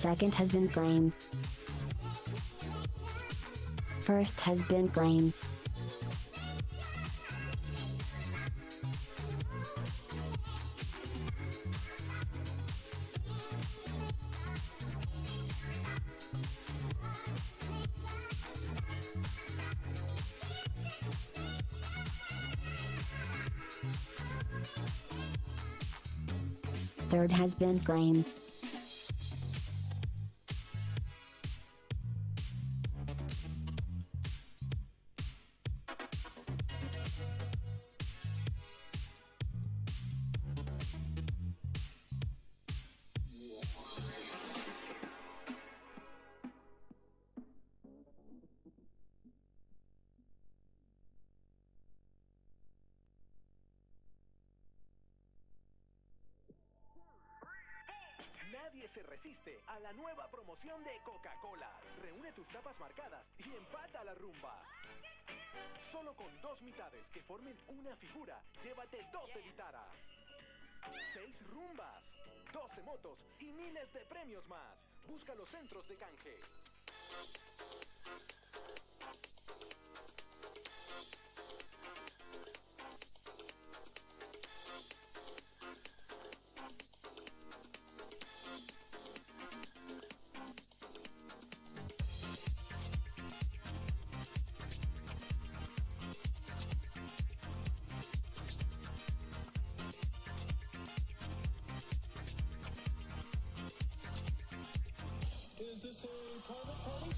Second has been blame. First has been blame. Third has been blame. Nadie se resiste a la nueva promoción de Coca-Cola. Reúne tus tapas marcadas y empata la rumba. Solo con 2 mitades que formen una figura, llévate 12 guitarras, 6 rumbas, 12 motos y miles de premios más. Busca los centros de canje. Is this a private party?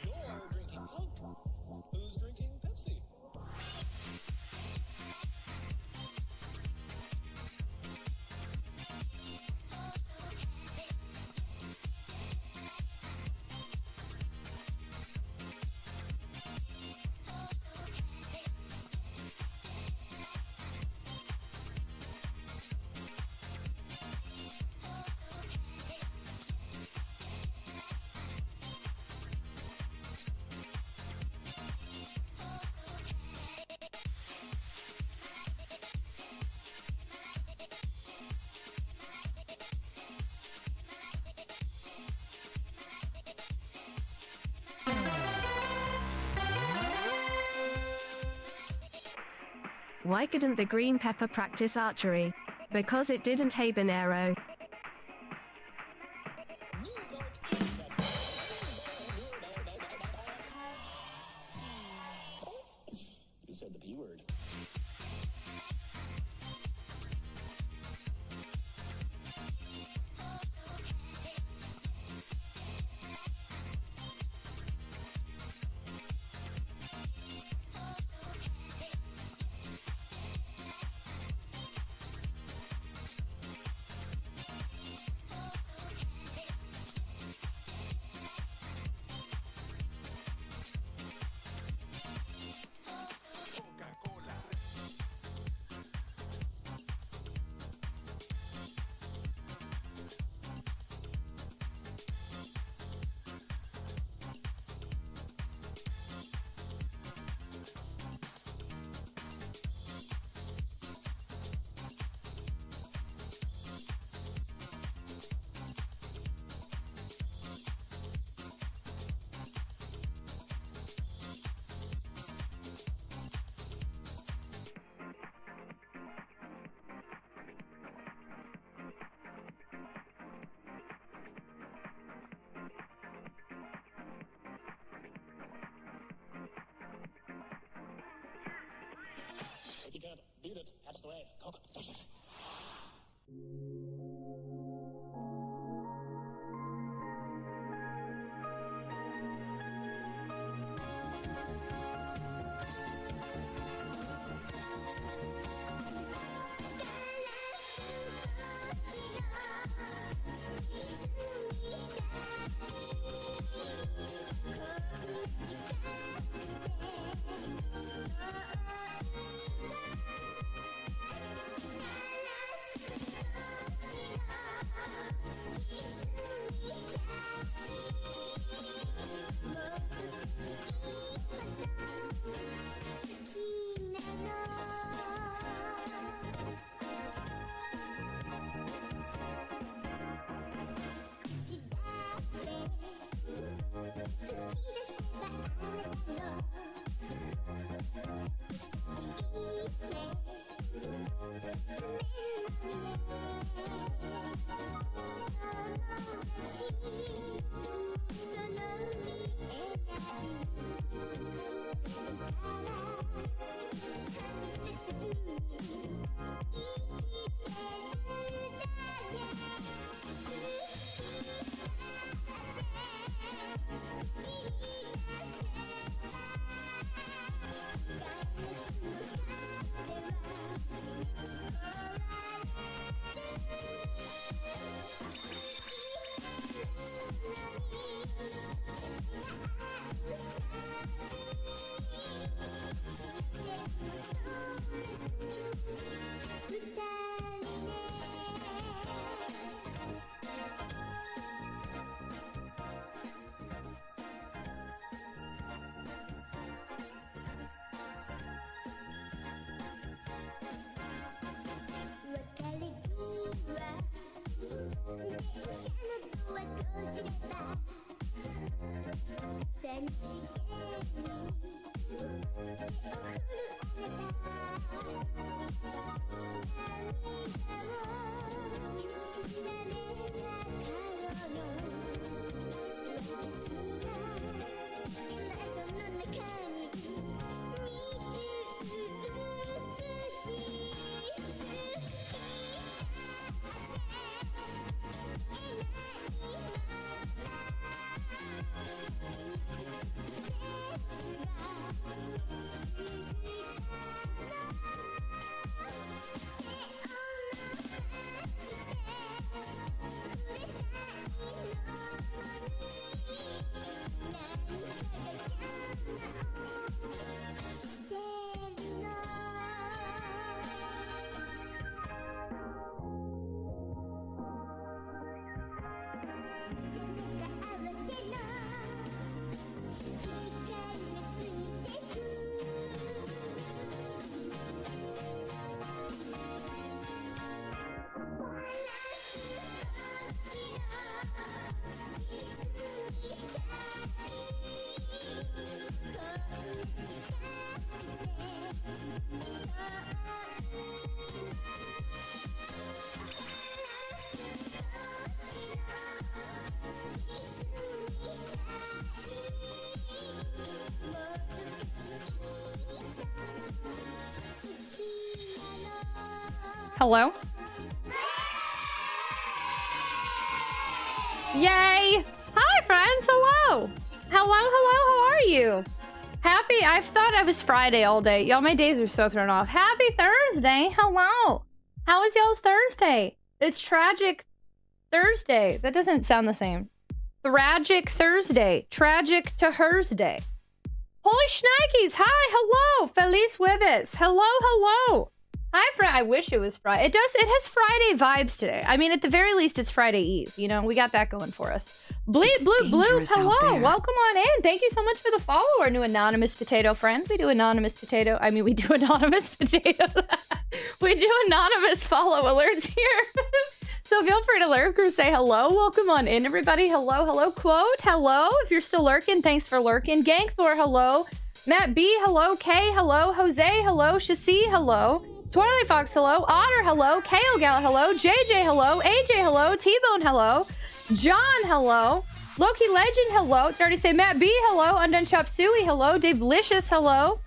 You're drinking Coke. Who's drinking Pepsi? Why couldn't the green pepper practice archery? Because it didn't habanero. You said the P word. If you can't beat it, catch the wave. Coke. Hello? Yay! Hi, friends! Hello! How are you? Happy, I thought I was Friday all day. Y'all, my days are so thrown off. Happy Thursday! Hello! How was y'all's Thursday? It's Tragic Thursday. That doesn't sound the same. Tragic Thursday. Tragic to Thursday. Holy shnikes! Hi, hello! Feliz Jueves! Hello! Hi, I wish it was Friday. It has Friday vibes today. I mean, at the very least, it's Friday Eve. You know, we got that going for us. Blue, hello. Welcome on in. Thank you so much for the follow, our new anonymous potato friend. We do anonymous potato. We do anonymous potato. We do anonymous follow alerts here. So feel free to lurk or say hello. Welcome on in, everybody. Hello. Quote, hello. If you're still lurking, thanks for lurking. Gangthor, hello. Matt B, hello. K, hello. Jose, hello. Shasi, hello. Twilight Fox, hello. Otter, hello. KO Gal, hello. JJ, hello. AJ, hello. T-Bone, hello. John, hello. Loki Legend, hello. Did I already say Matt B, hello. Undone Chop Suey, hello. Dave Licious, hello.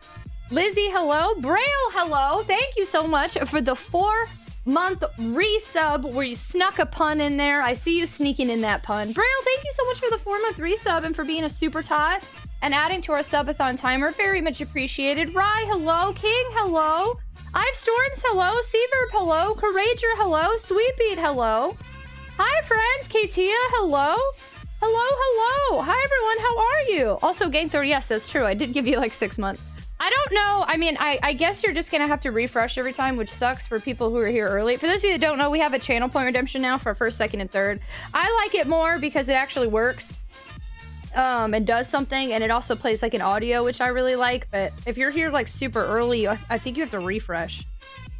Lizzie, hello. Braille, hello. Thank you so much for the 4-month resub where you snuck a pun in there. I see you sneaking in that pun. Braille, thank you so much for the 4-month resub and for being a super tot and adding to our subathon timer. Very much appreciated. Rye, hello. King, hello. I've Storms, hello. Seaverb, hello. Courager, hello. Sweetbeat, hello. Hi, friends. Katia, hello. Hello, hello. Hi, everyone. How are you? Also, Gang 30, yes, that's true. I did give you like 6 months. I don't know. I mean, I guess you're just going to have to refresh every time, which sucks for people who are here early. For those of you that don't know, we have a channel point redemption now for first, second, and third. I like it more because it actually works and does something, and it also plays like an audio, which I really like. But if you're here like super early, I think you have to refresh.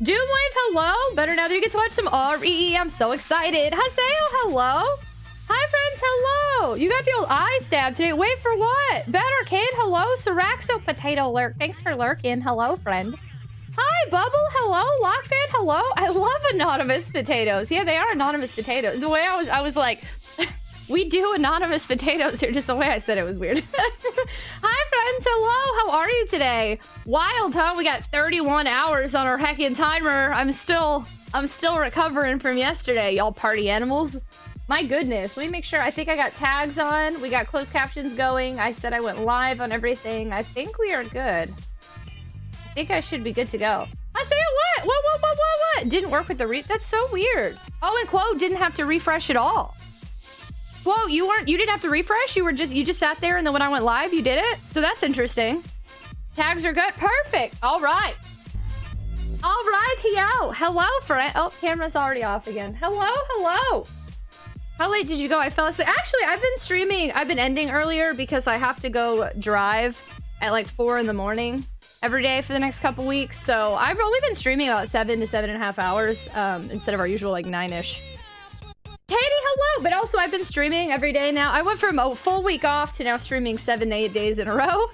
Doomwave, hello. Better now that you get to watch some RE. I'm so excited. Haseo, hello. Hi, friends. Hello. You got the old eye stab today. Wait for what? Bad Arcade, hello. Siraxo Potato Lurk. Thanks for lurking. Hello, friend. Hi, Bubble. Hello. Lockfan, hello. I love anonymous potatoes. Yeah, they are anonymous potatoes. The way I was like, we do anonymous potatoes here. Just the way I said it was weird. Hi, friends. Hello. How are you today? Wild, huh? We got 31 hours on our heckin' timer. I'm still recovering from yesterday, y'all party animals. My goodness, let me make sure. I think I got tags on. We got closed captions going. I said I went live on everything. I think we are good. I think I should be good to go. I say what? What? Didn't work with the that's so weird. Oh, and Quo didn't have to refresh at all. Quo, you didn't have to refresh? You just sat there and then when I went live, you did it? So that's interesting. Tags are good. Perfect. All right. All right, T.O. Hello, friend. Oh, camera's already off again. Hello. How late did you go? I fell asleep. Actually, I've been streaming. I've been ending earlier because I have to go drive at like 4 in the morning every day for the next couple weeks. So I've only been streaming about 7 to 7.5 hours instead of our usual like 9-ish. Katie, hello. But also I've been streaming every day now. I went from a full week off to now streaming 7 to 8 days in a row.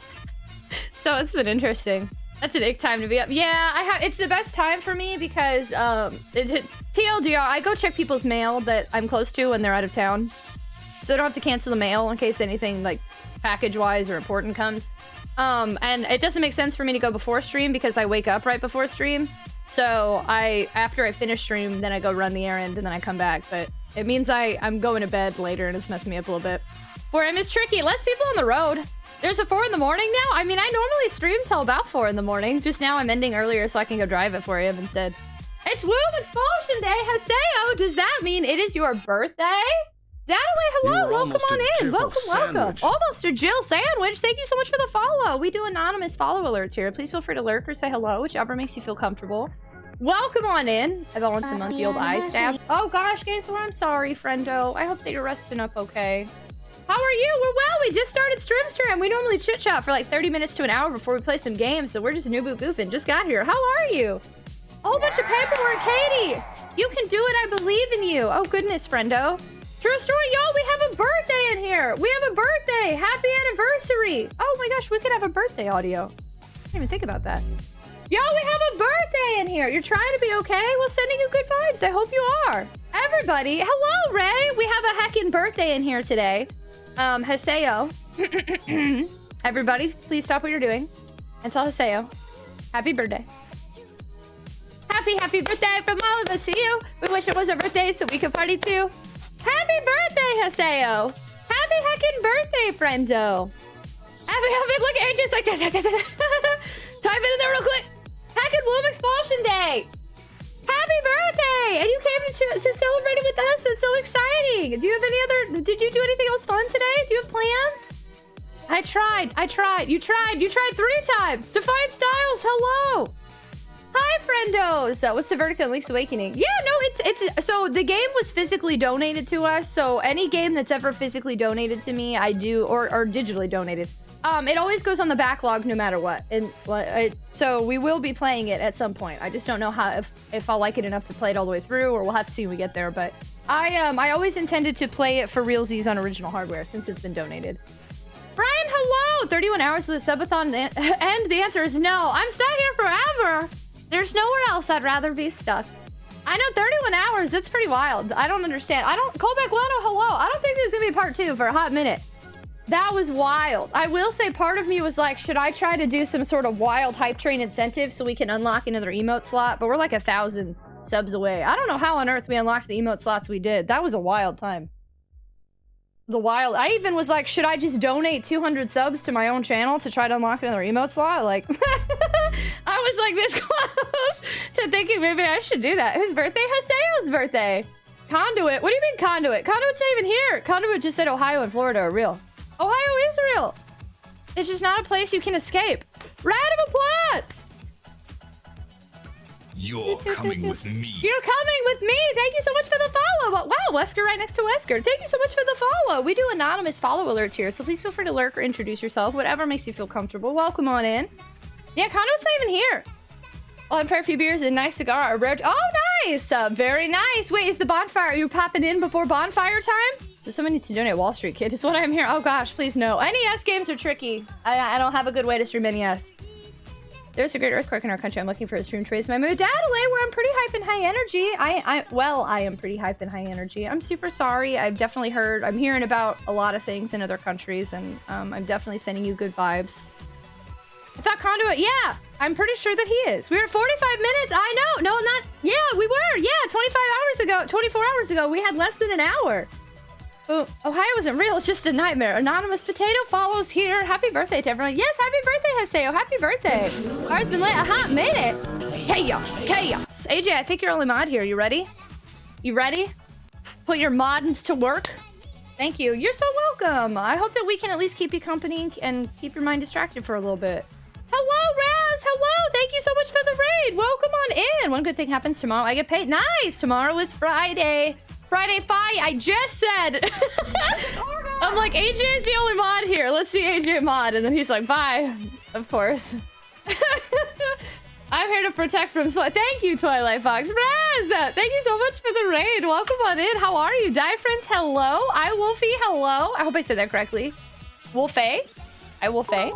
So it's been interesting. That's an ick time to be up. Yeah, it's the best time for me because TLDR, I go check people's mail that I'm close to when they're out of town. So I don't have to cancel the mail in case anything like package-wise or important comes. And it doesn't make sense for me to go before stream because I wake up right before stream. So after I finish stream, then I go run the errand and then I come back. But it means I'm going to bed later and it's messing me up a little bit. 4 a.m. is tricky. Less people on the road. There's a 4 in the morning now? I mean, I normally stream till about 4 in the morning. Just now I'm ending earlier so I can go drive at 4 a.m. instead. It's Womb Expulsion Day, Haseo. Does that mean it is your birthday? Dadaway, hello. Welcome on in. Welcome. Almost a Jill Sandwich. Thank you so much for the follow. We do anonymous follow alerts here. Please feel free to lurk or say hello, whichever makes you feel comfortable. Welcome on in. I've once a month the old eye stab. Oh gosh, Gaithor, I'm sorry, friendo. I hope that you're resting up okay. How are you? We're well. We just started stream. We normally chit chat for like 30 minutes to an hour before we play some games, so we're just noob goofing. Just got here. How are you? A whole bunch of paperwork, Katie. You can do it. I believe in you. Oh goodness, friendo. True story, y'all. We have a birthday in here. We have a birthday. Happy anniversary. Oh my gosh, we could have a birthday audio. I didn't even think about that. Y'all, we have a birthday in here. You're trying to be okay? Well, sending you good vibes. I hope you are. Everybody, hello, Ray. We have a heckin' birthday in here today. Haseo. Everybody, please stop what you're doing and tell Haseo happy birthday. Happy birthday from all of us to you. We wish it was a birthday so we could party too. Happy birthday, Haseo. Happy heckin' birthday, friendo. Happy look at it just like that. Type it in there real quick. Heckin' Womb Expulsion Day. Happy birthday! And you came to celebrate it with us. It's so exciting. Do you have any other... Did you do anything else fun today? Do you have plans? I tried. You tried 3 times. Define Styles, hello. Hi, friendos. What's the verdict on Link's Awakening? Yeah, no, it's... So the game was physically donated to us. So any game that's ever physically donated to me, I do... Or digitally donated. It always goes on the backlog no matter what. And so we will be playing it at some point. I just don't know how if I'll like it enough to play it all the way through, or we'll have to see when we get there. But I always intended to play it for realsies on original hardware since it's been donated. Brian, hello! 31 hours with a subathon and the answer is no. I'm stuck here forever. There's nowhere else I'd rather be stuck. I know, 31 hours, that's pretty wild. I don't understand. Callback Wano, hello. I don't think there's gonna be a part 2 for a hot minute. That was wild. I will say part of me was like, should I try to do some sort of wild hype train incentive so we can unlock another emote slot? But we're like 1,000 subs away. I don't know how on earth we unlocked the emote slots we did. That was a wild time. I even was like, should I just donate 200 subs to my own channel to try to unlock another emote slot? Like, I was like this close to thinking maybe I should do that. Whose birthday? Haseo's birthday. Conduit. What do you mean Conduit? Conduit's not even here. Conduit just said Ohio and Florida are real. Ohio is real. It's just not a place you can escape. Round of applause. You're coming with me. You're coming with me. Thank you so much for the follow. Wow, Wesker right next to Wesker. Thank you so much for the follow. We do anonymous follow alerts here, so please feel free to lurk or introduce yourself. Whatever makes you feel comfortable. Welcome on in. Yeah, Conduit's not even here. Well, I'm for a few beers and a nice cigar. A rare. Oh, nice. Very nice. Wait, is the bonfire? Are you popping in before bonfire time? So someone needs to donate Wall Street Kid. Is what I'm here. Oh gosh, please no. NES games are tricky. I don't have a good way to stream NES. There's a great earthquake in our country. I'm looking for a stream to raise my mood. Adelaide, where I'm pretty hype and high energy. I am pretty hype and high energy. I'm super sorry. I've definitely heard. I'm hearing about a lot of things in other countries, and I'm definitely sending you good vibes. I thought Conduit, yeah, I'm pretty sure that he is. We were 45 minutes. I know. No, not. Yeah, we were. Yeah, 25 hours ago, 24 hours ago, we had less than an hour. Oh, Ohio isn't real. It's just a nightmare. Anonymous Potato follows here. Happy birthday to everyone. Yes, happy birthday, Haseo. Happy birthday. Ours been late a hot minute. Chaos. AJ, I think you're only mod here. You ready? You ready? Put your moddins to work. Thank you. You're so welcome. I hope that we can at least keep you company and keep your mind distracted for a little bit. Hello, Raz. Hello. Thank you so much for the raid. Welcome on in. One good thing happens tomorrow. I get paid. Nice. Tomorrow is Friday. Friday fight. I just said. I'm like, AJ is the only mod here. Let's see AJ mod. And then he's like, bye. Of course. I'm here to protect from Thank you, Twilight Fox. Raz, thank you so much for the raid. Welcome on in. How are you? Die Friends, hello. I Wolfie, hello. I hope I said that correctly. Wolfie. I Wolfie.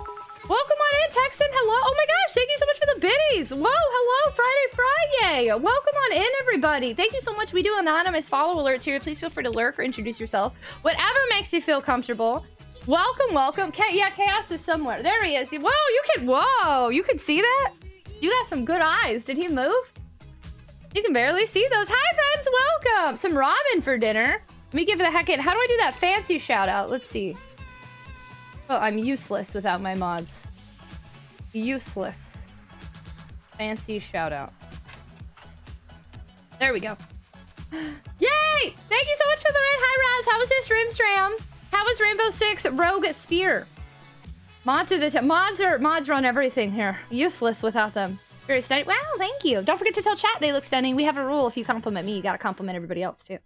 Welcome on in, Texan. Hello. Oh my gosh, thank you so much for the biddies. Whoa, hello, Friday. Welcome on in, everybody. Thank you so much. We do anonymous follow alerts here. Please feel free to lurk or introduce yourself. Whatever makes you feel comfortable. Welcome. Yeah, Chaos is somewhere. There he is. Whoa, you can see that? You got some good eyes. Did he move? You can barely see those. Hi, friends. Welcome. Some ramen for dinner. Let me give it a heck in. How do I do that fancy shout out? Let's see. Oh, I'm useless without my mods. Useless. Fancy shout out. There we go. Yay! Thank you so much for the raid. Hi, Raz. How was your stream? How was Rainbow Six Rogue Spear? Mods are mods run everything here. Useless without them. Very stunning. Wow, thank you. Don't forget to tell chat they look stunning. We have a rule: if you compliment me, you gotta compliment everybody else too.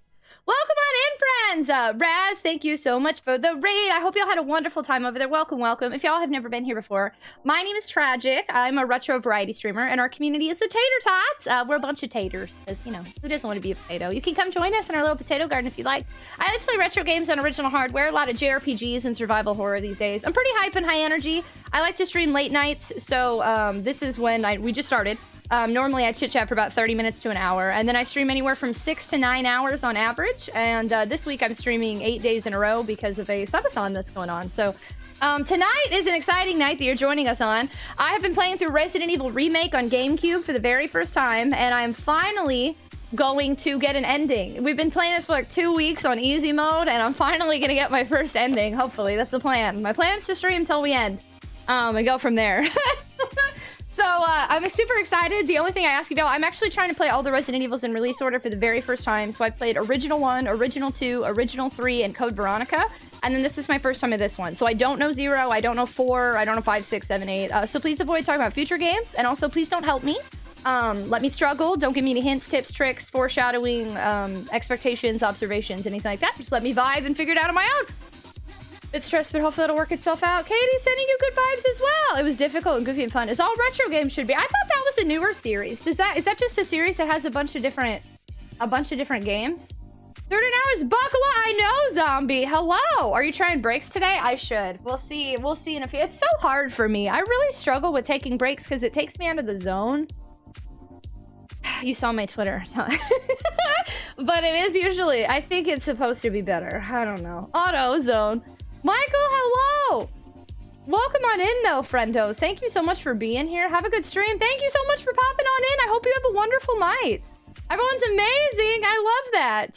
Welcome on in, friends. Raz, thank you so much for the raid. I hope y'all had a wonderful time over there. Welcome. If y'all have never been here before, my name is Tragic. I'm a retro variety streamer, and our community is the Tater Tots. We're a bunch of taters, because, you know, who doesn't want to be a potato? You can come join us in our little potato garden if you like. I like to play retro games on original hardware, a lot of JRPGs and survival horror these days. I'm pretty hype and high energy. I like to stream late nights, so this is when we just started. Normally I chit chat for about 30 minutes to an hour, and then I stream anywhere from 6 to 9 hours on average. And this week I'm streaming 8 days in a row because of a subathon that's going on. So tonight is an exciting night that you're joining us on. I have been playing through Resident Evil Remake on GameCube for the very first time, and I'm finally going to get an ending. We've been playing this for like 2 weeks on easy mode, and I'm finally gonna get my first ending. Hopefully, that's the plan. My plan is to stream till we end, and go from there. So, I'm super excited. The only thing I ask you about, I'm actually trying to play all the Resident Evils in release order for the very first time. So I played Original 1, Original 2, Original 3, and Code Veronica. And then this is my first time at this one. So I don't know 0, I don't know 4, I don't know 5, 6, 7, 8. So please avoid talking about future games. And also, please don't help me. Let me struggle. Don't give me any hints, tips, tricks, foreshadowing, expectations, observations, anything like that. Just let me vibe and figure it out on my own. It's stress, but hopefully it'll work itself out. Katie's sending you good vibes as well. It was difficult and goofy and fun, as all retro games should be. I thought that was a newer series. Is that just a series that has a bunch of different games? 30 hours, buckle up. I know, zombie. Hello. Are you trying breaks today? I should. We'll see in a few. It's so hard for me. I really struggle with taking breaks because it takes me out of the zone. You saw my Twitter. But it is usually, I think it's supposed to be better. I don't know. Auto zone. Michael, hello! hello! Welcome on in, though, friendos. Thank you so much for being here. Have a good stream. Thank you so much for popping on in. I hope you have a wonderful night. Everyone's amazing. I love that.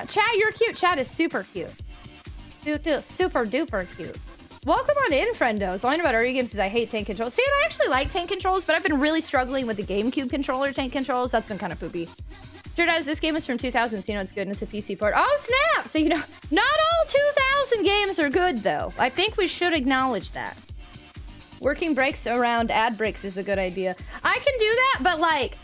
Chat, you're cute. Chat is super cute. Super duper cute. Welcome on in, friendos. All I know about RE games is I hate tank controls. See, and I actually like tank controls, but I've been really struggling with the GameCube controller tank controls. That's been kind of poopy. Sure does. This game is from 2000, so you know it's good, and it's a PC port. Oh, snap! So, you know, not all 2000 games are good, though. I think we should acknowledge that. Working breaks around ad breaks is a good idea. I can do that, but, like,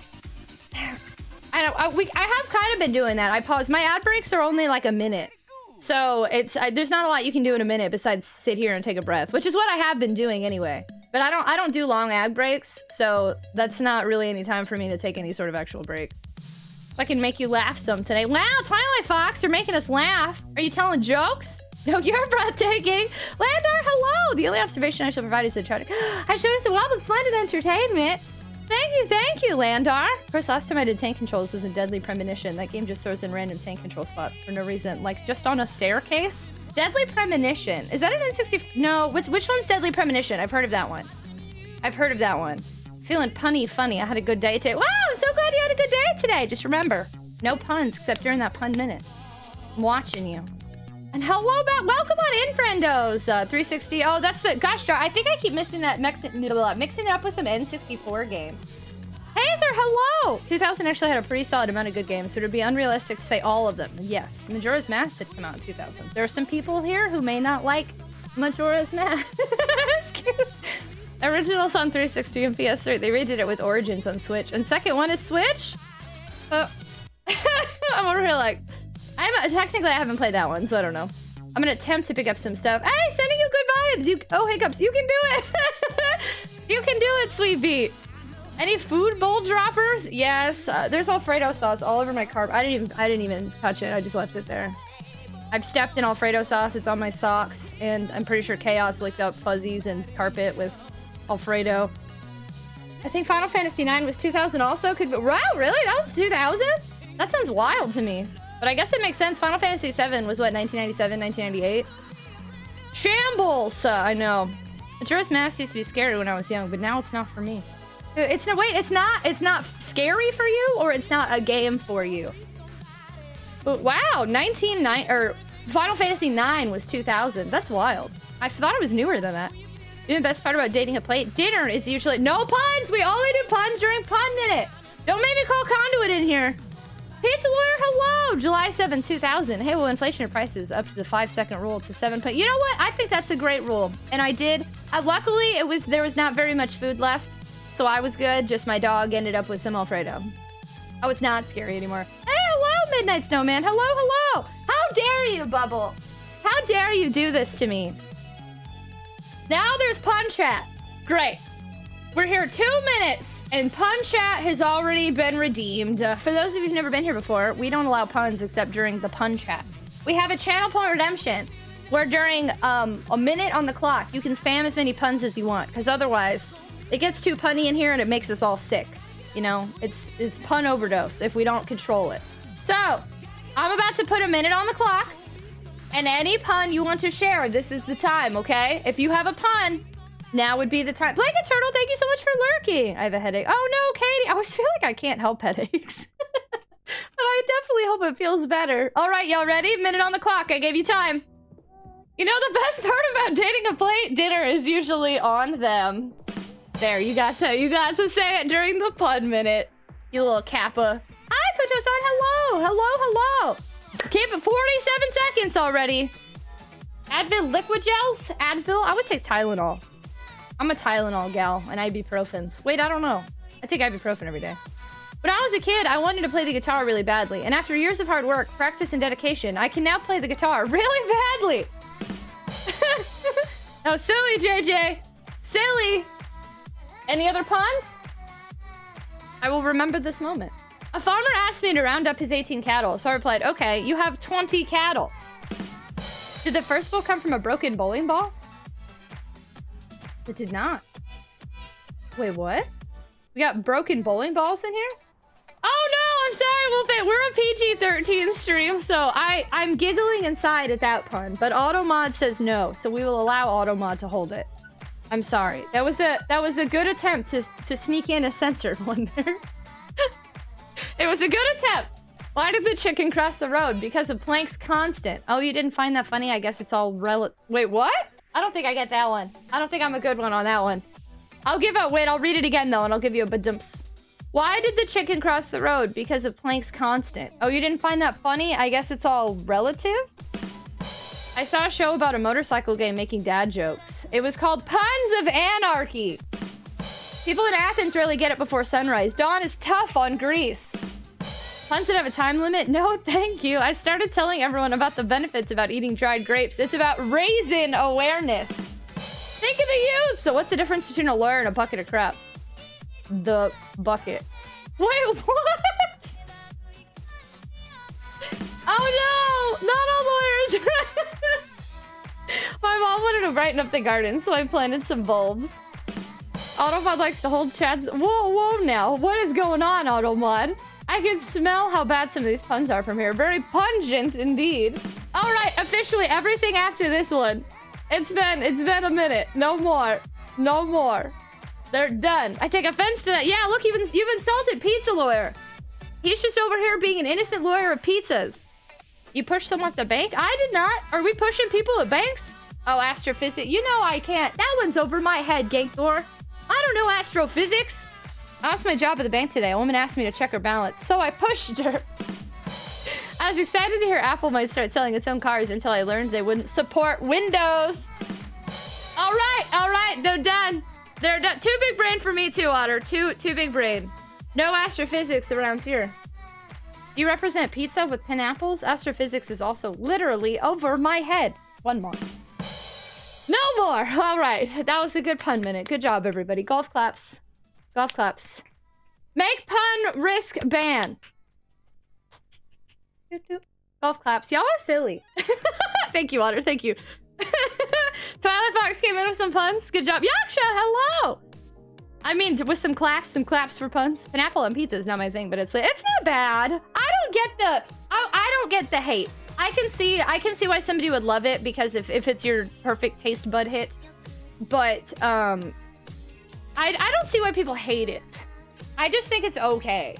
I have kind of been doing that. I pause. My ad breaks are only, like, a minute. So, there's not a lot you can do in a minute besides sit here and take a breath, which is what I have been doing anyway. But I don't do long ad breaks, so that's not really any time for me to take any sort of actual break. I can make you laugh some today. Wow, Twilight Fox, you're making us laugh. Are you telling jokes? No, you're breathtaking. Landar, hello. The only observation I shall provide is the tragic. I showed us a wealth of splendid entertainment. Thank you, Landar. Of course, last time I did tank controls was in Deadly Premonition. That game just throws in random tank control spots for no reason. Like, just on a staircase? Deadly Premonition. Is that an N64? No, which one's Deadly Premonition? I've heard of that one. Feeling punny funny. I had a good day today. Wow, I'm so glad you had a good day today. Just remember, no puns except during that pun minute. I'm watching you. And hello back. Welcome on in, friendos. 360. Oh, that's the... Gosh, I think I keep missing that, mixing it up with some N64 games. Hazer, hello! 2000 actually had a pretty solid amount of good games, so it would be unrealistic to say all of them. Yes, Majora's Mask did come out in 2000. There are some people here who may not like Majora's Mask. Original's on 360 and PS3. They redid it with Origins on Switch. And second one is Switch? I'm over here like... technically, I haven't played that one, so I don't know. I'm gonna attempt to pick up some stuff. Hey, sending you good vibes! Oh, Hiccups, you can do it! You can do it, sweet beat! Any food bowl droppers? Yes. There's Alfredo sauce all over my carpet. I didn't even touch it. I just left it there. I've stepped in Alfredo sauce. It's on my socks, and I'm pretty sure Chaos licked up fuzzies and carpet with Alfredo. I think Final Fantasy IX was 2000 also. Could be. Wow, really? That was 2000? That sounds wild to me. But I guess it makes sense. Final Fantasy VII was what, 1997, 1998? Shambles! I know. Majora's Mask used to be scary when I was young, but now it's not for me. It's not scary for you, or it's not a game for you. But wow, Final Fantasy IX was 2000. That's wild. I thought it was newer than that. The best part about dating a plate dinner is usually no puns. We only do puns during pun minute. Don't make me call Conduit in here. Pizza Lawyer, hello! July 7th, 2000. Hey, well, inflation of prices up to the 5-second rule to 7. But you know what? I think that's a great rule. And I did. Luckily, there was not very much food left. So I was good. Just my dog ended up with some Alfredo. Oh, it's not scary anymore. Hey, hello, Midnight Snowman. Hello. How dare you, Bubble? How dare you do this to me? Now there's Pun Chat. Great. We're here 2 minutes, and Pun Chat has already been redeemed. For those of you who've never been here before, we don't allow puns except during the Pun Chat. We have a channel point redemption where during a minute on the clock, you can spam as many puns as you want, because otherwise it gets too punny in here and it makes us all sick. You know, it's pun overdose if we don't control it. So, I'm about to put a minute on the clock, and any pun you want to share, this is the time, okay? If you have a pun, now would be the time. Blanket Turtle, thank you so much for lurking. I have a headache. Oh no, Katie. I always feel like I can't help headaches. But I definitely hope it feels better. All right, y'all ready? Minute on the clock. I gave you time. You know, the best part about dating a plate dinner is usually on them. There, you got to say it during the pun minute. You little kappa. Hi, Fujo-san. Hello. Keep it 47 seconds already. Advil liquid gels? Advil? I always take Tylenol. I'm a Tylenol gal, and ibuprofens. Wait, I don't know. I take ibuprofen every day. When I was a kid, I wanted to play the guitar really badly, and after years of hard work, practice, and dedication, I can now play the guitar really badly. Oh, silly, JJ. Silly. Any other puns? I will remember this moment. A farmer asked me to round up his 18 cattle, so I replied, okay, you have 20 cattle. Did the first ball come from a broken bowling ball? It did not. Wait, what? We got broken bowling balls in here? Oh no, I'm sorry, Wolfie. We're a PG-13 stream, so I'm giggling inside at that pun. But Automod says no, so we will allow Automod to hold it. I'm sorry. That was a good attempt to sneak in a censored one there. It was a good attempt. Why did the chicken cross the road? Because of Planck's constant. Oh, you didn't find that funny? I guess it's all Wait, what? I don't think I get that one. I don't think I'm a good one on that one. I'll give out. Wait, I'll read it again though, and I'll give you a badumps. Why did the chicken cross the road? Because of Planck's constant. Oh, you didn't find that funny? I guess it's all relative? I saw a show about a motorcycle game making dad jokes. It was called Puns of Anarchy. People in Athens rarely get it before sunrise. Dawn is tough on Greece. Puns that have a time limit? No, thank you. I started telling everyone about the benefits about eating dried grapes. It's about raising awareness. Think of the youth! So what's the difference between a lawyer and a bucket of crap? The bucket. Wait, what? Oh no! Not all lawyers. My mom wanted to brighten up the garden, so I planted some bulbs. Automod likes to hold Chad's. Whoa, now. What is going on, Automod? I can smell how bad some of these puns are from here. Very pungent indeed. All right, officially everything after this one. It's been a minute. No more. No more. They're done. I take offense to that. Yeah, look, you've insulted Pizza Lawyer. He's just over here being an innocent lawyer of pizzas. You pushed someone at the bank? I did not. Are we pushing people at banks? Oh, astrophysics. You know I can't. That one's over my head, Gankthor. I don't know astrophysics. I lost my job at the bank today. A woman asked me to check her balance, so I pushed her. I was excited to hear Apple might start selling its own cars until I learned they wouldn't support Windows. All right, they're done. They're done. Too big brain for me too, Otter. Too big brain. No astrophysics around here. You represent pizza with pineapples? Astrophysics is also literally over my head. One more. No more. All right, that was a good pun minute. Good job, everybody. Golf claps. Golf claps. Make pun risk ban. Golf claps. Y'all are silly. Thank you, Otter. Thank you. Twilight Fox came in with some puns. Good job. Yaksha, hello. I mean, with some claps for puns. Pineapple on pizza is not my thing, but it's not bad. I don't get the hate. I can see why somebody would love it because if it's your perfect taste bud hit. But I don't see why people hate it. I just think it's okay.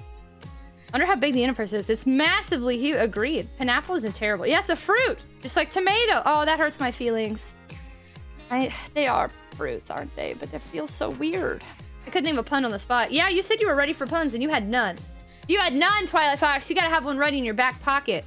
Wonder how big the universe is. It's massively huge. Agreed. Pineapple isn't terrible. Yeah, it's a fruit. Just like tomato. Oh, that hurts my feelings. They are fruits, aren't they? But that feels so weird. I couldn't name a pun on the spot. Yeah, you said you were ready for puns and you had none. You had none, Twilight Fox. You gotta have one ready in your back pocket.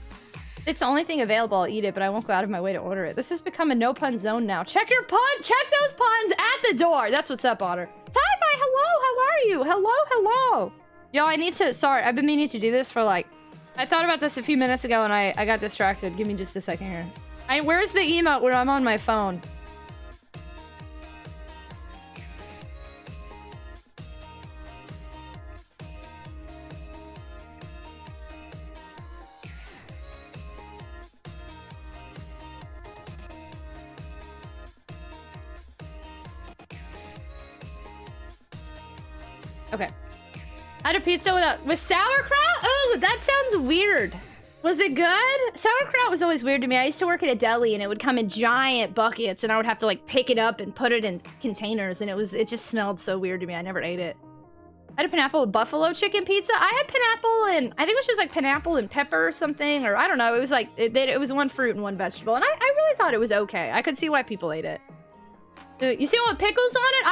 It's the only thing available. I'll eat it, but I won't go out of my way to order it. This has become a no pun zone now. Check your pun. Check those puns at the door. That's what's up, Otter. Sci-Fi, hello. How are you? Hello. Yo, I need to... Sorry, I've been meaning to do this for like... I thought about this a few minutes ago and I got distracted. Give me just a second here. Where's the emote where I'm on my phone? Okay. I had a pizza with sauerkraut? Oh, that sounds weird. Was it good? Sauerkraut was always weird to me. I used to work at a deli and it would come in giant buckets and I would have to like pick it up and put it in containers and it just smelled so weird to me. I never ate it. I had a pineapple with buffalo chicken pizza. I had pineapple and I think it was just like pineapple and pepper or something, or I don't know. It was like, it was one fruit and one vegetable and I really thought it was okay. I could see why people ate it. You see one with pickles on it?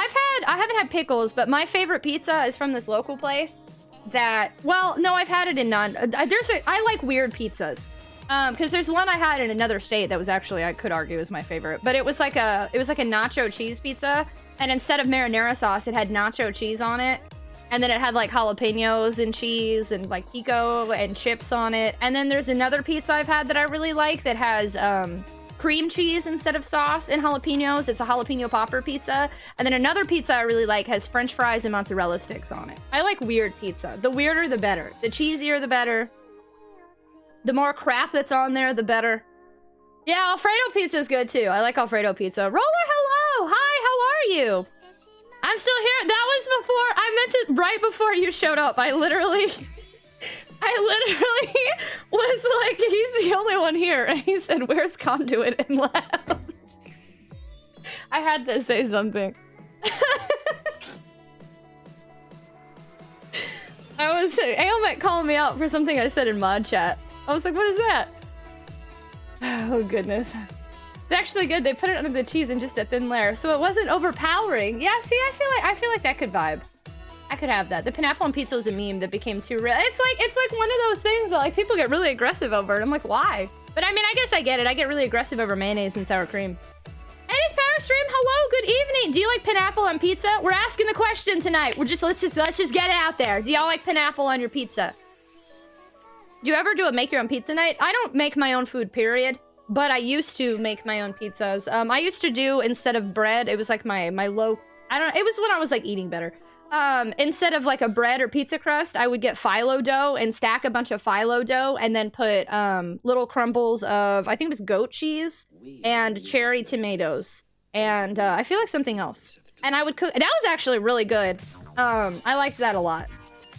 I haven't had pickles, but my favorite pizza is from this local place that, well, no, I've had it in none. I like weird pizzas. Because there's one I had in another state that was actually, I could argue, is my favorite. But it was like a nacho cheese pizza, and instead of marinara sauce, it had nacho cheese on it. And then it had like jalapenos and cheese and like pico and chips on it. And then there's another pizza I've had that I really like that has cream cheese instead of sauce and jalapenos. It's a jalapeno popper pizza. And then another pizza I really like has french fries and mozzarella sticks on it. I like weird pizza. The weirder, the better. The cheesier, the better. The more crap that's on there, the better. Yeah, Alfredo pizza is good too. I like Alfredo pizza. Roller, hello! Hi, how are you? I'm still here. That was before, I meant it right before you showed up. I literally... I literally was like, he's the only one here. And he said, where's Conduit? And laughed. I had to say something. Ailmet calling me out for something I said in mod chat. I was like, what is that? Oh, goodness. It's actually good. They put it under the cheese in just a thin layer, so it wasn't overpowering. Yeah, see, I feel like that could vibe. I could have that. The pineapple on pizza was a meme that became too real. It's like one of those things that like people get really aggressive over, and I'm like, why? But I mean, I guess I get it. I get really aggressive over mayonnaise and sour cream. Hey, it's Power Stream. Hello, good evening. Do you like pineapple on pizza? We're asking the question tonight. Let's just get it out there. Do y'all like pineapple on your pizza? Do you ever do a make your own pizza night? I don't make my own food, period. But I used to make my own pizzas. I used to do, instead of bread, it was like my low, it was when I was like eating better. Instead of like a bread or pizza crust, I would get phyllo dough and stack a bunch of phyllo dough and then put little crumbles of, I think it was goat cheese and cherry tomatoes. And I feel like something else. And I would cook, that was actually really good. I liked that a lot.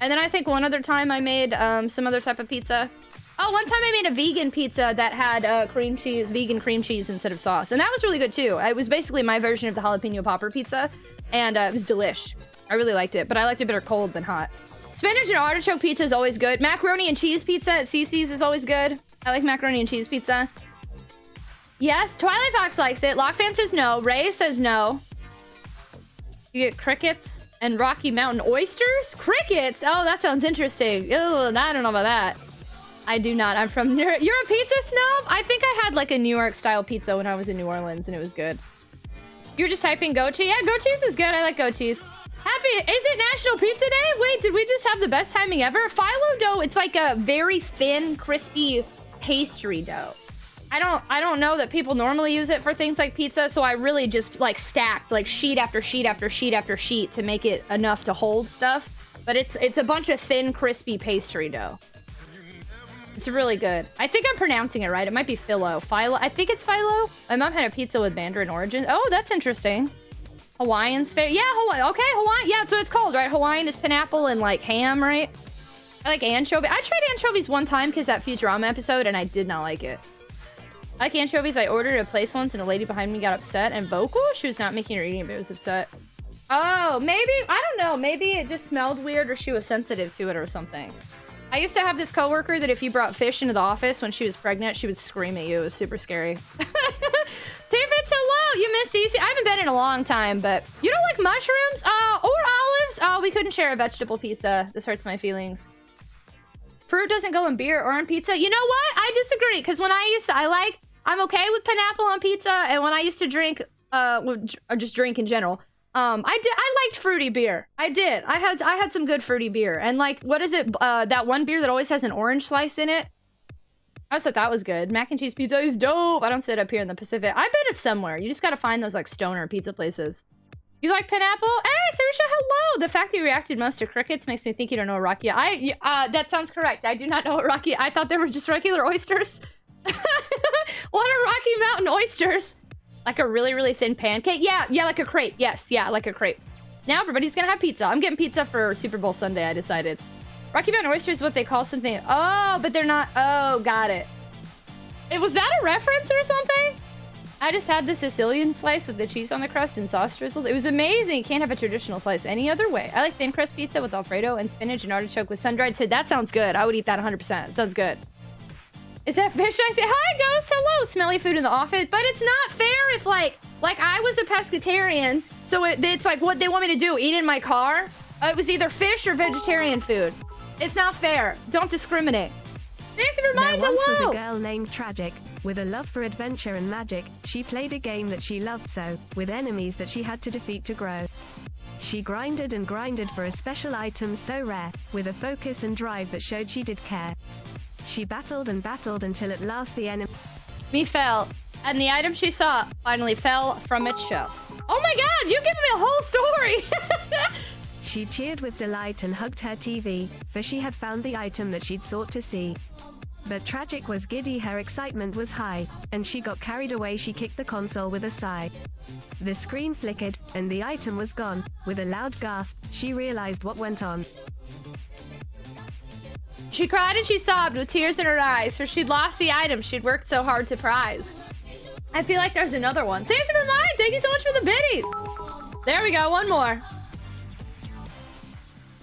And then I think one other time I made some other type of pizza. Oh, one time I made a vegan pizza that had cream cheese, vegan cream cheese instead of sauce. And that was really good too. It was basically my version of the jalapeno popper pizza. And it was delish. I really liked it, but I liked it better cold than hot. Spinach and artichoke pizza is always good. Macaroni and cheese pizza at CC's is always good. I like macaroni and cheese pizza. Yes, Twilight Fox likes it. Lockfan says no. Ray says no. You get crickets and Rocky Mountain oysters? Crickets? Oh, that sounds interesting. Oh, I don't know about that. I do not. I'm from... You're a pizza snob? I think I had like a New York style pizza when I was in New Orleans and it was good. You're just typing goat cheese? Yeah, goat cheese is good. I like goat cheese. Happy... Is it National Pizza Day? Wait, did we just have the best timing ever? Phyllo dough, it's like a very thin, crispy pastry dough. I don't know that people normally use it for things like pizza, so I really just like stacked like sheet after sheet after sheet after sheet to make it enough to hold stuff. But it's a bunch of thin, crispy pastry dough. It's really good. I think I'm pronouncing it right. It might be phyllo. Phyllo. I think it's phyllo. My mom had a pizza with Mandarin origin. Oh, that's interesting. Hawaiian's favorite. Yeah, Hawaii. Okay, Hawaiian. Yeah, so it's called, right? Hawaiian is pineapple and like ham, right? I like anchovy. I tried anchovies one time because that Futurama episode, and I did not like it. I like anchovies. I ordered a place once, and a lady behind me got upset and vocal. She was not making or eating it, but was upset. Oh, maybe, I don't know. Maybe it just smelled weird, or she was sensitive to it or something. I used to have this coworker that if you brought fish into the office when she was pregnant, she would scream at you. It was super scary. Tiffits, hello! You miss Cece? I haven't been in a long time, but you don't like mushrooms? Or olives? Oh, we couldn't share a vegetable pizza. This hurts my feelings. Fruit doesn't go in beer or in pizza. You know what? I disagree, because when I'm okay with pineapple on pizza, and when I used to drink, or just drink in general, I liked fruity beer. I did. I had some good fruity beer. And like, what is it? That one beer that always has an orange slice in it. I always thought that was good. Mac and cheese pizza is dope. I don't sit up here in the Pacific. I bet it's somewhere. You just gotta find those like stoner pizza places. You like pineapple? Hey, Sarisha, hello. The fact that you reacted most to crickets makes me think you don't know what rakia. That sounds correct. I do not know what rakia. I thought they were just regular oysters. What are Rocky Mountain oysters? Like a really, really thin pancake? Yeah, like a crepe. Yes, yeah, like a crepe. Now everybody's gonna have pizza. I'm getting pizza for Super Bowl Sunday, I decided. Rocky Mountain oysters is what they call something. Oh, but they're not. Oh, got it. Was that a reference or something? I just had the Sicilian slice with the cheese on the crust and sauce drizzled. It was amazing. You can't have a traditional slice any other way. I like thin crust pizza with Alfredo and spinach and artichoke with sun-dried. So that sounds good. I would eat that 100%. It sounds good. Is that fish? I say, hi, Ghost. Hello. Smelly food in the office. But it's not fair if, like I was a pescatarian, so it's like what they want me to do, eat in my car? It was either fish or vegetarian food. It's not fair. Don't discriminate. Thanks for reminding. There once was a girl named Tragic. With a love for adventure and magic, she played a game that she loved so, with enemies that she had to defeat to grow. She grinded and grinded for a special item so rare, with a focus and drive that showed she did care. She battled and battled until at last the enemy fell, and the item she sought finally fell from its shelf. Oh my god, you giving me a whole story! She cheered with delight and hugged her TV, for she had found the item that she'd sought to see. But Tragic was giddy, her excitement was high, and she got carried away. She kicked the console with a sigh. The screen flickered, and the item was gone. With a loud gasp, she realized what went on. She cried and she sobbed with tears in her eyes, for she'd lost the item she'd worked so hard to prize. I feel like there's another one. Thanks for mine. Thank you so much for the biddies. There we go. One more.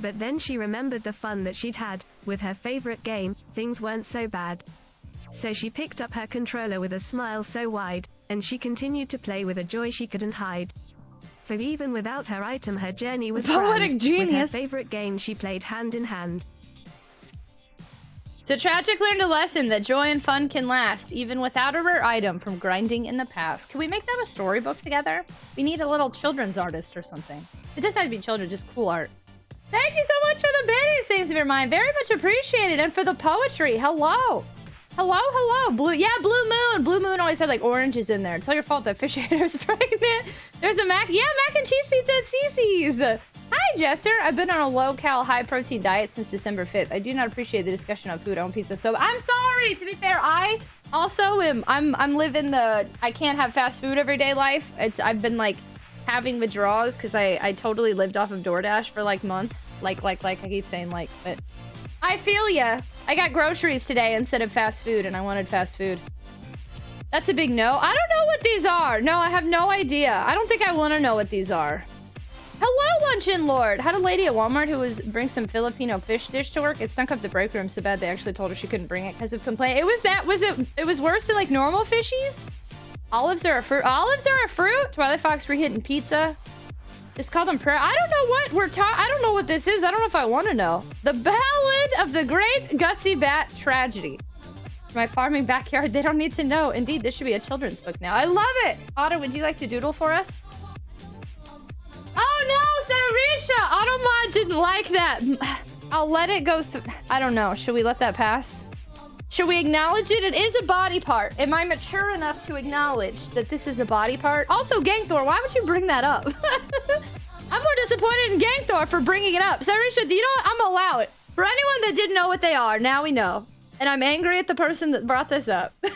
But then she remembered the fun that she'd had with her favorite game. Things weren't so bad. So she picked up her controller with a smile so wide, and she continued to play with a joy she couldn't hide. For even without her item, her journey was Poetic grand. genius. With her favorite game, she played hand in hand. So Tragic learned a lesson that joy and fun can last, even without a rare item from grinding in the past. Can we make that a storybook together? We need a little children's artist or something. It doesn't have to be children, just cool art. Thank you so much for the biddies, things of your mind. Very much appreciated. And for the poetry, hello. Hello, hello. Blue Moon. Blue Moon always had like oranges in there. It's all your fault that Fish Hater's pregnant. There's a mac and cheese pizza at Cece's. Hi, Jester. I've been on a low-cal, high-protein diet since December 5th. I do not appreciate the discussion on food on pizza. So I'm sorry. To be fair, I also am. I'm living the I can't have fast food everyday life. I've been like having withdrawals because I totally lived off of DoorDash for like months. Like I keep saying like, but I feel ya. I got groceries today instead of fast food, and I wanted fast food. That's a big no. I don't know what these are. No, I have no idea. I don't think I want to know what these are. Hello, Luncheon Lord. Had a lady at Walmart who was bring some Filipino fish dish to work. It stunk up the break room so bad they actually told her she couldn't bring it because of complaint. It was worse than like normal fishies. Olives are a fruit. Olives are a fruit. Twilight Fox rehitting pizza. Just call them prayer. I don't know what we're talking. I don't know what this is. I don't know if I want to know. The Ballad of the Great Gutsy Bat Tragedy. My farming backyard. They don't need to know. Indeed, this should be a children's book now. I love it. Otto, would you like to doodle for us? Oh no, Sarisha! Automod didn't like that. I'll let it go through. I don't know. Should we let that pass? Should we acknowledge it? It is a body part. Am I mature enough to acknowledge that this is a body part? Also, Gangthor, why would you bring that up? I'm more disappointed in Gangthor for bringing it up. Sarisha, you know what? I'm gonna allow it. For anyone that didn't know what they are, now we know. And I'm angry at the person that brought this up. And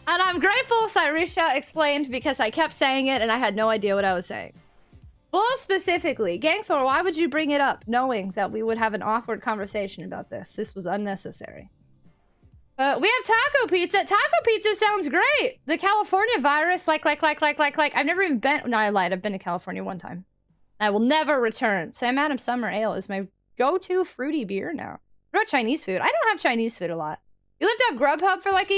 I'm grateful Sarisha explained because I kept saying it and I had no idea what I was saying. Well, specifically, Gangthor, why would you bring it up knowing that we would have an awkward conversation about this? This was unnecessary. We have taco pizza. Taco pizza sounds great. The California virus, like. I've never even been. No, I lied. I've been to California one time. I will never return. Sam Adams Summer Ale is my go-to fruity beer now. What about Chinese food? I don't have Chinese food a lot. You lived off Grubhub for like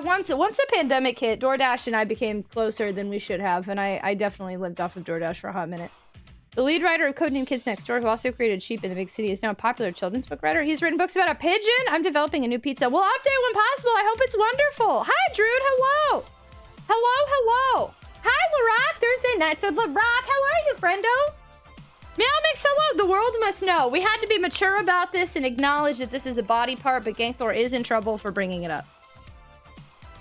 once the pandemic hit, DoorDash and I became closer than we should have, and I definitely lived off of DoorDash for a hot minute. The lead writer of Codename Kids Next Door, who also created Sheep in the Big City, is now a popular children's book writer. He's written books about a pigeon. I'm developing a new pizza. We'll update when possible. I hope it's wonderful. Hi, Druid. Hello. Hello. Hi, Larock. Thursday nights with Larock. How are you, friendo? Meowmix, hello. The world must know. We had to be mature about this and acknowledge that this is a body part, but Gangthor is in trouble for bringing it up.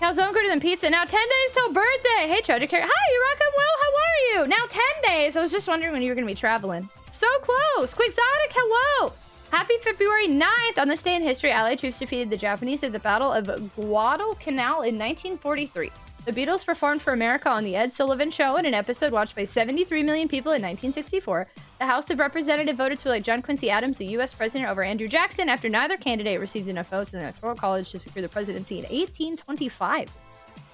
Calzone greater than pizza. Now 10 days till birthday. Hey, Tragic. Hi, you rock. I'm well. How are you? Now 10 days. I was just wondering when you were going to be traveling. So close. Quixotic, hello. Happy February 9th. On this day in history, Allied troops defeated the Japanese at the Battle of Guadalcanal in 1943. The Beatles performed for America on The Ed Sullivan Show in an episode watched by 73 million people in 1964. The House of Representatives voted to elect John Quincy Adams, the U.S. president, over Andrew Jackson after neither candidate received enough votes in the Electoral College to secure the presidency in 1825.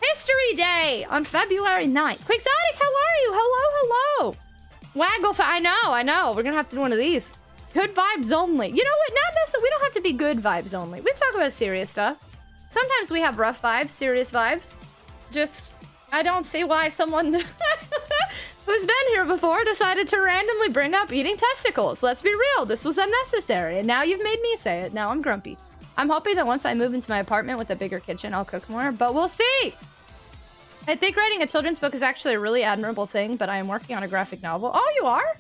History Day on February 9th. Quixotic, how are you? Hello. Waggle, I know. We're going to have to do one of these. Good vibes only. You know what? Not necessarily. We don't have to be good vibes only. We talk about serious stuff. Sometimes we have rough vibes, serious vibes. Just, I don't see why someone who's been here before decided to randomly bring up eating testicles. Let's be real. This was unnecessary. And now you've made me say it. Now I'm grumpy. I'm hoping that once I move into my apartment with a bigger kitchen, I'll cook more, but we'll see. I think writing a children's book is actually a really admirable thing, but I am working on a graphic novel. Oh, you are?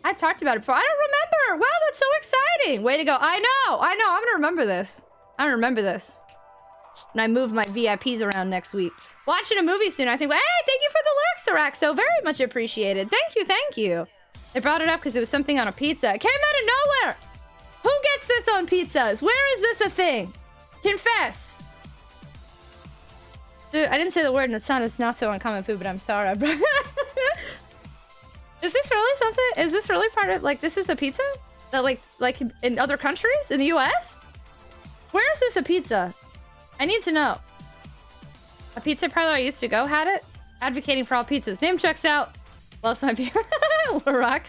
I've talked about it before. I don't remember. Wow, that's so exciting. Way to go. I know. I'm going to remember this. When I move my VIPs around next week. Watching a movie soon, I think, hey, thank you for the lyrics, Araxo. Very much appreciated. Thank you. They brought it up because it was something on a pizza. It came out of nowhere. Who gets this on pizzas? Where is this a thing? Confess. Dude, I didn't say the word and it's not so uncommon food, but I'm sorry. Is this really something? Is this really part of, like, this is a pizza? That, like in other countries? In the US? Where is this a pizza? I need to know. A pizza parlor I used to go had it. Advocating for all pizzas. Name checks out. Loves my beer. Rock.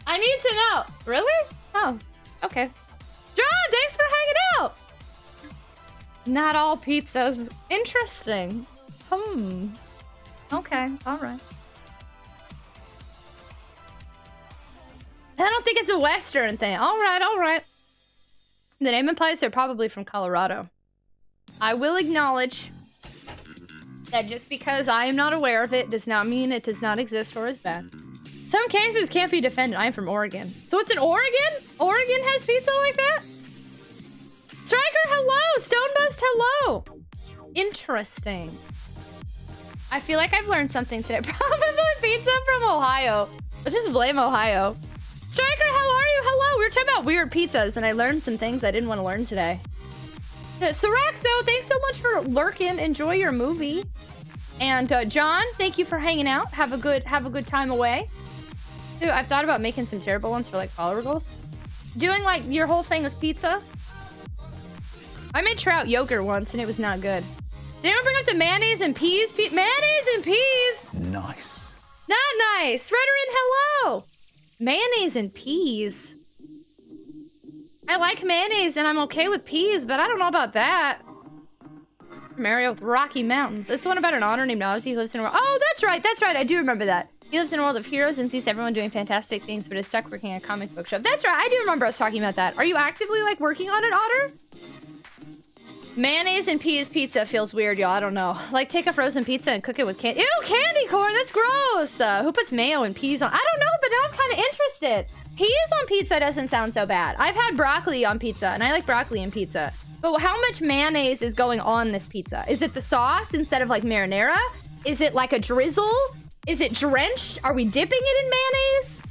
I need to know. Really? Oh, okay. John, thanks for hanging out. Not all pizzas. Interesting. Okay, all right. I don't think it's a Western thing. All right, all right. The name implies they're probably from Colorado. I will acknowledge that just because I am not aware of it does not mean it does not exist or is bad. Some cases can't be defended. I'm from Oregon. So it's in Oregon? Oregon has pizza like that? Striker, hello! Stonebust, hello! Interesting. I feel like I've learned something today. Probably pizza from Ohio. Let's just blame Ohio. Striker, how are you? Hello! We were talking about weird pizzas, and I learned some things I didn't want to learn today. Siraxo, thanks so much for lurking. Enjoy your movie. And John, thank you for hanging out. Have a good time away. Dude, I've thought about making some terrible ones for like follower goals. Doing like your whole thing is pizza. I made trout yogurt once and it was not good. Did anyone bring up the mayonnaise and peas? Mayonnaise and peas? Nice. Not nice. Redorin, hello. Mayonnaise and peas. I like mayonnaise and I'm okay with peas, but I don't know about that. Mario with Rocky Mountains. It's the one about an otter named Ozzy who lives in a world. Oh, that's right. I do remember that. He lives in a world of heroes and sees everyone doing fantastic things, but is stuck working at a comic book shop. That's right. I do remember us talking about that. Are you actively like working on an otter? Mayonnaise and peas pizza feels weird, y'all. I don't know. Like, take a frozen pizza and cook it with candy. Ew, candy corn. That's gross. Who puts mayo and peas on? I don't know, but now I'm kind of interested. Peas on pizza doesn't sound so bad. I've had broccoli on pizza, and I like broccoli in pizza. But how much mayonnaise is going on this pizza? Is it the sauce instead of, like, marinara? Is it, like, a drizzle? Is it drenched? Are we dipping it in mayonnaise?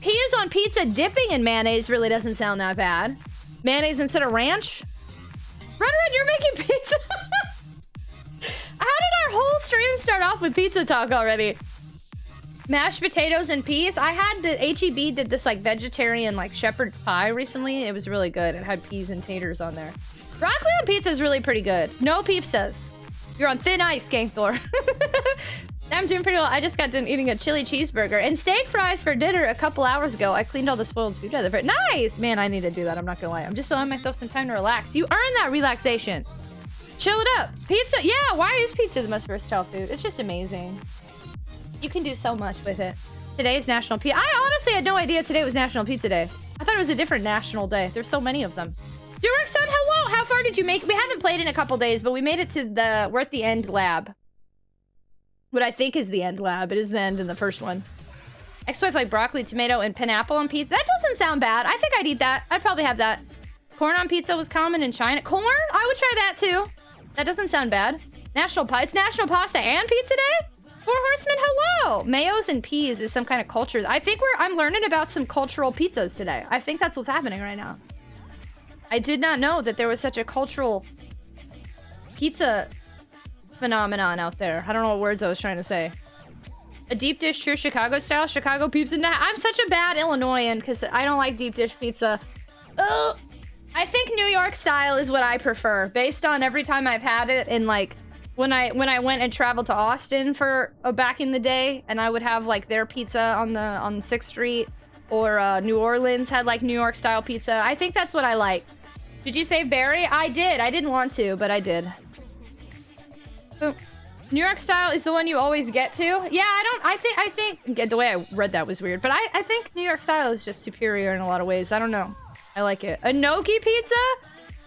Peas on pizza dipping in mayonnaise really doesn't sound that bad. Mayonnaise instead of ranch? Run, you're making pizza! How did our whole stream start off with pizza talk already? Mashed potatoes and peas. I had the HEB did this like vegetarian like shepherd's pie recently. It was really good. It had peas and taters on there. Broccoli on pizza is really pretty good. No pizzas. You're on thin ice, Skankthor. I'm doing pretty well. I just got done eating a chili cheeseburger and steak fries for dinner a couple hours ago. I cleaned all the spoiled food out of it. Nice! Man, I need to do that. I'm not gonna lie. I'm just allowing myself some time to relax. You earn that relaxation. Chill it up. Pizza. Yeah, why is pizza the most versatile food? It's just amazing. You can do so much with it. Today's National Pizza. I honestly had no idea today was National Pizza Day. I thought it was a different national day. There's so many of them. Durek-san, hello! How far did you make? We haven't played in a couple days, but we made it to the... We're at the end lab. What I think is the end lab. It is the end in the first one. Ex-wife like broccoli, tomato, and pineapple on pizza. That doesn't sound bad. I think I'd eat that. I'd probably have that. Corn on pizza was common in China. Corn? I would try that too. That doesn't sound bad. National pie. It's National Pasta and Pizza Day? Four Horsemen, hello! Mayos and peas is some kind of culture. I think I'm learning about some cultural pizzas today. I think that's what's happening right now. I did not know that there was such a cultural pizza phenomenon out there. I don't know what words I was trying to say. A deep dish, true Chicago style. Chicago pizza. I'm such a bad Illinoisan because I don't like deep dish pizza. Ugh. I think New York style is what I prefer, based on every time I've had it. And like when I went and traveled to Austin for back in the day, and I would have like their pizza on 6th Street, or New Orleans had like New York style pizza. I think that's what I like. Did you save Barry? I did. I didn't want to, but I did. Boom. New York style is the one you always get to. Yeah, I think the way I read that was weird, but I think New York style is just superior in a lot of ways. I don't know. I like it. A gnocchi pizza?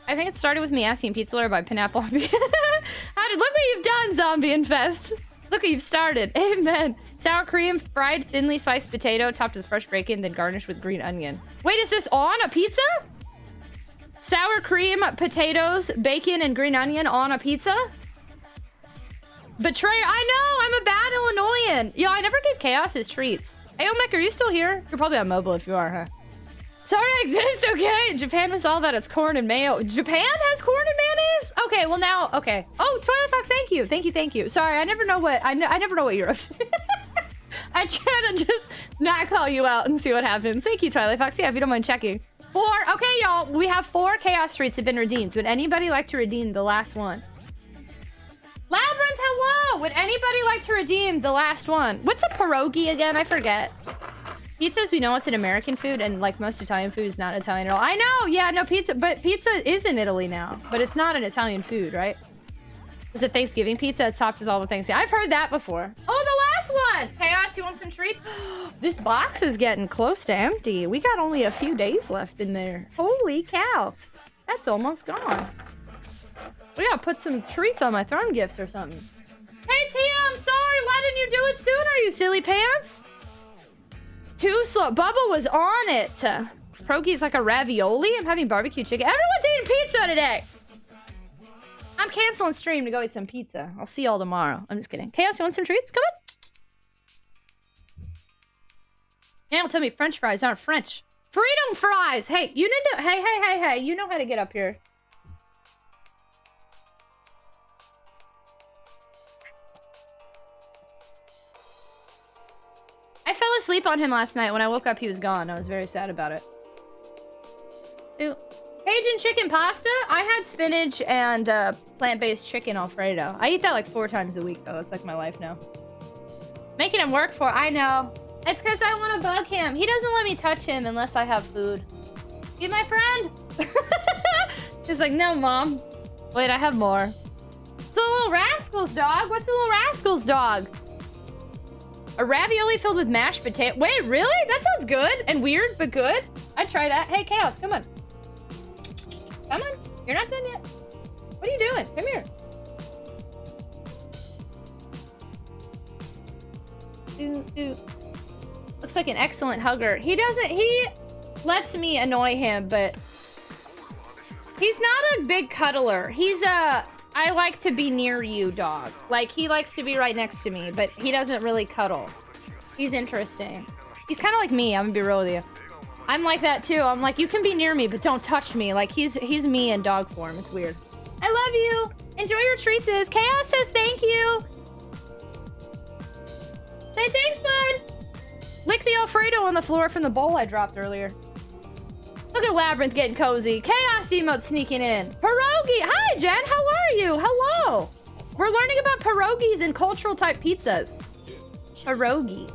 I think it started with me asking Pizza Lawyer about pineapple. Look what you've done, Zombie Infest. Look what you've started. Amen. Sour cream, fried thinly sliced potato, topped with fresh bacon, then garnished with green onion. Wait, is this on a pizza? Sour cream, potatoes, bacon, and green onion on a pizza? Betrayer. I know, I'm a bad Illinoisan. Yo, I never gave Chaos his treats. Hey, Omek, are you still here? You're probably on mobile if you are, huh? Sorry I exist, okay? Japan was all that it's corn and mayo. Japan has corn and mayonnaise? Okay, well now, okay. Oh, Twilight Fox, thank you. Sorry, I never know what, I never know what you're up to. I try to just not call you out and see what happens. Thank you, Twilight Fox. Yeah, if you don't mind checking. 4. Okay, y'all. We have 4 Chaos Treats have been redeemed. Would anybody like to redeem the last one? Labyrinth, hello! Would anybody like to redeem the last one? What's a pierogi again? I forget. Pizzas, we know it's an American food, and like most Italian food is not Italian at all. I know, yeah, no, pizza, but pizza is in Italy now, but it's not an Italian food, right? Is it Thanksgiving pizza? It's topped with all the things. I've heard that before. Oh, the last one! Chaos, you want some treats? This box is getting close to empty. We got only a few days left in there. Holy cow. That's almost gone. We gotta put some treats on my throne gifts or something. Hey, Tia, I'm sorry. Why didn't you do it sooner, you silly pants? Too slow. Bubba was on it. Pierogi's like a ravioli. I'm having barbecue chicken. Everyone's eating pizza today. I'm canceling stream to go eat some pizza. I'll see y'all tomorrow. I'm just kidding. Chaos, you want some treats? Come on. Yeah, don't tell me French fries aren't French. Freedom fries. Hey, you need to. Hey. You know how to get up here. I fell asleep on him last night. When I woke up, he was gone. I was very sad about it. Ooh. Cajun chicken pasta? I had spinach and plant-based chicken Alfredo. I eat that like 4 times a week, though. It's like my life now. Making him work for it. I know. It's because I want to bug him. He doesn't let me touch him unless I have food. You my friend? He's like, no, Mom. Wait, I have more. It's a Little Rascals dog. What's a Little Rascals dog? A ravioli filled with mashed potato. Wait, really? That sounds good and weird, but good. I'd try that. Hey, Chaos, come on. Come on. You're not done yet. What are you doing? Come here. Looks like an excellent hugger. He lets me annoy him, but he's not a big cuddler. He's a I like to be near you dog. Like, he likes to be right next to me, but he doesn't really cuddle. He's interesting. He's kind of like me. I'm gonna be real with you. I'm like that too. I'm like, you can be near me, but don't touch me. Like, he's me in dog form. It's weird. I love you. Enjoy your treats. Chaos says thank you. Say thanks, bud. Lick the Alfredo on the floor from the bowl I dropped earlier. Look at Labyrinth getting cozy. Chaos emote sneaking in. Pierogi. Hi, Jen. How are you? Hello. We're learning about pierogies and cultural type pizzas. Pierogi.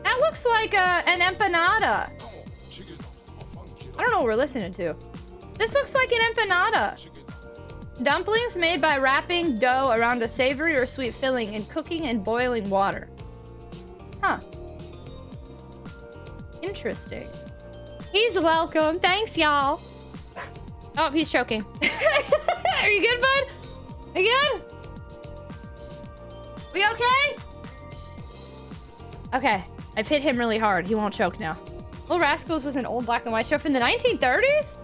That looks like an empanada. I don't know what we're listening to. This looks like an empanada. Dumplings made by wrapping dough around a savory or sweet filling and cooking in boiling water. Huh. Interesting. He's welcome. Thanks, y'all. Oh, he's choking. Are you good, bud? Are you good? We okay? Okay. I've hit him really hard. He won't choke now. Little Rascals was an old black and white show from the 1930s?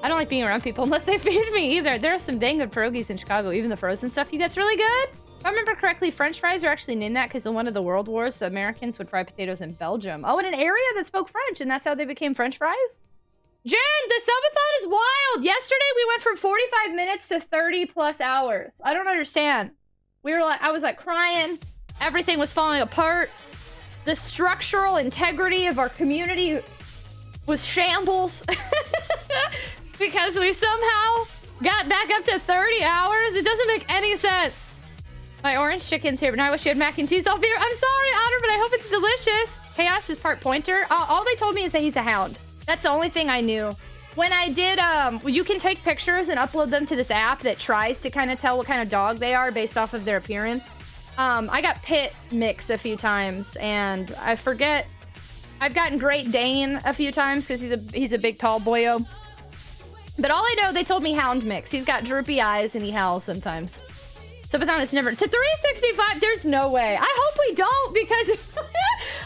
I don't like being around people unless they feed me either. There are some dang good pierogies in Chicago. Even the frozen stuff you get's really good. If I remember correctly, French fries are actually named that because in one of the world wars, the Americans would fry potatoes in Belgium. Oh, in an area that spoke French, and that's how they became French fries? Jen, the subathon is wild. Yesterday, we went from 45 minutes to 30 plus hours. I don't understand. We were like, I was like crying. Everything was falling apart. The structural integrity of our community was shambles. Because we somehow got back up to 30 hours. It doesn't make any sense. My orange chicken's here, but now I wish you had mac and cheese all beer. I'm sorry, Otter, but I hope it's delicious. Chaos is part pointer. All they told me is that he's a hound. That's the only thing I knew. When I did, you can take pictures and upload them to this app that tries to kind of tell what kind of dog they are based off of their appearance. I got Pit Mix a few times, and I forget. I've gotten Great Dane a few times because he's a big tall boyo. But all I know, they told me Hound Mix. He's got droopy eyes and he howls sometimes. Subathon is never to 365. There's no way. I hope we don't because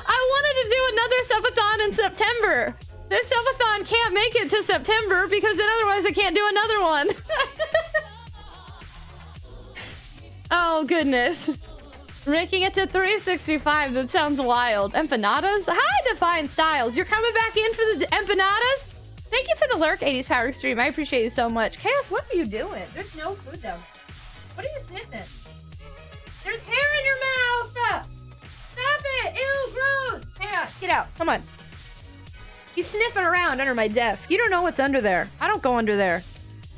I wanted to do another subathon in September. This subathon can't make it to September because then otherwise I can't do another one. Oh goodness. Making it to 365. That sounds wild. Empanadas? Hi, Defined Styles. You're coming back in for the empanadas? Thank you for the lurk, 80s Power Extreme. I appreciate you so much. Chaos, what are you doing? There's no food down there. What are you sniffing? There's hair in your mouth! Stop it! Ew, gross! Chaos, get out. Come on. He's sniffing around under my desk. You don't know what's under there. I don't go under there.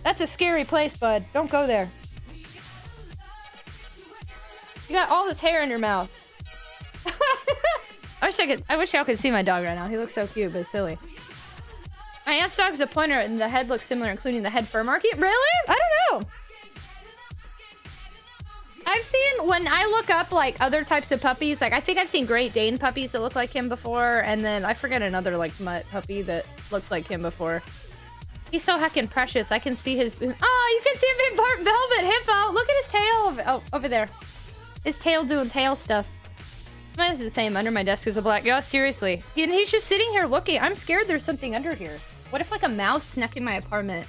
That's a scary place, bud. Don't go there. You got all this hair in your mouth. I wish y'all could see my dog right now. He looks so cute, but silly. My aunt's dog is a pointer, and the head looks similar, including the head fur marking. Really? I don't know. I've seen, when I look up, like, other types of puppies, like, I think I've seen Great Dane puppies that look like him before, and then I forget another, like, mutt puppy that looked like him before. He's so heckin' precious. I can see his... Oh, you can see a big part velvet hippo! Look at his tail! Oh, over there. His tail doing tail stuff. Mine is the same. Under my desk is a black... Yeah, seriously. And he's just sitting here looking. I'm scared there's something under here. What if, like, a mouse snuck in my apartment,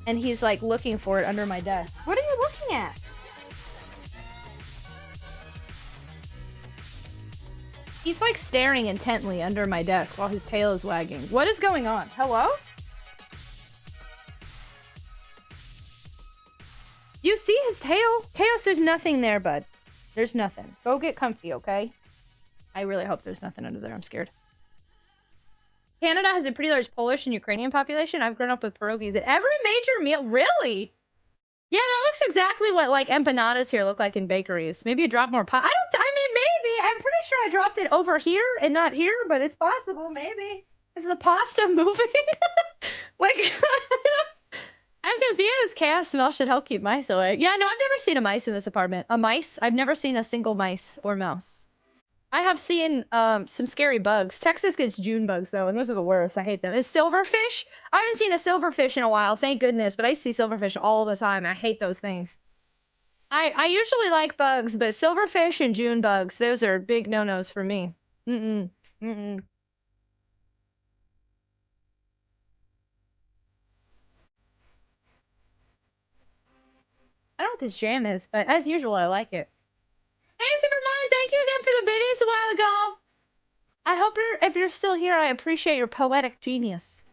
and he's, like, looking for it under my desk? What are you looking at? He's like staring intently under my desk while his tail is wagging. What is going on? Hello? You see his tail? Chaos, there's nothing there, bud. There's nothing. Go get comfy, okay? I really hope there's nothing under there. I'm scared. Canada has a pretty large Polish and Ukrainian population. I've grown up with pierogies at every major meal. Really? Yeah, that looks exactly what, like, empanadas here look like in bakeries. Maybe you drop more I mean, maybe. I'm pretty sure I dropped it over here and not here, but it's possible, maybe. Is the pasta moving? Like, I'm confused. Chaos smell should help keep mice away. Yeah, no, I've never seen a mice in this apartment. A mice? I've never seen a single mice or mouse. I have seen some scary bugs. Texas gets June bugs, though, and those are the worst. I hate them. Is silverfish? I haven't seen a silverfish in a while, thank goodness, but I see silverfish all the time. I hate those things. I usually like bugs, but silverfish and June bugs, those are big no-nos for me. Mm-mm. Mm-mm. I don't know what this jam is, but as usual, I like it. Hey, Superman, thank you again for the biddies a while ago. I hope if you're still here, I appreciate your poetic genius.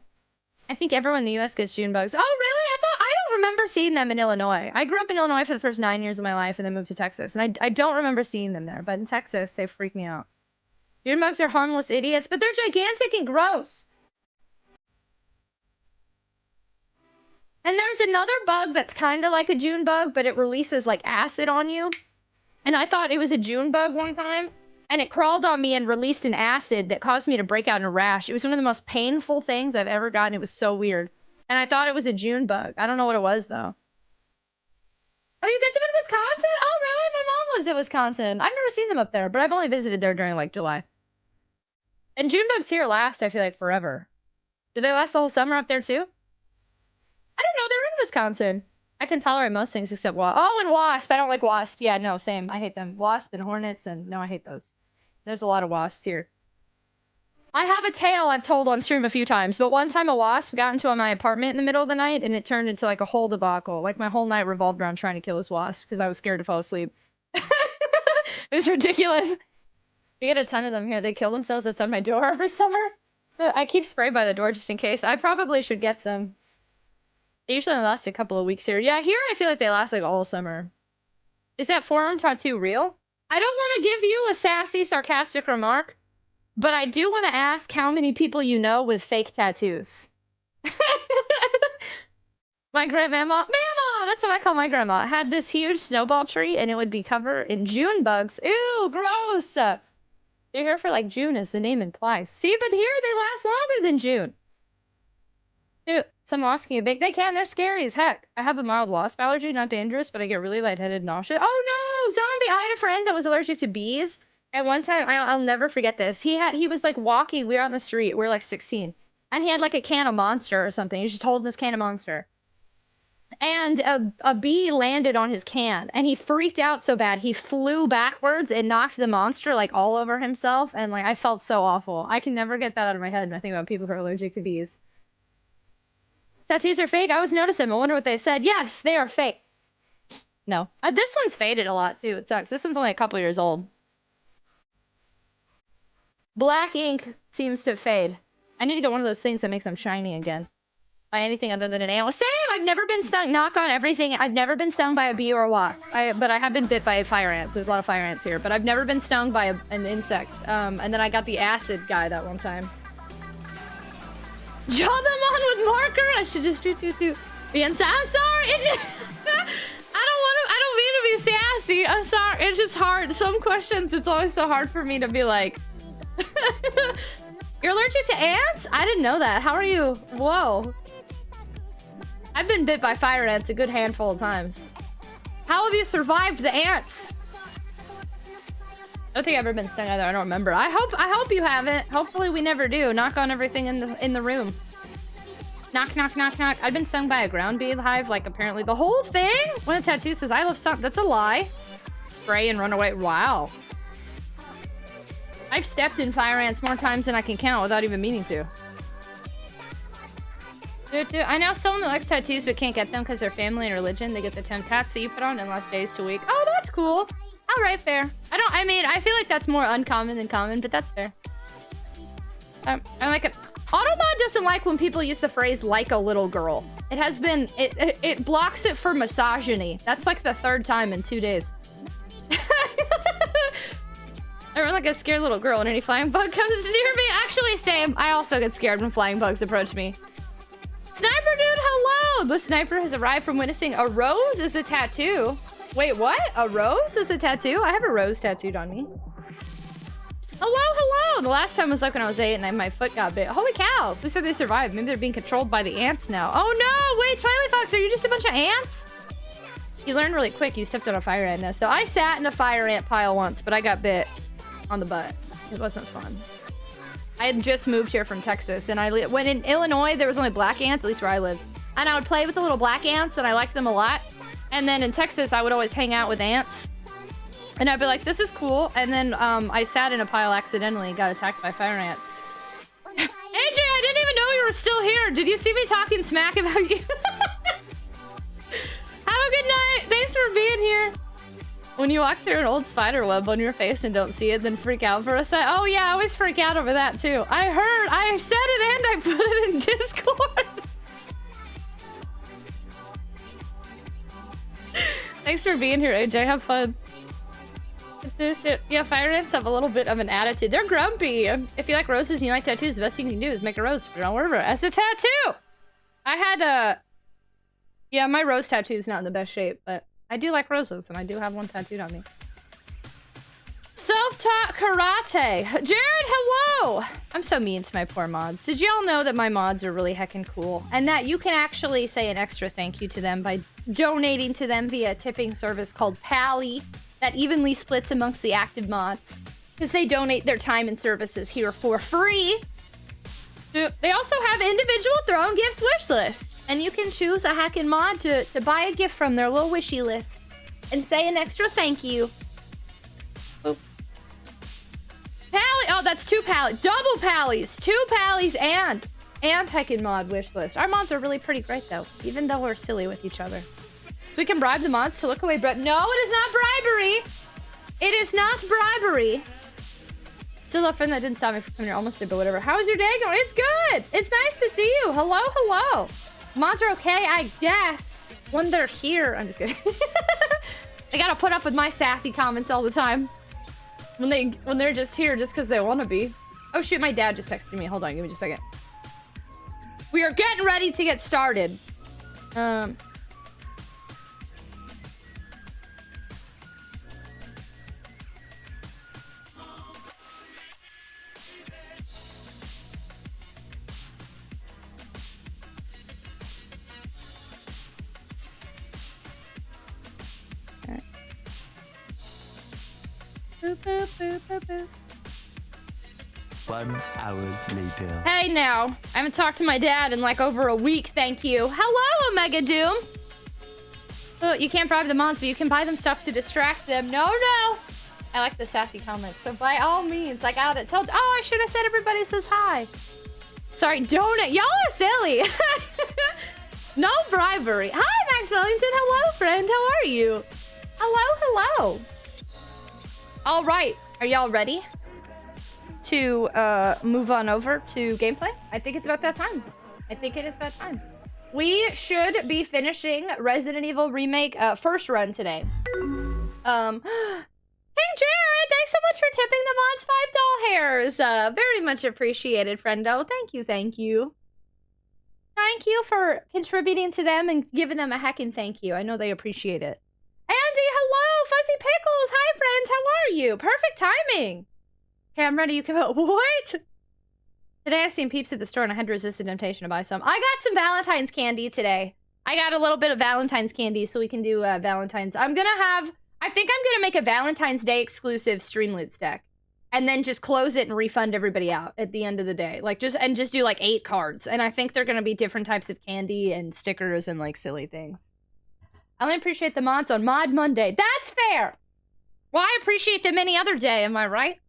I think everyone in the U.S. gets June bugs. Oh, really? I don't remember seeing them in Illinois. I grew up in Illinois for the first 9 years of my life and then moved to Texas. And I don't remember seeing them there, but in Texas, they freak me out. June bugs are harmless idiots, but they're gigantic and gross. And there's another bug that's kind of like a June bug, but it releases, like, acid on you. And I thought it was a June bug one time, and it crawled on me and released an acid that caused me to break out in a rash. It was one of the most painful things I've ever gotten. It was so weird. And I thought it was a June bug. I don't know what it was, though. Oh, you get them in Wisconsin? Oh, really? My mom lives in Wisconsin. I've never seen them up there, but I've only visited there during, like, July. And June bugs here last, I feel like, forever. Do they last the whole summer up there, too? I don't know. They're in Wisconsin. I can tolerate most things except wasp. Oh, and wasp. I don't like wasp. Yeah, no, same. I hate them. Wasp and hornets, and no, I hate those. There's a lot of wasps here. I have a tale I've told on stream a few times, but one time a wasp got into my apartment in the middle of the night, and it turned into, like, a whole debacle. Like, my whole night revolved around trying to kill this wasp, because I was scared to fall asleep. It was ridiculous. We get a ton of them here. They kill themselves outside my door every summer. I keep spray by the door just in case. I probably should get some. They usually last a couple of weeks here. Yeah, here I feel like they last like all summer. Is that forearm tattoo real? I don't want to give you a sassy, sarcastic remark, but I do want to ask how many people you know with fake tattoos. My grandmama, that's what I call my grandma, had this huge snowball tree and it would be covered in June bugs. Ew, gross. They're here for like June as the name implies. See, but here they last longer than June. Dude, some wasps can get big. They can. They're scary as heck. I have a mild wasp allergy. Not dangerous, but I get really lightheaded and nauseous. Oh, no! Zombie! I had a friend that was allergic to bees. And one time, I'll never forget this. He was, like, walking. We were on the street. We were, like, 16. And he had, like, a can of Monster or something. He was just holding this can of Monster. And a bee landed on his can. And he freaked out so bad. He flew backwards and knocked the Monster, like, all over himself. And, like, I felt so awful. I can never get that out of my head when I think about people who are allergic to bees. Tattoos are fake? I always notice them. I wonder what they said. Yes, they are fake. No. This one's faded a lot, too. It sucks. This one's only a couple years old. Black ink seems to fade. I need to get one of those things that makes them shiny again. By anything other than an nail. Same! I've never been stung. Knock on everything. I've never been stung by a bee or a wasp. But I have been bit by fire ants. There's a lot of fire ants here. But I've never been stung by an insect. And then I got the acid guy that one time. Draw them on with marker. I should just do. I'm sorry. It just, I don't mean to be sassy. I'm sorry. It's just hard. Some questions, it's always so hard for me to be like. You're allergic to ants? I didn't know that. How are you? Whoa. I've been bit by fire ants a good handful of times. How have you survived the ants? I don't think I've ever been stung either. I don't remember. I hope you haven't. Hopefully we never do. Knock on everything in the room. Knock, knock, knock, knock. I've been stung by a ground beehive, like apparently the whole thing. When a tattoo says I love something, that's a lie. Spray and run away. Wow. I've stepped in fire ants more times than I can count without even meaning to. I know someone that likes tattoos but can't get them because their family and religion. They get the 10 tats that you put on in less days to a week. Oh, that's cool. All right, fair. I mean, I feel like that's more uncommon than common, but that's fair. I like it. Automod doesn't like when people use the phrase like a little girl. It has been, it blocks it for misogyny. That's like the 3rd time in 2 days. I run like a scared little girl when any flying bug comes near me. Actually, same. I also get scared when flying bugs approach me. Sniper dude, hello! The sniper has arrived from witnessing a rose as a tattoo. Wait, what? A rose as a tattoo? I have a rose tattooed on me. Hello. The last time was like when I was 8 and my foot got bit. Holy cow. Who said they survived? Maybe they're being controlled by the ants now. Oh no! Wait, Twilight Fox, are you just a bunch of ants? You learned really quick. You stepped on a fire ant nest. So I sat in a fire ant pile once, but I got bit on the butt. It wasn't fun. I had just moved here from Texas, and when in Illinois, there was only black ants, at least where I live. And I would play with the little black ants, and I liked them a lot. And then in Texas, I would always hang out with ants. And I'd be like, this is cool. And then I sat in a pile accidentally and got attacked by fire ants. AJ, I didn't even know you were still here. Did you see me talking smack about you? Have a good night. Thanks for being here. When you walk through an old spider web on your face and don't see it, then freak out for a sec. Oh yeah, I always freak out over that too. I said it and I put it in Discord. Thanks for being here, AJ. Have fun. Yeah, fire ants have a little bit of an attitude. They're grumpy. If you like roses and you like tattoos, the best thing you can do is make a rose. Put it on wherever. As a tattoo. I had a... Yeah, my rose tattoo is not in the best shape, but I do like roses, and I do have one tattooed on me. Self-taught karate. Jared, hello! I'm so mean to my poor mods. Did y'all know that my mods are really heckin' cool? And that you can actually say an extra thank you to them by donating to them via a tipping service called Pally that evenly splits amongst the active mods. Because they donate their time and services here for free. They also have individual Throne Gifts wish lists. And you can choose a hackin' mod to buy a gift from their little wishy list. And say an extra thank you. Oop. Pally! Oh, that's 2 Pally. Double Pallies! 2 Pallies and heckin' mod wish list. Our mods are really pretty great, though. Even though we're silly with each other. So we can bribe the mods to look away. No, it is not bribery! It is not bribery! Still a friend that didn't stop me from coming here. Almost did, but whatever. How is your day going? It's good! It's nice to see you! Hello. Mods are okay, I guess. When they're here. I'm just kidding. They gotta put up with my sassy comments all the time. When they're just here just because they want to be. Oh shoot, my dad just texted me. Hold on, give me just a second. We are getting ready to get started. Boop, boop, boop, boop, boop. 1 hour later. Hey now, I haven't talked to my dad in like over a week, thank you. Hello, Omega Doom. Oh, you can't bribe the mods, but you can buy them stuff to distract them. No. I like the sassy comments, so by all means, I got it. Oh, I should have said everybody says hi. Sorry, donate. Y'all are silly. No bribery. Hi, Max Wellington. Hello, friend. How are you? Hello. All right, are y'all ready to move on over to gameplay? I think it's about that time. I think it is that time. We should be finishing Resident Evil Remake first run today. Hey Jared, thanks so much for tipping the mods $5 hairs. Very much appreciated, friendo. Thank you. thank you for contributing to them and giving them a heckin' thank you. I know they appreciate it. Andy, hello! Fuzzy Pickles! Hi, friends! How are you? Perfect timing! Okay, I'm ready. You can vote. What? Today I seen Peeps at the store and I had to resist the temptation to buy some. I got some Valentine's candy today. I got a little bit of Valentine's candy so we can do Valentine's. I think I'm gonna make a Valentine's Day exclusive Streamloots deck. And then just close it and refund everybody out at the end of the day. Like, just do like 8 cards. And I think they're gonna be different types of candy and stickers and like silly things. I only appreciate the mods on Mod Monday. That's fair! Well, I appreciate them any other day, am I right?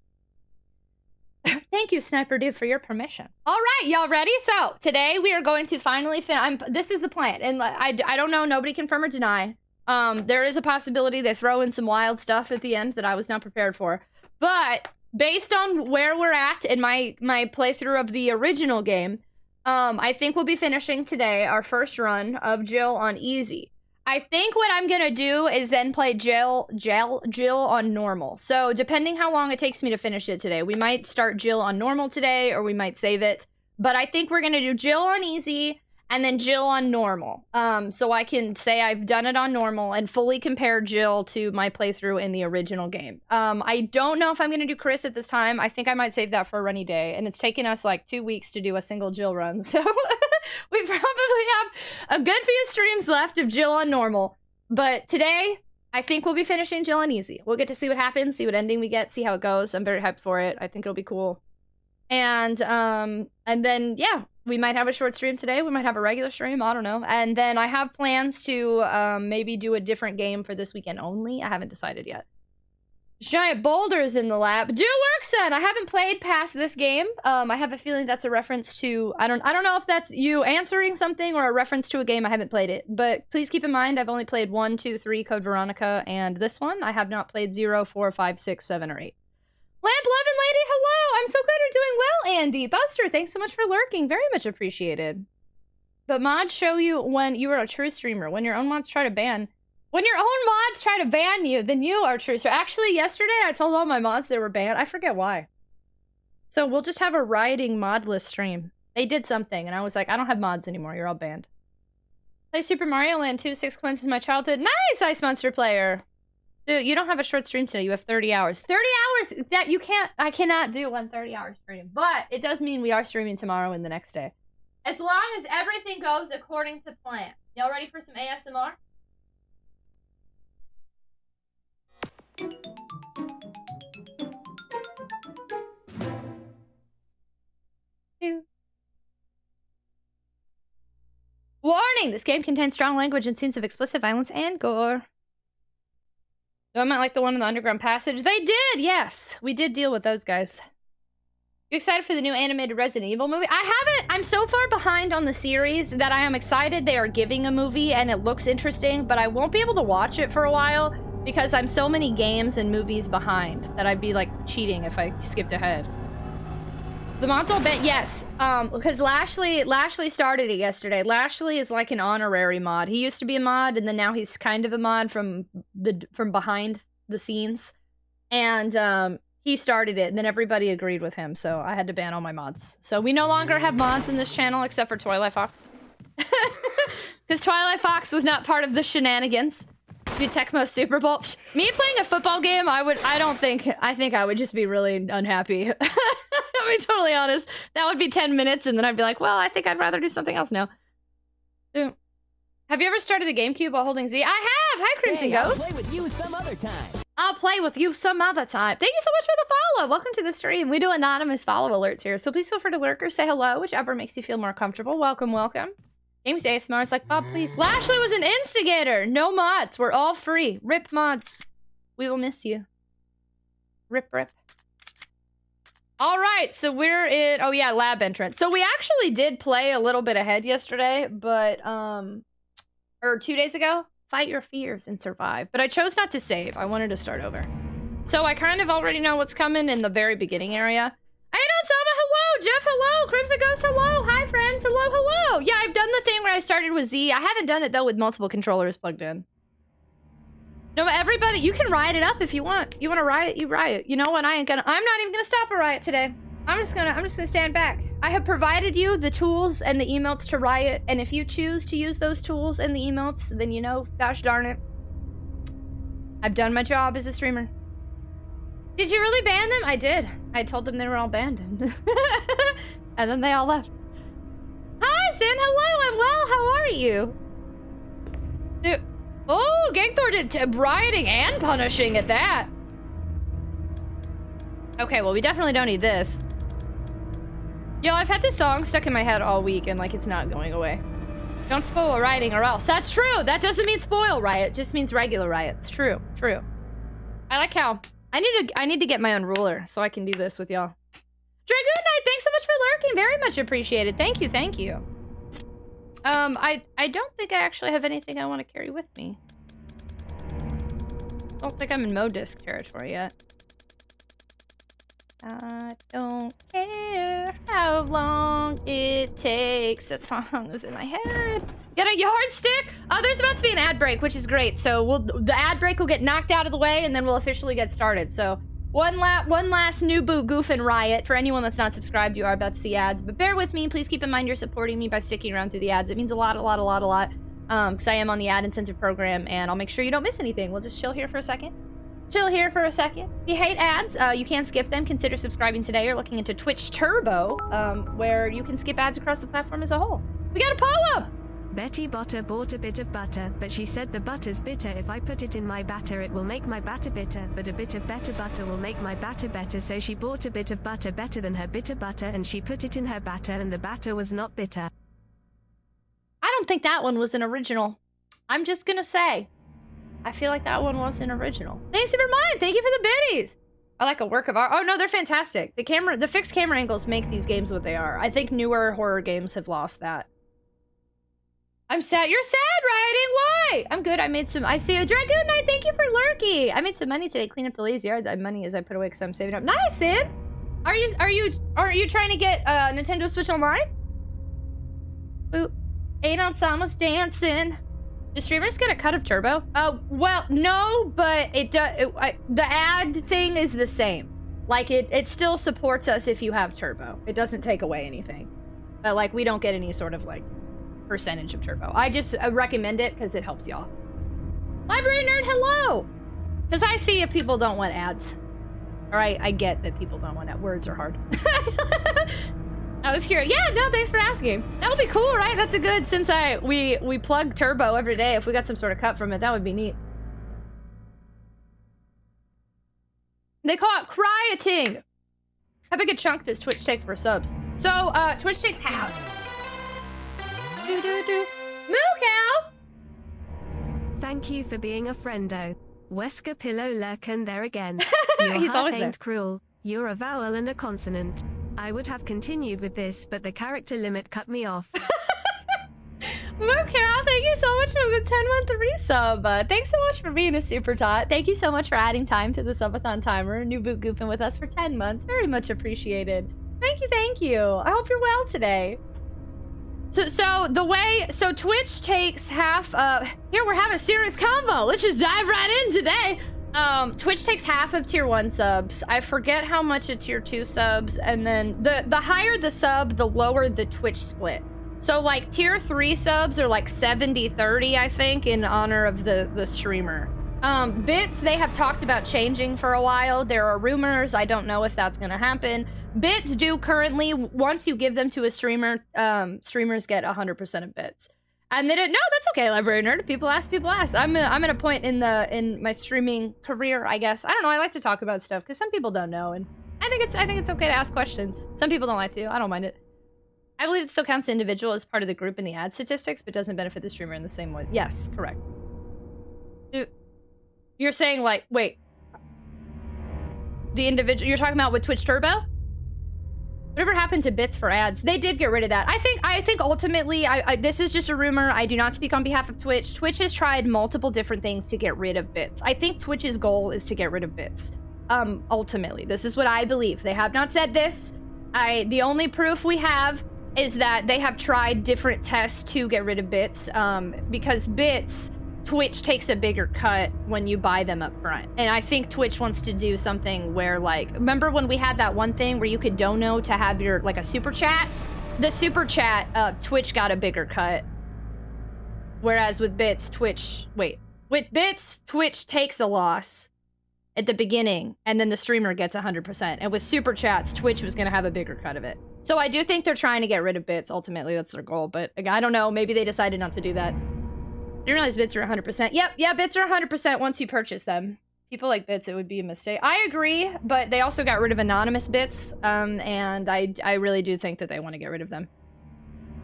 Thank you, Sniper Dude, for your permission. All right, y'all ready? So, today we are going to finally this is the plan. And I don't know, nobody confirm or deny. There is a possibility they throw in some wild stuff at the end that I was not prepared for. But based on where we're at in my playthrough of the original game, I think we'll be finishing today our first run of Jill on easy. I think what I'm gonna do is then play Jill on normal. So depending how long it takes me to finish it today, we might start Jill on normal today or we might save it. But I think we're gonna do Jill on easy and then Jill on normal. So I can say I've done it on normal and fully compare Jill to my playthrough in the original game. I don't know if I'm gonna do Chris at this time. I think I might save that for a rainy day. And it's taken us like 2 weeks to do a single Jill run. So we probably have a good few streams left of Jill on normal. But today, I think we'll be finishing Jill on easy. We'll get to see what happens, see what ending we get, see how it goes. I'm very hyped for it. I think it'll be cool. And then, yeah, we might have a short stream today. We might have a regular stream. I don't know. And then I have plans to maybe do a different game for this weekend only. I haven't decided yet. Giant boulders in the lab. Do work, son. I haven't played past this game. I have a feeling that's a reference to, I don't know if that's you answering something or a reference to a game. I haven't played it. But please keep in mind, I've only played 1, 2, 3, Code Veronica, and this one. I have not played 0, 4, 5, 6, 7, or 8. Lamp Lovin' Lady, hello! I'm so glad you're doing well, Andy. Buster, thanks so much for lurking. Very much appreciated. But mods show you when you are a true streamer. When your own mods try to ban... When your own mods try to ban you, then you are true. So actually, yesterday, I told all my mods they were banned. I forget why. So we'll just have a rioting modless stream. They did something, and I was like, I don't have mods anymore. You're all banned. Play Super Mario Land 2, 6 coins is my childhood. Nice, Ice Monster player! Dude, you don't have a short stream today. You have 30 hours. 30 hours! That you can't... I cannot do one 30-hour stream. But it does mean we are streaming tomorrow and the next day. As long as everything goes according to plan. Y'all ready for some ASMR? Warning! This game contains strong language and scenes of explicit violence and gore. Do I might like the one in the underground passage? They did, yes! We did deal with those guys. You excited for the new animated Resident Evil movie? I haven't! I'm so far behind on the series that I am excited they are giving a movie and it looks interesting, but I won't be able to watch it for a while because I'm so many games and movies behind that I'd be like cheating if I skipped ahead. The mod's all bent, yes. Because Lashley started it yesterday. Lashley is like an honorary mod. He used to be a mod, and then now he's kind of a mod from behind the scenes. And he started it, and then everybody agreed with him, so I had to ban all my mods. So we no longer have mods in this channel except for Twilight Fox. Because Twilight Fox was not part of the shenanigans. The Tecmo Super Bowl. Me playing a football game, I think I would just be really unhappy. I'll be totally honest. That would be 10 minutes, and then I'd be like, well, I think I'd rather do something else now. Have you ever started the GameCube while holding Z? I have! Hi, Crimson Ghost! I'll play with you some other time. I'll play with you some other time. Thank you so much for the follow! Welcome to the stream. We do anonymous follow alerts here, so please feel free to lurk or say hello, whichever makes you feel more comfortable. Welcome, welcome. Games ASMR is like, Bob, please. Lashley was an instigator! No mods. We're all free. Rip mods. We will miss you. Rip, rip. All right, so we're in... Oh, yeah, lab entrance. So we actually did play a little bit ahead yesterday, but... Or 2 days ago. Fight your fears and survive. But I chose not to save. I wanted to start over. So I kind of already know what's coming in the very beginning area. Hey, no, Selma, hello! Jeff, hello! Crimson Ghost, hello! Hi, friends, hello, hello! Yeah, I've done the thing where I started with Z. I haven't done it, though, with multiple controllers plugged in. No, everybody, you can riot it up if you want. You want to riot, you riot. You know what? I'm not even gonna stop a riot today. I'm just gonna stand back. I have provided you the tools and the emotes to Riot, and if you choose to use those tools and the emotes, then you know, gosh darn it, I've done my job as a streamer. Did you really ban them? I did. I told them they were all banned. And then they all left. Hi, Sin. Hello. I'm well. How are you? Dude. Oh, Gangthor did rioting and punishing at that. Okay, well, we definitely don't need this. Yo, I've had this song stuck in my head all week, and, like, it's not going away. Don't spoil rioting or else. That's true. That doesn't mean spoil riot. It just means regular riot. It's true. True. I like how... I need to get my own ruler so I can do this with y'all. Dragoon Knight, thanks so much for lurking. Very much appreciated. Thank you, thank you. I don't think I actually have anything I want to carry with me. Don't think I'm in Modisc territory yet. I don't care how long it takes. That song was in my head. Get a yardstick? Oh, there's about to be an ad break, which is great. So the ad break will get knocked out of the way, and then we'll officially get started. So one last new boo goofing riot. For anyone that's not subscribed, you are about to see ads. But bear with me. Please keep in mind you're supporting me by sticking around through the ads. It means a lot. Because I am on the ad incentive program, and I'll make sure you don't miss anything. We'll just chill here for a second. If you hate ads, you can't skip them. Consider subscribing today or looking into Twitch Turbo, where you can skip ads across the platform as a whole. We got a poem! Betty Botter bought a bit of butter, but she said the butter's bitter. If I put it in my batter, it will make my batter bitter, but a bit of better butter will make my batter better. So she bought a bit of butter better than her bitter butter, and she put it in her batter, and the batter was not bitter. I don't think that one was an original. I'm just gonna say. I feel like that one wasn't original. Thanks for mine. Thank you for the biddies. I like a work of art. Oh no, they're fantastic. The fixed camera angles make these games what they are. I think newer horror games have lost that. I'm sad. You're sad, rioting. Why? I'm good. I made some. I see a Dragoon Knight. Thank you for lurking. I made some money today. Clean up the lazy yard. That money is I put away because I'm saving up. Nice, Sid. Are you trying to get Nintendo Switch Online? Ooh, 8 on Sama's dancing. Do streamers get a cut of Turbo? Well, no, but the ad thing is the same. Like, it still supports us if you have Turbo. It doesn't take away anything. But, like, we don't get any sort of, like, percentage of Turbo. I just recommend it because it helps y'all. Library Nerd, hello! Because I see if people don't want ads. Alright, I get that people don't want ads. Words are hard. I was curious. Yeah, no, thanks for asking. That would be cool, right? That's a good, since we plug Turbo every day. If we got some sort of cut from it, that would be neat. They call it cryoting. How big a chunk does Twitch take for subs? So, Twitch takes half. Moo cow! Thank you for being a friendo. Wesker pillow lurken there again. Your He's heart always ain't there. cruel. You're a vowel and a consonant. I would have continued with this, but the character limit cut me off. Moo cow, thank you so much for the 10-month resub. Thanks so much for being a super tot. Thank you so much for adding time to the subathon timer. New boot goofing with us for 10 months. Very much appreciated. Thank you, thank you. I hope you're well today. So Twitch takes half, here we're having a serious combo. Let's just dive right in today. Twitch takes half of tier 1 subs. I forget how much a tier 2 subs, and then the higher the sub, the lower the Twitch split. So like tier 3 subs are like 70-30, I think, in honor of the streamer. Bits, they have talked about changing for a while. There are rumors. I don't know if that's gonna happen. Bits do currently, once you give them to a streamer, streamers get 100% of bits. And they don't, no, that's okay, Library Nerd. People ask. I'm at a point in my streaming career, I guess. I don't know, I like to talk about stuff, because some people don't know, and I think it's okay to ask questions. Some people don't like to, I don't mind it. I believe it still counts the individual as part of the group in the ad statistics, but doesn't benefit the streamer in the same way. Yes, correct. You're saying, like, wait. The individual, you're talking about with Twitch Turbo? Whatever happened to bits for ads? They did get rid of that. I think ultimately, this is just a rumor. I do not speak on behalf of Twitch. Twitch has tried multiple different things to get rid of bits. I think Twitch's goal is to get rid of bits. Ultimately, this is what I believe. They have not said this. The only proof we have is that they have tried different tests to get rid of bits, because bits Twitch takes a bigger cut when you buy them up front. And I think Twitch wants to do something where, like, remember when we had that one thing where you could dono to have your, like, a super chat? The super chat, Twitch got a bigger cut. Whereas with bits, Twitch takes a loss at the beginning, and then the streamer gets 100%. And with super chats, Twitch was going to have a bigger cut of it. So I do think they're trying to get rid of bits. Ultimately, that's their goal. But I don't know. Maybe they decided not to do that. I didn't realize bits are 100%. Yep, yeah, bits are 100% once you purchase them. People like bits, it would be a mistake. I agree, but they also got rid of anonymous bits, and I really do think that they want to get rid of them.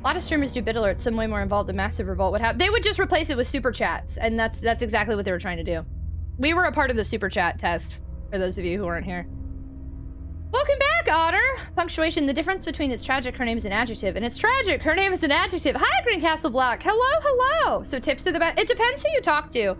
A lot of streamers do bit alerts. Some way more involved. A massive revolt would have. They would just replace it with super chats, and that's exactly what they were trying to do. We were a part of the super chat test, for those of you who weren't here. Welcome back, Otter! Punctuation, the difference between it's tragic, her name is an adjective, and it's tragic, her name is an adjective. Hi, Green Castle Black. Hello, hello! So tips are the best. It depends who you talk to.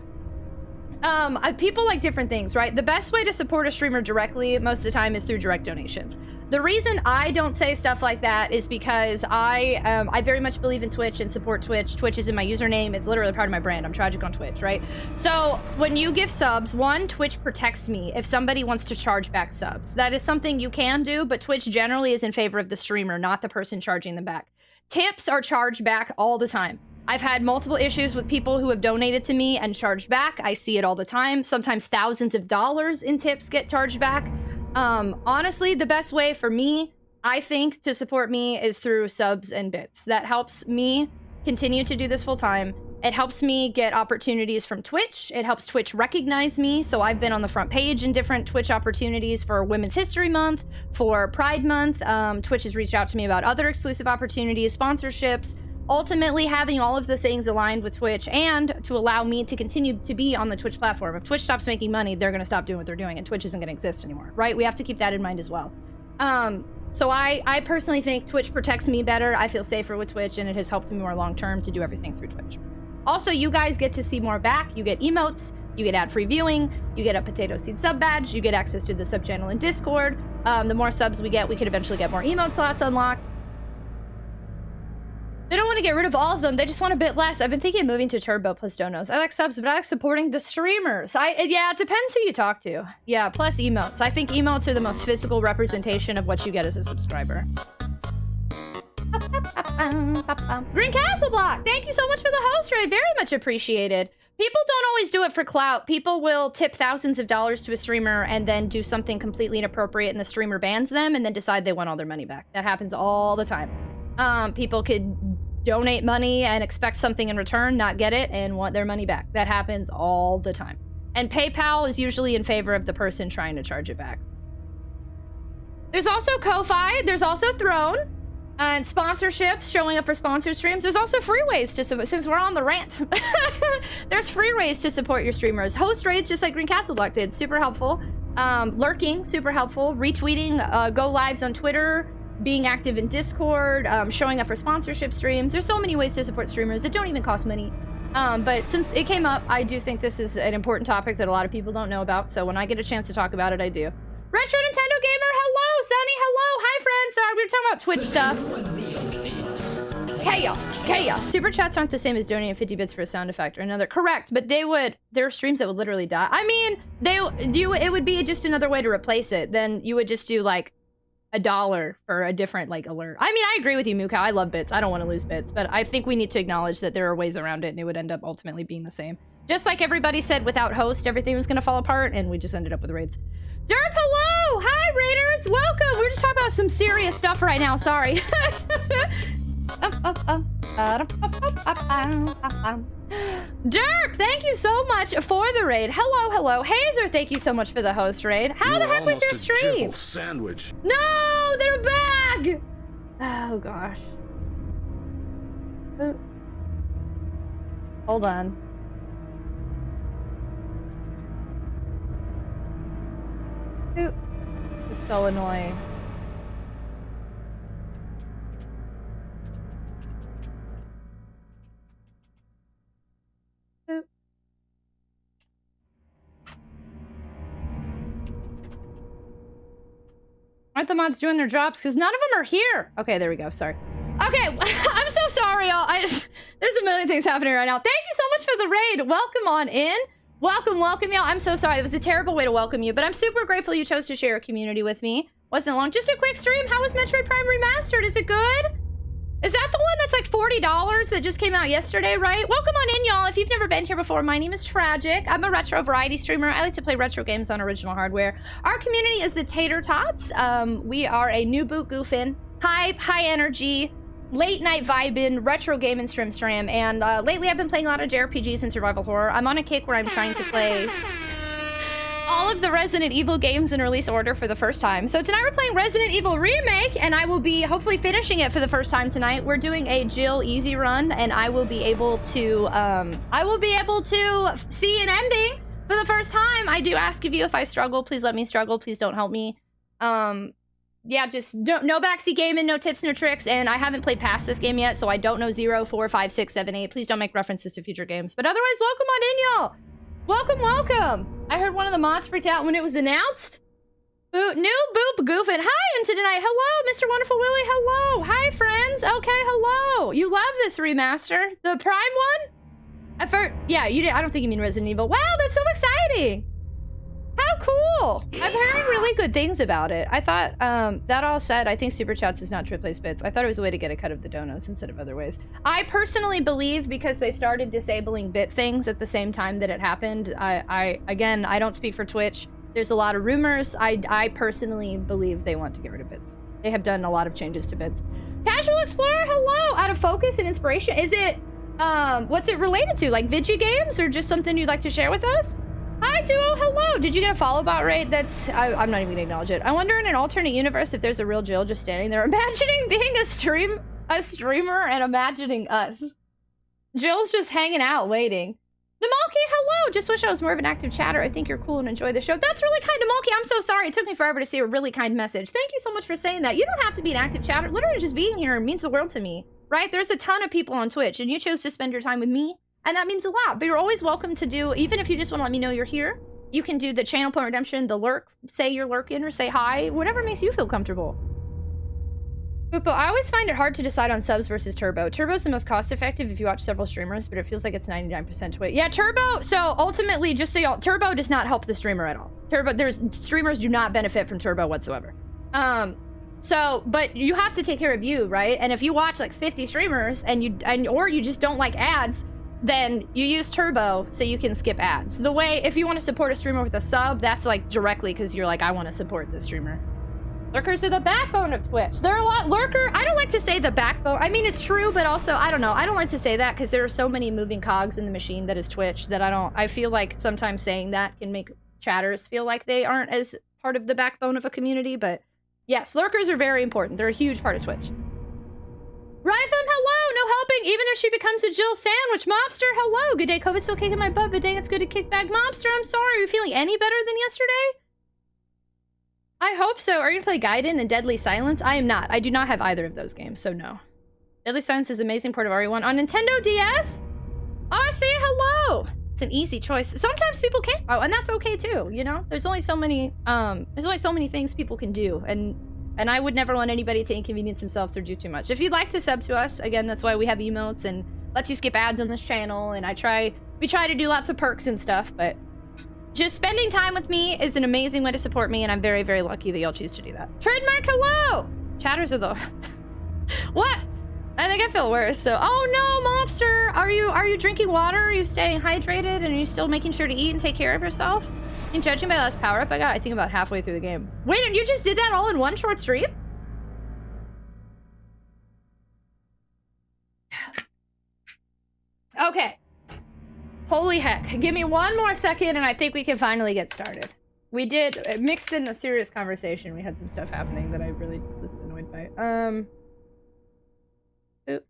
People like different things, right? The best way to support a streamer directly most of the time is through direct donations. The reason I don't say stuff like that is because I very much believe in Twitch and support Twitch. Twitch is in my username. It's literally part of my brand. I'm TragicOnTwitch, right? So when you give subs, one, Twitch protects me if somebody wants to charge back subs. That is something you can do, but Twitch generally is in favor of the streamer, not the person charging them back. Tips are charged back all the time. I've had multiple issues with people who have donated to me and charged back. I see it all the time. Sometimes thousands of dollars in tips get charged back. Honestly, the best way for me, I think, to support me is through subs and bits. That helps me continue to do this full time. It helps me get opportunities from Twitch. It helps Twitch recognize me. So I've been on the front page in different Twitch opportunities for Women's History Month, for Pride Month. Twitch has reached out to me about other exclusive opportunities, sponsorships. Ultimately, having all of the things aligned with Twitch and to allow me to continue to be on the Twitch platform. If Twitch stops making money, they're going to stop doing what they're doing, and Twitch isn't going to exist anymore, right? We have to keep that in mind as well. So I personally think Twitch protects me better. I feel safer with Twitch, and it has helped me more long-term to do everything through Twitch. Also, you guys get to see more back. You get emotes, you get ad-free viewing, you get a Potato Seed sub badge, you get access to the sub channel in Discord. The more subs we get, we could eventually get more emote slots unlocked. They don't want to get rid of all of them. They just want a bit less. I've been thinking of moving to Turbo plus donos. I like subs, but I like supporting the streamers. Yeah, it depends who you talk to. Yeah, plus emotes. I think emotes are the most physical representation of what you get as a subscriber. Green Castle Block, thank you so much for the host raid. Very much appreciated. People don't always do it for clout. People will tip thousands of dollars to a streamer and then do something completely inappropriate and the streamer bans them and then decide they want all their money back. That happens all the time. People could donate money and expect something in return, not get it, and want their money back. That happens all the time. And PayPal is usually in favor of the person trying to charge it back. There's also Ko-Fi. There's also Throne. And sponsorships, showing up for sponsored streams. There's also free ways to support, since we're on the rant. There's free ways to support your streamers. Host raids, just like Green Castle Block did. Super helpful. Lurking, super helpful. Retweeting, go lives on Twitter. Being active in Discord, showing up for sponsorship streams. There's so many ways to support streamers that don't even cost money. But since it came up, I do think this is an important topic that a lot of people don't know about. So when I get a chance to talk about it, I do. Retro Nintendo Gamer, hello! Sunny, hello! Hi, friends! Sorry, we were talking about Twitch stuff. Chaos, chaos. Super chats aren't the same as donating 50 bits for a sound effect or another. Correct, but there are streams that would literally die. I mean, it would be just another way to replace it. Then you would just do, like, $1 for a different, like, alert. I mean, I agree with you, Muka. I love bits. I don't want to lose bits, but I think we need to acknowledge that there are ways around it, and it would end up ultimately being the same. Just like everybody said, without host, everything was going to fall apart, and we just ended up with raids. Derp, hello! Hi, raiders! Welcome! We're just talking about some serious stuff right now. Sorry. Derp, thank you so much for the raid. Hello, hello. Hazer, thank you so much for the host raid. How the heck was your stream? Sandwich. No, they're back! Oh, gosh. Hold on. This is so annoying. Aren't the mods doing their jobs? Because none of them are here. Okay, there we go. Sorry. Okay, I'm so sorry, y'all. There's a million things happening right now. Thank you so much for the raid. Welcome on in. Welcome, y'all. I'm so sorry. It was a terrible way to welcome you, but I'm super grateful you chose to share a community with me. Wasn't long. Just a quick stream. How was Metroid Prime Remastered? Is it good? Is that the one that's like $40 that just came out yesterday, right? Welcome on in, y'all. If you've never been here before, my name is Tragic. I'm a retro variety streamer. I like to play retro games on original hardware. Our community is the Tater Tots. We are a new boot goofin', high energy, late night vibin', retro game and stream. And lately I've been playing a lot of JRPGs and survival horror. I'm on a kick where I'm trying to play all of the Resident Evil games in release order for the first time. So tonight we're playing Resident Evil Remake, and I will be hopefully finishing it for the first time tonight. We're doing a Jill easy run, and I will be able to see an ending for the first time. I do ask of you, if I struggle, please let me struggle. Please don't help me. Yeah, just no backseat gaming, no tips, no tricks, and I haven't played past this game yet, so I don't know 0, 4, 5, 6, 7, 8. Please don't make references to future games. But otherwise, welcome on in, y'all. Welcome. I heard one of the mods freaked out when it was announced. New boop goofing. Hi, into tonight. Hello, Mr. Wonderful Willie. Hello. Hi, friends. Okay, hello. You love this remaster, the Prime one? Yeah, you did. I don't think you mean Resident Evil. Wow, that's so exciting. How cool. I'm hearing really good things about it. I thought, that all said, I think Super Chats is not to replace bits. I thought it was a way to get a cut of the donos instead of other ways. I personally believe, because they started disabling bit things at the same time that it happened, again, I don't speak for Twitch. There's a lot of rumors. I personally believe they want to get rid of bits. They have done a lot of changes to bits. Casual Explorer, hello. Out of focus and inspiration. Is it, what's it related to? Like Vigi games or just something you'd like to share with us? Hi, Duo. Hello. Did you get a follow bot raid? That's... I'm not even gonna acknowledge it. I wonder in an alternate universe if there's a real Jill just standing there imagining being a streamer and imagining us. Jill's just hanging out, waiting. Namalki, hello. Just wish I was more of an active chatter. I think you're cool and enjoy the show. That's really kind, Namalki. I'm so sorry. It took me forever to see a really kind message. Thank you so much for saying that. You don't have to be an active chatter. Literally just being here means the world to me, right? There's a ton of people on Twitch, and you chose to spend your time with me. And that means a lot, but you're always welcome to do, even if you just want to let me know you're here, you can do the channel point redemption, the lurk, say you're lurking or say hi, whatever makes you feel comfortable. But I always find it hard to decide on subs versus Turbo. Turbo's the most cost effective if you watch several streamers, but it feels like it's 99% Twitch. Yeah, Turbo, so ultimately, just so y'all, Turbo does not help the streamer at all. Streamers do not benefit from Turbo whatsoever. But you have to take care of you, right? And if you watch like 50 streamers or you just don't like ads, then you use Turbo so you can skip ads. The way, if you want to support a streamer with a sub, that's like directly because you're like, I want to support this streamer. Lurkers are the backbone of Twitch. There are a lot, I don't like to say the backbone. I mean, it's true, but also, I don't know. I don't like to say that because there are so many moving cogs in the machine that is Twitch that I feel like sometimes saying that can make chatters feel like they aren't as part of the backbone of a community, but yes, lurkers are very important. They're a huge part of Twitch. Rifem, hello! No helping, even if she becomes a Jill sandwich. Mobster, hello! Good day, COVID's still kicking my butt, but dang, it's good to kick back. Mobster, I'm sorry. Are you feeling any better than yesterday? I hope so. Are you gonna play Gaiden and Deadly Silence? I am not. I do not have either of those games, so no. Deadly Silence is an amazing port of RE1 on Nintendo DS? RC, hello! It's an easy choice. Sometimes people can't. Oh, and that's okay too, you know? There's only so many things people can do, and I would never want anybody to inconvenience themselves or do too much. If you'd like to sub to us, again, that's why we have emotes and lets you skip ads on this channel, and we try to do lots of perks and stuff, but just spending time with me is an amazing way to support me, and I'm very, very lucky that y'all choose to do that. Trademark, hello! Chatters are the... What? I think I feel worse, so... Oh no, Mobster! Are you drinking water? Are you staying hydrated? And are you still making sure to eat and take care of yourself? And judging by the last power-up I got, I think about halfway through the game. Wait, and you just did that all in one short stream? Okay. Holy heck. Give me one more second and I think we can finally get started. We did, mixed in a serious conversation, we had some stuff happening that I really was annoyed by. Oop.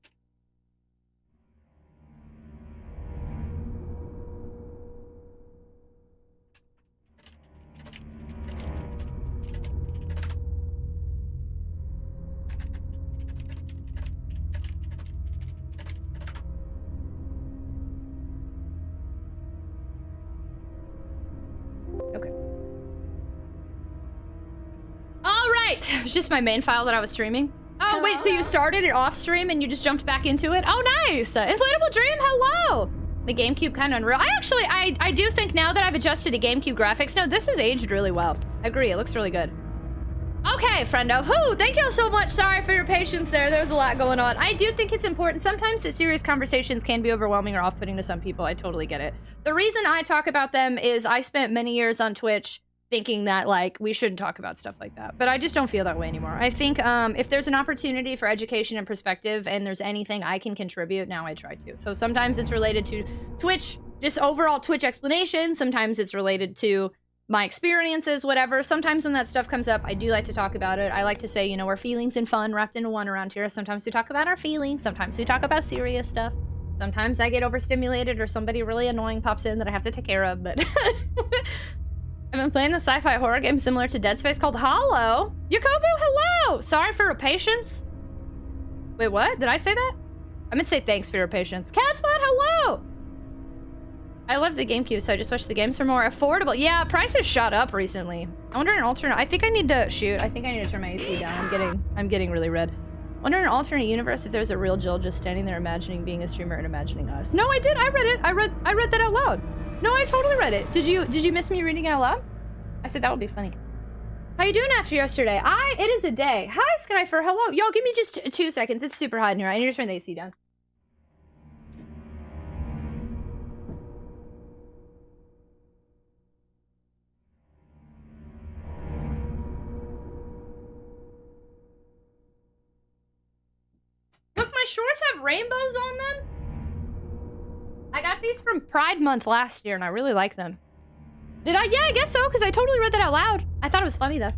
Okay. All right. It was just my main file that I was streaming. Oh, wait, so you started it off stream and you just jumped back into it? Oh, nice. Inflatable Dream, hello. The GameCube kind of unreal. I do think now that I've adjusted to GameCube graphics, no, this has aged really well. I agree, it looks really good. Okay, friendo. Whew, thank you so much. Sorry for your patience there. There was a lot going on. I do think it's important. Sometimes the serious conversations can be overwhelming or off-putting to some people. I totally get it. The reason I talk about them is I spent many years on Twitch thinking that, like, we shouldn't talk about stuff like that. But I just don't feel that way anymore. I think if there's an opportunity for education and perspective and there's anything I can contribute, now I try to. So sometimes it's related to Twitch, just overall Twitch explanation. Sometimes it's related to my experiences, whatever. Sometimes when that stuff comes up, I do like to talk about it. I like to say, you know, we're feelings and fun wrapped into one around here. Sometimes we talk about our feelings. Sometimes we talk about serious stuff. Sometimes I get overstimulated or somebody really annoying pops in that I have to take care of, but... I've been playing the sci-fi horror game similar to Dead Space called Hollow. Yakobu, hello! Sorry for your patience. Wait, what? Did I say that? I meant to say thanks for your patience. Catspot, hello! I love the GameCube, so I just wish the games were more affordable. Yeah, prices shot up recently. I wonder an alternate... I think I need to... Shoot, I think I need to turn my AC down. I'm getting really red. I wonder in an alternate universe if there's a real Jill just standing there imagining being a streamer and imagining us. No, I did. I read it. I read that out loud. No, I totally read it. Did you miss me reading it out loud? I said that would be funny. How you doing after yesterday? It is a day. Hi, Skyfer. Hello. Y'all, give me just 2 seconds. It's super hot in here. I need to turn the AC down. Look, my shorts have rainbows on them. I got these from Pride Month last year, and I really like them. Did I? Yeah, I guess so, because I totally read that out loud. I thought it was funny, though.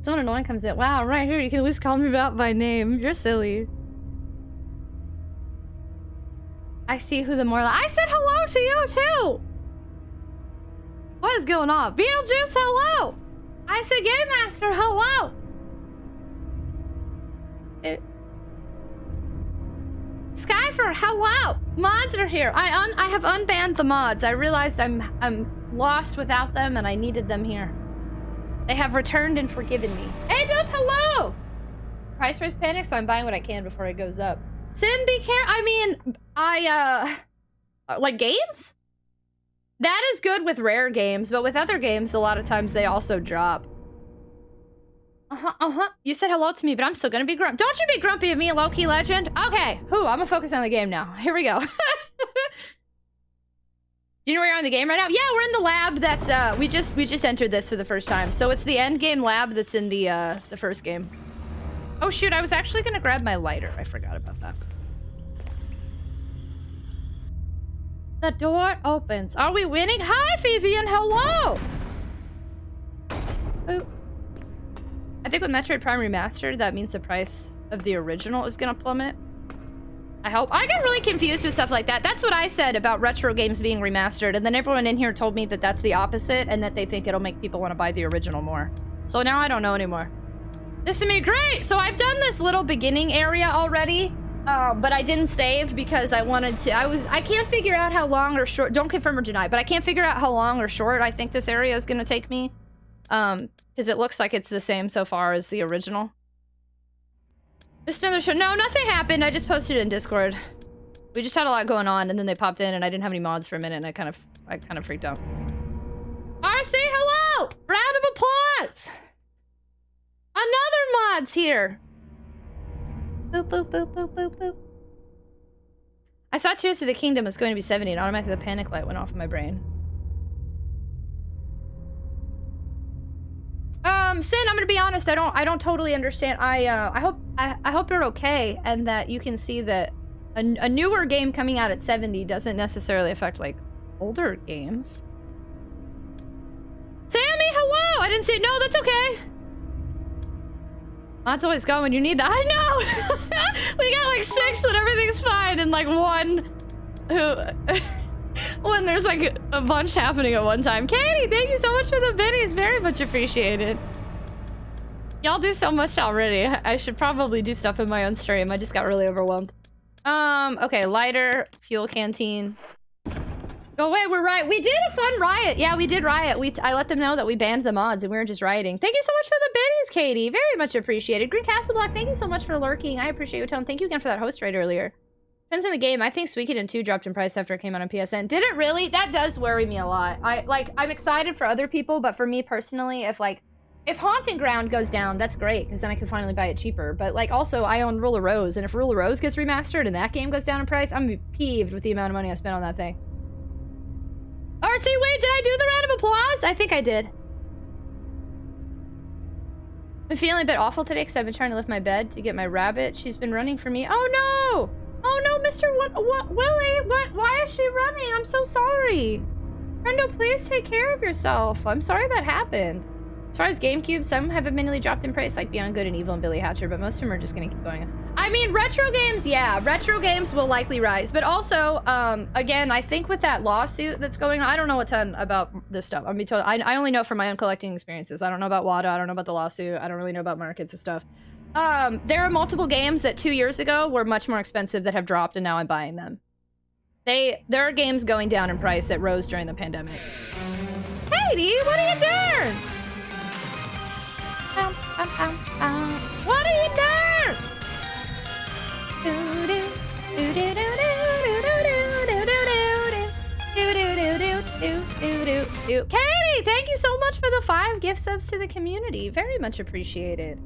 Someone annoying comes in. Wow, I'm right here. You can at least call me out by name. You're silly. I see who the more... I said hello to you, too! What is going on? Beetlejuice, hello! I said Game Master, hello! Skyfer, hello! Mods are here. I have unbanned the mods. I realized I'm lost without them and I needed them here. They have returned and forgiven me. Hey, Dope, hello! Price rise panic, so I'm buying what I can before it goes up. Sim, be careful. I mean, like games? That is good with rare games, but with other games, a lot of times they also drop. You said hello to me, but I'm still gonna be grumpy. Don't you be grumpy of me, low-key legend. Okay, I'm gonna focus on the game now. Here we go. Do you know where you're on the game right now? Yeah, we're in the lab that's, we just entered this for the first time. So it's the end game lab that's in the first game. Oh shoot, I was actually gonna grab my lighter. I forgot about that. The door opens. Are we winning? Hi, Vivian, hello! Ooh. I think with Metroid Prime Remastered, that means the price of the original is gonna plummet. I hope. I get really confused with stuff like that. That's what I said about retro games being remastered, and then everyone in here told me that that's the opposite, and that they think it'll make people want to buy the original more. So now I don't know anymore. This is me, great! So I've done this little beginning area already, but I didn't save because I wanted to. I can't figure out how long or short, don't confirm or deny, but I can't figure out how long or short I think this area is gonna take me. Because it looks like it's the same so far as the original. Just another show. No, nothing happened. I just posted it in Discord. We just had a lot going on, and then they popped in, and I didn't have any mods for a minute, and I kind of freaked out. RC, hello! Round of applause! Another mod's here! Boop, boop, boop, boop, boop, boop. I saw Tears of the Kingdom was going to be 70, and automatically the panic light went off in my brain. Sin, I'm gonna be honest, I don't totally understand. I hope you're okay, and that you can see that a newer game coming out at 70 doesn't necessarily affect, like, older games. Sammy, hello! I didn't see it. No, that's okay. That's always gone when you need that. I know! We got, like, 6 when everything's fine, and, like, 1 who... when there's, like, a bunch happening at one time. Katie, thank you so much for the biddies. Very much appreciated. Y'all do so much already. I should probably do stuff in my own stream. I just got really overwhelmed. Okay, lighter, fuel canteen. Oh wait, we're right. We did a fun riot. Yeah, we did riot. I let them know that we banned the mods and we were just rioting. Thank you so much for the biddies, Katie. Very much appreciated. Green Castle Block, thank you so much for lurking. I appreciate your tone. Thank you again for that host raid earlier. Depends on the game. I think Suikoden 2 dropped in price after it came out on PSN. Did it really? That does worry me a lot. I'm excited for other people, but for me personally, if Haunting Ground goes down, that's great, because then I can finally buy it cheaper. But like, also, I own Rule of Rose, and if Rule of Rose gets remastered and that game goes down in price, I'm gonna be peeved with the amount of money I spent on that thing. RC, wait, did I do the round of applause? I think I did. I'm feeling a bit awful today because I've been trying to lift my bed to get my rabbit. She's been running for me. Oh no! Oh no, Mr. Willie, why is she running? I'm so sorry. Brendo, please take care of yourself. I'm sorry that happened. As far as GameCube, some have admittedly dropped in price, like Beyond Good and Evil and Billy Hatcher, but most of them are just gonna keep going. I mean, retro games, yeah, retro games will likely rise, but also, again, I think with that lawsuit that's going on, I don't know a ton about this stuff. I mean, I only know from my own collecting experiences. I don't know about WADA, I don't know about the lawsuit, I don't really know about markets and stuff. There are multiple games that 2 years ago were much more expensive that have dropped, and now I'm buying them. There are games going down in price that rose during the pandemic. Katie, what are you doing? What are you doing? Katie, thank you so much for the 5 gift subs to the community. Very much appreciated.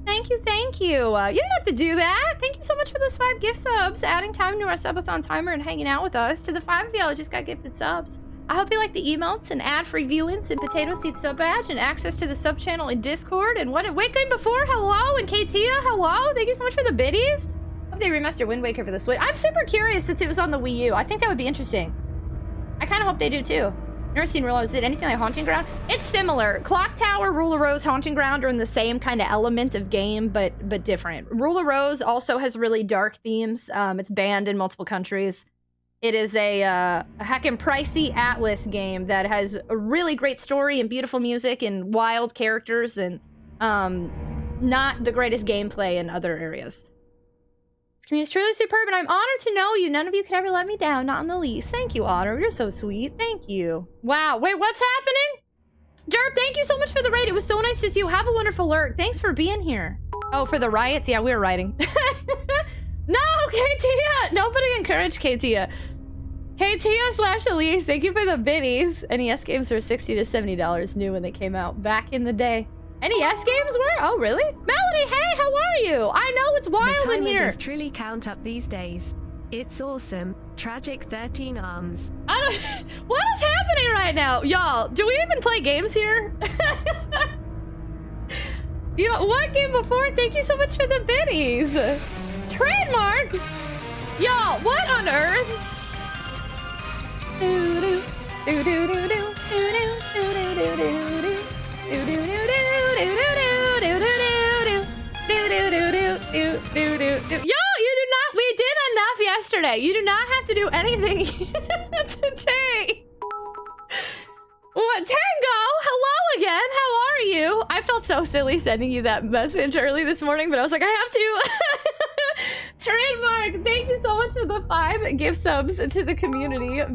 Thank you, thank you. You didn't have to do that. Thank you so much for those 5 gift subs, adding time to our subathon timer and hanging out with us. To the 5 of y'all who just got gifted subs. I hope you like the emotes and ad-free viewings and potato seed sub badge and access to the sub channel in Discord and what Wake Game Before, hello, and Katia, hello. Thank you so much for the biddies. Hope they remaster Wind Waker for the Switch. I'm super curious since it was on the Wii U. I think that would be interesting. I kind of hope they do too. Never seen Rule of Rose. Did anything like Haunting Ground? It's similar. Clock Tower, Rule of Rose, Haunting Ground are in the same kind of element of game, but different. Rule of Rose also has really dark themes. It's banned in multiple countries. It is a heckin' pricey Atlas game that has a really great story and beautiful music and wild characters and not the greatest gameplay in other areas. This community is truly superb, and I'm honored to know you. None of you could ever let me down, not in the least. Thank you, Otter. You're so sweet. Thank you. Wow. Wait, what's happening? Derp, thank you so much for the raid. It was so nice to see you. Have a wonderful lurk. Thanks for being here. Oh, for the riots? Yeah, we were rioting. No, Katia! Nobody encouraged Katia. Katia/Elise, thank you for the biddies. NES games were $60 to $70 new when they came out back in the day. NES games were? Oh, really? Melody, hey, how are you? I know it's wild in here. The timer does truly count up these days. It's awesome. Tragic 13 arms. What is happening right now? Y'all, do we even play games here? Yo, what game before? Thank you so much for the biddies. Trademark? Y'all, what on earth? We did enough yesterday. You do not have to do anything today. What, Tango? Hello again. How are you? I felt so silly sending you that message early this morning, but I was like, I have to. Trademark, thank you so much for the 5 gift subs to the community. Yo,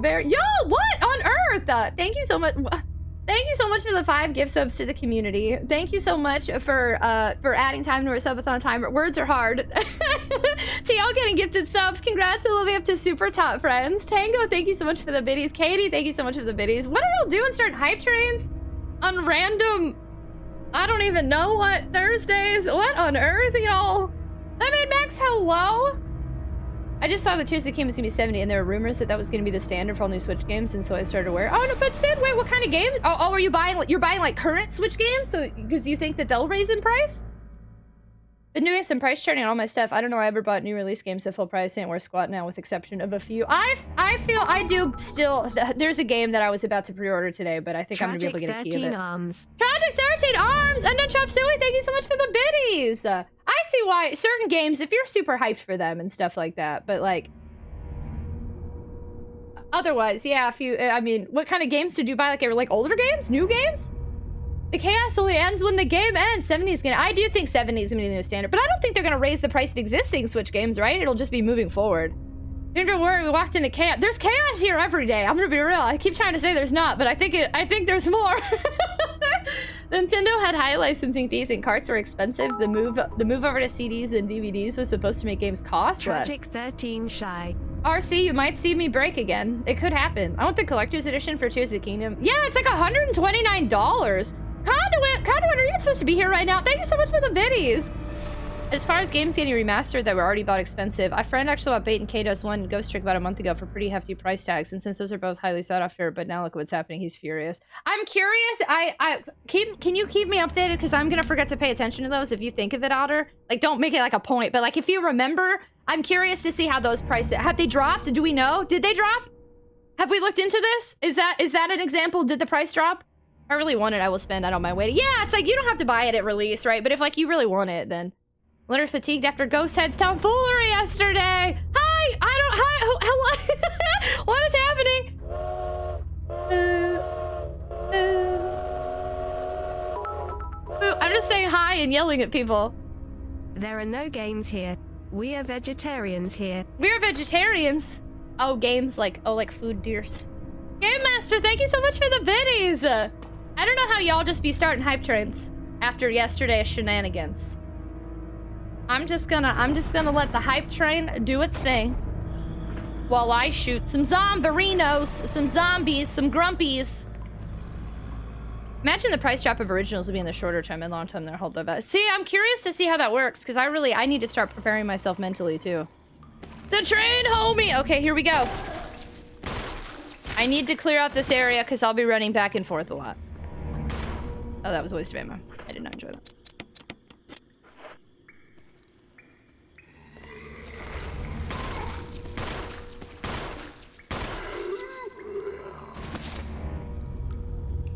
what on earth? Thank you so much. Thank you so much for the 5 gift subs to the community. Thank you so much for adding time to our subathon timer. Words are hard. To y'all getting gifted subs, congrats all the way up to super top friends. Tango, thank you so much for the biddies. Katie, thank you so much for the biddies. What are y'all doing? Starting hype trains on random, I don't even know what Thursdays. What on earth, y'all? Lemonade Max, hello. I just saw that Tuesday Game was gonna be 70, and there were rumors that was gonna be the standard for all new Switch games, and so I started aware. Oh no, but Sid, wait, what kind of games? Oh, are you buying? You're buying like current Switch games, so because you think that they'll raise in price? Been doing some price charting on all my stuff. I don't know. I ever bought new release games at full price. Ain't worth squat now, with exception of a few. I feel I do still. There's a game that I was about to pre-order today, but I think I'm gonna be able to get a key of it. Tragic 13 Arms. Undone Chop Suey, thank you so much for the biddies. I see why certain games, if you're super hyped for them and stuff like that, but like otherwise, yeah. If you, I mean, what kind of games did you buy? Like older games, new games? The chaos only ends when the game ends. 70 is gonna. I do think 70 is gonna be the new standard, but I don't think they're gonna raise the price of existing Switch games, right? It'll just be moving forward. Don't worry, we walked into chaos. There's chaos here every day. I'm gonna be real. I keep trying to say there's not, but I think there's more. Nintendo had high licensing fees and carts were expensive. The move over to CDs and DVDs was supposed to make games cost less. Tragic 13 shy. RC, you might see me break again. It could happen. I want the collector's edition for Tears of the Kingdom. Yeah, it's like $129. Conduit, are you supposed to be here right now? Thank you so much for the biddies. As far as games getting remastered that were already bought expensive, a friend actually bought Bait and K-Does 1 Ghost Trick about a month ago for pretty hefty price tags, and since those are both highly sought after, but now look what's happening, he's furious. I'm curious, can you keep me updated, because I'm gonna forget to pay attention to those if you think of it, Otter. Like, don't make it like a point, but like, if you remember, I'm curious to see how those prices, have they dropped? Do we know? Did they drop? Have we looked into this? Is that an example? Did the price drop? If I really want it, I will spend, I don't mind waiting. Yeah, it's like, you don't have to buy it at release, right? But if like, you really want it, then... Leonard fatigued after Ghost Head's tomfoolery yesterday. Hi, what is happening? I'm just saying hi and yelling at people. There are no games here. We are vegetarians here. We're vegetarians. Oh, games like food deers. Game Master, thank you so much for the biddies. I don't know how y'all just be starting hype trains after yesterday's shenanigans. I'm just gonna let the hype train do its thing while I shoot some zombarinos, some zombies, some grumpies. Imagine the price drop of originals would be in the shorter term and long term they're hold up. See, I'm curious to see how that works, because I need to start preparing myself mentally too. The train, homie! Okay, here we go. I need to clear out this area because I'll be running back and forth a lot. Oh, that was a waste of ammo. I did not enjoy that.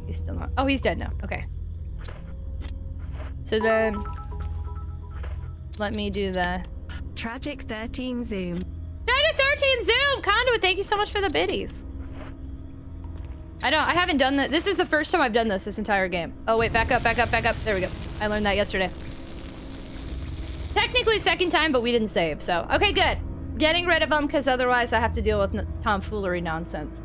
He's still not. Oh, he's dead now. Okay. So then, let me do the Tragic 13 zoom. Tragic 13 zoom. Conduit, thank you so much for the biddies. I haven't done that. This is the first time I've done this entire game. Oh wait, back up. There we go. I learned that yesterday. Technically second time, but we didn't save. So okay, good. Getting rid of them because otherwise I have to deal with tomfoolery nonsense.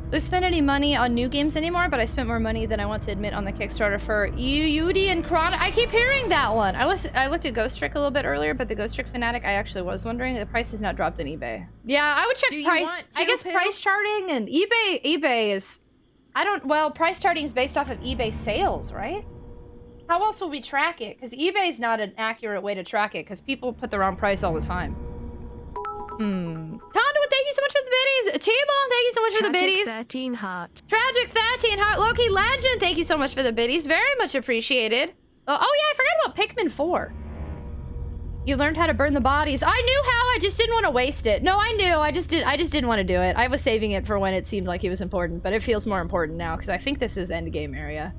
I don't spend any money on new games anymore, but I spent more money than I want to admit on the Kickstarter for Yudi and Chron. I keep hearing that one. I looked at Ghost Trick a little bit earlier, but the Ghost Trick Fanatic, I actually was wondering. The price has not dropped on eBay. Yeah, I would check price. I guess price charting and eBay is... well, price charting is based off of eBay sales, right? How else will we track it? Because eBay is not an accurate way to track it, because people put the wrong price all the time. Conduit, thank you so much for the biddies. T-Ball, thank you so much for the biddies. Tragic 13 heart. Tragic 13 heart. Loki Legend, thank you so much for the biddies. Very much appreciated. Oh yeah, I forgot about Pikmin 4. You learned how to burn the bodies. I knew how, I just didn't want to waste it. No, I knew, I just didn't want to do it. I was saving it for when it seemed like it was important, but it feels more important now, because I think this is end game area.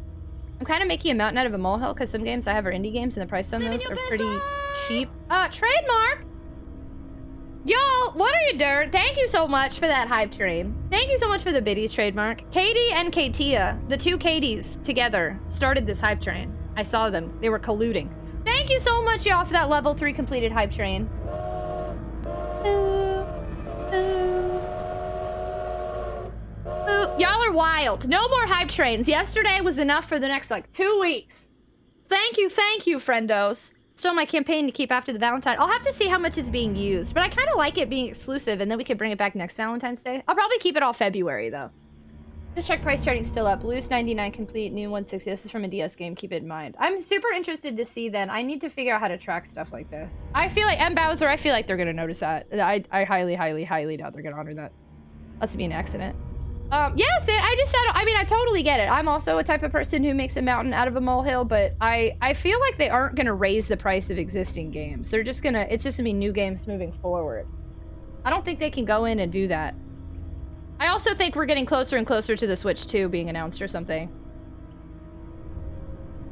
I'm kind of making a mountain out of a molehill, because some games I have are indie games, and the price on those are pretty cheap. Trademark! Y'all, what are you doing? Thank you so much for that hype train. Thank you so much for the biddies, Trademark. Katie and Katia, the two Katies together, started this hype train. I saw them. They were colluding. Thank you so much, y'all, for that level 3 completed hype train. Y'all are wild. No more hype trains. Yesterday was enough for the next, like, 2 weeks. Thank you, friendos. Still my campaign to keep after the Valentine. I'll have to see how much it's being used, but I kind of like it being exclusive, and then we could bring it back next Valentine's Day. I'll probably keep it all February, though. Just check price charting still up. Blues 99 complete, new 160. This is from a DS game, keep it in mind. I'm super interested to see then. I need to figure out how to track stuff like this. I feel like, M. Bowser, I feel like they're gonna notice that. I highly, highly, highly doubt they're gonna honor that. Let's be an accident. Yeah, Sid, I totally get it. I'm also a type of person who makes a mountain out of a molehill, but I feel like they aren't gonna raise the price of existing games. They're just gonna, it's just gonna be new games moving forward. I don't think they can go in and do that. I also think we're getting closer and closer to the Switch 2 being announced or something.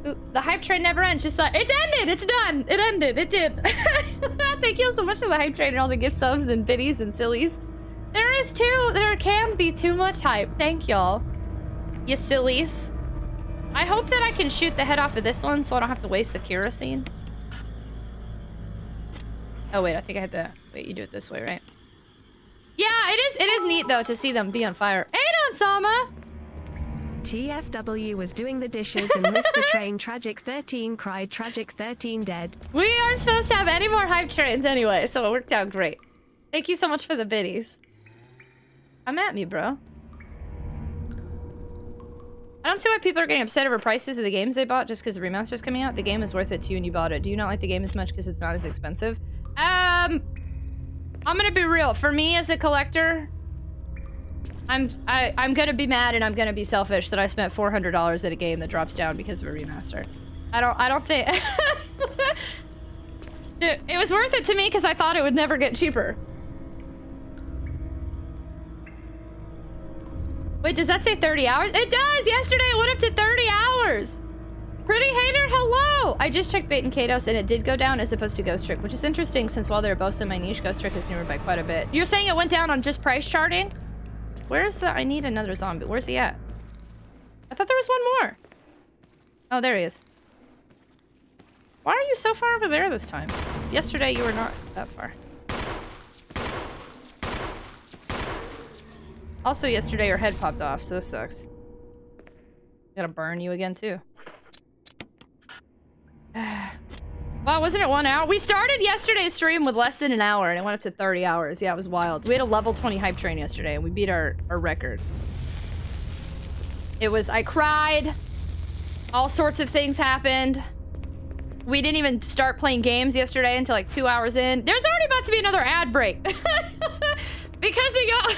Ooh, the hype train never ends. Just thought, it's ended, it's done. It ended, it did. Thank you so much for the hype train and all the gift subs and biddies and sillies. There can be too much hype. Thank y'all. You sillies. I hope that I can shoot the head off of this one so I don't have to waste the kerosene. Oh wait, I think I had to... Wait, you do it this way, right? It is neat though to see them be on fire. Hey, on Sama. TFW was doing the dishes and missed the train. Tragic 13 cried. Tragic 13 dead. We aren't supposed to have any more hype trains anyway, so it worked out great. Thank you so much for the biddies. Come at me, bro. I don't see why people are getting upset over prices of the games they bought just because the remaster's coming out. The game is worth it to you and you bought it. Do you not like the game as much because it's not as expensive? I'm gonna be real. For me as a collector, I'm gonna be mad and I'm gonna be selfish that I spent $400 at a game that drops down because of a remaster. I don't think it was worth it to me because I thought it would never get cheaper. Wait, does that say 30 hours? It does! Yesterday it went up to 30 hours! Pretty hater, hello! I just checked Bait and Kados and it did go down as opposed to Ghost Trick, which is interesting since while they're both semi-niche, Ghost Trick is newer by quite a bit. You're saying it went down on just price charting? Where's the... I need another zombie. Where's he at? I thought there was one more. Oh, there he is. Why are you so far over there this time? Yesterday you were not that far. Also, yesterday your head popped off, so this sucks. Gotta burn you again, too. Wow, wasn't it 1 hour? We started yesterday's stream with less than an hour, and it went up to 30 hours. Yeah, it was wild. We had a level 20 hype train yesterday, and we beat our record. It was... I cried. All sorts of things happened. We didn't even start playing games yesterday until like 2 hours in. There's already about to be another ad break. Because we got...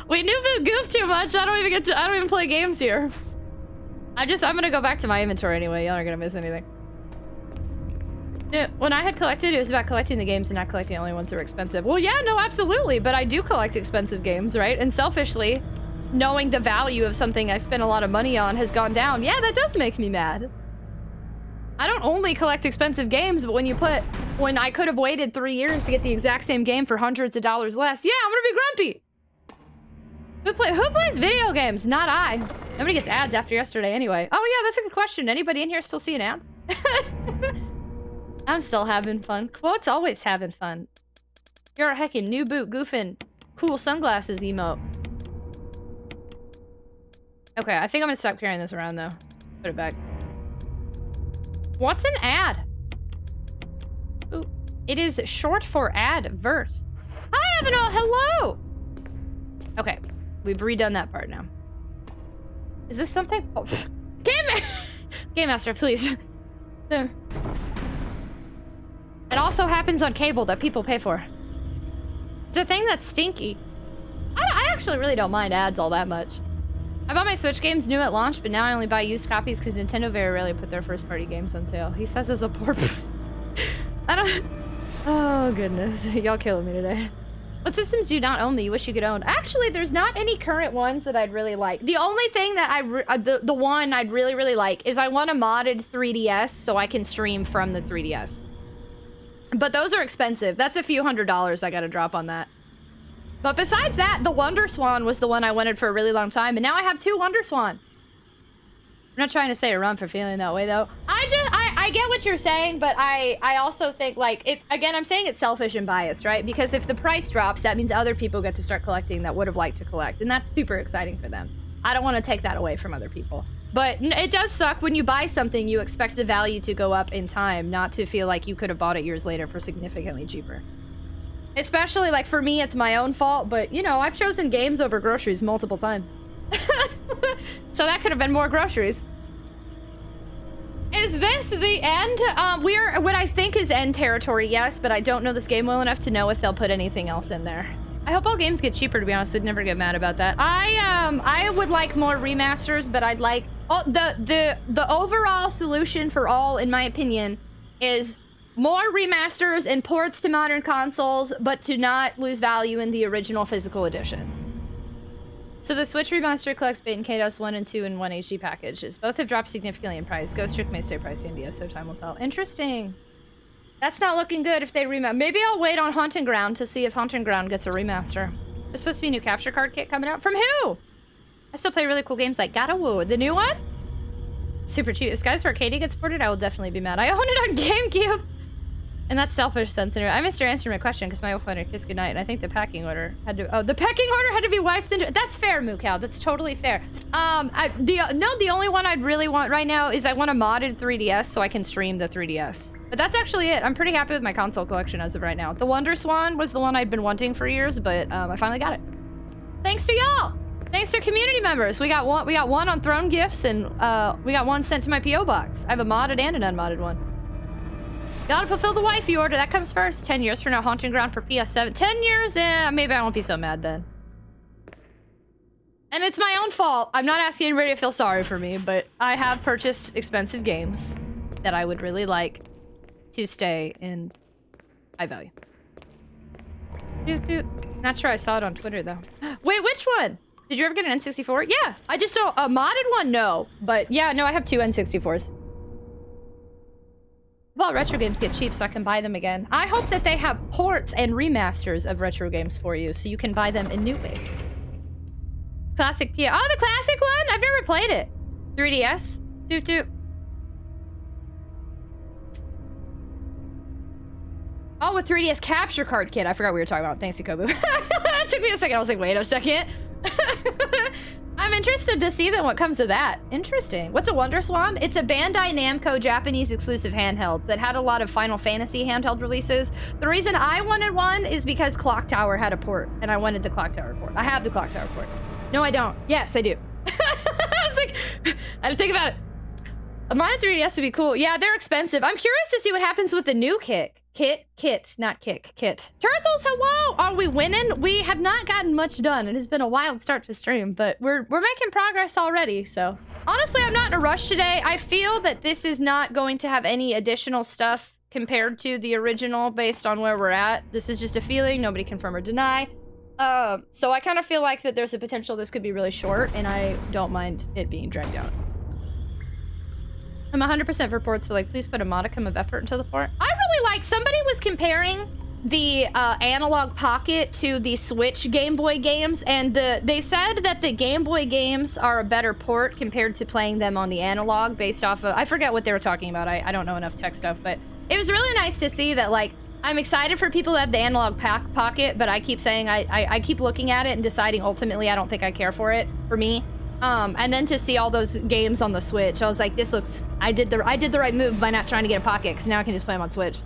We knew the goof too much. I don't even play games here. I'm gonna go back to my inventory anyway. Y'all aren't gonna miss anything. Yeah, when I had collected, it was about collecting the games and not collecting only ones that were expensive. Well, yeah, no, absolutely. But I do collect expensive games, right? And selfishly, knowing the value of something I spent a lot of money on has gone down. Yeah, that does make me mad. I don't only collect expensive games, but when I could have waited 3 years to get the exact same game for hundreds of dollars less, yeah, I'm gonna be grumpy. Who plays video games? Not I. Nobody gets ads after yesterday anyway. Oh yeah, that's a good question. Anybody in here still seeing ads? I'm still having fun. Quote's always having fun. You're a heckin' new boot goofing cool sunglasses emote. Okay, I think I'm gonna stop carrying this around though. Put it back. What's an ad? Ooh, it is short for advert. Hi, Avino, hello! Okay, we've redone that part now. Is this something? Oh, Game Master, please. It also happens on cable that people pay for. It's a thing that's stinky. I actually really don't mind ads all that much. I bought my Switch games new at launch, but now I only buy used copies because Nintendo very rarely put their first-party games on sale. He says as a poor... I don't... Oh, goodness. Y'all killing me today. What systems do you not own that you wish you could own? Actually, there's not any current ones that I'd really like. The only thing that the one I'd really, really like is I want a modded 3DS so I can stream from the 3DS. But those are expensive. That's a few $100s I gotta drop on that. But besides that, the Wonder Swan was the one I wanted for a really long time, and now I have 2 Wonder Swans. I'm not trying to say a run for feeling that way, though. I get what you're saying, but I also think, like, it's, again, I'm saying it's selfish and biased, right? Because if the price drops, that means other people get to start collecting that would have liked to collect, and that's super exciting for them. I don't want to take that away from other people. But it does suck when you buy something, you expect the value to go up in time, not to feel like you could have bought it years later for significantly cheaper. Especially, like, for me, it's my own fault, but, you know, I've chosen games over groceries multiple times. So that could have been more groceries. Is this the end? We're what I think is end territory, yes, but I don't know this game well enough to know if they'll put anything else in there. I hope all games get cheaper, to be honest. I'd never get mad about that. I would like more remasters, but I'd like... Oh, the overall solution for all, in my opinion, is... more remasters and ports to modern consoles, but to not lose value in the original physical edition. So the Switch remaster collects Bait and Kados 1 and 2 in one HD packages. Both have dropped significantly in price. Ghost Trick may stay pricey in DS, so time will tell. Interesting. That's not looking good if they remaster. Maybe I'll wait on Haunting Ground to see if Haunting Ground gets a remaster. There's supposed to be a new capture card kit coming out. From who? I still play really cool games like God of War. The new one? Super cute. If Skies of Arcadia gets ported, I will definitely be mad. I own it on GameCube. And that's selfish, sensitive. I missed your answer to my question because my wife wanted to kiss goodnight, and I think the pecking order had to. Oh, the pecking order had to be wife then. That's fair, Mookow. That's totally fair. The only one I'd really want right now is I want a modded 3DS so I can stream the 3DS. But that's actually it. I'm pretty happy with my console collection as of right now. The Wonder Swan was the one I'd been wanting for years, but I finally got it. Thanks to y'all. Thanks to community members. We got one on Throne Gifts, and we got one sent to my PO box. I have a modded and an unmodded one. Gotta fulfill the wifey order. That comes first. 10 years from now, Haunting Ground for PS7. 10 years? Maybe I won't be so mad then. And it's my own fault. I'm not asking anybody to feel sorry for me, but I have purchased expensive games that I would really like to stay in high value. Not sure I saw it on Twitter, though. Wait, which one? Did you ever get an N64? Yeah. I just don't... A modded one? No. But yeah, no, I have 2 N64s. Well, retro games get cheap, so I can buy them again. I hope that they have ports and remasters of retro games for you, so you can buy them in new ways. Classic P. Oh, the classic one? I've never played it. 3DS. Doot. Oh, with 3DS capture card kit. I forgot we were talking about. Thanks, Yakobu. That took me a second. I was like, wait a second. I'm interested to see then what comes of that. Interesting. What's a Wonder Swan? It's a Bandai Namco Japanese exclusive handheld that had a lot of Final Fantasy handheld releases. The reason I wanted one is because Clock Tower had a port, and I wanted the Clock Tower port. I have the Clock Tower port. No, I don't. Yes, I do. I was like, I had to think about it. A modded 3DS would be cool. Yeah, they're expensive. I'm curious to see what happens with the new kit. Kit. Turtles, hello! Are we winning? We have not gotten much done. It has been a wild start to stream, but we're making progress already, so. Honestly, I'm not in a rush today. I feel that this is not going to have any additional stuff compared to the original based on where we're at. This is just a feeling. Nobody confirm or deny. So I kind of feel like that there's a potential this could be really short, and I don't mind it being dragged out. I'm 100% for ports, but like, please put a modicum of effort into the port. I really like, somebody was comparing the Analog Pocket to the Switch Game Boy games, and they said that the Game Boy games are a better port compared to playing them on the analog based off of, I forget what they were talking about. I don't know enough tech stuff, but it was really nice to see that, like, I'm excited for people who have the Analog Pocket, but I keep saying, I keep looking at it and deciding ultimately I don't think I care for it, for me. And then to see all those games on the Switch, I was like, this looks... I did the right move by not trying to get a Pocket, because now I can just play them on Switch.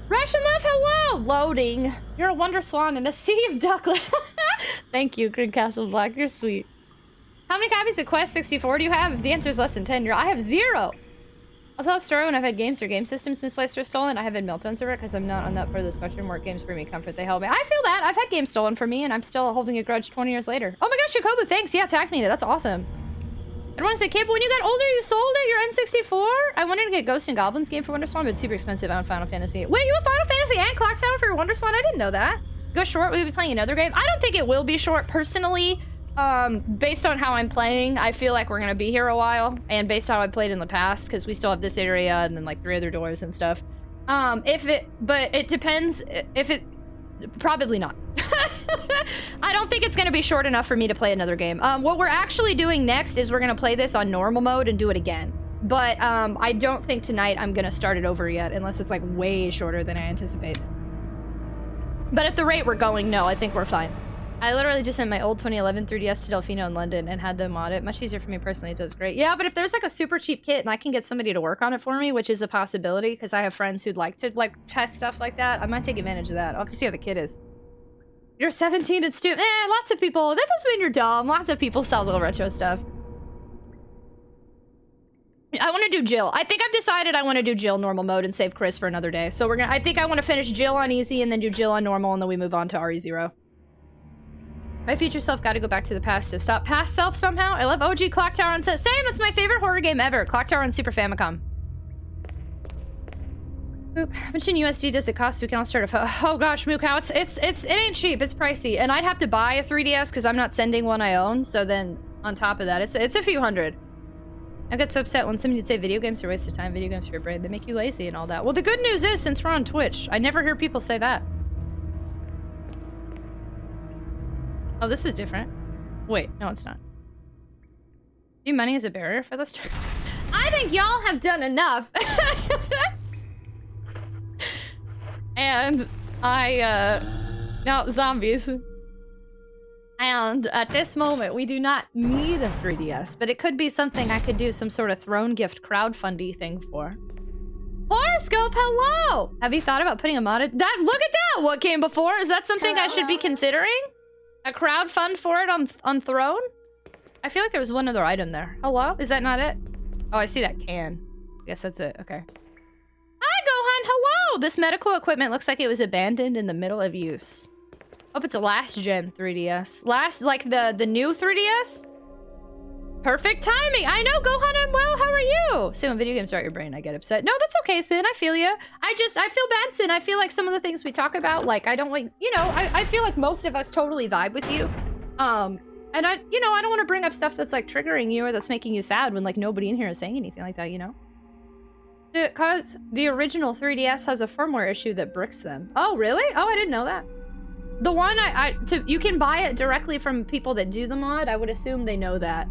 Ration Love, hello! Loading. You're a Wonder Swan in a sea of duckling. Thank you, Green Castle Black. You're sweet. How many copies of Quest 64 do you have? If the answer is less than 10, I have 0. I'll tell a story when I've had games or game systems misplaced or stolen. I have had meltdowns over it because I'm not on that part of the spectrum where games bring me comfort. They help me. I feel that. I've had games stolen from me and I'm still holding a grudge 20 years later. Oh my gosh, Yakobu, thanks. Yeah, tag me. That's awesome. I don't want to say, kid, but when you got older, you sold it? Your N64? I wanted to get Ghosts and Goblins game for Wonder Swan, but it's super expensive on Final Fantasy. Wait, you have Final Fantasy and Clock Tower for your Wonder Swan? I didn't know that. Go short, we'll be playing another game. I don't think it will be short, personally. Based on how I'm playing, I feel like we're gonna be here a while, and based on how I played in the past, because we still have this area and then like 3 other doors and stuff. But it depends. Probably not. I don't think it's gonna be short enough for me to play another game. What we're actually doing next is we're gonna play this on normal mode and do it again. But I don't think tonight I'm gonna start it over yet, unless it's like way shorter than I anticipate. But at the rate we're going, no, I think we're fine. I literally just sent my old 2011 3DS to Delfino in London and had them mod it. Much easier for me personally. It does great. Yeah, but if there's like a super cheap kit and I can get somebody to work on it for me, which is a possibility because I have friends who'd like to like test stuff like that, I might take advantage of that. I'll have to see how the kit is. You're 17 and stupid. Lots of people. That doesn't mean you're dumb. Lots of people sell little retro stuff. I want to do Jill. I think I've decided I want to do Jill normal mode and save Chris for another day. So I think I want to finish Jill on easy and then do Jill on normal and then we move on to RE0. My future self got to go back to the past to stop past self somehow. I love OG Clock Tower on set. Same, it's my favorite horror game ever. Clock Tower on Super Famicom. Oop, how much in USD does it cost? We can all start a oh gosh, Mookow, it ain't cheap. It's pricey, and I'd have to buy a 3DS because I'm not sending one I own. So then on top of that, it's a few hundred. I get so upset when somebody would say video games are a waste of time. Video games are your brain. They make you lazy and all that. Well, the good news is since we're on Twitch, I never hear people say that. Oh, this is different. Wait, no, it's not. Do money as a barrier for this? I think y'all have done enough. And now zombies. And at this moment, we do not need a 3DS, but it could be something I could do some sort of throne gift crowdfundy thing for. Horoscope, hello! Have you thought about putting a modded... Look at that! What came before? Is that something I should be considering? A crowdfund for it on Throne? I feel like there was one other item there. Hello? Is that not it? Oh, I see that can. I guess that's it. Okay. Hi, Gohan! Hello! This medical equipment looks like it was abandoned in the middle of use. Hope it's a last-gen 3DS. Like the new 3DS? Perfect timing! I know, Gohan, I'm well, how are you? Sin, when video games start your brain, I get upset. No, that's okay, Sin, I feel you. I feel bad, Sin. I feel like some of the things we talk about, like, I don't like, you know, I feel like most of us totally vibe with you. And I don't want to bring up stuff that's, like, triggering you or that's making you sad when, like, nobody in here is saying anything like that, you know? Because the original 3DS has a firmware issue that bricks them. Oh, really? Oh, I didn't know that. The one you can buy it directly from people that do the mod. I would assume they know that.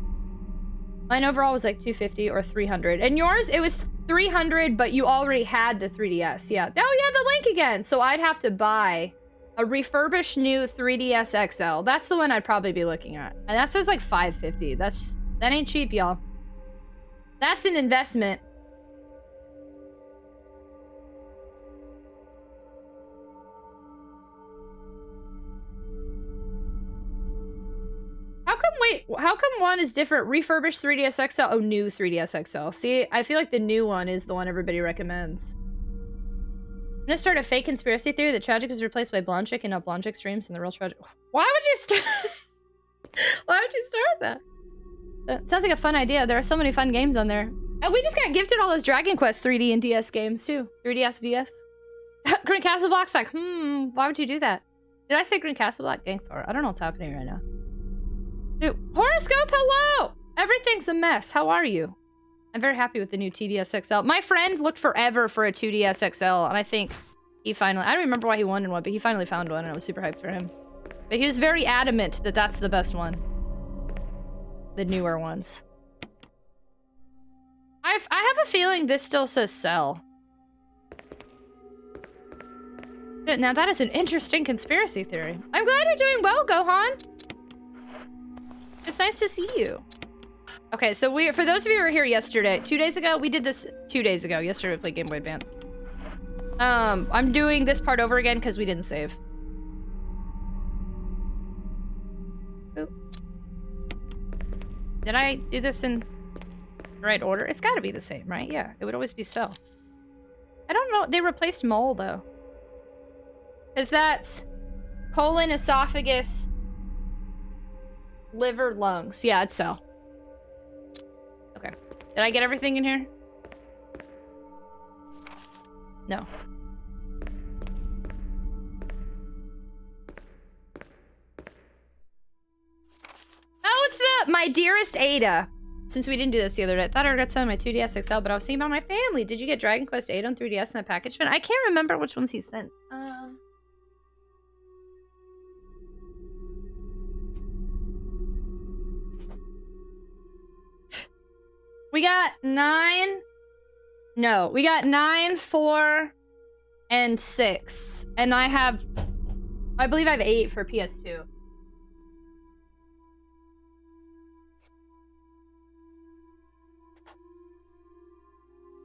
Mine overall was like 250 or 300. And yours, it was 300, but you already had the 3DS. Yeah. Oh, yeah, the link again. So I'd have to buy a refurbished new 3DS XL. That's the one I'd probably be looking at. And that says like 550. That ain't cheap, y'all. That's an investment. How come one is different? Refurbished 3DS XL? Oh, new 3DS XL. See, I feel like the new one is the one everybody recommends. I'm gonna start a fake conspiracy theory that Tragic was replaced by Blonde Chick and not Blonde Chick streams and the real Tragic. Why would you start? Why would you start that? That sounds like a fun idea. There are so many fun games on there. And we just got gifted all those Dragon Quest 3D and DS games too. 3DS, DS. Green Castle Block's like, why would you do that? Did I say Green Castle Block? Gangthor. I don't know what's happening right now. Dude, Horoscope, hello! Everything's a mess. How are you? I'm very happy with the new TDS XL. My friend looked forever for a 2DS XL, and I think he finally... I don't remember why he wanted one, but he finally found one, and I was super hyped for him. But he was very adamant that that's the best one. The newer ones. I have a feeling this still says sell. Now that is an interesting conspiracy theory. I'm glad you're doing well, Gohan! It's nice to see you. Okay, so for those of you who were here yesterday, 2 days ago, we did this 2 days ago. Yesterday we played Game Boy Advance. I'm doing this part over again because we didn't save. Oop. Did I do this in the right order? It's gotta be the same, right? Yeah, it would always be so. I don't know, they replaced mole though. Because that's colon, esophagus, liver, lungs. Yeah, it's cell. Okay. Did I get everything in here? No. Oh, it's the My Dearest Ada. Since we didn't do this the other day, I thought I got some of my 2DS XL, but I was thinking about my family. Did you get Dragon Quest 8 on 3DS in that package? I can't remember which ones he sent. We got 9. No, we got 9, 4, and 6. And I believe I have 8 for PS2.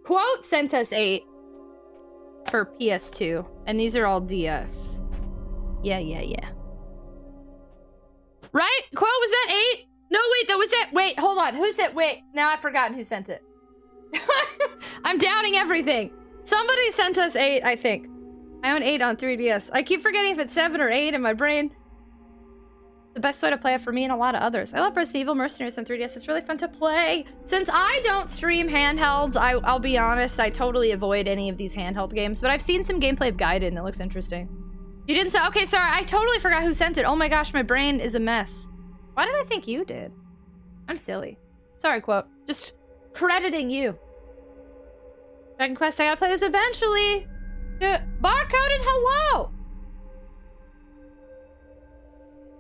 Quote sent us 8 for PS2. And these are all DS. Yeah. Right? Quote, was that 8? No, wait, that was it. Wait, hold on. Who said, wait, now I've forgotten who sent it. I'm doubting everything. Somebody sent us 8, I think. I own 8 on 3DS. I keep forgetting if it's 7 or 8 in my brain. The best way to play it for me and a lot of others. I love Resident Evil Mercenaries on 3DS. It's really fun to play. Since I don't stream handhelds, I'll be honest, I totally avoid any of these handheld games, but I've seen some gameplay of Gaiden and it looks interesting. You didn't say, okay, sorry, I totally forgot who sent it. Oh my gosh, my brain is a mess. Why did I think you did? I'm silly. Sorry, Quote. Just crediting you. Dragon Quest, I gotta play this eventually. Barcoded hello!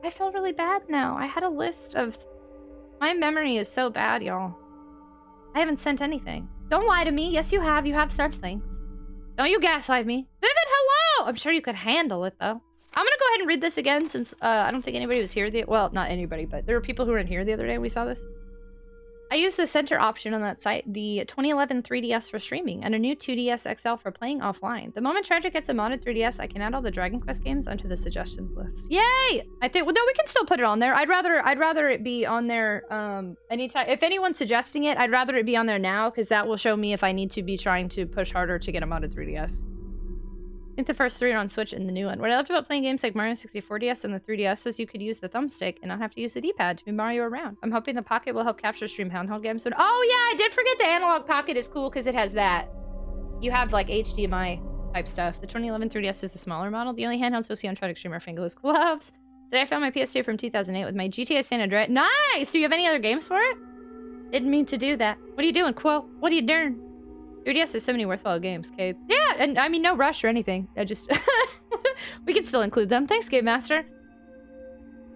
I feel really bad now. I had a list of... My memory is so bad, y'all. I haven't sent anything. Don't lie to me. Yes, you have. You have sent things. Don't you gaslight me. Vivid, hello! I'm sure you could handle it, though. I'm gonna go ahead and read this again since I don't think anybody was here. Well, not anybody, but there were people who were in here the other day when we saw this. I used the center option on that site, the 2011 3DS for streaming, and a new 2DS XL for playing offline. The moment Tragic gets a modded 3DS, I can add all the Dragon Quest games onto the suggestions list. Yay! I think, well, no, we can still put it on there. I'd rather it be on there anytime. If anyone's suggesting it, I'd rather it be on there now, because that will show me if I need to be trying to push harder to get a modded 3DS. I think the first 3 are on Switch and the new one. What I loved about playing games like Mario 64 DS and the 3DS was you could use the thumbstick and not have to use the D-pad to move Mario around. I'm hoping the Pocket will help capture stream handheld games soon. Oh yeah, I did forget the analog Pocket is cool because it has that. You have like HDMI type stuff. The 2011 3DS is the smaller model. The only handhelds you'll see on Tragic Streamer are fingerless gloves. Today I found my PS2 from 2008 with my GTA San Andreas. Nice! Do you have any other games for it? Didn't mean to do that. What are you doing, Quill? What are you doing? 3DS has so many worthwhile games, Cade. Yeah, and I mean, no rush or anything. I just... we can still include them. Thanks, Game Master.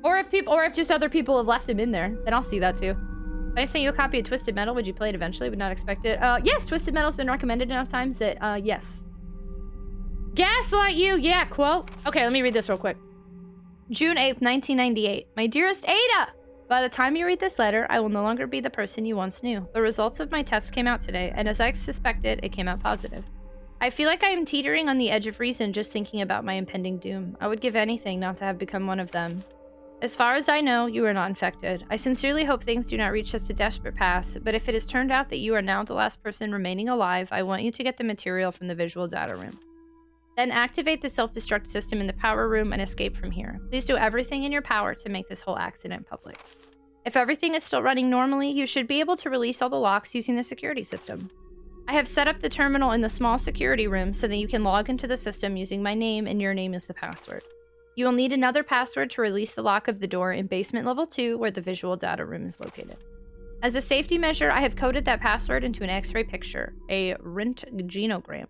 Or if just other people have left them in there, then I'll see that too. If I sent you a copy of Twisted Metal, would you play it eventually? Would not expect it. Yes, Twisted Metal's been recommended enough times that, yes. Gaslight you! Yeah, quote. Okay, let me read this real quick. June 8th, 1998. My dearest Ada! By the time you read this letter, I will no longer be the person you once knew. The results of my tests came out today, and as I suspected, it came out positive. I feel like I am teetering on the edge of reason just thinking about my impending doom. I would give anything not to have become one of them. As far as I know, you are not infected. I sincerely hope things do not reach such a desperate pass, but if it has turned out that you are now the last person remaining alive, I want you to get the material from the visual data room. Then activate the self-destruct system in the power room and escape from here. Please do everything in your power to make this whole accident public. If everything is still running normally, you should be able to release all the locks using the security system. I have set up the terminal in the small security room so that you can log into the system using my name and your name as the password. You will need another password to release the lock of the door in basement level 2 where the visual data room is located. As a safety measure, I have coded that password into an X-ray picture, a rentgenogram.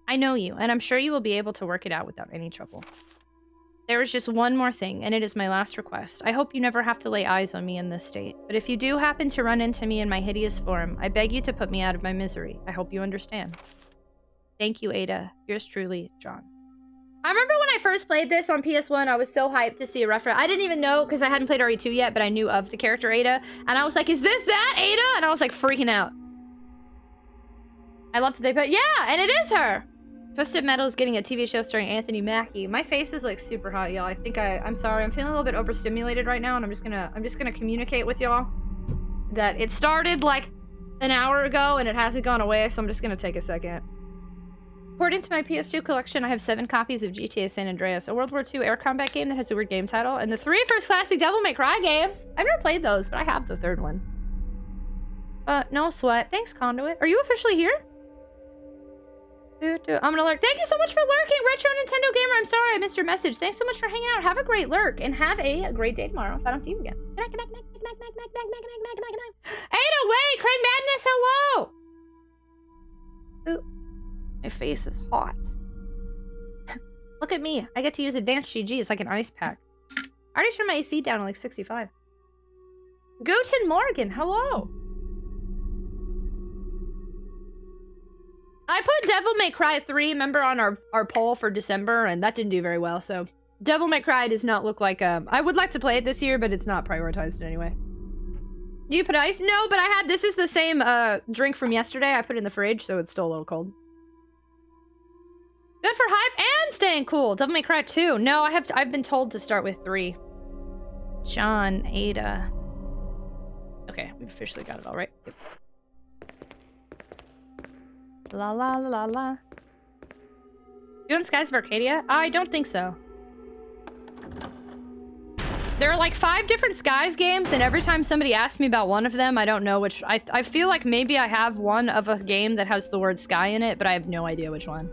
I know you, and I'm sure you will be able to work it out without any trouble. There is just one more thing, and it is my last request. I hope you never have to lay eyes on me in this state, but if you do happen to run into me in my hideous form, I beg you to put me out of my misery. I hope you understand. Thank you, Ada. Yours truly, John. I remember when I first played this on PS1, I was so hyped to see a reference. I didn't even know, because I hadn't played RE2 yet, but I knew of the character Ada, and I was like, is this that Ada? And I was like freaking out. I love that they put, yeah, and it is her! Twisted Metal is getting a TV show starring Anthony Mackie. My face is like super hot, y'all. I think I'm sorry. I'm feeling a little bit overstimulated right now, and I'm just gonna communicate with y'all that it started like an hour ago and it hasn't gone away, so I'm just gonna take a second. According to my PS2 collection, I have 7 copies of GTA San Andreas, a World War II air combat game that has a weird game title, and the 3 first classic Devil May Cry games. I've never played those, but I have the 3rd one. No sweat. Thanks, Conduit. Are you officially here? I'm gonna lurk. Thank you so much for lurking, Retro Nintendo Gamer. I'm sorry I missed your message. Thanks so much for hanging out. Have a great lurk, and have a great day tomorrow if I don't see you again. Ada, wait! Crane Madness, hello! Ooh, my face is hot. Look at me. I get to use advanced GG. It's like an ice pack. I already turned my AC down to like 65. Guten Morgen, hello! I put Devil May Cry 3, remember, on our poll for December, and that didn't do very well, so... Devil May Cry does not look like, I would like to play it this year, but it's not prioritized in any way. Do you put ice? No, but this is the same, drink from yesterday. I put it in the fridge, so it's still a little cold. Good for hype and staying cool. Devil May Cry 2. No, I've been told to start with 3. John, Ada. Okay, we've officially got it all right. Yep. La la la la la. You on Skies of Arcadia? I don't think so. There are like 5 different Skies games, and every time somebody asks me about one of them, I don't know which. I feel like maybe I have one of a game that has the word Sky in it, but I have no idea which one.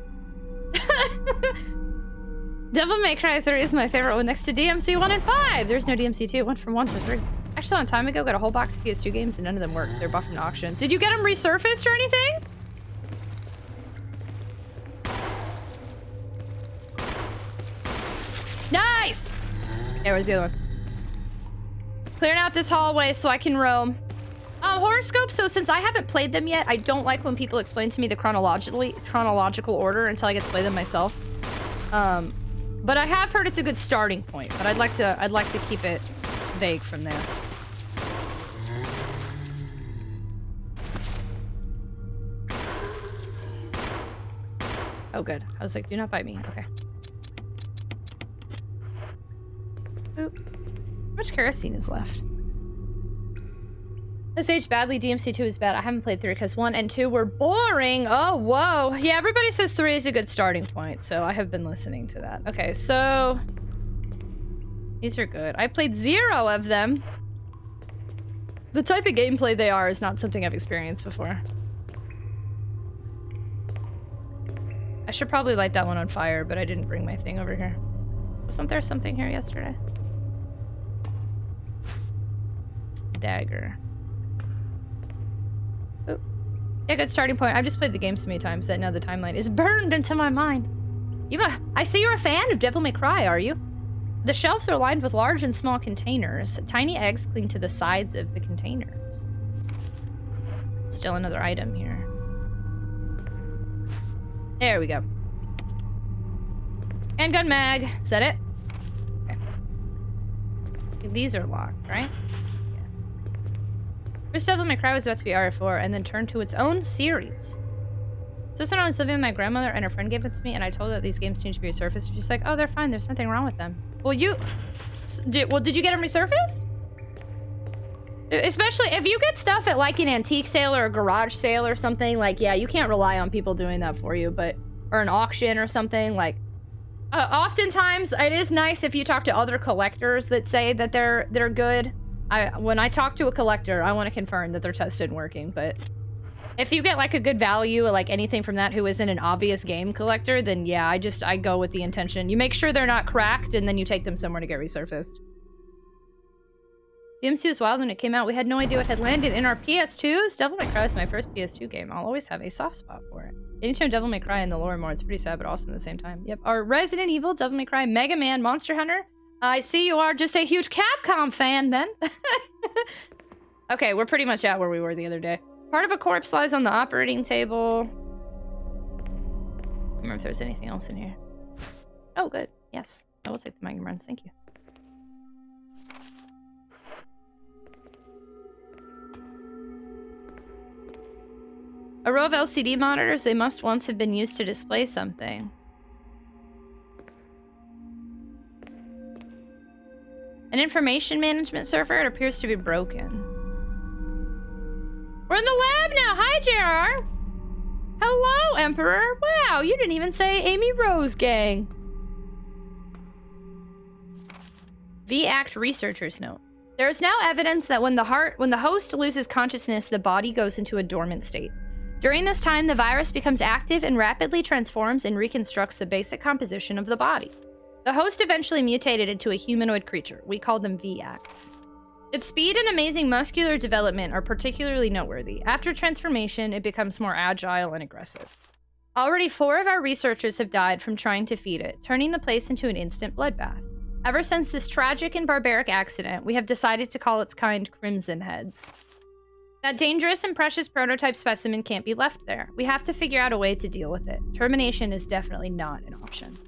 Devil May Cry 3 is my favorite one next to DMC 1 and 5. There's no DMC 2. It went from 1 to 3. Actually, a time ago, got a whole box of PS2 games, and none of them worked. They're bought from an auction. Did you get them resurfaced or anything? Nice! There was the other one. Clearing out this hallway so I can roam. Horoscopes, so since I haven't played them yet, I don't like when people explain to me the chronological order until I get to play them myself. But I have heard it's a good starting point. But I'd like to keep it vague from there. Oh, good. I was like, do not bite me. Okay. Oop. How much kerosene is left? This aged badly. DMC2 is bad. I haven't played 3 because 1 and 2 were boring. Oh, whoa. Yeah, everybody says 3 is a good starting point, so I have been listening to that. Okay, so... these are good. I played 0 of them. The type of gameplay they are is not something I've experienced before. I should probably light that one on fire, but I didn't bring my thing over here. Wasn't there something here yesterday? Dagger. Oop. Yeah, good starting point. I've just played the game so many times that now the timeline is burned into my mind. I see you're a fan of Devil May Cry, are you? The shelves are lined with large and small containers. Tiny eggs cling to the sides of the containers. Still another item here. There we go. Handgun mag. Is that it? Okay. These are locked, right? Yeah. First Devil May Cry was about to be RF4 and then turned to its own series. Just when I was living with my grandmother and a friend gave it to me and I told her that these games need to be resurfaced, she's like, oh, they're fine. There's nothing wrong with them. Well, did you get them resurfaced? Especially if you get stuff at like an antique sale or a garage sale or something, like, yeah, you can't rely on people doing that for you, but, or an auction or something, like, oftentimes it is nice if you talk to other collectors that say that they're good. When I talk to a collector, I want to confirm that they're tested and working, but if you get like a good value, like anything from that who isn't an obvious game collector, then yeah, I go with the intention. You make sure they're not cracked and then you take them somewhere to get resurfaced. DMC was wild when it came out. We had no idea what had landed in our PS2s. Devil May Cry was my first PS2 game. I'll always have a soft spot for it. Anytime Devil May Cry in the lore more, it's pretty sad, but awesome at the same time. Yep. Our Resident Evil, Devil May Cry, Mega Man, Monster Hunter. I see you are just a huge Capcom fan, then. Okay, we're pretty much at where we were the other day. Part of a corpse lies on the operating table. I don't remember if there's anything else in here. Oh, good. Yes. I will take the Mega Runs. Thank you. A row of LCD monitors, they must once have been used to display something. An information management server, it appears to be broken. We're in the lab now! Hi, JR! Hello, Emperor! Wow, you didn't even say Amy Rose Gang. V-Act researcher's note. There is now evidence that when the host loses consciousness, the body goes into a dormant state. During this time, the virus becomes active and rapidly transforms and reconstructs the basic composition of the body. The host eventually mutated into a humanoid creature. We call them V-Acts. Its speed and amazing muscular development are particularly noteworthy. After transformation, it becomes more agile and aggressive. Already 4 of our researchers have died from trying to feed it, turning the place into an instant bloodbath. Ever since this tragic and barbaric accident, we have decided to call its kind Crimson Heads. That dangerous and precious prototype specimen can't be left there. We have to figure out a way to deal with it. Termination is definitely not an option.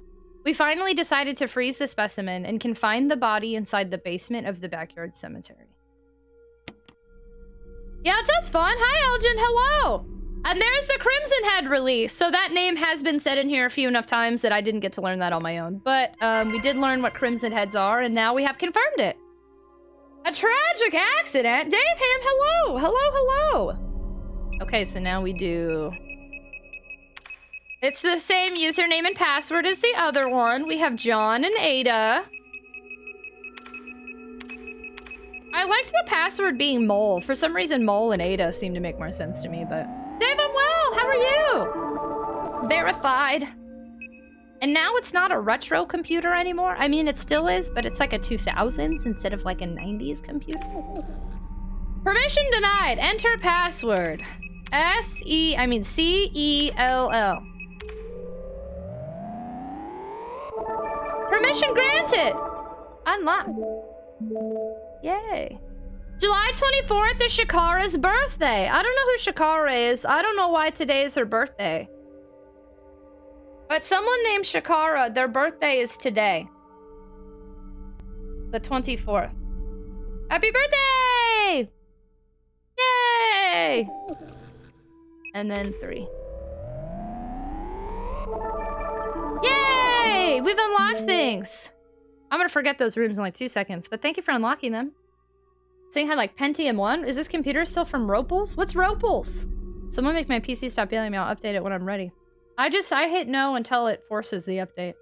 We finally decided to freeze the specimen and confine the body inside the basement of the backyard cemetery. Yeah, it sounds fun. Hi, Elgin. Hello. And there's the Crimson Head release. So that name has been said in here a few enough times that I didn't get to learn that on my own. But we did learn what Crimson Heads are, and now we have confirmed it. A tragic accident? Dave Ham, hello! Hello, hello! Okay, so now we do... It's the same username and password as the other one. We have John and Ada. I liked the password being Mole. For some reason, Mole and Ada seem to make more sense to me, but... Dave, I'm well! How are you? Verified. And now it's not a retro computer anymore. I mean, it still is, but it's like a 2000s instead of like a 90s computer. Permission denied. Enter password. C-E-L-L. Permission granted. Unlock. Yay. July 24th is Shakara's birthday. I don't know who Shakara is. I don't know why today is her birthday. But someone named Shakara, their birthday is today. The 24th. Happy birthday! Yay! And then 3. Yay! We've unlocked things! I'm gonna forget those rooms in like 2 seconds, but thank you for unlocking them. Saying hi like Pentium 1? Is this computer still from Ropals? What's Ropals? Someone make my PC stop yelling at me. I'll update it when I'm ready. I hit no until it forces the update.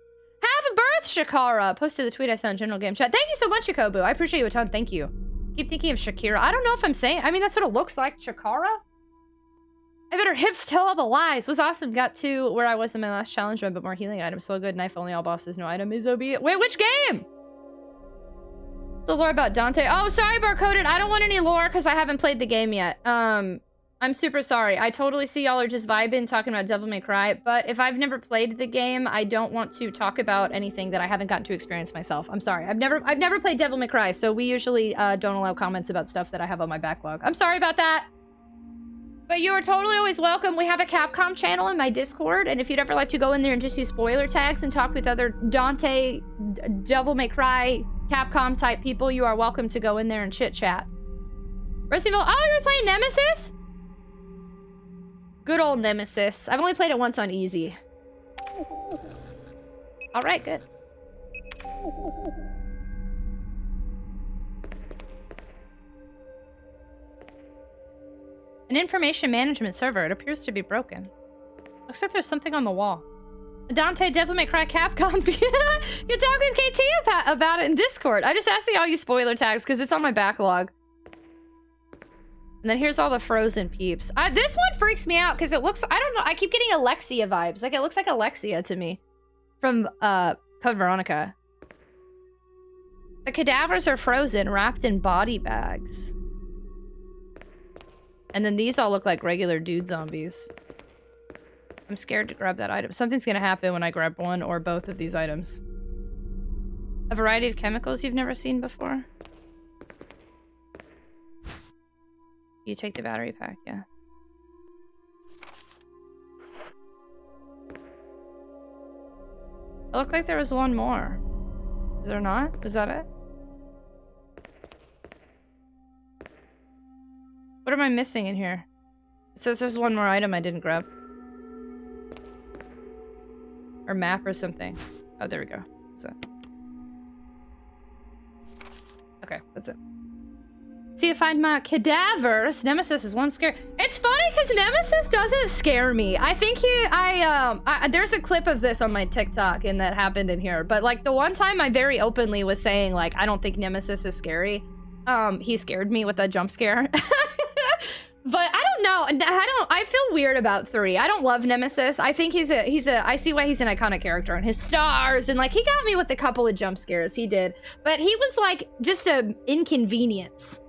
Happy birth, Shakara! Posted the tweet I saw in general game chat. Thank you so much, Yakobu. I appreciate you a ton. Thank you. Keep thinking of Shakira. I don't know if I'm saying... I mean, that's what it looks like. Shakara? I bet her hips tell all the lies. Was awesome. Got to where I was in my last challenge run, but more healing items. So good. Knife only, all bosses, no item. Is OB. Wait, which game? The lore about Dante. Oh, sorry, Barcoded. I don't want any lore because I haven't played the game yet. I'm super sorry. I totally see y'all are just vibing talking about Devil May Cry, but if I've never played the game, I don't want to talk about anything that I haven't gotten to experience myself. I'm sorry. I've never played Devil May Cry, so we usually don't allow comments about stuff that I have on my backlog. I'm sorry about that. But you are totally always welcome. We have a Capcom channel in my Discord, and if you'd ever like to go in there and just use spoiler tags and talk with other Dante, Devil May Cry, Capcom type people, you are welcome to go in there and chit chat. Resident Evil. Oh, you were playing Nemesis? Good old Nemesis. I've only played it once on easy. All right, good. An information management server. It appears to be broken. Looks like there's something on the wall. Dante, Devil May Cry, Capcom. You talk with KT about it in Discord. I just asked y'all use spoiler tags because it's on my backlog. And then here's all the frozen peeps. This one freaks me out because it looks... I don't know. I keep getting Alexia vibes. Like, it looks like Alexia to me. From Code Veronica. The cadavers are frozen, wrapped in body bags. And then these all look like regular dude zombies. I'm scared to grab that item. Something's gonna happen when I grab one or both of these items. A variety of chemicals you've never seen before. You take the battery pack, yes. It looked like there was one more. Is there not? Is that it? What am I missing in here? It says there's one more item I didn't grab. Or map or something. Oh, there we go. That's it. Okay, that's it. So you find my cadavers. Nemesis is one scare. It's funny because Nemesis doesn't scare me. I think there's a clip of this on my TikTok and that happened in here. But like the one time I very openly was saying like, I don't think Nemesis is scary. He scared me with a jump scare. But I don't know. I feel weird about 3. I don't love Nemesis. I think I see why he's an iconic character and his stars and like he got me with a couple of jump scares. He did. But he was like just an inconvenience.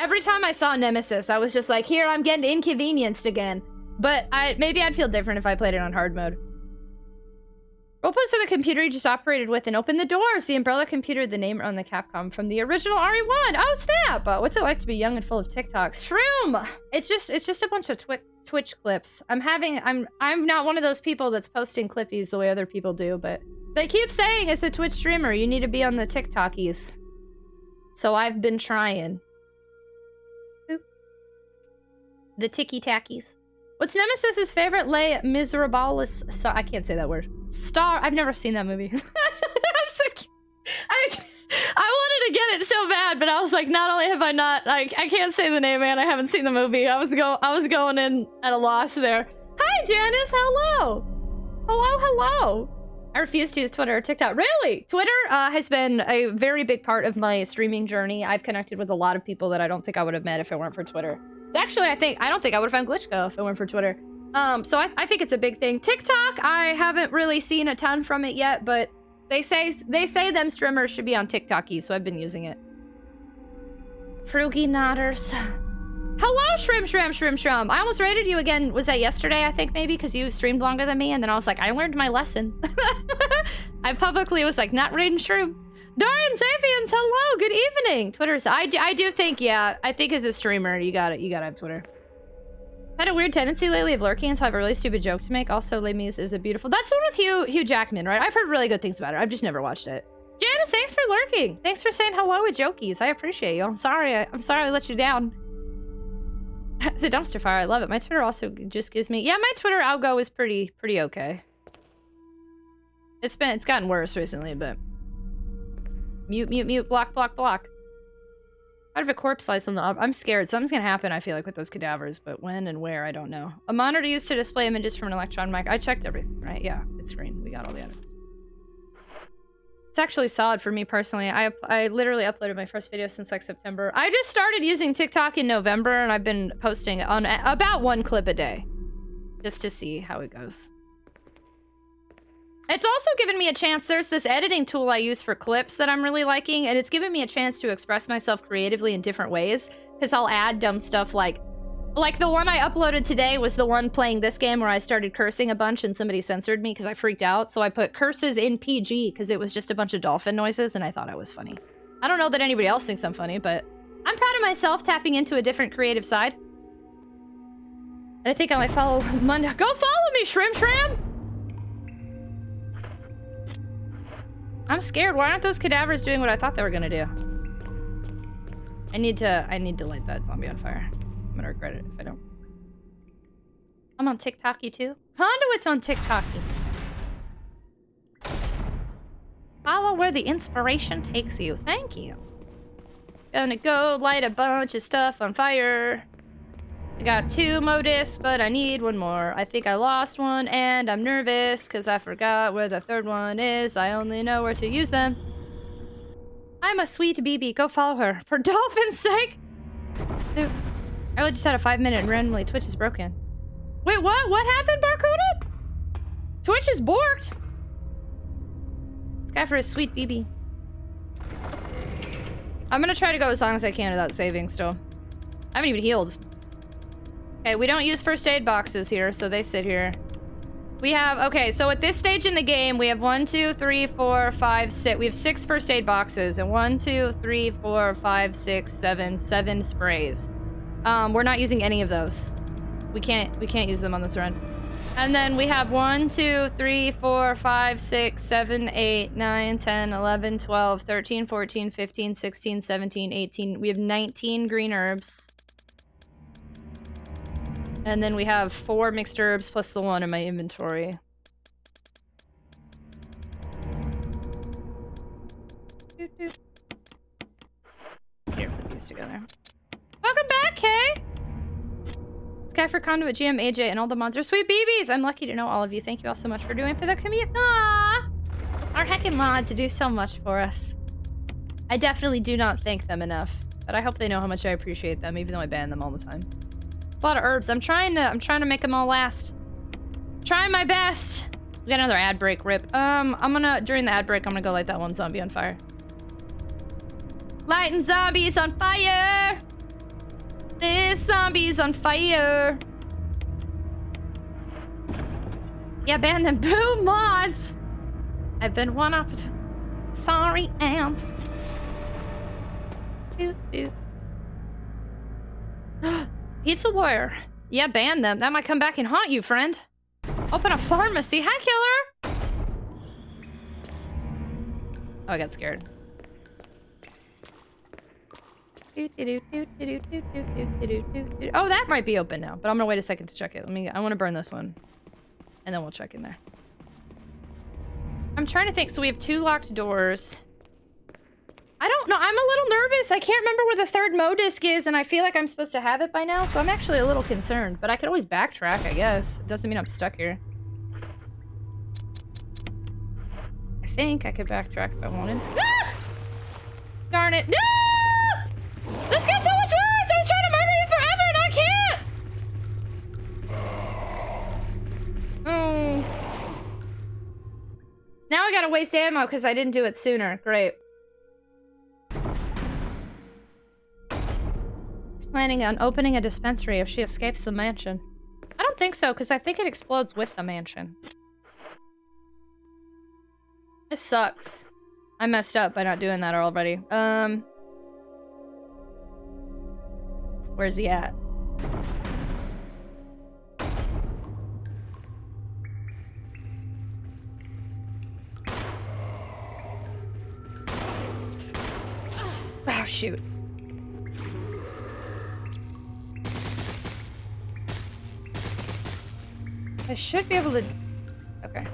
Every time I saw Nemesis, I was just like, here, I'm getting inconvenienced again. But maybe I'd feel different if I played it on hard mode. Roleplays are the computer you just operated with and opened the doors. The Umbrella computer, the name on the Capcom from the original RE1. Oh, snap! What's it like to be young and full of TikToks? Shroom! It's just a bunch of Twitch clips. I'm not one of those people that's posting clippies the way other people do, but they keep saying it's a Twitch streamer. You need to be on the TikTokies. So I've been trying. Boop. The ticky-tackies. What's Nemesis's favorite Les Miserables? I can't say that word. Star. I've never seen that movie. I wanted to get it so bad, but I was like, not only have I not, like, I can't say the name, man. I haven't seen the movie. I was going in at a loss there. Hi, Janice. Hello. Hello. I refuse to use Twitter or TikTok. Really? Twitter has been a very big part of my streaming journey. I've connected with a lot of people that I don't think I would have met if it weren't for Twitter. Actually, I don't think I would have found Glitchko if it weren't for Twitter. So I think it's a big thing. TikTok, I haven't really seen a ton from it yet, but they say them streamers should be on TikTokies, so I've been using it. Froogie Nodders. Hello, Shrim. I almost rated you again. Was that yesterday, I think, maybe? Because you streamed longer than me, and then I was like, I learned my lesson. I publicly was like, not rating Shroom. Dorian Sapiens, hello, good evening. Twitter's, I do think, yeah, I think as a streamer, you gotta have Twitter. I've had a weird tendency lately of lurking, so I have a really stupid joke to make. Also, Les Mis is a beautiful... That's the one with Hugh Jackman, right? I've heard really good things about it. I've just never watched it. Janice, thanks for lurking. Thanks for saying hello with jokies. I appreciate you. I'm sorry I let you down. It's a dumpster fire. I love it. My Twitter also just gives me... Yeah, my Twitter algo is pretty okay. It's gotten worse recently, but... Mute, block. Out of a corpse slice on the up. I'm scared. Something's gonna happen, I feel like, with those cadavers, but when and where, I don't know. A monitor used to display images from an electron mic. I checked everything, right? Yeah, it's green. We got all the items. It's actually solid for me personally. I literally uploaded my first video since like September. I just started using TikTok in November, and I've been posting on about 1 clip a day. Just to see how it goes. It's also given me a chance. There's this editing tool I use for clips that I'm really liking, and it's given me a chance to express myself creatively in different ways, because I'll add dumb stuff like the one I uploaded today was the one playing this game where I started cursing a bunch and somebody censored me because I freaked out, so I put curses in PG because it was just a bunch of dolphin noises, and I thought I was funny. I don't know that anybody else thinks I'm funny, but I'm proud of myself tapping into a different creative side. And I think I might follow Monday. Go follow me, Shrim! I'm scared. Why aren't those cadavers doing what I thought they were gonna do? I need to light that zombie on fire. I'm gonna regret it if I don't. I'm on TikToky too. Conduit's on TikToky. Follow where the inspiration takes you. Thank you. Gonna go light a bunch of stuff on fire. I got 2 modus, but I need 1 more. I think I lost one, and I'm nervous because I forgot where the 3rd one is. I only know where to use them. I'm a sweet BB. Go follow her. For dolphin's sake! Dude, I really just had a 5-minute and randomly Twitch is broken. Wait, what? What happened, Barcoded? Twitch is borked! This guy for a sweet BB. I'm gonna try to go as long as I can without saving still. I haven't even healed. Okay, we don't use first aid boxes here, so they sit here. We have, okay, so at this stage in the game, we have 1, 2, 3, 4, 5, 6. We have 6 first aid boxes, and 1, 2, 3, 4, 5, 6, 7 sprays. We're not using any of those. We can't use them on this run. And then we have 1, 2, 3, 4, 5, 6, 7, 8, 9, 10, 11, 12, 13, 14, 15, 16, 17, 18. We have 19 green herbs. And then we have 4 mixed herbs plus the 1 in my inventory. Here, put these together. Welcome back, Kay! Sky for Conduit, GM, AJ, and all the mods are sweet babies! I'm lucky to know all of you. Thank you all so much for doing for the community. Aww! Our heckin' mods do so much for us. I definitely do not thank them enough. But I hope they know how much I appreciate them, even though I ban them all the time. It's a lot of herbs. I'm trying to make them all last. Trying my best. We got another ad break, rip. During the ad break, I'm gonna go light that 1 zombie on fire. Lighting zombies on fire! This zombie's on fire! Yeah, ban them. Boom mods! I've been one-upped. Sorry, ants. Doot, doot. Pizza lawyer. Yeah, ban them. That might come back and haunt you, friend. Open a pharmacy. Hi, killer! Oh, I got scared. Oh, that might be open now, but I'm gonna wait a second to check it. I want to burn this one. And then we'll check in there. I'm trying to think. So we have 2 locked doors. I don't know. I'm a little nervous. I can't remember where the 3rd modisc is, and I feel like I'm supposed to have it by now, so I'm actually a little concerned. But I could always backtrack, I guess. It doesn't mean I'm stuck here. I think I could backtrack if I wanted. Ah! Darn it. No! This got so much worse! I was trying to murder you forever, and I can't! Oh. Now I gotta waste ammo because I didn't do it sooner. Great. Planning on opening a dispensary if she escapes the mansion. I don't think so, because I think it explodes with the mansion. This sucks. I messed up by not doing that already. Where's he at? Oh, shoot. I should be able to... Okay.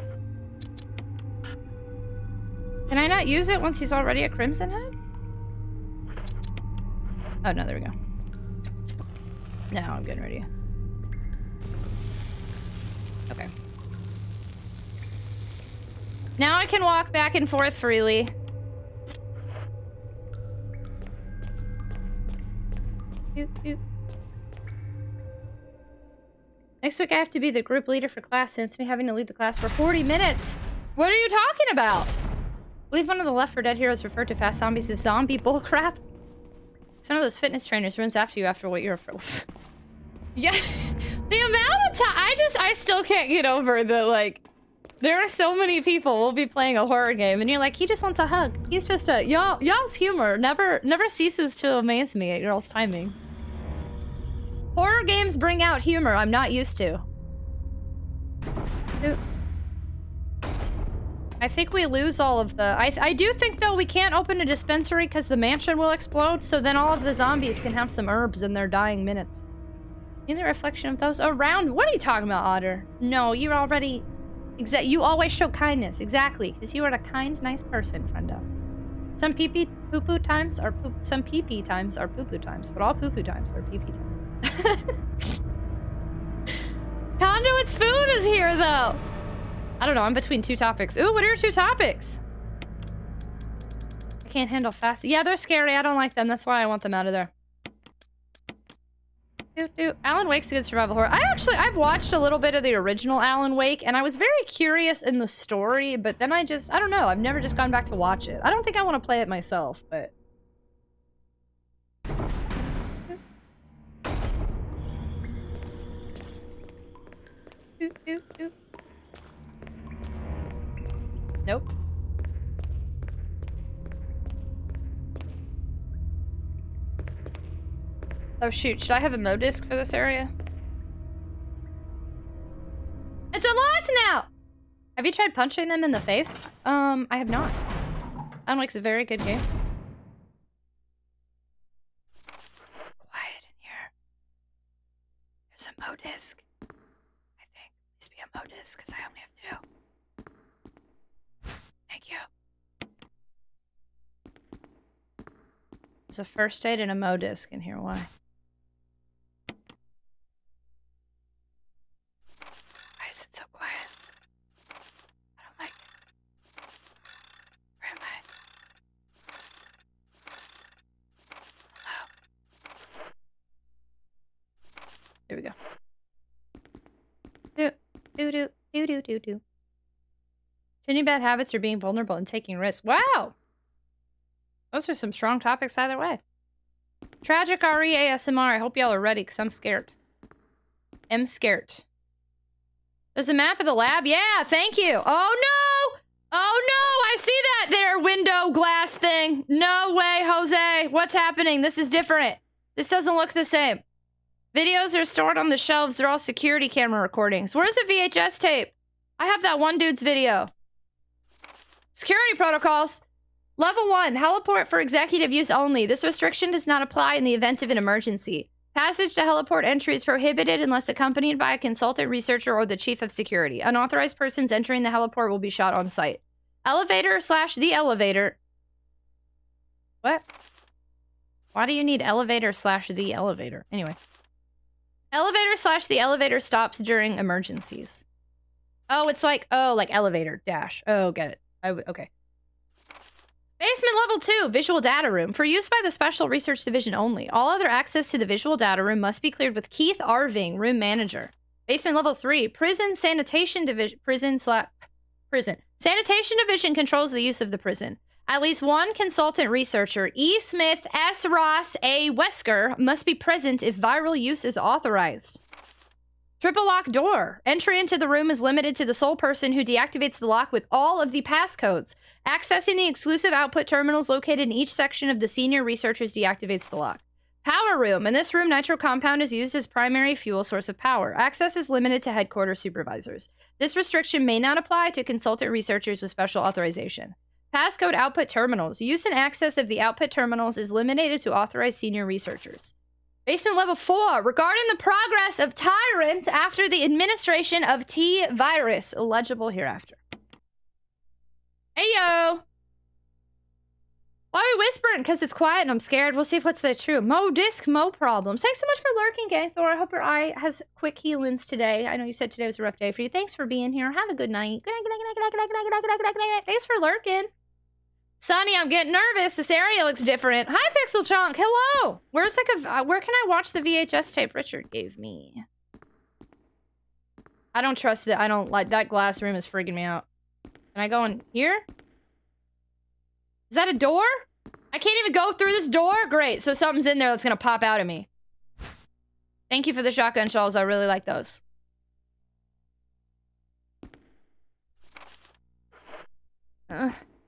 Can I not use it once he's already a Crimson Head? Oh, no, there we go. Now I'm getting ready. Okay. Now I can walk back and forth freely. Doot, doot. Next week I have to be the group leader for class, and it's me having to lead the class for 40 minutes. What are you talking about? I believe one of the Left 4 Dead heroes referred to fast zombies as zombie bullcrap. It's one of those fitness trainers runs after you after what you're afraid of. Yeah, the amount of time I still can't get over the, like, there are so many people will be playing a horror game and you're like, he just wants a hug. He's just a y'all's humor never ceases to amaze me at y'all's timing. Horror games bring out humor I'm not used to. Oop. I think we lose all of the... I do think, though, we can't open a dispensary because the mansion will explode, so then all of the zombies can have some herbs in their dying minutes. In the reflection of those around... What are you talking about, Otter? No, you're already... You always show kindness, exactly, because you are a kind, nice person, friendo. Some pee-pee poo-poo times are some pee-pee times are poo-poo times, but all poo-poo times are pee-pee times. Conduit's food is here, though! I don't know, I'm between two topics. Ooh, what are your two topics? I can't handle fast. Yeah, they're scary. I don't like them. That's why I want them out of there. Alan Wake's a good survival horror. I've watched a little bit of the original Alan Wake, and I was very curious in the story, but then I don't know. I've never just gone back to watch it. I don't think I want to play it myself, but... Nope. Oh shoot, should I have a mo disc for this area? It's unlocked now! Have you tried punching them in the face? I have not. Alan Wake's a very good game. It's quiet in here. There's a mo disc. I think. Please be a mo disc, because I only have 2. Thank you. There's a first aid and a mo disc in here. Why? Why is it so quiet? I don't like it. Where am I? Hello? There we go. Do. Changing bad habits or being vulnerable and taking risks. Wow! Those are some strong topics either way. Tragic RE ASMR. I hope y'all are ready, because I'm scared. I'm scared. There's a map of the lab? Yeah, thank you. Oh, no! Oh, no! I see that there window glass thing. No way, Jose. What's happening? This is different. This doesn't look the same. Videos are stored on the shelves. They're all security camera recordings. Where's the VHS tape? I have that one dude's video. Security protocols. Level 1, heliport for executive use only. This restriction does not apply in the event of an emergency. Passage to heliport entry is prohibited unless accompanied by a consultant researcher or the chief of security. Unauthorized persons entering the heliport will be shot on sight. Elevator / the elevator. What? Why do you need elevator / the elevator? Anyway. Elevator / the elevator stops during emergencies. Oh, it's like, like elevator dash. Oh, get it. Okay. Basement level 2, visual data room. For use by the Special Research Division only. All other access to the visual data room must be cleared with Keith Arving, room manager. Basement level 3, prison sanitation division. Prison. Sanitation division controls the use of the prison. At least one consultant researcher, E. Smith, S. Ross, A. Wesker, must be present if viral use is authorized. Triple lock door. Entry into the room is limited to the sole person who deactivates the lock with all of the passcodes. Accessing the exclusive output terminals located in each section of the senior researchers deactivates the lock. Power room. In this room, nitro compound is used as primary fuel source of power. Access is limited to headquarters supervisors. This restriction may not apply to consultant researchers with special authorization. Passcode output terminals. Use and access of the output terminals is limited to authorized senior researchers. Basement level 4. Regarding the progress of Tyrant after the administration of T-Virus. Illegible hereafter. Hey, yo! Why are we whispering? Because it's quiet and I'm scared. We'll see if what's that true. Mo disc, mo problems. Thanks so much for lurking, gang Thor. I hope your eye has quick healings today. I know you said today was a rough day for you. Thanks for being here. Have a good night. Good night. Thanks for lurking. Sonny, I'm getting nervous. This area looks different. Hi, Pixel Chunk. Hello. Where's like a where can I watch the VHS tape Richard gave me? I don't trust that. I don't like that glass room is freaking me out. Can I go in here? Is that a door? I can't even go through this door? Great. So something's in there that's gonna pop out at me. Thank you for the shotgun shells. I really like those.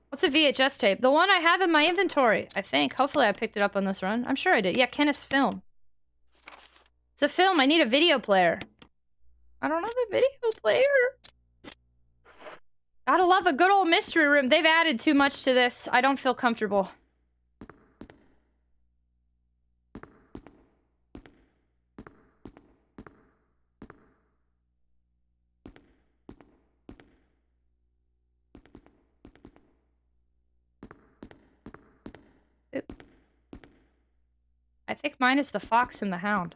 What's a VHS tape? The one I have in my inventory, I think. Hopefully I picked it up on this run. I'm sure I did. Yeah, Kenneth's film. It's a film. I need a video player. I don't have a video player. Gotta love a good old mystery room. They've added too much to this. I don't feel comfortable. I think mine is The Fox and the Hound.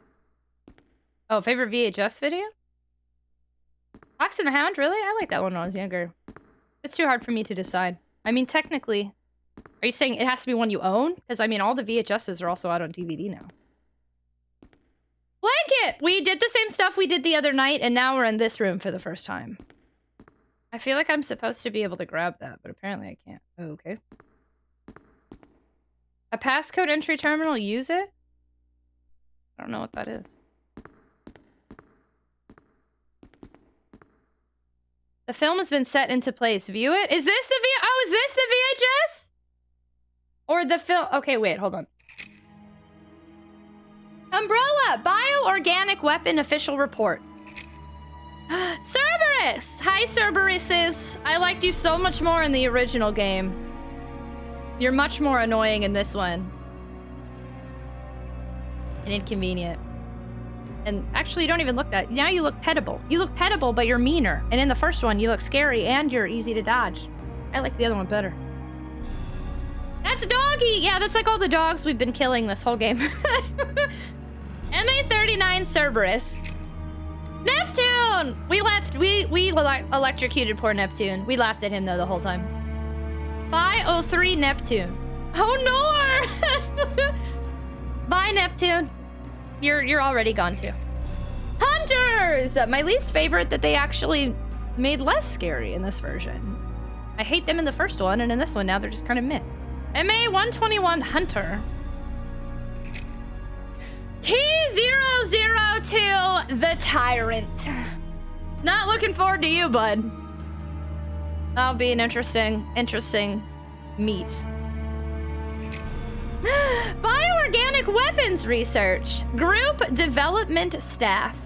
Oh, favorite VHS video? Fox and the Hound, really? I like that one when I was younger. It's too hard for me to decide. I mean, technically, are you saying it has to be one you own? Because, I mean, all the VHSs are also out on DVD now. Blanket! We did the same stuff we did the other night, and now we're in this room for the first time. I feel like I'm supposed to be able to grab that, but apparently I can't. Oh, okay. A passcode entry terminal, use it? I don't know what that is. The film has been set into place. View it. Is this the Oh, is this the VHS? Or the film? Okay, wait, hold on. Umbrella! Bioorganic weapon official report. Cerberus! Hi, Cerberuses. I liked you so much more in the original game. You're much more annoying in this one. And inconvenient. And actually, you don't even look that. Now you look pettable. You look pettable, but you're meaner. And in the first one, you look scary and you're easy to dodge. I like the other one better. That's Doggy! Yeah, that's like all the dogs we've been killing this whole game. MA39 Cerberus. Neptune! We left. We electrocuted poor Neptune. We laughed at him, though, the whole time. 503 Neptune. Oh, no! Bye, Neptune. You're already gone too. Hunters! My least favorite that they actually made less scary in this version. I hate them in the first one, and in this one now they're just kind of meh. MA121 Hunter. T002 the Tyrant. Not looking forward to you, bud. That'll be an interesting meet. Bioorganic weapons research. Group development staff.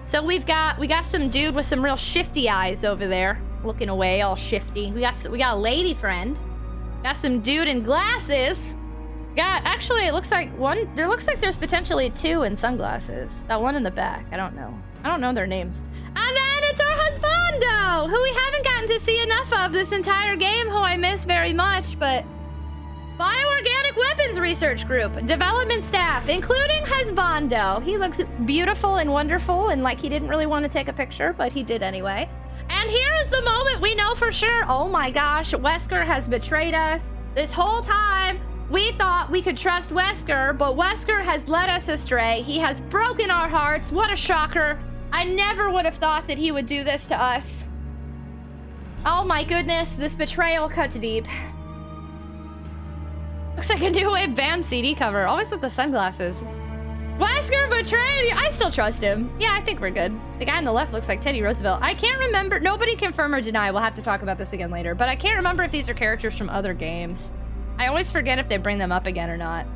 So we got some dude with some real shifty eyes over there, looking away, all shifty. We got a lady friend. Got some dude in glasses. Actually, it looks like there looks like there's potentially two in sunglasses. That one in the back. I don't know their names. And then it's our husbando, who we haven't gotten to see enough of this entire game, who I miss very much, but Bioorganic Weapons Research Group, development staff, including husbando. He looks beautiful and wonderful and like he didn't really want to take a picture, but he did anyway. And here is the moment we know for sure. Oh my gosh, Wesker has betrayed us. This whole time, we thought we could trust Wesker, but Wesker has led us astray. He has broken our hearts. What a shocker. I never would have thought that he would do this to us. Oh my goodness, this betrayal cuts deep. Looks like a new wave band CD cover, always with the sunglasses. Wesker betrayed you. I still trust him. Yeah, I think we're good. The guy on the left looks like Teddy Roosevelt. I can't remember. Nobody confirm or deny. We'll have to talk about this again later. But I can't remember if these are characters from other games. I always forget if they bring them up again or not.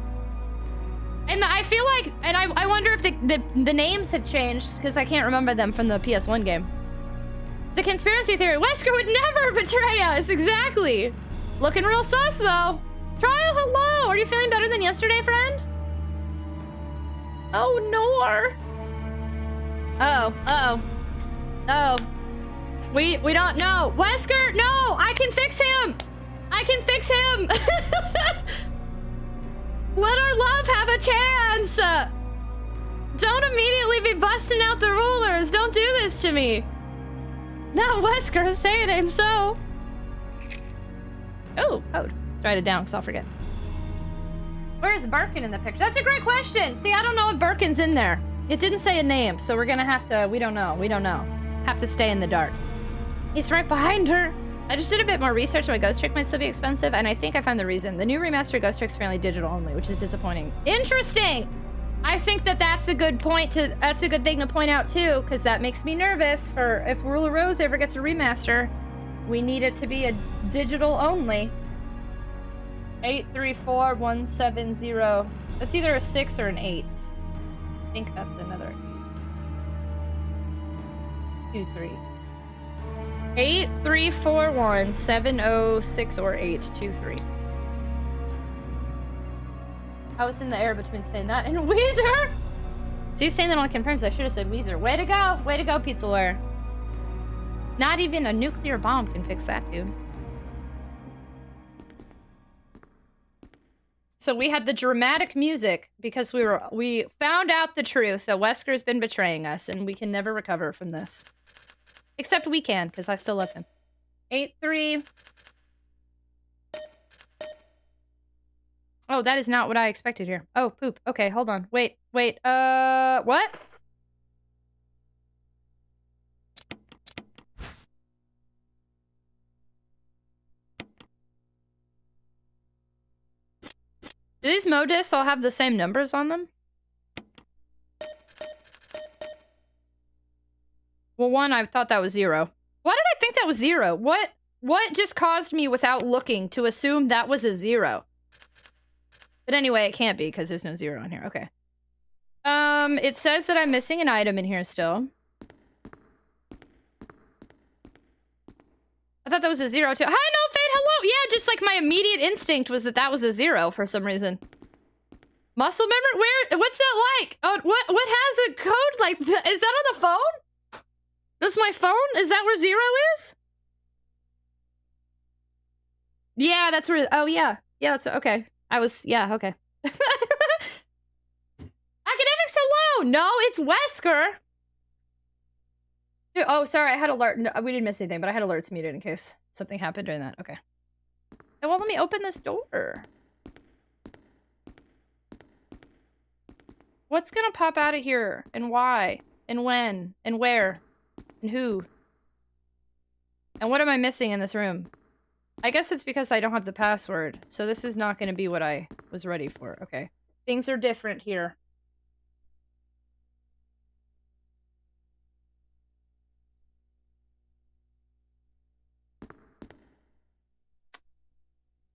And I feel like, and I wonder if the names have changed because I can't remember them from the PS1 game. The conspiracy theory. Wesker would never betray us. Exactly. Looking real sus, though. Trial, hello! Are you feeling better than yesterday, friend? Oh, no. Oh. We don't know. Wesker, no! I can fix him! I can fix him! Let our love have a chance! Don't immediately be busting out the rulers. Don't do this to me. No, Wesker, say it ain't so. Oh, code. Write it down because I'll forget. Where's Birkin in the picture? That's a great question. See, I don't know if Birkin's in there. It didn't say a name, so we're gonna have to, we don't know. Have to stay in the dark. He's right behind her. I just did a bit more research on why Ghost Trick might still be expensive, and I think I found the reason. The new remastered Ghost Trick's apparently digital only, which is disappointing. Interesting! I think that's a good point that's a good thing to point out too, because that makes me nervous for if Rule of Rose ever gets a remaster, we need it to be a digital only. 834170. That's either a 6 or an 8. I think that's another 23. 834170 or 823. I was in the air between saying that and Weezer. So he's saying that on confirms. I should have said Weezer. Way to go, Pizza Lawyer. Not even a nuclear bomb can fix that, dude. So we had the dramatic music because we found out the truth that Wesker's been betraying us, and we can never recover from this. Except we can, because I still love him. 83. Oh, that is not what I expected here. Oh, poop. Okay, hold on. Wait. What? Do these modis all have the same numbers on them? Well, one, I thought that was 0. Why did I think that was 0? What just caused me without looking to assume that was a 0? But anyway, it can't be because there's no 0 in here. Okay. It says that I'm missing an item in here still. I thought that was a 0 too. Hi, No Fate, hello! Yeah, just like my immediate instinct was that was a 0 for some reason. Muscle memory? What's that like? Oh, what has a code like that? Is that on the phone? This my phone? Is that where 0 is? Yeah, that's where, oh yeah. Yeah, that's, okay. Yeah, okay. Academics, hello! No, it's Wesker! Oh, sorry, I had alert. No, we didn't miss anything, but I had alerts muted in case something happened during that. Okay. Oh, well, let me open this door. What's gonna pop out of here? And why? And when? And where? And who? And what am I missing in this room? I guess it's because I don't have the password, so this is not gonna be what I was ready for. Okay. Things are different here.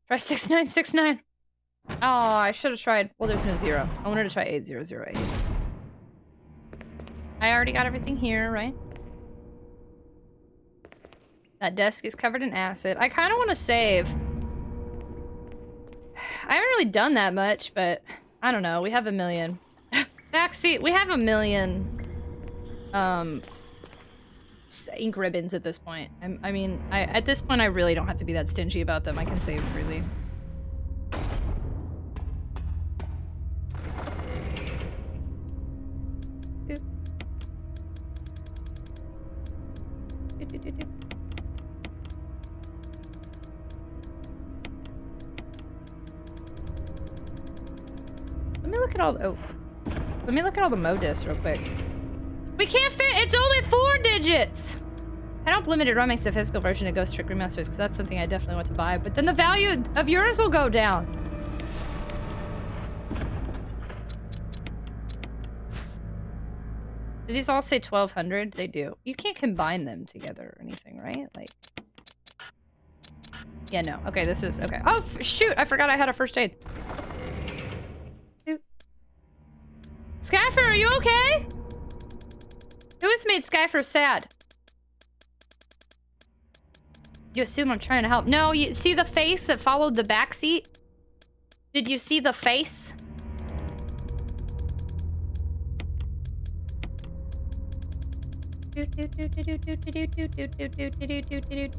Try 6969. Oh, I should have tried. Well, there's no 0. I wanted to try 8008. I already got everything here, right? That desk is covered in acid. I kind of want to save. I haven't really done that much, but I don't know. We have 1 million. Backseat, we have 1 million ink ribbons at this point. I mean, at this point, I really don't have to be that stingy about them. I can save freely. Let me look at all the, let me look at all the modis real quick. We can't fit, it's only 4 digits! I don't limited run makes the physical version of Ghost Trick Remasters because that's something I definitely want to buy, but then the value of yours will go down. Do these all say 1200? They do. You can't combine them together or anything, right? Like... Yeah, no. Okay, this is... Okay. Oh, shoot! I forgot I had a first aid. Skyfer, are you okay? Who has made Skyfer sad? You assume I'm trying to help. No, you see the face that followed the back seat? Did you see the face?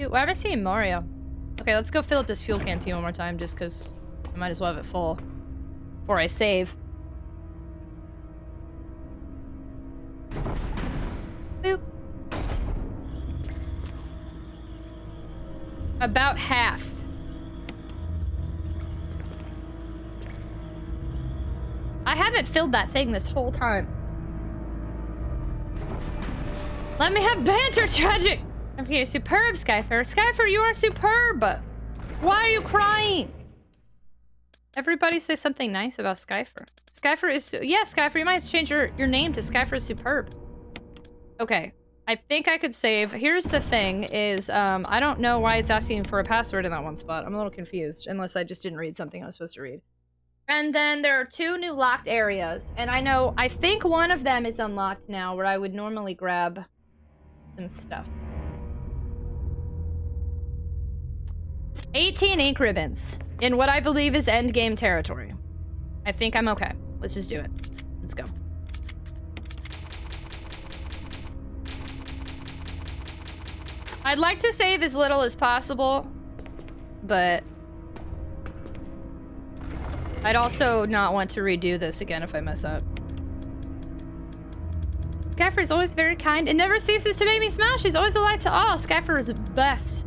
Why am I seeing Mario? Okay, let's go fill up this fuel canteen one more time just because I might as well have it full before I save. Boop. About half. I haven't filled that thing this whole time. Let me have banter, Tragic! Okay, superb, Skyfer. Skyfer, you are superb! Why are you crying? Everybody say something nice about Skyfer. Skyfer is... Yeah, Skyfer, you might have to change your name to Skyfer Superb. Okay. I think I could save. Here's the thing is, I don't know why it's asking for a password in that one spot. I'm a little confused, unless I just didn't read something I was supposed to read. And then there are 2 new locked areas. And I think one of them is unlocked now, where I would normally grab some stuff. 18 ink ribbons in what I believe is endgame territory. I think I'm okay. Let's just do it. Let's go. I'd like to save as little as possible, but I'd also not want to redo this again if I mess up. Skyfer is always very kind and never ceases to make me smile. She's always a light to all. Skyfer is the best.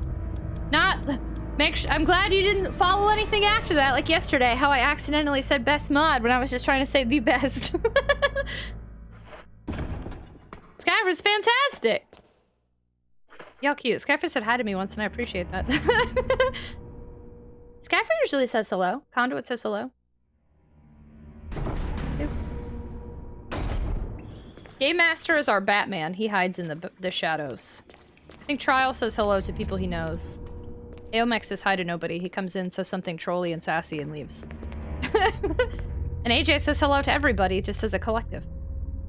I'm glad you didn't follow anything after that, like yesterday, how I accidentally said best mod when I was just trying to say the best. Skyfer's fantastic. Y'all cute. Skyfer said hi to me once and I appreciate that. Skyfer usually says hello. Conduit says hello. Game Master is our Batman. He hides in the shadows. I think Trial says hello to people he knows. Aomex says hi to nobody. He comes in, says something trolly and sassy, and leaves. And AJ says hello to everybody, just as a collective.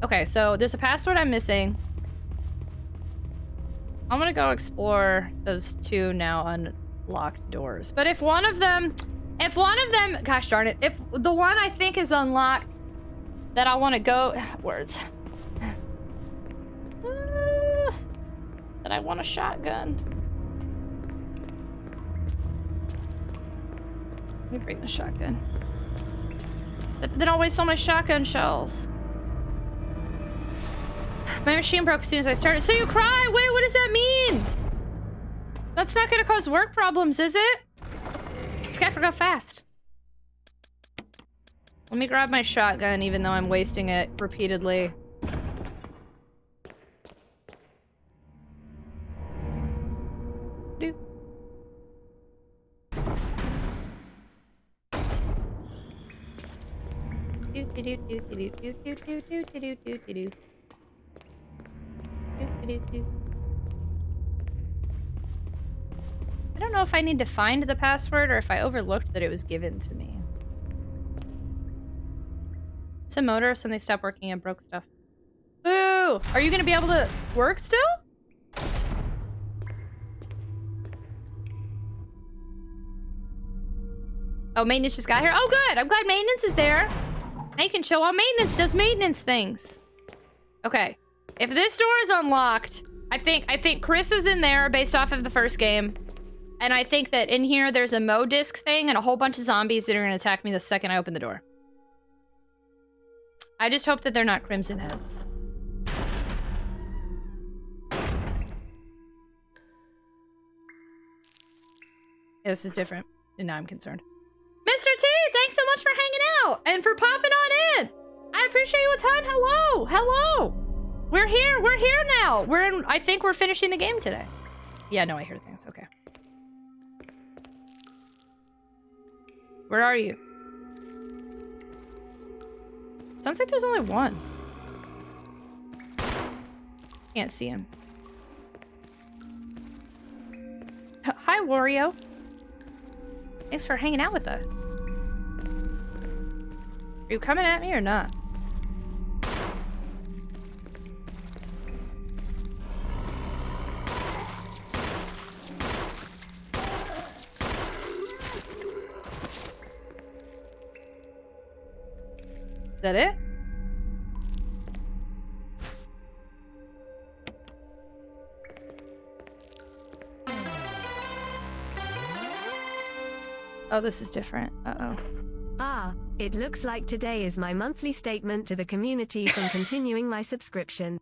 Okay, so there's a password I'm missing. I'm gonna go explore those 2 now unlocked doors. But if one of them, gosh darn it, if the one I think is unlocked that I want to go, words. That I want a shotgun. Let me bring the shotgun. Then I'll waste all my shotgun shells. My machine broke as soon as I started. So you cry? Wait, what does that mean? That's not gonna cause work problems, is it? This guy forgot fast. Let me grab my shotgun, even though I'm wasting it repeatedly. I don't know if I need to find the password or if I overlooked that it was given to me. It's a motor, something stopped working and broke stuff. Boo! Are you gonna be able to work still? Oh, maintenance just got here. Oh, good. I'm glad maintenance is there. Now you can show while maintenance does maintenance things. Okay. If this door is unlocked, I think Chris is in there based off of the first game. And I think that in here there's a Mo disc thing and a whole bunch of zombies that are gonna attack me the second I open the door. I just hope that they're not Crimson Heads. Yeah, this is different. And now I'm concerned. Mr. T, thanks so much for hanging out and for popping on in. I appreciate you a ton. Hello, hello. We're here now. I think we're finishing the game today. Yeah, no, I hear things. Okay. Where are you? Sounds like there's only one. Can't see him. Hi, Wario. Thanks for hanging out with us. Are you coming at me or not? that it? Oh, this is different. Uh-oh. Ah, it looks like today is my monthly statement to the community from continuing my subscription.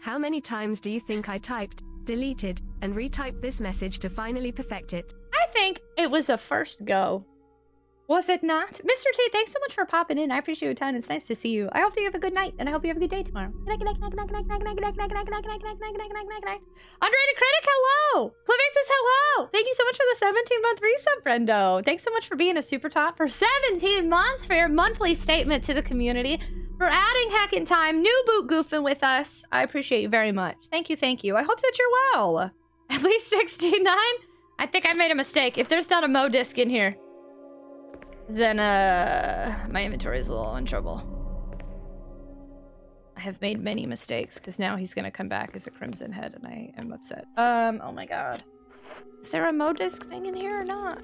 How many times do you think I typed, deleted, and retyped this message to finally perfect it? I think it was a first go. Was it not? Mr. T, thanks so much for popping in. I appreciate your time. It's nice to see you. I hope that you have a good night, and I hope you have a good day tomorrow. Underrated Critic, hello! Clivictus, hello! Thank you so much for the 17-month resub, friendo. Thanks so much for being a super top for 17 months for your monthly statement to the community, for adding Heckin' Time, new boot goofing with us. I appreciate you very much. Thank you, thank you. I hope that you're well. At least 69? I think I made a mistake. If there's not a Mo disc in here, then my inventory is a little in trouble. I have made many mistakes because now he's gonna come back as a Crimson Head and I am upset. Oh my god. Is there a Mo disc thing in here or not?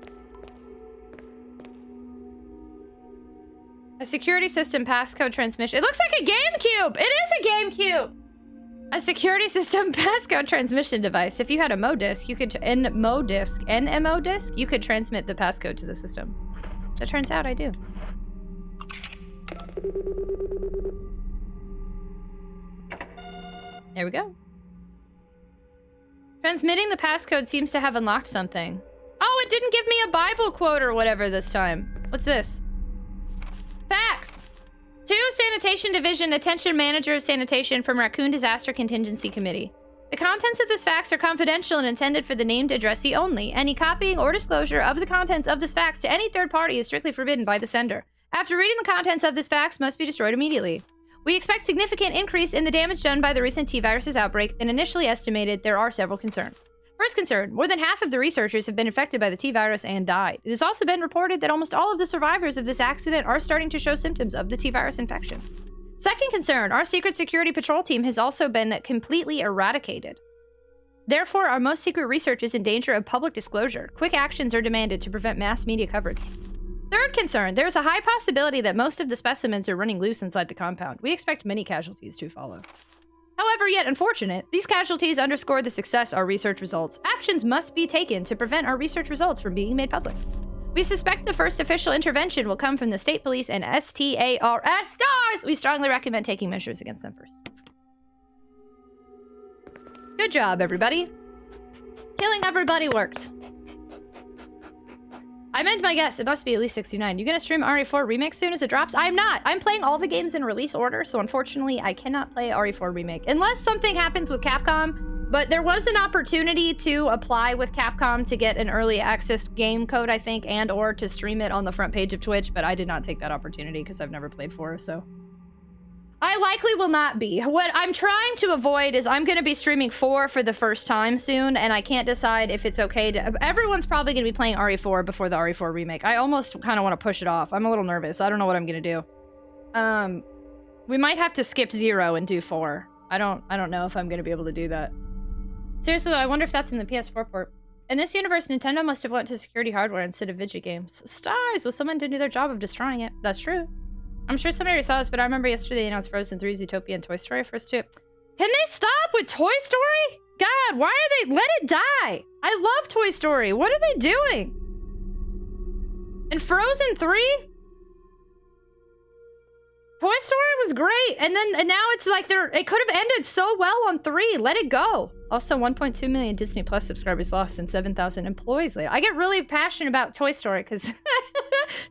A security system passcode transmission. It looks like a GameCube! It is a GameCube! A security system passcode transmission device. If you had a Mo disc, you could NMO disc, you could transmit the passcode to the system. So it turns out I do. There we go. Transmitting the passcode seems to have unlocked something. Oh, it didn't give me a Bible quote or whatever this time. What's this? Facts. 2 Sanitation Division Attention Manager of Sanitation from Raccoon Disaster Contingency Committee. The contents of this fax are confidential and intended for the named addressee only. Any copying or disclosure of the contents of this fax to any third party is strictly forbidden by the sender. After reading the contents of this fax must be destroyed immediately. We expect significant increase in the damage done by the recent T-Virus's outbreak than initially estimated. There are several concerns. First concern, more than half of the researchers have been infected by the T-Virus and died. It has also been reported that almost all of the survivors of this accident are starting to show symptoms of the T-Virus infection. Second concern, our secret security patrol team has also been completely eradicated. Therefore, our most secret research is in danger of public disclosure. Quick actions are demanded to prevent mass media coverage. Third concern, there is a high possibility that most of the specimens are running loose inside the compound. We expect many casualties to follow. However, yet unfortunate, these casualties underscore the success of our research results. Actions must be taken to prevent our research results from being made public. We suspect the first official intervention will come from the state police and STARS stars. We strongly recommend taking measures against them first. Good job, everybody. Killing everybody worked. I meant my guess. It must be at least 69. You gonna stream RE4 Remake soon as it drops? I'm not. I'm playing all the games in release order, so unfortunately, I cannot play RE4 Remake. Unless something happens with Capcom. But there was an opportunity to apply with Capcom to get an early access game code, I think, and or to stream it on the front page of Twitch, but I did not take that opportunity because I've never played 4, so. I likely will not be. What I'm trying to avoid is I'm going to be streaming 4 for the first time soon, and I can't decide if it's okay to... Everyone's probably going to be playing RE4 before the RE4 remake. I almost kind of want to push it off. I'm a little nervous. I don't know what I'm going to do. We might have to skip 0 and do 4. I don't know if I'm going to be able to do that. Seriously, though, I wonder if that's in the PS4 port. In this universe, Nintendo must have went to security hardware instead of Vidget games. Stars! Well, someone did do their job of destroying it. That's true. I'm sure somebody already saw this, but I remember yesterday they announced Frozen 3, Zootopia, and Toy Story first 2. Can they stop with Toy Story? God, why are they... Let it die! I love Toy Story. What are they doing? And Frozen 3? Toy Story was great, and now it's like it could have ended so well on 3. Let it go. Also, 1.2 million Disney Plus subscribers lost and 7,000 employees later. I get really passionate about Toy Story because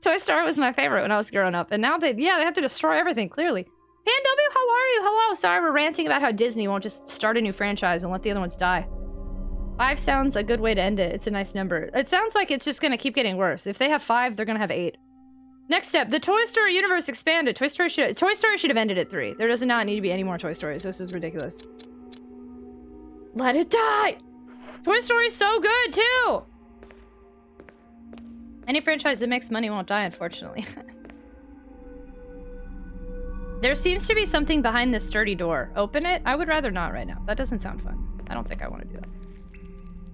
Toy Story was my favorite when I was growing up, and now they have to destroy everything, clearly. PanW, how are you? Hello. Sorry, we're ranting about how Disney won't just start a new franchise and let the other ones die. 5 sounds a good way to end it. It's a nice number. It sounds like it's just going to keep getting worse. If they have 5, they're going to have 8. Next step, the Toy Story universe expanded. Toy Story should have ended at 3. There does not need to be any more Toy Stories. This is ridiculous. Let it die! Toy Story's so good, too! Any franchise that makes money won't die, unfortunately. There seems to be something behind this sturdy door. Open it? I would rather not right now. That doesn't sound fun. I don't think I want to do that.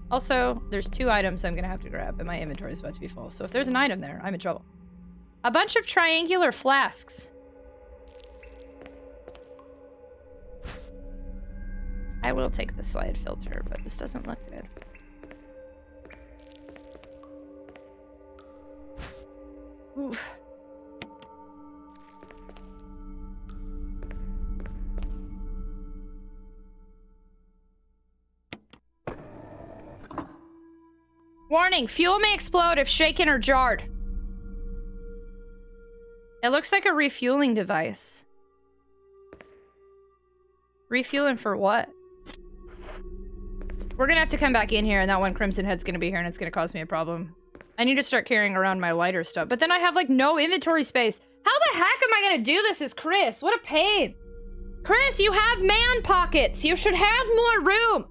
Also, there's 2 items I'm going to have to grab, and my inventory is about to be full. So if there's an item there, I'm in trouble. A bunch of triangular flasks. I will take the slide filter, but this doesn't look good. Oof. Warning, fuel may explode if shaken or jarred. It looks like a refueling device. Refueling for what? We're gonna have to come back in here and that one Crimson Head's gonna be here and it's gonna cause me a problem. I need to start carrying around my lighter stuff, but then I have like no inventory space. How the heck am I gonna do this as Chris? What a pain. Chris, you have man pockets. You should have more room.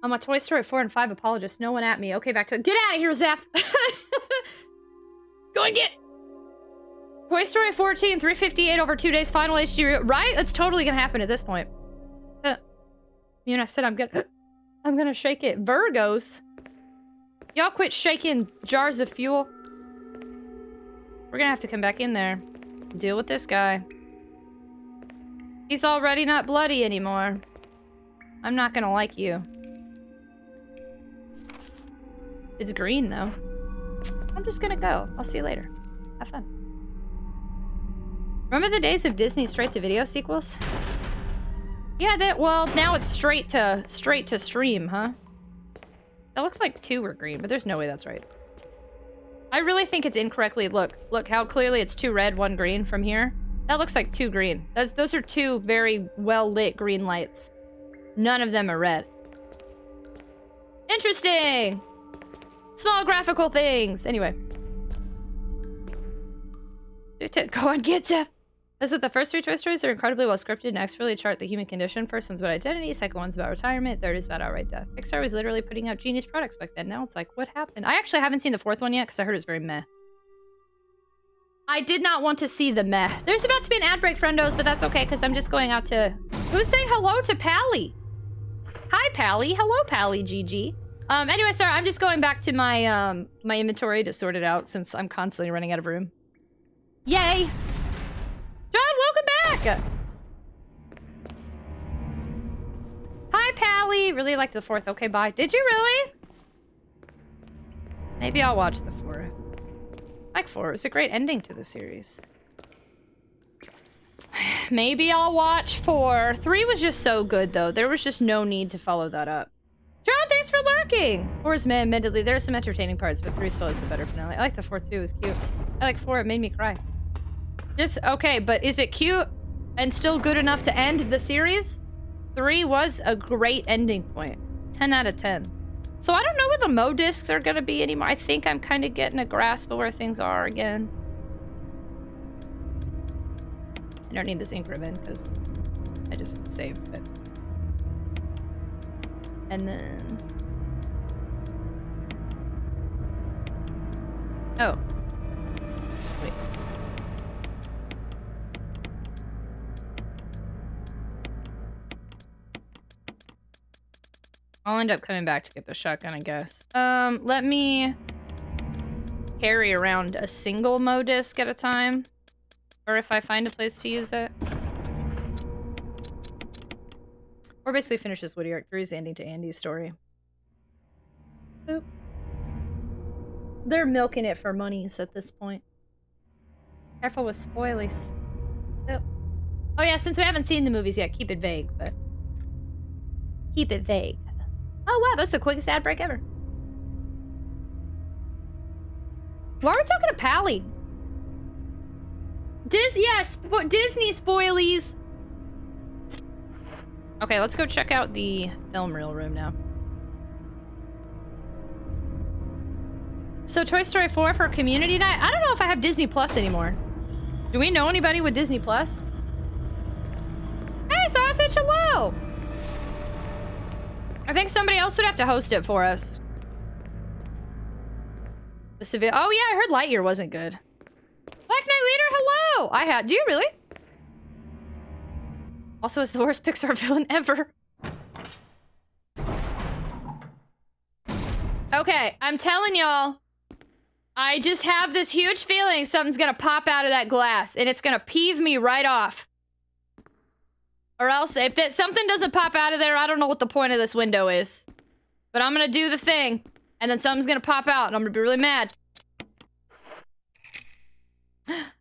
I'm a Toy Story 4 and 5 apologist. No one at me. Okay, back to... Get out of here, Zeph! Go and get... Toy Story 14, 358 over 2 days, final HD... Right? That's totally gonna happen at this point. You know, I said I'm gonna shake it. Virgos? Y'all quit shaking jars of fuel. We're gonna have to come back in there. Deal with this guy. He's already not bloody anymore. I'm not gonna like you. It's green, though. I'm just gonna go. I'll see you later. Have fun. Remember the days of Disney straight-to-video sequels? Yeah, well, now it's straight to stream, huh? That looks like 2 were green, but there's no way that's right. I really think it's incorrectly. Look how clearly it's 2 red, 1 green from here. That looks like 2 green. Those are 2 very well-lit green lights. None of them are red. Interesting! Small graphical things. Anyway. Go on, get Zeph. This is the first 3 Toy Stories are incredibly well scripted and expertly chart the human condition. First one's about identity, second one's about retirement, third is about outright death. Pixar was literally putting out genius products back then. Now it's like, what happened? I actually haven't seen the 4th one yet because I heard it's very meh. I did not want to see the meh. There's about to be an ad break, friendos, but that's okay because I'm just going out to... Who's saying hello to Pally? Hi, Pally. Hello, Pally, GG. Anyway, sorry, I'm just going back to my, my inventory to sort it out since I'm constantly running out of room. Yay! John, welcome back! Hi, Pally! Really liked the 4th. Okay, bye. Did you really? Maybe I'll watch the 4th. Like 4. It was a great ending to the series. Maybe I'll watch 4. 3 was just so good, though. There was just no need to follow that up. John, thanks for lurking! 4 is meh, admittedly. There are some entertaining parts, but 3 still is the better finale. I like the 4 too, it was cute. I like 4, it made me cry. Just, okay, but is it cute and still good enough to end the series? 3 was a great ending point. 10 out of 10. So I don't know where the Mo discs are gonna be anymore. I think I'm kind of getting a grasp of where things are again. I don't need this ink ribbon because I just saved it. And then... Oh. Wait. I'll end up coming back to get the shotgun, I guess. Let me carry around a single Mo disc at a time. Or if I find a place to use it. Or basically finish this Woody arc. Drew's ending to Andy's story. Boop. They're milking it for monies at this point. Careful with spoilies. Oh. Oh yeah, since we haven't seen the movies yet, keep it vague, but... Keep it vague. Oh wow, that's the quickest ad break ever. Why are we talking to Pally? Disney spoilies. Okay, let's go check out the film reel room now. So Toy Story 4 for community night? I don't know if I have Disney Plus anymore. Do we know anybody with Disney Plus? Hey, Sausage, hello! I think somebody else would have to host it for us. Oh yeah, I heard Lightyear wasn't good. Black Knight Leader, hello! Do you really? Also, it's the worst Pixar villain ever. Okay, I'm telling y'all, I just have this huge feeling something's gonna pop out of that glass, and it's gonna peeve me right off. Or else, if something doesn't pop out of there, I don't know what the point of this window is. But I'm gonna do the thing, and then something's gonna pop out, and I'm gonna be really mad.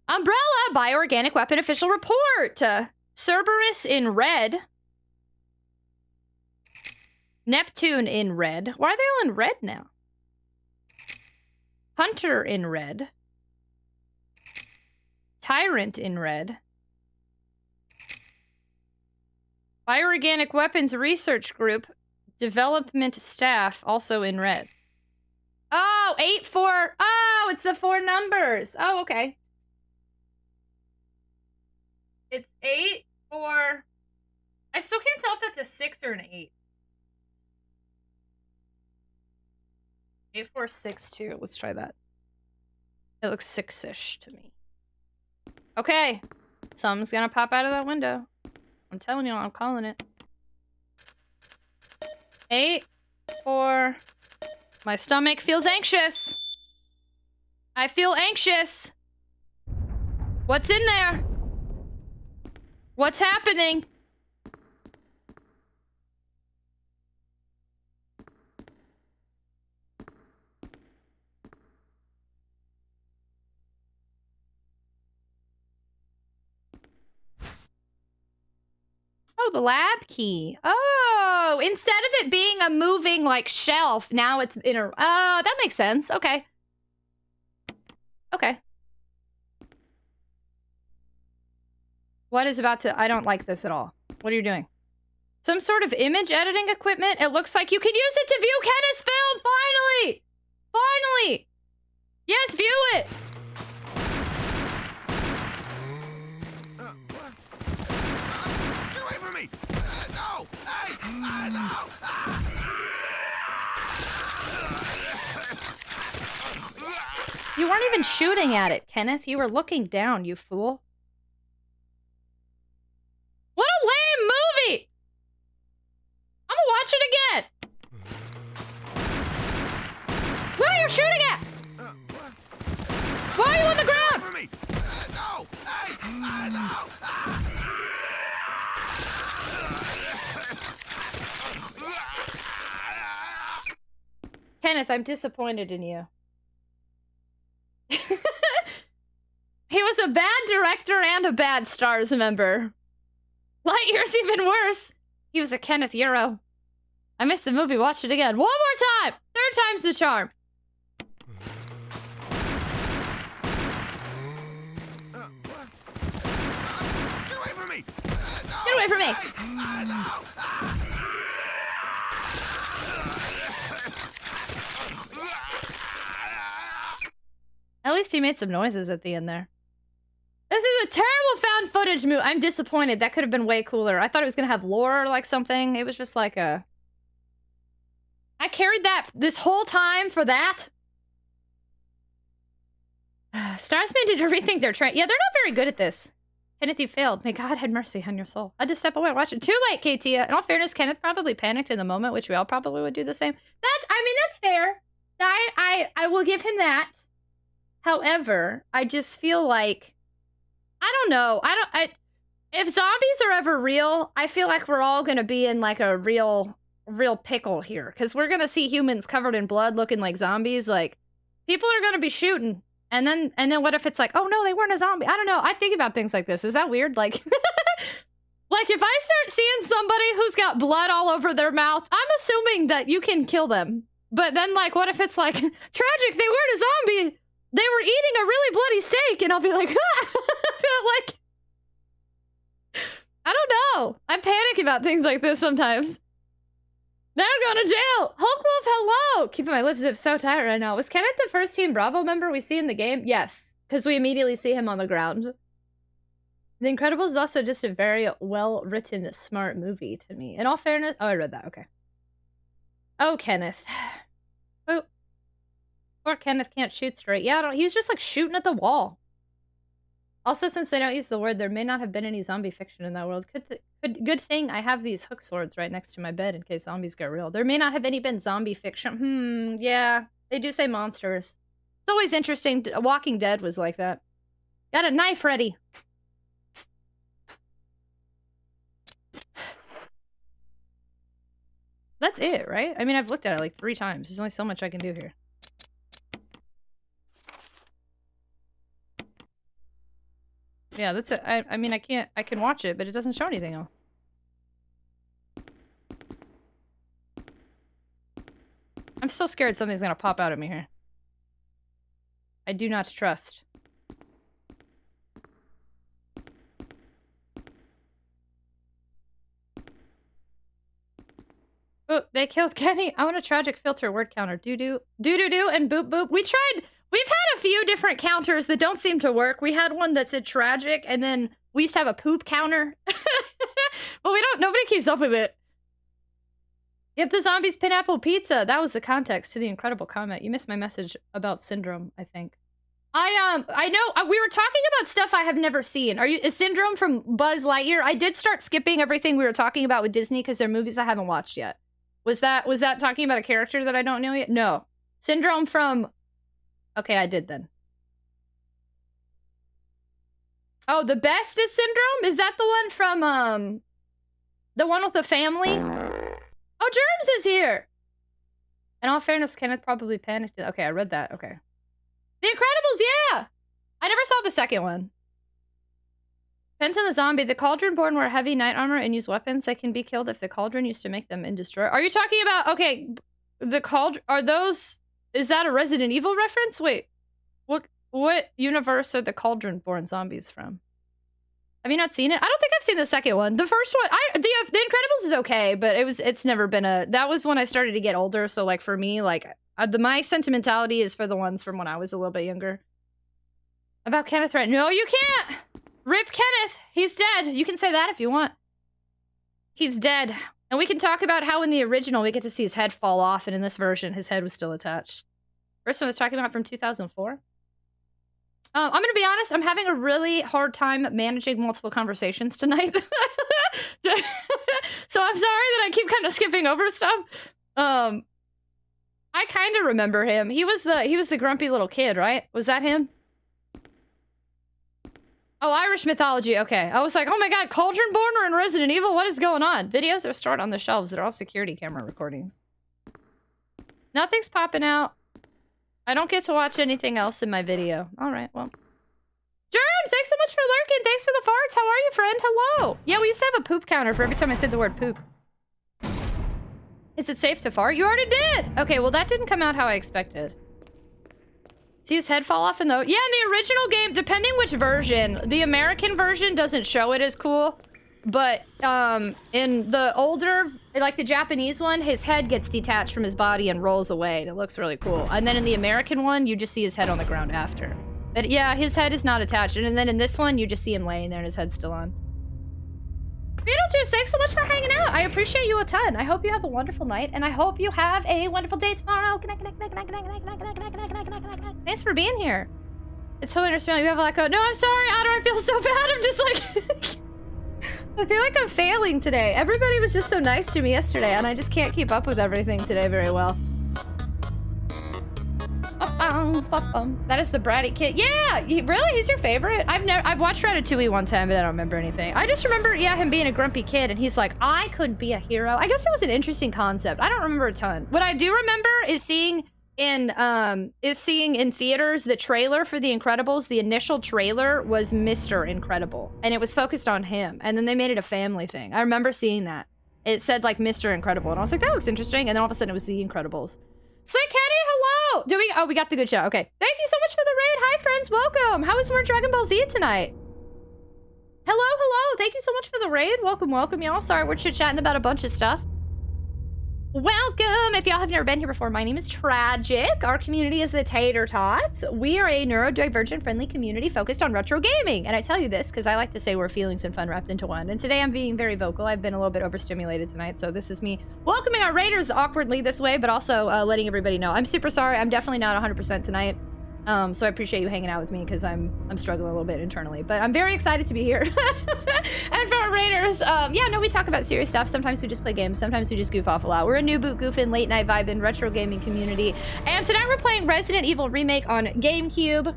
Umbrella, bioorganic weapon official report. Cerberus in red. Neptune in red. Why are they all in red now? Hunter in red. Tyrant in red. Bioorganic Weapons Research Group Development Staff also in red. Oh, 8-4. Oh, it's the 4 numbers. Oh, okay. It's 8-4. I still can't tell if that's a 6 or an 8. 8-4-6-2. Let's try that. It looks 6-ish to me. Okay. Something's gonna pop out of that window. I'm telling you, I'm calling it. 8-4. My stomach feels anxious. I feel anxious. What's in there? What's happening? Oh, the lab key. Oh, instead of it being a moving, like, shelf, now it's in a... Oh, that makes sense. Okay. Okay. What is about to... I don't like this at all. What are you doing? Some sort of image editing equipment? It looks like you can use it to view Kenneth's film! Finally! Finally! Yes, view it! Get away from me! No! Hey! No! You weren't even shooting at it, Kenneth. You were looking down, you fool. What a lame movie! I'm gonna watch it again! What are you shooting at? Why are you on the ground? For me! No! Hey! No! Kenneth, I'm disappointed in you. He was a bad director and a bad Stars member. Lightyear's even worse. He was a Kenneth Euro. I missed the movie, watch it again. One more time! 3rd time's the charm. Get away from me! Get away from me! At least he made some noises at the end there. This is a terrible found footage movie. I'm disappointed. That could have been way cooler. I thought it was gonna have lore or like something. It was just like a... I carried that this whole time for that. Starsman need to rethink their train. Yeah, they're not very good at this. Kenneth, you failed. May God have mercy on your soul. I had to step away and watch it. Too late, Katia. In all fairness, Kenneth probably panicked in the moment, which we all probably would do the same. I mean, that's fair. I will give him that. However, I just feel like... I don't know. If zombies are ever real, I feel like we're all gonna be in like a real pickle here. Because we're gonna see humans covered in blood looking like zombies. Like, people are gonna be shooting. And then what if it's like, oh no, they weren't a zombie? I don't know. I think about things like this. Is that weird? Like, like if I start seeing somebody who's got blood all over their mouth, I'm assuming that you can kill them. But then like, what if it's like, tragic, they weren't a zombie. They were eating a really bloody steak, and I'll be like, like, I don't know. I panic about things like this sometimes. Now I'm going to jail. Hulkwolf, hello. Keeping my lips so tight right now. Was Kenneth the first Team Bravo member we see in the game? Yes, because we immediately see him on the ground. The Incredibles is also just a very well-written, smart movie to me. In all fairness... Oh, I read that. Okay. Oh, Kenneth. Oh. Poor Kenneth can't shoot straight. Yeah, he was just like shooting at the wall. Also, since they don't use the word, there may not have been any zombie fiction in that world. Good thing I have these hook swords right next to my bed in case zombies get real. There may not have any been zombie fiction. Yeah. They do say monsters. It's always interesting. Walking Dead was like that. Got a knife ready. That's it, right? I mean, I've looked at it like 3 times. There's only so much I can do here. Yeah, that's it. I mean, I can watch it, but it doesn't show anything else. I'm still scared something's gonna pop out at me here. I do not trust. Oh, they killed Kenny. I want a tragic filter word counter. Doo-doo. Doo-doo-doo and boop-boop. We've had a few different counters that don't seem to work. We had one that said tragic, and then we used to have a poop counter. But nobody keeps up with it. If the zombies pineapple pizza, that was the context to the incredible comment. You missed my message about Syndrome, I think. I know, we were talking about stuff I have never seen. Is Syndrome from Buzz Lightyear? I did start skipping everything we were talking about with Disney because they're movies I haven't watched yet. Was that talking about a character that I don't know yet? No. Syndrome from... Okay, I did then. Oh, the best is Syndrome? Is that the one from, the one with the family? Oh, Germs is here! In all fairness, Kenneth probably panicked. Okay, I read that. Okay. The Incredibles, yeah! I never saw the second one. Depends on the zombie. The Cauldron born wear heavy knight armor and use weapons that can be killed if the Cauldron used to make them indestructible. Are you talking about... Okay, the Cauldron... Are those... Is that a Resident Evil reference? Wait. What universe are the Cauldron born zombies from? Have you not seen it? I don't think I've seen the second one. The first one... The Incredibles is okay, but it's never been a... That was when I started to get older, so like for me, like... my sentimentality is for the ones from when I was a little bit younger. About Kenneth, right? No, you can't! Rip Kenneth! He's dead! You can say that if you want. He's dead. And we can talk about how in the original we get to see his head fall off, and in this version his head was still attached. First one I was talking about from 2004. I'm gonna be honest, I'm having a really hard time managing multiple conversations tonight. So I'm sorry that I keep kind of skipping over stuff. I kind of remember him. He was the grumpy little kid, right? Was that him? Oh, Irish mythology. Okay. I was like, oh my god, Cauldron born or in Resident Evil? What is going on? Videos are stored on the shelves. They're all security camera recordings. Nothing's popping out. I don't get to watch anything else in my video. All right, well. Germs, thanks so much for lurking. Thanks for the farts. How are you, friend? Hello. Yeah, we used to have a poop counter for every time I said the word poop. Is it safe to fart? You already did! Okay, well that didn't come out how I expected. See his head fall off in the... Yeah, in the original game, depending which version, the American version doesn't show it as cool. But, in the older, like the Japanese one, his head gets detached from his body and rolls away. And it looks really cool. And then in the American one, you just see his head on the ground after. But yeah, his head is not attached. And then in this one, you just see him laying there and his head's still on. Beetlejuice, thanks so much for hanging out. I appreciate you a ton. I hope you have a wonderful night, and I hope you have a wonderful day tomorrow. Thanks for being here. It's totally understandable. You have a lot going. No, I'm sorry, Otter. I feel so bad. I'm just like... I feel like I'm failing today. Everybody was just so nice to me yesterday, and I just can't keep up with everything today very well. That is the bratty kid. Yeah, really? He's your favorite? I've watched Ratatouille one time, but I don't remember anything. I just remember, yeah, him being a grumpy kid, and he's like, I could be a hero. I guess it was an interesting concept. I don't remember a ton. What I do remember is seeing in theaters the trailer for The Incredibles. The initial trailer was Mr. Incredible, and it was focused on him, and then they made it a family thing. I remember seeing that. It said, like, Mr. Incredible, and I was like, that looks interesting, and then all of a sudden it was The Incredibles. Slick Kenny, hello! Oh, we got the good show. Okay. Thank you so much for the raid. Hi, friends. Welcome. How was more Dragon Ball Z tonight? Hello. Thank you so much for the raid. Welcome, y'all. Sorry, we're chit-chatting about a bunch of stuff. Welcome! If y'all have never been here before, my name is Tragic. Our community is the Tater Tots. We are a neurodivergent friendly community focused on retro gaming. And I tell you this because I like to say we're feelings and fun wrapped into one. And today I'm being very vocal. I've been a little bit overstimulated tonight, so this is me welcoming our raiders awkwardly this way, but also letting everybody know. I'm super sorry. I'm definitely not 100% tonight. So I appreciate you hanging out with me because I'm struggling a little bit internally, but I'm very excited to be here. And for our raiders, yeah, no, we talk about serious stuff. Sometimes we just play games. Sometimes we just goof off a lot. We're a new boot goofing, late night vibing, retro gaming community. And tonight we're playing Resident Evil Remake on GameCube.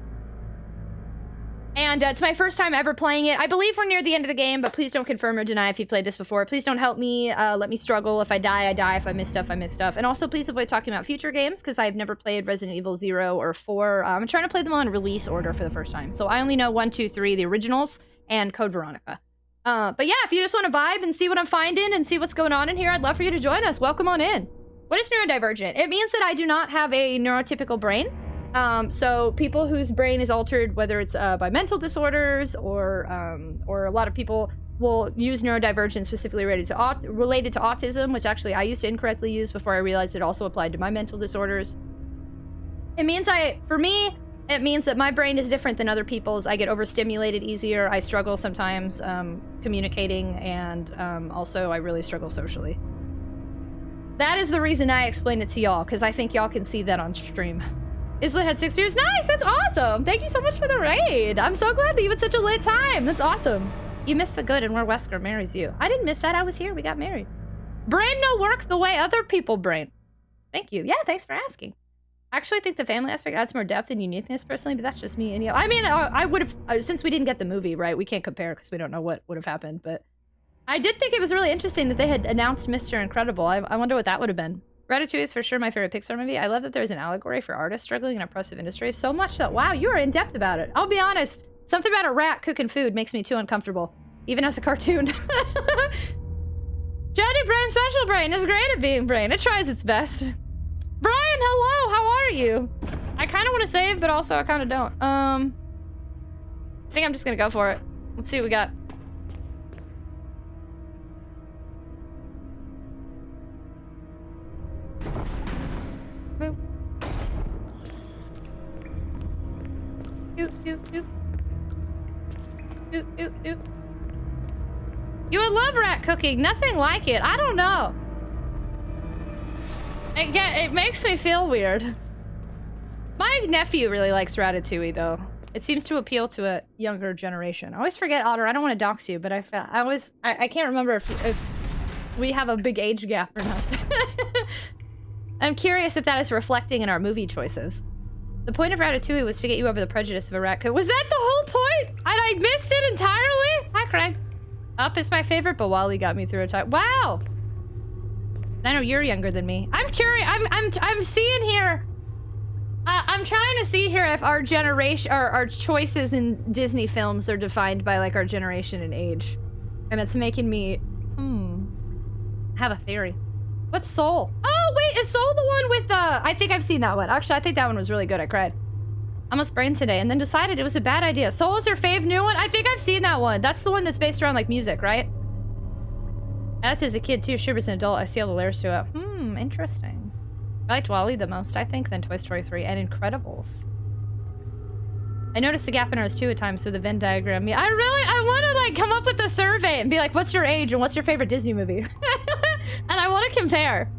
And it's my first time ever playing it. I believe we're near the end of the game, but please don't confirm or deny if you've played this before. Please don't help me. Let me struggle. If I die, I die. If I miss stuff, I miss stuff. And also, please avoid talking about future games, because I've never played Resident Evil 0 or 4. I'm trying to play them on release order for the first time. So I only know 1, 2, 3, the originals, and Code Veronica. But yeah, if you just want to vibe and see what I'm finding and see what's going on in here, I'd love for you to join us. Welcome on in. What is neurodivergent? It means that I do not have a neurotypical brain. So people whose brain is altered, whether it's by mental disorders or a lot of people will use neurodivergent specifically related to autism, which actually I used to incorrectly use before I realized it also applied to my mental disorders. It means for me, it means that my brain is different than other people's. I get overstimulated easier. I struggle sometimes communicating, and also I really struggle socially. That is the reason I explained it to y'all, because I think y'all can see that on stream. Isla had 6 years. Nice, that's awesome. Thank you so much for the raid. I'm so glad that you had such a lit time. That's awesome. You missed the good and where Wesker marries you. I didn't miss that. I was here. We got married. Brain no work the way other people brain. Thank you. Yeah, thanks for asking. I actually think the family aspect adds more depth and uniqueness personally, but that's just me. And I mean, I would have, since we didn't get the movie, right? We can't compare because we don't know what would have happened, but I did think it was really interesting that they had announced Mr. Incredible. I wonder what that would have been. Ratatouille is for sure my favorite Pixar movie. I love that there's an allegory for artists struggling in oppressive industries. So much that, wow, you are in-depth about it. I'll be honest, something about a rat cooking food makes me too uncomfortable, even as a cartoon. Johnny Brain Special Brain is great at being brain. It tries its best. Brian, hello, how are you? I kind of want to save, but also I kind of don't. I think I'm just gonna go for it. Let's see what we got. Boop. Doop, doop, doop. Doop, doop, doop. You would love rat cooking. Nothing like it. I don't know. It makes me feel weird. My nephew really likes Ratatouille, though. It seems to appeal to a younger generation. I always forget, Otter. I don't want to dox you, but I can't remember if we have a big age gap or not. I'm curious if that is reflecting in our movie choices. The point of Ratatouille was to get you over the prejudice of a rat cook. Was that the whole point? And I missed it entirely? Hi, Craig. Up is my favorite, but Wally got me through a time. Wow. I know you're younger than me. I'm curious. I'm seeing here. I'm trying to see here if our generation, our choices in Disney films are defined by like our generation and age, and it's making me have a theory. What's Soul? Oh wait, is Soul the one with the? I think I've seen that one. Actually, I think that one was really good. I cried. I almost brained today, and then decided it was a bad idea. Soul is your fave new one? I think I've seen that one. That's the one that's based around like music, right? That's as a kid too. Sure, as an adult, I see all the layers to it. Interesting. I liked Wall-E the most, I think, than Toy Story 3 and Incredibles. I noticed the gap in ours too at times with the Venn diagram. Yeah, I want to like come up with a survey and be like, what's your age and what's your favorite Disney movie? And I want to compare.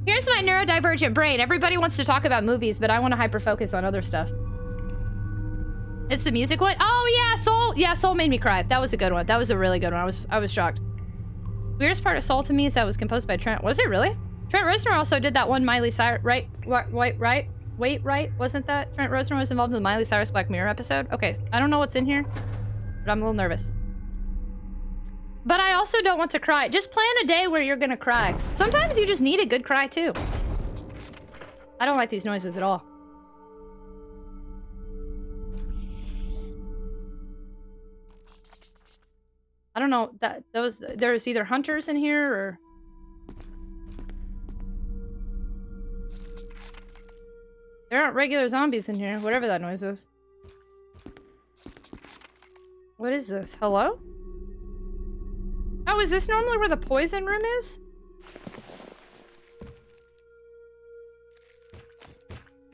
Here's my neurodivergent brain. Everybody wants to talk about movies, but I want to hyper-focus on other stuff. It's the music one? Oh yeah, Soul. Yeah, Soul made me cry. That was a good one. That was a really good one. I was shocked. Weirdest part of Soul to me is that it was composed by Trent. Was it really? Trent Reznor also did that one Miley Cyrus, right? Wasn't that? Trent Reznor was involved in the Miley Cyrus Black Mirror episode? Okay, I don't know what's in here, but I'm a little nervous. But I also don't want to cry. Just plan a day where you're gonna cry. Sometimes you just need a good cry too. I don't like these noises at all. I don't know that there's either hunters in here or there aren't regular zombies in here, whatever that noise is. What is this? Hello? Oh, is this normally where the poison room is?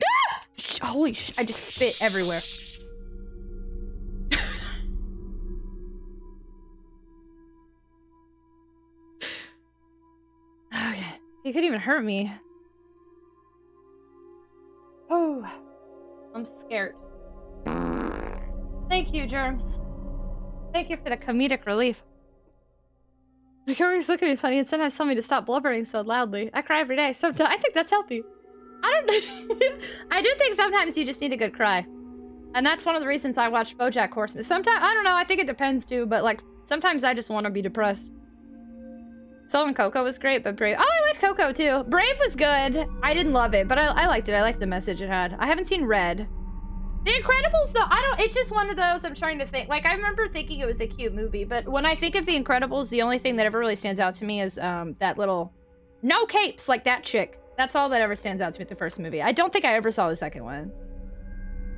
Ah! Holy sh! I just spit everywhere. Okay. He could even hurt me. Oh. I'm scared. Thank you, Germs. Thank you for the comedic relief. My coworkers look at me funny and sometimes tell me to stop blubbering so loudly. I cry every day. Sometimes I think that's healthy. I don't I do think sometimes you just need a good cry. And that's one of the reasons I watch BoJack Horseman. Sometimes, I don't know, I think it depends too, but like, sometimes I just want to be depressed. Soul and Coco was great, but Brave... Oh, I liked Coco too. Brave was good. I didn't love it, but I liked it. I liked the message it had. I haven't seen Red. The Incredibles, though, it's just one of those I'm trying to think. Like, I remember thinking it was a cute movie, but when I think of The Incredibles, the only thing that ever really stands out to me is that little... No capes, like that chick. That's all that ever stands out to me with the first movie. I don't think I ever saw the second one.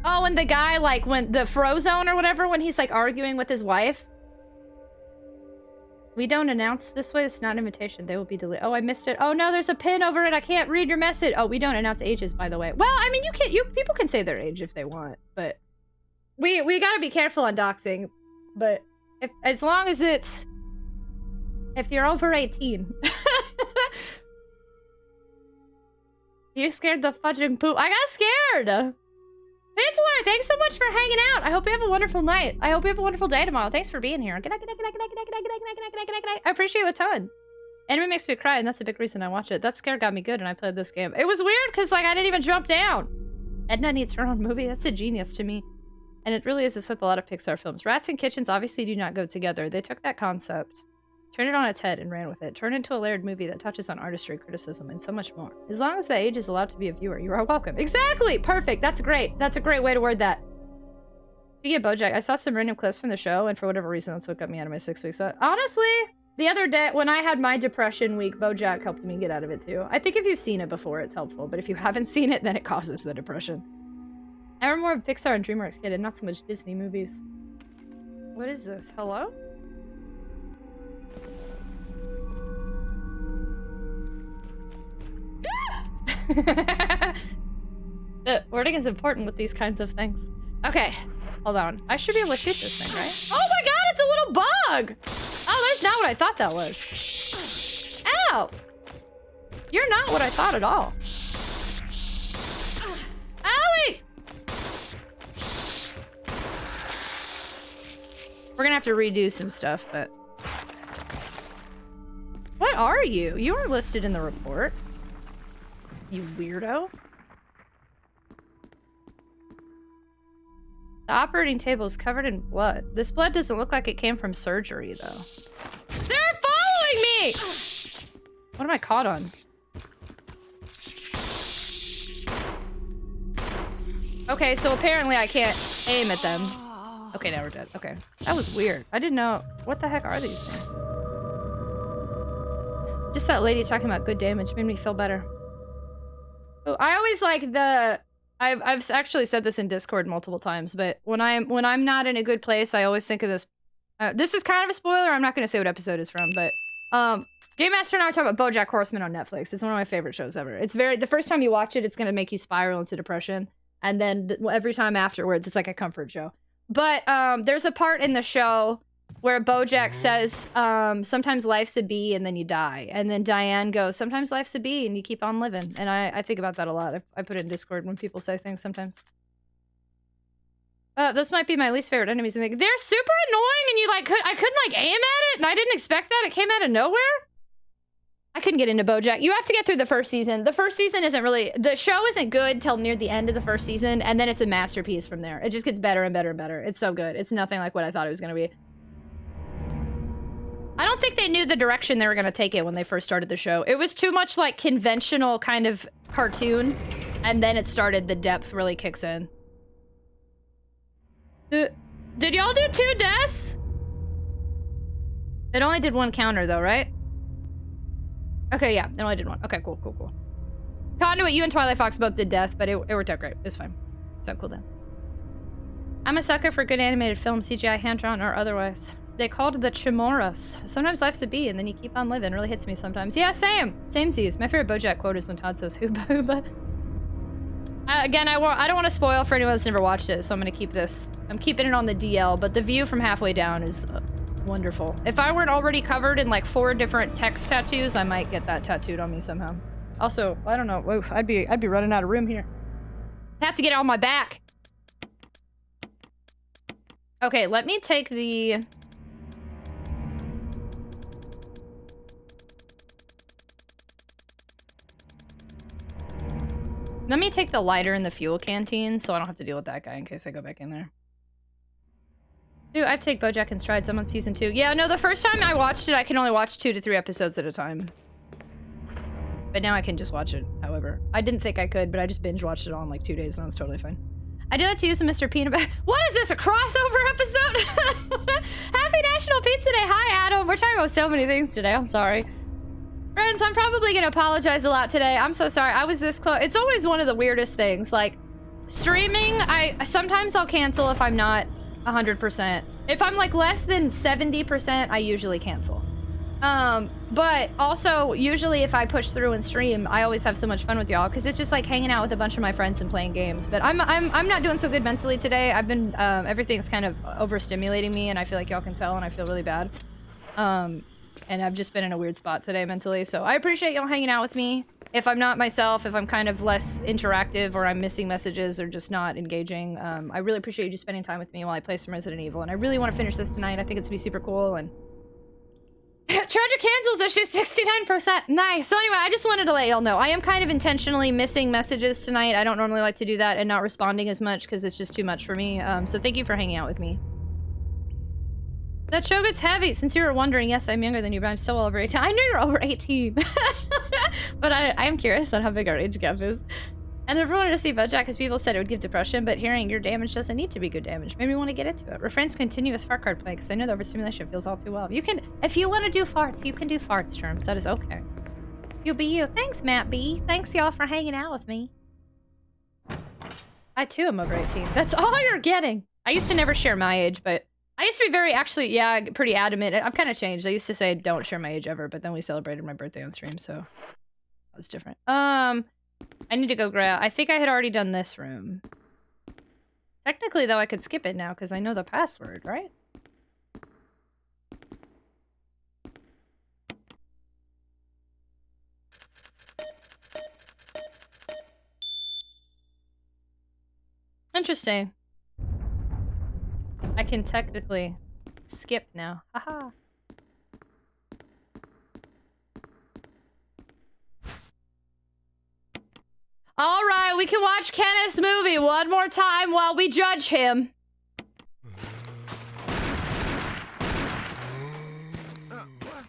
Oh, and the guy, like, when the Frozone or whatever, when he's, like, arguing with his wife. We don't announce this way. It's not an invitation. They will be deleted. Oh, I missed it. Oh, no, there's a pin over it. I can't read your message. Oh, we don't announce ages, by the way. Well, I mean, people can say their age if they want, but we gotta be careful on doxing. But as long as it's... If you're over 18. You scared the fudging poop. I got scared! Penciler, thanks so much for hanging out. I hope you have a wonderful night. I hope you have a wonderful day tomorrow. Thanks for being here. Good night, good night, good night, good night, good night, good night, good night, good night, good night, good night. I appreciate you a ton. Anime makes me cry, and that's a big reason I watch it. That scare got me good, and I played this game. It was weird, because, like, I didn't even jump down. Edna needs her own movie. That's a genius to me. And it really is this with a lot of Pixar films. Rats and kitchens obviously do not go together. They took that concept, turned it on its head, and ran with it. Turned into a layered movie that touches on artistry, criticism, and so much more. As long as the age is allowed to be a viewer, you are welcome. Exactly! Perfect! That's great. That's a great way to word that. Speaking of BoJack, I saw some random clips from the show, and for whatever reason, that's what got me out of my 6 weeks. Honestly, the other day, when I had my depression week, BoJack helped me get out of it too. I think if you've seen it before, it's helpful, but if you haven't seen it, then it causes the depression. I remember more of Pixar and DreamWorks kid, and not so much Disney movies. What is this? Hello? Wording is important with these kinds of things. Okay, hold on. I should be able to shoot this thing, right? Oh my god, it's a little bug! Oh, that's not what I thought that was. Ow! You're not what I thought at all. Owie! We're gonna have to redo some stuff, but... What are you? You aren't listed in the report. You weirdo. The operating table is covered in blood. This blood doesn't look like it came from surgery, though. They're following me! What am I caught on? Okay, so apparently I can't aim at them. Okay, now we're dead. Okay. That was weird. I didn't know. What the heck are these things? Just that lady talking about good damage made me feel better. Oh, I always like the... I've actually said this in Discord multiple times, but when I'm not in a good place, I always think of this. This is kind of a spoiler. I'm not going to say what episode it's from, but Game Master and I were talking about BoJack Horseman on Netflix. It's one of my favorite shows ever. It's the first time you watch it, it's going to make you spiral into depression, and then every time afterwards, it's like a comfort show. But there's a part in the show where BoJack says, sometimes life's a bee and then you die. And then Diane goes, sometimes life's a bee and you keep on living. And I think about that a lot. I put it in Discord when people say things sometimes. Those might be my least favorite enemies. And they're super annoying and I couldn't like aim at it and I didn't expect that. It came out of nowhere. I couldn't get into BoJack. You have to get through the first season. The first season isn't really... The show isn't good till near the end of the first season, and then it's a masterpiece from there. It just gets better and better and better. It's so good. It's nothing like what I thought it was going to be. I don't think they knew the direction they were going to take it when they first started the show. It was too much like conventional kind of cartoon, and then it started, the depth really kicks in. Did y'all do 2 deaths? It only did 1 counter though, right? Okay, yeah, it only did 1. Okay, cool, cool, cool. Conduit, you and Twilight Fox both did death, but it worked out great. It was fine. So cool then. I'm a sucker for good animated film, CGI, hand-drawn, or otherwise. They called the Chimuras. Sometimes life's a bee, and then you keep on living. Really hits me sometimes. Yeah, same. Samesies. My favorite BoJack quote is when Todd says, "Hooba hooba." Again, I don't want to spoil for anyone that's never watched it, so I'm gonna keep this. I'm keeping it on the DL, but the view from halfway down is wonderful. If I weren't already covered in like 4 different text tattoos, I might get that tattooed on me somehow. Also, I don't know. Oof, I'd be running out of room here. I have to get it on my back. Okay, let me take the... Let me take the lighter in the fuel canteen so I don't have to deal with that guy in case I go back in there. Dude, I have to take BoJack in strides. I'm on season 2. Yeah, no, the first time I watched it, I can only watch 2 to 3 episodes at a time. But now I can just watch it, however. I didn't think I could, but I just binge watched it all in like 2 days and it was totally fine. I do that to use Mr. Peanut Butter. What is this, a crossover episode? Happy National Pizza Day. Hi, Adam. We're talking about so many things today. I'm sorry. Friends, I'm probably going to apologize a lot today. I'm so sorry. I was this close. It's always one of the weirdest things. Like, streaming, sometimes I'll cancel if I'm not 100%. If I'm like less than 70%, I usually cancel. But also, usually if I push through and stream, I always have so much fun with y'all because it's just like hanging out with a bunch of my friends and playing games. But I'm not doing so good mentally today. I've been everything's kind of overstimulating me, and I feel like y'all can tell, and I feel really bad. And I've just been in a weird spot today mentally. So I appreciate y'all hanging out with me. If I'm not myself, if I'm kind of less interactive, or I'm missing messages, or just not engaging, I really appreciate you just spending time with me while I play some Resident Evil. And I really want to finish this tonight. I think it's gonna be super cool. And Tragic cancels that she's 69%. Nice. So anyway, I just wanted to let y'all know. I am kind of intentionally missing messages tonight. I don't normally like to do that and not responding as much because it's just too much for me. So thank you for hanging out with me. That show gets heavy. Since you were wondering, yes, I'm younger than you, but I'm still well over 18. I knew you're over 18. But I am curious on how big our age gap is. And I never wanted to see BoJack because people said it would give depression, but hearing your damage doesn't need to be good damage made me want to get into it. Refrains continuous fart card play because I know the overstimulation feels all too well. You can, if you want to do farts, you can do farts, Terms. That is okay. You be you. Thanks, Matt B. Thanks, y'all, for hanging out with me. I, too, am over 18. That's all you're getting. I used to never share my age, but I used to be very, actually, yeah, pretty adamant. I've kind of changed. I used to say don't share my age ever, but then we celebrated my birthday on stream, so that was different. I need to go grab. I think I had already done this room. Technically, though, I could skip it now because I know the password, right? Interesting. I can technically skip now. Haha. All right, we can watch Kenneth's movie one more time while we judge him. What?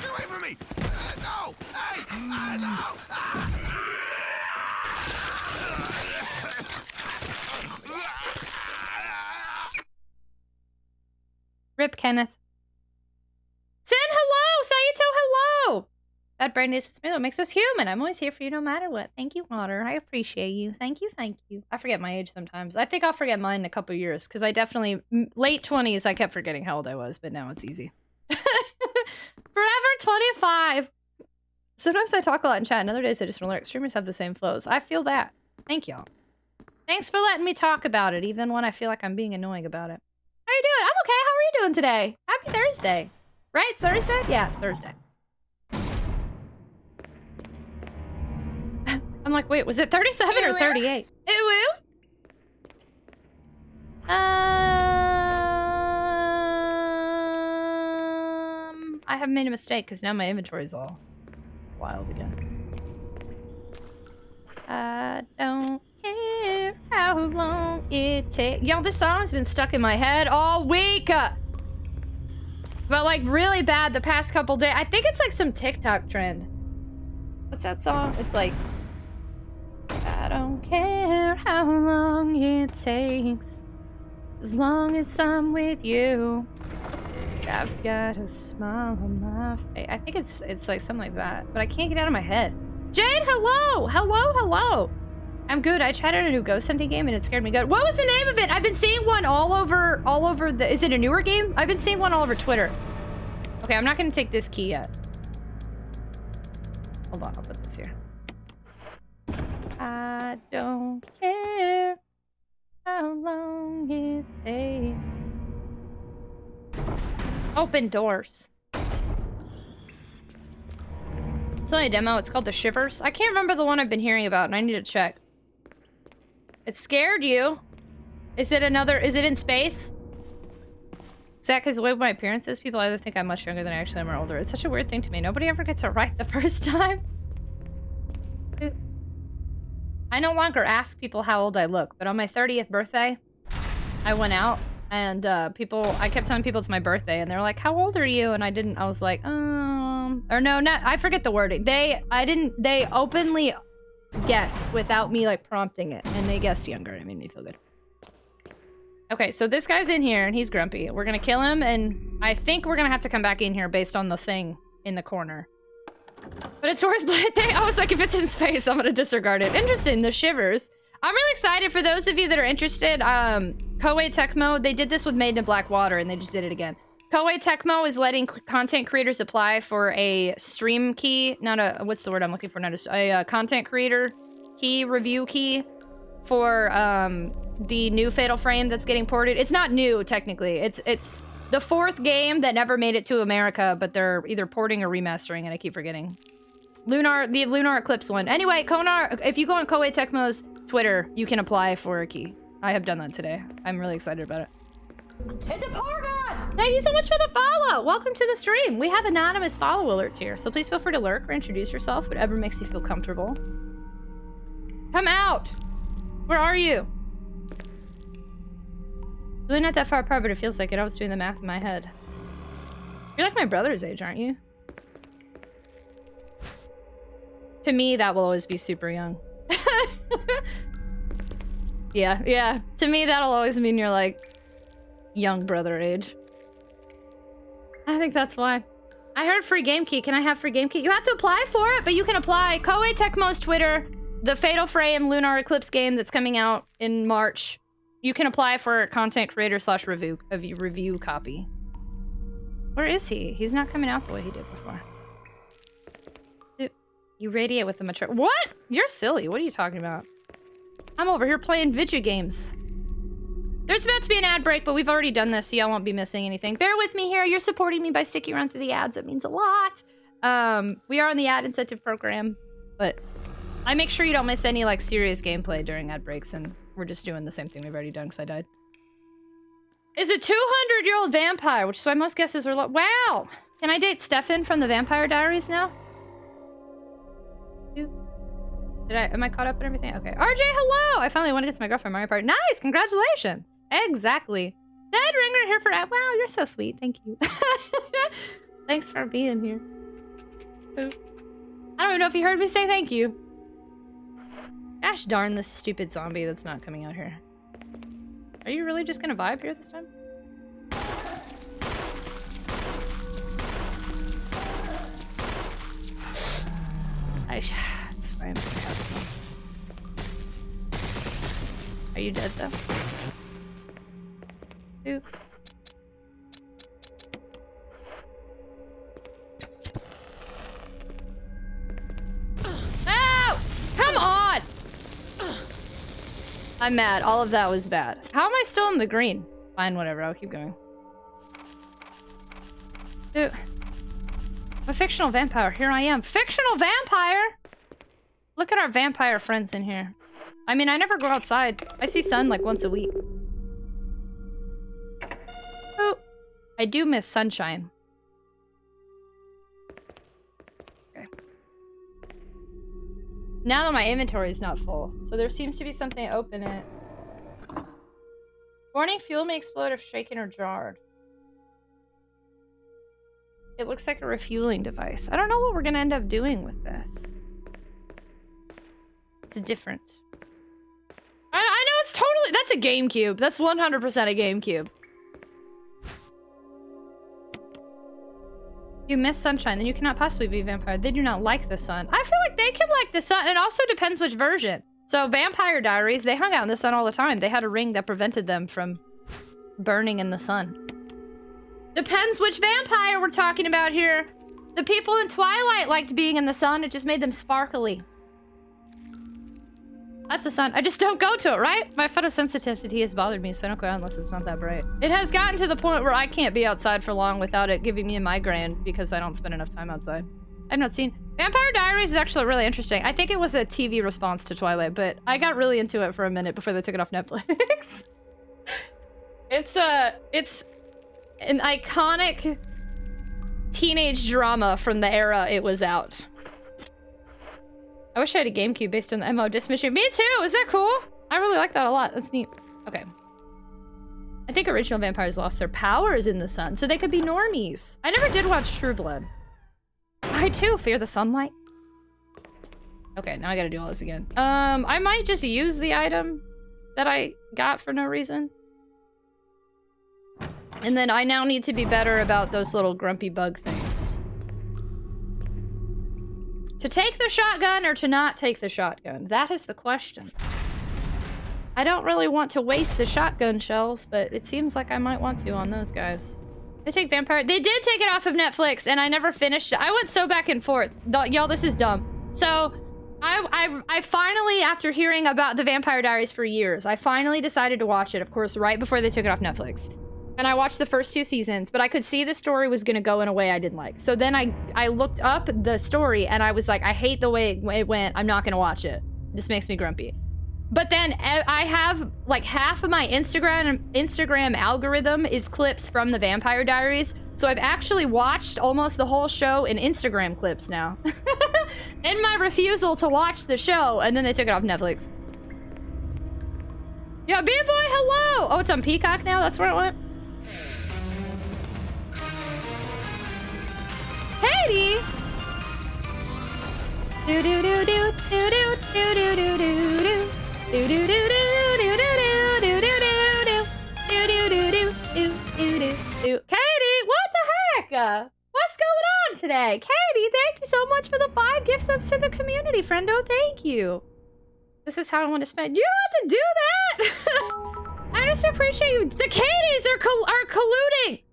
Get away from me! No! Hey! No! Rip Kenneth. Sin, hello! Sayito, hello! Bad brain days, it's me that makes us human. I'm always here for you no matter what. Thank you, Otter. I appreciate you. Thank you, thank you. I forget my age sometimes. I think I'll forget mine in a couple years, because I definitely, late 20s, I kept forgetting how old I was, but now it's easy. Forever 25! Sometimes I talk a lot in chat, and other days I just relax. Streamers have the same flows. I feel that. Thank y'all. Thanks for letting me talk about it, even when I feel like I'm being annoying about it. How you doing? I'm okay. How are you doing today? Happy Thursday. Right? It's Thursday? Yeah, Thursday. I'm like, wait, was it 37 or 38? Ooh. I have made a mistake because now my inventory is all wild again. I don't care how long it takes. Y'all, this song's been stuck in my head all week. But like really bad the past couple days. I think it's like some TikTok trend. What's that song? It's like, I don't care how long it takes, as long as I'm with you. I've got a smile on my face. I think it's like something like that, but I can't get it out of my head. Jade, hello! Hello, hello! I'm good. I tried out a new ghost hunting game and it scared me good. What was the name of it? I've been seeing one all over the... Is it a newer game? I've been seeing one all over Twitter. Okay, I'm not gonna take this key yet. Hold on, I'll put this here. I don't care how long it takes. Open doors. It's only a demo. It's called The Shivers. I can't remember the one I've been hearing about, and I need to check. It scared you. Is it in space? Is that because the way my appearance is? People either think I'm much younger than I actually am or older. It's such a weird thing to me. Nobody ever gets it right the first time. I no longer ask people how old I look, but on my 30th birthday, I went out and I kept telling people it's my birthday, and they're like, "How old are you?" And I was like, or no, not. I forget the wording. They openly guessed without me like prompting it, and they guessed younger. It made me feel good. Okay, so this guy's in here and he's grumpy. We're gonna kill him, and I think we're gonna have to come back in here based on the thing in the corner. But it's worth playing. I was like, if it's in space, I'm gonna disregard it. Interesting, the shivers. I'm really excited for those of you that are interested. Koei Tecmo, they did this with Made in Black Water, and they just did it again. Koei Tecmo is letting content creators apply for a stream key, not a, what's the word I'm looking for? Not a content creator key, review key for the new Fatal Frame that's getting ported. It's not new, technically. It's the 4th game that never made it to America, but they're either porting or remastering, and I keep forgetting. The Lunar Eclipse one. Anyway, Konar, if you go on Koei Tecmo's Twitter, you can apply for a key. I have done that today. I'm really excited about it. It's a Pargon! Thank you so much for the follow! Welcome to the stream. We have anonymous follow alerts here, so please feel free to lurk or introduce yourself, whatever makes you feel comfortable. Come out! Where are you? Really not that far apart, but it feels like it. I was doing the math in my head. You're like my brother's age, aren't you? To me, that will always be super young. Yeah. To me, that'll always mean you're like young brother age. I think that's why. I heard free game key. Can I have free game key? You have to apply for it, but you can apply. Koei Tecmo's Twitter, the Fatal Frame Lunar Eclipse game that's coming out in March. You can apply for a content creator / review copy. Where is he? He's not coming out the way he did before. Dude, you radiate with the mature. What? You're silly. What are you talking about? I'm over here playing video games. There's about to be an ad break, but we've already done this, so y'all won't be missing anything. Bear with me here. You're supporting me by sticking around through the ads. It means a lot. We are on the ad incentive program, but I make sure you don't miss any like serious gameplay during ad breaks, and we're just doing the same thing we've already done because I died. Is a 200-year-old vampire, which is why most guesses are low. Wow! Can I date Stefan from the Vampire Diaries now? Am I caught up in everything? Okay. RJ, hello! I finally won against my girlfriend Mario Party. Nice! Congratulations! Exactly. Dead Ringer here for ad. Wow, you're so sweet. Thank you. Thanks for being here. I don't even know if you heard me say thank you. Gosh darn this stupid zombie that's not coming out here. Are you really just gonna vibe here this time? It's fine. Are you dead though? Ooh. Oh! Come on! I'm mad. All of that was bad. How am I still in the green? Fine, whatever. I'll keep going. Ooh. I'm a fictional vampire. Here I am. Fictional vampire? Look at our vampire friends in here. I mean, I never go outside. I see sun like once a week. Oh, I do miss sunshine. Okay. Now that my inventory is not full, so there seems to be something open it. Warning, fuel may explode if shaken or jarred. It looks like a refueling device. I don't know what we're gonna end up doing with this. It's different. I know it's totally... That's a GameCube. That's 100% a GameCube. You miss sunshine, then you cannot possibly be a vampire. They do not like the sun. I feel like they can like the sun. It also depends which version. So Vampire Diaries, they hung out in the sun all the time. They had a ring that prevented them from burning in the sun. Depends which vampire we're talking about here. The people in Twilight liked being in the sun. It just made them sparkly. That's a sun. I just don't go to it, right? My photosensitivity has bothered me, so I don't go out unless it's not that bright. It has gotten to the point where I can't be outside for long without it giving me a migraine because I don't spend enough time outside. I've not seen... Vampire Diaries is actually really interesting. I think it was a TV response to Twilight, but I got really into it for a minute before they took it off Netflix. It's an iconic teenage drama from the era it was out. I wish I had a GameCube based on the MO disc machine. Me too! Is that cool? I really like that a lot. That's neat. Okay. I think original vampires lost their powers in the sun, so they could be normies. I never did watch True Blood. I too fear the sunlight. Okay, now I gotta do all this again. I might just use the item that I got for no reason. And then I now need to be better about those little grumpy bug things. To take the shotgun or to not take the shotgun? That is the question. I don't really want to waste the shotgun shells, but it seems like I might want to on those guys. They take vampire. They did take it off of Netflix, and I never finished it. I went so back and forth. Y'all, this is dumb. So, I finally, after hearing about the Vampire Diaries for years, I finally decided to watch it, of course, right before they took it off Netflix. And I watched the first 2 seasons, but I could see the story was gonna go in a way I didn't like. So then I looked up the story, and I was like, I hate the way it went. I'm not gonna watch it. This makes me grumpy. But then I have like half of my Instagram algorithm is clips from the Vampire Diaries. So I've actually watched almost the whole show in Instagram clips now. In my refusal to watch the show, and then they took it off Netflix. Yo, B-boy, hello! Oh, it's on Peacock now? That's where it went? Katie! Do do do do do do do do do do do. Do do do do do do do do do do do do do do do do. Katie, what the heck? What's going on today? Katie, thank you so much for the 5 gift subs to the community, friendo. Thank you. This is how I want to spend. You don't have to do that. I just appreciate you. The Katies are colluding.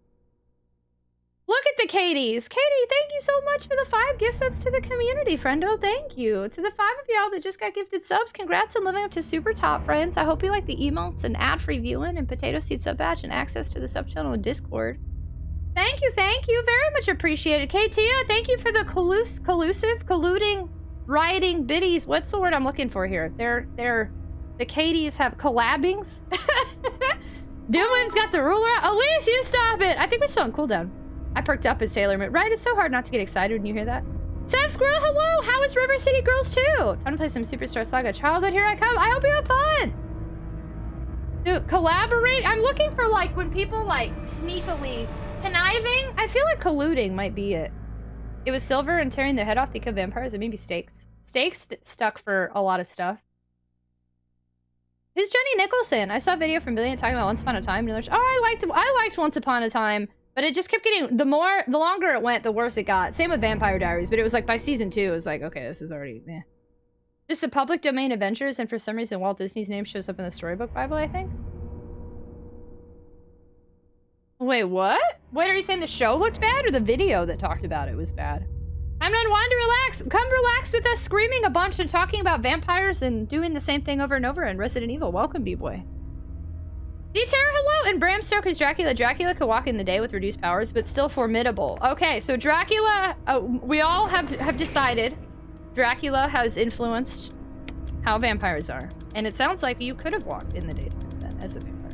Look at the Katies. Katie, thank you so much for the 5 gift subs to the community, friendo. Thank you. To the 5 of y'all that just got gifted subs, congrats on living up to super top, friends. I hope you like the emotes and ad-free viewing and potato seed sub batch and access to the sub channel and Discord. Thank you. Very much appreciated. Katia, thank you for the colluding, rioting biddies. What's the word I'm looking for here? The Katies have collabings. Doomwind's got the ruler out. Elise, you stop it. I think we're still on cooldown. I perked up in Sailor Moon. Right, it's so hard not to get excited when you hear that. Sam Squirrel, hello! How is River City Girls 2? Time to play some Superstar Saga Childhood. Here I come. I hope you have fun! Dude, collaborate? I'm looking for, like, when people, like, sneakily conniving. I feel like colluding might be it. It was Silver and tearing their head off. They killed vampires. Or maybe Stakes. Stakes stuck for a lot of stuff. Who's Jenny Nicholson? I saw a video from Billion talking about Once Upon a Time. And I liked Once Upon a Time. But it just kept getting, the longer it went, the worse it got. Same with Vampire Diaries, but it was like by season 2, it was like, okay, this is already, eh. Just the public domain adventures, and for some reason Walt Disney's name shows up in the Storybook Bible, I think. Wait, what? Wait, are you saying the show looked bad, or the video that talked about it was bad? I'm not wanting to relax. Come relax with us screaming a bunch and talking about vampires and doing the same thing over and over in Resident Evil. Welcome, B-Boy. D-Terror, hello! And Bram Stoker's Dracula. Dracula could walk in the day with reduced powers, but still formidable. Okay, so Dracula, we all have decided Dracula has influenced how vampires are. And it sounds like you could have walked in the daytime then as a vampire.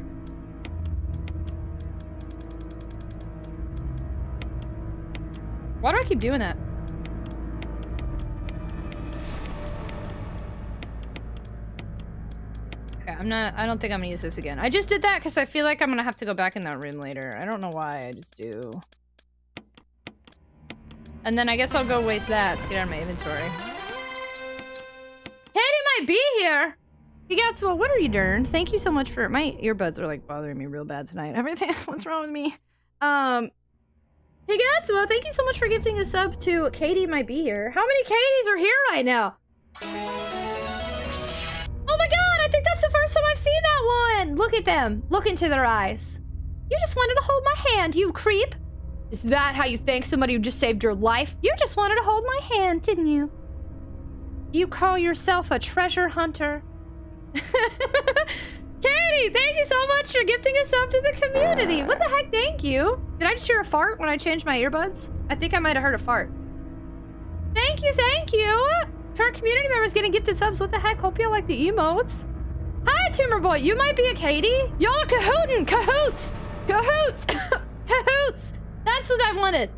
Why do I keep doing that? I don't think I'm gonna use this again. I just did that because I feel like I'm gonna have to go back in that room later. I don't know why, I just do. And then I guess I'll go waste that to get out of my inventory. Katie might be here! Higatsuo, what are you doing? Thank you so much for- my earbuds are like bothering me real bad tonight. Everything- what's wrong with me? Higatsuo, thank you so much for gifting a sub to Katie might be here. How many Katies are here right now? Oh my god, I think that's the first time I've seen that one! Look at them. Look into their eyes. You just wanted to hold my hand, you creep. Is that how you thank somebody who just saved your life? You just wanted to hold my hand, didn't you? You call yourself a treasure hunter? Katie, thank you so much for gifting us up to the community. What the heck, thank you. Did I just hear a fart when I changed my earbuds? I think I might have heard a fart. Thank you, thank you. For our community members getting gifted subs, what the heck? Hope y'all like the emotes. Hi, Tumor Boy. You might be a Katie. Y'all are cahooting. Cahoots. Cahoots. Cahoots. That's what I wanted.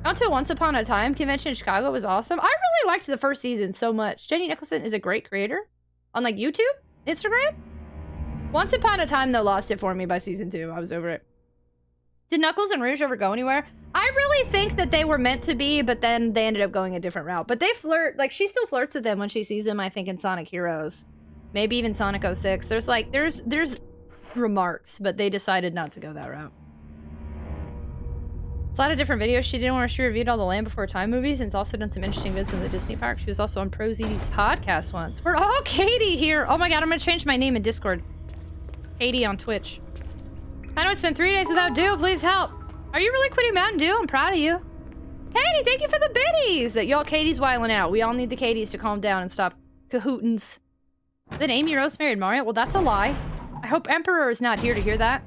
I went to a Once Upon a Time convention in Chicago. It was awesome. I really liked the first season so much. Jenny Nicholson is a great creator on like YouTube, Instagram. Once Upon a Time though lost it for me by season 2. I was over it. Did Knuckles and Rouge ever go anywhere? I really think that they were meant to be, but then they ended up going a different route. But they flirt, like she still flirts with them when she sees them, I think, in Sonic Heroes. Maybe even Sonic 06. There's like, there's remarks, but they decided not to go that route. It's a lot of different videos. She didn't want to. She reviewed all the Land Before Time movies and has also done some interesting vids in the Disney park. She was also on ProZD's podcast once. We're all Katie here. Oh my god, I'm gonna change my name in Discord. Katie on Twitch. I know it's been 3 days without Dew. Please help. Are you really quitting Mountain Dew? I'm proud of you. Katie, thank you for the biddies. Y'all, Katie's wiling out. We all need the Katies to calm down and stop cahootins. Then Amy Rose married Mario? Well, that's a lie. I hope Emperor is not here to hear that.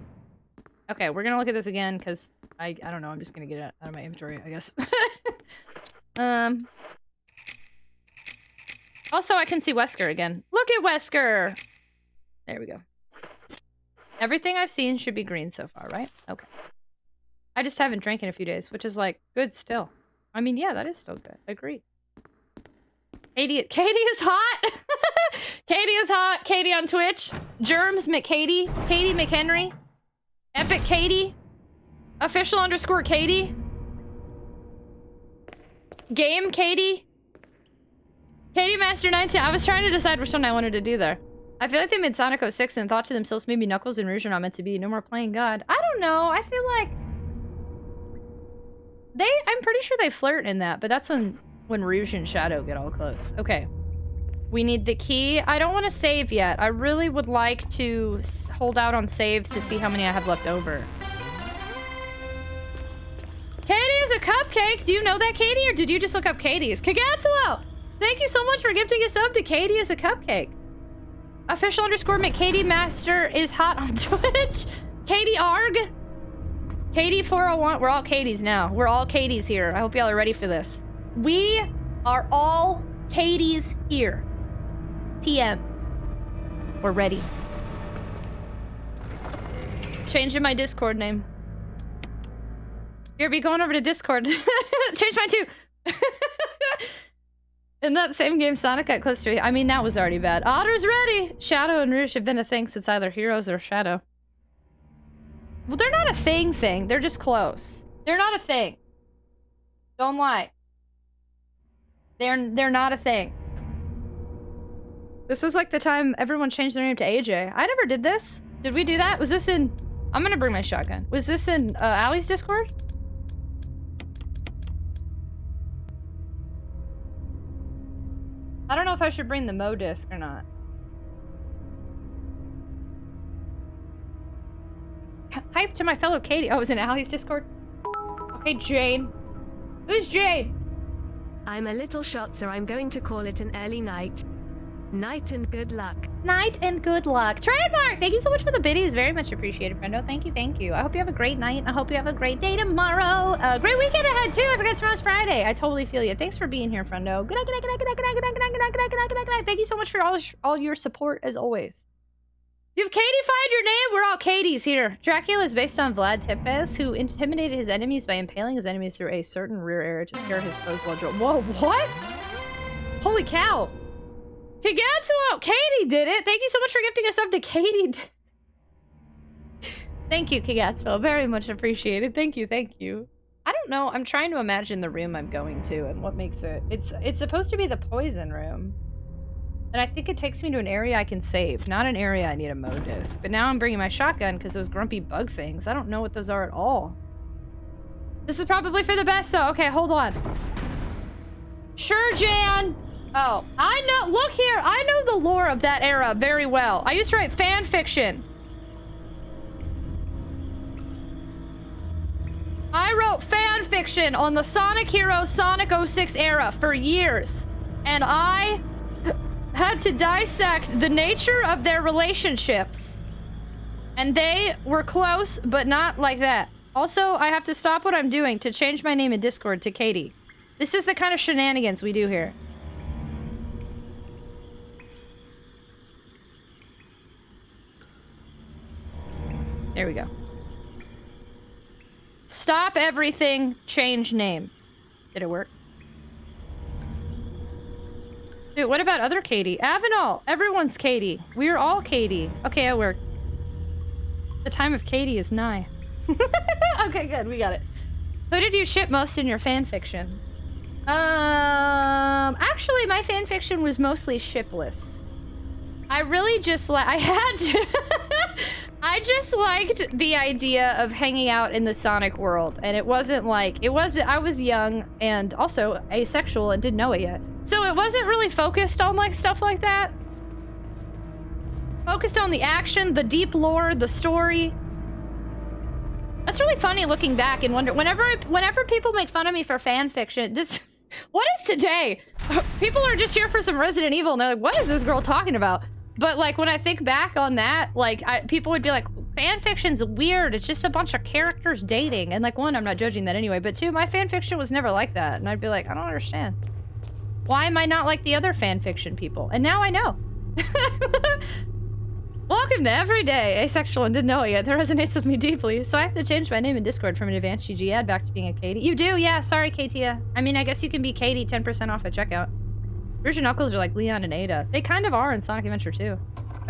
Okay, we're gonna look at this again, because I don't know. I'm just gonna get it out of my inventory, I guess. Also, I can see Wesker again. Look at Wesker! There we go. Everything I've seen should be green so far, right? Okay. I just haven't drank in a few days, which is like, good still. I mean, yeah, that is still good. Agreed. Katie is hot! Katie is hot! Katie on Twitch. Germs McKatie. Katie McHenry. Epic Katie. Official _ Katie. Game Katie. Katie Master 19. I was trying to decide which one I wanted to do there. I feel like they made Sonic 06 and thought to themselves maybe Knuckles and Rouge are not meant to be. No more playing God. I don't know. I feel like... I'm pretty sure they flirt in that, but that's when Rouge and Shadow get all close. Okay. We need the key. I don't want to save yet. I really would like to hold out on saves to see how many I have left over. Katie is a cupcake. Do you know that, Katie, or did you just look up Katie's? Kagatsuo! Thank you so much for gifting a sub to Katie is a cupcake. Official _ McKatie Master is hot on Twitch. Katie Arg. Katie 401. We're all Katies now. We're all Katies here. I hope y'all are ready for this. We are all Katies here. TM. We're ready. Changing my Discord name. Here, be going over to Discord. Change mine too. In that same game, Sonic got close to me. I mean, that was already bad. Otter's ready! Shadow and Rouge have been a thing since either Heroes or Shadow. Well, they're not a thing. They're just close. They're not a thing. Don't lie. They're not a thing. This was like the time everyone changed their name to AJ. I never did this. Did we do that? Was this in... I'm gonna bring my shotgun. Was this in Allie's Discord? I don't know if I should bring the Mo disc or not. Hype to my fellow Katie. Oh, it was in Allie's Discord? Okay, Jane. Who's Jane? I'm a little shot, so I'm going to call it an early night. Night and good luck. Night and good luck. Trademark! Thank you so much for the biddies. Very much appreciated, friendo. Thank you, thank you. I hope you have a great night. I hope you have a great day tomorrow. Great weekend ahead, too. I forgot tomorrow's Friday. I totally feel you. Thanks for being here, friendo. Good night, good night, good night, good night, good night, good night, good night, good night, good night, good night, good night, good night. Thank you so much for all your support, as always. You've Katie-fied your name. We're all Katies here. Dracula is based on Vlad Tepes, who intimidated his enemies by impaling his enemies through a certain rear area to scare his foes while Whoa, what? Holy cow. Kagatsuo! Katie did it! Thank you so much for gifting us up to Katie. Thank you, Kagatsuo. Very much appreciated. Thank you, thank you. I don't know. I'm trying to imagine the room I'm going to and what makes it... It's supposed to be the poison room. And I think it takes me to an area I can save. Not an area I need a Mo disc. But now I'm bringing my shotgun because those grumpy bug things. I don't know what those are at all. This is probably for the best, though. Okay, hold on. Sure, Jan! Oh, I know. Look here. I know the lore of that era very well. I used to write fan fiction. I wrote fan fiction on the Sonic Heroes Sonic 06 era for years. And I had to dissect the nature of their relationships. And they were close, but not like that. Also, I have to stop what I'm doing to change my name in Discord to Katie. This is the kind of shenanigans we do here. There we go. Stop everything, change name. Did it work? Dude, what about other Katie? Avenal! Everyone's Katie. We're all Katie. Okay, it worked. The time of Katie is nigh. Okay, good. We got it. Who did you ship most in your fanfiction? Actually, my fanfiction was mostly shipless. I really just I had to... I just liked the idea of hanging out in the Sonic world, and it wasn't like... I was young and also asexual and didn't know it yet. So it wasn't really focused on, like, stuff like that. Focused on the action, the deep lore, the story. That's really funny looking back and wonder... Whenever people make fun of me for fanfiction, this... What is today? People are just here for some Resident Evil, and they're like, what is this girl talking about? But, like, when I think back on that, like, people would be like, fanfiction's weird. It's just a bunch of characters dating. And, like, one, I'm not judging that anyway. But, two, my fanfiction was never like that. And I'd be like, I don't understand. Why am I not like the other fanfiction people? And now I know. Welcome to Everyday Asexual and didn't know it yet. That resonates with me deeply. So I have to change my name in Discord from an advanced GG ad back to being a Katie. You do? Yeah, sorry, Katia. I mean, I guess you can be Katie 10% off at checkout. Rouge and Knuckles are like Leon and Ada. They kind of are in Sonic Adventure 2.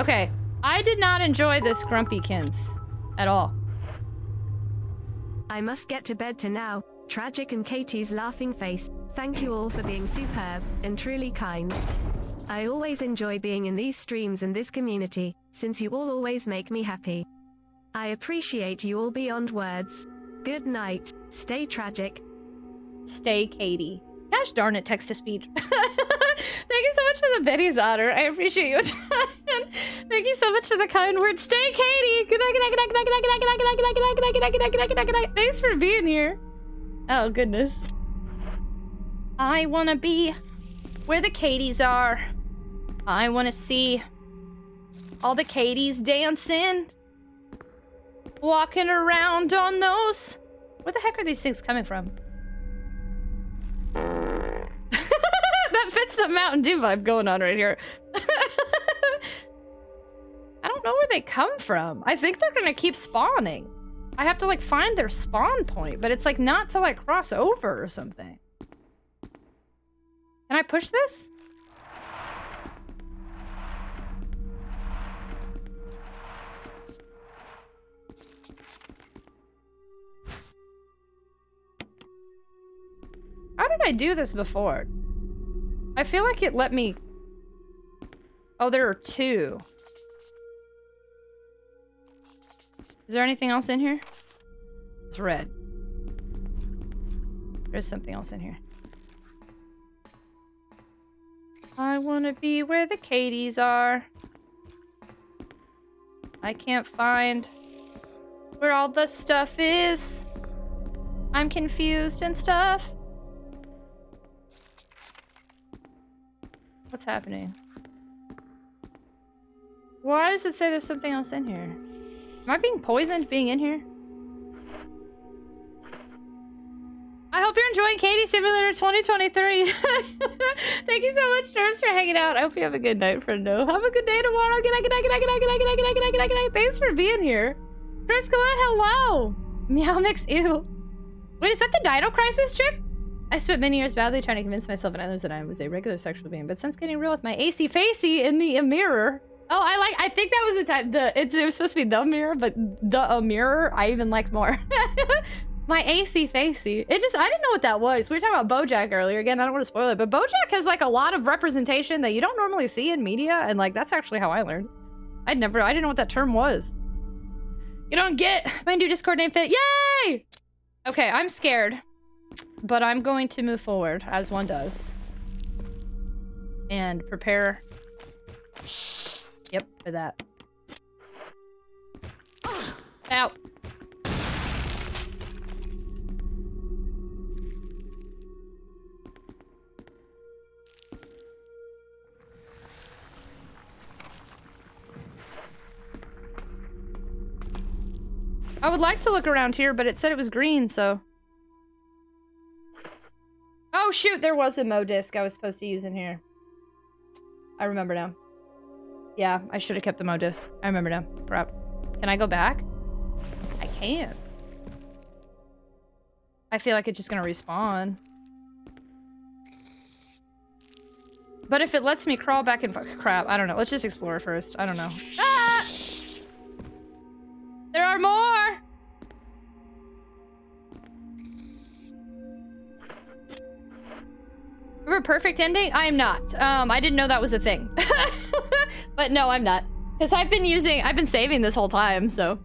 Okay, I did not enjoy this Grumpykins at all. I must get to bed to now. Tragic and Katie's laughing face. Thank you all for being superb and truly kind. I always enjoy being in these streams and this community, since you all always make me happy. I appreciate you all beyond words. Good night. Stay tragic. Stay Katie. Gosh darn it, text-to-speech. Thank you so much for the Betty's honor. I appreciate you. Thank you so much for the kind words. Stay Katie. Good night, good night, good night, good night, good night, good night, good night, good night, good night, good night, good night, good night, good night, good night. Thanks for being here. Oh, goodness. I want to be where the Katies are. I want to see all the Katies dancing. Walking around on those. Where the heck are these things coming from? That fits the Mountain Dew vibe going on right here. I don't know where they come from. I think they're gonna keep spawning. I have to like find their spawn point, but it's like not to like cross over or something. Can I push this? How did I do this before? I feel like it let me... Oh, there are two. Is there anything else in here? It's red. There's something else in here. I wanna be where the Katies are. I can't find where all the stuff is. I'm confused and stuff. What's happening? Why does it say there's something else in here? Am I being poisoned being in here? I hope you're enjoying Katie Simulator 2023. Thank you so much, Nerves, for hanging out. I hope you have a good night, friendo. Have a good day tomorrow. Good night, good night, good night, good night, good night, good night, good night, good night, good night, good night. Thanks for being here. Chris Collette, hello. Meow Mix, ew. Wait, is that the Dino Crisis chick? I spent many years badly trying to convince myself and others that I was a regular sexual being, but since getting real with my AC Facey in the mirror. Oh, I think that was the time. It was supposed to be the mirror, but the mirror I even like more. My AC Facey. I didn't know what that was. We were talking about BoJack earlier. Again, I don't want to spoil it, but BoJack has like a lot of representation that you don't normally see in media, and like that's actually how I learned. I didn't know what that term was. You don't get my new Discord name fit. Yay! Okay, I'm scared. But I'm going to move forward, as one does. And prepare... Yep, for that. Ow! I would like to look around here, but it said it was green, so... Oh shoot, there was a Mo disc I was supposed to use in here. I remember now. Yeah, I should have kept the Mo disc. I remember now. Crap. Can I go back? I can't. I feel like it's just gonna respawn. But if it lets me crawl back in... Crap, I don't know. Let's just explore first. I don't know. Ah! There are more! Remember perfect ending? I am not. I didn't know that was a thing. But no, I'm not. Because I've been saving this whole time, so.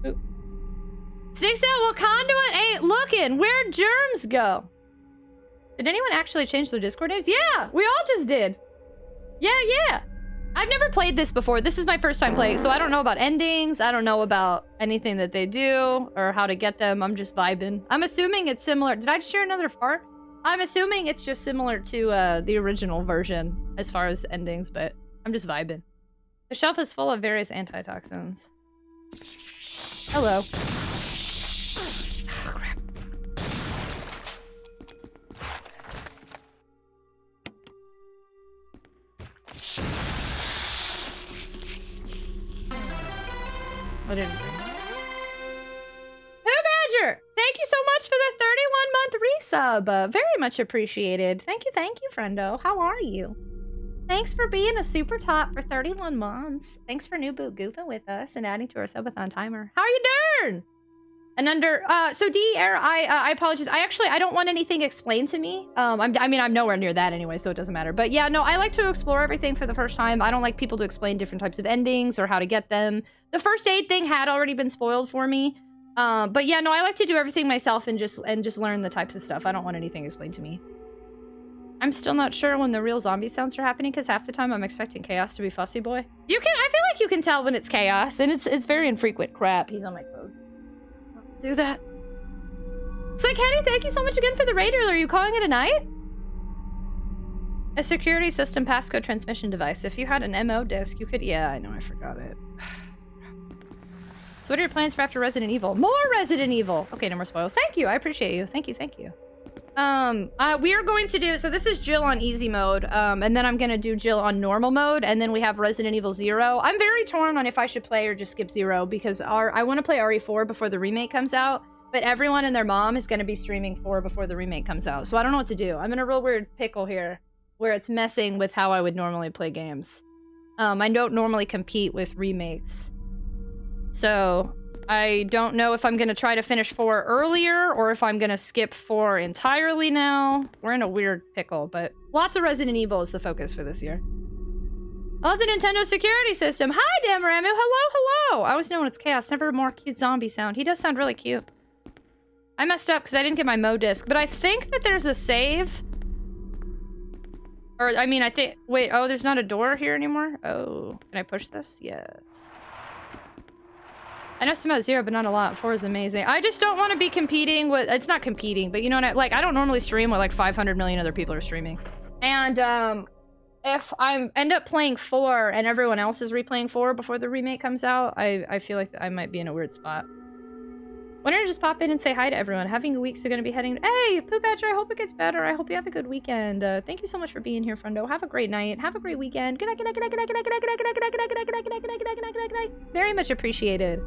Oop. Sticks out Wakanda ain't looking. Where'd germs go? Did anyone actually change their Discord names? Yeah, we all just did. Yeah. I've never played this before. This is my first time playing, so I don't know about endings. I don't know about anything that they do or how to get them. I'm just vibing. I'm assuming it's similar. Did I just share another fart? I'm assuming it's just similar to the original version as far as endings, but I'm just vibing. The shelf is full of various antitoxins. Hello. Oh, crap. I didn't. Pooh Badger! Thank you so much for the 31-month resub. Very much appreciated. Thank you, friendo. How are you? Thanks for being a super top for 31 months. Thanks for new boot goofing with us and adding to our subathon timer. How are you doing? And under, so D-Air, I apologize. I don't want anything explained to me. I mean, I'm nowhere near that anyway, so it doesn't matter. But yeah, no, I like to explore everything for the first time. I don't like people to explain different types of endings or how to get them. The first aid thing had already been spoiled for me. But yeah, no, I like to do everything myself and just learn the types of stuff. I don't want anything explained to me. I'm still not sure when the real zombie sounds are happening because half the time I'm expecting Chaos to be Fussy Boy. I feel like you can tell when it's Chaos, and it's very infrequent. Crap, he's on my clothes. Do that. Slick Henny, thank you so much again for the raid earlier. Are you calling it a night? A security system passcode transmission device. If you had an MO disc, you could... Yeah, I know, I forgot it. So what are your plans for after Resident Evil? More Resident Evil! Okay, no more spoils. Thank you, I appreciate you. Thank you. We are going to do... So this is Jill on easy mode, and then I'm gonna do Jill on normal mode, and then we have Resident Evil 0. I'm very torn on if I should play or just skip 0, because I want to play RE4 before the remake comes out, but everyone and their mom is gonna be streaming 4 before the remake comes out, so I don't know what to do. I'm in a real weird pickle here, where it's messing with how I would normally play games. I don't normally compete with remakes. So... I don't know if I'm gonna try to finish 4 earlier or if I'm gonna skip 4 entirely now. We're in a weird pickle, but lots of Resident Evil is the focus for this year. Oh, the Nintendo security system. Hi, Damaramu. Hello. I always know when it's Chaos. Never a more cute zombie sound. He does sound really cute. I messed up because I didn't get my Mo disc, but I think that there's a save. Or, I mean, I think... Wait, oh, there's not a door here anymore? Oh, can I push this? Yes. I know some about 0, but not a lot. 4 is amazing. I just don't want to be competing with... It's not competing, but you know what I don't normally stream where like 500 million other people are streaming. And if I end up playing 4 and everyone else is replaying 4 before the remake comes out, I feel like I might be in a weird spot. Why don't I just pop in and say hi to everyone? Having a week, so gonna be heading... Hey, Pooh Badger, I hope it gets better. I hope you have a good weekend. Thank you so much for being here, friendo. Have a great night. Have a great weekend. Good night, good night, good night, good night, good night, good night, good night, good night, good night, good night, good night, good night, good night, good night, good night. Very much appreciated.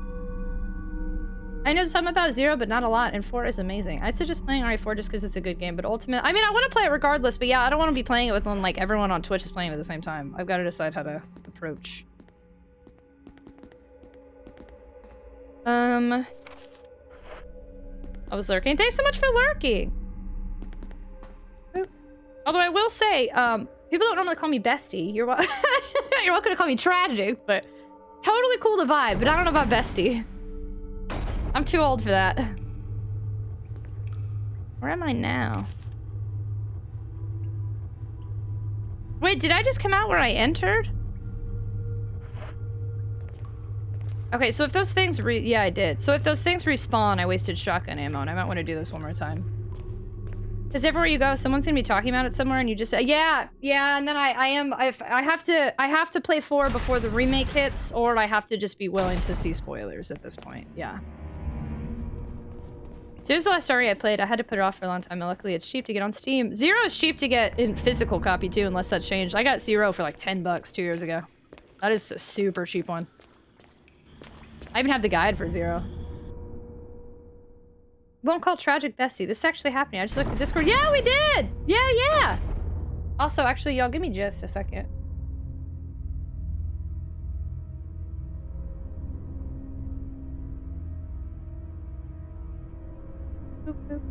I know some about 0, but not a lot, and 4 is amazing. I'd suggest playing RE4 just because it's a good game, but ultimate... I mean, I want to play it regardless, but yeah, I don't want to be playing it with when, like, everyone on Twitch is playing it at the same time. I've got to decide how to approach. I was lurking. Thanks so much for lurking! Oop. Although I will say, people don't normally call me bestie. You're welcome to call me tragic, but... Totally cool to vibe, but I don't know about bestie. I'm too old for that. Where am I now? Wait, did I just come out where I entered? Okay, so if those things yeah, I did. So if those things respawn, I wasted shotgun ammo, and I might want to do this one more time. Because everywhere you go, someone's gonna be talking about it somewhere, and you just say, yeah, and then I have to play 4 before the remake hits, or I have to just be willing to see spoilers at this point. Yeah. So here's the last story I played. I had to put it off for a long time, and luckily it's cheap to get on Steam. 0 is cheap to get in physical copy too, unless that's changed. I got 0 for like 10 bucks 2 years ago. That is a super cheap one. I even have the guide for 0. Won't call Tragic Bestie. This is actually happening. I just looked at Discord. Yeah, we did! Yeah! Also, actually, y'all, give me just a second. Boop, boop.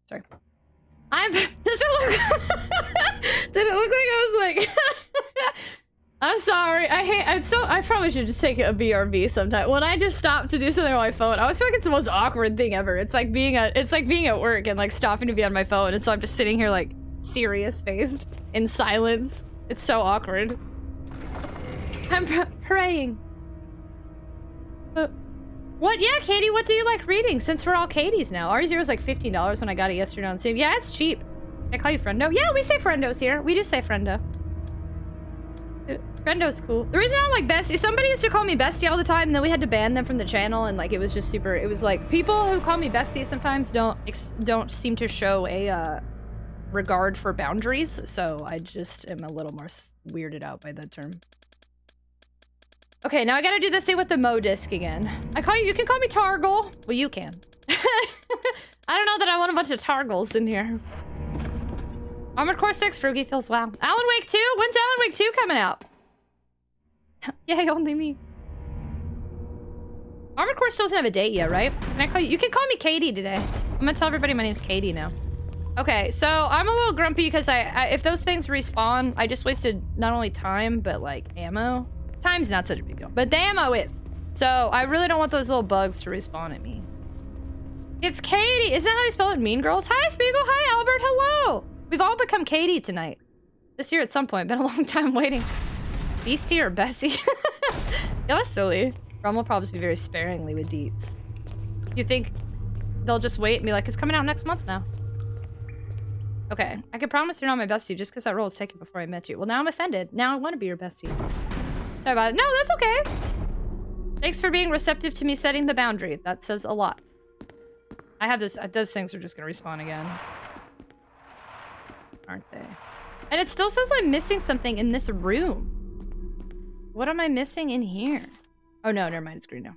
Sorry. Does it look did it look like I was like I'm sorry. I probably should just take a BRB sometime. When I just stop to do something on my phone, I always feel like it's the most awkward thing ever. It's like being at work and like stopping to be on my phone, and so I'm just sitting here like serious faced in silence. It's so awkward. I'm praying. What? Yeah, Katie, what do you like reading? Since we're all Katie's now. R0 was like $50 when I got it yesterday on Steam. Yeah, it's cheap. Can I call you Friendo? Yeah, we say Friendos here. We do say Friendo. Friendo's cool. The reason I don't like Bestie, somebody used to call me Bestie all the time, and then we had to ban them from the channel, and like it was just super, it was like, people who call me Bestie sometimes don't seem to show a regard for boundaries, so I just am a little more weirded out by that term. Okay, now I gotta do the thing with the Mo disc again. You can call me Targle. Well, you can. I don't know that I want a bunch of Targles in here. Armored Core 6, Frugy feels wow. Alan Wake 2? When's Alan Wake 2 coming out? Yay, only me. Armored Core still doesn't have a date yet, right? Can I call you? You can call me Katie today. I'm gonna tell everybody my name's Katie now. Okay, so I'm a little grumpy because if those things respawn, I just wasted not only time, but like ammo. Time's not such a big deal, but the ammo is. So I really don't want those little bugs to respawn at me. It's Katie. Isn't that how you spell it in Mean Girls? Hi, Spiegel. Hi, Albert. Hello. We've all become Katie tonight. This year at some point. Been a long time waiting. Beastie or Bessie? Yeah, that's silly. Rum will probably be very sparingly with deets. You think they'll just wait and be like, it's coming out next month now? Okay, I can promise you're not my bestie just because that role was taken before I met you. Well, now I'm offended. Now I want to be your bestie. Sorry about it. No, that's okay. Thanks for being receptive to me setting the boundary. That says a lot. I have this. Those things are just going to respawn again. Aren't they? And it still says I'm missing something in this room. What am I missing in here? Oh, no, never mind. It's green now.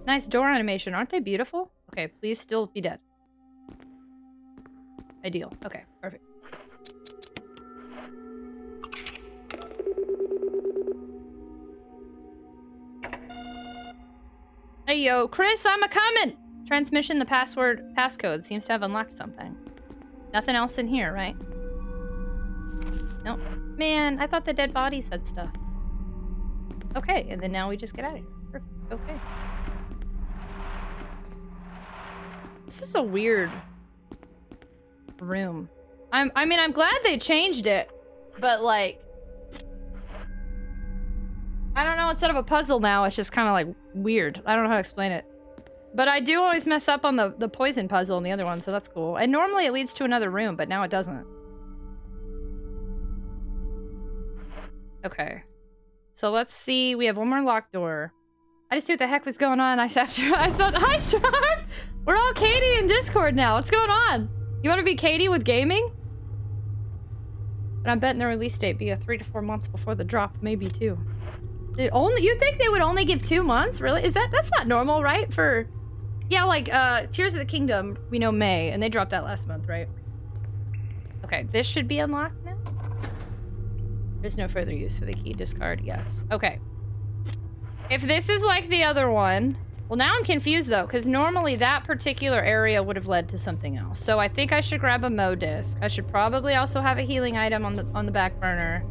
Nice door animation. Aren't they beautiful? Okay, please still be dead. Ideal. Okay, perfect. Hey, yo, Chris, I'm a-coming! Transmission, the passcode seems to have unlocked something. Nothing else in here, right? Nope. Man, I thought the dead bodies had stuff. Okay, and then now we just get out of here. Perfect. Okay. This is a weird room. I mean, I'm glad they changed it, but like, I don't know, instead of a puzzle now, it's just kind of like weird. I don't know how to explain it. But I do always mess up on the poison puzzle in the other one, so that's cool. And normally it leads to another room, but now it doesn't. Okay. So let's see, we have one more locked door. I just see what the heck was going on. I saw, hi Sharp! We're all Katie in Discord now. What's going on? You want to be Katie with gaming? But I'm betting the release date be 3 to 4 months before the drop, maybe 2. You think they would only give 2 months? Really? That's not normal, right? For, yeah, like Tears of the Kingdom, we know May, and they dropped that last month, right? Okay, this should be unlocked now. There's no further use for the key. Discard, yes. Okay. If this is like the other one, well, now I'm confused though, because normally that particular area would have led to something else. So I think I should grab a Mo disc. I should probably also have a healing item on the back burner.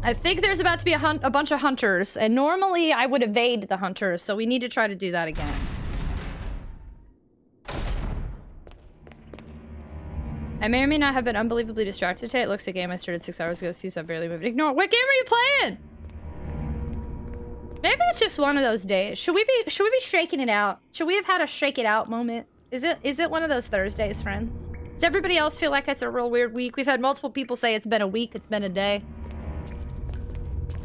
I think there's about to be a bunch of hunters, and normally I would evade the hunters, so we need to try to do that again. I may or may not have been unbelievably distracted today. It looks like a game I started 6 hours ago. Sees I barely moved. Ignore. What game are you playing? Maybe it's just one of those days. Should we be shaking it out? Should we have had a shake it out moment? Is it one of those Thursdays, friends? Does everybody else feel like it's a real weird week? We've had multiple people say it's been a week, it's been a day.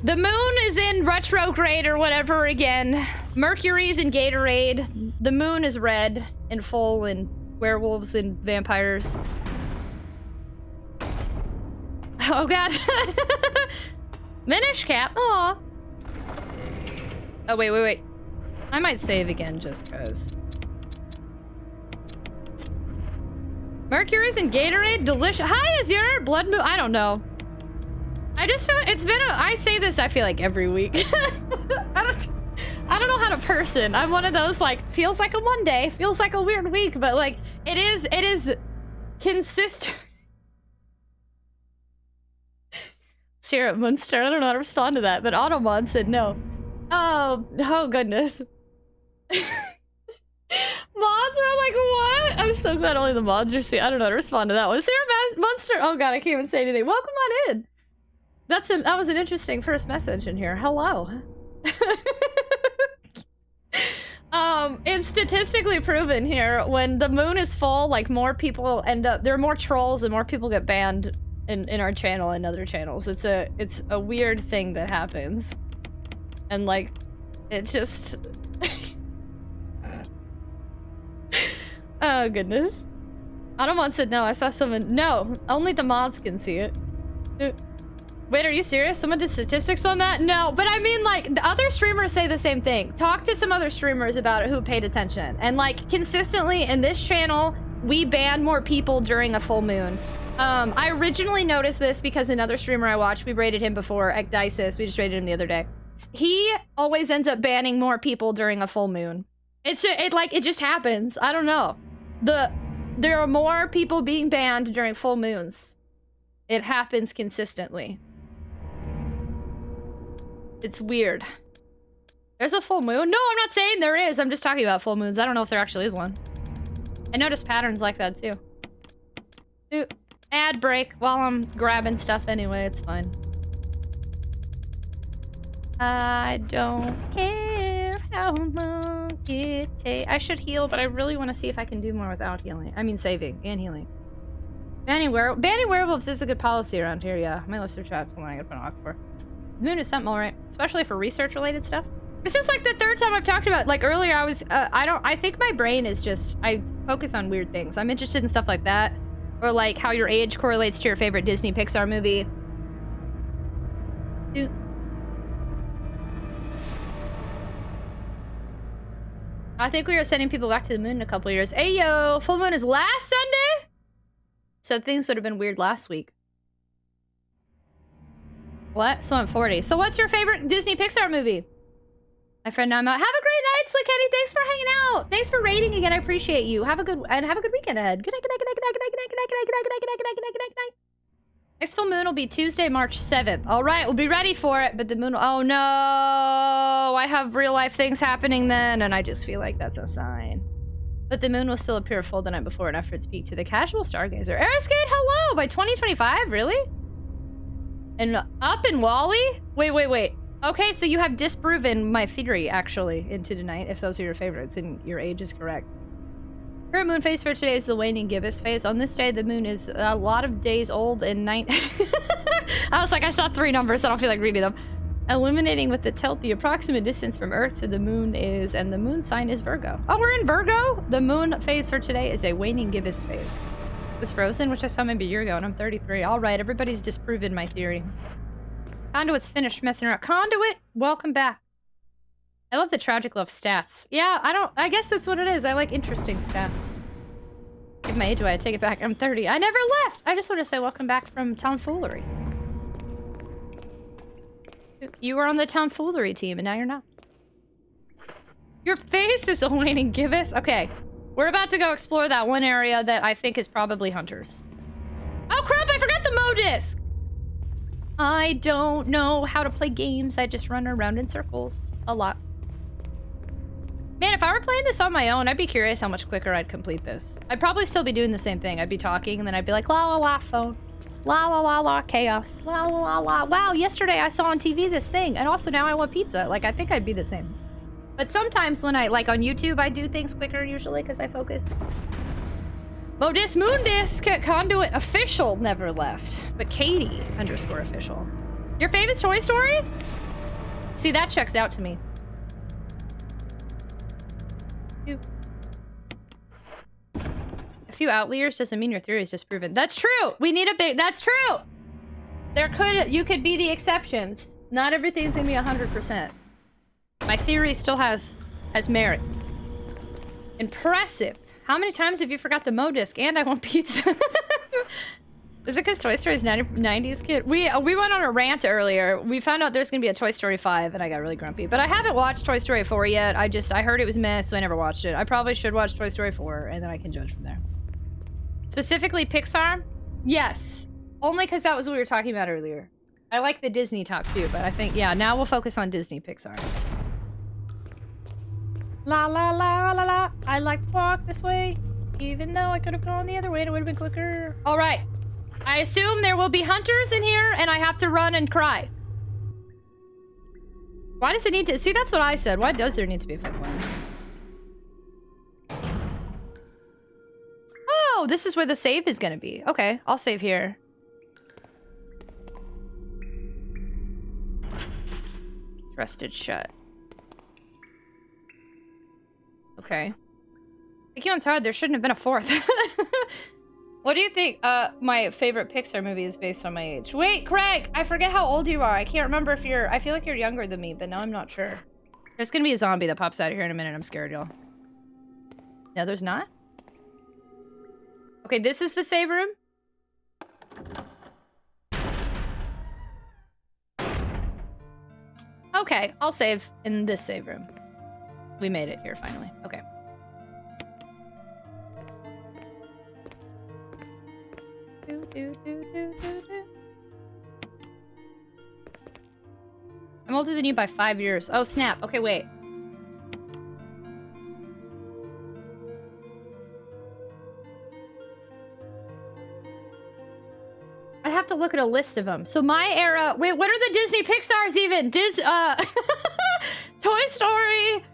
The moon is in retrograde or whatever again. Mercury's in Gatorade. The moon is red and full and werewolves and vampires. Oh god. Minish cap. Aw. Oh wait. I might save again just cause. Mercury's in Gatorade, delicious. Hi, is your blood moon? I don't know. I just feel it's been I say this I feel like every week. I don't know how to person. I'm one of those like feels like a Monday, feels like a weird week, but like it is consistent. Syrup Munster, I don't know how to respond to that, but Automod said no. Oh goodness. Mods are like, what? I'm so glad only the mods are seeing. I don't know how to respond to that one. Syrup Munster. Oh god, I can't even say anything. Welcome on in. That was an interesting first message in here. Hello. It's statistically proven here when the moon is full, like more people there are more trolls and more people get banned in our channel and other channels. It's a weird thing that happens. And like it just oh goodness. Automon said no, I saw someone. No, only the mods can see it. Wait, are you serious? Someone did statistics on that? No, but I mean, like, the other streamers say the same thing. Talk to some other streamers about it who paid attention. And, like, consistently in this channel, we ban more people during a full moon. I originally noticed this because another streamer I watched, we rated him before, Ecdysis, we just rated him the other day. He always ends up banning more people during a full moon. It just happens. I don't know. There are more people being banned during full moons. It happens consistently. It's weird. There's a full moon? No, I'm not saying there is. I'm just talking about full moons. I don't know if there actually is one. I notice patterns like that too. Ooh, ad break while I'm grabbing stuff anyway. It's fine. I don't care how long it takes. I should heal, but I really want to see if I can do more without healing. I mean saving and healing. Banning werewolves is a good policy around here, yeah. My lips are chapped. Hold on, I gotta put an for. The moon is something alright. Especially for research-related stuff. This is like the third time I've talked about, like earlier I was, I think my brain is just, I focus on weird things. I'm interested in stuff like that. Or like how your age correlates to your favorite Disney Pixar movie. Dude. I think we are sending people back to the moon in a couple years. Hey yo, full moon is last Sunday? So things would have been weird last week. What? So I'm 40. So what's your favorite Disney Pixar movie? My friend, now I'm out. Have a great night, Slick Kenny. Thanks for hanging out. Thanks for raiding again. I appreciate you. Have a good weekend ahead. Good night, good night, good night, good night, good night, good night, good night, good night, good night, good night, good night, good night, good night, good night. Next full moon will be Tuesday, March 7th. All right, we'll be ready for it. But the moon, oh no, I have real life things happening then, and I just feel like that's a sign. But the moon will still appear full the night before and after its peak to the casual stargazer. Aeroscape, hello! By 2025, really? And up in Wally? Wait. Okay, so you have disproven my theory, actually, into tonight, if those are your favorites, and your age is correct. Current moon phase for today is the waning gibbous phase. On this day, the moon is a lot of days old and night. I was like, I saw 3 numbers, I don't feel like reading them. Illuminating with the tilt, the approximate distance from Earth to the moon is, and the moon sign is Virgo. Oh, we're in Virgo? The moon phase for today is a waning gibbous phase. It was frozen, which I saw maybe a year ago, and I'm 33. All right, everybody's disproven my theory. Conduit's finished messing around. Conduit, welcome back. I love the tragic love stats. Yeah, I guess that's what it is. I like interesting stats. Give my age away, I take it back. I'm 30. I never left. I just want to say welcome back from tomfoolery. You were on the tomfoolery team, and now you're not. Your face is a waning gibbous. Okay, we're about to go explore that one area that I think is probably hunters. Oh crap, I forgot the Mo disc! I don't know how to play games. I just run around in circles a lot. Man, if I were playing this on my own, I'd be curious how much quicker I'd complete this. I'd probably still be doing the same thing. I'd be talking, and then I'd be like, la la la, phone. La la la la, chaos. La la la la. Wow, yesterday I saw on TV this thing, and also now I want pizza. Like, I think I'd be the same. But sometimes when I, like on YouTube, I do things quicker usually because I focus. Modus Mundus, Conduit Official never left, but Katie _ official. Your favorite Toy Story? See, that checks out to me. A few outliers doesn't mean your theory is disproven. That's true. We need a big. That's true. You could be the exceptions. Not everything's gonna be 100%. My theory still has merit. Impressive. How many times have you forgot the Mo disc? And I want pizza. Is it because Toy Story is 90s kid? We went on a rant earlier. We found out there's gonna be a Toy Story 5, and I got really grumpy. But I haven't watched Toy Story 4 yet. I heard it was mess, so I never watched it. I probably should watch Toy Story 4, and then I can judge from there. Specifically Pixar? Yes. Only because that was what we were talking about earlier. I like the Disney top too, but I think, yeah, now we'll focus on Disney Pixar. La la la la la. I like to walk this way, even though I could have gone the other way and it would have been quicker. All right. I assume there will be hunters in here and I have to run and cry. Why does it need to? See, that's what I said. Why does there need to be a fifth one? Oh, this is where the save is gonna be. Okay, I'll save here. Trusted shut. Okay. Thank you, one's hard. There shouldn't have been a fourth. What do you think? My favorite Pixar movie is based on my age. Wait, Craig! I forget how old you are. I can't remember if you're... I feel like you're younger than me, but now I'm not sure. There's gonna be a zombie that pops out of here in a minute. I'm scared, y'all. No, there's not? Okay, this is the save room. Okay, I'll save in this save room. We made it here, finally. Okay. I'm older than you by 5 years. Oh, snap. Okay, wait. I'd have to look at a list of them. So my era... Wait, what are the Disney Pixars even? Toy Story...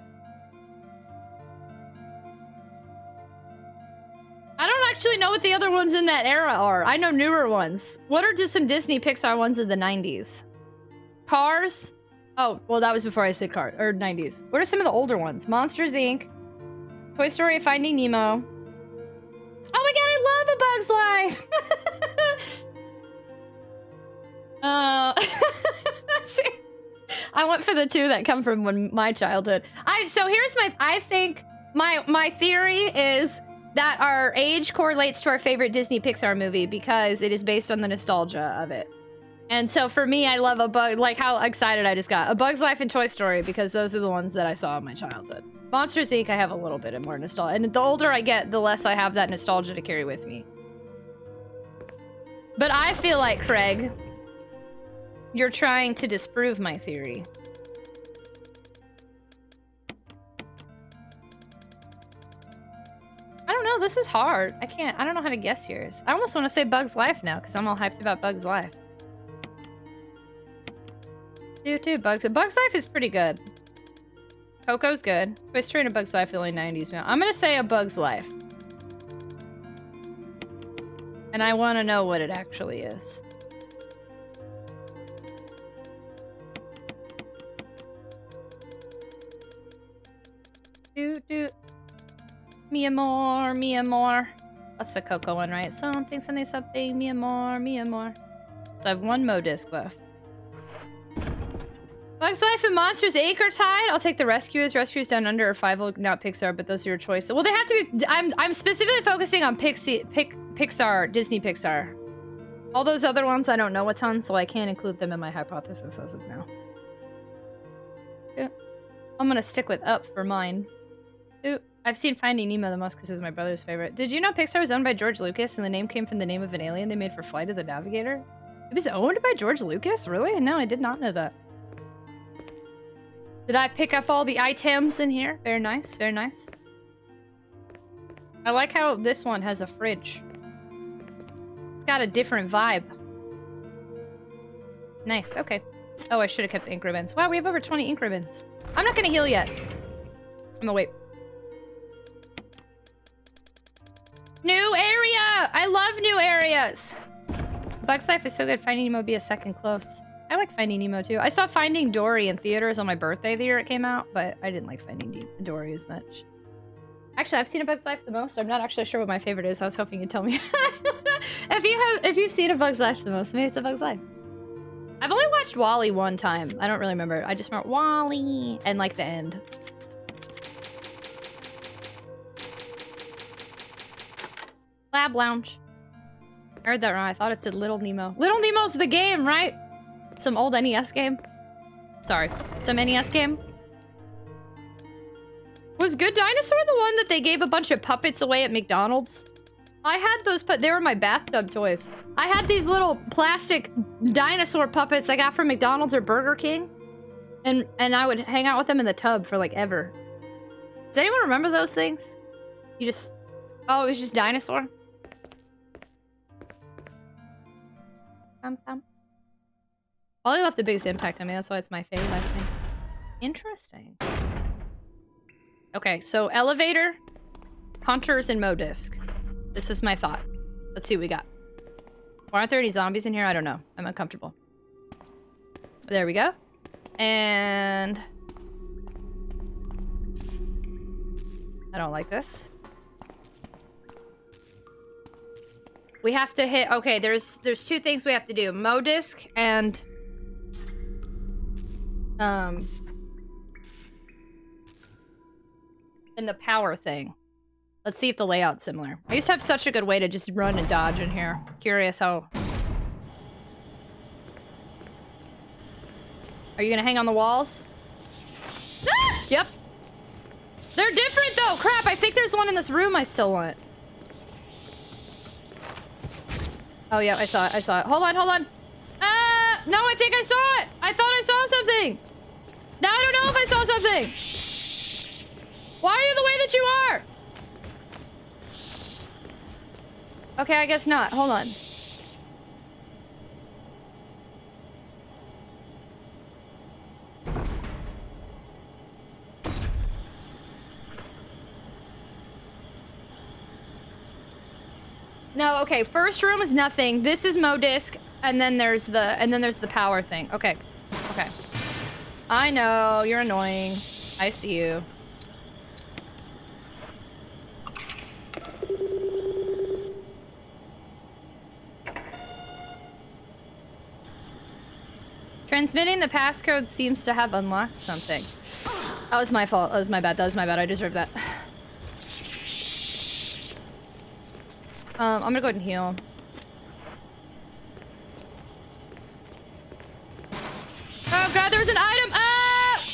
I don't actually know what the other ones in that era are. I know newer ones. What are just some Disney Pixar ones of the 90s? Cars? Oh, well, that was before I said Cars. Or 90s. What are some of the older ones? Monsters, Inc. Toy Story, Finding Nemo. Oh my god, I love A Bug's Life! See, I went for the two that come from my childhood. So here's I think my theory is that our age correlates to our favorite Disney Pixar movie because it is based on the nostalgia of it. And so for me, I love like how excited I just got. A Bug's Life and Toy Story because those are the ones that I saw in my childhood. Monsters, Inc. I have a little bit of more nostalgia. And the older I get, the less I have that nostalgia to carry with me. But I feel like, Craig, you're trying to disprove my theory. I don't know, this is hard. I don't know how to guess yours. I almost want to say Bug's Life now, because I'm all hyped about Bug's Life. Bug's Life is pretty good. Coco's good. Toy Story and A Bug's Life, the only 90s. I'm gonna say A Bug's Life. And I want to know what it actually is. Mi amor, mi amor. That's the Coco one, right? Something, mi amor, mi amor. So I have one Mo disc left. Bug's Life and Monsters, Inc. are tied. I'll take the Rescuers. Rescuers Down Under or Five, not Pixar, but those are your choices. Well, they have to be... I'm specifically focusing on Pixar, Disney Pixar. All those other ones, I don't know a ton, so I can't include them in my hypothesis as of now. Yeah. I'm gonna stick with Up for mine. Ooh, I've seen Finding Nemo the most because it's my brother's favorite. Did you know Pixar was owned by George Lucas and the name came from the name of an alien they made for Flight of the Navigator? It was owned by George Lucas? Really? No, I did not know that. Did I pick up all the items in here? Very nice, very nice. I like how this one has a fridge. It's got a different vibe. Nice, okay. Oh, I should have kept the ink ribbons. Wow, we have over 20 ink ribbons. I'm not gonna heal yet. I'm gonna wait. New area! I love new areas! Bug's Life is so good. Finding Nemo would be a second close. I like Finding Nemo too. I saw Finding Dory in theaters on my birthday the year it came out, but I didn't like Finding Dory as much. Actually, I've seen A Bug's Life the most. I'm not actually sure what my favorite is. I was hoping you'd tell me. If you've seen A Bug's Life the most, maybe it's A Bug's Life. I've only watched WALL-E one time. I don't really remember. I just remember WALL-E and like the end. Lab Lounge. I heard that wrong. I thought it said Little Nemo. Little Nemo's the game, right? Some old NES game. Sorry. Some NES game. Was Good Dinosaur the one that they gave a bunch of puppets away at McDonald's? I had those, but they were my bathtub toys. I had these little plastic dinosaur puppets I got from McDonald's or Burger King. And I would hang out with them in the tub for like ever. Does anyone remember those things? You just... Oh, it was just dinosaur? Wally left the biggest impact on me. That's why it's my favorite, I think. Interesting. Okay, so elevator, hunters, and Modisc. This is my thought. Let's see what we got. Why aren't there any zombies in here? I don't know. I'm uncomfortable. There we go. And... I don't like this. We have to hit... Okay, there's two things we have to do. Modisc and... And the power thing. Let's see if the layout's similar. I used to have such a good way to just run and dodge in here. Curious how... Are you gonna hang on the walls? Ah! Yep. They're different though! Crap, I think there's one in this room I still want. Oh yeah, I saw it, I saw it. Hold on, hold on. No, I think I saw it! I thought I saw something! Now I don't know if I saw something! Why are you the way that you are? Okay, I guess not. Hold on. No, okay. First room is nothing. This is Modisc, and then there's the power thing. Okay. Okay. I know, you're annoying. I see you. Transmitting the passcode seems to have unlocked something. That was my fault. That was my bad. That was my bad. I deserve that. I'm gonna go ahead and heal. Oh god, there's an item! Ah!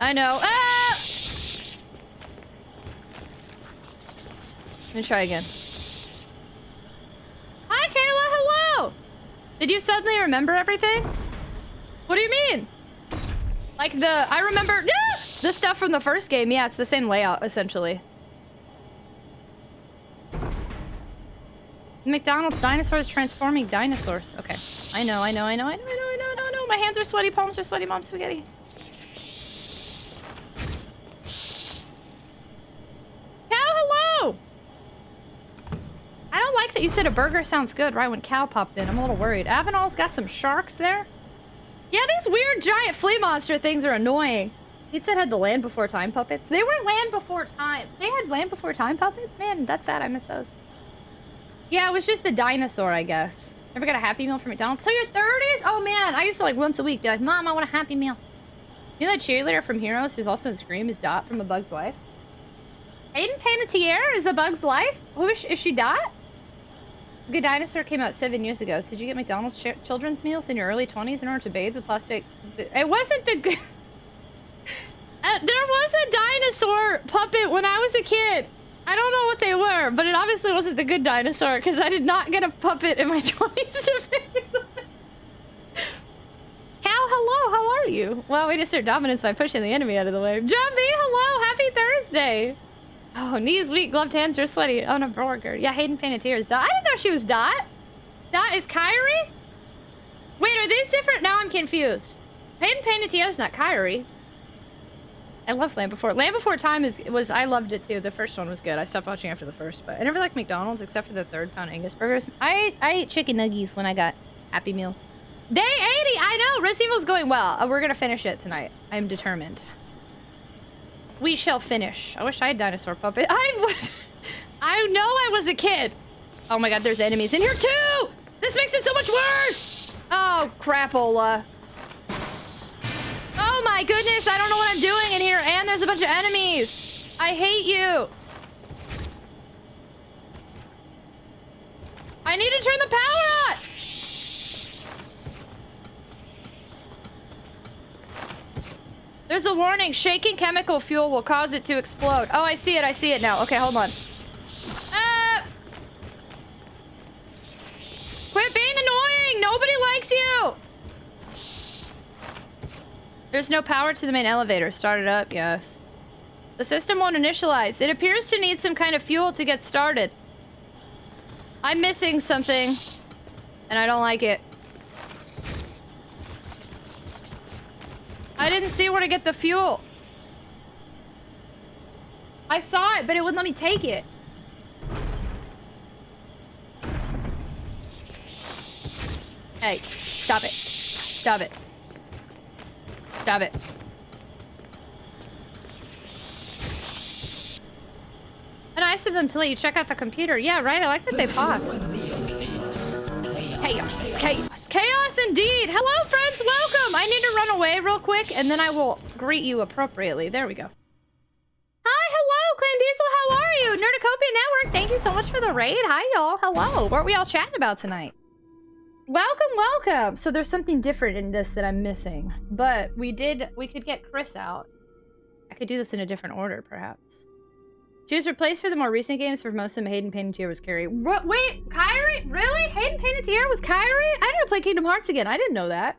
I know. Ah! Let me try again. Hi, Kayla! Hello! Did you suddenly remember everything? What do you mean? Like I remember the stuff from the first game. Yeah, it's the same layout, essentially. McDonald's dinosaurs transforming dinosaurs. Okay. I know. My hands are sweaty, palms are sweaty, mom spaghetti. Cow, hello! I don't like that you said a burger sounds good right when Cow popped in. I'm a little worried. Avenal's got some sharks there. Yeah, these weird giant flea monster things are annoying. Pizza Hut had the Land Before Time puppets. They were Land Before Time. They had Land Before Time puppets? Man, that's sad. I miss those. Yeah, it was just the dinosaur, I guess. Ever got a Happy Meal from McDonald's? So your 30s? Oh man, I used to like once a week be like, Mom, I want a Happy Meal. You know that cheerleader from Heroes who's also in Scream is Dot from A Bug's Life? Hayden Panettiere is A Bug's Life? Who is she Dot? Good Dinosaur came out 7 years ago. So did you get McDonald's children's meals in your early 20s in order to bathe with plastic? It wasn't the good... there was a dinosaur puppet when I was a kid. I don't know what they were, but it obviously wasn't the good dinosaur because I did not get a puppet in my 20s to pick. Cow, hello, how are you? Well, we just assert dominance by pushing the enemy out of the way. John B, hello, happy Thursday. Oh, knees weak, gloved hands are sweaty. Oh, no, burger. Yeah, Hayden Panettiere is Dot. I didn't know she was Dot. Dot is Kyrie? Wait, are these different? Now I'm confused. Hayden Panettiere is not Kyrie. I love Land Before. Land Before Time was I loved it too. The first one was good. I stopped watching after the first, but I never liked McDonald's except for the 3rd-pound Angus burgers. I ate chicken nuggies when I got Happy Meals. Day 80! I know! Resident Evil's going well. We're gonna finish it tonight. I'm determined. We shall finish. I wish I had dinosaur puppet. I know I was a kid. Oh my god, there's enemies in here too! This makes it so much worse! Oh, crapola. Oh my goodness, I don't know what I'm doing in here, and there's a bunch of enemies. I hate you. I need to turn the power on! There's a warning. Shaking chemical fuel will cause it to explode. Oh, I see it now. Okay, hold on. Quit being annoying! Nobody likes you! There's no power to the main elevator. Start it up, yes. The system won't initialize. It appears to need some kind of fuel to get started. I'm missing something, and I don't like it. I didn't see where to get the fuel. I saw it, but it wouldn't let me take it. Hey, stop it. Stop it. Stop it. Nice of them to let you check out the computer. Yeah, right, I like that they paused. Chaos, chaos, chaos indeed. Hello, friends, welcome. I need to run away real quick, and then I will greet you appropriately. There we go. Hi, hello, Clan Diesel, how are you? Nerdicopia Network, thank you so much for the raid. Hi, y'all, hello. What are we all chatting about tonight? Welcome, welcome. So there's something different in this that I'm missing, but we could get Chris out. I could do this in a different order, perhaps. Choose replace for the more recent games. For most of them, Hayden Panettiere was Kyrie. Wait, Kyrie? Really? Hayden Panettiere was Kyrie? I need to play Kingdom Hearts again. I didn't know that.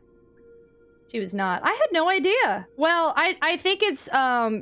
She was not. I had no idea. Well, I think it's,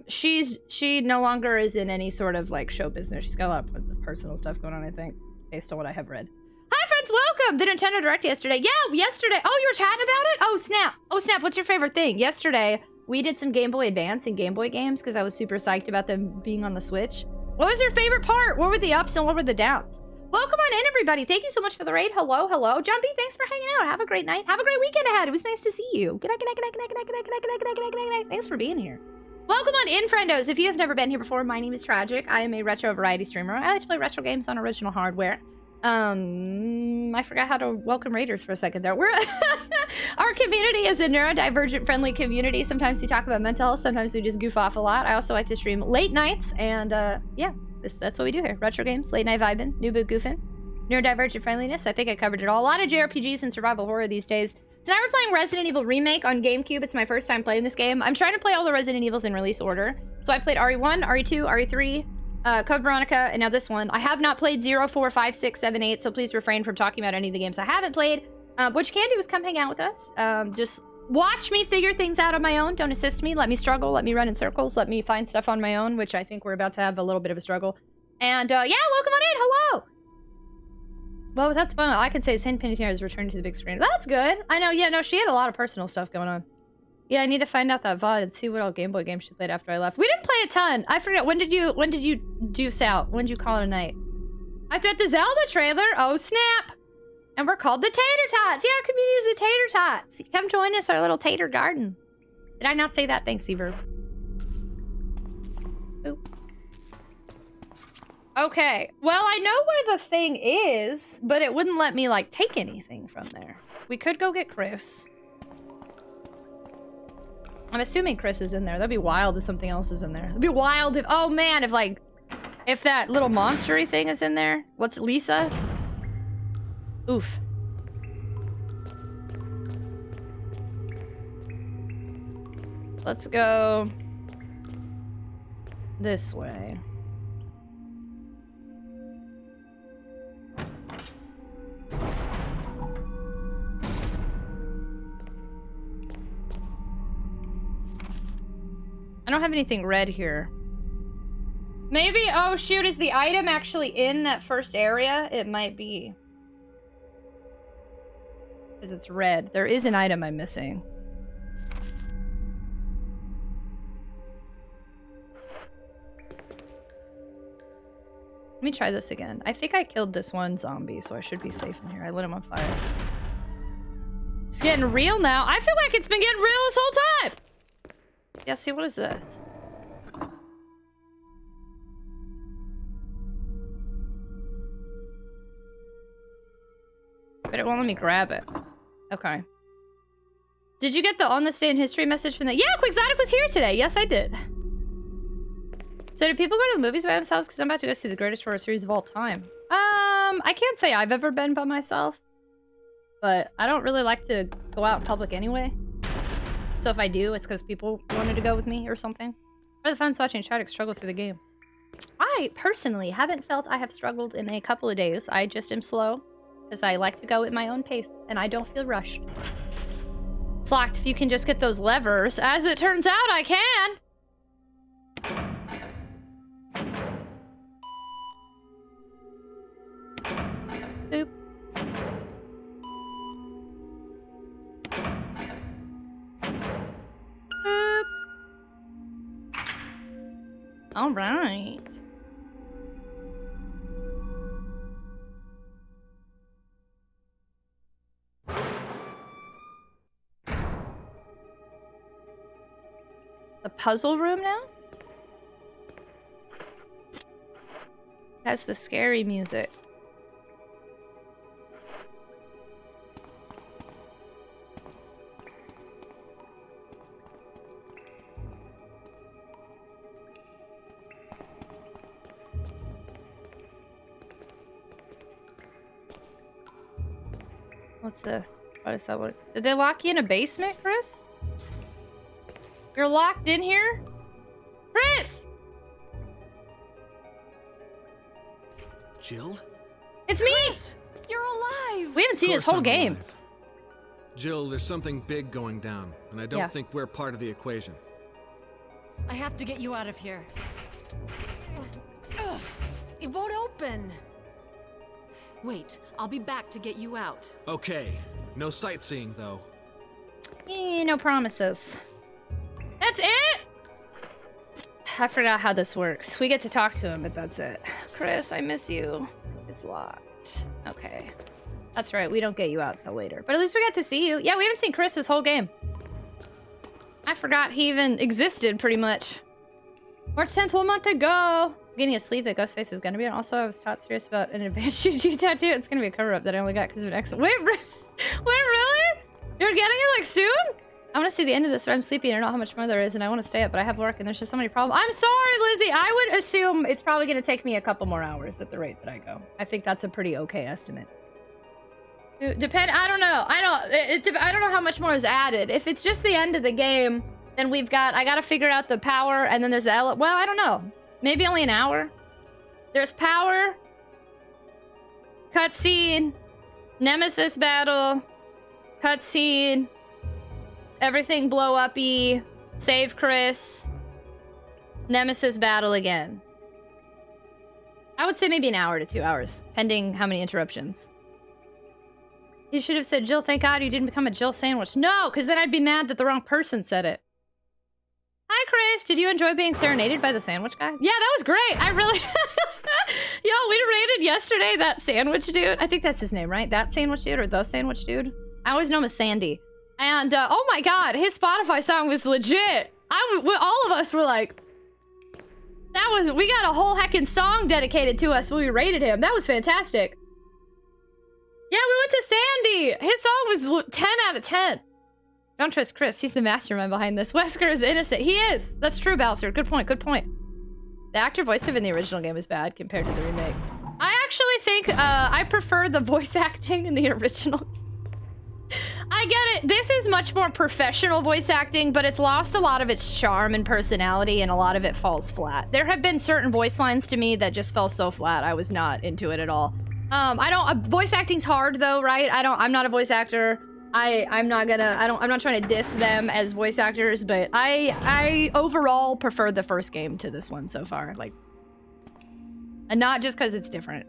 she no longer is in any sort of, like, show business. She's got a lot of personal stuff going on, I think, based on what I have read. Hi, friends, welcome! The Nintendo Direct yesterday. Yeah, yesterday. Oh, you were chatting about it? Oh, snap. Oh, snap. What's your favorite thing? Yesterday, we did some Game Boy Advance and Game Boy games because I was super psyched about them being on the Switch. What was your favorite part? What were the ups and what were the downs? Welcome on in, everybody. Thank you so much for the raid. Hello, hello. John B, thanks for hanging out. Have a great night. Have a great weekend ahead. It was nice to see you. Good night, good night, good night, good night, good night, good night, good night, good night, good night, good night. Thanks for being here. Welcome on in, friendos. If you have never been here before, my name is Tragic. I am a retro variety streamer. I like to play retro games on original hardware. I forgot how to welcome raiders for a second there. We're our community is a neurodivergent friendly community. Sometimes we talk about mental health, sometimes we just goof off a lot. I also like to stream late nights, and yeah, that's what we do here. Retro games, late night vibing, new boot goofing, neurodivergent friendliness. I think I covered it all. A lot of JRPGs and survival horror these days. Tonight we're playing Resident Evil Remake on GameCube. It's my first time playing this game. I'm trying to play all the Resident Evils in release order. So I played RE1, RE2, RE3, Code Veronica, and now this one. I have not played 0, 4, 5, 6, 7, 8, so please refrain from talking about any of the games I haven't played. What you can do is come hang out with us. Just watch me figure things out on my own. Don't assist me. Let me struggle. Let me run in circles. Let me find stuff on my own, which I think we're about to have a little bit of a struggle. And yeah, welcome on in. Hello. Well, that's fun. All I can say is Hayden Panettiere is returning to the big screen. That's good. I know. Yeah, no, she had a lot of personal stuff going on. Yeah, I need to find out that VOD and see what all Game Boy games she played after I left. We didn't play a ton. I forget. When did you deuce out? When did you call it a night? After the Zelda trailer. Oh, snap. And we're called the Tater Tots. Yeah, our community is the Tater Tots. Come join us, our little tater garden. Did I not say that? Thanks, Seaver. Oop. Okay. Well, I know where the thing is, but it wouldn't let me, like, take anything from there. We could go get Chris. I'm assuming Chris is in there. That'd be wild if something else is in there. It'd be wild if, oh man, if that little monstery thing is in there. What's Lisa? Oof. Let's go this way. I don't have anything red here. Maybe, oh shoot, is the item actually in that first area? It might be. Because it's red. There is an item I'm missing. Let me try this again. I think I killed this one zombie, so I should be safe in here. I lit him on fire. It's getting real now. I feel like it's been getting real this whole time! Yeah, see, what is this? But it won't let me grab it. Okay. Did you get the on this day in history message from the— Yeah, Quixotic was here today! Yes, I did. So do people go to the movies by themselves? Because I'm about to go see the greatest horror series of all time. I can't say I've ever been by myself. But I don't really like to go out in public anyway. So if I do, it's because people wanted to go with me or something. For the fun watching Tragic struggle through the games. I personally haven't felt I have struggled in a couple of days. I just am slow. Because I like to go at my own pace. And I don't feel rushed. It's locked if you can just get those levers. As it turns out, I can! Boop. Boop. All right. The puzzle room now? Has the scary music. What's this? What does that look? Did they lock you in a basement, Chris? You're locked in here? Chris! Jill? It's me! Chris, you're alive! We haven't seen his whole game. Jill, there's something big going down, and I don't think we're part of the equation. I have to get you out of here. Ugh, it won't open. Wait, I'll be back to get you out. Okay, no sightseeing, though. No promises. That's it? I forgot how this works. We get to talk to him, but that's it. Chris, I miss you. It's locked. Okay. That's right, we don't get you out till later. But at least we got to see you. Yeah, we haven't seen Chris this whole game. I forgot he even existed, pretty much. March 10th, 1 month ago. I'm getting a sleeve that Ghostface is gonna be, and also I was taught serious about an advanced Juju tattoo. It's gonna be a cover-up that I only got because of an ex— Wait, wait, really? You're getting it, like, soon? I want to see the end of this, but I'm sleepy and I don't know how much more there is, and I want to stay up, but I have work, and there's just so many problems. I'm sorry, Lizzie! I would assume it's probably gonna take me a couple more hours at the rate that I go. I think that's a pretty okay estimate. I don't know. I don't know how much more is added. If it's just the end of the game, then I gotta figure out the power, and then there's the well, I don't know. Maybe only an hour. There's power, cutscene, nemesis battle, cutscene, everything blow up-y, save Chris, nemesis battle again. I would say maybe an hour to 2 hours, pending how many interruptions. You should have said, Jill, thank God you didn't become a Jill sandwich. No, because then I'd be mad that the wrong person said it. Hi, Chris. Did you enjoy being serenaded by the sandwich guy? Yeah, that was great. I really... Yo, we rated yesterday that sandwich dude. I think that's his name, right? That sandwich dude or the sandwich dude? I always know him as Sandy. And, oh my God, his Spotify song was legit. All of us were like... We got a whole heckin' song dedicated to us when we rated him. That was fantastic. Yeah, we went to Sandy. His song was 10 out of 10. Don't trust Chris. He's the mastermind behind this. Wesker is innocent. He is. That's true, Bowser. Good point. Good point. The actor voice of in the original game is bad compared to the remake. I actually think I prefer the voice acting in the original. I get it. This is much more professional voice acting, but it's lost a lot of its charm and personality, and a lot of it falls flat. There have been certain voice lines to me that just fell so flat. I was not into it at all. Voice acting's hard though, right? I'm not a voice actor. I'm not trying to diss them as voice actors, but I overall prefer the first game to this one so far. Like, and not just because it's different.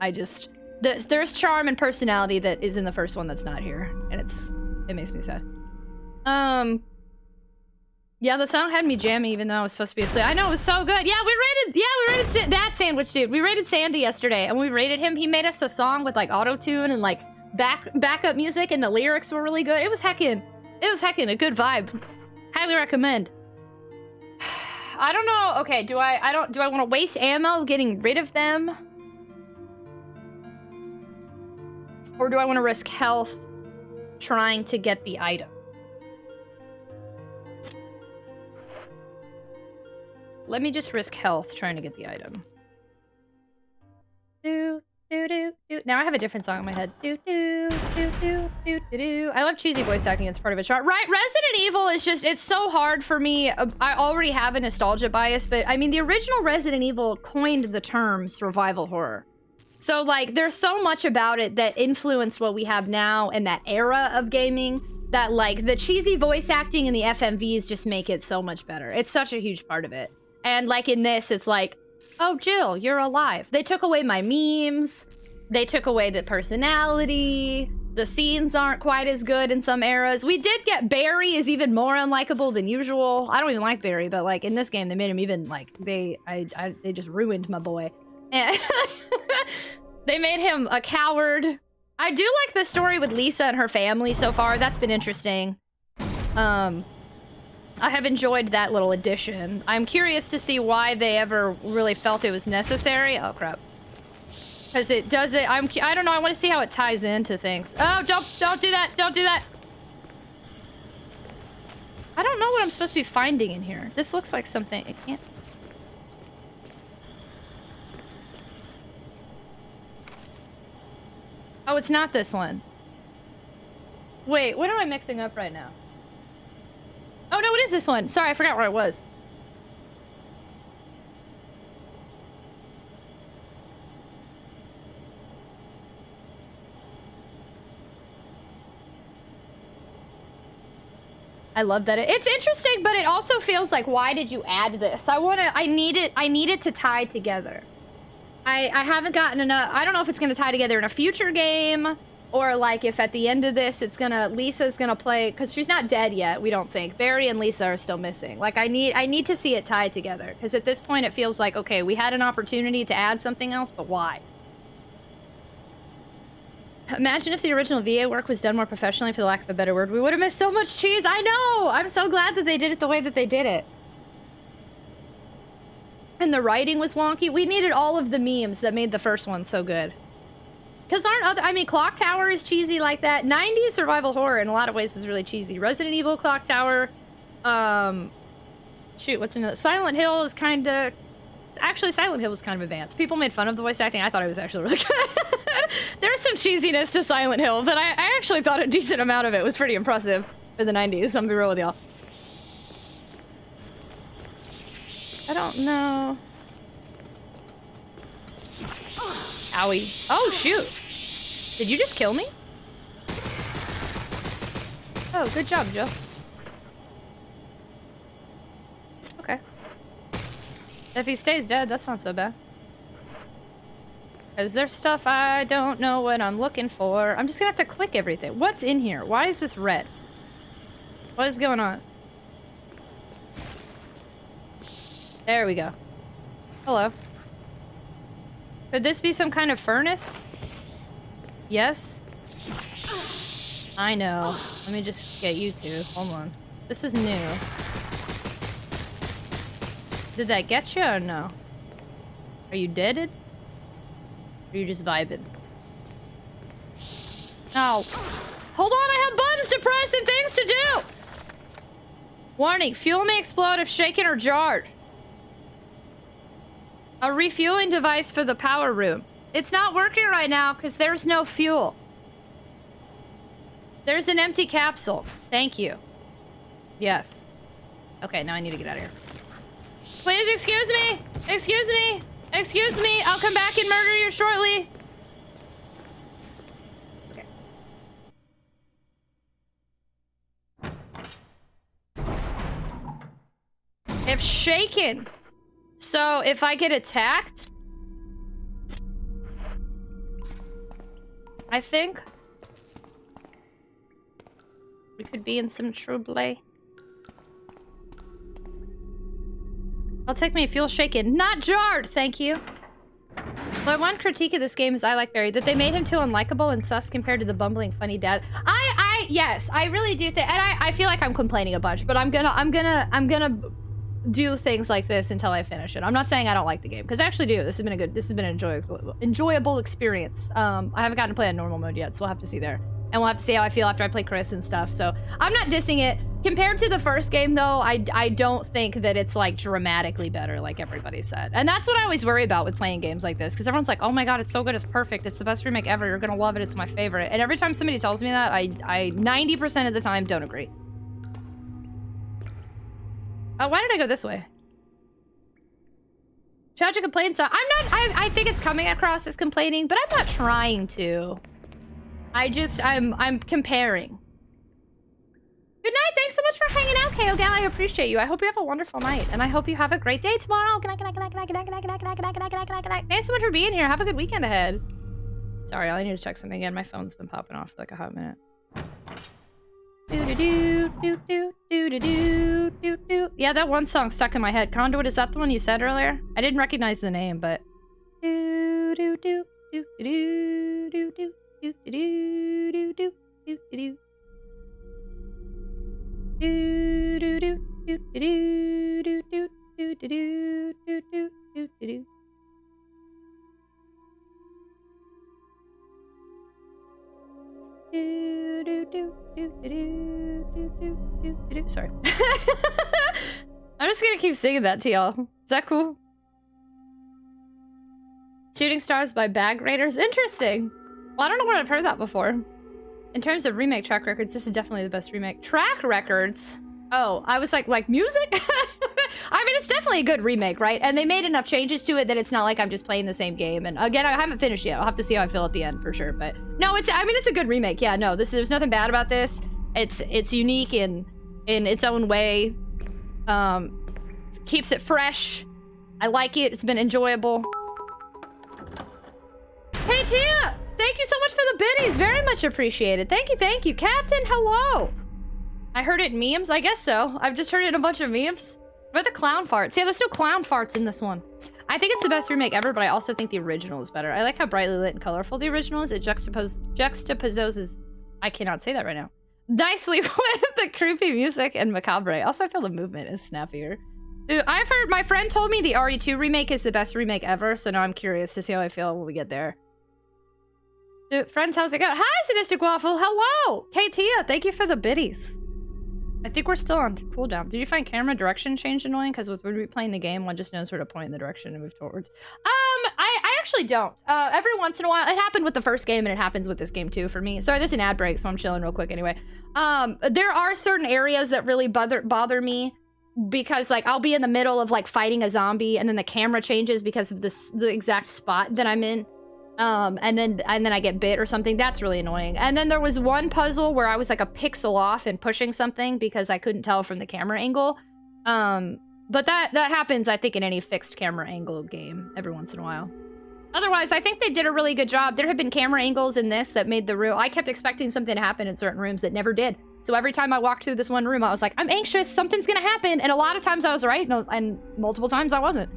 There's charm and personality that is in the first one that's not here, and it makes me sad. Yeah, the song had me jamming even though I was supposed to be asleep. I know, it was so good. Yeah, we rated that sandwich dude. We rated Sandy yesterday, and we rated him. He made us a song with like auto-tune and like backup music, and the lyrics were really good. It was heckin' a good vibe. Highly recommend. I don't know. Okay, do I want to waste ammo getting rid of them? Or do I want to risk health trying to get the item? Let me just risk health trying to get the item. Do, do, do, do. Now I have a different song in my head. Do, do, do, do, do, do, do. I love cheesy voice acting. It's part of a chart. Right, Resident Evil is just, it's so hard for me. I already have a nostalgia bias, but I mean, the original Resident Evil coined the term survival horror. So like, there's so much about it that influenced what we have now and that era of gaming that like, the cheesy voice acting and the FMVs just make it so much better. It's such a huge part of it. And like in this, it's like, oh, Jill, you're alive. They took away my memes. They took away the personality. The scenes aren't quite as good in some eras. We did get Barry is even more unlikable than usual. I don't even like Barry, but like in this game, they made him even like, they just ruined my boy. And they made him a coward. I do like the story with Lisa and her family so far. That's been interesting. I have enjoyed that little addition. I'm curious to see why they ever really felt it was necessary. Oh, crap. Because it does it... I don't know. I want to see how it ties into things. Oh, don't do that. Don't do that. I don't know what I'm supposed to be finding in here. This looks like something... It can't... Oh, it's not this one. Wait, what am I mixing up right now? Oh, no, it is this one. Sorry, I forgot where I was. I love that. It's interesting, but it also feels like, why did you add this? I need it to tie together. I haven't gotten enough. I don't know if it's going to tie together in a future game, or like if at the end of this, Lisa's gonna play, because she's not dead yet, we don't think. Barry and Lisa are still missing. Like I need to see it tied together, because at this point it feels like, okay, we had an opportunity to add something else, but why? Imagine if the original VA work was done more professionally, for the lack of a better word. We would have missed so much cheese. I know! I'm so glad that they did it the way that they did it. And the writing was wonky. We needed all of the memes that made the first one so good. Because I mean, Clock Tower is cheesy like that. 90s survival horror in a lot of ways was really cheesy. Resident Evil, Clock Tower, shoot, what's another? Silent Hill is kind of... Actually, Silent Hill was kind of advanced. People made fun of the voice acting. I thought it was actually really good. There's some cheesiness to Silent Hill, but I actually thought a decent amount of it was pretty impressive for the 90s. I'm gonna be real with y'all. I don't know. Owie. Oh, shoot. Did you just kill me? Oh, good job, Joe. Okay. If he stays dead, that's not so bad. Is there stuff I don't know what I'm looking for? I'm just gonna have to click everything. What's in here? Why is this red? What is going on? There we go. Hello. Could this be some kind of furnace? Yes? I know. Let me just get you two. Hold on. This is new. Did that get you or no? Are you deaded? Or are you just vibing? No. Hold on, I have buttons to press and things to do! Warning, fuel may explode if shaken or jarred. A refueling device for the power room. It's not working right now because there's no fuel. There's an empty capsule. Thank you. Yes. Okay, now I need to get out of here. Please excuse me! Excuse me! Excuse me! I'll come back and murder you shortly! Okay. have shaken. So if I get attacked, I think we could be in some trouble. I'll take my fuel shaken, not jarred, thank you. My one critique of this game is I like Barry, that they made him too unlikable and sus compared to the bumbling funny dad. Yes, I really do think, and I feel like I'm complaining a bunch, but I'm gonna do things like this until I finish it. I'm not saying I don't like the game, because I actually do. This has been an enjoyable experience. I haven't gotten to play on normal mode yet, so we'll have to see there. And we'll have to see how I feel after I play Chris and stuff. So I'm not dissing it. Compared to the first game, though, I don't think that it's, like, dramatically better, like everybody said. And that's what I always worry about with playing games like this, because everyone's like, oh my god, it's so good, it's perfect, it's the best remake ever, you're gonna love it, it's my favorite. And every time somebody tells me that, I 90% of the time don't agree. Why did I go this way? Tragic complaints. I think it's coming across as complaining, but I'm not trying to. I'm comparing. Good night. Thanks so much for hanging out, KO Gal. I appreciate you. I hope you have a wonderful night, and I hope you have a great day tomorrow. Good night, good night, good night, good night, good night, good night, good night, good night, good night, good night, good night, good night, good night. Thanks so much for being here. Have a good weekend ahead. Sorry, I need to check something again. My phone's been popping off for like a hot minute. Yeah, that one song stuck in my head. Conduit, is that the one you said earlier? I didn't recognize the name, but. Sorry. I'm just gonna keep singing that to y'all. Is that cool? Shooting Stars by Bag Raiders. Interesting. Well, I don't know what I've heard that before. In terms of remake track records, this is definitely the best remake. Track records? Oh, I was like music? I mean, it's definitely a good remake, right? And they made enough changes to it that it's not like I'm just playing the same game. And again, I haven't finished yet. I'll have to see how I feel at the end for sure. But no, it's a good remake. Yeah, no, there's nothing bad about this. It's unique in its own way. Keeps it fresh. I like it. It's been enjoyable. Hey, Tia! Thank you so much for the biddies. Very much appreciated. Thank you, Captain. Hello. I heard it in memes. I guess so. I've just heard it in a bunch of memes. What are the clown farts? Yeah, there's no clown farts in this one. I think it's the best remake ever, but I also think the original is better. I like how brightly lit and colorful the original is. It juxtaposes. I cannot say that right now. Nicely with the creepy music and macabre. Also, I feel the movement is snappier. Dude, I've heard, my friend told me the RE2 remake is the best remake ever, so now I'm curious to see how I feel when we get there. Dude, friends, how's it going? Hi, Sadistic Waffle. Hello. Tia, thank you for the biddies. I think we're still on cooldown. Did you find camera direction change annoying? Because with replaying the game, one just knows where to point in the direction to move towards. I actually don't. Every once in a while, it happened with the first game and it happens with this game too for me. Sorry, there's an ad break, so I'm chilling real quick anyway. There are certain areas that really bother me because like I'll be in the middle of like fighting a zombie and then the camera changes because of the exact spot that I'm in. And then I get bit or something. That's really annoying. And then there was one puzzle where I was like a pixel off and pushing something because I couldn't tell from the camera angle. But that happens, I think, in any fixed camera angle game every once in a while. Otherwise, I think they did a really good job. There have been camera angles in this that made the room. I kept expecting something to happen in certain rooms that never did. So every time I walked through this one room, I was like, I'm anxious. Something's gonna happen. And a lot of times I was right, and multiple times I wasn't.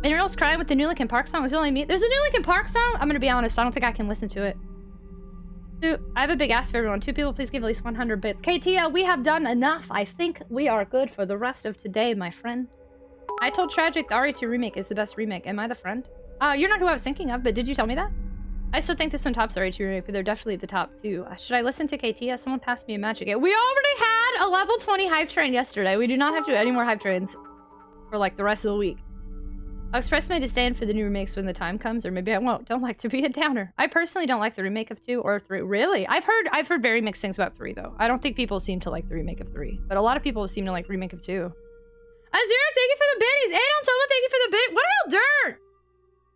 Minerals crying with the new Linkin Park song. Was it only me? There's a new Linkin Park song? I'm gonna be honest, I don't think I can listen to it. Dude, I have a big ask for everyone. 2 people, please give at least 100 bits. KTL, we have done enough. I think we are good for the rest of today, my friend. I told Tragic the RE2 remake is the best remake. Am I the friend? You're not who I was thinking of, but did you tell me that? I still think this one tops RE2 remake, but they're definitely the top 2. Should I listen to KTS? Someone passed me a magic. We already had a level 20 hype train yesterday. We do not have to do any more hype trains for like the rest of the week. I'll express my disdain for the new remakes when the time comes, or maybe I won't. Don't like to be a downer. I personally don't like the remake of 2 or 3. Really? I've heard very mixed things about 3, though. I don't think people seem to like the remake of 3, but a lot of people seem to like remake of 2. Azura, thank you for the biddies. Adon, someone thank you for the bid. What are y'all doing?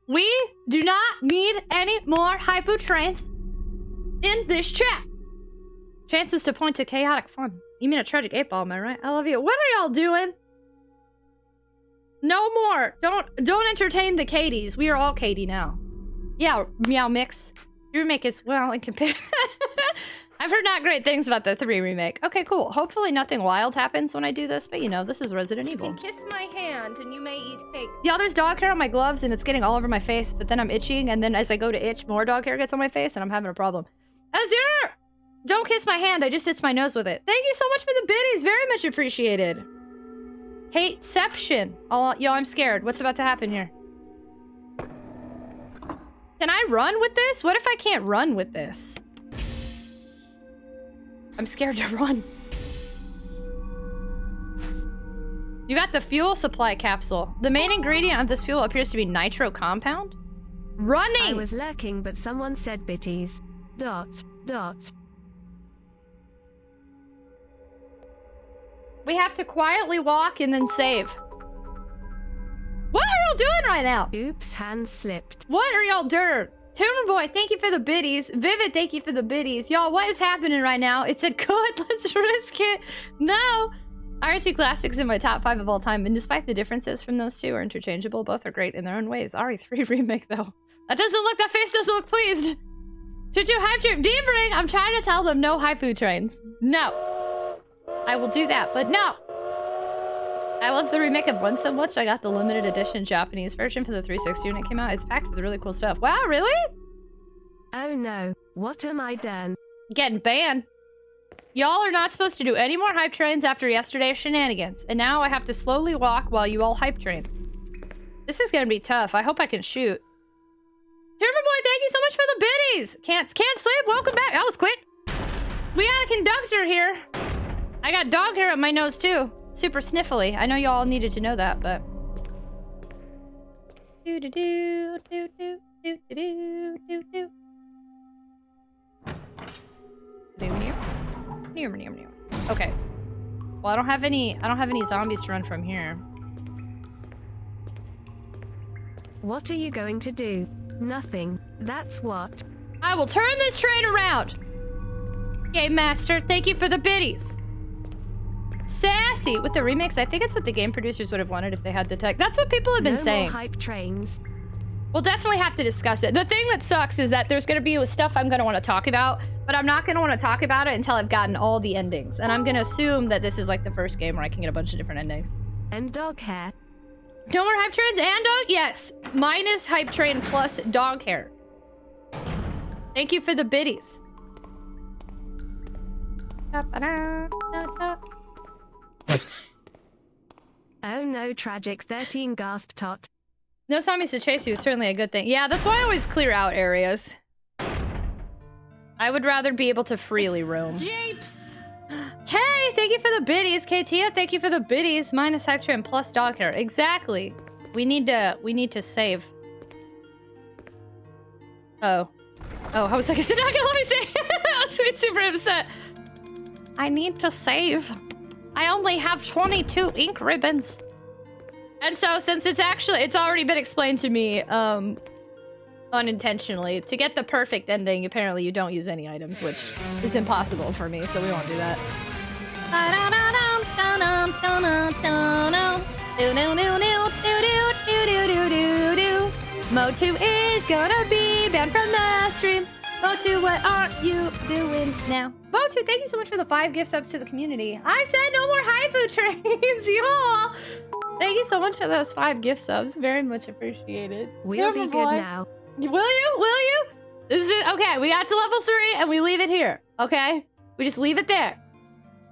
We do not need any more hypo trains in this chat. Chances to point to chaotic fun. You mean a tragic 8-ball, am I right? I love you. What are y'all doing? No more. Don't entertain the Katies. We are all Katie now. Yeah, Meow Mix. Your remake is well in compare. I've heard not great things about the 3 remake. Okay, cool. Hopefully nothing wild happens when I do this, but you know, this is Resident Evil. You can kiss my hand and you may eat cake. Yeah, there's dog hair on my gloves and it's getting all over my face, but then I'm itching, and then as I go to itch, more dog hair gets on my face and I'm having a problem. Azure! Don't kiss my hand, I just itched my nose with it. Thank you so much for the biddies, very much appreciated. Hateception. Yo, I'm scared. What's about to happen here? Can I run with this? What if I can't run with this? I'm scared to run. You got the fuel supply capsule. The main ingredient of this fuel appears to be nitro compound. Running! I was lurking, but someone said bitties. ... We have to quietly walk and then save. What are y'all doing right now? Oops, hands slipped. What are y'all doing? Tumor Boy, thank you for the biddies. Vivid, thank you for the biddies. Y'all, what is happening right now? It's a good, let's risk it. No! RE2 Classics in my top 5 of all time, and despite the differences from those two are interchangeable, both are great in their own ways. RE3 Remake, though. That face doesn't look pleased. Choo-choo hype train. Deebring, I'm trying to tell them no haifu trains. No. I will do that, but no. I love the remake of one so much, I got the limited edition Japanese version for the 360 when it came out. It's packed with really cool stuff. Wow, really? Oh no, what am I done? Getting banned. Y'all are not supposed to do any more hype trains after yesterday's shenanigans. And now I have to slowly walk while you all hype train. This is gonna be tough. I hope I can shoot. Tumor Boy, thank you so much for the biddies! Can't sleep, welcome back. That was quick. We got a conductor here. I got dog hair up my nose too. Super sniffly. I know y'all needed to know that, but... Okay. Well, I don't have any zombies to run from here. What are you going to do? Nothing. That's what. I will turn this train around. Game Master, thank you for the biddies. Sassy with the remakes. I think it's what the game producers would have wanted if they had the tech. That's what people have been saying. No more hype trains. We'll definitely have to discuss it. The thing that sucks is that there's going to be stuff I'm going to want to talk about, but I'm not going to want to talk about it until I've gotten all the endings. And I'm going to assume that this is like the first game where I can get a bunch of different endings. And dog hair. No more hype trains and dog? Yes. Minus hype train plus dog hair. Thank you for the biddies. Oh no, tragic 13 gasp tot. No zombies to chase you is certainly a good thing. Yeah, that's why I always clear out areas. I would rather be able to freely roam. Japes! Hey, thank you for the biddies. Katia, thank you for the biddies. Minus hype train plus dog hair. Exactly. We need to save. Oh. Oh, I was like, is it not gonna let me save? I was gonna be super upset. I need to save. I only have 22 ink ribbons. And so since it's already been explained to me, unintentionally, to get the perfect ending, apparently you don't use any items, which is impossible for me, so we won't do that. Motu is gonna be banned from the stream. Motu, what are you doing now? Motu, thank you so much for the 5 gift subs to the community. I said no more haifu trains, y'all. Thank you so much for those 5 gift subs. Very much appreciated. We'll be good now. Will you? This is it. Okay, we got to level 3 and we leave it here. Okay? We just leave it there.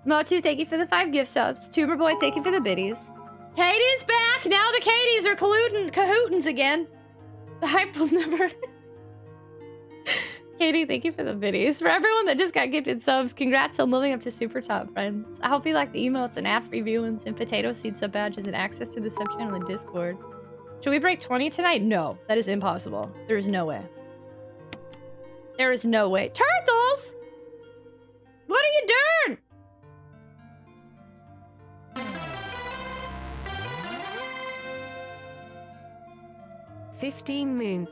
Motu, thank you for the 5 gift subs. Tumor Boy, thank you for the biddies. Katie's back. Now the Katies are cahootins again. The hype will never... Katie, thank you for the biddies. For everyone that just got gifted subs, congrats on living up to super top, friends. I hope you like the emotes and ad-free viewings and potato seed sub badges and access to the sub channel and Discord. Should we break 20 tonight? No, that is impossible. There is no way. There is no way. Turtles! What are you doing? "15 moons.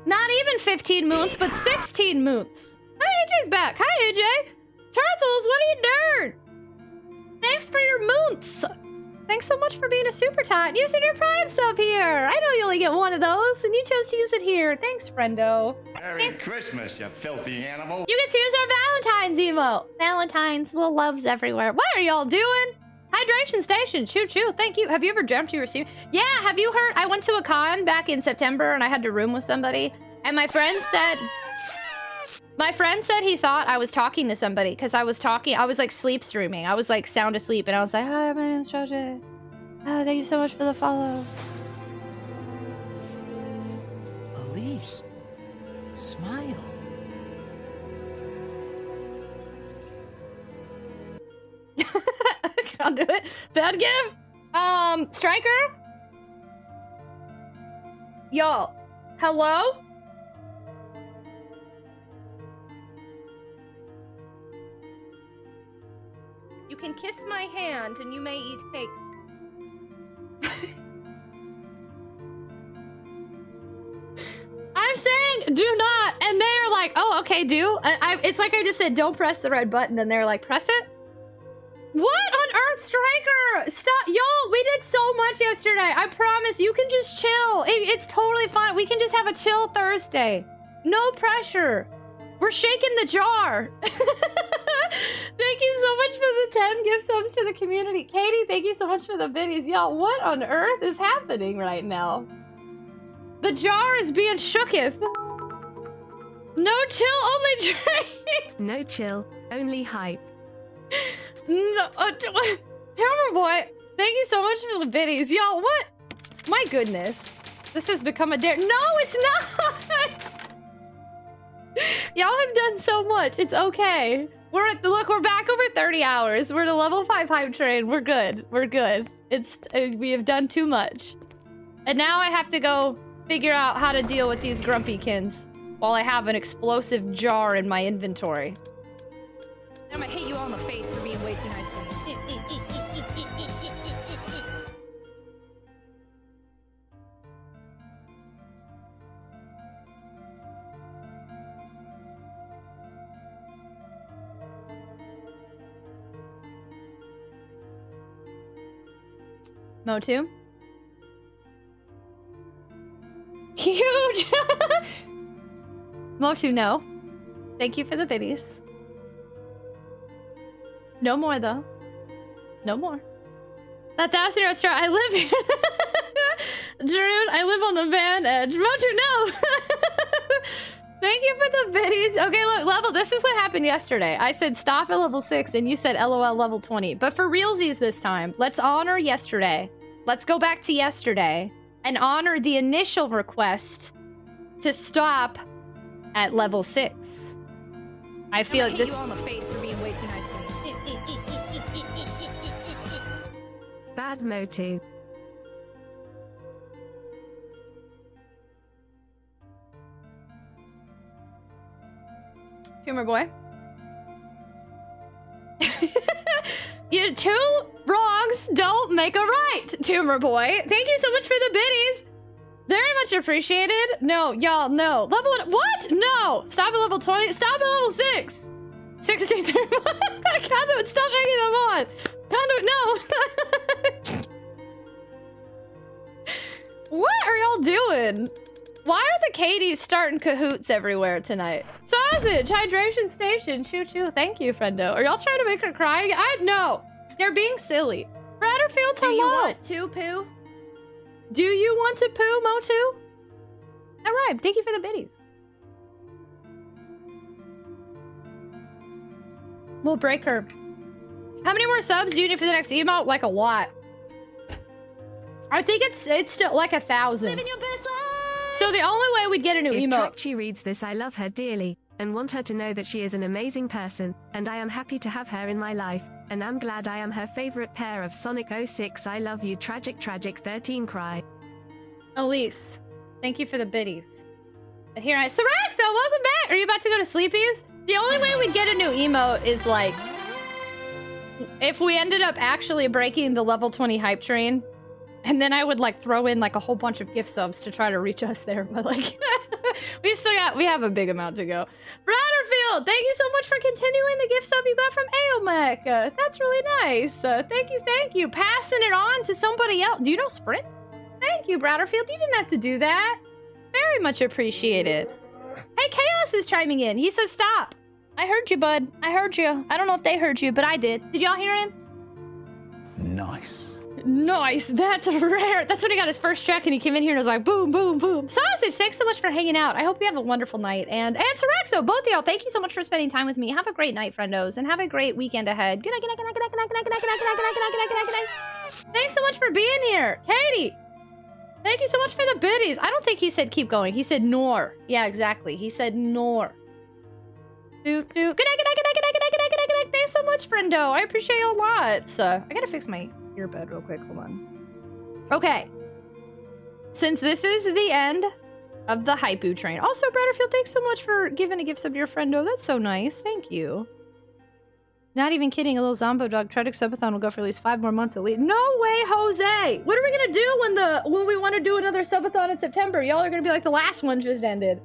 Not even 15 moons, but 16 moons. Hi, AJ's back. Hi, AJ. Turtles, what are you doing? Thanks for your moons. Thanks so much for being a super titan. Using your prime sub here. I know you only get one of those, and you chose to use it here. Thanks, friendo. Merry Christmas, you filthy animal. You get to use our Valentine's emote. Valentine's, little loves everywhere. What are y'all doing? Hydration station. Choo choo. Thank you. Have you ever dreamt you were serious? Yeah, have you heard? I went to a con back in September, and I had to room with somebody, and my friend said he thought I was talking to somebody because I was like sleep streaming. I was like sound asleep, and I was like, hi, my name's Tragic. Oh, thank you so much for the follow. Elise, smile. I'll do it. Bad give. Striker? Y'all, hello? You can kiss my hand and you may eat cake. I'm saying do not, and they are like, oh, okay, do. It's like I just said, don't press the red button, and they're like, press it? What on earth, Striker? Stop. Y'all, we did so much yesterday. I promise you can just chill. It's totally fine. We can just have a chill Thursday. No pressure. We're shaking the jar. Thank you so much for the 10 gift subs to the community. Katie, thank you so much for the biddies. Y'all, what on earth is happening right now? The jar is being shooketh. No chill, only drink. No chill, only hype. No, Hammer Boy, thank you so much for the biddies. Y'all, what? My goodness. This has become a dare. No, it's not. Y'all have done so much. It's okay. Look, we're back over 30 hours. We're at a level 5 hype train. We're good. We're good. We have done too much. And now I have to go figure out how to deal with these grumpykins while I have an explosive jar in my inventory. I'm gonna hit you all in the face for being way too nice to me. Motu? Huge! Motu, no. Thank you for the biddies. No more, though. No more. That 1,000 restaurant, I live here. Drude, I live on the van edge. Motu, no! Thank you for the biddies. Okay, look, this is what happened yesterday. I said stop at level 6, and you said LOL level 20. But for realsies this time, let's honor yesterday. Let's go back to yesterday and honor the initial request to stop at level 6. I feel like this. You all in the face for being way too nice to me. Bad Motu. Tumor boy. You two wrongs don't make a right, Tumor boy. Thank you so much for the biddies. Very much appreciated. No, y'all, no. Level what? No. Stop at level 20. Stop at level 6. 63. Conduit, stop making them on. Conduit, no. What are y'all doing? Why are the Katies starting cahoots everywhere tonight? Sausage, hydration station, choo choo. Thank you, friendo. Are y'all trying to make her cry? No. They're being silly. Bratterfield, hello. Do you want to poo? Do you want to poo, Motu? All right, thank you for the biddies. We'll break her. How many more subs do you need for the next emote? Like a lot. I think it's still like 1,000. Living your best life. So the only way we'd get a new emote. If she reads this, I love her dearly and want her to know that she is an amazing person, and I am happy to have her in my life, and I'm glad I am her favorite pair of Sonic 06. I love you, Tragic 13 cry. Elise, thank you for the biddies. And here Saraxa, welcome back. Are you about to go to sleepies? The only way we'd get a new emote is like if we ended up actually breaking the level 20 hype train And then I would like throw in like a whole bunch of gift subs to try to reach us there. But like, we have a big amount to go. Bratterfield, thank you so much for continuing the gift sub you got from Aomec. That's really nice. Thank you. Passing it on to somebody else. Do you know Sprint? Thank you, Bratterfield. You didn't have to do that. Very much appreciated. Hey, Chaos is chiming in. He says, stop. I heard you, bud. I heard you. I don't know if they heard you, but I did. Did y'all hear him? Nice. Nice. That's rare. That's when he got his first check and he came in here and was like, boom, boom, boom. Sausage, thanks so much for hanging out. I hope you have a wonderful night. And Saraxo, both of y'all, thank you so much for spending time with me. Have a great night, friendos, and have a great weekend ahead. Good night, good night, good night, good night, good night, good night, good night, good night, good night, good night, good night, good night. Thanks so much for being here. Katie, thank you so much for the biddies. I don't think he said keep going. He said nor. Yeah, exactly. He said nor. Good night, good night, good night, good night, good night, good night, good night, good night. Thanks so much, friendo. I appreciate you a lot. I gotta fix my earbud real quick. Hold on. Okay. Since this is the end of the Hypoo train. Also, Bratterfield, thanks so much for giving a gift sub to your friendo. That's so nice. Thank you. Not even kidding. A little Zombo Dog Tragic Subathon will go for at least 5 more months at least. No way, Jose! What are we gonna do when we want to do another subathon in September? Y'all are gonna be like, the last one just ended.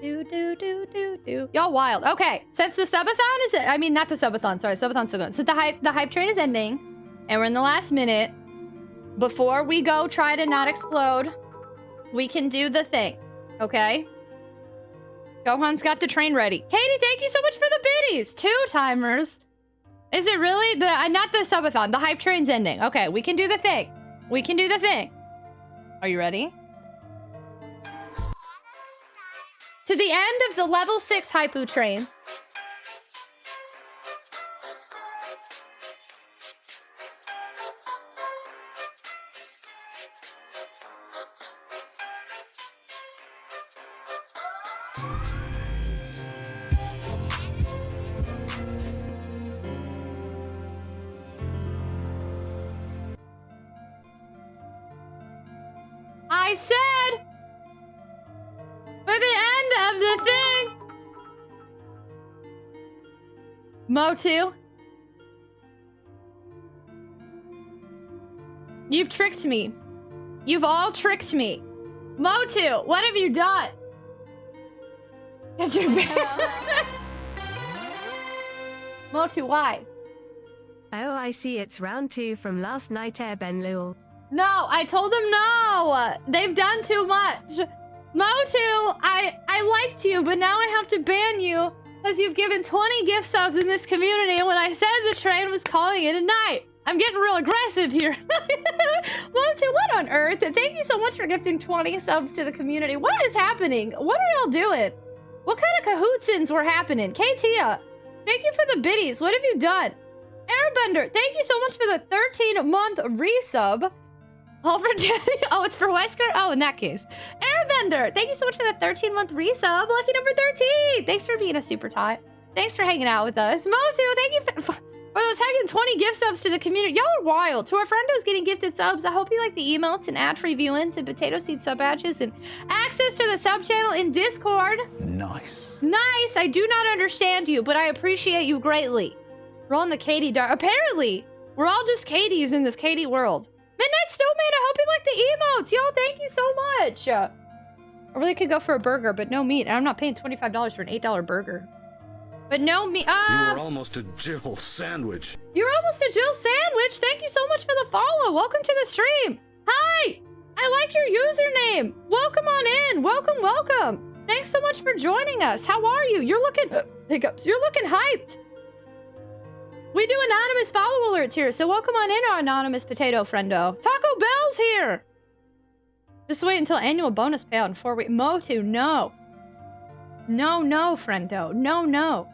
Y'all wild. Okay, since the subathon is, I mean, not the subathon, sorry, subathon's still going. Since the hype train is ending, and we're in the last minute, before we go try to not explode, we can do the thing, okay? Gohan's got the train ready. Katie, thank you so much for the biddies. 2 timers. Is it really? Not the subathon, the hype train's ending. Okay, we can do the thing. We can do the thing. Are you ready? To the end of the level 6 Hypoo train. I said, for the end of the thing. Motu. You've tricked me. You've all tricked me. Motu, what have you done? Get your Motu, why? Oh, I see. It's round 2 from last night, Benlul. No, I told them no. They've done too much. Motu, I liked you, but now I have to ban you because you've given 20 gift subs in this community, and when I said the train was calling it a night, I'm getting real aggressive here. Motu, what on earth? Thank you so much for gifting 20 subs to the community. What is happening? What are y'all doing? What kind of cahootsins were happening? Katia, thank you for the biddies. What have you done? Airbender, thank you so much for the 13-month resub. All for Daddy. Oh, it's for Wesker? Oh, in that case. Airbender, thank you so much for the 13-month resub. Lucky number 13. Thanks for being a super tot. Thanks for hanging out with us. Motu, thank you for those tagging 20 gift subs to the community. Y'all are wild. To our friendos getting gifted subs, I hope you like the emotes and ad-free viewings and potato seed sub badges and access to the sub channel in Discord. Nice. Nice. I do not understand you, but I appreciate you greatly. We're on the Katie Dar. Apparently, we're all just Katies in this Katie world. Midnight Snowman, I hope you like the emotes. Y'all, thank you so much. I really could go for a burger, but no meat. I'm not paying $25 for an $8 burger. But no meat. You were almost a Jill sandwich. You're almost a Jill sandwich. Thank you so much for the follow. Welcome to the stream. Hi. I like your username. Welcome on in. Welcome, welcome. Thanks so much for joining us. How are you? You're looking... hiccups. You're looking hyped. We do anonymous follow alerts here, so welcome on in, our anonymous potato friendo. Taco Bell's here! Just wait until annual bonus payout in 4 weeks. Motu, no. No, no, friendo. No, no.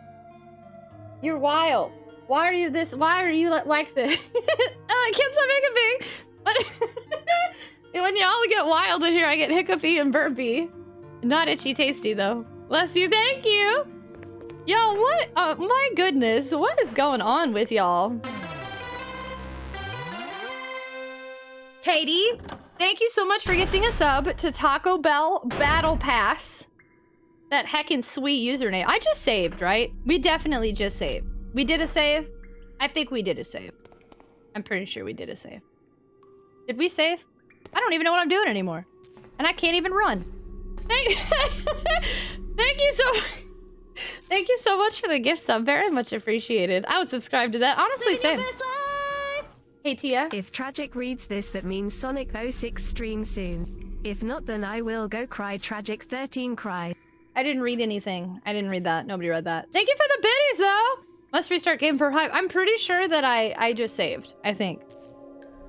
You're wild. Why are you like this? I can't stop hiccuping. When y'all get wild in here, I get hiccupy and burpy. Not itchy tasty, though. Bless you, thank you! Yo, what? My goodness, what is going on with y'all? Katie, thank you so much for gifting a sub to Taco Bell Battle Pass. That heckin' sweet username. I just saved, right? We definitely just saved. We did a save? I think we did a save. I'm pretty sure we did a save. Did we save? I don't even know what I'm doing anymore. And I can't even run. Thank you so much for the gift sub. Very much appreciated. I would subscribe to that. Honestly, same. Hey, Tia. If Tragic reads this, that means Sonic 06 stream soon. If not, then I will go cry. Tragic 13 cry. I didn't read anything. I didn't read that. Nobody read that. Thank you for the biddies, though. Must restart game for hype. I'm pretty sure that I just saved. I think.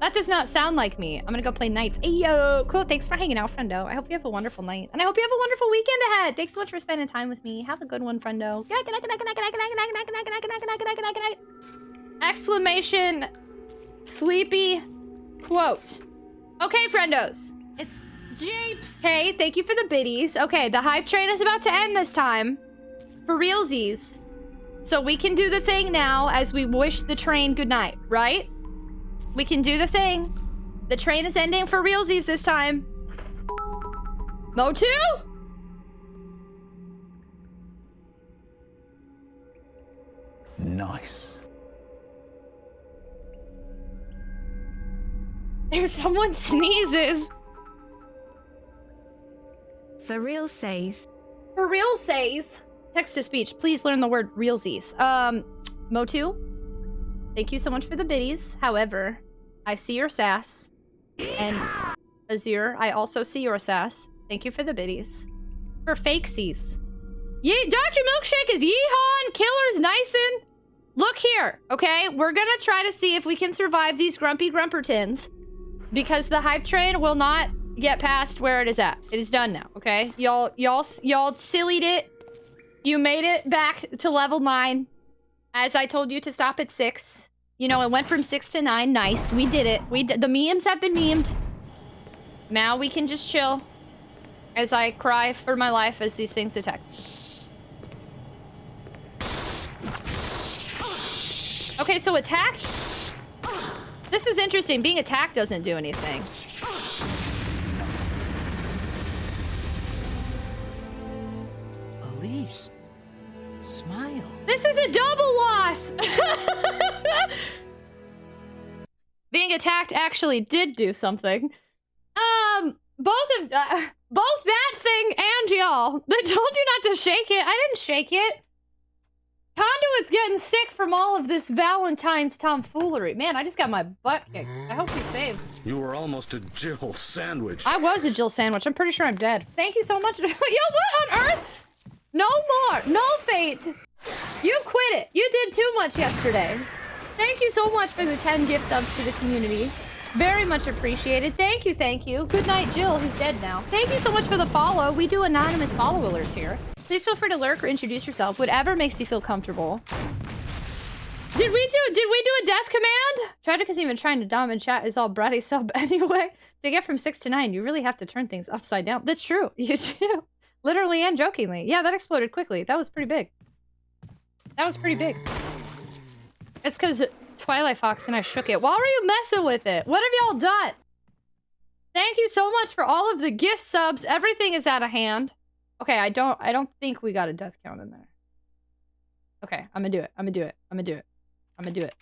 That does not sound like me. I'm gonna go play Knights. Ayo! Cool, thanks for hanging out, friendo. I hope you have a wonderful night. And I hope you have a wonderful weekend ahead. Thanks so much for spending time with me. Have a good one, friendo. Good night. Exclamation. Sleepy. Quote. Okay, friendos. It's Japes. Hey, thank you for the biddies. Okay, the hype train is about to end this time. For realsies. So we can do the thing now as we wish the train goodnight, right? We can do the thing. The train is ending for realsies this time. Mo2? Nice. If someone sneezes. For real says. For real says. Text to speech. Please learn the word realsies. Mo2? Thank you so much for the biddies. However, I see your sass. And Azure, I also see your sass. Thank you for the biddies. For fakesies. Dr. Milkshake is yeehaw, killer's nicin'. Look here, okay? We're gonna try to see if we can survive these grumpy grumpertins. Because the hype train will not get past where it is at. It is done now, okay? Y'all sillied it. You made it back to level 9. As I told you to stop at 6. You know, it went from 6 to 9. Nice. We did it. The memes have been memed. Now we can just chill. As I cry for my life as these things attack. Okay, so attack. This is interesting. Being attacked doesn't do anything. Elise, smile. This is a double loss! Being attacked actually did do something. Both that thing and y'all that told you not to shake it. I didn't shake it. Conduit's getting sick from all of this Valentine's tomfoolery. Man, I just got my butt kicked. I hope you saved. You were almost a Jill sandwich. I was a Jill sandwich. I'm pretty sure I'm dead. Thank you so much. Yo, what on earth? No more. No fate. You quit it. You did too much yesterday. Thank you so much for the 10 gift subs to the community. Very much appreciated. Thank you, thank you. Good night, Jill, who's dead now. Thank you so much for the follow. We do anonymous follow alerts here. Please feel free to lurk or introduce yourself. Whatever makes you feel comfortable. Did we do a death command? Tragic isn't even trying to dom in chat. Is all bratty sub anyway. To get from 6 to 9, you really have to turn things upside down. That's true. You do. Literally and jokingly. Yeah, that exploded quickly. That was pretty big. That was pretty big. It's because Twilight Fox and I shook it. Why were you messing with it? What have y'all done? Thank you so much for all of the gift subs. Everything is out of hand. Okay, I don't think we got a death count in there. Okay, I'm gonna do it. I'm gonna do it. I'm gonna do it. I'm gonna do it.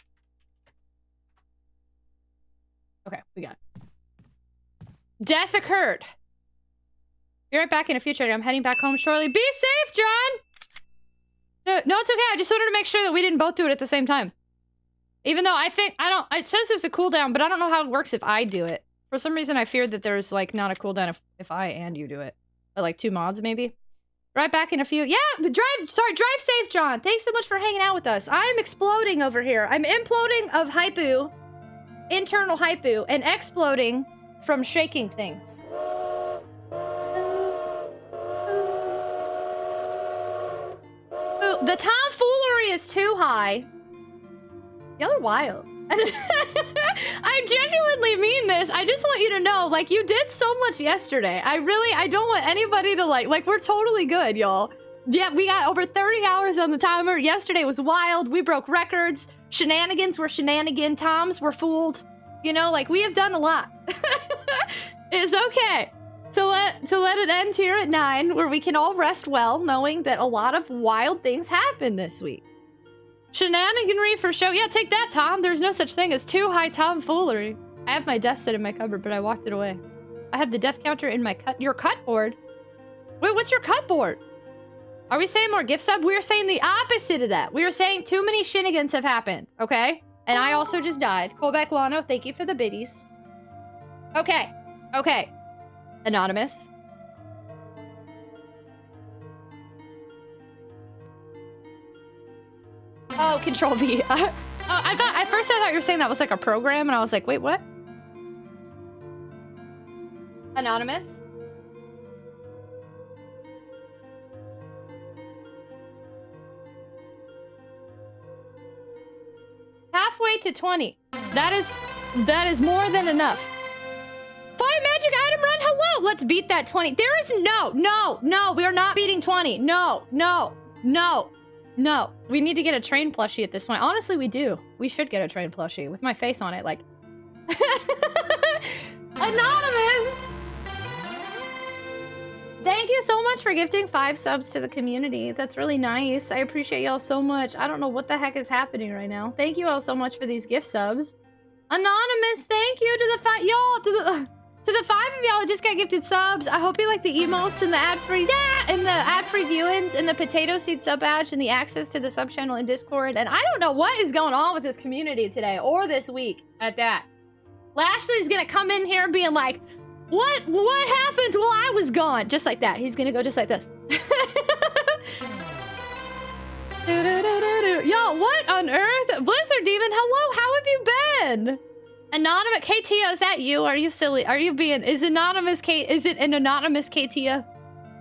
Okay, we got it. Death occurred. Be right back in a future. I'm heading back home shortly. Be safe, John! No, it's okay. I just wanted to make sure that we didn't both do it at the same time. Even though it says there's a cooldown, but I don't know how it works if I do it. For some reason, I feared that there's, like, not a cooldown if I and you do it. Or, like, 2 mods, maybe. Right back in a few. Yeah, drive safe, John. Thanks so much for hanging out with us. I'm exploding over here. I'm imploding of hypoo, internal hypoo, and exploding from shaking things. The tomfoolery is too high. Y'all are wild. I genuinely mean this. I just want you to know, like, you did so much yesterday. I don't want anybody to, like, we're totally good, y'all. Yeah, we got over 30 hours on the timer. Yesterday was wild. We broke records. Shenanigans were shenanigan. Toms were fooled. You know, like, we have done a lot. It's okay to let it end here at 9, where we can all rest well, knowing that a lot of wild things happened this week. Shenaniganry for show. Yeah, take that, Tom. There's no such thing as too high tomfoolery. I have my death set in my cupboard, but I walked it away. I have the death counter in my your cut board. Wait, what's your cut board? Are we saying more gift sub? We're saying the opposite of that. We are saying too many shenanigans have happened, okay? And I also just died. Colbeck Wano, thank you for the biddies. Okay. Okay. Anonymous. Oh, Control V. At first I thought you were saying that was like a program, and I was like, wait, what? Anonymous. Halfway to 20. That is more than enough. Buy magic item run. Hello. Let's beat that 20. There is no. We are not beating 20. No. We need to get a train plushie at this point. Honestly, we do. We should get a train plushie with my face on it, like. Anonymous. Thank you so much for gifting 5 subs to the community. That's really nice. I appreciate y'all so much. I don't know what the heck is happening right now. Thank you all so much for these gift subs. Anonymous, thank you to the 5 y'all, to the 5 of y'all who just got gifted subs. I hope you like the emotes and the ad-free and the ad-free viewing and the potato seed sub badge and the access to the sub channel in Discord. And I don't know what is going on with this community today or this week at that. Lashley's gonna come in here being like, what happened while I was gone? Just like that. He's gonna go just like this. Yo, what on earth? Blizzard Demon, hello, how have you been? Anonymous Katia, is that you? Are you silly? Are you being, is anonymous Kate, is it an anonymous Katia?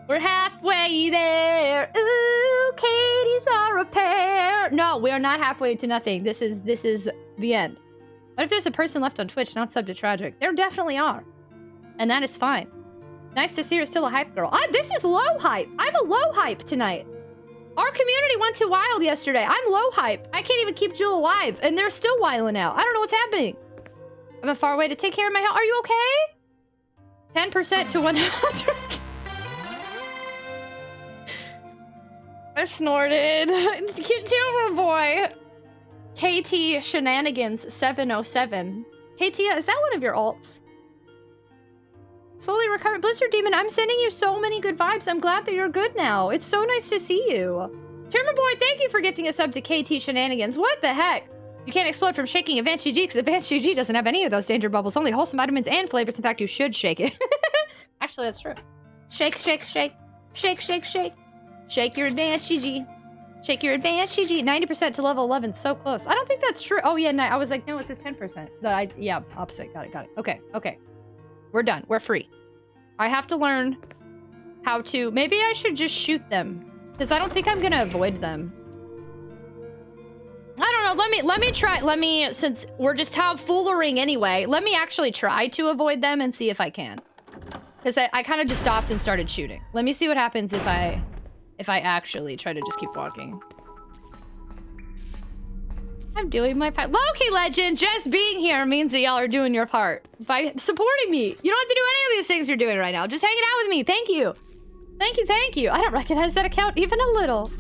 We're halfway there. Ooh, Katie's are a pair. No, we are not halfway to nothing. This is the end. What if there's a person left on Twitch not subbed to Tragic? There definitely are. And that is fine. Nice to see you're still a hype girl. This is low hype. I'm a low hype tonight. Our community went too wild yesterday. I'm low hype. I can't even keep Jewel alive, and they're still wilding out. I don't know what's happening. I'm a far way to take care of my health. Are you okay? 10% to 100. I snorted. YouTuber boy. KT Shenanigans 707. Katia, is that one of your alts? Slowly recovered. Blizzard Demon, I'm sending you so many good vibes. I'm glad that you're good now. It's so nice to see you. Tumor Boy, thank you for gifting a sub to KT Shenanigans. What the heck? You can't explode from shaking Advanced GG because Advanced GG doesn't have any of those danger bubbles. Only wholesome vitamins and flavors. In fact, you should shake it. Actually, that's true. Shake, shake, shake. Shake, shake, shake. Shake your Advanced GG. Shake your Advanced GG. 90% to level 11. So close. I don't think that's true. Oh, yeah, no, I was like, no, it says 10%. Yeah, opposite. Got it. Okay, okay. We're done. We're free. I have to learn how to... Maybe I should just shoot them. Because I don't think I'm going to avoid them. I don't know. Let me try. Since we're just tomfoolering anyway, let me actually try to avoid them and see if I can. Because I kind of just stopped and started shooting. Let me see what happens if I actually try to just keep walking. I'm doing my part. Loki Legend, just being here means that y'all are doing your part. By supporting me. You don't have to do any of these things you're doing right now. Just hanging out with me. Thank you. Thank you, thank you. I don't recognize that account even a little.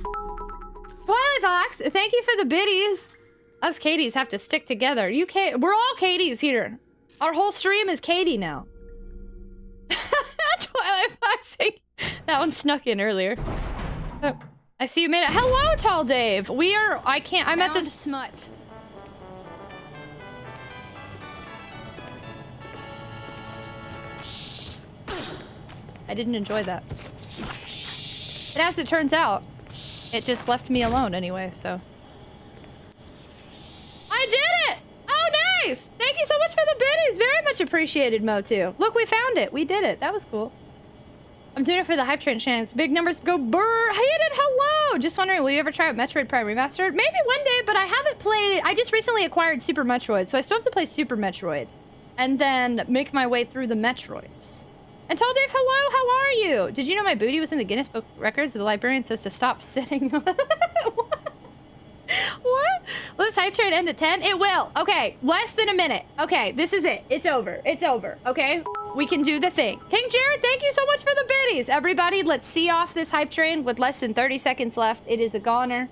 Twilight Fox, thank you for the biddies. Us Katies have to stick together. We're all Katies here. Our whole stream is Katie now. Twilight Fox, that one snuck in earlier. Oh, I see you made it. Hello, Tall Dave. I'm at this smut. I didn't enjoy that. And as it turns out, it just left me alone anyway, so. I did it! Oh, nice! Thank you so much for the biddies. Very much appreciated, Motu. Look, we found it. We did it. That was cool. I'm doing it for the hype train chance. Big numbers go brr. Hayden, hello! Just wondering, will you ever try out Metroid Prime Remastered? Maybe one day, but I haven't played... I just recently acquired Super Metroid, so I still have to play Super Metroid. And then make my way through the Metroids. And Tall Dave, hello, how are you? Did you know my booty was in the Guinness Book Records? The librarian says to stop sitting. What? What? Will this hype train end at 10? It will. Okay, less than a minute. Okay, this is it. It's over. It's over. Okay? We can do the thing. King Jared, thank you so much for the biddies. Everybody, let's see off this hype train with less than 30 seconds left. It is a goner.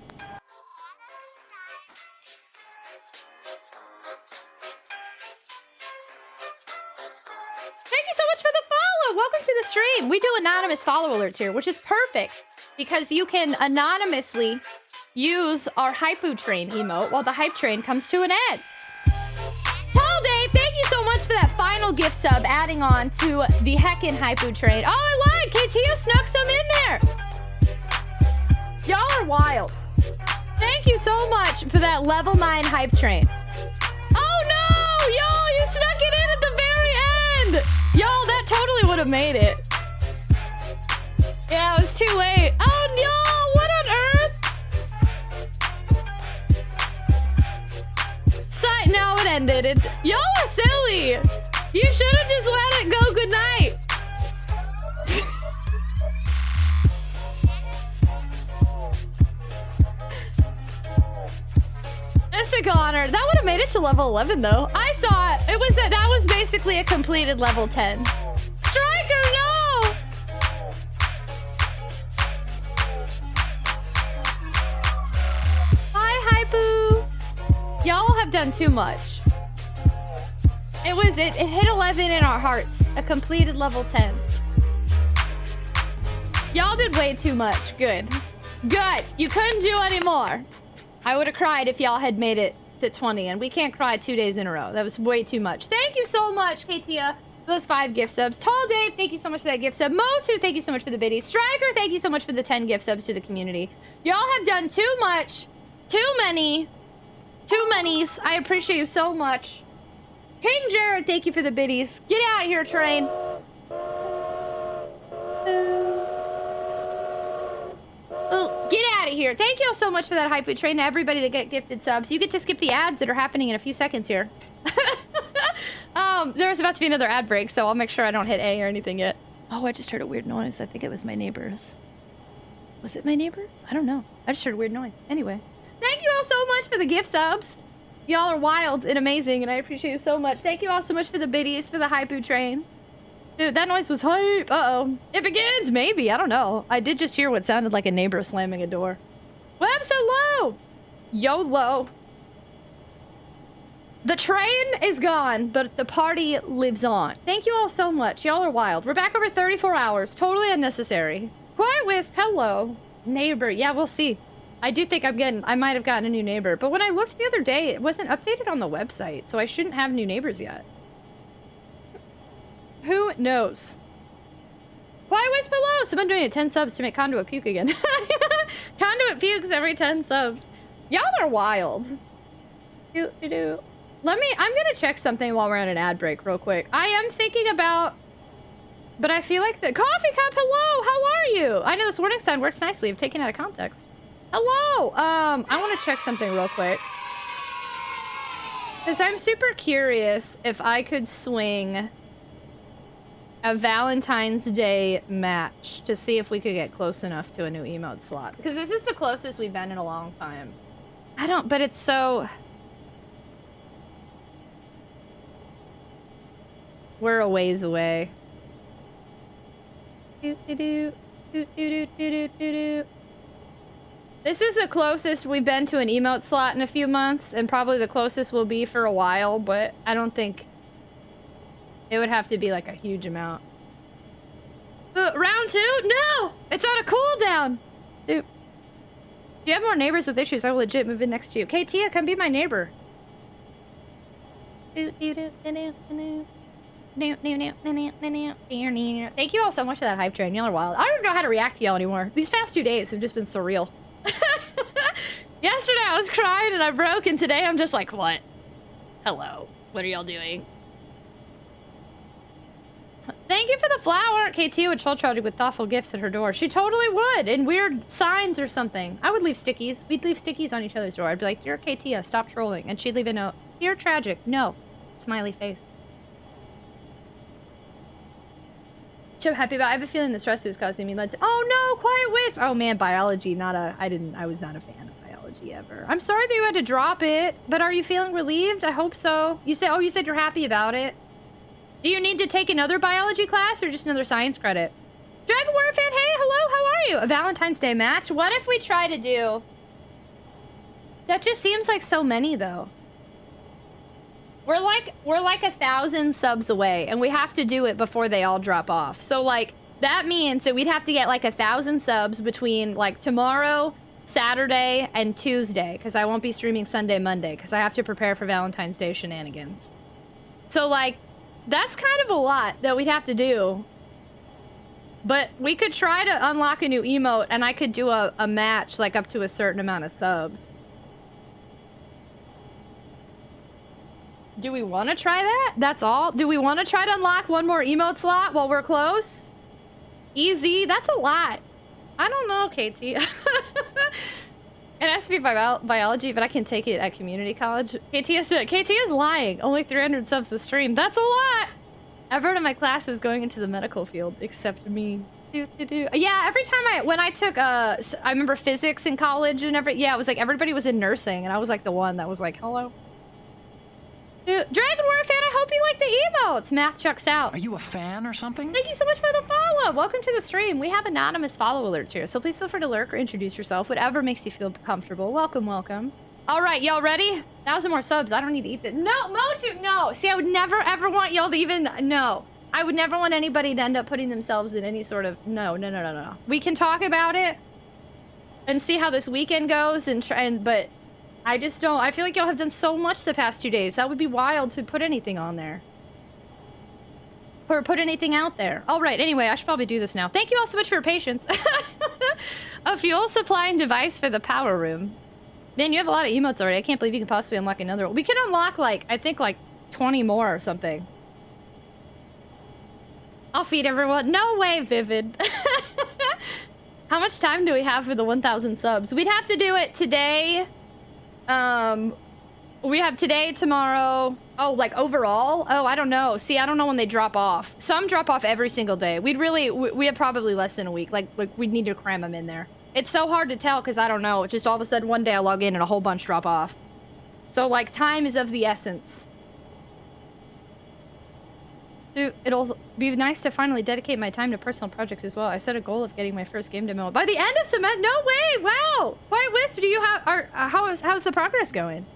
Thank you so much for the follow. Welcome to the stream. We do anonymous follow alerts here, which is perfect because you can anonymously use our Hypu Train emote while the hype train comes to an end. Tall Dave, thank you so much for that final gift sub adding on to the heckin' Hypu Train. Oh, I lied. KT snuck some in there. Y'all are wild. Thank you so much for that level 9 hype train. Oh no! Y'all, you snuck it in at the very end! Y'all, that totally would have made it. Yeah, it was too late. Oh no! What on earth? No, it ended. Y'all are silly! You should have just let it go. Good night. Mystic Honor. That would have made it to level 11 though. I saw it. It was that was basically a completed level 10. Striker, no! Hi, Hypu. Y'all have done too much. It hit 11 in our hearts. A completed level 10. Y'all did way too much. Good. Good. You couldn't do any more. I would have cried if y'all had made it to 20, and we can't cry 2 days in a row. That was way too much. Thank you so much, Katia, for those 5 gift subs. Tall Dave, thank you so much for that gift sub. Motu, thank you so much for the biddies. Striker, thank you so much for the 10 gift subs to the community. Y'all have done too much. Too many. Too many's. I appreciate you so much. King Jared, thank you for the biddies. Get out of here, train. Oh, get out of here. Thank you all so much for that Hype Train to everybody that get gifted subs. You get to skip the ads that are happening in a few seconds here. There was about to be another ad break, so I'll make sure I don't hit A or anything yet. Oh, I just heard a weird noise. I think it was my neighbors. Was it my neighbors? I don't know. I just heard a weird noise. Anyway, thank you all so much for the gift subs. Y'all are wild and amazing, and I appreciate you so much. Thank you all so much for the biddies, for the Hype Train. Dude, that noise was hype. Uh-oh. It begins, maybe. I don't know. I did just hear what sounded like a neighbor slamming a door. Web so low. YOLO. The train is gone, but the party lives on. Thank you all so much. Y'all are wild. We're back over 34 hours. Totally unnecessary. Quiet Wisp, hello. Neighbor. Yeah, we'll see. I do think I might have gotten a new neighbor, but when I looked the other day, it wasn't updated on the website, so I shouldn't have new neighbors yet. Who knows? Quiet Wisp, hello. Someone doing 10 subs to make Conduit puke again. Conduit pukes every 10 subs. Y'all are wild. I'm gonna check something while we're on an ad break real quick. I am thinking about, but I feel like the coffee cup, hello, how are you? I know this warning sign works nicely if taken out of context. Hello, I want to check something real quick. Because I'm super curious if I could swing a Valentine's Day match to see if we could get close enough to a new emote slot. Because this is the closest we've been in a long time. But it's so... We're a ways away. This is the closest we've been to an emote slot in a few months, and probably the closest we'll be for a while, but I don't think it would have to be like a huge amount. Round 2? No! It's on a cooldown! Dude. If you have more neighbors with issues, I will legit move in next to you. Katia, come be my neighbor. Thank you all so much for that hype train. Y'all are wild. I don't even know how to react to y'all anymore. These past 2 days have just been surreal. Yesterday I was crying and I broke, and today I'm just like, what? Hello. What are y'all doing? Thank you for the flower. KT would troll Tragic with thoughtful gifts at her door. She totally would, and weird signs or something. I would leave stickies. We'd leave stickies on each other's door. I'd be like, dear Katia, stop trolling. And she'd leave a note. Dear Tragic, no. Smiley face. So happy about. I have a feeling the stress was causing me. Oh no, Quiet Wisp. Oh man, biology. I was not a fan of biology ever. I'm sorry that you had to drop it, but are you feeling relieved? I hope so. You said you're happy about it. Do you need to take another biology class or just another science credit? Dragon Warrior fan, hey, hello, how are you? A Valentine's Day match? What if we try to do... That just seems like so many, though. We're like 1,000 subs away, and we have to do it before they all drop off. So like that means that we'd have to get like 1,000 subs between like tomorrow, Saturday, and Tuesday, because I won't be streaming Sunday, Monday, because I have to prepare for Valentine's Day shenanigans. So like that's kind of a lot that we'd have to do. But we could try to unlock a new emote, and I could do a match like up to a certain amount of subs. Do we want to try that? That's all? Do we want to try to unlock one more emote slot while we're close? Easy. That's a lot. I don't know, KT. It has to be biology, but I can take it at community college. KT is lying. Only 300 subs to stream. That's a lot. Everyone in my class is going into the medical field, except me. Yeah, every time when I took, I remember physics in college and yeah, it was like everybody was in nursing, and I was like the one that was like, hello. Dude, Dragon War fan, I hope you like the emotes. Math checks out. Are you a fan or something? Thank you so much for the follow. Welcome to the stream. We have anonymous follow alerts here, so please feel free to lurk or introduce yourself. Whatever makes you feel comfortable. Welcome, welcome. All right, y'all ready? 1,000 more subs. I don't need to eat this. No, Motu, no. See, I would never, ever want y'all to even, no. I would never want anybody to end up putting themselves in any sort of, no. We can talk about it and see how this weekend goes but I just don't, I feel like y'all have done so much the past 2 days. That would be wild to put anything on there. Or put anything out there. All right, anyway, I should probably do this now. Thank you all so much for your patience. A fuel supplying device for the power room. Man, you have a lot of emotes already. I can't believe you can possibly unlock another one. We can unlock, like, I think, like, 20 more or something. I'll feed everyone. No way, Vivid. How much time do we have for the 1,000 subs? We'd have to do it today. We have today, tomorrow. Oh, like overall? Oh, I don't know. See, I don't know when they drop off. Some drop off every single day. We have probably less than a week. Like we'd need to cram them in there. It's so hard to tell because I don't know. Just all of a sudden one day I log in and a whole bunch drop off. So like time is of the essence. Dude, it'll be nice to finally dedicate my time to personal projects as well. I set a goal of getting my first game demo by the end of semester. No way! Wow! Quiet Wisp, do you have? How's the progress going?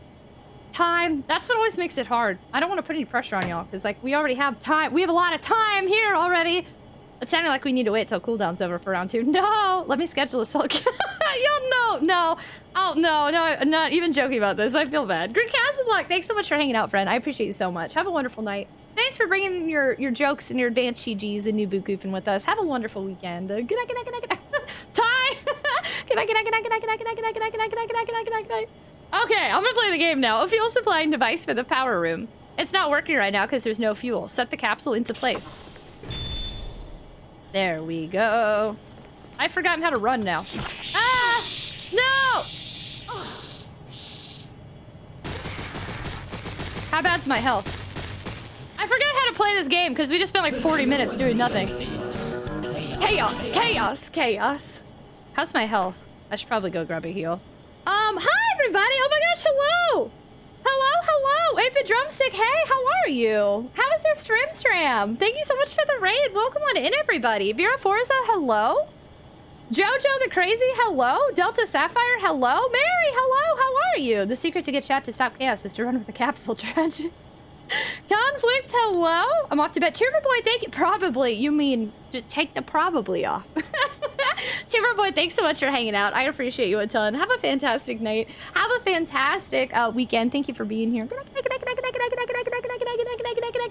Time. That's what always makes it hard. I don't want to put any pressure on y'all because like we already have time. We have a lot of time here already. It sounded like we need to wait till cooldown's over for round 2. No! Let me schedule a solo. Y'all no. Oh no, I'm not even joking about this. I feel bad. Green Casablanca, thanks so much for hanging out, friend. I appreciate you so much. Have a wonderful night. Thanks for bringing your jokes and your advanced GGs and new boot goofing with us. Have a wonderful weekend. Good night. Ty! Good night. Okay, I'm gonna play the game now. A fuel supplying device for the power room. It's not working right now because there's no fuel. Set the capsule into place. There we go. I've forgotten how to run now. Ah! No! How bad's my health? I forgot how to play this game because we just spent like 40 minutes doing nothing. Chaos. How's my health? I should probably go grab a heal. Hi everybody! Oh my gosh, hello! Hello! 8-bit Drumstick, hey, how are you? How is your stream? Thank you so much for the raid. Welcome on in, everybody. Vera Forza, hello? Jojo the Crazy, hello? Delta Sapphire, hello? Mary, hello, how are you? The secret to get chat to stop chaos is to run with a capsule tragic. Conflict, hello? I'm off to bed. Timber Boy, thank you. Probably. You mean just take the probably off. Timber Boy, thanks so much for hanging out. I appreciate you a ton. Have a fantastic night. Have a fantastic weekend. Thank you for being here. Good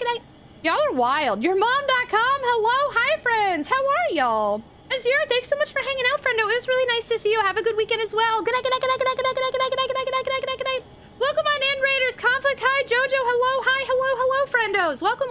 night. Y'all are wild. Yourmom.com. Hello. Hi, friends. How are y'all? Azira, thanks so much for hanging out, friendo. It was really nice to see you. Have a good weekend as well. Good night. Welcome on in, Raiders. Conflict, hi. Jojo, hello. Hello, friendos. Welcome.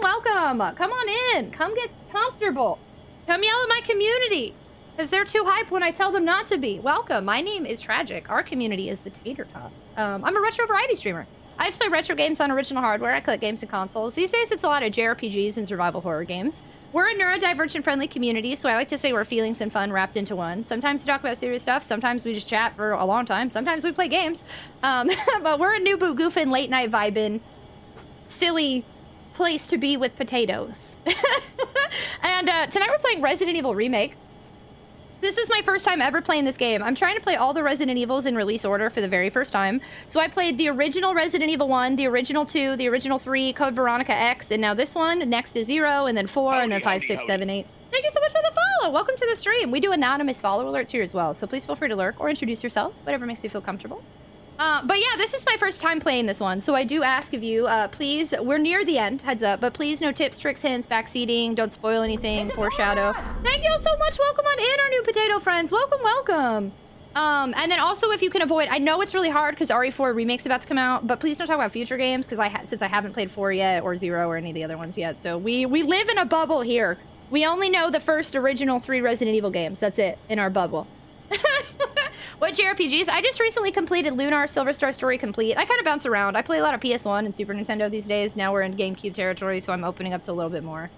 Come on in. Come get comfortable. Come yell at my community, because they're too hype when I tell them not to be. Welcome. My name is Tragic. Our community is the Tater Tots. I'm a retro variety streamer. I just play retro games on original hardware. I collect games and consoles. These days, it's a lot of JRPGs and survival horror games. We're a neurodivergent-friendly community, so I like to say we're feelings and fun wrapped into one. Sometimes we talk about serious stuff. Sometimes we just chat for a long time. Sometimes we play games. But we're a new boot goofing, late-night vibing, silly place to be with potatoes. And tonight we're playing Resident Evil Remake. This is my first time ever playing this game. I'm trying to play all the Resident Evils in release order for the very first time. So I played the original Resident Evil 1, the original 2, the original 3, Code Veronica X, and now this one. Next is 0, and then 4, and then 5, 6, 7, 8. Thank you so much for the follow. Welcome to the stream. We do anonymous follow alerts here as well, so please feel free to lurk or introduce yourself, whatever makes you feel comfortable. But yeah, this is my first time playing this one, so I do ask of you, please, we're near the end, heads up, but please no tips, tricks, hints, backseating, don't spoil anything, foreshadow. Thank you so much. Welcome on in, our new potato friends. Welcome, welcome. And then also, if you can avoid, I know it's really hard because RE4 Remake's about to come out, but please don't talk about future games because since I haven't played 4 yet, or 0, or any of the other ones yet, so we live in a bubble here. We only know the first original 3 Resident Evil games. That's it, in our bubble. What JRPGs? I just recently completed Lunar Silver Star Story Complete. I kind of bounce around. I play a lot of PS1 and Super Nintendo these days. Now we're in GameCube territory, so I'm opening up to a little bit more.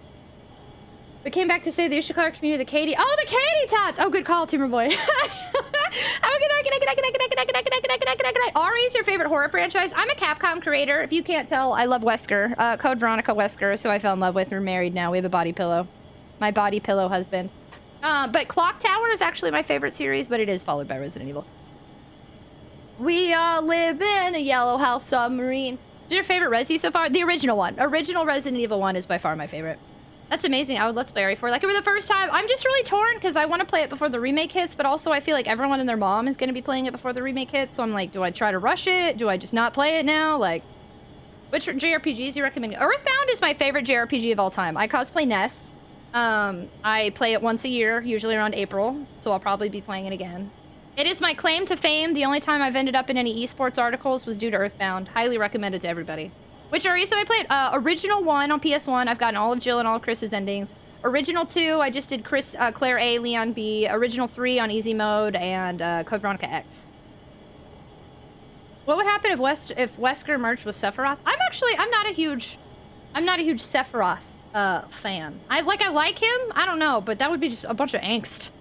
But came back to say the Ishikar community, the Katie. Oh, the Katie Tots! Oh, good call, Timber Boy. Have a good night. Ari is your favorite horror franchise? I'm a Capcom creator. If you can't tell, I love Wesker. Code Veronica Wesker is who I fell in love with. We're married now. We have a body pillow. My body pillow husband. But Clock Tower is actually my favorite series, but it is followed by Resident Evil. We all live in a yellow house submarine. What's your favorite Resi so far? The original one. Original Resident Evil 1 is by far my favorite. That's amazing. I would love to play RE4 like it were the first time. I'm just really torn because I want to play it before the remake hits, but also I feel like everyone and their mom is going to be playing it before the remake hits. So I'm like, do I try to rush it? Do I just not play it now? Like, which JRPGs do you recommend? Earthbound is my favorite JRPG of all time. I cosplay Ness. I play it once a year, usually around April, so I'll probably be playing it again. It is my claim to fame. The only time I've ended up in any esports articles was due to Earthbound. Highly recommended to everybody. Which so I played original 1 on PS1. I've gotten all of Jill and all of Chris's endings. Original 2, I just did Claire A, Leon B. Original 3 on easy mode, and Code Veronica X. What would happen if Wesker merged with Sephiroth? I'm not a huge Sephiroth fan. I like him. I don't know, but that would be just a bunch of angst.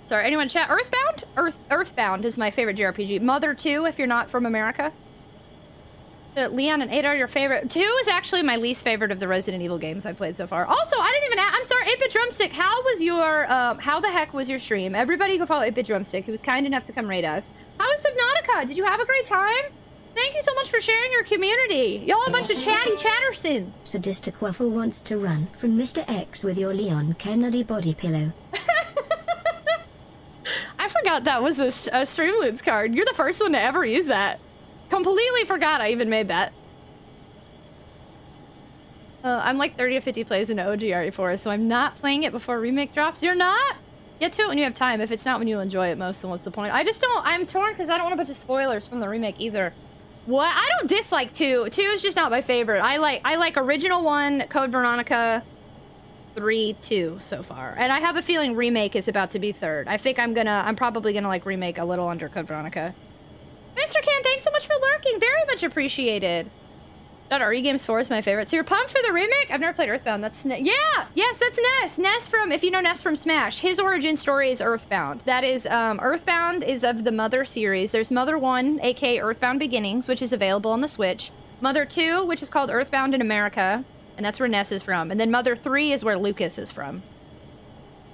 Sorry, anyone chat? Earthbound? Earthbound is my favorite JRPG. Mother 2, if you're not from America. Leon and 8 are your favorite. 2 is actually my least favorite of the Resident Evil games I've played so far. Also, I didn't even I'm sorry, 8-Bit Drumstick, how the heck was your stream? Everybody go follow 8-Bit Drumstick, who was kind enough to come raid us. How was Subnautica? Did you have a great time? Thank you so much for sharing your community. Y'all a bunch of chatty chattersons. Sadistic Waffle wants to run from Mr. X with your Leon Kennedy body pillow. I forgot that was a Streamloots card. You're the first one to ever use that. Completely forgot I even made that. I'm like 30 to 50 plays into OG RE4, so I'm not playing it before Remake drops. You're not? Get to it when you have time. If it's not when you enjoy it most, then what's the point? I'm torn because I don't want a bunch of spoilers from the remake either. What? I don't dislike 2. 2 is just not my favorite. I like original 1, Code Veronica, 3, 2 so far. And I have a feeling remake is about to be 3rd. I think I'm probably gonna like remake a little under Code Veronica. Mr. Ken, thanks so much for lurking. Very much appreciated. .RE Games 4 is my favorite. So you're pumped for the remake? I've never played Earthbound. That's yes, that's Ness. Ness from, if you know Ness from Smash, his origin story is Earthbound. That is, Earthbound is of the Mother series. There's Mother 1, aka Earthbound Beginnings, which is available on the Switch. Mother 2, which is called Earthbound in America, and that's where Ness is from. And then Mother 3 is where Lucas is from.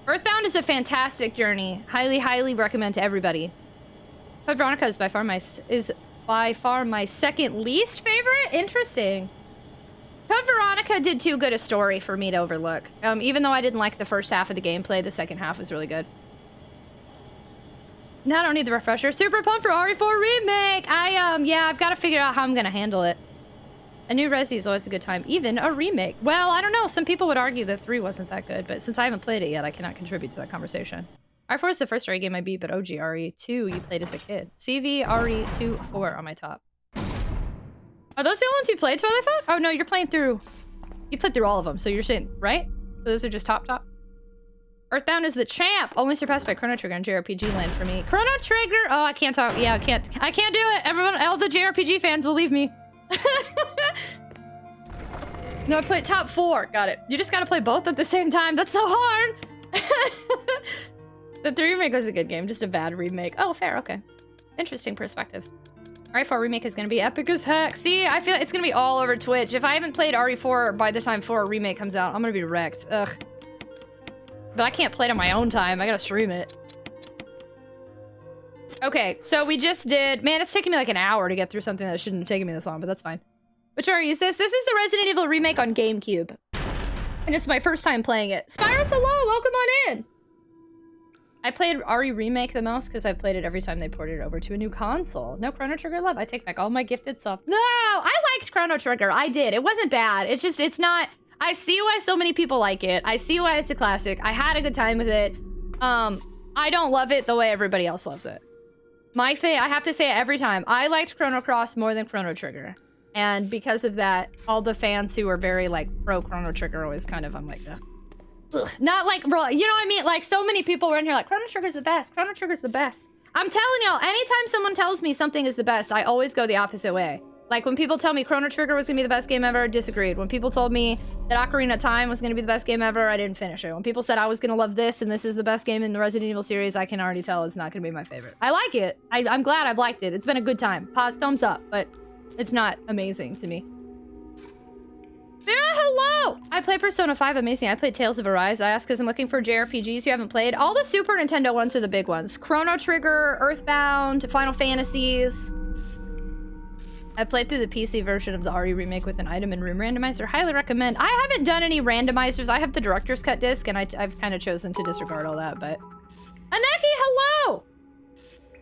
Earthbound is a fantastic journey. Highly, highly recommend to everybody. Code Veronica is by far my second least favorite. Interesting. Code Veronica did too good a story for me to overlook. Even though I didn't like the first half of the gameplay, the second half was really good. Now I don't need the refresher. Super pumped for RE4 Remake. Yeah, I've got to figure out how I'm gonna handle it. A new Resi is always a good time, even a remake. Well, I don't know. Some people would argue that 3 wasn't that good, but since I haven't played it yet, I cannot contribute to that conversation. RE4 is the first RE game I beat, but OG RE2 you played as a kid. CV, RE2, 4 on my top. Are those the only ones you played, Toilet Phone? Oh no, you're playing through... You played through all of them, so you're saying, right? So those are just top? Earthbound is the champ! Only surpassed by Chrono Trigger and JRPG land for me. Chrono Trigger! Oh, I can't talk. Yeah, I can't do it! Everyone, all the JRPG fans will leave me. No, I played top 4. Got it. You just gotta play both at the same time. That's so hard! The 3 remake was a good game, just a bad remake. Oh, fair, okay. Interesting perspective. RE4 remake is gonna be epic as heck. See, I feel like it's gonna be all over Twitch. If I haven't played RE4 by the time 4 remake comes out, I'm gonna be wrecked. Ugh. But I can't play it on my own time. I gotta stream it. Okay, so we just did... Man, it's taking me like an hour to get through something that shouldn't have taken me this long, but that's fine. Which area is this? This is the Resident Evil Remake on GameCube. And it's my first time playing it. Spyros, hello! Welcome on in! I played RE Remake the most because I've played it every time they ported it over to a new console. No Chrono Trigger love. I take back all my gifted stuff. No! I liked Chrono Trigger. I did. It wasn't bad. It's just, it's not... I see why so many people like it. I see why it's a classic. I had a good time with it. I don't love it the way everybody else loves it. My thing, I have to say it every time. I liked Chrono Cross more than Chrono Trigger. And because of that, all the fans who are very, like, pro Chrono Trigger always kind of, I'm like, ugh. Ugh. Not like, bro, you know what I mean? Like, so many people were in here like, Chrono Trigger's the best. Chrono Trigger's the best. I'm telling y'all, anytime someone tells me something is the best, I always go the opposite way. Like, when people tell me Chrono Trigger was gonna be the best game ever, I disagreed. When people told me that Ocarina of Time was gonna be the best game ever, I didn't finish it. When people said I was gonna love this and this is the best game in the Resident Evil series, I can already tell it's not gonna be my favorite. I like it. I'm glad I've liked it. It's been a good time. Thumbs up, but it's not amazing to me. Vera, hello! I play Persona 5, amazing. I played Tales of Arise. I ask because I'm looking for JRPGs you haven't played. All the Super Nintendo ones are the big ones. Chrono Trigger, Earthbound, Final Fantasies. I played through the PC version of the RE Remake with an item and room randomizer. Highly recommend. I haven't done any randomizers. I have the director's cut disc, and I've kind of chosen to disregard all that, but... Aneki, hello!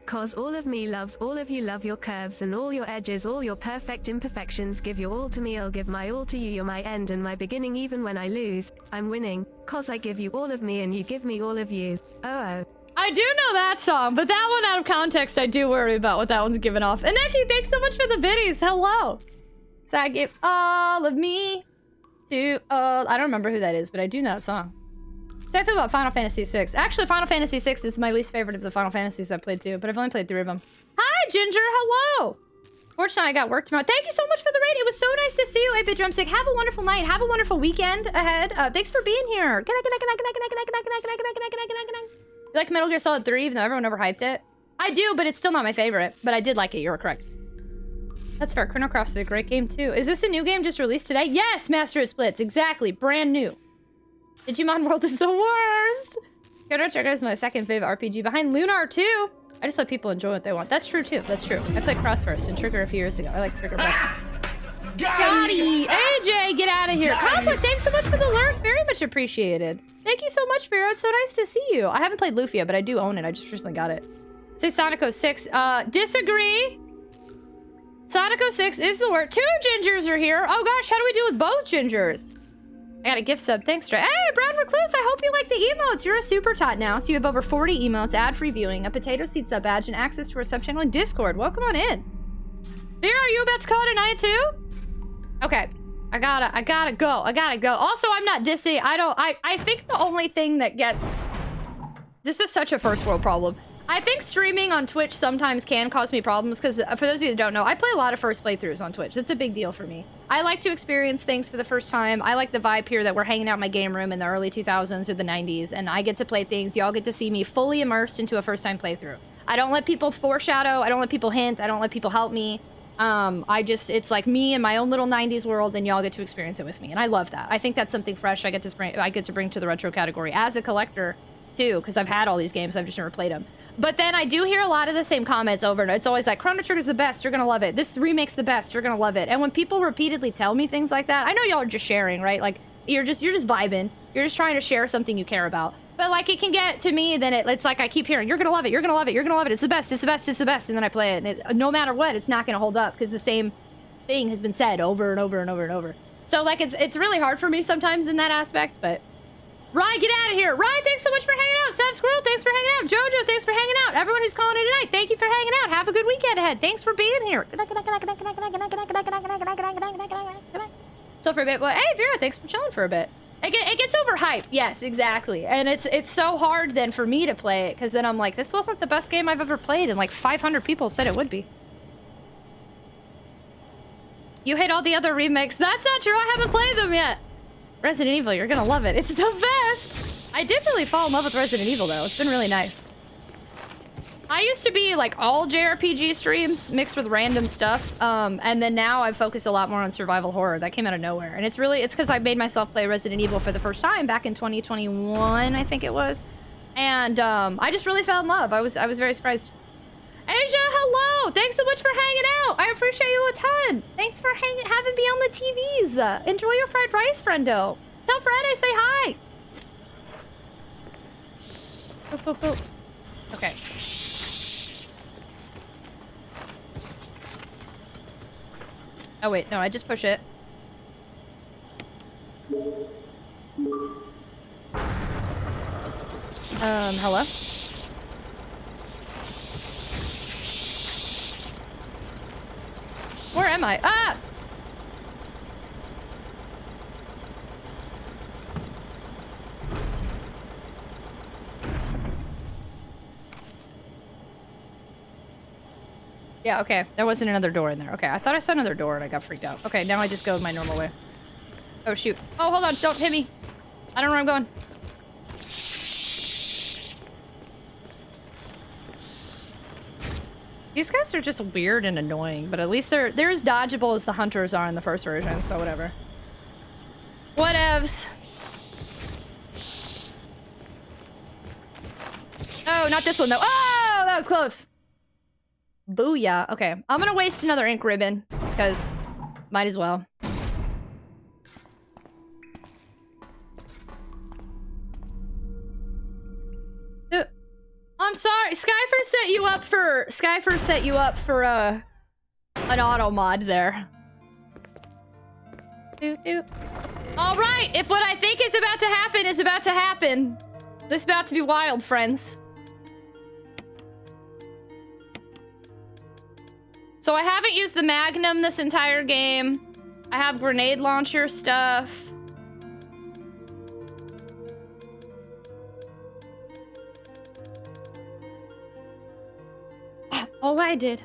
Cause all of me loves all of you, love your curves and all your edges, all your perfect imperfections. Give your all to me, I'll give my all to you. You're my end and my beginning. Even when I lose, I'm winning. Cause I give you all of me and you give me all of you. Oh. I do know that song, but that one out of context, I do worry about what that one's giving off. Aneki, thanks so much for the biddies. Hello. So I give all of me to all... I don't remember who that is, but I do know that song. So I feel about Final Fantasy VI. Actually, Final Fantasy VI is my least favorite of the Final Fantasies I've played too, but I've only played 3 of them. Hi, Ginger. Hello. Fortunately, I got work tomorrow. Thank you so much for the raid. It was so nice to see you, 8-Bit Drumstick. Have a wonderful night. Have a wonderful weekend ahead. Thanks for being here. You like Metal Gear Solid 3, even though everyone overhyped it? I do, but it's still not my favorite. But I did like it. You were correct. That's fair. Chrono Cross is a great game too. Is this a new game just released today? Yes, Master of Splits. Exactly. Brand new. Digimon World is the worst. Chrono Trigger is my second favorite RPG behind Lunar 2. I just let people enjoy what they want. That's true too. That's true. I played Cross first and Trigger a few years ago. I like Trigger best. Gotti! AJ, get out of here. Conflict, thanks so much for the lurk. Very much appreciated. Thank you so much, Vera. It's so nice to see you. I haven't played Lufia, but I do own it. I just recently got it. Say Sonic 06. Disagree. Sonic 06 is the word. 2 gingers are here. Oh gosh, how do we do with both gingers? I got a gift sub. Thanks, Trey. Hey, Brown Recluse, I hope you like the emotes. You're a super tot now, so you have over 40 emotes, ad-free viewing, a potato seed sub badge, and access to our sub-channel in Discord. Welcome on in. Vera, are you about to call it a night too? Okay. I gotta go. Also, I'm not dissing. I think the only thing that gets... This is such a first world problem. I think streaming on Twitch sometimes can cause me problems because, for those of you that don't know, I play a lot of first playthroughs on Twitch. It's a big deal for me. I like to experience things for the first time. I like the vibe here that we're hanging out in my game room in the early 2000s or the 90s, and I get to play things. Y'all get to see me fully immersed into a first-time playthrough. I don't let people foreshadow. I don't let people hint. I don't let people help me. It's like me in my own little 90s world, and y'all get to experience it with me, and I love that. I think that's something fresh I get to bring to the retro category as a collector, too, because I've had all these games. I've just never played them. But then I do hear a lot of the same comments over and over. It's always like, Chrono Trigger's the best, you're gonna love it. This remake's the best, you're gonna love it. And when people repeatedly tell me things like that, I know y'all are just sharing, right? Like, you're just vibing. You're just trying to share something you care about. But like, it can get to me, then it's like I keep hearing, you're gonna love it, you're gonna love it, you're gonna love it, it's the best, it's the best, it's the best. And then I play it, and no matter what, it's not gonna hold up, because the same thing has been said over and over and over and over. So like, it's really hard for me sometimes in that aspect, but... Ryan, get out of here. Ryan, thanks so much for hanging out. Sav Squirrel, thanks for hanging out. Jojo, thanks for hanging out. Everyone who's calling in tonight, thank you for hanging out. Have a good weekend ahead. Thanks for being here. Chill for a bit. Well, hey, Vera, thanks for chilling for a bit. It gets overhyped. Yes, exactly. And it's so hard then for me to play it, because then I'm like, this wasn't the best game I've ever played, and like 500 people said it would be. You hate all the other remakes. That's not true. I haven't played them yet. Resident Evil, you're gonna love it. It's the best! I did really fall in love with Resident Evil, though. It's been really nice. I used to be like all JRPG streams mixed with random stuff. And then now I've focused a lot more on survival horror. That came out of nowhere. And it's because I made myself play Resident Evil for the first time back in 2021, I think it was. And I just really fell in love. I was very surprised. Asia, hello! Thanks so much for hanging out. I appreciate you a ton. Thanks for having me on the TVs. Enjoy your fried rice, friendo. Tell Fred I say hi. Boop, boop, boop. Okay. Oh wait, no, I just push it. Hello? Where am I? Ah! Yeah, okay. There wasn't another door in there. Okay, I thought I saw another door and I got freaked out. Okay, now I just go my normal way. Oh, shoot. Oh, hold on. Don't hit me. I don't know where I'm going. These guys are just weird and annoying, but at least they're as dodgeable as the hunters are in the first version, so whatever. Whatevs. Oh, not this one, though. Oh, that was close. Booyah. Okay, I'm gonna waste another ink ribbon, because might as well. I'm sorry, Skyfer set you up for an auto mod there. All right, if what I think is about to happen is about to happen, this is about to be wild, friends. So I haven't used the Magnum this entire game. I have grenade launcher stuff. Oh, I did.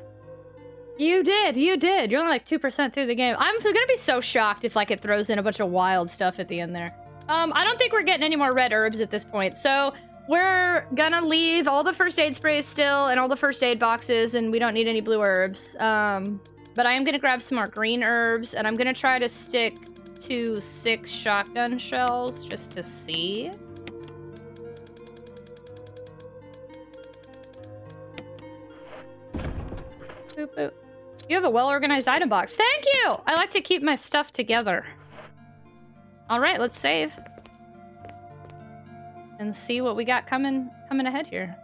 You did. You're only like 2% through the game. I'm gonna be so shocked if like it throws in a bunch of wild stuff at the end there. I don't think we're getting any more red herbs at this point. So we're gonna leave all the first aid sprays still and all the first aid boxes, and we don't need any blue herbs. But I am gonna grab some more green herbs, and I'm gonna try to stick to 6 shotgun shells just to see. Boop, boop. You have a well-organized item box. Thank you! I like to keep my stuff together. Alright, let's save. And see what we got coming ahead here.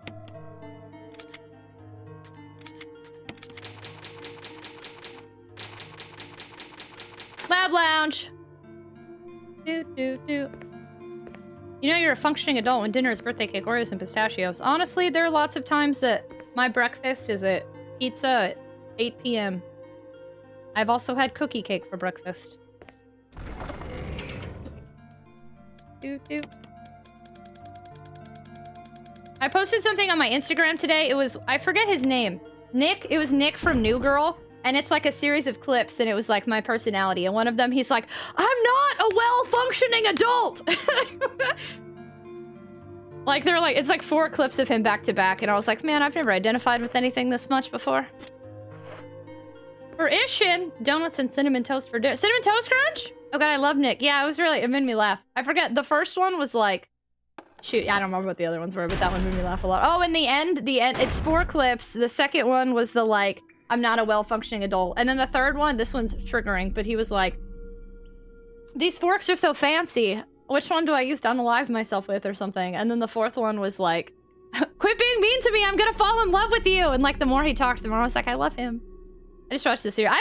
Lab lounge! You know you're a functioning adult when dinner is birthday cake, Oreos, and pistachios. Honestly, there are lots of times that my breakfast is at pizza at 8 p.m. I've also had cookie cake for breakfast. I posted something on my Instagram today. It was, I forget his name. Nick, it was Nick from New Girl. And it's like a series of clips, and it was like my personality. And one of them, he's like, I'm not a well-functioning adult! Like, they're like, it's like 4 clips of him back to back, and I was like, man, I've never identified with anything this much before. For Ishin, donuts and cinnamon toast for dinner. Cinnamon Toast Crunch? Oh god, I love Nick. Yeah, it made me laugh. I forget, the first one was like, shoot, I don't remember what the other ones were, but that one made me laugh a lot. Oh, and the end, it's 4 clips. The second one was the like, I'm not a well-functioning adult. And then the third one, this one's triggering, but he was like, these forks are so fancy. Which one do I use to unalive myself with or something? And then the fourth one was like, quit being mean to me, I'm gonna fall in love with you. And like the more he talked, the more I was like, I love him. I just watched this series.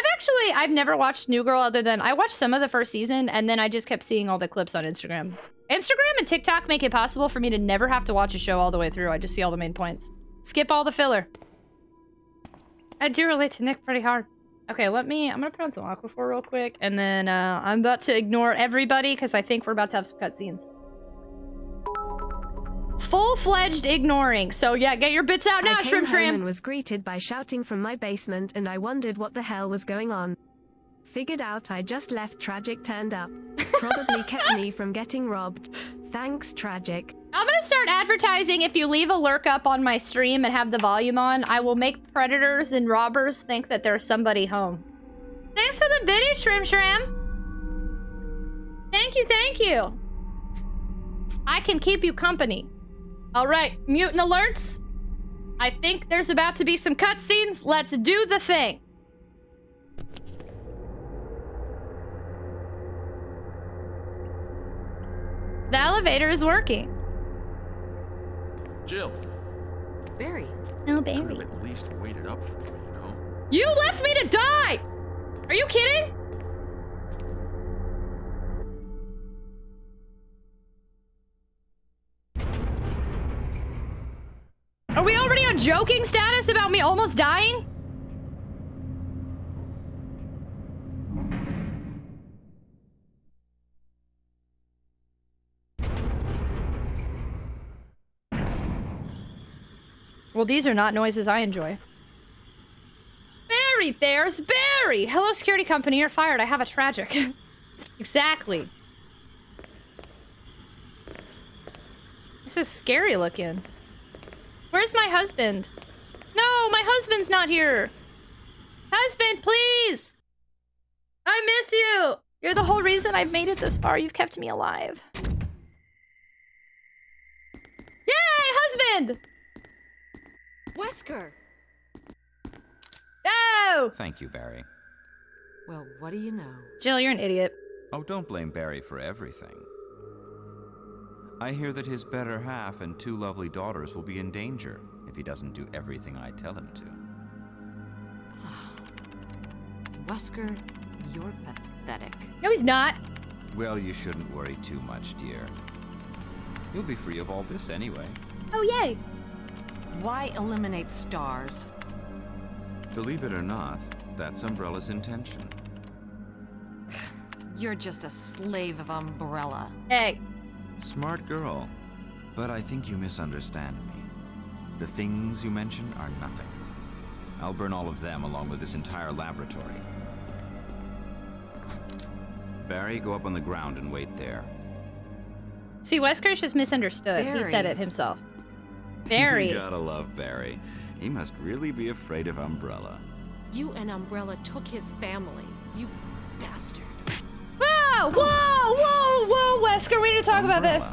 I've never watched New Girl other than, I watched some of the first season and then I just kept seeing all the clips on Instagram. Instagram and TikTok make it possible for me to never have to watch a show all the way through. I just see all the main points. Skip all the filler. I do relate to Nick pretty hard. Okay, I'm gonna put on some Aquaphor real quick, and then I'm about to ignore everybody because I think we're about to have some cutscenes. Full-fledged ignoring. So yeah, get your bits out now, Shrimp Shrimp. And was greeted by shouting from my basement, and I wondered what the hell was going on. Figured out I just left Tragic turned up. Probably kept me from getting robbed. Thanks, Tragic. I'm gonna start advertising if you leave a lurk up on my stream and have the volume on, I will make predators and robbers think that there's somebody home. Thanks for the biddy, Shrim Shram. Thank you, thank you. I can keep you company. All right, mutant alerts. I think there's about to be some cutscenes. Let's do the thing. The elevator is working. Jill. Barry. No, Could Barry. have at least waited up for me, you know? You left me to die! Are you kidding? Are we already on joking status about me almost dying? Well, these are not noises I enjoy. Barry, there's Barry! Hello, security company, you're fired. I have a tragic. Exactly. This is scary looking. Where's my husband? No, my husband's not here. Husband, please! I miss you! You're the whole reason I've made it this far. You've kept me alive. Yay, husband! Wesker! Go! Thank you, Barry. Well, what do you know? Jill, you're an idiot. Oh, don't blame Barry for everything. I hear that his better half and 2 lovely daughters will be in danger if he doesn't do everything I tell him to. Wesker, you're pathetic. No, he's not. Well, you shouldn't worry too much, dear. You'll be free of all this anyway. Oh, yay. Why eliminate stars? Believe it or not, that's Umbrella's intention. You're just a slave of Umbrella. Hey. Smart girl. But I think you misunderstand me. The things you mentioned are nothing. I'll burn all of them along with this entire laboratory. Barry, go up on the ground and wait there. See, Wesker's just misunderstood. Barry. He said it himself. Barry. You gotta love Barry. He must really be afraid of Umbrella. You and Umbrella took his family. You bastard. Whoa! Whoa! Whoa! Whoa! Wesker, we need to talk about this.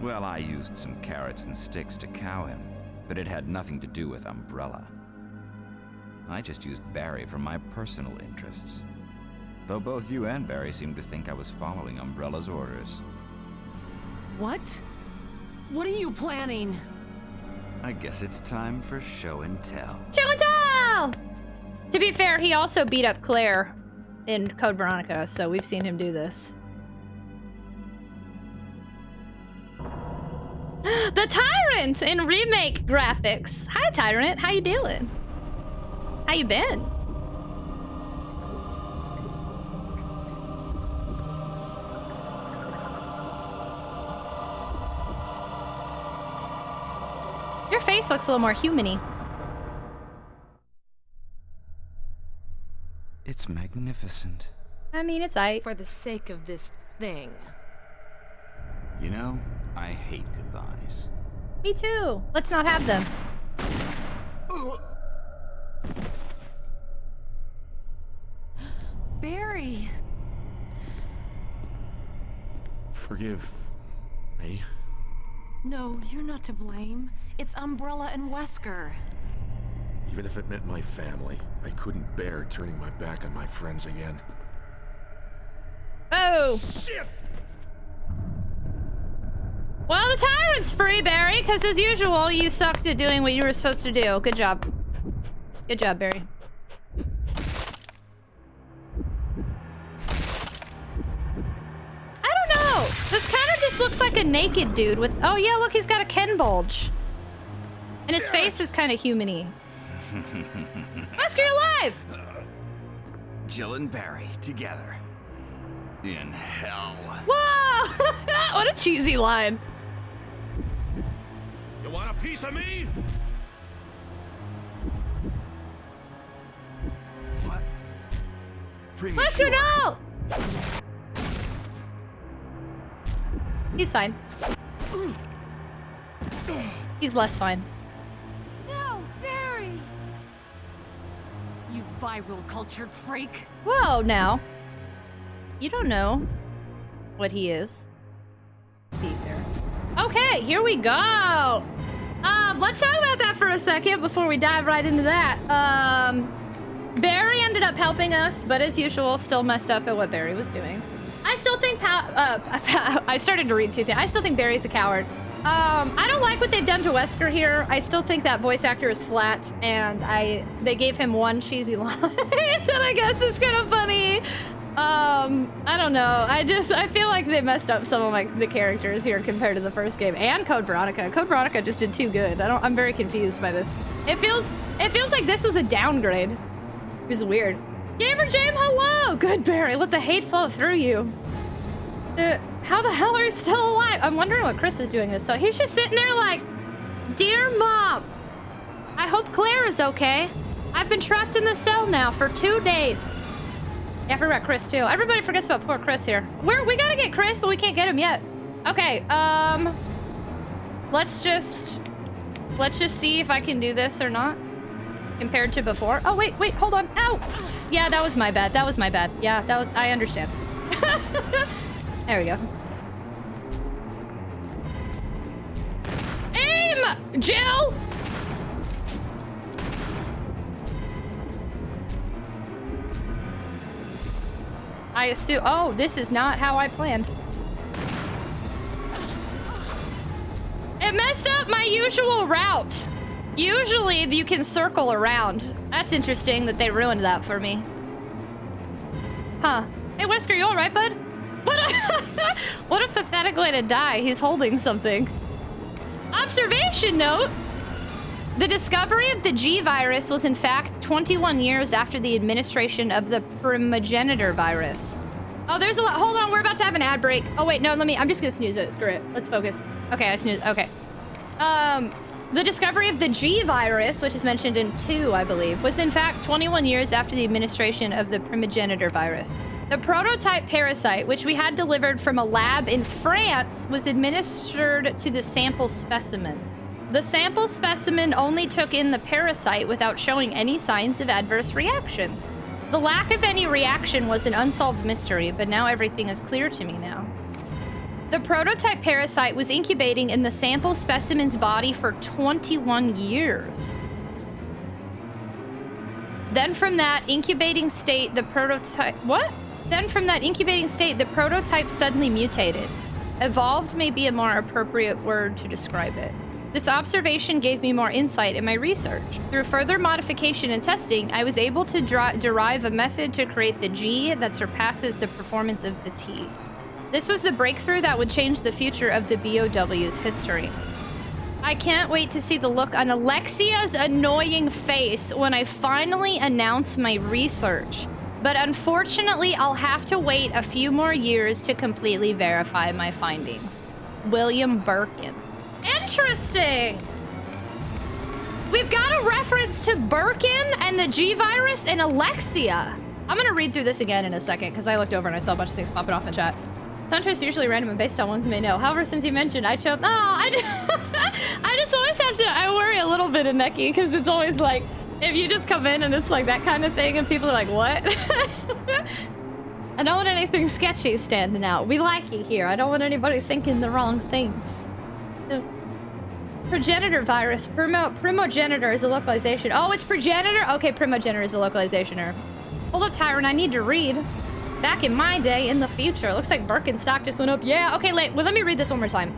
Well, I used some carrots and sticks to cow him, but it had nothing to do with Umbrella. I just used Barry for my personal interests. Though both you and Barry seem to think I was following Umbrella's orders. What? What are you planning? I guess it's time for show and tell. Show and tell! To be fair, he also beat up Claire in Code Veronica, so we've seen him do this. The Tyrant in remake graphics. Hi, Tyrant. How you doing? How you been? Your face looks a little more human-y. It's magnificent. I mean, it's aight. For the sake of this thing. You know, I hate goodbyes. Me too. Let's not have them. Barry! Forgive me. No, you're not to blame. It's Umbrella and Wesker. Even if it meant my family, I couldn't bear turning my back on my friends again. Oh! Shit! Well, the Tyrant's free, Barry, because as usual, you sucked at doing what you were supposed to do. Good job. Good job, Barry. I don't know. This kind of just looks like a naked dude with... Oh, yeah, look, he's got a Ken bulge. And his face is kind of human-y. Wesker, you're alive! Jill and Barry together. In hell. Whoa! What a cheesy line. You want a piece of me? What? Wesker, no! He's fine. He's less fine. No, Barry! You viral cultured freak. Whoa, now. You don't know what he is. Be fair. Okay, here we go. Let's talk about that for a second before we dive right into that. Barry ended up helping us, but as usual, still messed up at what Barry was doing. I still think I started to read two things. I still think Barry's a coward. I don't like what they've done to Wesker here. I still think that voice actor is flat, and they gave him one cheesy line that I guess is kind of funny. I don't know. I feel like they messed up some of the characters here compared to the first game and Code Veronica. Code Veronica just did too good. I'm very confused by this. It feels like this was a downgrade. It's weird. Gamer Jam, hello! Good, Barry. Let the hate flow through you. How the hell are you still alive? I'm wondering what Chris is doing this. So he's just sitting there like, Dear Mom, I hope Claire is okay. I've been trapped in the cell now for 2 days. Yeah, I forgot Chris too. Everybody forgets about poor Chris here. We gotta get Chris, but we can't get him yet. Okay, let's just see if I can do this or not. Compared to before. Oh, wait, hold on. Ow! Yeah, that was my bad. Yeah, I understand. There we go. Aim! Jill! I assume... Oh, this is not how I planned. It messed up my usual route. Usually, you can circle around. That's interesting that they ruined that for me. Huh. Hey, Wesker, you alright, bud? What a pathetic way to die. He's holding something. Observation note! The discovery of the G virus was in fact 21 years after the administration of the primogenitor virus. Oh, there's a lot. Hold on, we're about to have an ad break. Oh, wait, no, I'm just gonna snooze it. Screw it. Let's focus. Okay, I snoozed. Okay. The discovery of the G virus, which is mentioned in 2, I believe, was in fact 21 years after the administration of the primogenitor virus. The prototype parasite, which we had delivered from a lab in France, was administered to the sample specimen. The sample specimen only took in the parasite without showing any signs of adverse reaction. The lack of any reaction was an unsolved mystery, but now everything is clear to me now. The prototype parasite was incubating in the sample specimen's body for 21 years. Then from that incubating state, the prototype... What? Then from that incubating state, the prototype suddenly mutated. Evolved may be a more appropriate word to describe it. This observation gave me more insight in my research. Through further modification and testing, I was able to derive a method to create the G that surpasses the performance of the T. This was the breakthrough that would change the future of the BOW's history. I can't wait to see the look on Alexia's annoying face when I finally announce my research. But unfortunately, I'll have to wait a few more years to completely verify my findings. William Birkin. Interesting! We've got a reference to Birkin and the G virus and Alexia. I'm gonna read through this again in a second because I looked over and I saw a bunch of things popping off in chat. Suntrace usually random and based on ones may know. However, since you mentioned, I chose... I just always have to... I worry a little bit of Neki because it's always like, if you just come in and it's like that kind of thing and people are like, what? I don't want anything sketchy standing out. We like you here. I don't want anybody thinking the wrong things. Progenitor virus. Primogenitor is a localization. Oh, it's progenitor? Okay, primogenitor is a localization. Hold up, Tyron. I need to read. Back in my day, in the future. Looks like Birkin stock just went up. Yeah, okay, well, let me read this one more time.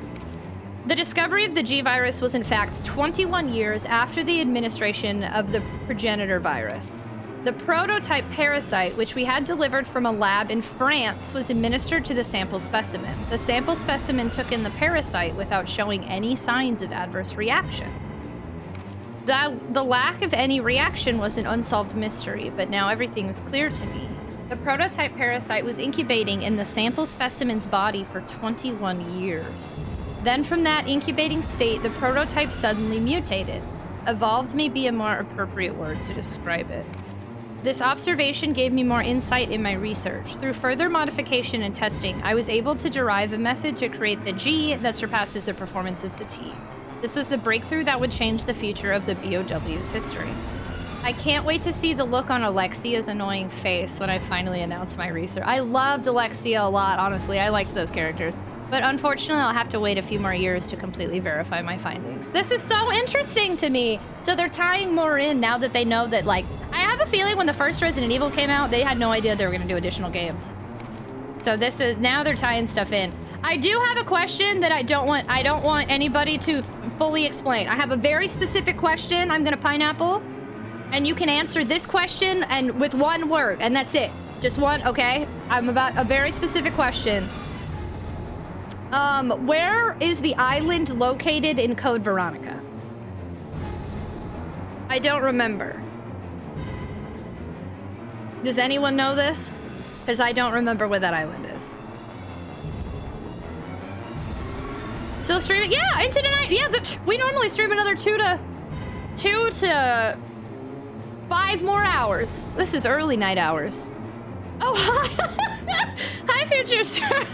The discovery of the G virus was in fact 21 years after the administration of the progenitor virus. The prototype parasite, which we had delivered from a lab in France, was administered to the sample specimen. The sample specimen took in the parasite without showing any signs of adverse reaction. The lack of any reaction was an unsolved mystery, but now everything is clear to me. The prototype parasite was incubating in the sample specimen's body for 21 years. Then from that incubating state, the prototype suddenly mutated. Evolved may be a more appropriate word to describe it. This observation gave me more insight in my research. Through further modification and testing, I was able to derive a method to create the G that surpasses the performance of the T. This was the breakthrough that would change the future of the BOW's history. I can't wait to see the look on Alexia's annoying face when I finally announce my research. I loved Alexia a lot, honestly. I liked those characters. But unfortunately, I'll have to wait a few more years to completely verify my findings. This is so interesting to me. So they're tying more in now that they know that, like... I have a feeling when the first Resident Evil came out, they had no idea they were going to do additional games. So this is... Now they're tying stuff in. I do have a question that I don't want anybody to fully explain. I have a very specific question I'm going to pineapple. And you can answer this question and with one word, and that's it. Just one, okay? I'm about a very specific question. Where is the island located in Code Veronica? I don't remember. Does anyone know this? Because I don't remember where that island is. Still streaming? Yeah, into tonight. Yeah, we normally stream another 2 to 5 more hours. This is early night hours. Oh, hi. Hi, Future Surf.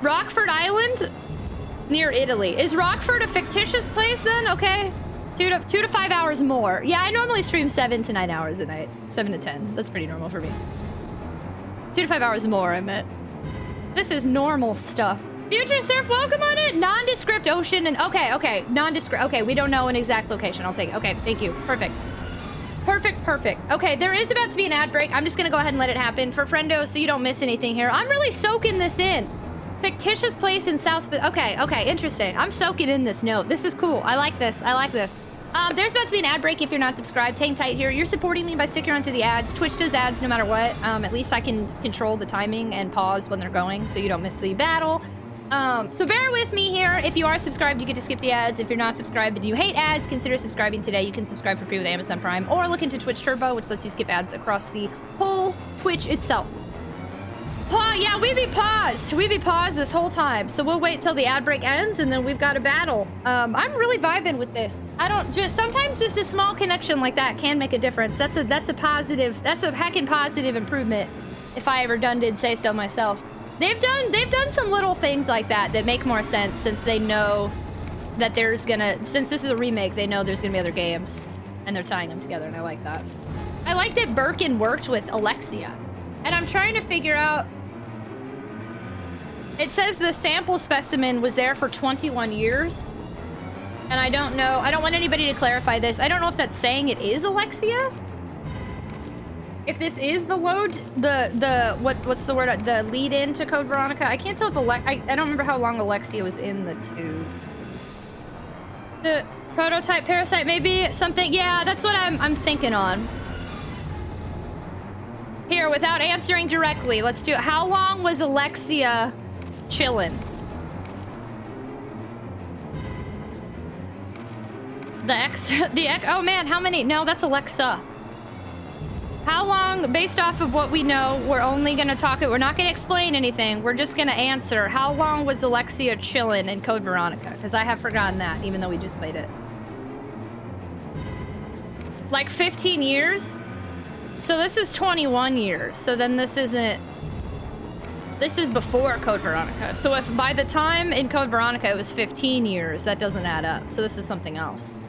Rockford Island? Near Italy. Is Rockford a fictitious place then? Okay. 2 to 5 hours more. Yeah, I normally stream 7 to 9 hours a night. 7 to 10. That's pretty normal for me. 2 to 5 hours more, I meant. This is normal stuff. Future Surf, welcome on it. Nondescript ocean and... Okay. Nondescript. Okay, we don't know an exact location. I'll take it. Okay, thank you. Perfect. Okay, there is about to be an ad break. I'm just gonna go ahead and let it happen for friendos so you don't miss anything here. I'm really soaking this in. Fictitious place in South... Okay, interesting. I'm soaking in this note. This is cool. I like this. There's about to be an ad break if you're not subscribed. Hang tight here. You're supporting me by sticking around to the ads. Twitch does ads no matter what. At least I can control the timing and pause when they're going so you don't miss the battle. So bear with me here. If you are subscribed, you get to skip the ads. If you're not subscribed and you hate ads, consider subscribing today. You can subscribe for free with Amazon Prime or look into Twitch Turbo, which lets you skip ads across the whole Twitch itself. Yeah, we be paused this whole time. So we'll wait till the ad break ends and then we've got a battle. I'm really vibing with this. Sometimes just a small connection like that can make a difference. That's a heckin' positive improvement if I ever did say so myself. They've done some little things like that make more sense since they know that since this is a remake, they know there's gonna be other games and they're tying them together and I like that. I like that Birkin worked with Alexia and I'm trying to figure out, it says the sample specimen was there for 21 years and I don't know, I don't want anybody to clarify this. I don't know if that's saying it is Alexia. If this is the load, what's the word? The lead in to Code Veronica. I can't tell if I don't remember how long Alexia was in the tube. The prototype parasite, maybe something. Yeah, that's what I'm thinking on. Here, without answering directly, let's do it. How long was Alexia chillin'? Oh man, how many? No, that's Alexa. How long, based off of what we know, we're only gonna talk it. We're not gonna explain anything. We're just gonna answer. How long was Alexia chillin' in Code Veronica? Because I have forgotten that, even though we just played it. Like 15 years? So this is 21 years. So then this isn't... This is before Code Veronica. So if by the time in Code Veronica it was 15 years, that doesn't add up. So this is something else.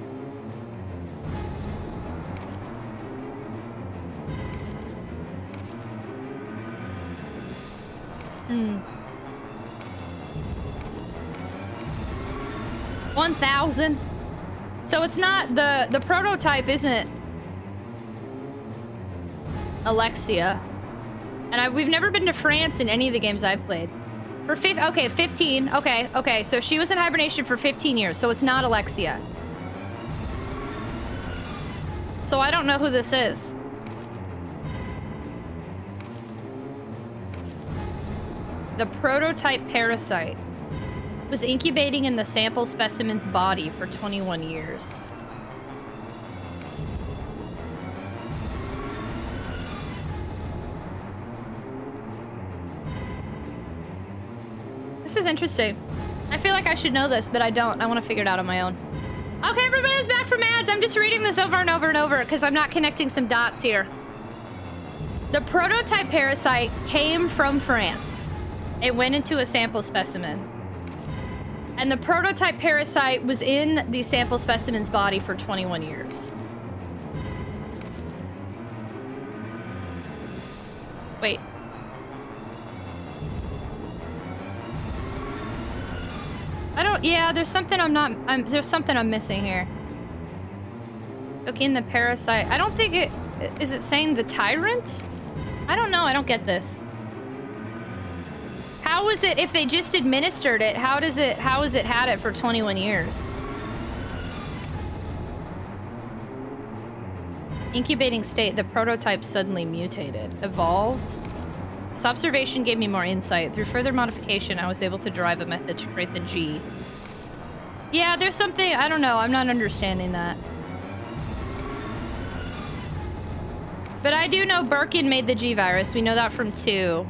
Hmm. 1,000. So it's not the prototype isn't Alexia. And we've never been to France in any of the games I've played. For 15. Okay. So she was in hibernation for 15 years. So it's not Alexia. So I don't know who this is. The prototype parasite was incubating in the sample specimen's body for 21 years. This is interesting. I feel like I should know this, but I don't. I want to figure it out on my own. Okay, everybody's back from ads. I'm just reading this over and over and over because I'm not connecting some dots here. The prototype parasite came from France. It went into a sample specimen. And the prototype parasite was in the sample specimen's body for 21 years. Wait. Yeah, there's something there's something I'm missing here. Okay, in the parasite. I don't think is it saying the tyrant? I don't know, I don't get this. How is it, if they just administered it, how has it had it for 21 years? Incubating state, the prototype suddenly mutated. Evolved? This observation gave me more insight. Through further modification, I was able to derive a method to create the G. Yeah, there's something, I don't know, I'm not understanding that. But I do know Birkin made the G virus, we know that from 2.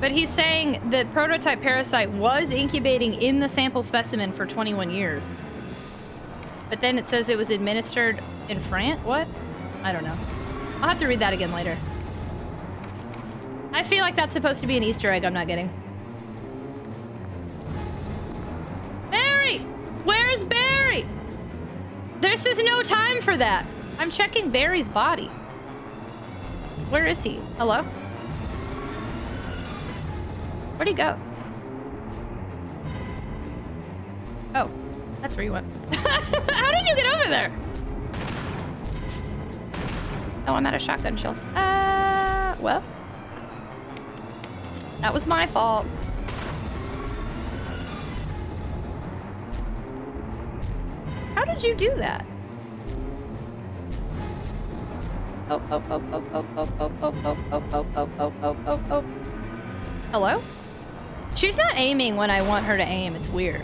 But he's saying the prototype parasite was incubating in the sample specimen for 21 years. But then it says it was administered in France? What? I don't know. I'll have to read that again later. I feel like that's supposed to be an Easter egg I'm not getting. Barry! Where's Barry? This is no time for that. I'm checking Barry's body. Where is he? Hello? Where'd he go? Oh, that's where you went. How did you get over there? Oh, I'm out of shotgun shells. Well. That was my fault. How did you do that? Oh. Hello? She's not aiming when I want her to aim. It's weird.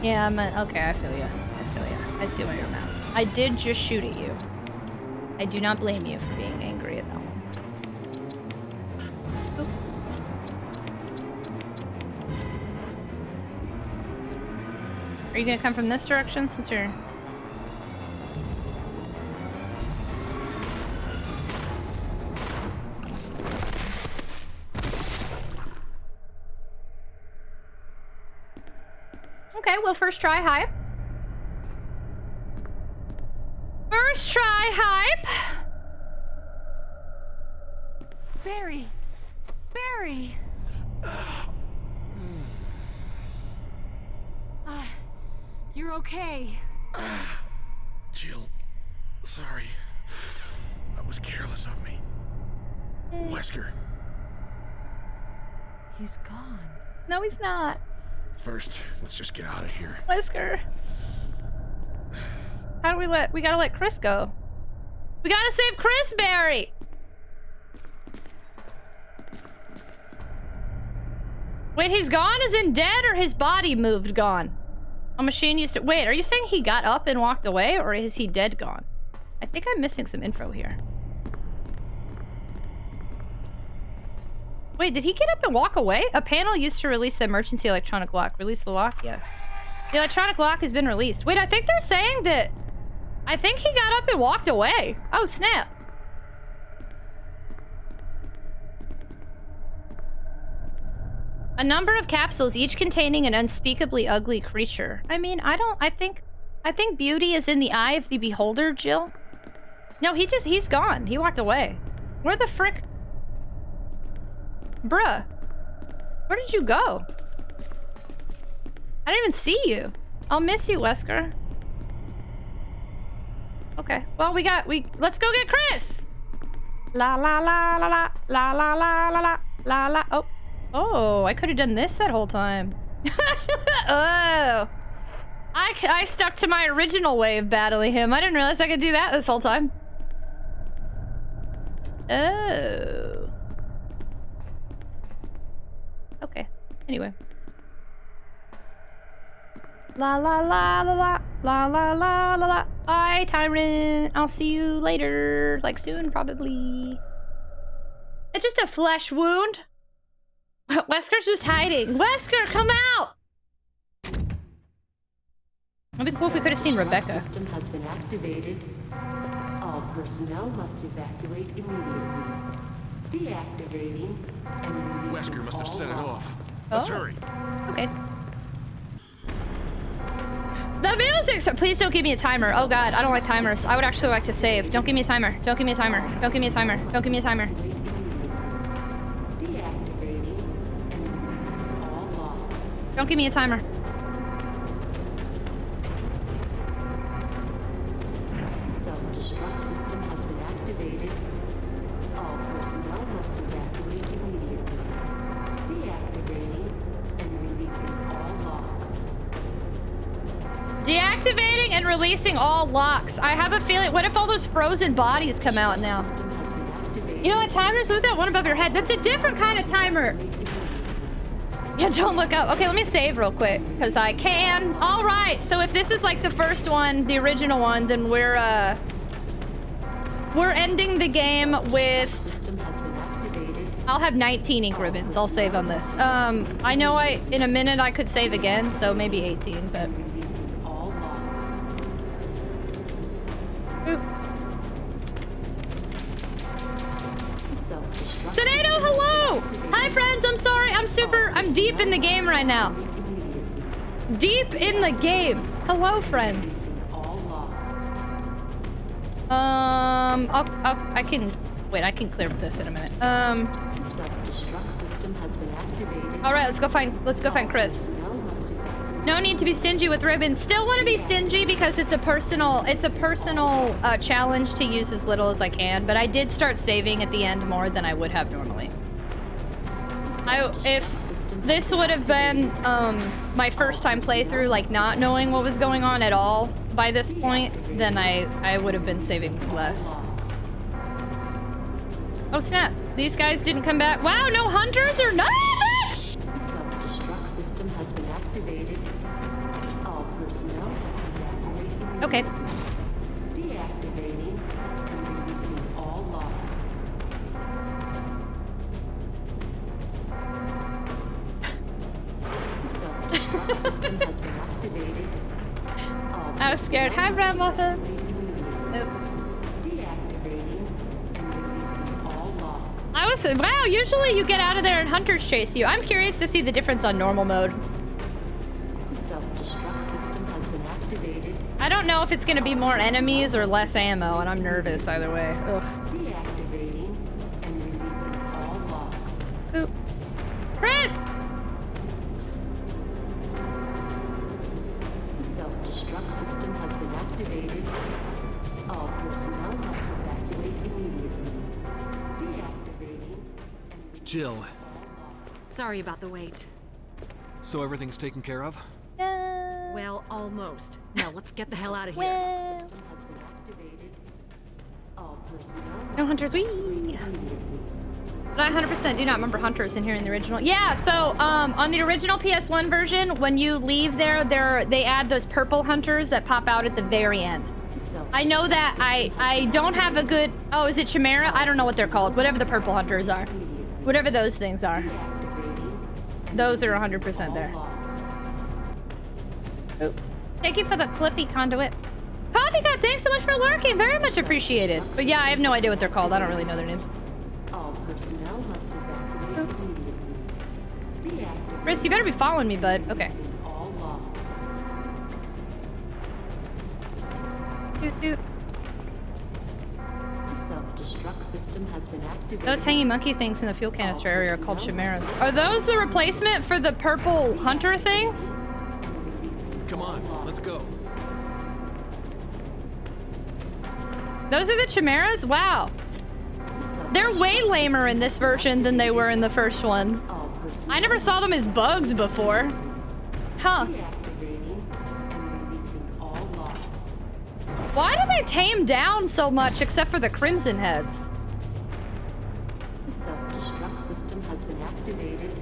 Yeah, okay, I feel ya. I see where you're at. I did just shoot at you. I do not blame you for being angry at that one. Oop. Are you gonna come from this direction since you're... Okay, well, first try hype. First try hype. Barry! Barry! You're okay. Jill, sorry. That was careless of me. Wesker. He's gone. No, he's not. First, let's just get out of here. Wesker. How do we gotta let Chris go. We gotta save Chris, Barry! Wait, he's gone as in dead or his body moved gone? A machine used to... Wait, are you saying he got up and walked away or is he dead gone? I think I'm missing some info here. Wait, did he get up and walk away? A panel used to release the emergency electronic lock. Release the lock? Yes. The electronic lock has been released. Wait, I think they're saying that... I think he got up and walked away. Oh, snap. A number of capsules, each containing an unspeakably ugly creature. I mean, I think beauty is in the eye of the beholder, Jill. No, he's gone. He walked away. Where the frick... Bruh. Where did you go? I didn't even see you. I'll miss you, Wesker. Okay. Well, let's go get Chris. La la la la la la la la la la la. Oh. Oh, I could have done this that whole time. Oh. I stuck to my original way of battling him. I didn't realize I could do that this whole time. Oh. Okay. Anyway. La la la la la la la la la la. Bye, Tyrant. I'll see you later. Like soon, probably. It's just a flesh wound. Wesker's just hiding. Wesker, come out! It'd be cool if we could have seen Rebecca. System has been activated. All personnel must evacuate immediately. Deactivating and releasing Wesker must have set it all off. Oh. Let's hurry. Okay. The music! So please don't give me a timer. Oh god, I don't like timers. I would actually like to save. Don't give me a timer. Don't give me a timer. Don't give me a timer. Don't give me a timer. Deactivating and releasing all locks. Don't give me a timer. Self-destruct system has been activated. All personnel must evacuate immediately. Deactivating and releasing all locks. Deactivating and releasing all locks. I have a feeling, what if all those frozen bodies come out now? You know what timers with that one above your head? That's a different kind of timer. Yeah, don't look up. Okay, let me save real quick, because I can. All right, so if this is like the first one, the original one, then we're ending the game with... I'll have 19 ink ribbons. I'll save on this. I know in a minute I could save again, so maybe 18, but... Oop. Senato, hello! Hi, friends. I'm sorry. I'm deep in the game right now. Deep in the game. Hello, friends. I can clear this in a minute. All right, let's go find Chris. No need to be stingy with ribbons. Still want to be stingy because it's a personal challenge to use as little as I can, but I did start saving at the end more than I would have normally. If this would have been my first time playthrough, like not knowing what was going on at all by this point, then I would have been saving less. Oh snap, these guys didn't come back. Wow, no hunters or nothing! Self-destruct system has been activated. All personnel must evacuate immediately. Okay. Deactivating and releasing all locks. Self-destruct system has been activated. I was scared. Hi, Brown Muffin. Deactivating and releasing all locks. Wow, usually you get out of there and hunters chase you. I'm curious to see the difference on normal mode. Self-destruct system has been activated. I don't know if it's gonna be more enemies or less ammo, and I'm nervous either way. Ugh. Deactivating and releasing all locks. Oop. Chris! Self-destruct system has been activated. All personnel must evacuate immediately. Deactivating and Jill, Sorry about the wait. so everything's taken care of? Well, almost. Now let's get the hell out of here. system has been activated. All personnel No hunters, wee! But I 100% do not remember hunters in here in the original. Yeah, so on the original PS1 version, when you leave they add those purple hunters that pop out at the very end. I know that I don't have a good... Oh, is it Chimera? I don't know what they're called. Whatever the purple hunters are. Whatever those things are. Those are 100% there. Oop. Thank you for the Clippy Conduit. Coffee Cup, thanks so much for lurking. Very much appreciated. But yeah, I have no idea what they're called. I don't really know their names. All personnel must evacuate immediately. Deactivating Chris, you better be following me, bud. Okay. all locks. Doot, doot. Self-destruct system has been activated. Those hanging monkey things in the fuel canister area are called chimeras. Are those the replacement for the purple hunter things? Come on, let's go. Those are the chimeras? Wow. They're way lamer in this version than they were in the first one. I never saw them as bugs before. Huh. Why do they tame down so much except for the crimson heads? The self-destruct system has been activated.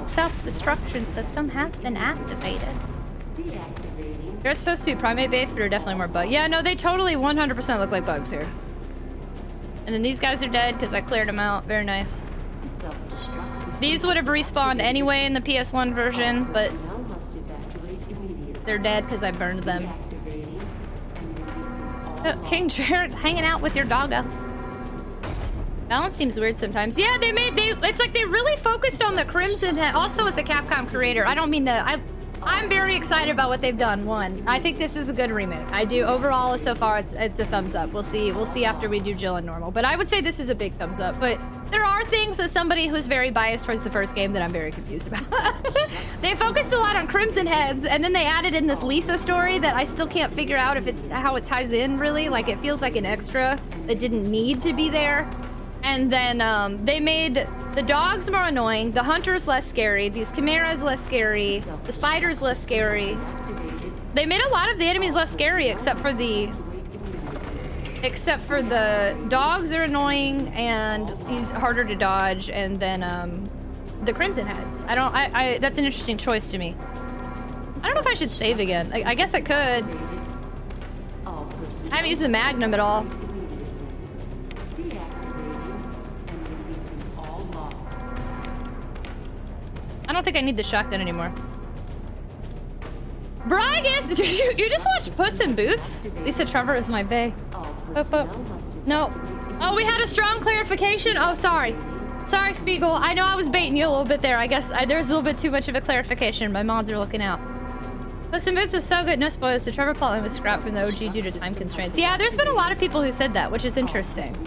Self-destruction system has been activated. Deactivating. They're supposed to be primate based, but are definitely more bug. Yeah, no, they totally 100% look like bugs here. And then these guys are dead because I cleared them out. Very nice. The self-destruct system These would have respawned anyway in the PS1 version, but they're dead because I burned them. King Jared hanging out with your doggo. Balance seems weird sometimes. Yeah, it's like they really focused on the Crimson Head. Also, as a Capcom creator, I don't mean to. I'm very excited about what they've done. One, I think this is a good remake. I do. Overall, so far, it's a thumbs up. We'll see. We'll see after we do Jill and normal. But I would say this is a big thumbs up. But there are things as somebody who's very biased towards the first game that I'm very confused about. They focused a lot on Crimson Heads, and then they added in this Lisa story that I still can't figure out if it's how it ties in. Really, like it feels like an extra that didn't need to be there. And then they made the dogs more annoying, the hunters less scary, these chimeras less scary, the spiders less scary. They made a lot of the enemies less scary except for the dogs are annoying and he's harder to dodge, and then the Crimson Heads. That's an interesting choice to me. I don't know if I should save again. I guess I could. I haven't used the Magnum at all. I don't think I need the shotgun anymore. Bragus! You just watched Puss in Boots? Lisa Trevor is my bae. No. Oh, we had a strong clarification? Oh, sorry. Sorry, Spiegel. I know I was baiting you a little bit there. I guess there was a little bit too much of a clarification. My mods are looking out. Puss in Boots is so good. No spoilers. The Trevor plotline was scrapped from the OG due to time constraints. Yeah, there's been a lot of people who said that, which is interesting.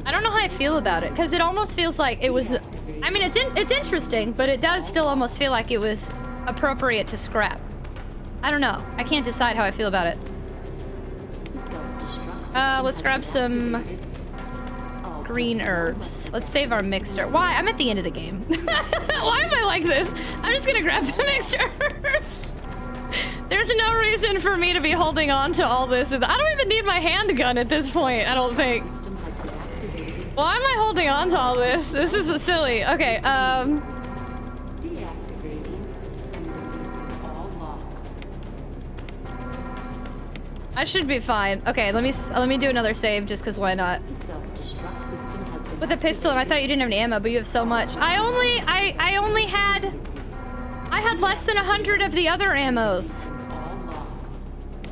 I don't know how I feel about it, because it almost feels like it was... I mean, it's interesting, but it does still almost feel like it was appropriate to scrap. I don't know. I can't decide how I feel about it. Let's grab some green herbs. Let's save our mixed herb. Why? I'm at the end of the game. Why am I like this? I'm just gonna grab the mixed herbs. There's no reason for me to be holding on to all this. I don't even need my handgun at this point, I don't think. Why am I holding on to all this? This is silly. Okay, I should be fine. Okay, let me do another save just because why not? With a pistol, and I thought you didn't have any ammo, but you have so much. I had less than 100 of the other ammos.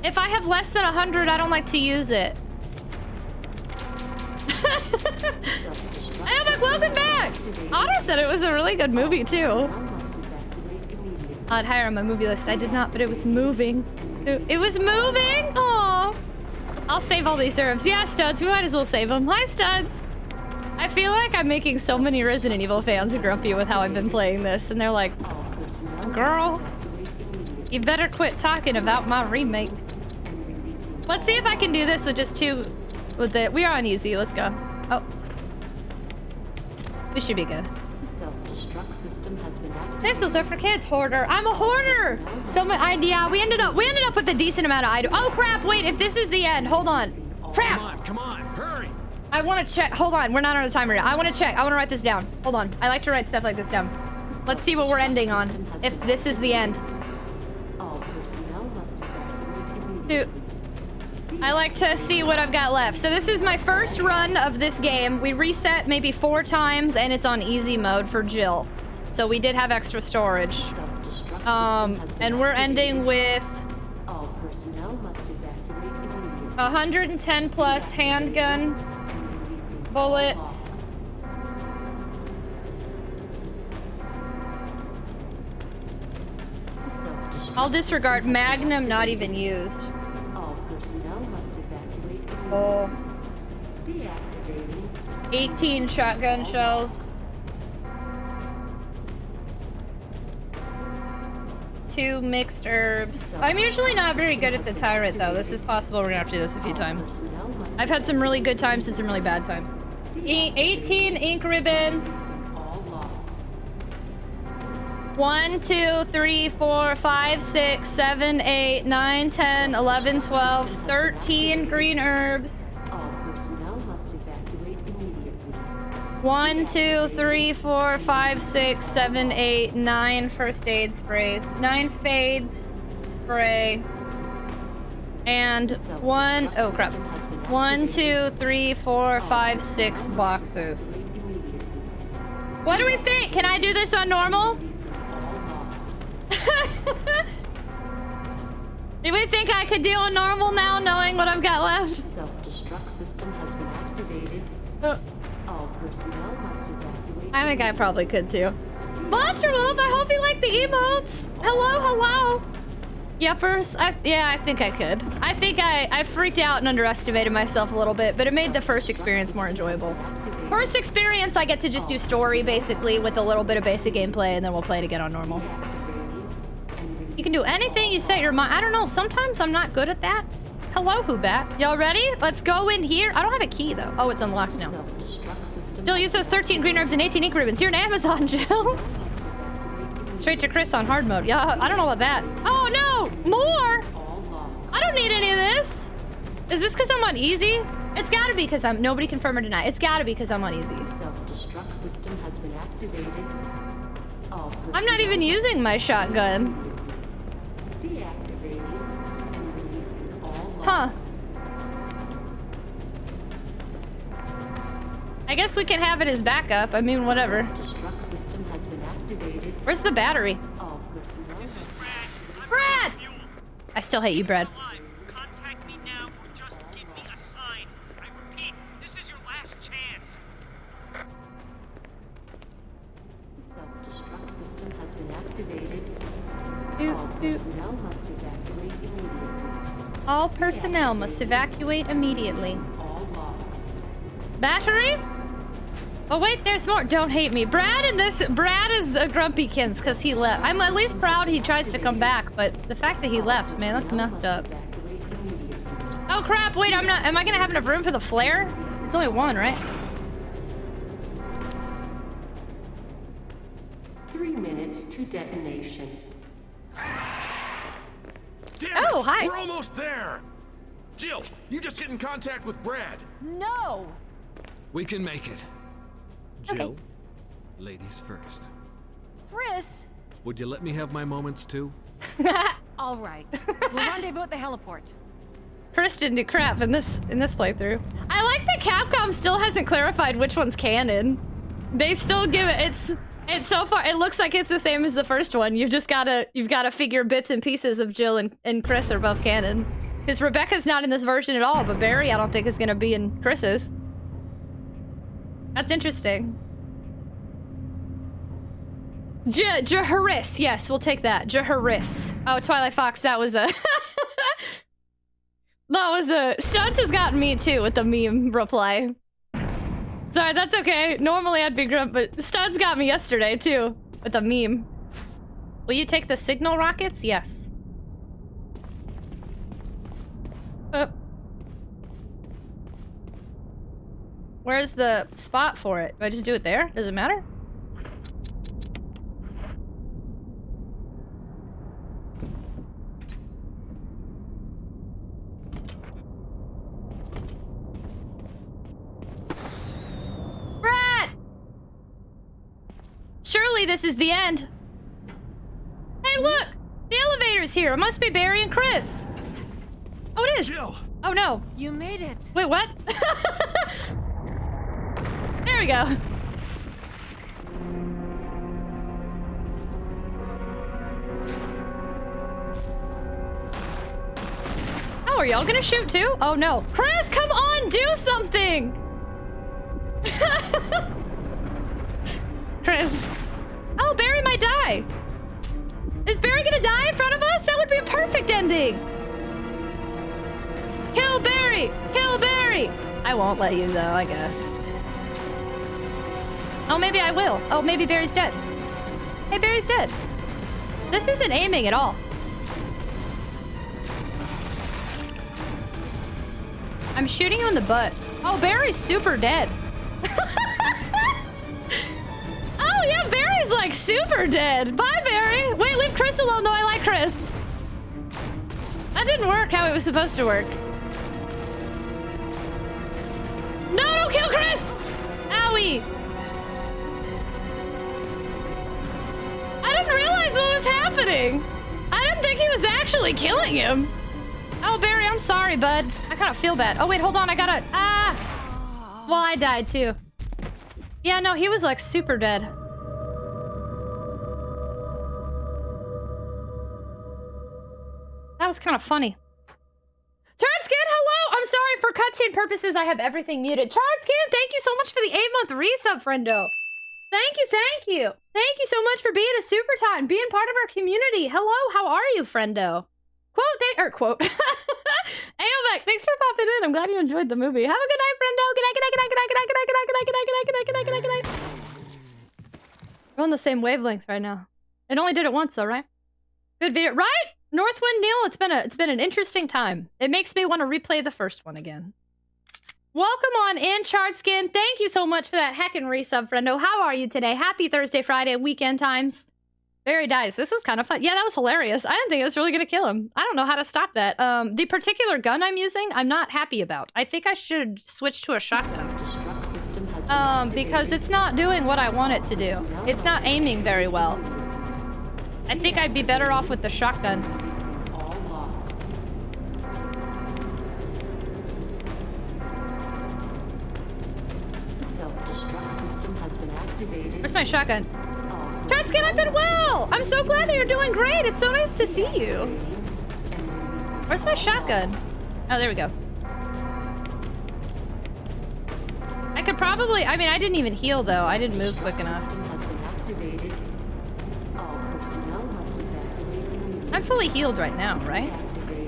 If I have less than 100, I don't like to use it. Hey, welcome back! Otto said it was a really good movie, too. I'd hire on my movie list. I did not, but it was moving. It was moving? Aww. I'll save all these herbs. Yeah, Studs, we might as well save them. Hi, Studs! I feel like I'm making so many Resident Evil fans grumpy with how I've been playing this, and they're like, girl, you better quit talking about my remake. Let's see if I can do this with just two... We are on easy. Let's go. Oh. We should be good. Pistols are for kids, hoarder. I'm a hoarder! So much... Yeah, we ended up with a decent amount of items. Oh, crap! Wait, if this is the end, hold on. Crap! Come on, hurry! I want to check. Hold on, we're not on a timer yet. I want to check. I want to write this down. Hold on. I like to write stuff like this down. Let's see what we're ending on. If this is the end. Dude. I like to see what I've got left. So this is my first run of this game. We reset maybe 4 times, and it's on easy mode for Jill. So we did have extra storage. And we're ending with 110 plus handgun bullets. I'll disregard Magnum, not even used. Oh. 18 shotgun shells. 2 mixed herbs. I'm usually not very good at the tyrant though. This is possible. We're gonna have to do this a few times. I've had some really good times and some really bad times. 18 ink ribbons. 1, 2, 3, 4, 5, 6, 7, 8, 9, 10, 11, 12, 13 green herbs. 1, 2, 3, 4, 5, 6, 7, 8, 9 first aid sprays. 9 fades spray. And 1, oh crap. 1, 2, 3, 4, 5, 6 boxes. What do we think? Can I do this on normal? Do we think I could do on normal now, knowing what I've got left? Self-destruct system has been activated. All personnel must evacuate. I think I probably could too. Monster Wolf, I hope you like the emotes. Hello, hello. Yuppers. Yeah, I think I could. I think I freaked out and underestimated myself a little bit, but it made the first experience more enjoyable. First experience, I get to just do story, basically, with a little bit of basic gameplay, and then we'll play it again on normal. You can do anything you set your mind. I don't know, sometimes I'm not good at that. Hello, Whobat. Y'all ready? Let's go in here. I don't have a key, though. Oh, it's unlocked now. Jill, use those 13 green herbs and 18 ink ribbons. You're an Amazon, Jill. Straight to Chris on hard mode. Yeah, I don't know about that. Oh, no! More? I don't need any of this. Is this because I'm on easy? It's gotta be because I'm... Nobody confirm or deny. It's gotta be because I'm on easy. Self-destruct system has been activated. I'm not even using my shotgun. Deactivating and releasing all logs. Huh. I guess we can have it as backup. I mean, whatever. Self-destruct system has been activated. Where's the battery? All personnel. This is Brad! I still hate you, Brad. Contact me now or just give me a sign. I repeat, this is your last chance. Self-destruct system has been activated. All personnel must evacuate immediately. Battery? Oh wait, there's more. Don't hate me. Brad is a grumpykins because he left. I'm at least proud he tries to come back, but the fact that he left, man, that's messed up. Oh crap, wait, am I gonna have enough room for the flare? It's only one, right? 3 minutes to detonation. Damn Oh, it! hi. We're almost there! Jill, you just get in contact with Brad. No! We can make it. Jill, Okay. ladies first. Chris! Would you let me have my moments too? All right. We'll rendezvous at the heliport. Chris didn't do crap in this playthrough. I like that Capcom still hasn't clarified which one's canon. They still give it. It's so far. It looks like it's the same as the first one. You've gotta figure bits and pieces of Jill and Chris are both canon. Because Rebecca's not in this version at all, but Barry I don't think is gonna be in Chris's. That's interesting. Jaharis, yes, we'll take that. Jaharis. Oh, Twilight Fox, that was a... Studs has gotten me too with the meme reply. Sorry, that's okay. Normally I'd be grump, but Studs got me yesterday too with a meme. Will you take the signal rockets? Yes. Where's the spot for it? Do I just do it there? Does it matter? Brad! Surely this is the end. Hey, look! The elevator's here. It must be Barry and Chris. Oh, it is. Jill! Oh, no. You made it. Wait, what? There we go. Oh, are y'all gonna shoot too? Oh no. Chris, come on, do something! Chris. Oh, Barry might die. Is Barry gonna die in front of us? That would be a perfect ending. Kill Barry! Kill Barry! I won't let you though, I guess. Oh, maybe I will. Oh, maybe Barry's dead. Hey, Barry's dead. This isn't aiming at all. I'm shooting you in the butt. Oh, Barry's super dead. Oh, yeah, Barry's like super dead. Bye, Barry. Wait, leave Chris alone though. I like Chris. That didn't work how it was supposed to work. No, don't kill Chris! Owie! I didn't realize what was happening. I didn't think he was actually killing him. Oh, Barry, I'm sorry, bud. I kind of feel bad. Oh, wait, hold on. I gotta... Ah! Well, I died, too. Yeah, no, he was like super dead. That was kind of funny. Chardskin, hello! I'm sorry, for cutscene purposes, I have everything muted. Chardskin, thank you so much for the 8-month resub, friendo. Thank you, thank you. Thank you so much for being a super tot and being part of our community. Hello, how are you, friendo? Quote. Aovec, thanks for popping in. I'm glad you enjoyed the movie. Have a good night, friendo. Good night, good night, good night, good night, good night, good night, good night, good night, good night, good night, good night, good night, good night. We're on the same wavelength right now. It only did it once though, right? Good video, right? Northwind Neil, it's been an interesting time. It makes me want to replay the first one again. Welcome on in, Chardskin. Thank you so much for that heckin' resub, friendo. How are you today? Happy Thursday, Friday, weekend times. Very nice. This was kind of fun. Yeah, that was hilarious. I didn't think it was really gonna kill him. I don't know how to stop that. The particular gun I'm using, I'm not happy about. I think I should switch to a shotgun. Because it's not doing what I want it to do. It's not aiming very well. I think I'd be better off with the shotgun. Where's my shotgun? Chardskin, I've been well! I'm so glad that you're doing great! It's so nice to see you! Where's my shotgun? Oh, there we go. I could probably... I mean, I didn't even heal, though. I didn't move quick enough. I'm fully healed right now, right?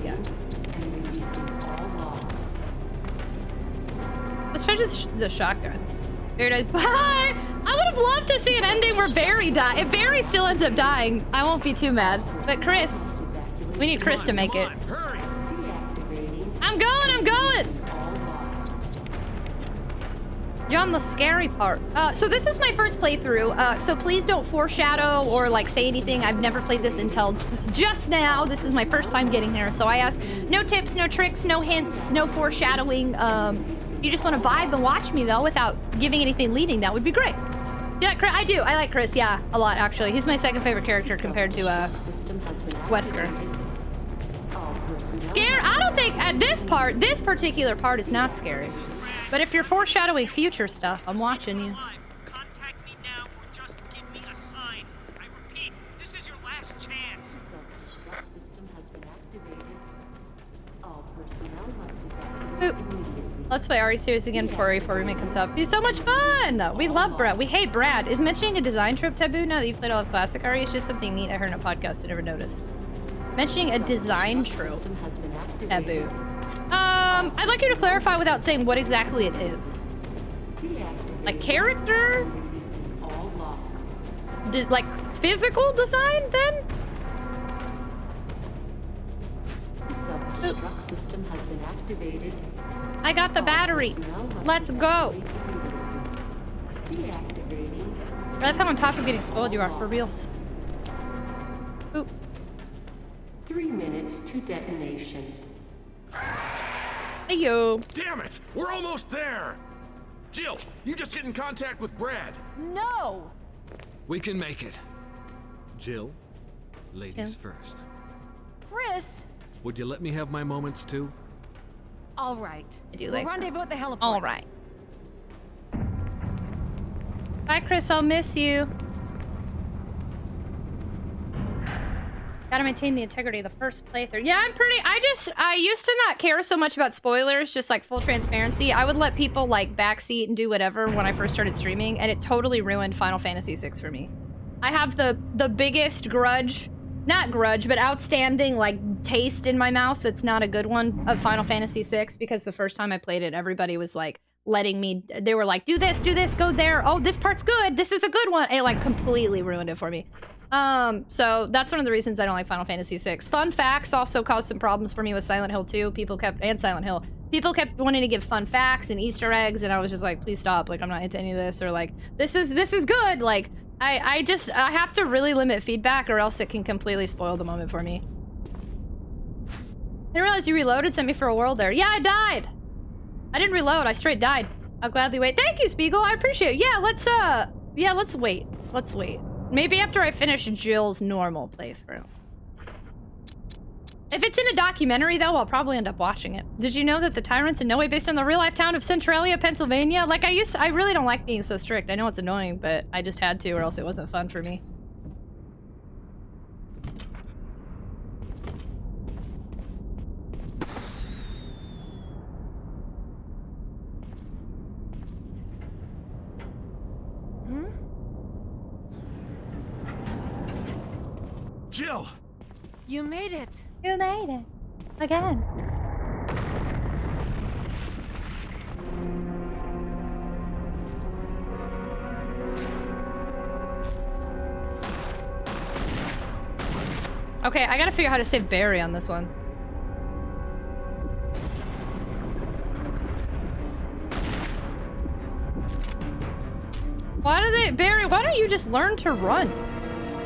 Yeah. Let's try the shotgun. Very nice. Bye! I would have loved to see an ending where Barry died. If Barry still ends up dying, I won't be too mad. But Chris, we need Chris to make it. I'm going! You're on the scary part. So this is my first playthrough, so please don't foreshadow or like say anything. I've never played this until just now. This is my first time getting here, so I ask no tips, no tricks, no hints, no foreshadowing. You just want to vibe and watch me though without giving anything leading, that would be great. Yeah, I do. I like Chris, yeah, a lot actually. He's my second favorite character compared to Wesker. Scared? I don't think at this particular part is not scary. But if you're foreshadowing future stuff, I'm watching you. Contact me now or just give me a sign. I repeat, this is your last chance. Oop. Let's play RE series again before RE4 Remake comes up. It's so much fun! We love Brad. We hate Brad. Is mentioning a design trope taboo now that you played all of classic RE? It's just something neat I heard in a podcast I never noticed. Mentioning a design trope taboo. I'd like you to clarify without saying what exactly it is. Like character? Like physical design then? Self-destruct system has been activated. I got the battery. Let's go. I love how on top of getting spoiled you are for reals. Oop. 3 minutes to detonation. Hey yo. Damn it! We're almost there! Jill, you just get in contact with Brad. No! We can make it. Jill, ladies first. Chris! Would you let me have my moments too? All right. I do We'll like rendezvous at the heliport. All right. Bye, Chris. I'll miss you. Gotta maintain the integrity of the first playthrough. Yeah, I used to not care so much about spoilers, just like full transparency. I would let people like backseat and do whatever when I first started streaming, and it totally ruined Final Fantasy VI for me. I have the biggest grudge, not grudge, but outstanding like taste in my mouth that's not a good one of Final Fantasy VI, because the first time I played it, everybody was like letting me, they were like, do this, go there. Oh, this part's good. This is a good one. It like completely ruined it for me. So that's one of the reasons I don't like Final Fantasy VI. Fun facts also caused some problems for me with Silent Hill 2. People kept wanting to give fun facts and Easter eggs, and I was just like, please stop. Like, I'm not into any of this, or like, this is good. Like, I have to really limit feedback or else it can completely spoil the moment for me. I didn't realize you reloaded, sent me for a world there. Yeah, I died. I didn't reload, I straight died. I'll gladly wait. Thank you, Spiegel, I appreciate it. Yeah, let's wait. Let's wait. Maybe after I finish Jill's normal playthrough. If it's in a documentary, though, I'll probably end up watching it. Did you know that the Tyrant's in no way based on the real-life town of Centralia, Pennsylvania? Like, I really don't like being so strict. I know it's annoying, but I just had to, or else it wasn't fun for me. Jill! You made it. You made it. Again. Okay, I gotta figure out how to save Barry on this one. Why do they... Barry, why don't you just learn to run?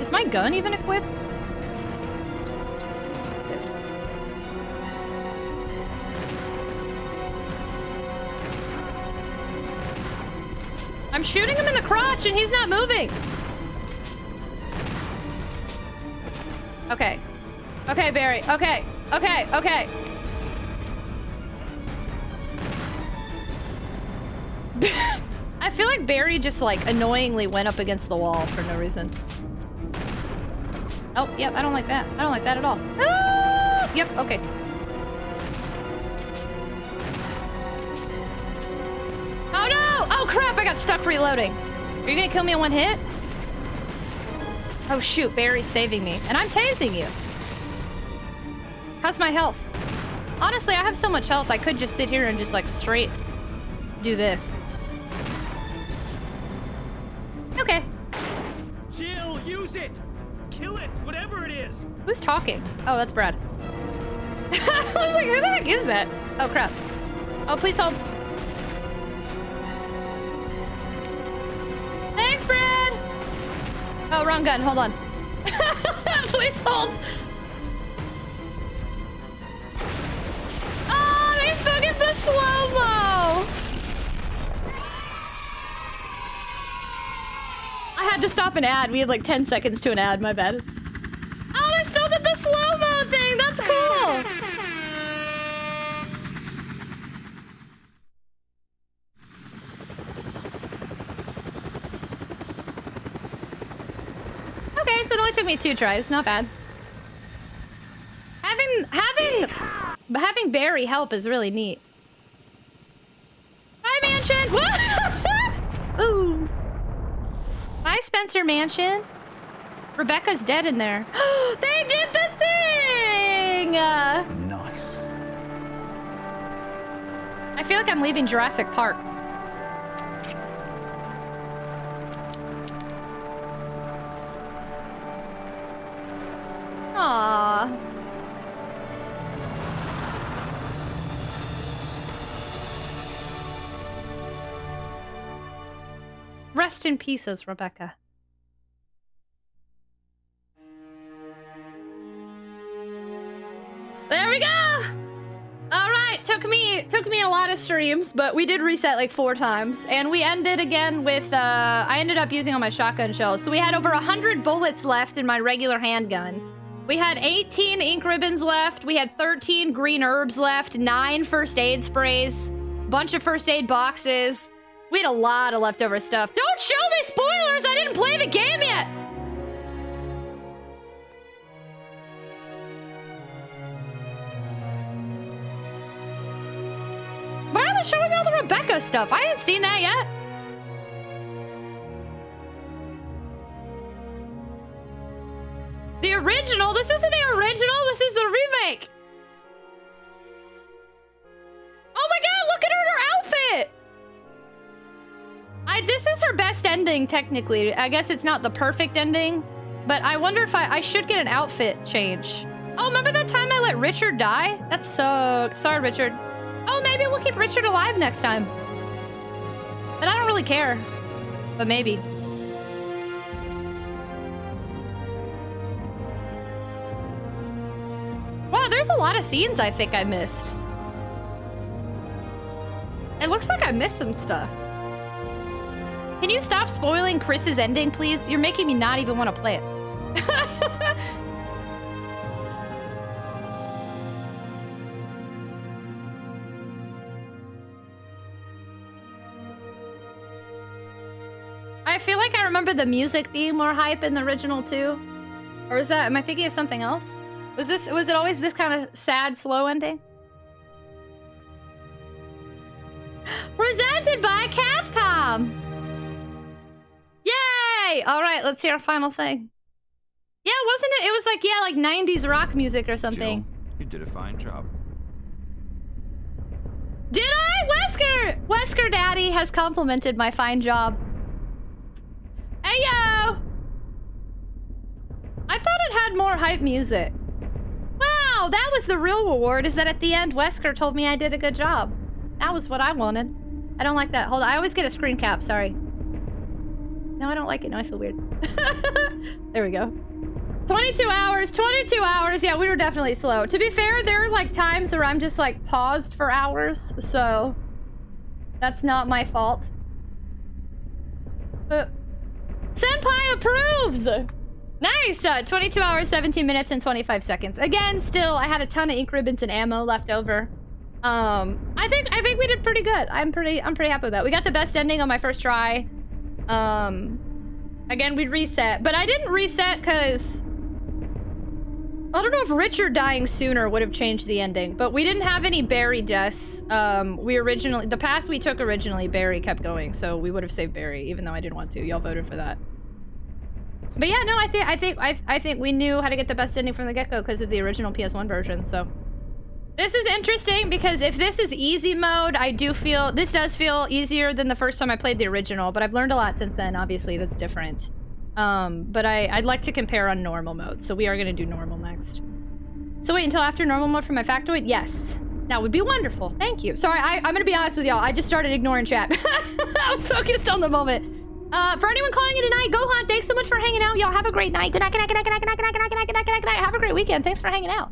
Is my gun even equipped? Yes. I'm shooting him in the crotch and he's not moving. Okay. Okay, Barry. Okay. Okay. Okay. I feel like Barry just, like, annoyingly went up against the wall for no reason. Oh, yep, I don't like that. I don't like that at all. Ah! Yep, okay. Oh, no! Oh, crap, I got stuck reloading. Are you gonna kill me in one hit? Oh, shoot, Barry's saving me. And I'm tasing you. How's my health? Honestly, I have so much health, I could just sit here and just, like, straight do this. Okay. Jill, use it! Kill it, whatever it is! Who's talking? Oh, that's Brad. I was like, who the heck is that? Oh, crap. Oh, please hold. Thanks, Brad! Oh, wrong gun. Hold on. Please hold. Oh, they still get the slow-mo! I had to stop an ad. We had like 10 seconds to an ad. My bad. Oh, they still did the slow-mo thing. That's cool. Okay, so it only took me 2 tries. Not bad. Having Barry help is really neat. Hi, Mansion. Ooh. Hi, Spencer Mansion. Rebecca's dead in there. They did the thing! Nice. I feel like I'm leaving Jurassic Park. Aww. Rest in pieces, Rebecca. There we go! Alright, took me a lot of streams, but we did reset like 4 times. And we ended again with, I ended up using all my shotgun shells. So we had over 100 bullets left in my regular handgun. We had 18 ink ribbons left. We had 13 green herbs left, 9 first aid sprays, bunch of first aid boxes. We had a lot of leftover stuff. Don't show me spoilers! I didn't play the game yet! Why are they showing all the Rebecca stuff? I ain't seen that yet. The original? This isn't the original, this is the remake! Oh my god, look at her outfit! This is her best ending, technically. I guess it's not the perfect ending, but I wonder if I should get an outfit change. Oh, remember that time I let Richard die? That's so... Sorry, Richard. Oh, maybe we'll keep Richard alive next time. But I don't really care. But maybe. Wow, there's a lot of scenes I think I missed. It looks like I missed some stuff. Can you stop spoiling Chris's ending, please? You're making me not even want to play it. feel like I remember the music being more hype in the original too. Or is that, am I thinking of something else? Was it always this kind of sad, slow ending? Presented by Capcom! Yay! Alright, let's hear our final thing. Yeah, wasn't it? It was like, yeah, like 90s rock music or something. Jill, you did a fine job. Did I? Wesker! Wesker Daddy has complimented my fine job. Hey, yo! I thought it had more hype music. Wow, that was the real reward, is that at the end, Wesker told me I did a good job. That was what I wanted. I don't like that. Hold on, I always get a screen cap, sorry. No, I don't like it. No, I feel weird. There we go. 22 hours, 22 hours. Yeah, we were definitely slow. To be fair, there are like times where I'm just like paused for hours, so that's not my fault. Senpai approves! Nice! 22 hours, 17 minutes, and 25 seconds. Again, still, I had a ton of ink ribbons and ammo left over. I think we did pretty good. I'm pretty happy with that. We got the best ending on my first try. Again, we'd reset, but I didn't reset because I don't know if Richard dying sooner would have changed the ending, but we didn't have any Barry deaths. The path we took originally, Barry kept going, so we would have saved Barry, even though I didn't want to. Y'all voted for that. But yeah, no, I think we knew how to get the best ending from the get-go because of the original PS1 version, so. This is interesting because if this is easy mode, I do feel, this does feel easier than the first time I played the original, but I've learned a lot since then, obviously, that's different. But I'd like to compare on normal mode, so we are gonna do normal next. So wait until after normal mode for my factoid? Yes. That would be wonderful, thank you. Sorry, I'm gonna be honest with y'all, I just started ignoring chat. I was focused on the moment. For anyone calling it a night, Gohan, thanks so much for hanging out. Y'all have a great night. Good night, good night, good night, good night, good night, good night, good night, good night, good night, good night. Have a great weekend. Thanks for hanging out.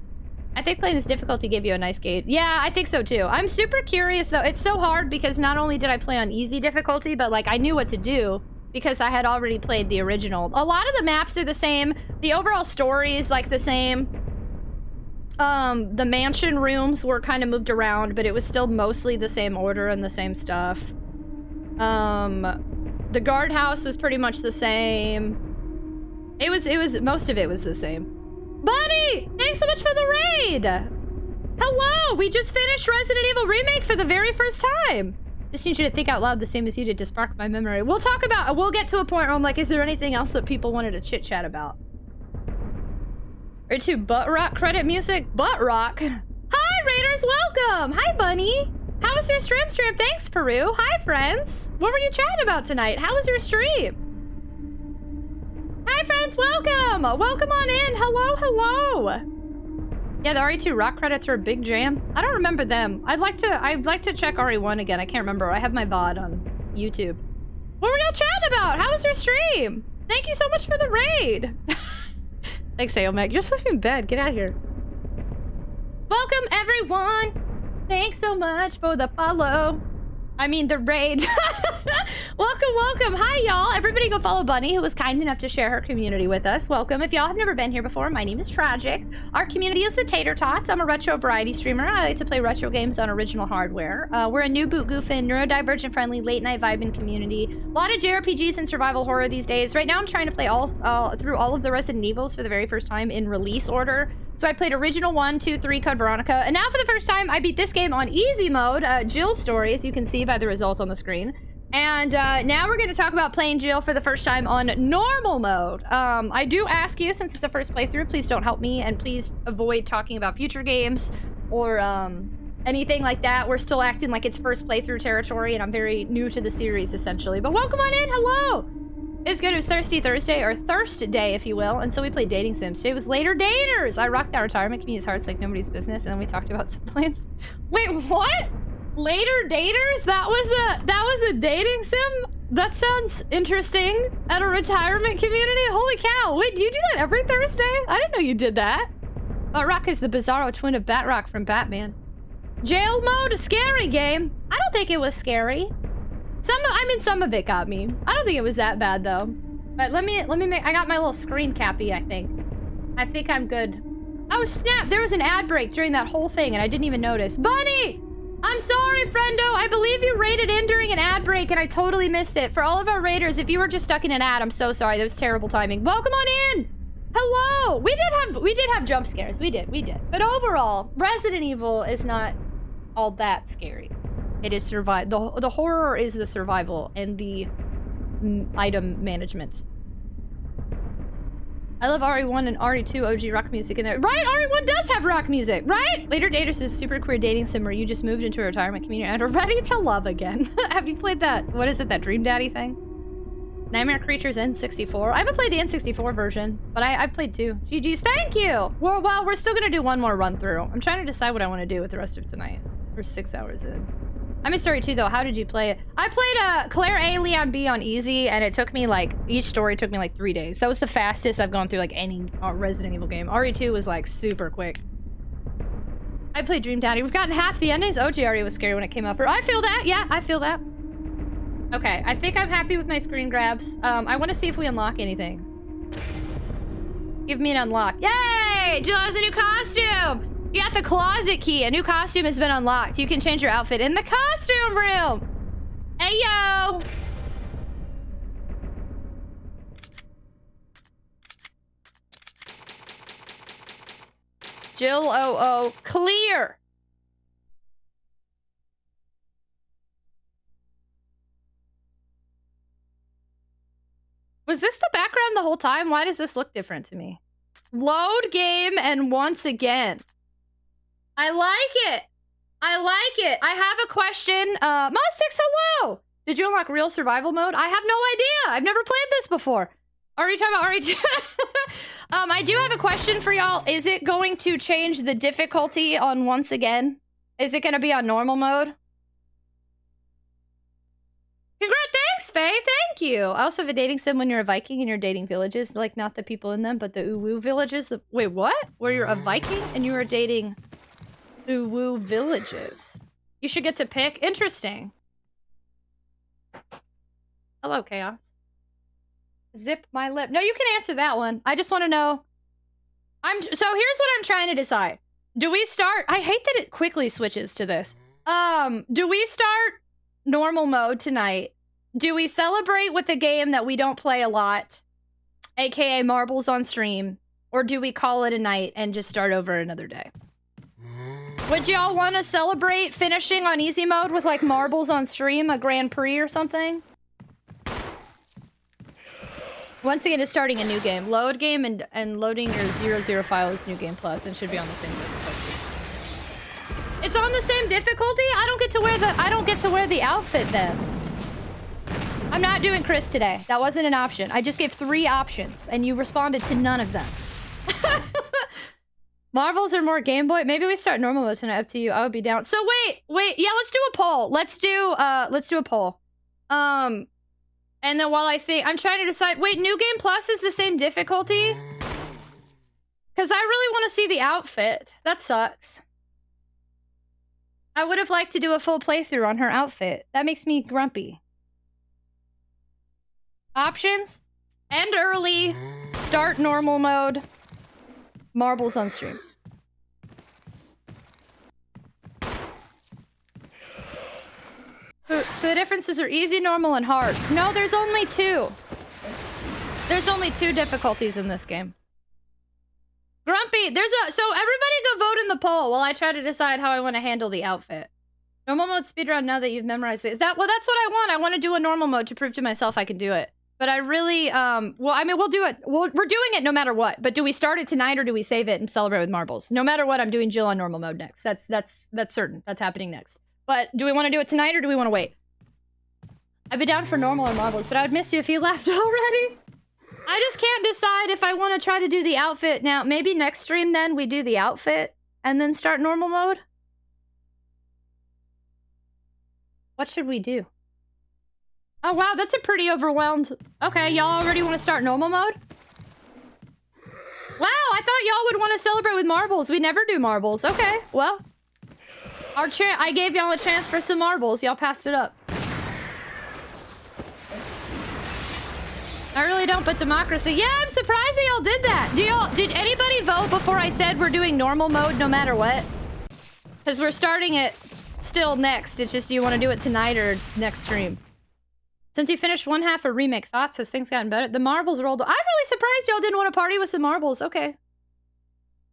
I think playing this difficulty gave you a nice gauge. Yeah, I think so too. I'm super curious though. It's so hard because not only did I play on easy difficulty, but like I knew what to do because I had already played the original. A lot of the maps are the same. The overall story is like the same. The mansion rooms were kind of moved around, but it was still mostly the same order and the same stuff. The guardhouse was pretty much the same. Most of it was the same. Bunny! Thanks so much for the raid! Hello! We just finished Resident Evil Remake for the very first time! Just need you to think out loud the same as you did to spark my memory. We'll get to a point where I'm like, is there anything else that people wanted to chit-chat about? Or to Butt Rock credit music? Butt Rock? Hi, Raiders! Welcome! Hi, Bunny! How was your stream? Thanks, Peru! Hi, friends! What were you chatting about tonight? How was your stream? Hi, friends! Welcome! Welcome on in! Hello, hello! Yeah, the RE2 rock credits are a big jam. I don't remember them. I'd like to check RE1 again. I can't remember. I have my VOD on YouTube. What were y'all chatting about? How was your stream? Thank you so much for the raid! Thanks, Aomeg. You're supposed to be in bed. Get out of here. Welcome, everyone! Thanks so much for the follow. I mean, the raid. Welcome, welcome. Hi, y'all. Everybody go follow Bunny, who was kind enough to share her community with us. Welcome. If y'all have never been here before, my name is Tragic. Our community is the Tater Tots. I'm a retro variety streamer. I like to play retro games on original hardware. We're a new boot goofing, neurodivergent friendly, late night vibing community. A lot of JRPGs and survival horror these days. Right now, I'm trying to play through all of the Resident Evils for the very first time in release order. So I played original 1, 2, 3, Code Veronica, and now for the first time, I beat this game on easy mode, Jill's story, as you can see by the results on the screen. And now we're going to talk about playing Jill for the first time on normal mode. I do ask you, since it's a first playthrough, please don't help me, and please avoid talking about future games or anything like that. We're still acting like it's first playthrough territory, and I'm very new to the series, essentially. But welcome on in, hello! It's good. It was Thirsty Thursday, or Thirst Day, if you will, and so we played dating sims. Today was Later Daters. I rocked that retirement community's hearts like nobody's business, and then we talked about some plans. Wait, what? Later Daters? That was a dating sim? That sounds interesting. At a retirement community? Holy cow! Wait, do you do that every Thursday? I didn't know you did that. Rock is the bizarro twin of Batrock from Batman. Jail mode, a scary game. I don't think it was scary. Some of it got me. I don't think it was that bad though. But let me make, I got my little screen cappy, I think I'm good. Oh snap, there was an ad break during that whole thing and I didn't even notice. Bunny! I'm sorry, friendo. I believe you raided in during an ad break and I totally missed it. For all of our raiders, if you were just stuck in an ad, I'm so sorry. That was terrible timing. Welcome on in. Hello. We did have jump scares. We did. But overall, Resident Evil is not all that scary. It is the horror is the survival and the item management. I love RE1 and RE2 OG rock music in there. Right? RE1 does have rock music, right? Later Daters is a super queer dating sim where you just moved into a retirement community and are ready to love again. Have you played that? What is it? That Dream Daddy thing? Nightmare Creatures N64. I haven't played the N64 version, but I've played two. GG's, thank you! Well, we're still gonna do one more run through. I'm trying to decide what I want to do with the rest of tonight. We're 6 hours in. I missed story 2 though. How did you play it? I played Claire A, Leon B on easy, and it took me like, each story took me like 3 days. That was the fastest I've gone through like any Resident Evil game. RE2 was like super quick. I played Dream Daddy. We've gotten half the endings. OG RE was scary when it came out. I feel that. Yeah, I feel that. Okay, I think I'm happy with my screen grabs. I want to see if we unlock anything. Give me an unlock. Yay! Jill has a new costume! You got the closet key. A new costume has been unlocked. You can change your outfit in the costume room. Hey, yo. Jill OO. Clear. Was this the background the whole time? Why does this look different to me? Load game and once again. I like it. I like it. I have a question. Mostix, hello. Did you unlock real survival mode? I have no idea. I've never played this before. Are you talking about RE2? I do have a question for y'all. Is it going to change the difficulty on once again? Is it going to be on normal mode? Congrats, thanks, Faye. Thank you. I also have a dating sim when you're a Viking and you're dating villages. Like, not the people in them, but the Uwu villages. Wait, what? Where you're a Viking and you are dating Uwu villages. You should get to pick. Interesting. Hello, Chaos. Zip my lip. No, you can answer that one. I just want to know. So here's what I'm trying to decide. Do we start? I hate that it quickly switches to this. Do we start normal mode tonight? Do we celebrate with a game that we don't play a lot, aka marbles on stream, or do we call it a night and just start over another day? Would y'all want to celebrate finishing on easy mode with like marbles on stream, a Grand Prix or something? Once again, it's starting a new game. Load game and loading your 00 file is new game plus and should be on the same difficulty. It's on the same difficulty? I don't get to wear the outfit then. I'm not doing Chris today. That wasn't an option. I just gave 3 options and you responded to none of them. Marvels are more Game Boy. Maybe we start normal mode tonight. Up to you. I would be down. So wait. Yeah, let's do a poll. Let's do a poll. And then while I think, I'm trying to decide. Wait, New Game Plus is the same difficulty? Because I really want to see the outfit. That sucks. I would have liked to do a full playthrough on her outfit. That makes me grumpy. Options. End early. Start normal mode. Marbles on stream. So the differences are easy, normal, and hard. No, there's only 2. There's only 2 difficulties in this game. Grumpy, so everybody go vote in the poll while I try to decide how I want to handle the outfit. Normal mode speedrun now that you've memorized it. Well, that's what I want. I want to do a normal mode to prove to myself I can do it. But I really, well, I mean, we'll do it. We're doing it no matter what. But do we start it tonight or do we save it and celebrate with marbles? No matter what, I'm doing Jill on normal mode next. That's certain. That's happening next. But do we want to do it tonight or do we want to wait? I'd be down for normal or marbles, but I would miss you if you left already. I just can't decide if I want to try to do the outfit now. Maybe next stream then we do the outfit and then start normal mode. What should we do? Oh, wow, that's a pretty overwhelmed... Okay, y'all already want to start normal mode? Wow, I thought y'all would want to celebrate with marbles. We never do marbles. Okay, well. I gave y'all a chance for some marbles. Y'all passed it up. I really don't, but democracy. Yeah, I'm surprised that y'all did that. Did anybody vote before I said we're doing normal mode no matter what? Because we're starting at still next. It's just, do you want to do it tonight or next stream? Since you finished one half of Remake, thoughts? Has things gotten better? The marbles rolled. I'm really surprised y'all didn't want to party with some marbles. Okay.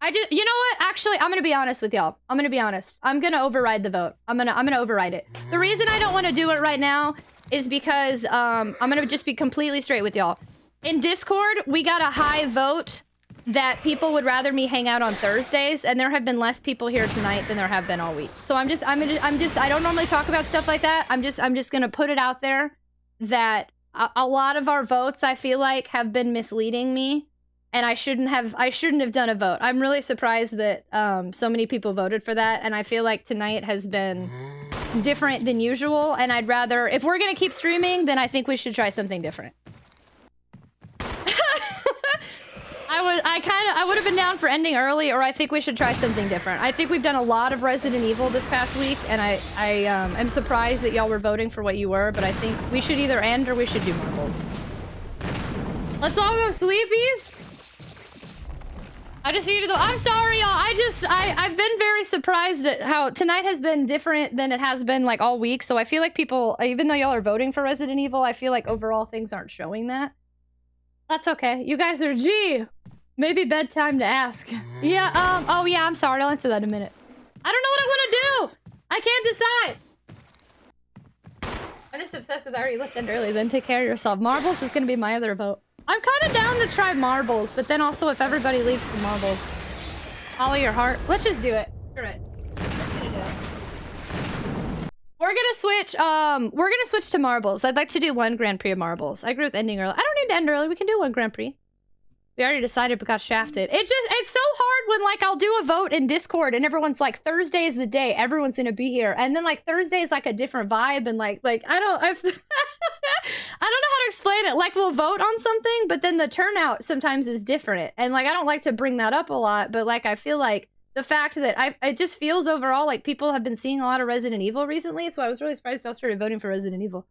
You know what? Actually, I'm gonna be honest with y'all. I'm gonna be honest. I'm gonna override the vote. I'm gonna override it. The reason I don't want to do it right now is because I'm gonna just be completely straight with y'all. In Discord, we got a high vote that people would rather me hang out on Thursdays, and there have been less people here tonight than there have been all week. So I don't normally talk about stuff like that. I'm just gonna put it out there that a lot of our votes, I feel like, have been misleading me, and I shouldn't have done a vote. I'm really surprised that so many people voted for that, and I feel like tonight has been different than usual, and I'd rather, if we're gonna keep streaming, then I think we should try something different. I would have been down for ending early, or I think we should try something different. I think we've done a lot of Resident Evil this past week, and I am surprised that y'all were voting for what you were, but I think we should either end or we should do marbles. Let's all go sleepies? I just needed to. I'm sorry, y'all. I've been very surprised at how tonight has been different than it has been like all week. So I feel like people, even though y'all are voting for Resident Evil, I feel like overall things aren't showing that. That's okay. You guys are G. Maybe bedtime to ask. Yeah. Oh yeah. I'm sorry. I'll answer that in a minute. I don't know what I want to do. I can't decide. I'm just obsessed with already. Let's end early. Then take care of yourself. Marbles is gonna be my other vote. I'm kind of down to try marbles, but then also if everybody leaves for marbles, follow your heart. Let's just do it. Screw it. Let's gonna do it. We're gonna switch to marbles. I'd like to do one Grand Prix of marbles. I agree with ending early. I don't need to end early. We can do one Grand Prix. We already decided but got shafted. It's so hard when like I'll do a vote in Discord and everyone's like, Thursday is the day, everyone's gonna be here. And then like Thursday is like a different vibe and like I don't know how to explain it. Like we'll vote on something, but then the turnout sometimes is different. And like I don't like to bring that up a lot, but like I feel like the fact that it just feels overall like people have been seeing a lot of Resident Evil recently, so I was really surprised y'all started voting for Resident Evil.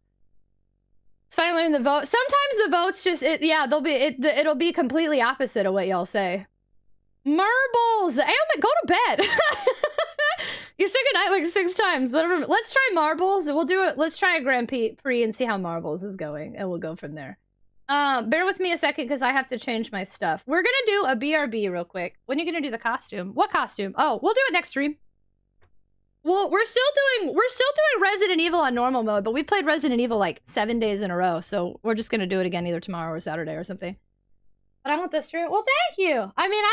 It's finally in the vote. Sometimes the votes just, it'll be completely opposite of what y'all say. Marbles! Ailman, go to bed! You said goodnight like 6 times. Let's try marbles. We'll do it. Let's try a Grand Prix and see how marbles is going, and we'll go from there. Bear with me a second because I have to change my stuff. We're gonna do a BRB real quick. When are you gonna do the costume? What costume? Oh, we'll do it next stream. Well, we're still doing Resident Evil on normal mode, but we played Resident Evil like 7 days in a row, so we're just gonna do it again either tomorrow or Saturday or something. But I want this stream. Well, thank you. I mean,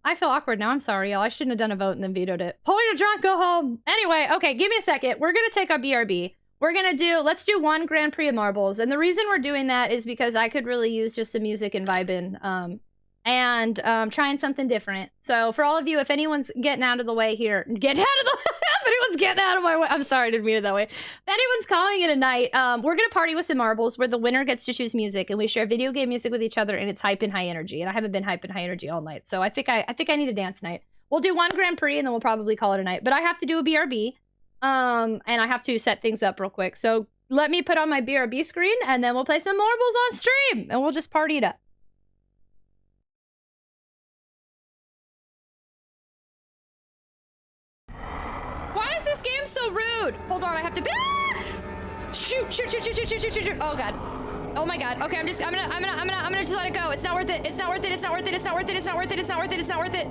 I feel awkward now. I'm sorry, y'all. I shouldn't have done a vote and then vetoed it. Pull your drunk, go home. Anyway, okay, give me a second. We're gonna take a BRB. Let's do one Grand Prix of marbles, and the reason we're doing that is because I could really use just some music and vibing, and trying something different. So for all of you, if anyone's getting out of the way here, if anyone's getting out of my way, I'm sorry, I didn't mean it that way. If anyone's calling it a night, we're gonna party with some marbles where the winner gets to choose music and we share video game music with each other and it's hype and high energy. And I haven't been hype and high energy all night. So I think I need a dance night. We'll do one Grand Prix and then we'll probably call it a night. But I have to do a BRB. And I have to set things up real quick. So let me put on my BRB screen and then we'll play some marbles on stream and we'll just party it up. Why is this game so rude? Hold on, I have to. Ah! Shoot! Oh god. Oh my god. Okay, I'm gonna just let it go. It's not worth it. It's not worth it. It's not worth it. It's not worth it. It's not worth it. It's not worth it. It's not worth it.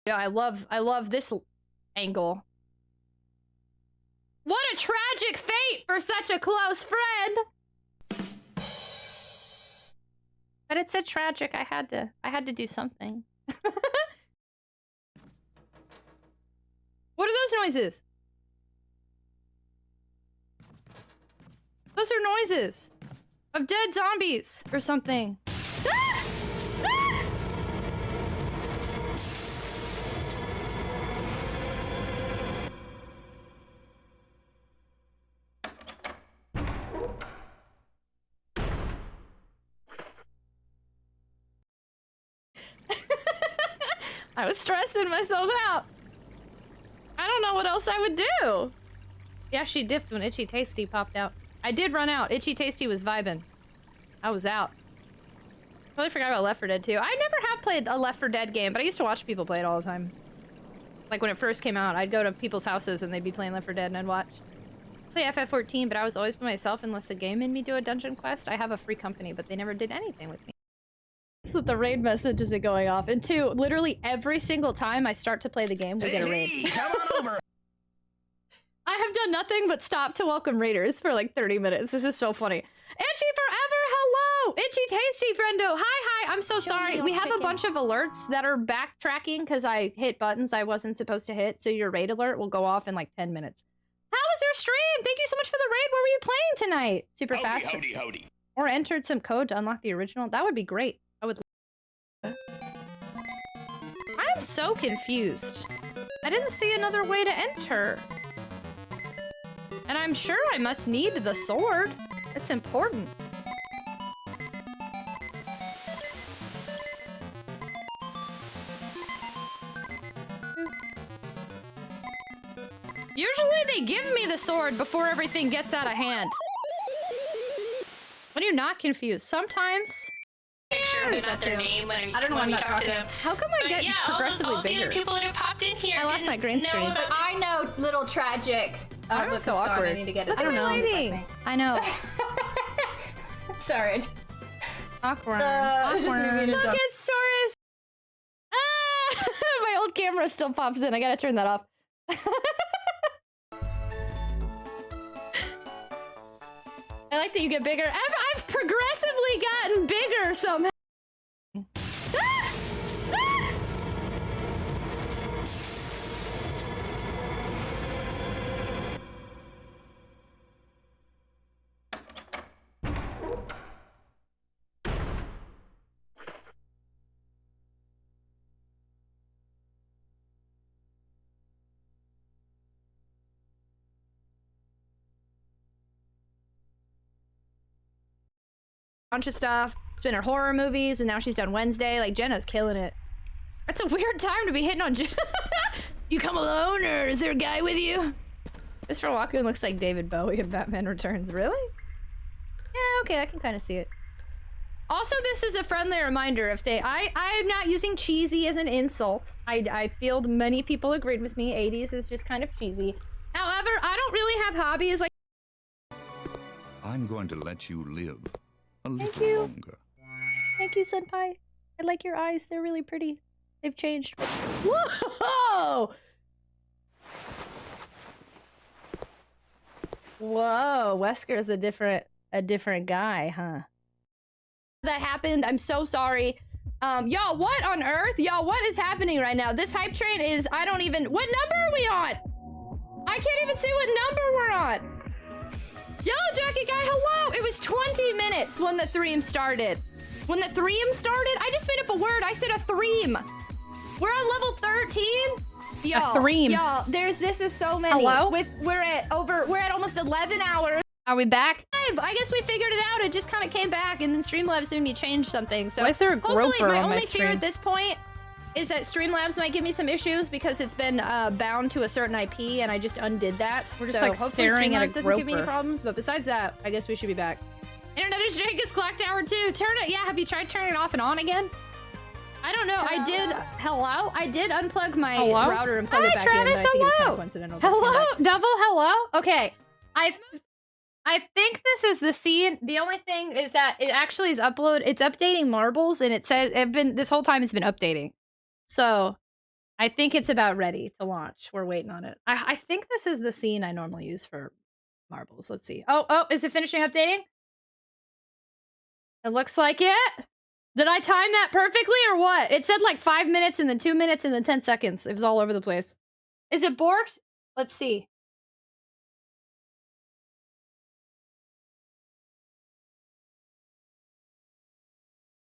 Yeah, I love this angle. What a tragic fate for such a close friend. But it said tragic. I had to do something. What are those noises? Those are noises of dead zombies or something. Ah! Ah! I was stressing myself out. I don't know what else I would do. Yeah, she dipped when Itchy Tasty popped out. I did run out. Itchy Tasty was vibing. I was out. Totally forgot about Left 4 Dead 2. I never have played a Left 4 Dead game, but I used to watch people play it all the time. Like when it first came out, I'd go to people's houses and they'd be playing Left 4 Dead and I'd watch. Play FF14, but I was always by myself unless the game made me do a dungeon quest. I have a free company, but they never did anything with me. So the raid message isn't going off. And two, literally every single time I start to play the game, we get a raid. Come on over. I have done nothing but stop to welcome raiders for like 30 minutes. This is so funny. Itchy Forever, hello! Itchy Tasty, friendo. Hi. I'm so sorry. We have a bunch of alerts that are backtracking because I hit buttons I wasn't supposed to hit. So your raid alert will go off in like 10 minutes. How was your stream? Thank you so much for the raid. What were you playing tonight? Super fast. Howdy. Or entered some code to unlock the original. That would be great. I would. I'm so confused. I didn't see another way to enter. And I'm sure I must need the sword. It's important. Usually they give me the sword before everything gets out of hand. When you're not confused, sometimes. That's their name when I don't know why I'm not talking. them. How come I get progressively all bigger? The people that have popped in here. I lost my green screen. But I know, little tragic. I'm so awkward. I need to get it. I don't know. I know. Sorry. Awkward. Just leave me to Look dump. at Saurus. Ah! My old camera still pops in. I gotta turn that off. I like that you get bigger. I've progressively gotten bigger somehow. Ah! Ah! Bunch of stuff. She's been in horror movies, and now she's done Wednesday. Like, Jenna's killing it. That's a weird time to be hitting on Jenna. You come alone, or is there a guy with you? This for Walken looks like David Bowie in Batman Returns. Really? Yeah, okay, I can kind of see it. Also, this is a friendly reminder. If they, I'm not using cheesy as an insult. I feel many people agreed with me. 80s is just kind of cheesy. However, I don't really have hobbies like. I'm going to let you live a little Thank you. longer. Thank you, Senpai. I like your eyes. They're really pretty. They've changed. Whoa! Whoa, Wesker's a different guy, huh? That happened. I'm so sorry. Y'all, what on earth? Y'all, what is happening right now? This hype train is, I don't even, what number are we on? I can't even see what number we're on. Yellow Jacket Guy, hello! It was 20 minutes when the thream started. When the thream started? I just made up a word. I said a thream. We're on level 13? Y'all, y'all, this is so many. Hello? We're at almost 11 hours. Are we back? I guess we figured it out. It just kind of came back, and then Streamlabs soon you changed something. So Why is there a hopefully, groper my on my only fear stream? at this point is that Streamlabs might give me some issues because it's been bound to a certain IP, and I just undid that. We're just, so like, hopefully staring at a Streamlabs doesn't give me any groper. problems. But besides that, I guess we should be back. Internet is Jake is Clock Tower 2. Turn it. Yeah, have you tried turning it off and on again? I don't know. I did. Hello? I did unplug my router and plug it back in, but I think it was kind of coincidental. Hello? Double hello? Okay. I think this is the scene. The only thing is that it actually is it's updating marbles, and it says this whole time it's been updating. So I think it's about ready to launch. We're waiting on it. I think this is the scene I normally use for marbles. Let's see. Oh, is it finishing updating? It looks like it. Did I time that perfectly or what? It said like 5 minutes and then 2 minutes and then 10 seconds. It was all over the place. Is it borked? Let's see.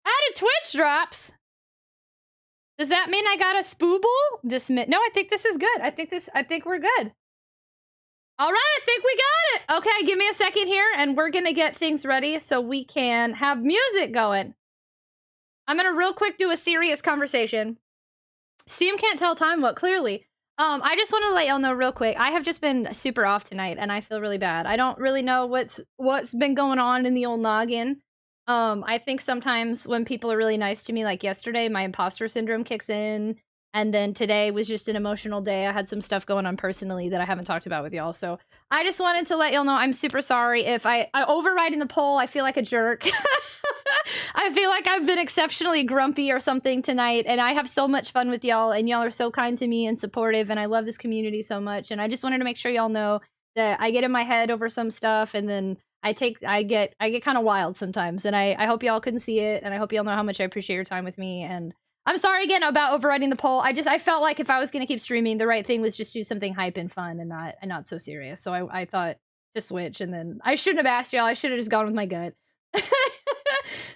Added Twitch drops. Does that mean I got a spooble? No, I think this is good. I think we're good. All right, I think we got it. Okay, give me a second here, and we're gonna get things ready so we can have music going. I'm gonna real quick do a serious conversation. Steam can't tell time. What? Clearly. I just want to let y'all know real quick. I have just been super off tonight, and I feel really bad. I don't really know what's been going on in the old noggin. I think sometimes when people are really nice to me, like yesterday, my imposter syndrome kicks in, and then today was just an emotional day. I had some stuff going on personally that I haven't talked about with y'all, so I just wanted to let y'all know I'm super sorry if I overriding the poll. I feel like a jerk. I feel like I've been exceptionally grumpy or something tonight, and I have so much fun with y'all, and y'all are so kind to me and supportive, and I love this community so much, and I just wanted to make sure y'all know that I get in my head over some stuff, and then I get kind of wild sometimes, and I hope y'all couldn't see it, and I hope y'all know how much I appreciate your time with me, and I'm sorry again about overriding the poll. I felt like if I was gonna keep streaming, the right thing was just do something hype and fun and not so serious. So I thought to switch, and then I shouldn't have asked y'all. I should have just gone with my gut.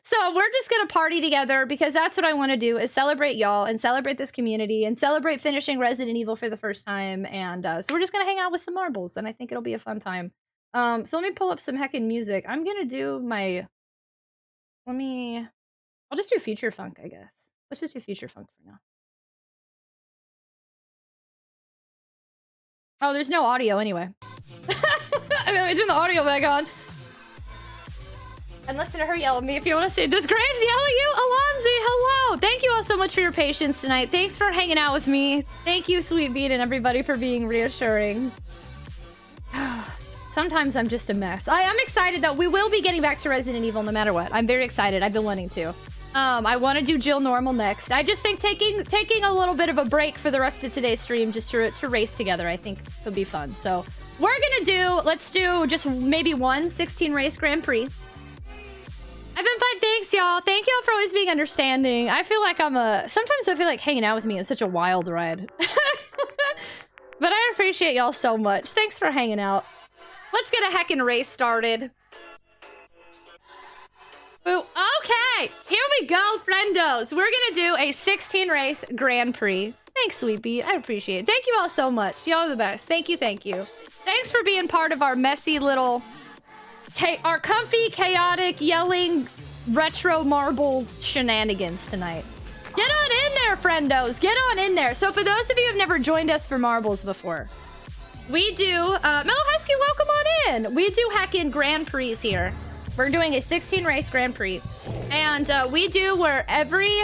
So we're just gonna party together because that's what I want to do, is celebrate y'all and celebrate this community and celebrate finishing Resident Evil for the first time. And so we're just gonna hang out with some marbles, and I think it'll be a fun time. So let me pull up some heckin' music. I'm gonna do my. I'll just do future funk, I guess. Let's just do future funk for now. Oh, there's no audio anyway. I'm gonna turn the audio back on. And listen to her yell at me if you want to say, does Graves yell at you? Alonzi, hello! Thank you all so much for your patience tonight. Thanks for hanging out with me. Thank you, Sweet Beat, and everybody for being reassuring. Sometimes I'm just a mess. I am excited that we will be getting back to Resident Evil no matter what. I'm very excited. I've been wanting to. I want to do Jill Normal next. I just think taking a little bit of a break for the rest of today's stream just to race together, I think would be fun. So we're gonna let's do just maybe one 16 race Grand Prix. I've been fine. Thanks, y'all. Thank y'all for always being understanding. I feel like sometimes I feel like hanging out with me is such a wild ride. But I appreciate y'all so much. Thanks for hanging out. Let's get a heckin' race started. Ooh, okay, here we go, friendos. We're gonna do a 16 race Grand Prix. Thanks, Sweet Beat. I appreciate it. Thank you all so much. Y'all are the best. Thank you, thank you. Thanks for being part of our messy little... our comfy, chaotic, yelling, retro marble shenanigans tonight. Get on in there, friendos. Get on in there. So for those of you who have never joined us for marbles before, we do... Mellow Husky, welcome on in. We do heckin' Grand Prix here. We're doing a 16 race Grand Prix. And we do where every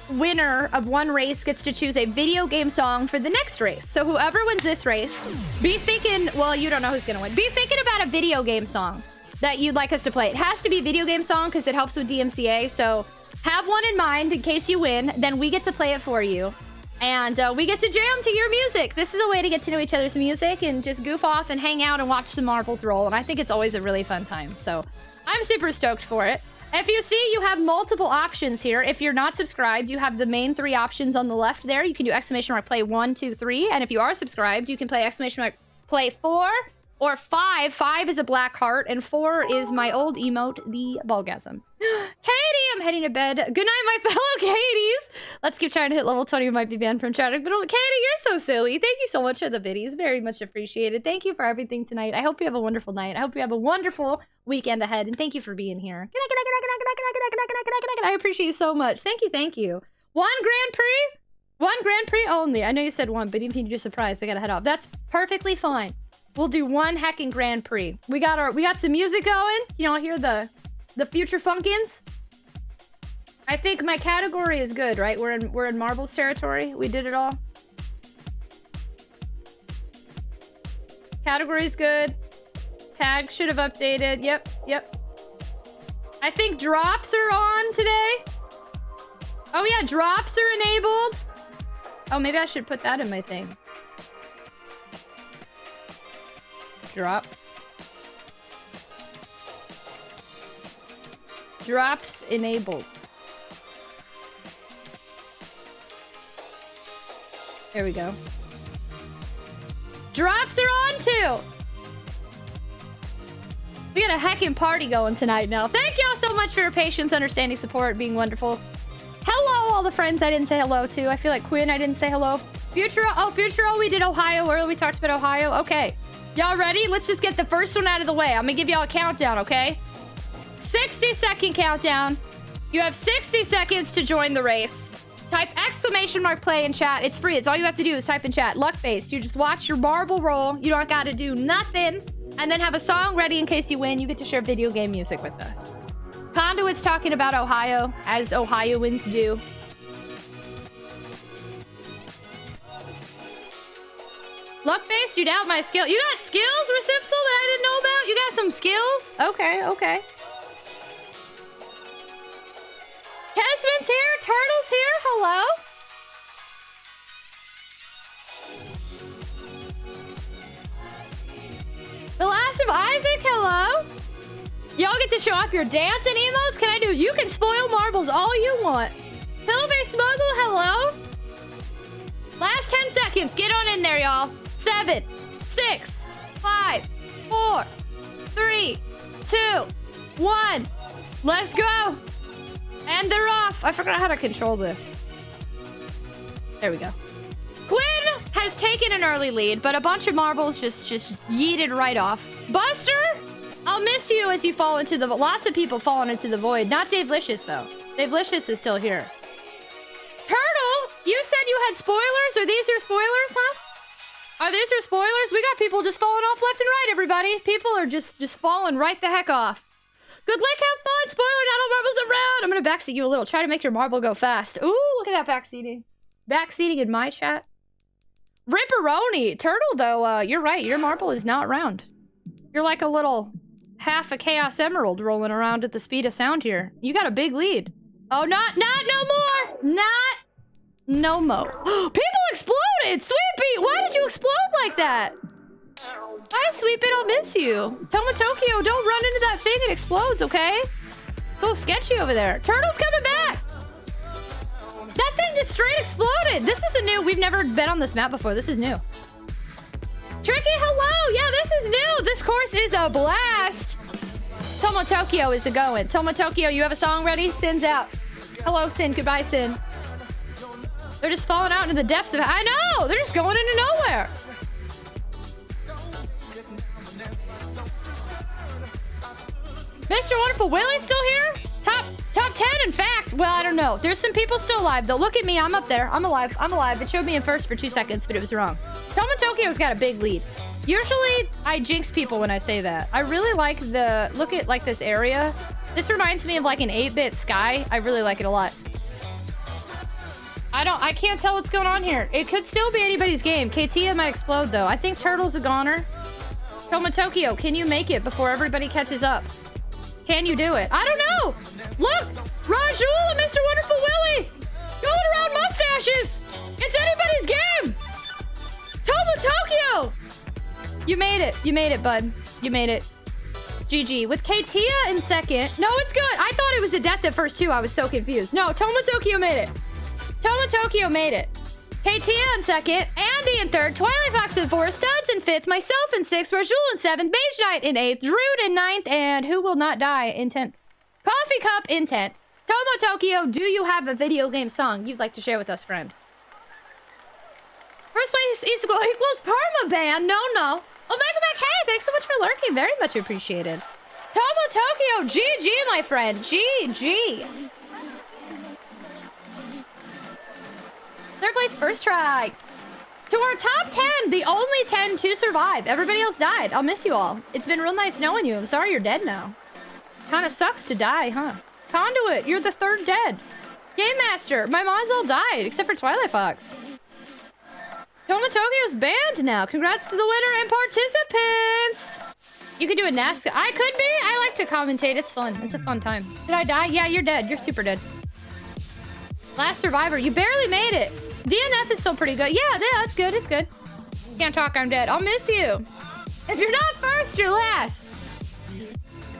winner of one race gets to choose a video game song for the next race. So whoever wins this race, be thinking... Well, you don't know who's gonna win. Be thinking about a video game song that you'd like us to play. It has to be a video game song because it helps with DMCA. So have one in mind in case you win. Then we get to play it for you. And we get to jam to your music. This is a way to get to know each other's music and just goof off and hang out and watch some marbles roll. And I think it's always a really fun time. So I'm super stoked for it. If you see, you have multiple options here. If you're not subscribed, you have the main 3 options on the left there. You can do exclamation mark play 1, 2, 3. And if you are subscribed, you can play exclamation mark play 4 or 5. 5 is a black heart, and 4 is my old emote, the ballgasm. Katie, I'm heading to bed. Good night, my fellow Katies. Let's keep trying to hit level 20. We might be banned from chatting. But Katie, you're so silly. Thank you so much for the biddies. Very much appreciated. Thank you for everything tonight. I hope you have a wonderful night. I hope you have a wonderful weekend ahead. And thank you for being here. I appreciate you so much. Thank you, thank you. One Grand Prix? One Grand Prix only. I know you said one, but even if you do surprise, I gotta head off. That's perfectly fine. We'll do one heckin' Grand Prix. We got some music going. You know, hear the future funkins. I think my category is good, right? We're in marbles territory. We did it all. Category's good. Tag should have updated. Yep. I think drops are on today. Oh yeah, drops are enabled. Oh, maybe I should put that in my thing. Drops. Drops enabled. There we go. Drops are on too. We got a heckin' party going tonight, Mel. Thank y'all so much for your patience, understanding, support, being wonderful. Hello, all the friends I didn't say hello to. I feel like Quinn, I didn't say hello. Futuro, we did Ohio earlier. We talked about Ohio. Okay. Y'all ready? Let's just get the first one out of the way. I'm gonna give y'all a countdown, okay? 60-second countdown. You have 60 seconds to join the race. Type exclamation mark play in chat. It's free. It's all you have to do is type in chat. Luck-based. You just watch your marble roll. You don't got to do nothing. And then have a song ready in case you win. You get to share video game music with us. Conduit's talking about Ohio, as Ohioans do. Luck-based, you doubt my skill. You got skills, Recipsal, that I didn't know about? You got some skills? Okay, okay. Kesman's here, Turtle's here, hello? The Last of Isaac, hello? Y'all get to show off your dancing emotes? Can I do? You can spoil marbles all you want. Pillow-based smuggle, hello? Last 10 seconds, get on in there, y'all. 7, 6, 5, 4, 3, 2, 1. Let's go. And they're off. I forgot how to control this. There we go. Quinn has taken an early lead, but a bunch of marbles just yeeted right off. Buster, I'll miss you as you fall into the... Lots of people falling into the void. Not Dave Licious, though. Dave Licious is still here. Turtle, you said you had spoilers? Are these your spoilers, huh? Are these your spoilers? We got people just falling off left and right, everybody. People are just falling right the heck off. Good luck, have fun. Spoiler, not all marbles around. I'm going to backseat you a little. Try to make your marble go fast. Ooh, look at that backseating. Backseating in my chat. Ripperoni. Turtle, though, you're right. Your marble is not round. You're like a little half a Chaos Emerald rolling around at the speed of sound here. You got a big lead. Oh, no more. No more. People exploded! Sweet Pea, why did you explode like that? Hi, Sweet Pea, I'll miss you. Toma Tokyo, don't run into that thing, it explodes, okay? It's a little sketchy over there. Turtle's coming back! That thing just straight exploded! This is a new, we've never been on this map before, this is new. Tricky, hello! Yeah, this is new! This course is a blast! Toma Tokyo is a-going. Toma Tokyo, you have a song ready? Sin's out. Hello, Sin, goodbye, Sin. They're just falling out into the depths of... I know! They're just going into nowhere! Mr. Wonderful Willie's still here? Top 10, in fact. Well, I don't know. There's some people still alive, though. Look at me. I'm up there. I'm alive. It showed me in first for 2 seconds, but it was wrong. Toma Tokyo's got a big lead. Usually, I jinx people when I say that. I really like the... Look at, like, this area. This reminds me of, like, an 8-bit sky. I really like it a lot. I can't tell what's going on here. It could still be anybody's game. KT might explode, though. I think Turtle's a goner. Toma Tokyo, can you make it before everybody catches up? Can you do it? I don't know! Look! Rajul and Mr. Wonderful Willie! Going around mustaches! It's anybody's game! Toma Tokyo! You made it. You made it, bud. You made it. GG. With Katia in second. No, it's good. I thought it was a death at first, too. I was so confused. No, Toma Tokyo made it. Toma Tokyo made it. Katia in second. Andy in third. Twilight Fox in fourth. Studs in fifth. Myself in sixth. Rajul in seventh. Mage Knight in eighth. Druid in ninth. And Who Will Not Die in 10th. Coffee Cup in 10th. Toma Tokyo, do you have a video game song you'd like to share with us, friend? First place equals Parma Band. No. Omega Mac, hey, thanks so much for lurking. Very much appreciated. Toma Tokyo, GG, my friend. GG. Third place, first try. To our top 10, the only 10 to survive. Everybody else died. I'll miss you all. It's been real nice knowing you. I'm sorry you're dead now. Kind of sucks to die, huh? Conduit, you're the third dead. Game Master, my mods all died, except for Twilight Fox. Toma Tokyo's banned now. Congrats to the winner and participants. You can do a NASCAR. I could be. I like to commentate. It's fun. It's a fun time. Did I die? Yeah, you're dead. You're super dead. Last survivor. You barely made it. DNF is still pretty good. Yeah, that's good. It's good. Can't talk. I'm dead. I'll miss you. If you're not first, you're last.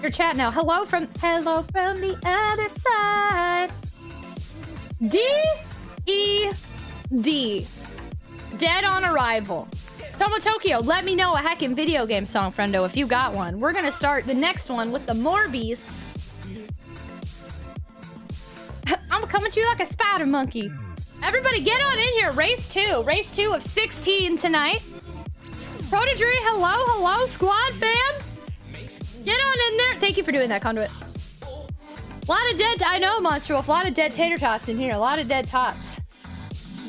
Your chat now. Hello from the other side. D-E-D. Dead on arrival. Toma Tokyo, let me know a heckin' video game song, friendo, if you got one. We're gonna start the next one with the Morbies. I'm coming at you like a spider monkey. Everybody get on in here. Race 2. Race 2 of 16 tonight. Protodry, hello, squad fam. Get on in there. Thank you for doing that, Conduit. A lot of dead... I know, Monster Wolf. A lot of dead tater tots in here. A lot of dead tots.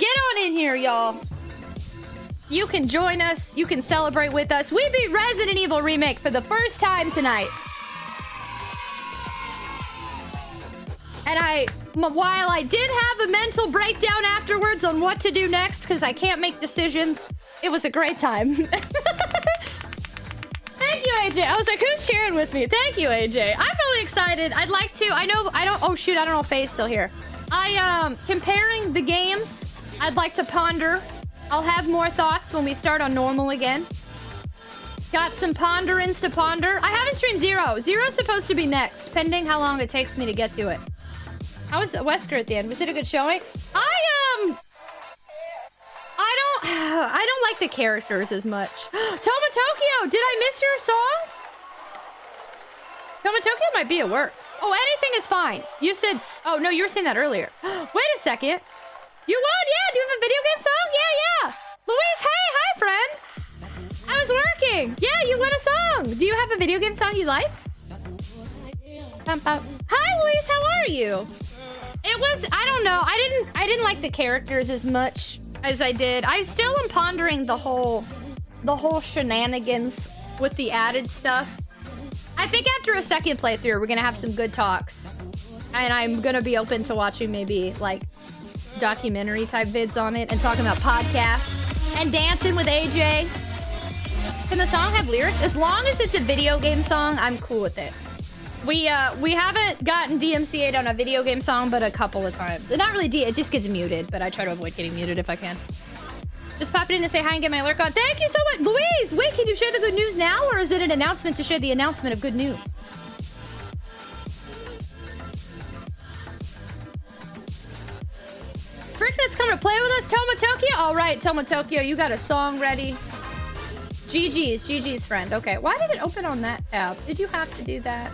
Get on in here, y'all. You can join us. You can celebrate with us. We beat Resident Evil Remake for the first time tonight. And while I did have a mental breakdown afterwards on what to do next, because I can't make decisions, it was a great time. Thank you, AJ. I was like, who's cheering with me? Thank you, AJ. I'm really excited. I'd like to. Oh, shoot. I don't know if Faye's still here. Comparing the games, I'd like to ponder. I'll have more thoughts when we start on normal again. Got some ponderings to ponder. I haven't streamed Zero. Zero's supposed to be next, pending how long it takes me to get to it. How was Wesker at the end? Was it a good showing? I don't like the characters as much. Toma Tokyo, did I miss your song? Toma Tokyo might be at work. Oh, anything is fine. You said, oh no, you were saying that earlier. Wait a second. You won, yeah, do you have a video game song? Yeah. Louise, hey, hi friend. I was working. Yeah, you won a song. Do you have a video game song you like? Hi Louise, how are you? It was, I don't know. I didn't like the characters as much as I did. I still am pondering the whole shenanigans with the added stuff. I think after a second playthrough, we're gonna have some good talks. And I'm gonna be open to watching maybe like documentary type vids on it and talking about podcasts and dancing with AJ. Can the song have lyrics? As long as it's a video game song, I'm cool with it. We haven't gotten DMCA'd on a video game song, but a couple of times. Not really it just gets muted, but I try to avoid getting muted if I can. Just popping in to say hi and get my lurk on. Thank you so much. Louise, wait, can you share the good news now, or is it an announcement to share the announcement of good news? Cricket's coming to play with us, Toma Tokyo. All right, Toma Tokyo, you got a song ready. GG's friend. Okay, why did it open on that tab? Did you have to do that?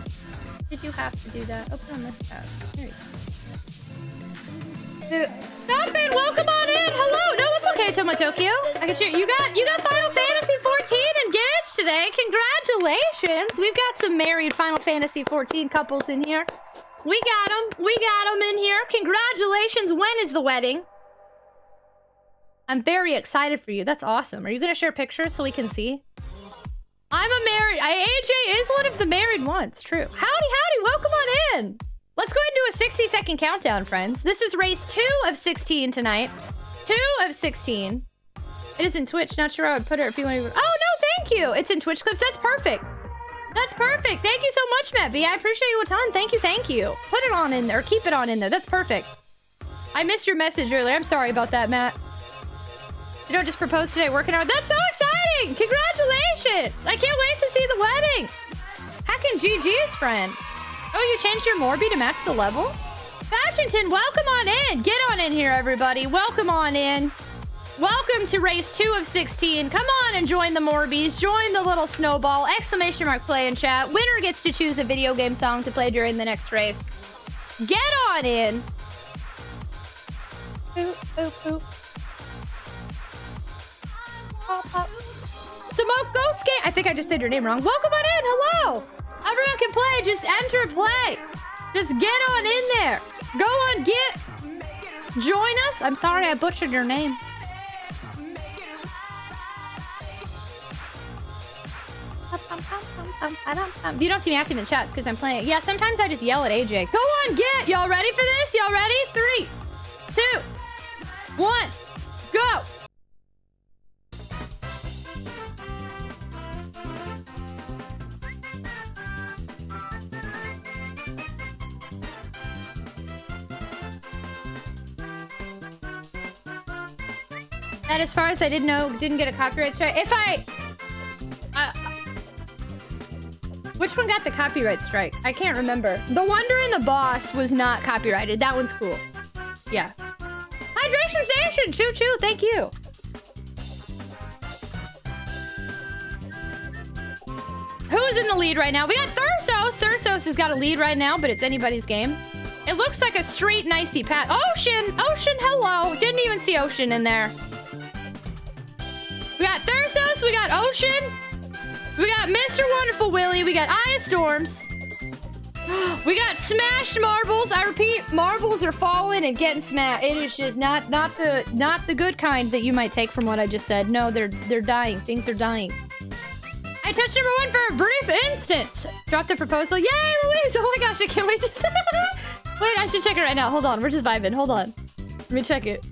Did you have to do that? Open on this tab. There you go. Stop it! Welcome on in. Hello. No, it's okay, Toma Tokyo. I can share. You got Final Fantasy 14 engaged today. Congratulations. We've got some married Final Fantasy 14 couples in here. We got them. We got them in here. Congratulations. When is the wedding? I'm very excited for you. That's awesome. Are you going to share pictures so we can see? I'm a married... AJ is one of the married ones. True. Howdy. Welcome on in. Let's go ahead and do a 60-second countdown, friends. This is race 2 of 16 tonight. 2 of 16. It is in Twitch. Not sure I would put it if you want to... Oh, no, thank you. It's in Twitch clips. That's perfect. That's perfect. Thank you so much, Matt B. I appreciate you a ton. Thank you. Put it on in there. Keep it on in there. That's perfect. I missed your message earlier. I'm sorry about that, Matt. You don't just propose today working out. That's so exciting! Congratulations! I can't wait to see the wedding. Hacking GG's friend. Oh, you changed your Morby to match the level? Fashington, welcome on in. Get on in here, everybody. Welcome on in. Welcome to race 2 of 16. Come on and join the Morbies. Join the little snowball. Exclamation mark play in chat. Winner gets to choose a video game song to play during the next race. Get on in. Boop. Smoke Ghost Game. I think I just said your name wrong. Welcome on in. Hello. Everyone can play. Just enter play. Just get on in there. Go on, join us. I'm sorry I butchered your name. You don't see me active in chats because I'm playing. Yeah, sometimes I just yell at AJ. Go on, get. Y'all ready for this? Y'all ready? 3, 2, 1, go. That as far as I didn't get a copyright strike. If which one got the copyright strike? I can't remember. The Wonder and the Boss was not copyrighted. That one's cool. Yeah. Hydration Station! Choo-choo, thank you. Who's in the lead right now? We got Thursos. Thursos has got a lead right now, but it's anybody's game. It looks like a straight nicey path. Ocean, hello. Didn't even see Ocean in there. We got Thursos, we got Ocean, we got Mr. Wonderful Willy, we got Aya Storms. We got smashed marbles. I repeat, marbles are falling and getting smashed. It is just not the good kind that you might take from what I just said. No, they're dying. Things are dying. I touched number 1 for a brief instant. Drop the proposal. Yay, Louise! Oh my gosh, I can't wait to see. Wait, I should check it right now. Hold on, we're just vibing. Hold on. Let me check it.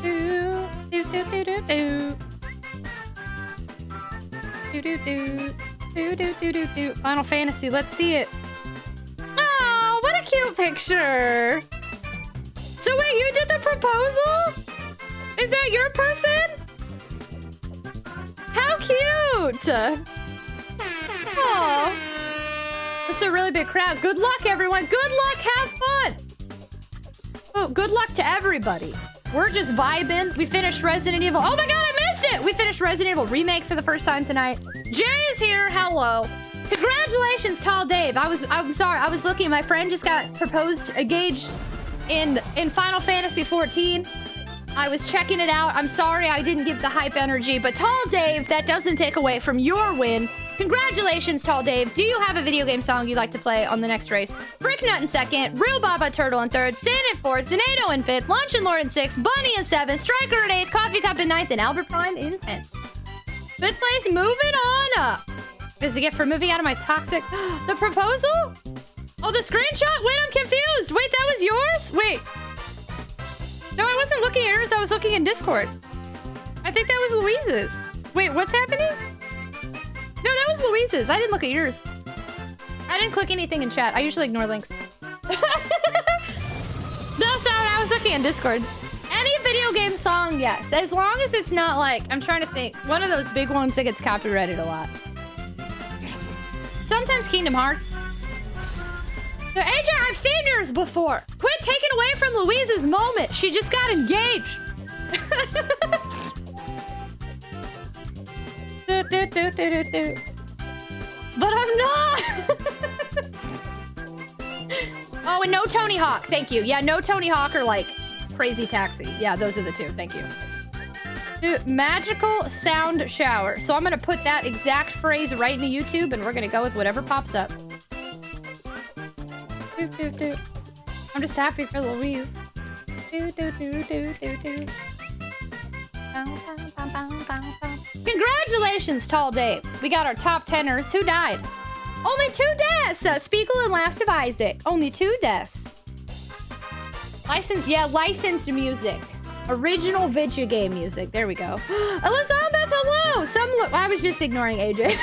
Do do do do do do. Do do do do do do do do. Final Fantasy, let's see it. Oh, what a cute picture. So wait, you did the proposal? Is that your person? How cute! Oh, this is a really big crowd. Good luck, everyone. Good luck. Have fun. Oh, good luck to everybody. We're just vibing. We finished Resident Evil. Oh my god, I missed it! We finished Resident Evil Remake for the first time tonight. Jay is here. Hello. Congratulations, Tall Dave. I'm sorry. I was looking. My friend just got engaged in Final Fantasy 14. I was checking it out. I'm sorry I didn't give the hype energy, but Tall Dave, that doesn't take away from your win. Congratulations, Tall Dave. Do you have a video game song you'd like to play on the next race? Bricknut in 2nd, Real Baba Turtle in 3rd, Sin in 4th, Zenato in 5th, Lunch and Lord in 6th, Bunny in 7th, Striker in 8th, Coffee Cup in 9th, and Albert Prime in 10th. 5th place, moving on up. Is a gift for moving out of my toxic... The proposal? Oh, the screenshot? Wait, I'm confused. Wait, that was yours? Wait. No, I wasn't looking at yours. I was looking in Discord. I think that was Louise's. Wait, what's happening? No, that was Louise's. I didn't look at yours. I didn't click anything in chat. I usually ignore links. No, sorry. I was looking in Discord. Any video game song, yes. As long as it's not like... I'm trying to think. One of those big ones that gets copyrighted a lot. Sometimes Kingdom Hearts. So, AJ, I've seen yours before. Quit taking away from Louise's moment. She just got engaged. But I'm not. Oh, and no Tony Hawk. Thank you. Yeah, no Tony Hawk or like Crazy Taxi. Yeah, those are the two. Thank you. Dude, magical sound shower. So I'm going to put that exact phrase right into YouTube and we're going to go with whatever pops up. I'm just happy for Louise. Congratulations, Tall Dave. We got our top 10ers. Who died? Only 2 deaths. Spiegel and Last of Isaac. Only 2 deaths. Licensed music. Original video game music. There we go. Elizabeth, hello. I was just ignoring AJ.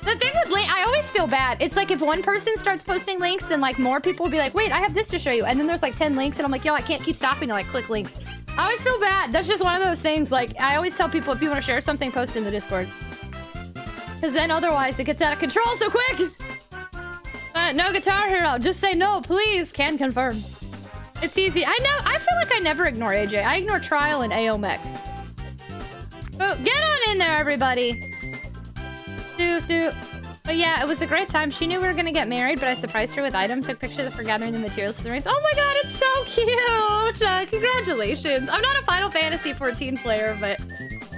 The thing with link, I always feel bad. It's like if one person starts posting links, then like more people will be like, wait, I have this to show you. And then there's like 10 links and I'm like, yo, I can't keep stopping to like click links. I always feel bad. That's just one of those things. Like I always tell people if you want to share something, post in the Discord. Because then otherwise it gets out of control so quick. No Guitar Hero. Just say no, please. Can confirm. It's easy. I know. I feel like I never ignore AJ. I ignore Trial and AOMech. Oh, get on in there, everybody. But yeah, it was a great time. She knew we were gonna get married, but I surprised her with item. Took pictures of her gathering the materials for the race. Oh my god, it's so cute! Congratulations. I'm not a Final Fantasy 14 player, but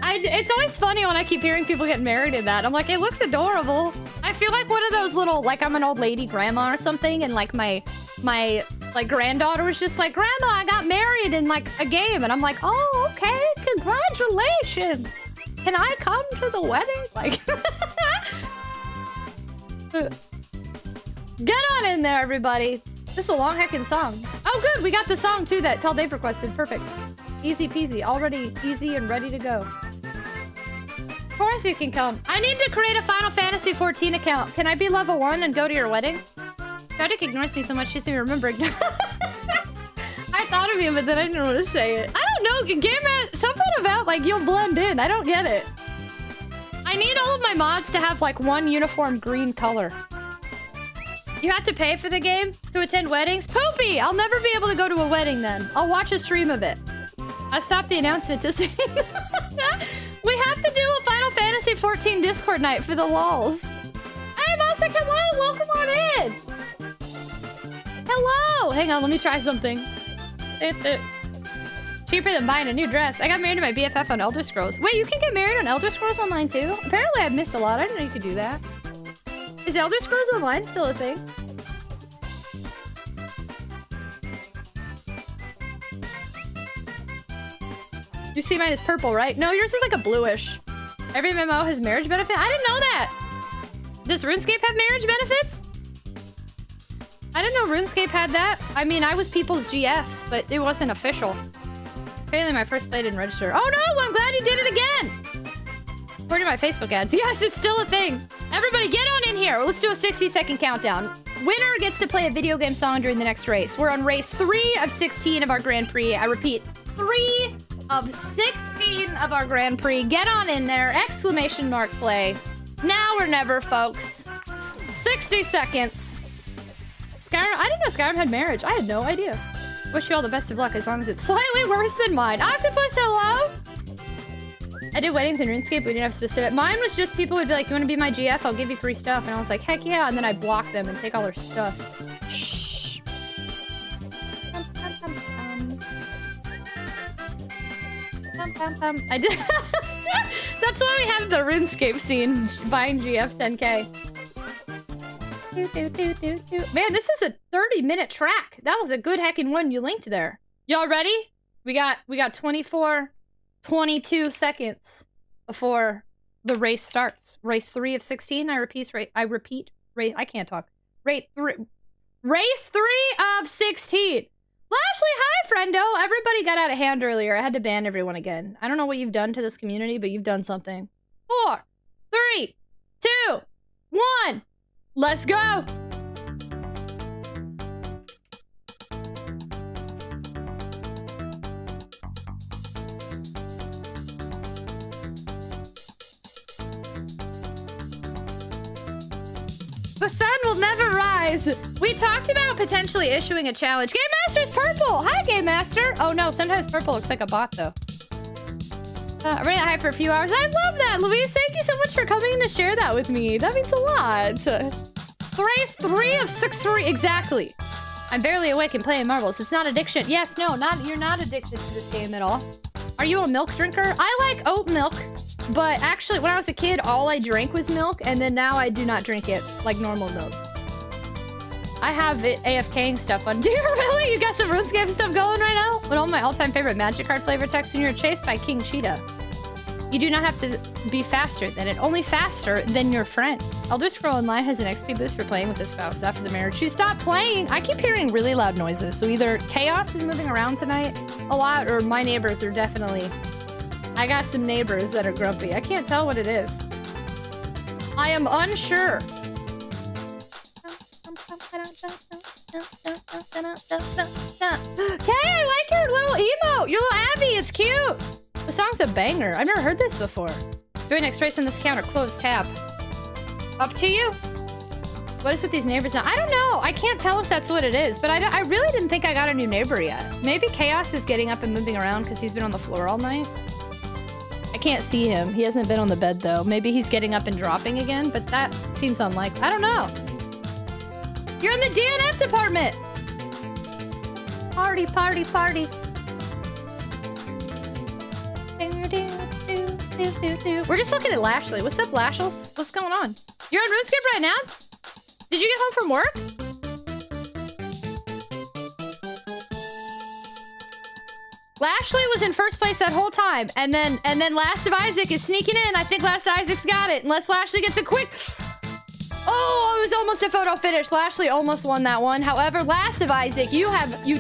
it's always funny when I keep hearing people get married in that. I'm like, it looks adorable. I feel like one of those little, like I'm an old lady grandma or something, and like my like granddaughter was just like, Grandma, I got married in like a game, and I'm like, oh, okay, congratulations. Can I come to the wedding? Like, get on in there, everybody. This is a long heckin' song. Oh, good. We got the song, too, that Tall Dave requested. Perfect. Easy peasy. Already easy and ready to go. Of course you can come. I need to create a Final Fantasy 14 account. Can I be level 1 and go to your wedding? Tragic ignores me so much, she doesn't even remember. I thought of you, but then I didn't want to say it. I don't know. Game something about, like, you'll blend in. I don't get it. I need all of my mods to have, like, one uniform green color. You have to pay for the game to attend weddings? Poopy! I'll never be able to go to a wedding then. I'll watch a stream of it. I stopped the announcement to see. We have to do a Final Fantasy 14 Discord night for the lols. Hey, Masa, hello! Welcome on in! Hello! Hang on, let me try something. She Cheaper than buying a new dress. I got married to my BFF on Elder Scrolls. Wait, you can get married on Elder Scrolls Online too? Apparently I've missed a lot. I didn't know you could do that. Is Elder Scrolls Online still a thing? You see mine is purple, right? No, yours is like a bluish. Every MMO has marriage benefit? I didn't know that. Does RuneScape have marriage benefits? I didn't know RuneScape had that. I mean, I was people's GFs, but it wasn't official. Apparently my first play didn't register. Oh no, I'm glad you did it again! According to my Facebook ads. Yes, it's still a thing. Everybody get on in here. Let's do a 60-second countdown. Winner gets to play a video game song during the next race. We're on race 3 of 16 of our Grand Prix. I repeat, 3 of 16 of our Grand Prix. Get on in there. Exclamation mark play. Now or never, folks. 60 seconds. Skyrim, I didn't know Skyrim had marriage. I had no idea. Wish you all the best of luck as long as it's slightly worse than mine. Octopus, hello? I did weddings in RuneScape. We didn't have specific. Mine was just people would be like, you want to be my GF? I'll give you free stuff. And I was like, heck yeah. And then I block them and take all their stuff. Shh. I did. That's why we have the RuneScape scene, buying GF 10K. Man, this is a 30-minute track. That was a good heckin' one you linked there. Y'all ready? We got 24, 22 seconds before the race starts. Race 3 of 16. I repeat. I can't talk. Race 3 of 16. Lashley, hi, friendo. Everybody got out of hand earlier. I had to ban everyone again. I don't know what you've done to this community, but you've done something. 4, 3, 2, 1. Let's go. The sun will never rise. We talked about potentially issuing a challenge. Game Master's purple. Hi, Game Master. Oh no, sometimes purple looks like a bot though. I ran that high for a few hours. I love that, Louise. Thank you so much for coming to share that with me. That means a lot. Race 3 of 6-3. Exactly. I'm barely awake and playing marbles. It's not addiction. Yes, no, you're not addicted to this game at all. Are you a milk drinker? I like oat milk, but actually when I was a kid, all I drank was milk, and then now I do not drink it like normal milk. I have it AFKing stuff on. Do you really? You got some RuneScape stuff going right now? One of my all-time favorite Magic card flavor text when you're chased by King Cheetah. You do not have to be faster than it, only faster than your friend. Elder Scrolls Online has an XP boost for playing with a spouse after the marriage. She stopped playing. I keep hearing really loud noises, so either Chaos is moving around tonight a lot, or my neighbors are definitely... I got some neighbors that are grumpy. I can't tell what it is. I am unsure. Okay, I like your little emote. Your little Abby, it's cute. The song's a banger. I've never heard this before. Join next race on this account or close tab. Up to you. What is with these neighbors now? I don't know. I can't tell if that's what it is, but I really didn't think I got a new neighbor yet. Maybe Chaos is getting up and moving around because he's been on the floor all night. I can't see him. He hasn't been on the bed though. Maybe he's getting up and dropping again, but that seems unlikely. I don't know. You're in the DNF department. Party, party, party. We're just looking at Lashley. What's up, Lashles? What's going on? You're on RuneScape right now? Did you get home from work? Lashley was in first place that whole time, and then Last of Isaac is sneaking in. I think Last of Isaac's got it, unless Lashley gets a quick... Oh, it was almost a photo finish. Lashley almost won that one. However, Last of Isaac, you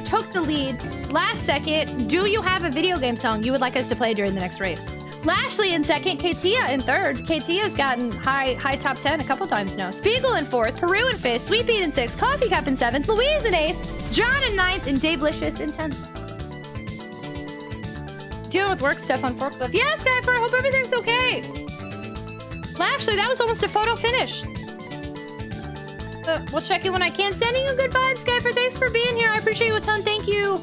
took the lead last second. Do you have a video game song you would like us to play during the next race? Lashley in second, Katia in third. Katia's gotten high top 10 a couple times now. Spiegel in fourth, Peru in fifth, Sweet Bean in sixth, Coffee Cup in seventh, Louise in eighth, John in ninth, and Dave Licious in 10th. Dealing with work stuff on Forklift. Yeah, Skyfer, I hope everything's okay. Lashley, that was almost a photo finish. We'll check in when I can. Sending you good vibes, Skyfer. Thanks for being here. I appreciate you a ton. Thank you.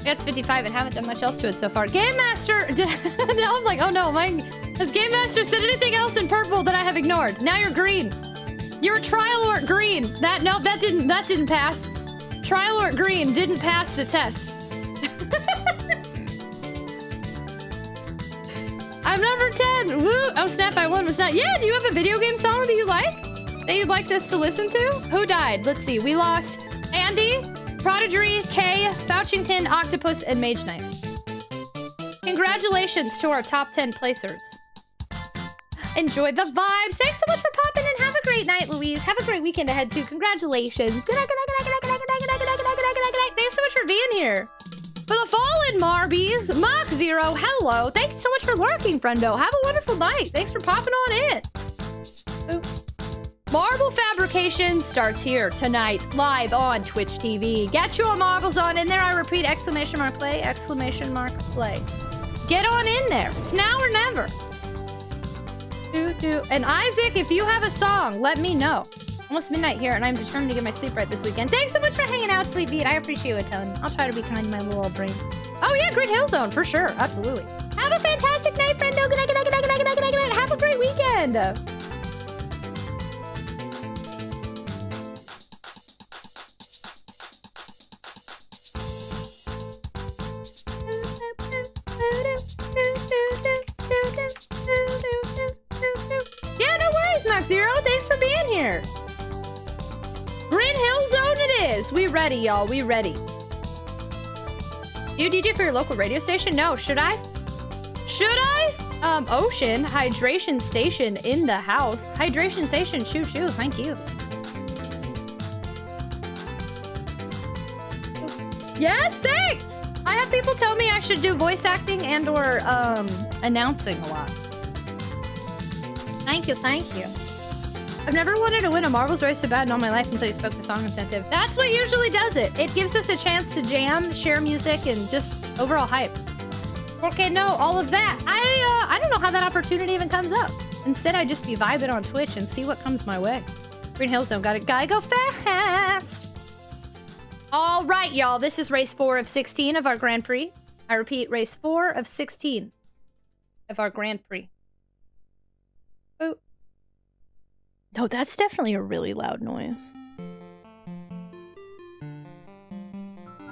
That's 55 and haven't done much else to it so far. Game Master. Now I'm like, oh no, has Game Master said anything else in purple that I have ignored? Now you're green. You're Trial Alert green. That didn't pass. Trial Alert green didn't pass the test. I'm number 10. Woo! Oh snap! I won. Was not. Yeah. Do you have a video game song that you like? That you'd like us to listen to? Who died? Let's see. We lost Andy, Prodigy, Kay, Fouchington, Octopus, and Mage Knight. Congratulations to our top 10 placers. Enjoy the vibes. Thanks so much for popping in. Have a great night, Louise. Have a great weekend ahead, too. Congratulations. Thanks so much for being here. For the fallen Marbies, Mach Zero, hello. Thank you so much for lurking, friendo. Have a wonderful night. Thanks for popping on in. Ooh. Marble fabrication starts here tonight, live on Twitch TV. Get your marbles on in there. I repeat, exclamation mark play, exclamation mark play. Get on in there. It's now or never. And Isaac, if you have a song, let me know. Almost midnight here, and I'm determined to get my sleep right this weekend. Thanks so much for hanging out, Sweet Beat. I appreciate it a ton. I'll try to be kind to my little old brain. Oh yeah, Green Hill Zone, for sure. Absolutely. Have a fantastic night, friendo. Good night, good night, good night, good night, good night, good night. Have a great weekend. Yeah, no worries, Max Zero. Thanks for being here. Green Hill Zone it is. We ready, y'all. We ready. You DJ for your local radio station? No, should I? Should I? Ocean Hydration Station in the house. Hydration Station, shoo shoo. Thank you. Yes, thanks. I have people tell me I should do voice acting and or announcing a lot. Thank you, thank you. I've never wanted to win a marbles race so bad in all my life until you spoke the song incentive. That's what usually does it. It gives us a chance to jam, share music, and just overall hype. Okay, no, all of that. I don't know how that opportunity even comes up. Instead, I just be vibing on Twitch and see what comes my way. Green Hill Zone, gotta go fast. All right, y'all. This is race 4 of 16 of our Grand Prix. I repeat, race 4 of 16 of our Grand Prix. Oh. No, that's definitely a really loud noise.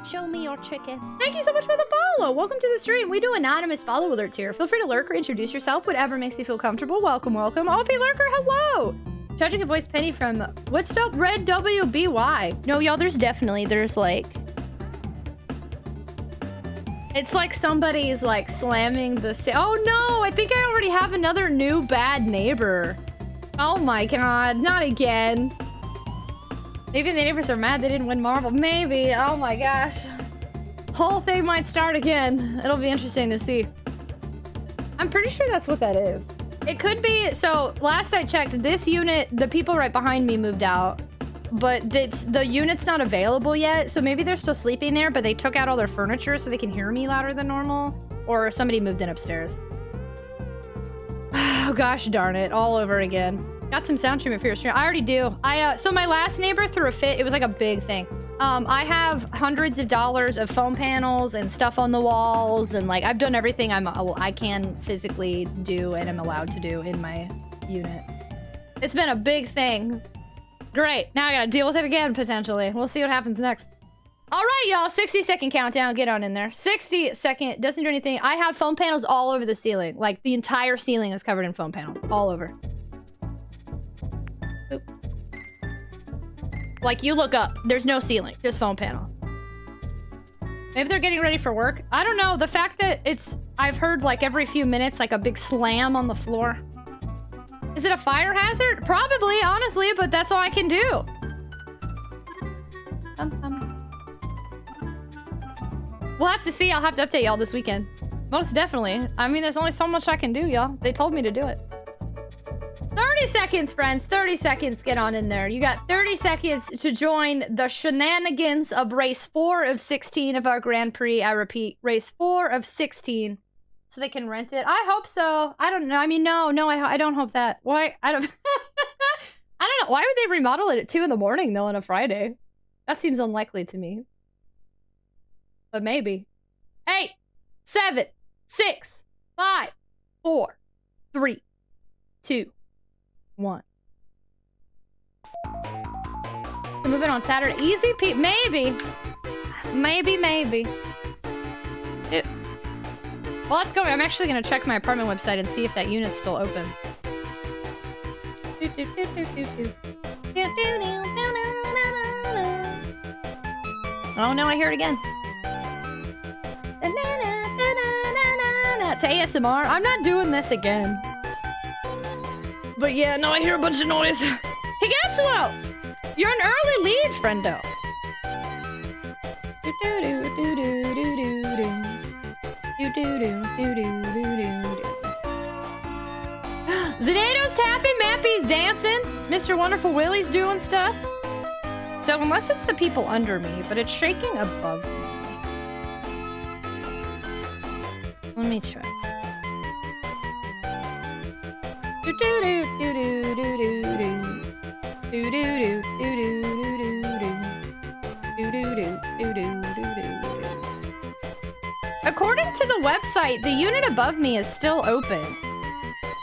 Show me your chicken. Thank you so much for the follow. Welcome to the stream. We do anonymous follow alerts here. Feel free to lurk or introduce yourself. Whatever makes you feel comfortable. Welcome, welcome. OP Lurker, hello. Tragic voice Penny from What's Up Red WBY. No, y'all, there's like... It's like somebody's like slamming the... Oh no, I think I already have another new bad neighbor. Oh my god, not again. Maybe the neighbors are mad they didn't win Marble. Maybe, oh my gosh. Whole thing might start again. It'll be interesting to see. I'm pretty sure that's what that is. It could be, so last I checked, this unit, the people right behind me moved out, but the unit's not available yet, so maybe they're still sleeping there, but they took out all their furniture so they can hear me louder than normal, or somebody moved in upstairs. Oh gosh darn it, all over again. Got some sound treatment for your stream. I already do. So my last neighbor threw a fit. It was like a big thing. I have hundreds of dollars of foam panels and stuff on the walls, and like I've done everything I can physically do and am allowed to do in my unit. It's been a big thing. Great. Now I gotta deal with it again, potentially. We'll see what happens next. All right, y'all. 60-second countdown. Get on in there. 60-second. Doesn't do anything. I have foam panels all over the ceiling. Like the entire ceiling is covered in foam panels. All over. Oop. Like, you look up. There's no ceiling. Just foam panel. Maybe they're getting ready for work. I don't know. The fact that I've heard, like, every few minutes, like, a big slam on the floor. Is it a fire hazard? Probably, honestly, but that's all I can do. We'll have to see. I'll have to update y'all this weekend. Most definitely. I mean, there's only so much I can do, y'all. They told me to do it. 30 seconds, friends. 30 seconds. Get on in there. You got 30 seconds to join the shenanigans of race 4 of 16 of our Grand Prix. I repeat, race 4 of 16. So they can rent it. I hope so. I don't know. I mean, no, I don't hope that. Why? I don't... I don't know. Why would they remodel it at 2 in the morning, though, on a Friday? That seems unlikely to me. But maybe. 8, 7, 6, 5, 4, 3, 2, 1. We're moving on Saturday. Easy Pete. Maybe. Maybe. Well, let's go. I'm actually gonna check my apartment website and see if that unit's still open. Oh no, I hear it again. To ASMR. I'm not doing this again. But yeah, no, I hear a bunch of noise. Higatsuo! You're an early lead, friendo. Zanato's tapping, Mappy's dancing, Mr. Wonderful Willie's doing stuff. So unless it's the people under me, but it's shaking above me. Let me check. According to the website, the unit above me is still open.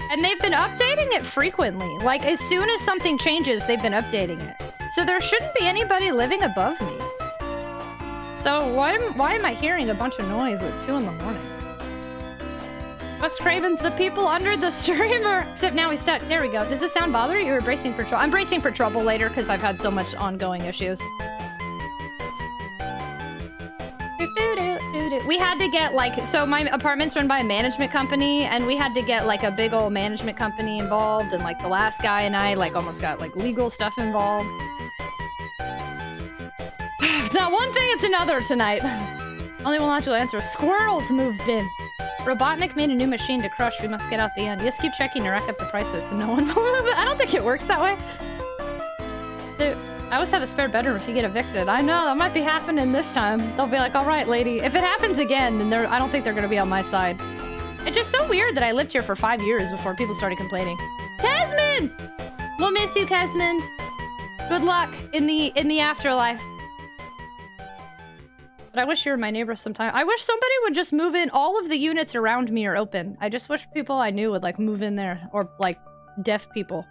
And they've been updating it frequently. Like, as soon as something changes, they've been updating it. So there shouldn't be anybody living above me. So why am I hearing a bunch of noise at 2 in the morning? Wes Craven's the people under the streamer. Except now he's stuck. There we go. Does this sound bother you? You're bracing for trouble. I'm bracing for trouble later because I've had so much ongoing issues. We had to get like, so my apartment's run by a management company and we had to get like a big old management company involved, and like the last guy and I like almost got like legal stuff involved. It's not one thing, it's another tonight. Only one logical answer. Squirrels moved in. Robotnik made a new machine to crush. We must get out the end. Just keep checking to rack up the prices so no one will move it. I don't think it works that way. Dude, I always have a spare bedroom if you get evicted. I know, that might be happening this time. They'll be like, all right, lady. If it happens again, then I don't think they're going to be on my side. It's just so weird that I lived here for 5 years before people started complaining. Kesmond! We'll miss you, Kesmond. Good luck in the afterlife. But I wish you were my neighbor sometime. I wish somebody would just move in. All of the units around me are open. I just wish people I knew would like move in there, or like deaf people.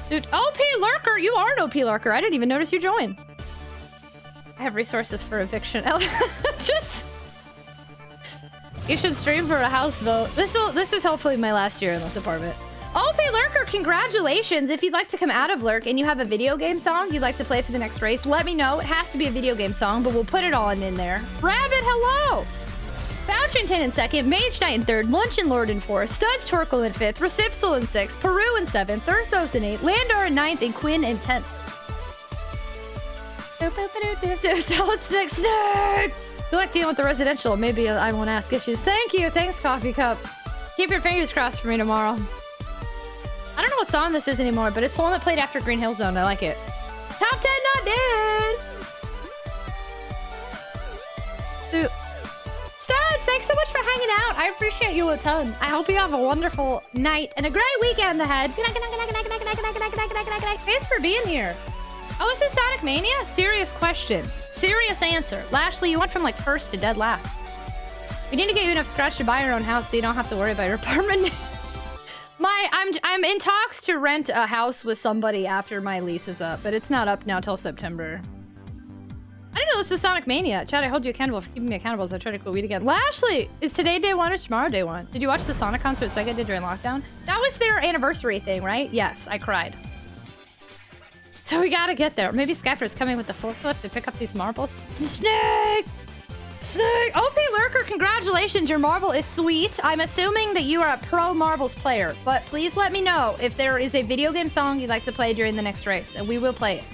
Dude, OP Lurker! You are an OP Lurker. I didn't even notice you joined. I have resources for eviction. Just... You should stream for a house vote. This is hopefully my last year in this apartment. OP Lurker, congratulations! If you'd like to come out of Lurk and you have a video game song you'd like to play for the next race, let me know. It has to be a video game song, but we'll put it all in there. Rabbit, hello! Bouchin 10 in 2nd, Mage Knight in 3rd, Luncheon Lord in 4th, Studs Torkel in 5th, Recipsal in 6th, Peru in 7th, Thursos in 8th, Landar in 9th, and Quinn in 10th. Solid Snake Snake! Good luck dealing with the residential. Maybe I won't ask issues. Thank you! Thanks, Coffee Cup. Keep your fingers crossed for me tomorrow. I don't know what song this is anymore, but it's the one that played after Green Hill Zone. I like it. Top 10 not dead! Dude. Studs, thanks so much for hanging out. I appreciate you a ton. I hope you have a wonderful night and a great weekend ahead. Good night, good night, good night, good night, good night, good night, good night, good night, good night, good night. Thanks for being here. Oh, is this Sonic Mania? Serious question. Serious answer. Lashley, you went from like first to dead last. We need to get you enough scratch to buy your own house so you don't have to worry about your apartment. I'm in talks to rent a house with somebody after my lease is up, but it's not up now till September. I didn't know this was Sonic Mania. Chad, I hold you accountable for keeping me accountable as I try to quit weed again. Lashley, is today day 1 or tomorrow day 1? Did you watch the Sonic concert Sega did during lockdown? That was their anniversary thing, right? Yes, I cried. So we gotta get there. Maybe Skyfer's coming with the forklift to pick up these marbles. Snake! Snake! OP Lurker, congratulations. Your marble is sweet. I'm assuming that you are a pro marbles player, but please let me know if there is a video game song you'd like to play during the next race, and we will play it.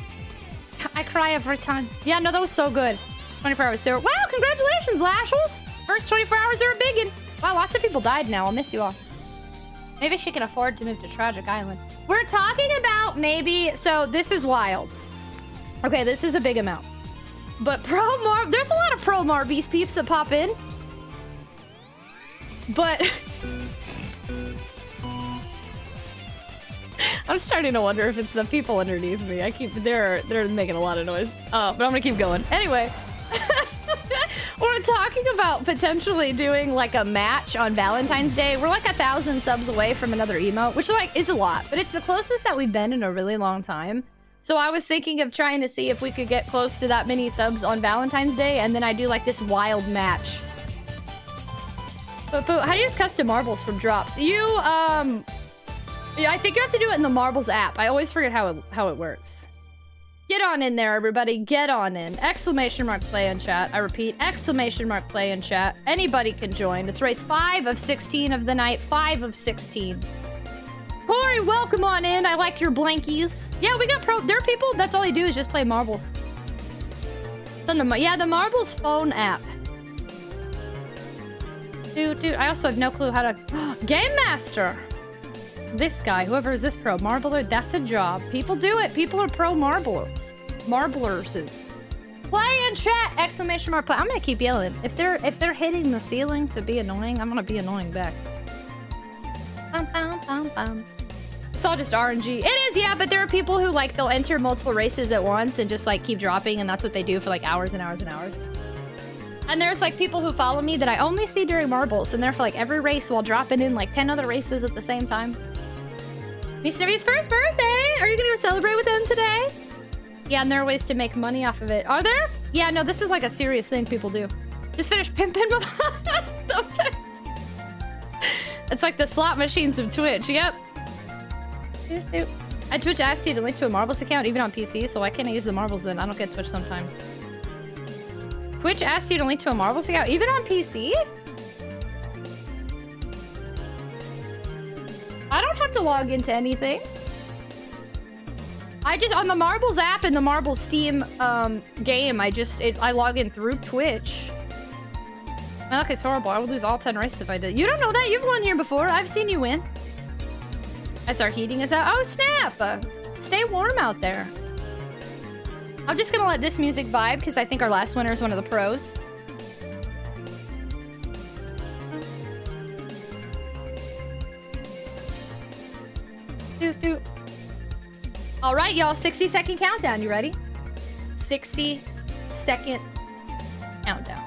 I cry every time. Yeah, no, that was so good. 24 hours zero. Wow, congratulations, Lashels! First 24 hours are a biggin. Wow, lots of people died now. I'll miss you all. Maybe she can afford to move to Tragic Island. We're talking about maybe... So, this is wild. Okay, this is a big amount. But there's a lot of pro Marbies peeps that pop in. But... I'm starting to wonder if it's the people underneath me. They're making a lot of noise. But I'm gonna keep going. Anyway. We're talking about potentially doing like a match on Valentine's Day. We're like 1,000 subs away from another emote, which like is a lot, but it's the closest that we've been in a really long time. So I was thinking of trying to see if we could get close to that many subs on Valentine's Day, and then I do like this wild match. But how do you use custom marbles from drops? You, yeah, I think you have to do it in the Marbles app. I always forget how it works. Get on in there, everybody. Get on in. Exclamation mark play in chat. I repeat, exclamation mark play in chat. Anybody can join. It's race 5 of 16 of the night. 5 of 16. Corey, welcome on in. I like your blankies. Yeah, we got there are people, that's all they do is just play marbles. Yeah, the Marbles phone app. Dude, I also have no clue how to... Game Master! This guy, whoever is this pro marbler, that's a job. People do it. People are pro marblers. Marblers. Play in chat! Exclamation mark play. I'm gonna keep yelling. If they're hitting the ceiling to be annoying, I'm gonna be annoying back. Bum, bum, bum, bum. It's all just RNG. It is, yeah, but there are people who like they'll enter multiple races at once and just like keep dropping, and that's what they do for like hours and hours and hours. And there's like people who follow me that I only see during marbles, and they're for like every race while dropping in like 10 other races at the same time. Mr. V's first birthday! Are you gonna go celebrate with them today? Yeah, and there are ways to make money off of it. Are there? Yeah, no, this is like a serious thing people do. Just finished pimping with It's like the slot machines of Twitch, yep. At Twitch asks you to link to a Marbles account even on PC, so why can't I use the Marbles then? I don't get Twitch sometimes. Twitch asks you to link to a Marbles account even on PC? I don't have to log into anything. I just, on the Marbles app and the Marbles Steam game, I log in through Twitch. My luck is horrible. I would lose all 10 races if I did. You don't know that. You've won here before. I've seen you win. As our heating is out. Oh, snap. Stay warm out there. I'm just gonna let this music vibe because I think our last winner is one of the pros. All right, y'all. 60-second countdown. You ready? 60-second countdown.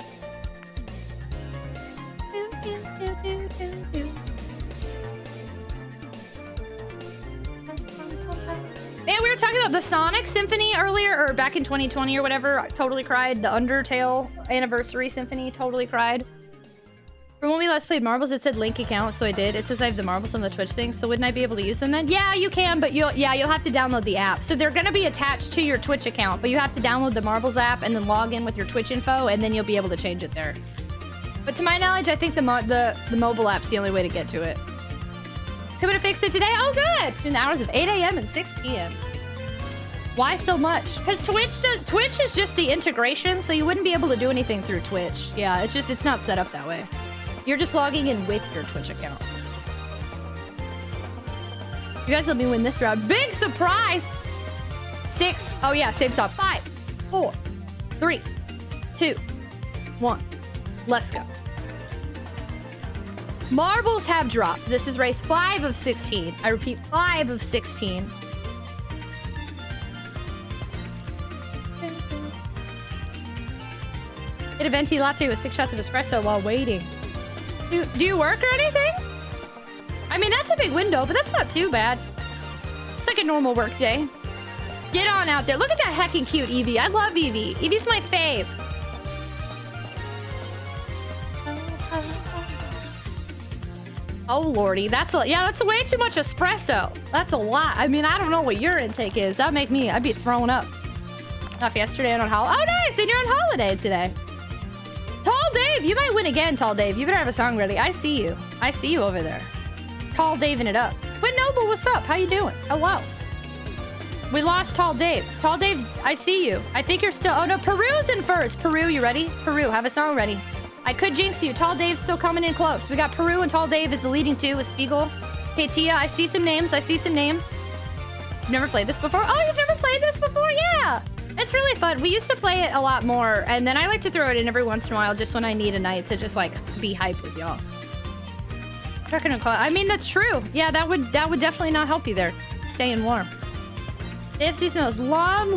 Man, we were talking about the Sonic Symphony earlier, or back in 2020 or whatever. I totally cried. The Undertale Anniversary Symphony, totally cried. From when we last played Marbles, it said link account, so I did. It says I have the Marbles on the Twitch thing, so wouldn't I be able to use them then? Yeah, you can, but you'll have to download the app. So they're gonna be attached to your Twitch account, but you have to download the Marbles app and then log in with your Twitch info, and then you'll be able to change it there. But to my knowledge, I think the mobile app's the only way to get to it. So I'm gonna fix it today. Oh, good! Between the hours of 8 a.m. and 6 p.m. Why so much? Because Twitch is just the integration, so you wouldn't be able to do anything through Twitch. Yeah, it's not set up that way. You're just logging in with your Twitch account. You guys let me win this round. Big surprise! 6. Oh yeah, same song. 5, 4, 3, 2, 1. Let's go. Marbles have dropped. This is race 5 of 16. I repeat, 5 of 16. Get a venti latte with 6 shots of espresso while waiting. Do you work or anything? I mean, that's a big window, but that's not too bad. It's like a normal work day. Get on out there. Look at that heckin' cute Eevee. I love Eevee. Eevee's my fave. Oh lordy, that's way too much espresso. That's a lot. I mean, I don't know what your intake is. I'd be throwing up. Off yesterday and on holiday. Oh nice, and you're on holiday today. Tall Dave, you might win again, Tall Dave. You better have a song ready. I see you. I see you over there. Tall Daving it up. Quinn Noble, what's up? How you doing? Hello. We lost Tall Dave. Tall Dave, I see you. I think you're still... Oh no, Peru's in first. Peru, you ready? Peru, have a song ready. I could jinx you. Tall Dave's still coming in close. We got Peru and Tall Dave is the leading two with Spiegel. Hey Tia, I see some names. You've never played this before? Oh, you've never played this before? Yeah. It's really fun. We used to play it a lot more, and then I like to throw it in every once in a while just when I need a night to just, like, be hyped with y'all. I mean, that's true. Yeah, that would definitely not help you there. Staying warm. Dave sees those long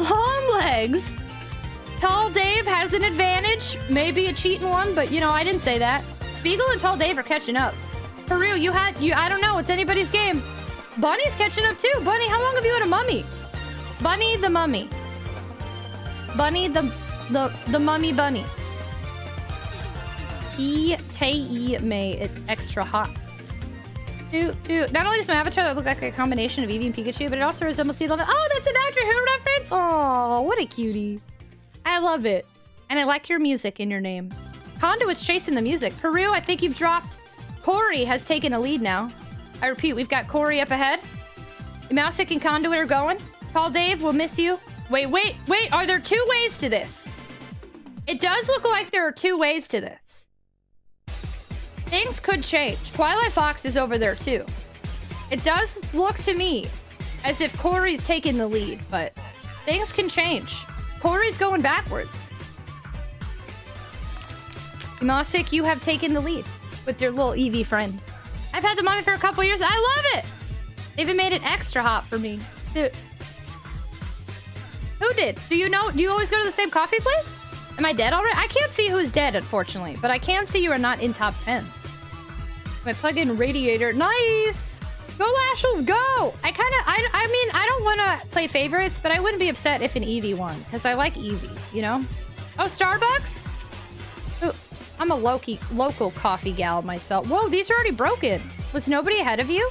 legs. Tall Dave has an advantage. Maybe a cheating one, but, you know, I didn't say that. Spiegel and Tall Dave are catching up. Peru, I don't know. It's anybody's game. Bunny's catching up, too. Bunny, how long have you had a mummy? Bunny the mummy. Bunny the mummy bunny. He K.E. May, it's extra hot. Not only does my avatar look like a combination of Eevee and Pikachu, but it also resembles the level. Oh, that's a Doctor Who reference! Oh, what a cutie. I love it. And I like your music in your name. Conduit's chasing the music. Peru, I think you've dropped. Corey has taken a lead now. I repeat, we've got Corey up ahead. Mouseic and Conduit are going. Call Dave, we'll miss you. Wait. Are there 2 ways to this? It does look like there are 2 ways to this. Things could change. Twilight Fox is over there too. It does look to me as if Corey's taking the lead, but things can change. Corey's going backwards. Mouseic, you have taken the lead with your little Eevee friend. I've had the mummy for a couple years. I love it. They even made it extra hot for me. Dude. Who did? Do you know? Do you always go to the same coffee place? Am I dead already? I can't see who's dead, unfortunately, but I can see you are not in top 10. My plug-in radiator. Nice! Go Lashels, go! I mean, I don't want to play favorites, but I wouldn't be upset if an Eevee won, because I like Eevee, you know? Oh, Starbucks? Ooh, I'm a local coffee gal myself. Whoa, these are already broken. Was nobody ahead of you?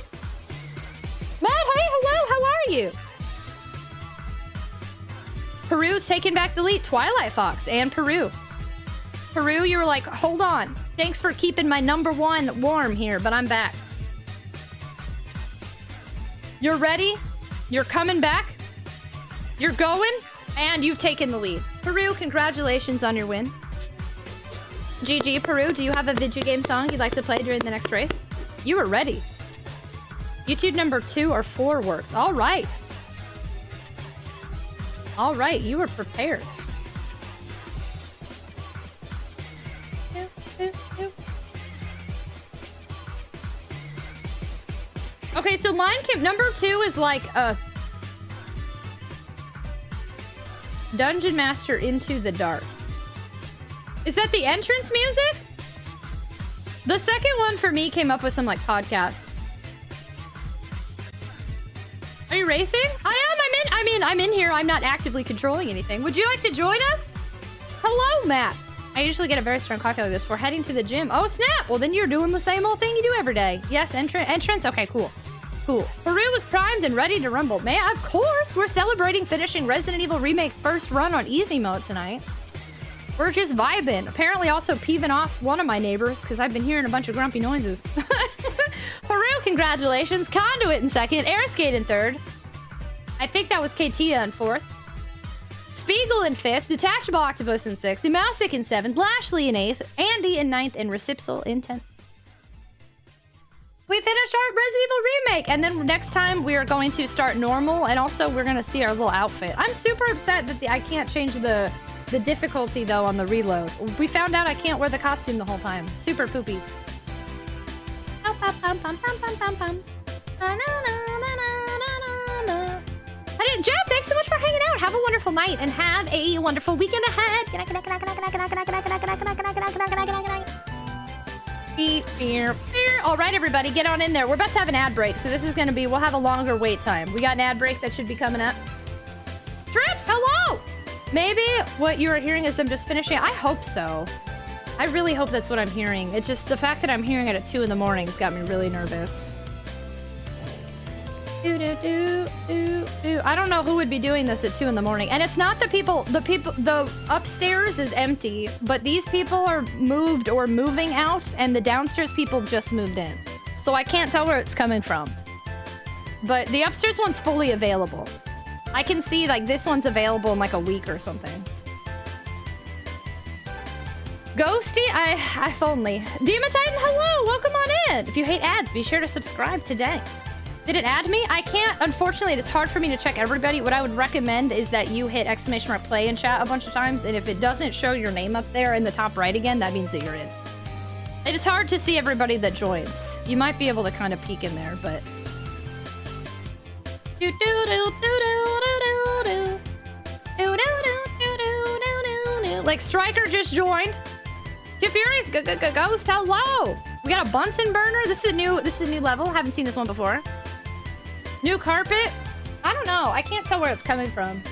Matt, hey, hello, how are you? Peru's taking back the lead. Twilight Fox and Peru. Peru, you were like, hold on. Thanks for keeping my #1 warm here, but I'm back. You're ready? You're coming back? You're going? And you've taken the lead. Peru, congratulations on your win. GG, Peru, do you have a video game song you'd like to play during the next race? You were ready. YouTube number 2 or 4 works. All right. All right, you were prepared. Okay, so mine came... Number 2 is like a... Dungeon Master Into the Dark. Is that the entrance music? The second one for me came up with some like podcasts. Are you racing? I am. I'm in here. I'm not actively controlling anything. Would you like to join us? Hello, Matt. I usually get a very strong coffee like this before heading to the gym. Oh, snap. Well, then you're doing the same old thing you do every day. Yes, entrance. Okay, cool. Cool. Peru was primed and ready to rumble. Man, of course. We're celebrating finishing Resident Evil Remake first run on easy mode tonight. We're just vibing. Apparently also peeving off one of my neighbors because I've been hearing a bunch of grumpy noises. Peru, congratulations. Conduit in second. Airskate in third. I think that was Katia in fourth. Spiegel in fifth. Detachable Octopus in sixth. Mouseic in seventh. Lashley in eighth. Andy in ninth. And Recipsal in 10th. We finished our Resident Evil Remake. And then next time we are going to start normal. And also we're going to see our little outfit. I'm super upset that I can't change the difficulty though on the reload. We found out I can't wear the costume the whole time. Super poopy. Jeff, thanks so much for hanging out. Have a wonderful night and have a wonderful weekend ahead. Good night. All right, everybody, get on in there. We're about to have an ad break, so this is going to be, we'll have a longer wait time. We got an ad break that should be coming up. Trips, hello! Maybe what you are hearing is them just finishing. I hope so. I really hope that's what I'm hearing. It's just the fact that I'm hearing it at 2 in the morning has got me really nervous. I don't know who would be doing this at 2 in the morning. And it's not the people, the upstairs is empty, but these people are moved or moving out, and the downstairs people just moved in. So I can't tell where it's coming from. But the upstairs one's fully available. I can see, like, this one's available in, like, a week or something. Ghosty? If only. Demon Titan, hello! Welcome on in! If you hate ads, be sure to subscribe today. Did it add me? I can't. Unfortunately, it's hard for me to check everybody. What I would recommend is that you hit ! play in chat a bunch of times, and if it doesn't show your name up there in the top right again, that means that you're in. It is hard to see everybody that joins. You might be able to kind of peek in there, but... Like, Striker just joined. Two Furies, Ghost, hello! We got a Bunsen burner. This is a new level. Haven't seen this one before. New carpet. I don't know. I can't tell where it's coming from.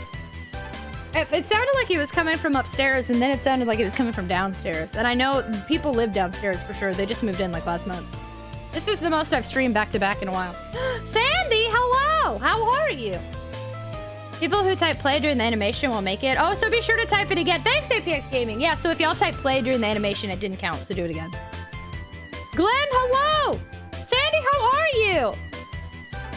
It sounded like he was coming from upstairs, and then it sounded like he was coming from downstairs. And I know people live downstairs for sure. They just moved in like last month. This is the most I've streamed back to back in a while. Sandy, hello! How are you? People who type play during the animation will make it. Oh, so be sure to type it again. Thanks, APX Gaming. Yeah, so if y'all type play during the animation, it didn't count, so do it again. Glenn, hello! Sandy, how are you?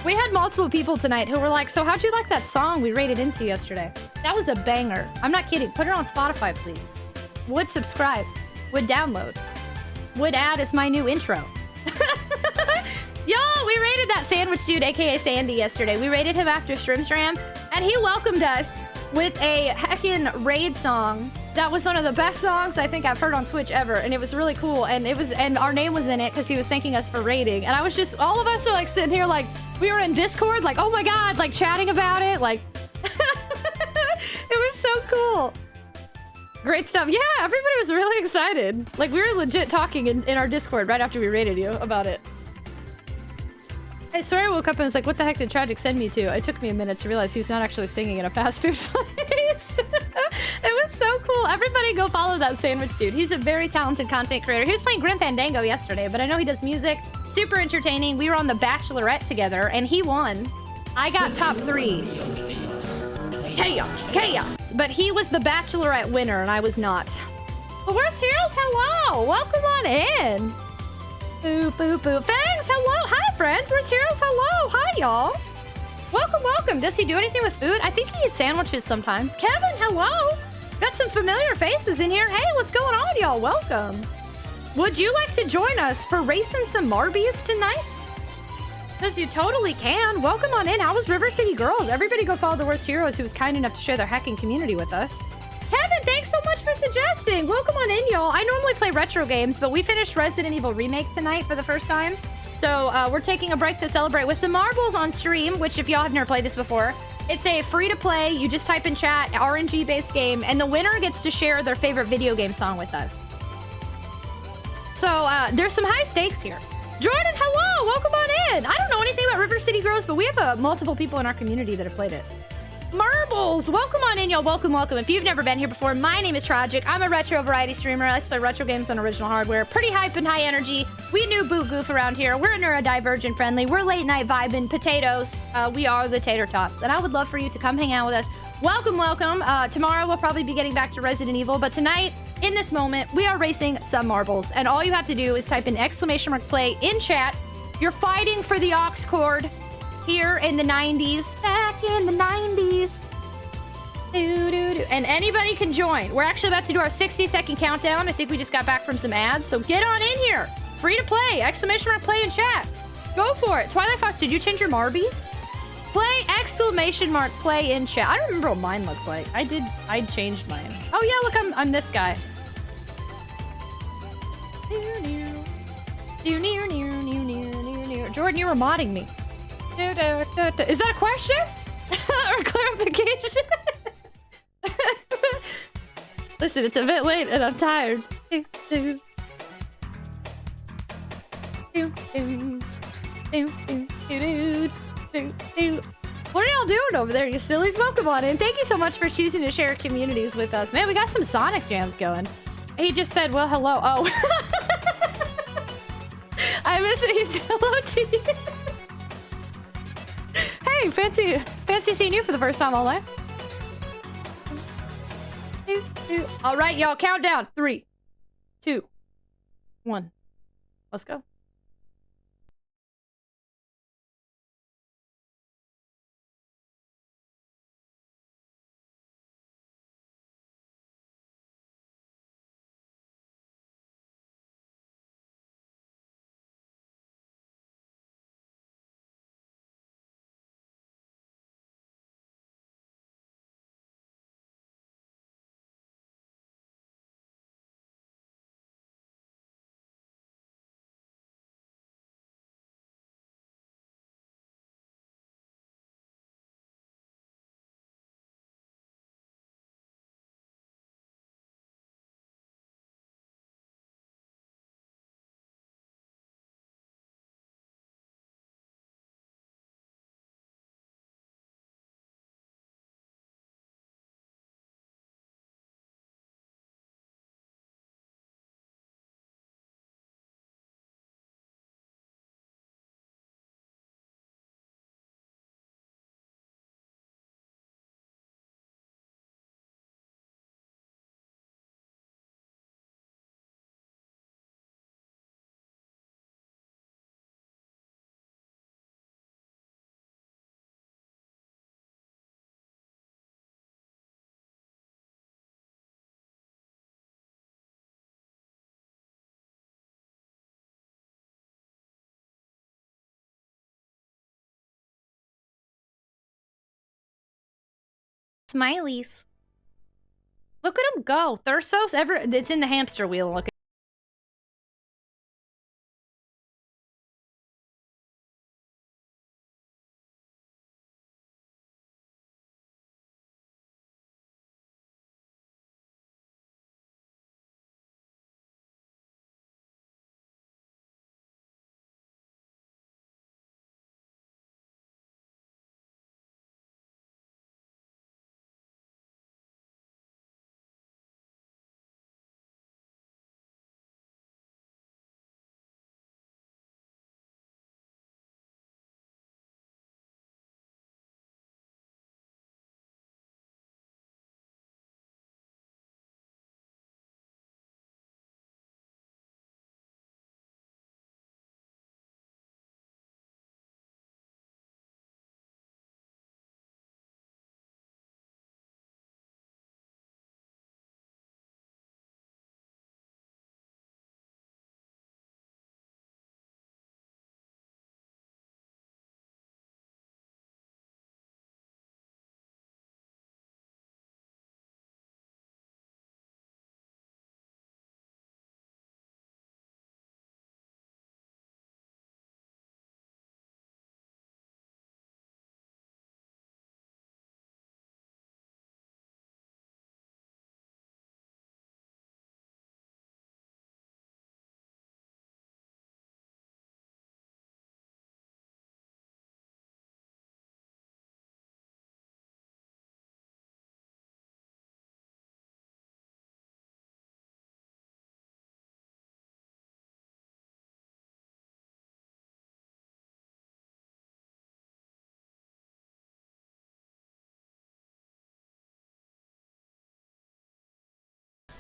We had multiple people tonight who were like, so how'd you like that song we rated into yesterday? That was a banger. I'm not kidding. Put it on Spotify, please. Would subscribe. Would download. Would add as my new intro. Yo, we rated that sandwich dude, aka Sandy, yesterday. We rated him after Shrimstram, and he welcomed us with a heckin' raid song. That was one of the best songs I think I've heard on Twitch ever, and it was really cool. And our name was in it because he was thanking us for raiding. And I was just, all of us were like sitting here like, we were in Discord, like, oh my god, like chatting about it, like, it was so cool. Great stuff. Yeah, everybody was really excited. Like, we were legit talking in our Discord right after we raided you about it. I swear I woke up and was like, what the heck did Tragic send me to? It took me a minute to realize he's not actually singing in a fast food place. It was so cool. Everybody go follow that sandwich dude. He's a very talented content creator. He was playing Grim Fandango yesterday, but I know he does music. Super entertaining. We were on The Bachelorette together, and he won. I got top 3. Chaos, chaos. But he was the Bachelorette winner, and I was not. But where's Heroes? Hello. Welcome on in. Boo, boo, boo. Thanks. Hello. Hi, friends. Where's Heroes? Hello. Hi, y'all. Welcome, welcome. Does he do anything with food? I think he eats sandwiches sometimes. Kevin, hello. Got some familiar faces in here. Hey, what's going on, y'all? Welcome. Would you like to join us for racing some Marbies tonight? Because you totally can. Welcome on in. How was River City Girls? Everybody go follow the Worst Heroes who was kind enough to share their hacking community with us. Kevin, thanks so much for suggesting. Welcome on in, y'all. I normally play retro games, but we finished Resident Evil Remake tonight for the first time. So we're taking a break to celebrate with some marbles on stream, which if y'all have never played this before, it's a free-to-play, you just type in chat, RNG-based game, and the winner gets to share their favorite video game song with us. So there's some high stakes here. Jordan, hello! Welcome on in! I don't know anything about River City Girls, but we have multiple people in our community that have played it. Marbles! Welcome on in, y'all. Welcome, welcome. If you've never been here before, my name is Tragic. I'm a retro variety streamer. I like to play retro games on original hardware. Pretty hype and high energy. We new boot goof around here. We're neurodivergent friendly. We're late night vibing potatoes. We are the tater tots. And I would love for you to come hang out with us. Welcome, welcome. Tomorrow we'll probably be getting back to Resident Evil. But tonight, in this moment, we are racing some marbles. And all you have to do is type in !play in chat. You're fighting for the aux cord. Here in the 90s, back in the 90s. And anybody can join. We're actually about to do our 60-second countdown. I think we just got back from some ads, so get on in here. Free to play, !play in chat. Go for it. Twilight Fox, did you change your Marby? Play, !play in chat. I don't remember what mine looks like. I changed mine. Oh yeah, look, I'm this guy. Jordan, you were modding me. Is that a question? Or clarification? Listen, it's a bit late and I'm tired. What are y'all doing over there, you sillies? Welcome on in. Thank you so much for choosing to share communities with us. Man, we got some Sonic jams going. He just said, well, hello. Oh. I miss it. He said hello to you. Hey, fancy seeing you for the first time all night. All right, y'all, countdown. 3, 2, 1. Let's go. Smileys. Look at him go. Thursos, it's in the hamster wheel. Look.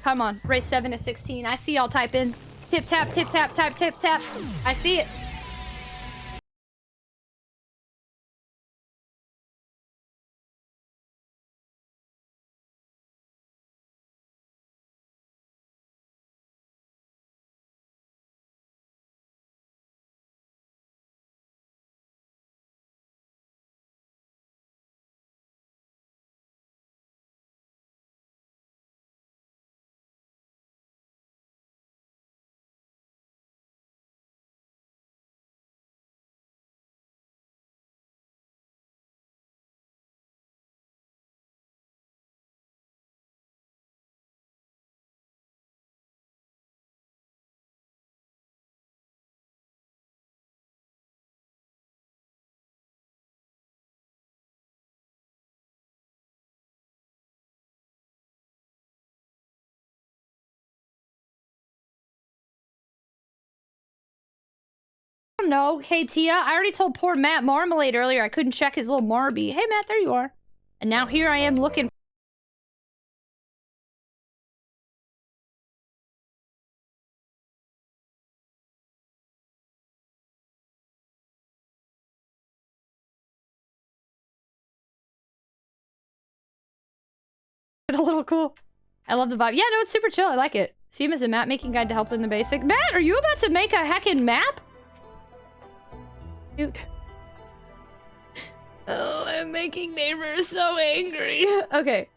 Come on, race 7 to 16. I see y'all type in. Tip tap, tip tap, type tip tap. I see it. No, hey Tia, I already told poor Matt Marmalade earlier I couldn't check his little Marby. Hey Matt, there you are. And now here I am looking. A little cool. I love the vibe. Yeah, no, it's super chill. I like it. Steam is a map making guide to help in the basic. Matt, are you about to make a heckin' map? Dude. Oh, I'm making neighbors so angry. Okay.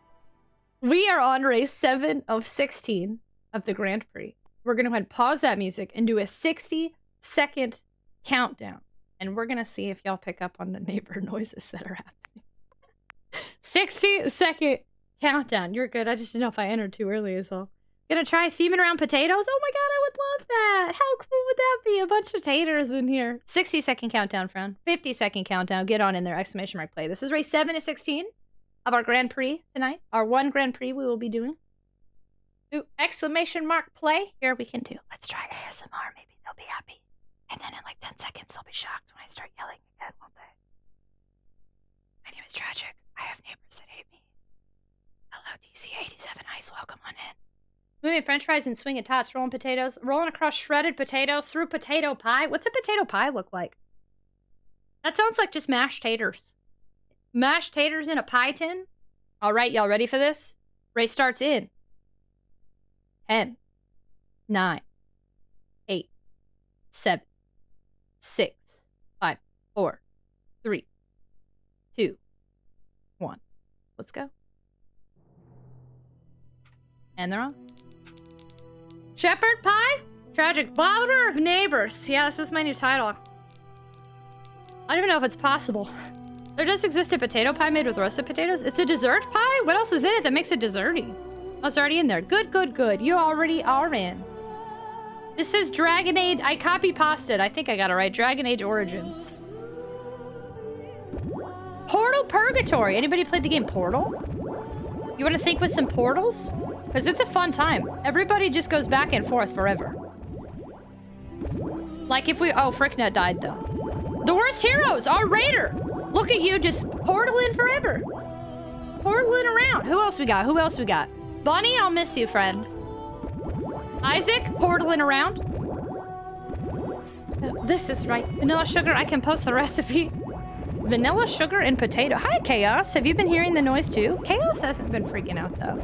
We are on race 7 of 16 of the Grand Prix. We're going to go ahead and pause that music and do a 60-second countdown. And we're going to see if y'all pick up on the neighbor noises that are happening. 60-second countdown. You're good. I just didn't know if I entered too early is all. Gonna try theming around potatoes? Oh my god, I would love that. How cool would that be? A bunch of taters in here. 60-second countdown, Frown. 50-second countdown. Get on in there. Exclamation mark play. This is race 7 to 16 of our Grand Prix tonight. Our one Grand Prix we will be doing. Ooh, exclamation mark play. Here we can do. Let's try ASMR. Maybe they'll be happy. And then in like 10 seconds, they'll be shocked when I start yelling again, won't they? My name is Tragic. I have neighbors that hate me. Hello, DC87 Ice. Welcome on in. Moving french fries and swinging tots, rolling potatoes, rolling across shredded potatoes through potato pie. What's a potato pie look like? That sounds like just mashed taters. Mashed taters in a pie tin? All right, y'all ready for this? Race starts in 10, 9, 8, 7, 6, 5, 4, 3, 2, 1. Let's go. And they're on. Shepherd pie? Tragic Bowder of Neighbors. Yeah, this is my new title. I don't even know if it's possible. There does exist a potato pie made with roasted potatoes. It's a dessert pie? What else is in it that makes it desserty? Oh, it's already in there. Good, good, good. You already are in. This is Dragon Age. I copy-pasted. I think I got it right. Dragon Age Origins. Portal Purgatory. Anybody played the game Portal? You want to think with some portals? Because it's a fun time. Everybody just goes back and forth forever. Like if we... Oh, Fricknet died, though. The worst heroes! Our Raider! Look at you just portaling forever. Portaling around. Who else we got? Who else we got? Bunny, I'll miss you, friend. Isaac, portaling around. This is right. Vanilla sugar, I can post the recipe. Vanilla sugar and potato. Hi, Chaos. Have you been hearing the noise too? Chaos hasn't been freaking out though.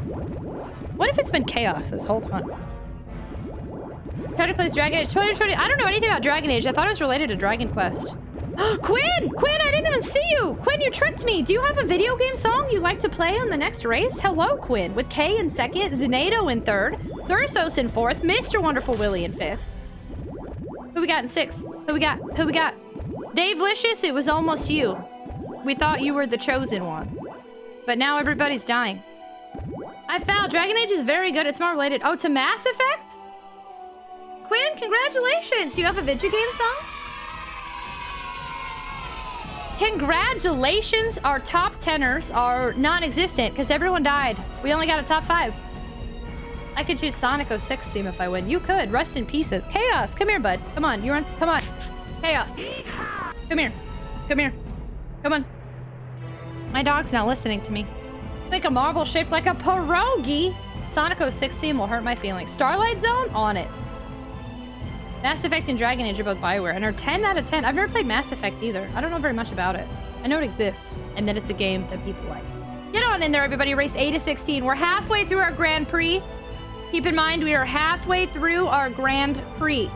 What if it's been Chaos this whole time? Tragic plays Dragon Age 2020. I don't know anything about Dragon Age. I thought it was related to Dragon Quest. Quinn! Quinn, I didn't even see you! Quinn, you tricked me! Do you have a video game song you'd like to play on the next race? Hello, Quinn. With K in second, Zenato in third, Thursos in fourth, Mr. Wonderful Willie in fifth. Who we got in sixth? Who we got? Who we got? Dave Licious, it was almost you. We thought you were the chosen one. But now everybody's dying. I found Dragon Age is very good. It's more related. Oh, to Mass Effect? Quinn, congratulations! Do you have a video game song? Congratulations! Our top tenors are non-existent because everyone died. We only got a top 5. I could choose Sonic 06 theme if I win. You could. Rest in pieces. Chaos, come here, bud. Come on. You're on. Come on. Chaos. Come here. Come here. Come on. My dog's not listening to me. Make a marble shaped like a pierogi. Sonic 06 theme will hurt my feelings. Starlight Zone? On it. Mass Effect and Dragon Age are both Bioware and are 10 out of 10. I've never played Mass Effect either. I don't know very much about it. I know it exists and that it's a game that people like. Get on in there, everybody. Race 8 to 16. We're halfway through our Grand Prix. Keep in mind, we are halfway through our Grand Prix.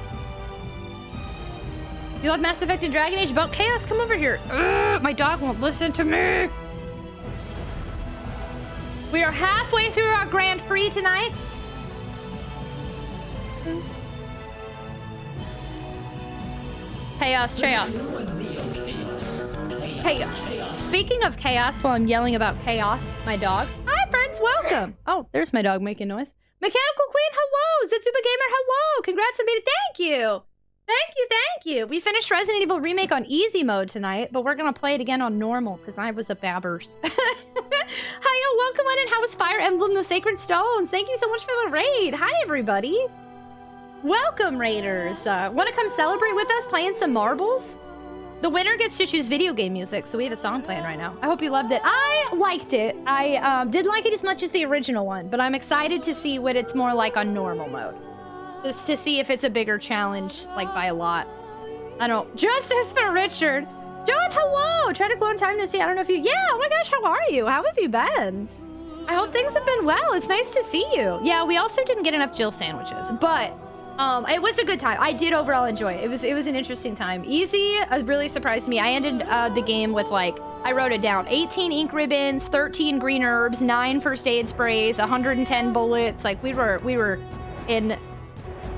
You love Mass Effect and Dragon Age? About Chaos, come over here. Ugh, my dog won't listen to me. We are halfway through our Grand Prix tonight. Chaos, chaos. Chaos. Speaking of chaos, while I'm yelling about chaos, my dog. Hi, friends, welcome. Oh, there's my dog making noise. Mechanical Queen, hello. Zitsuba Gamer, hello. Congrats on beating. Thank you. Thank you, thank you. We finished Resident Evil Remake on easy mode tonight, but we're gonna play it again on normal because I was a babbers. Hiya, welcome on in. How was Fire Emblem the Sacred Stones? Thank you so much for the raid. Hi, everybody. Welcome, Raiders. Want to come celebrate with us playing some marbles? The winner gets to choose video game music, so we have a song playing right now. I hope you loved it. I liked it. I didn't like it as much as the original one, but I'm excited to see what it's more like on normal mode. Just to see if it's a bigger challenge, like by a lot. I don't... Justice for Richard! John, hello! Tried a long time to see. I don't know if you... Yeah, oh my gosh, how are you? How have you been? I hope things have been well. It's nice to see you. Yeah, we also didn't get enough Jill sandwiches, but... it was a good time. I did overall enjoy it. It was an interesting time. Easy really surprised me. I ended the game with like, I wrote it down, 18 ink ribbons, 13 green herbs, 9 first aid sprays, 110 bullets. Like we were in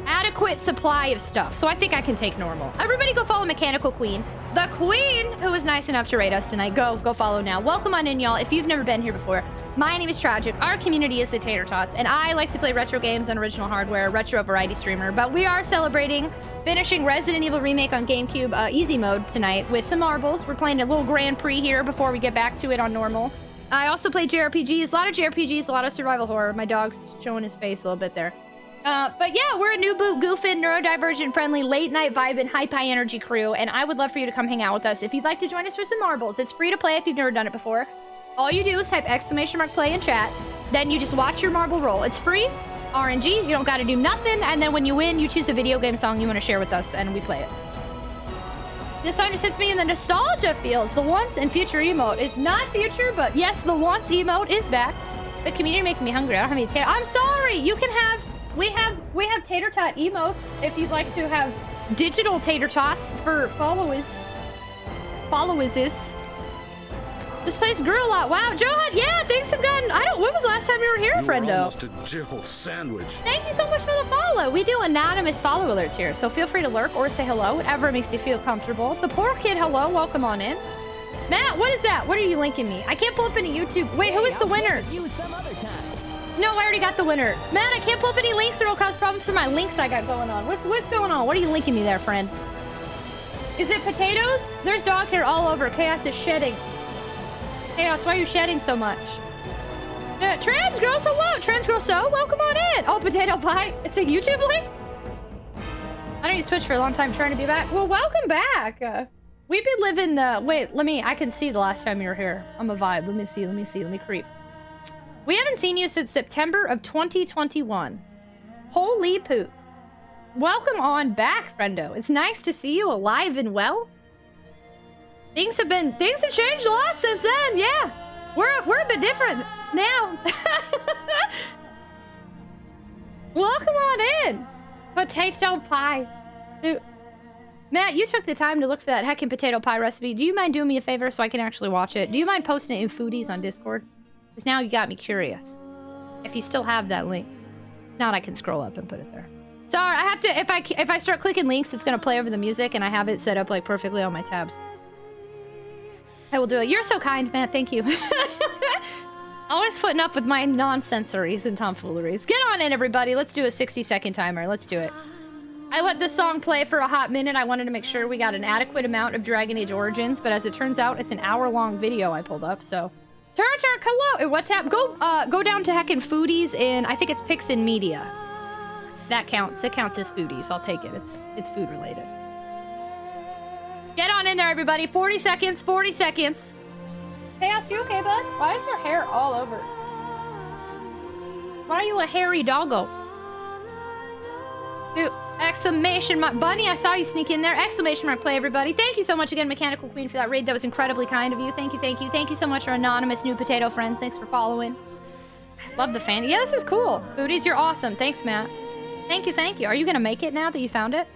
adequate supply of stuff. So I think I can take normal. Everybody go follow Mechanical Queen. The Queen, who was nice enough to raid us tonight. Go follow now. Welcome on in, y'all. If you've never been here before, my name is Tragic. Our community is the Tater Tots, and I like to play retro games on original hardware, retro variety streamer. But we are celebrating finishing Resident Evil Remake on GameCube easy mode tonight with some marbles. We're playing a little Grand Prix here before we get back to it on normal. I also play JRPGs, a lot of JRPGs, a lot of survival horror. My dog's showing his face a little bit there. But yeah, we're a new goofing, neurodivergent, friendly, late night vibing, high energy crew, and I would love for you to come hang out with us if you'd like to join us for some marbles. It's free to play if you've never done it before. All you do is type !play in chat, then you just watch your marble roll. It's free, RNG, you don't gotta do nothing, and then when you win, you choose a video game song you want to share with us, and we play it. This song just hits me in the nostalgia feels. The once and future emote is not future, but yes, the once emote is back. The community making me hungry. I don't have any tater. I'm sorry, you can have... We have tater tot emotes if you'd like to have digital tater tots for followers. This place grew a lot. Wow, Johan, yeah, things have gotten... when was the last time you were here, friendo. Almost a Jill sandwich. Thank you so much for the follow. We do anonymous follow alerts here, so feel free to lurk or say hello, whatever makes you feel comfortable. The poor kid, hello, welcome on in. Matt, what is that? What are you linking me? I can't pull up any YouTube. Wait, who is the winner? No, I already got the winner. Matt, I can't pull up any links or it'll cause problems for my links I got going on. What's going on? What are you linking me there, friend? Is it potatoes? There's dog hair all over. Chaos is shedding. Chaos, why are you shedding so much? Trans girl, so what? Trans girl, so welcome on in. Oh, potato pie. It's a YouTube link? I don't use Twitch for a long time trying to be back. Well, welcome back. We've been living the... Wait, I can see the last time you were here. I'm a vibe. Let me creep. We haven't seen you since September of 2021. Holy poop. Welcome on back, friendo. It's nice to see you alive and well. Things have changed a lot since then, yeah. We're a bit different now. Welcome on in. Potato pie. Dude. Matt, you took the time to look for that heckin' potato pie recipe. Do you mind doing me a favor so I can actually watch it? Do you mind posting it in Foodies on Discord? Because now you got me curious. If you still have that link. Not I can scroll up and put it there. Sorry, I have to, if I start clicking links, it's gonna play over the music and I have it set up like perfectly on my tabs. I will do it. You're so kind, Matt. Thank you. Always putting up with my nonsensories and tomfooleries. Get on in, everybody. Let's do a 60-second timer. Let's do it. I let this song play for a hot minute. I wanted to make sure we got an adequate amount of Dragon Age Origins, but as it turns out, it's an hour-long video I pulled up, so... Turk, hello! WhatsApp, go down to heckin' Foodies, and I think it's Pix and Media. That counts. It counts as Foodies. I'll take it. It's food-related. Get on in there, everybody. 40 seconds, 40 seconds. Chaos, you okay, bud? Why is your hair all over? Why are you a hairy doggo? Dude, exclamation mark. Bunny, I saw you sneak in there. Exclamation mark play, everybody. Thank you so much again, Mechanical Queen, for that raid. That was incredibly kind of you. Thank you, thank you. Thank you so much, our anonymous new potato friends. Thanks for following. Love the fan. Yeah, this is cool. Foodies, you're awesome. Thanks, Matt. Thank you, thank you. Are you going to make it now that you found it?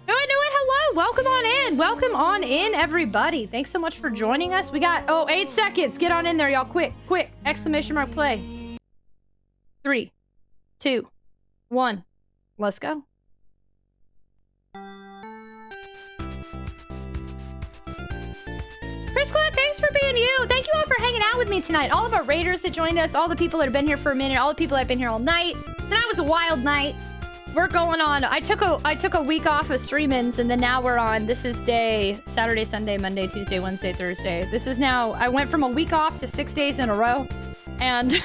Do it. Hello. Welcome on in. Welcome on in, everybody. Thanks so much for joining us. We got, 8 seconds. Get on in there, y'all. Quick. Exclamation mark play. 3, 2, 1. Let's go. Chris Clark, thanks for being you. Thank you all for hanging out with me tonight. All of our raiders that joined us, all the people that have been here for a minute, all the people that have been here all night. Tonight was a wild night. We're going on. I took a week off of streamings, and then now we're on. This is day Saturday, Sunday, Monday, Tuesday, Wednesday, Thursday. This is now. I went from a week off to 6 days in a row, and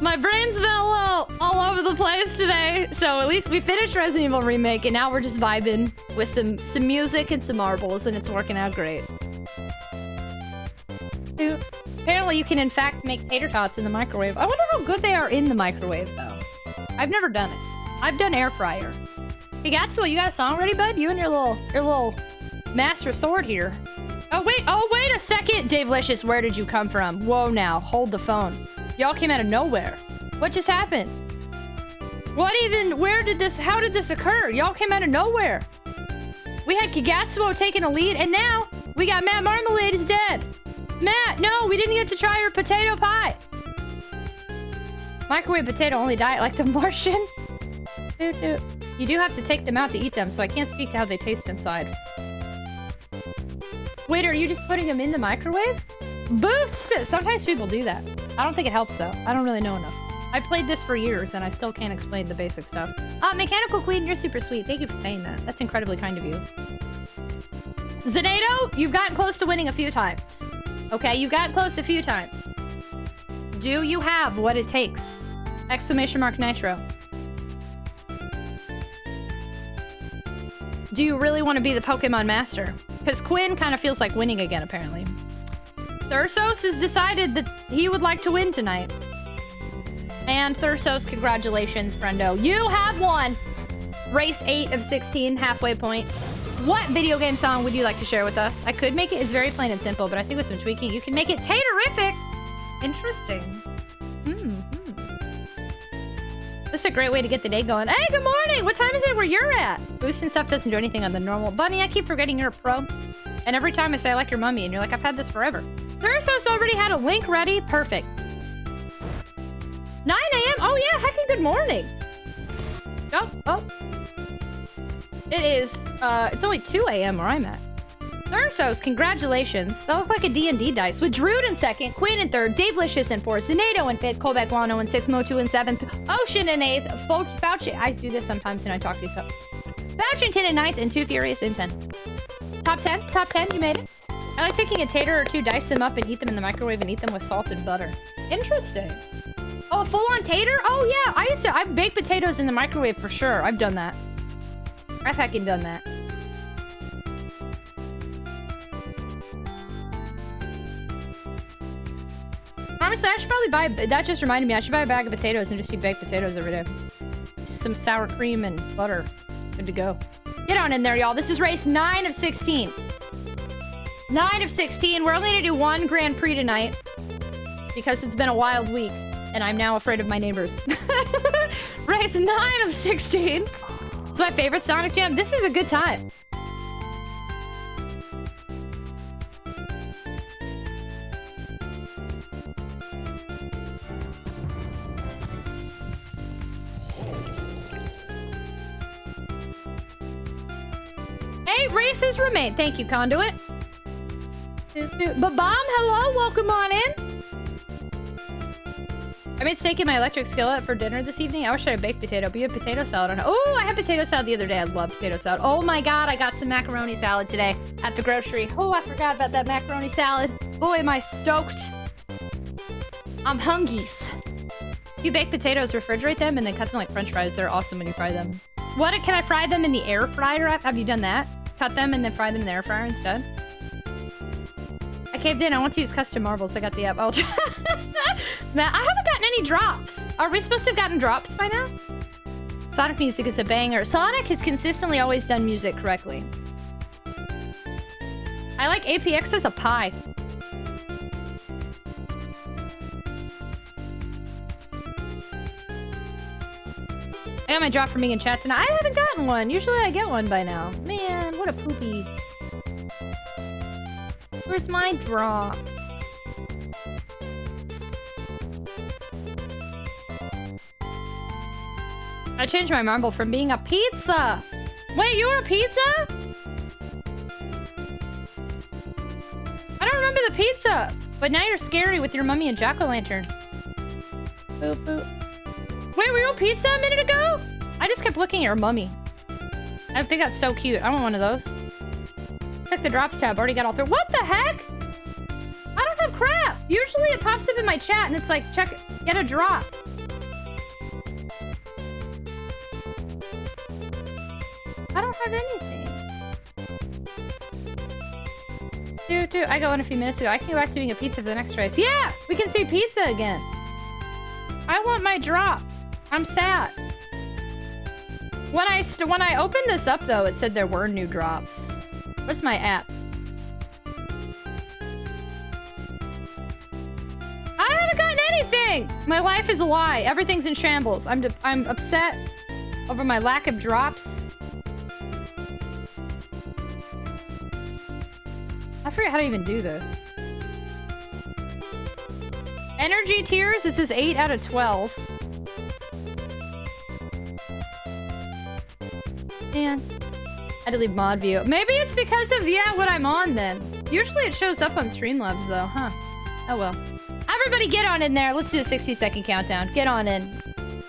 my brain's been a little all over the place today. So at least we finished Resident Evil Remake, and now we're just vibing with some music and some marbles, and it's working out great. Apparently, you can in fact make tater tots in the microwave. I wonder how good they are in the microwave, though. I've never done it. I've done air fryer. Hey, Gatsuel, you got a song ready, bud? You and your little master sword here. Oh wait a second, Dave Licious, where did you come from? Whoa, now, hold the phone. Y'all came out of nowhere. What just happened? How did this occur? Y'all came out of nowhere. We had Kigatsuo taking a lead, and now we got Matt Marmalade is dead. Matt, no, we didn't get to try your potato pie. Microwave potato only diet like the Martian. You do have to take them out to eat them, so I can't speak to how they taste inside. Wait, are you just putting them in the microwave? Boost! Sometimes people do that. I don't think it helps, though. I don't really know enough. I played this for years, and I still can't explain the basic stuff. Mechanical Queen, you're super sweet. Thank you for saying that. That's incredibly kind of you. Zenato, you've gotten close to winning a few times. Okay, you've gotten close a few times. Do you have what it takes? Exclamation mark Nitro. Do you really want to be the Pokemon Master? Because Quinn kind of feels like winning again, apparently. Thursos has decided that he would like to win tonight. And Thursos, congratulations, friendo. You have won! Race 8 of 16, halfway point. What video game song would you like to share with us? I could make it, it's very plain and simple, but I think with some tweaking, you can make it Taterific! Interesting. This is a great way to get the day going. Hey, good morning! What time is it where you're at? Boosting stuff doesn't do anything on the normal. Bunny, I keep forgetting you're a pro. And every time I say I like your mummy, and you're like, I've had this forever. Thursos already had a link ready. Perfect. 9 a.m.? Oh yeah, heckin' good morning. Oh. It is, it's only 2 a.m. where I'm at. Thurnsos, congratulations. That looks like a D&D dice. With Druid in second, Quinn in third, Dave Licious in fourth, Zenato in fifth, Colbeck Wano in sixth, Motu in seventh, Ocean in eighth, Fauci. I do this sometimes when I talk to you, so. Fauchington in ninth, and Two Furious in 10th. Top 10, you made it. I like taking a tater or two, dice them up, and heat them in the microwave and eat them with salt and butter. Interesting. Oh, a full-on tater? Oh, yeah. I've baked potatoes in the microwave for sure. I've done that. I've heckin' done that. Honestly, I should probably buy... That just reminded me. I should buy a bag of potatoes and just eat baked potatoes every day. Some sour cream and butter. Good to go. Get on in there, y'all. This is race 9 of 16. 9 of 16. We're only going to do one Grand Prix tonight because it's been a wild week, and I'm now afraid of my neighbors. Race 9 of 16. It's my favorite Sonic Jam. This is a good time. Hey, races remain. Thank you, Conduit. Babam, hello, welcome on in. I made steak in my electric skillet for dinner this evening. I wish I had baked potato, but you have potato salad on it. Oh, I had potato salad the other day. I love potato salad. Oh my god, I got some macaroni salad today at the grocery. Oh, I forgot about that macaroni salad. Boy, am I stoked. I'm hungies. You bake potatoes, refrigerate them, and then cut them like french fries. They're awesome when you fry them. What, can I fry them in the air fryer? Have you done that? Cut them and then fry them in the air fryer instead? I caved in. I want to use custom marbles. I got the app. I'll try. Man, I haven't gotten any drops. Are we supposed to have gotten drops by now? Sonic music is a banger. Sonic has consistently always done music correctly. I like APX as a pie. I got my drop from being in chat tonight. I haven't gotten one. Usually I get one by now. Man, what a poopy. Where's my drop? I changed my marble from being a pizza. Wait, you were a pizza? I don't remember the pizza. But now you're scary with your mummy and jack-o'-lantern. Boop, boop. Wait, were you a pizza a minute ago? I just kept looking at your mummy. I think that's so cute. I want one of those. Check the drops tab. Already got all through. What the heck? I don't have crap. Usually it pops up in my chat and it's like, check, get a drop. I don't have anything. Dude, I got one a few minutes ago. I can go back to being a pizza for the next race. Yeah, we can see pizza again. I want my drop. I'm sad. When I opened this up though, it said there were new drops. Where's my app? I haven't gotten anything. My life is a lie. Everything's in shambles. I'm upset over my lack of drops. I forget how to even do this. Energy tiers, it says 8 out of 12. Man, I had to leave mod view. Maybe it's because of, yeah, what I'm on then. Usually it shows up on Streamlabs though, huh? Oh well. Everybody get on in there. Let's do a 60-second countdown. Get on in.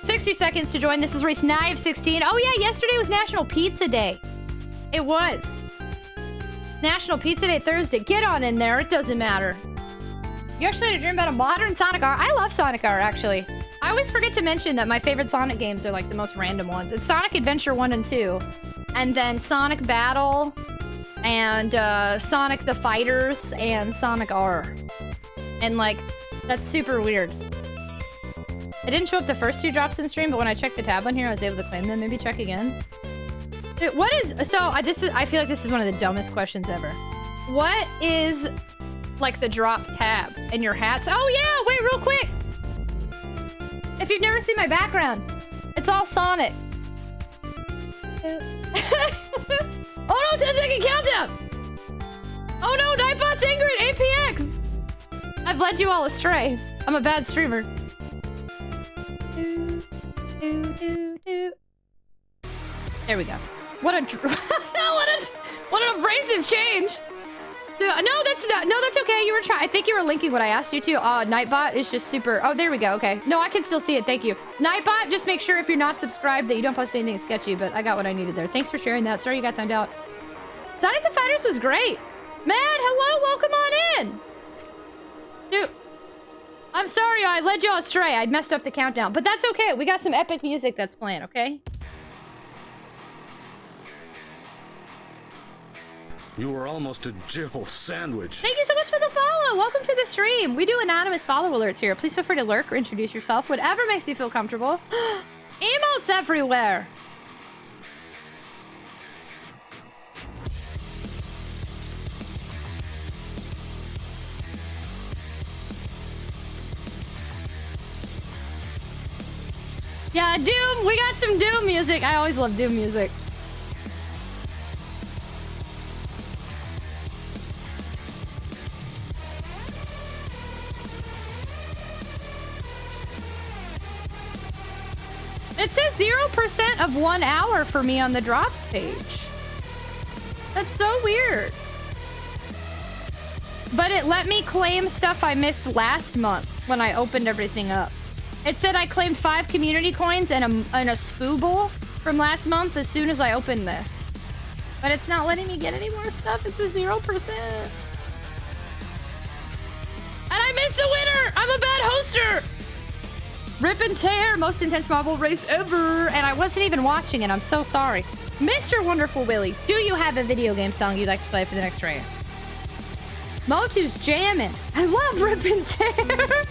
60 seconds to join. This is race 9 of 16. Oh yeah, yesterday was National Pizza Day. It was. National Pizza Day Thursday. Get on in there. It doesn't matter. You actually had a dream about a modern Sonic R. I love Sonic R, actually. I always forget to mention that my favorite Sonic games are like the most random ones. It's Sonic Adventure 1 and 2. And then Sonic Battle. And Sonic the Fighters. And Sonic R. And like, that's super weird. It didn't show up the first 2 drops in the stream, but when I checked the tab on here, I was able to claim them. Maybe check again. Dude, what is... So, I feel like this is one of the dumbest questions ever. What is... like the drop tab in your hats? Oh yeah, wait real quick. If you've never seen my background, it's all Sonic. Oh no, 10-second countdown. Oh no, Nightbot's angry at APX. I've led you all astray. I'm a bad streamer. There we go. What a what an abrasive change. No, that's not. No, that's okay. You were trying. I think you were linking what I asked you to. Nightbot is just super. Oh, there we go. Okay. No, I can still see it. Thank you. Nightbot, just make sure if you're not subscribed that you don't post anything sketchy, but I got what I needed there. Thanks for sharing that. Sorry you got timed out. Sonic the Fighters was great. Man, hello. Welcome on in. Dude, I'm sorry I led y'all astray. I messed up the countdown, but that's okay. We got some epic music that's playing, okay? You were almost a Jill sandwich. Thank you so much for the follow. Welcome to the stream. We do anonymous follow alerts here. Please feel free to lurk or introduce yourself. Whatever makes you feel comfortable. Emotes everywhere. Yeah, Doom. We got some Doom music. I always love Doom music. It says 0% of 1 hour for me on the drops page. That's so weird. But it let me claim stuff I missed last month when I opened everything up. It said I claimed 5 community coins and a spooble from last month as soon as I opened this. But it's not letting me get any more stuff. It's a 0%. And I missed the winner! I'm a bad hoster! Rip and tear, most intense marble race ever. And I wasn't even watching it. I'm so sorry. Mr. Wonderful Willie, do you have a video game song you'd like to play for the next race? Motu's jamming. I love Rip and tear.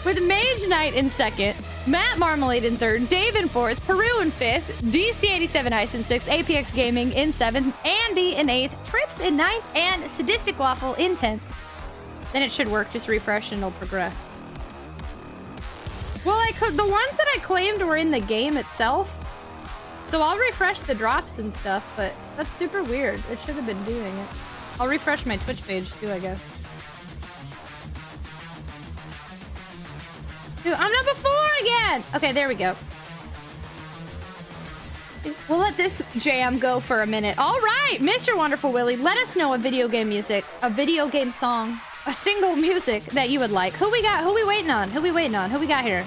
With Mage Knight in second, Matt Marmalade in third, Dave in fourth, Peru in fifth, DC87 Ice in sixth, APX Gaming in seventh, Andy in eighth, Trips in ninth, and Sadistic Waffle in 10th. Then it should work. Just refresh and it'll progress. Well, the ones that I claimed were in the game itself. So I'll refresh the drops and stuff, but that's super weird. It should have been doing it. I'll refresh my Twitch page too, I guess. Dude, I'm number 4 again! Okay, there we go. We'll let this jam go for a minute. All right, Mr. Wonderful Willie, let us know a video game music, a video game song, a single music that you would like. Who we got? Who we waiting on? Who we waiting on? Who we got here?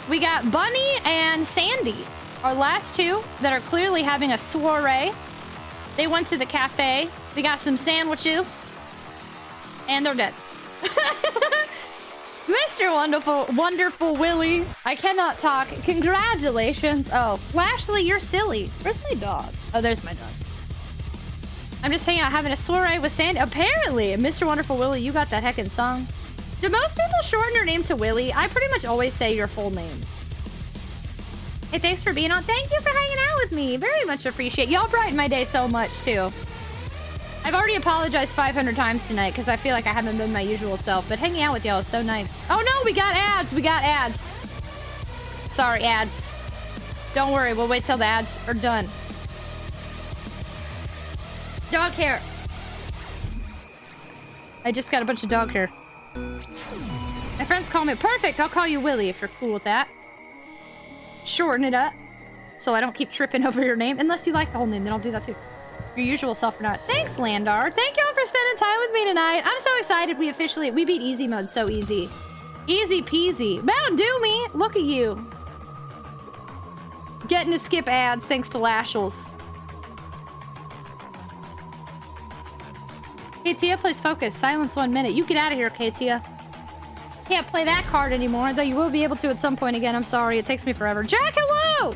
We got Bunny and Sandy, our last two that are clearly having a soiree. They went to the cafe. We got some sandwiches, and they're dead. Mr. Wonderful Willie, I cannot talk. Congratulations. Oh, Lashley, you're silly. Where's my dog? Oh, there's my dog. I'm just hanging out having a soiree with Sandy. Apparently, Mr. Wonderful Willie, you got that heckin' song. Do most people shorten their name to Willie? I pretty much always say your full name. Hey, thanks for being on. Thank you for hanging out with me. Very much appreciate. Y'all brighten my day so much, too. I've already apologized 500 times tonight because I feel like I haven't been my usual self, but hanging out with y'all is so nice. Oh no, we got ads. We got ads. Sorry, ads. Don't worry, we'll wait till the ads are done. Dog hair. I just got a bunch of dog hair. My friends call me perfect. I'll call you Willie if you're cool with that. Shorten it up so I don't keep tripping over your name. Unless you like the whole name, then I'll do that too. Your usual self or not. Thanks, Landar. Thank y'all for spending time with me tonight. I'm so excited we beat easy mode so easy. Easy peasy. Mountain Dew me. Look at you. Getting to skip ads thanks to Lashels. Katia plays Focus. Silence 1 minute. You get out of here, Katia. Can't play that card anymore, though you will be able to at some point again. I'm sorry. It takes me forever. Jack, hello!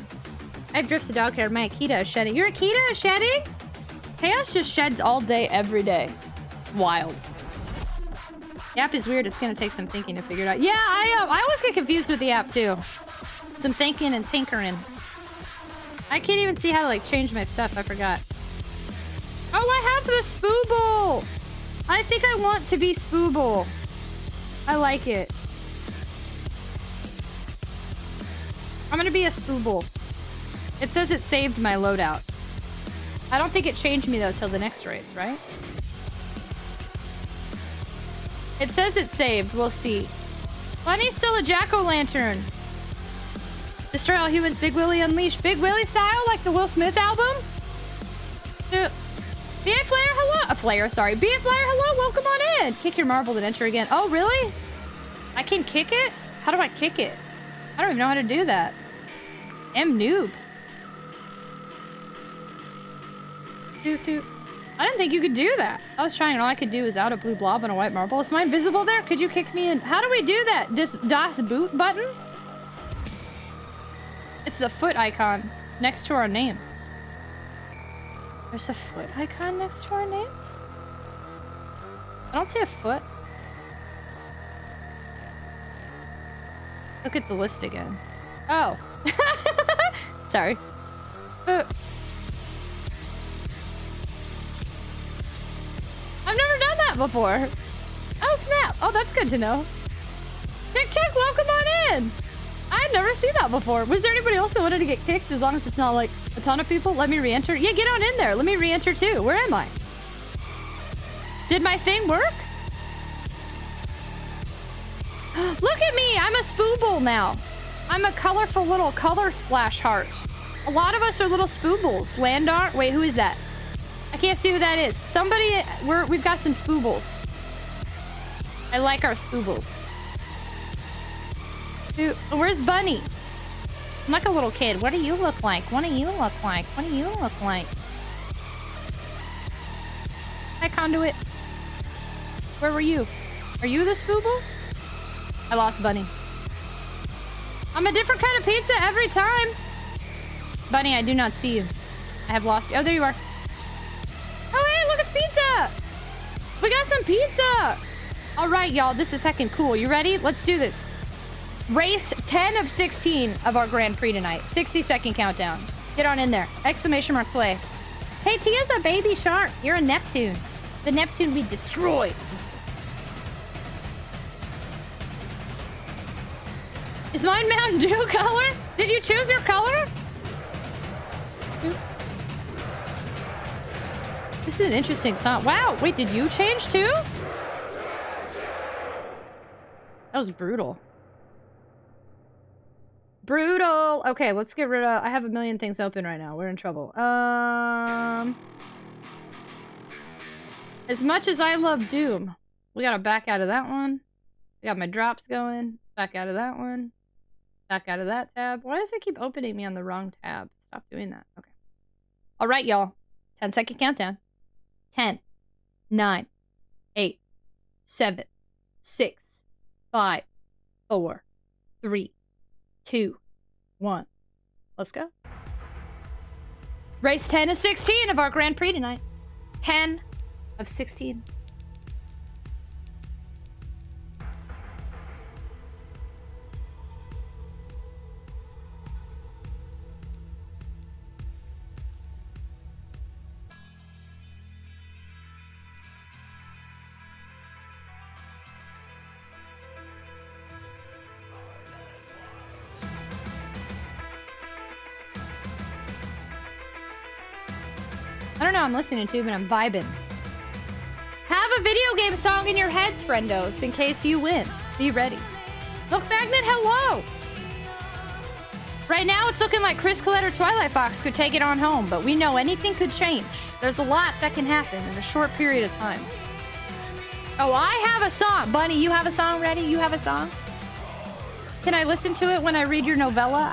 I have drifts of dog hair. My Akita is shedding. Your Akita is shedding? Chaos just sheds all day, every day. It's wild. The app is weird. It's gonna take some thinking to figure it out. Yeah, I always get confused with the app, too. Some thinking and tinkering. I can't even see how to, like, change my stuff. I forgot. Oh, I have the Spooble! I think I want to be Spooble. I like it. I'm gonna be a Spooble. It says it saved my loadout. I don't think it changed me, though, till the next race, right? It says it's saved. We'll see. Bunny's still a jack-o'-lantern. Destroy all humans, Big Willie Unleashed. Big Willie style, like the Will Smith album? Dude. B.A. Flair, hello. Flair, sorry. B.A. Flair, hello. Welcome on in. Kick your marble and enter again. Oh, really? I can kick it? How do I kick it? I don't even know how to do that. Noob. Doot. I didn't think you could do that. I was trying and all I could do was out a blue blob on a white marble. Is mine visible there? Could you kick me in? How do we do that? Das boot button? It's the foot icon next to our names. There's a foot icon next to our names? I don't see a foot. Look at the list again. Oh. Sorry. I've never done that before. Oh, snap. Oh, that's good to know. Check, welcome on in. I've never seen that before. Was there anybody else that wanted to get kicked as long as it's not like a ton of people? Let me re-enter. Yeah, get on in there. Let me re-enter too. Where am I? Did my thing work? Look at me. I'm a spooble now. I'm a colorful little color splash heart. A lot of us are little spoobles. Landar. Wait, who is that? I can't see who that is. Somebody. We've got some spoobles. I like our spoobles. Dude, where's Bunny? I'm like a little kid. What do you look like? What do you look like? What do you look like? Hi, Conduit. Where were you? Are you the spooble? I lost Bunny. I'm a different kind of pizza every time. Bunny, I do not see you. I have lost you. Oh, there you are. Oh, hey, look, it's pizza. We got some pizza. All right, y'all. This is heckin' cool. You ready? Let's do this. Race 10 of 16 of our Grand Prix tonight. 60-second countdown. Get on in there. Exclamation mark play. Hey, Tia's a baby shark. You're a Neptune. The Neptune we destroyed. Is mine Mountain Dew color? Did you choose your color? This is an interesting song. Wow, wait, did you change too? That was brutal. Brutal. Okay, let's get rid of... I have a million things open right now. We're in trouble. As much as I love Doom, we gotta back out of that one. I got my drops going. Back out of that one. Back out of that tab. Why does it keep opening me on the wrong tab? Stop doing that. Okay. All right, y'all. 10-second countdown. 10, 9, 8, 7, 6, 5, 4, 3, 2, 1. Let's go. Race 10 of 16 of our Grand Prix tonight. 10 of 16. I don't know, I'm listening to, but I'm vibing. Have a video game song in your heads, friendos, in case you win. Be ready. Look, Magnet, hello! Right now, it's looking like Chris Collette or Twilight Fox could take it on home, but we know anything could change. There's a lot that can happen in a short period of time. Oh, I have a song. Bunny, you have a song ready? You have a song? Can I listen to it when I read your novella?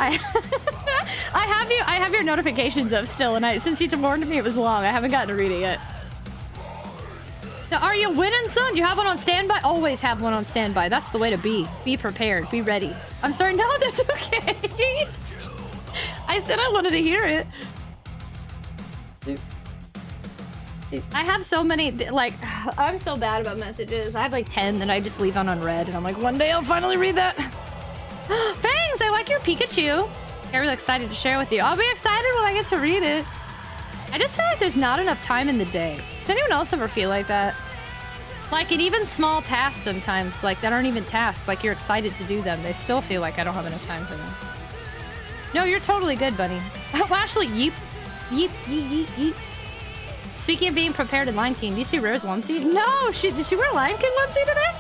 I have your notifications up still, and since you warned me it was long, I haven't gotten to read it yet. So are you winning, son? You have one on standby? Always have one on standby. That's the way to be. Be prepared. Be ready. I'm sorry. No, that's okay. I said I wanted to hear it. I have so many, like, I'm so bad about messages. I have like 10 that I just leave on unread, and I'm like, one day I'll finally read that. Thanks, I like your Pikachu. I'm really excited to share with you. I'll be excited when I get to read it. I just feel like there's not enough time in the day. Does anyone else ever feel like that? Like, in even small tasks sometimes, like, that aren't even tasks, like, you're excited to do them. They still feel like I don't have enough time for them. No, you're totally good, Bunny. Well, actually, yeep. Yeep, yeep, yeep, yeep. Speaking of being prepared in Lion King, do you see Rare's onesie? No! Did she wear Lion King onesie today?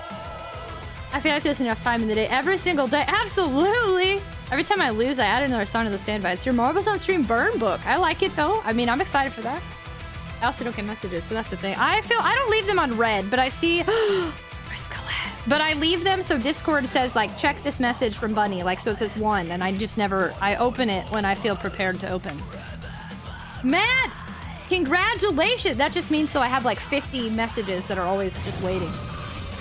I feel like there's enough time in the day. Every single day. Absolutely! Every time I lose, I add another song to the standby. It's your Marbles on Stream burn book. I like it, though. I mean, I'm excited for that. I also don't get messages, so that's the thing. I don't leave them on red, but I see... But I leave them so Discord says, like, check this message from Bunny. Like, so it says 1, and I just never... I open it when I feel prepared to open. Matt! Congratulations! That just means, though, I have, like, 50 messages that are always just waiting.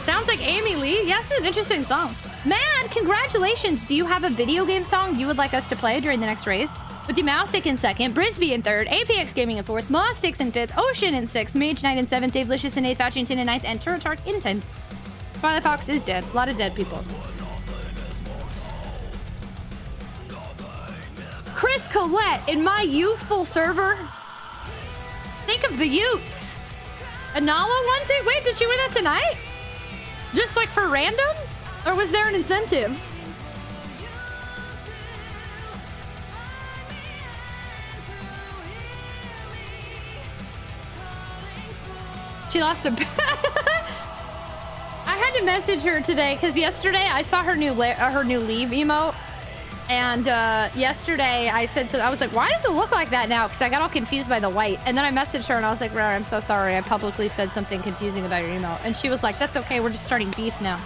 Sounds like Amy Lee. Yes, it's an interesting song. Matt, congratulations! Do you have a video game song you would like us to play during the next race? With the Mousestick in 2nd, Brisby in 3rd, APX Gaming in 4th, Mawsticks in 5th, Ocean in 6th, Mage Knight in 7th, Dave Licious in 8th, Fatchington in 9th, and Turretark in 10th. Twilight Fox is dead. A lot of dead people. Chris Collette in my youthful server. Think of the youths. Anala onesie? Wait, did she win that tonight? Just like for random? Or was there an incentive? She lost her... I had to message her today because yesterday I saw her new leave emote, and yesterday I said so. I was like, "Why does it look like that now?" Because I got all confused by the white, and then I messaged her and I was like, "Rara, I'm so sorry. I publicly said something confusing about your emote," and she was like, "That's okay. We're just starting beef now."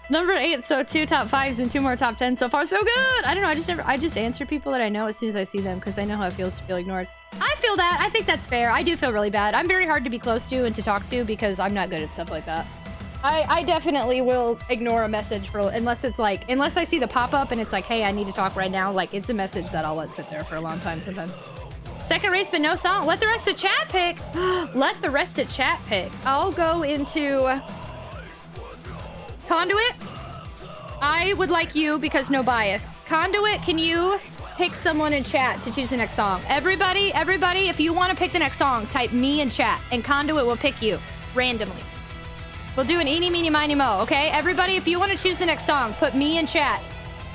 Number 8, so 2 top 5s and 2 more top 10s so far. So good. I don't know. I just answer people that I know as soon as I see them because I know how it feels to feel ignored. I feel that. I think that's fair. I do feel really bad. I'm very hard to be close to and to talk to because I'm not good at stuff like that. I definitely will ignore a message for unless I see the pop-up and it's like, hey, I need to talk right now. Like, it's a message that I'll let sit there for a long time sometimes. Second race, but no song. Let the rest of chat pick. Let the rest of chat pick. I'll go into Conduit. I would like you because no bias. Conduit, can you pick someone in chat to choose the next song? Everybody, if you want to pick the next song, type me in chat, and Conduit will pick you randomly. We'll do an eeny, meeny, miny, mo, okay? Everybody, if you want to choose the next song, put me in chat.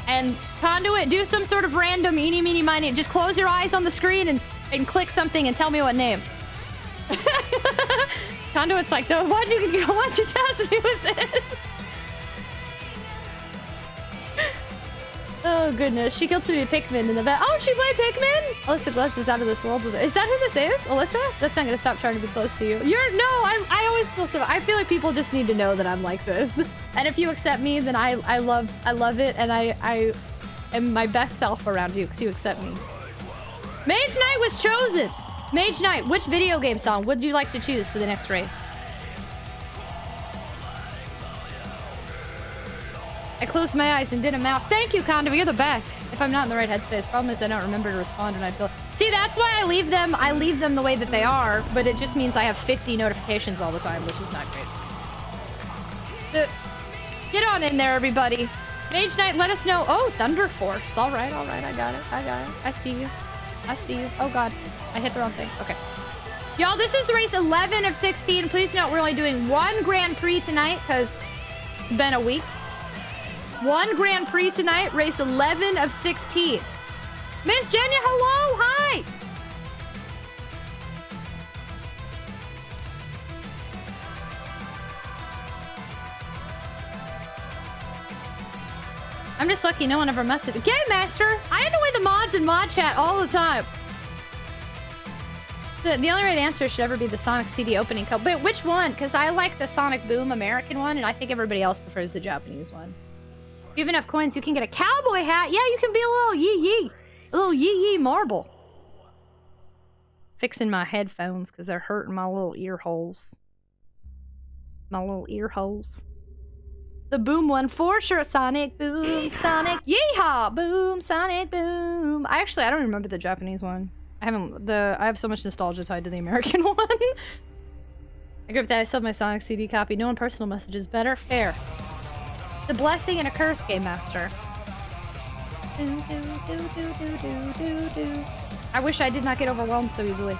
And Conduit, do some sort of random eeny, meeny, miny. Just close your eyes on the screen and click something and tell me what name. Conduit's like, why'd you task me with this? Oh goodness, she killed too many Pikmin in the vet. Oh, she played Pikmin? Alyssa Bless is out of this world with it. Is that who this is? Alyssa? That's not gonna stop trying to be close to you. I always feel so. I feel like people just need to know that I'm like this. And if you accept me, then I love it, and I am my best self around you because you accept me. Mage Knight was chosen. Mage Knight, which video game song would you like to choose for the next race? I closed my eyes and did a mouse. Thank you, Condom. You're the best. If I'm not in the right headspace, problem is I don't remember to respond when I feel... See, that's why I leave them the way that they are, but it just means I have 50 notifications all the time, which is not great. Get on in there, everybody. Mage Knight, let us know. Oh, Thunder Force. All right. I got it. I see you. Oh, God. I hit the wrong thing. Okay. Y'all, this is race 11 of 16. Please note we're only doing 1 Grand Prix tonight because it's been a week. 1 Grand Prix tonight, race 11 of 16. Miss Jenya, hello, hi! I'm just lucky no one ever messaged. Game Master, I annoy the mods in mod chat all the time. The only right answer should ever be the Sonic CD opening code. But which one? Because I like the Sonic Boom American one, and I think everybody else prefers the Japanese one. If you have enough coins, you can get a cowboy hat. Yeah, you can be a little yee-yee. A little yee-yee marble. Fixing my headphones because they're hurting my little ear holes. The boom one for sure. Sonic Boom, Sonic Yeehaw, Boom, Sonic Boom. I don't remember the Japanese one. I have so much nostalgia tied to the American one. I agree with that. I still have my Sonic CD copy. No one personal messages. Better? Fair. The blessing and a curse, Game Master. I wish I did not get overwhelmed so easily.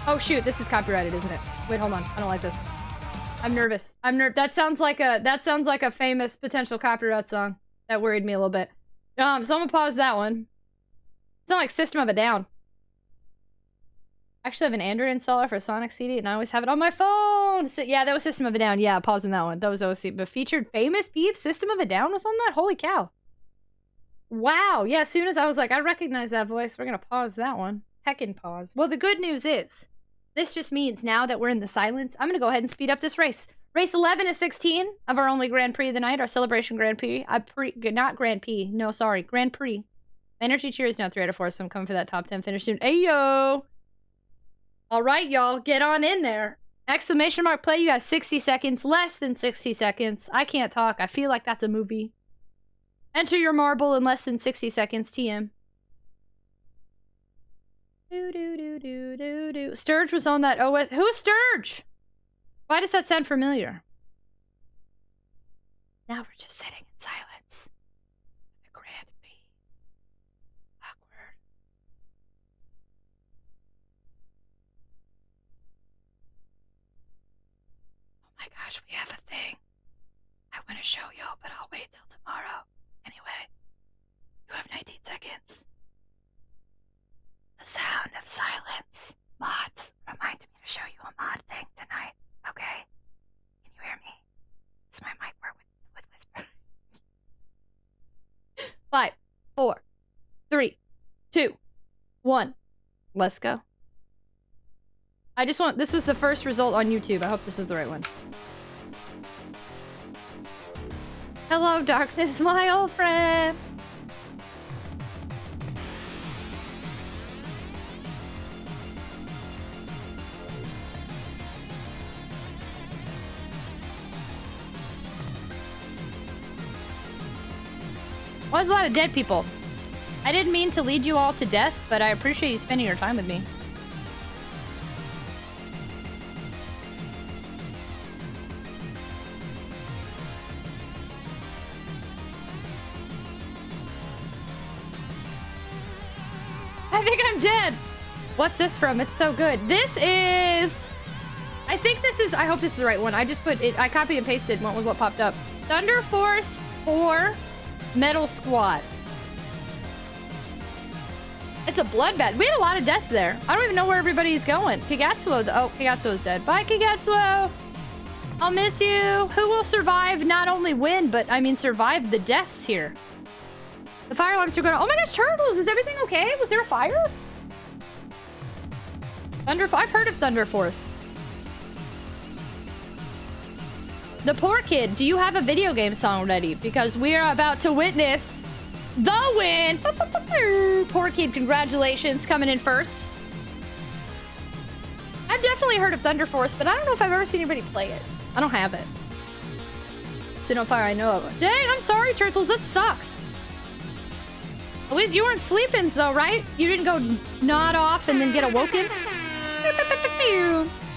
Oh shoot, this is copyrighted, isn't it? Wait, hold on. I don't like this. I'm nervous. That sounds like a famous potential copyright song. That worried me a little bit. So I'm gonna pause that one. It's not like System of a Down. I actually have an Android installer for Sonic CD, and I always have it on my phone. Down. Yeah, that was System of a Down. Yeah, pausing that one. That was OC. But featured famous peeps. System of a Down was on that? Holy cow. Wow. Yeah, as soon as I was like, I recognize that voice, we're going to pause that one. Heckin' pause. Well, the good news is, this just means now that we're in the silence, I'm going to go ahead and speed up this race. Race 11 is 16 of our only Grand Prix of the night, our celebration Grand Prix. Not Grand Prix. No, sorry. Grand Prix. Energy cheer is now 3 out of 4, so I'm coming for that top 10 finish soon. Ayo! All right, y'all. Get on in there. Exclamation mark play. You got 60 seconds. Less than 60 seconds. I can't talk. I feel like that's a movie. Enter your marble in less than 60 seconds. TM. Sturge was on that OS. Who's Sturge? Why does that sound familiar? Now we're just sitting in silence. The Grand Prix. Awkward. Oh my gosh, we have a thing. I want to show y'all, but I'll wait till tomorrow. Anyway, you have 19 seconds. The sound of silence. Mods, remind me to show you a mod thing tonight, okay? Can you hear me? Does my mic work with whisper? 5, 4, 3, 2, 1. Let's go. This was the first result on YouTube. I hope this was the right one. Hello, darkness, my old friend. Well, there's a lot of dead people. I didn't mean to lead you all to death, but I appreciate you spending your time with me. I think I'm dead. What's this from? It's so good. This is... I think this is... I hope this is the right one. I just put it... I copied and pasted what was what popped up. Thunder Force 4... Metal Squad. It's a bloodbath. We had a lot of deaths there. I don't even know where everybody's going. Kigatsuo. Oh, Kigatsuo's dead. Bye, Kigatsuo. I'll miss you. Who will survive, not only win, but, I mean, survive the deaths here? The fire alarms are going. Oh my gosh, Turtles. Is everything okay? Was there a fire? I've heard of Thunder Force. The Poor Kid, do you have a video game song ready? Because we are about to witness the win. Poor Kid, congratulations, coming in first. I've definitely heard of Thunder Force, but I don't know if I've ever seen anybody play it. I don't have it. Sin on Fire, I know of it. Dang, I'm sorry, Turtles, that sucks. At least you weren't sleeping, though, right? You didn't go nod off and then get awoken?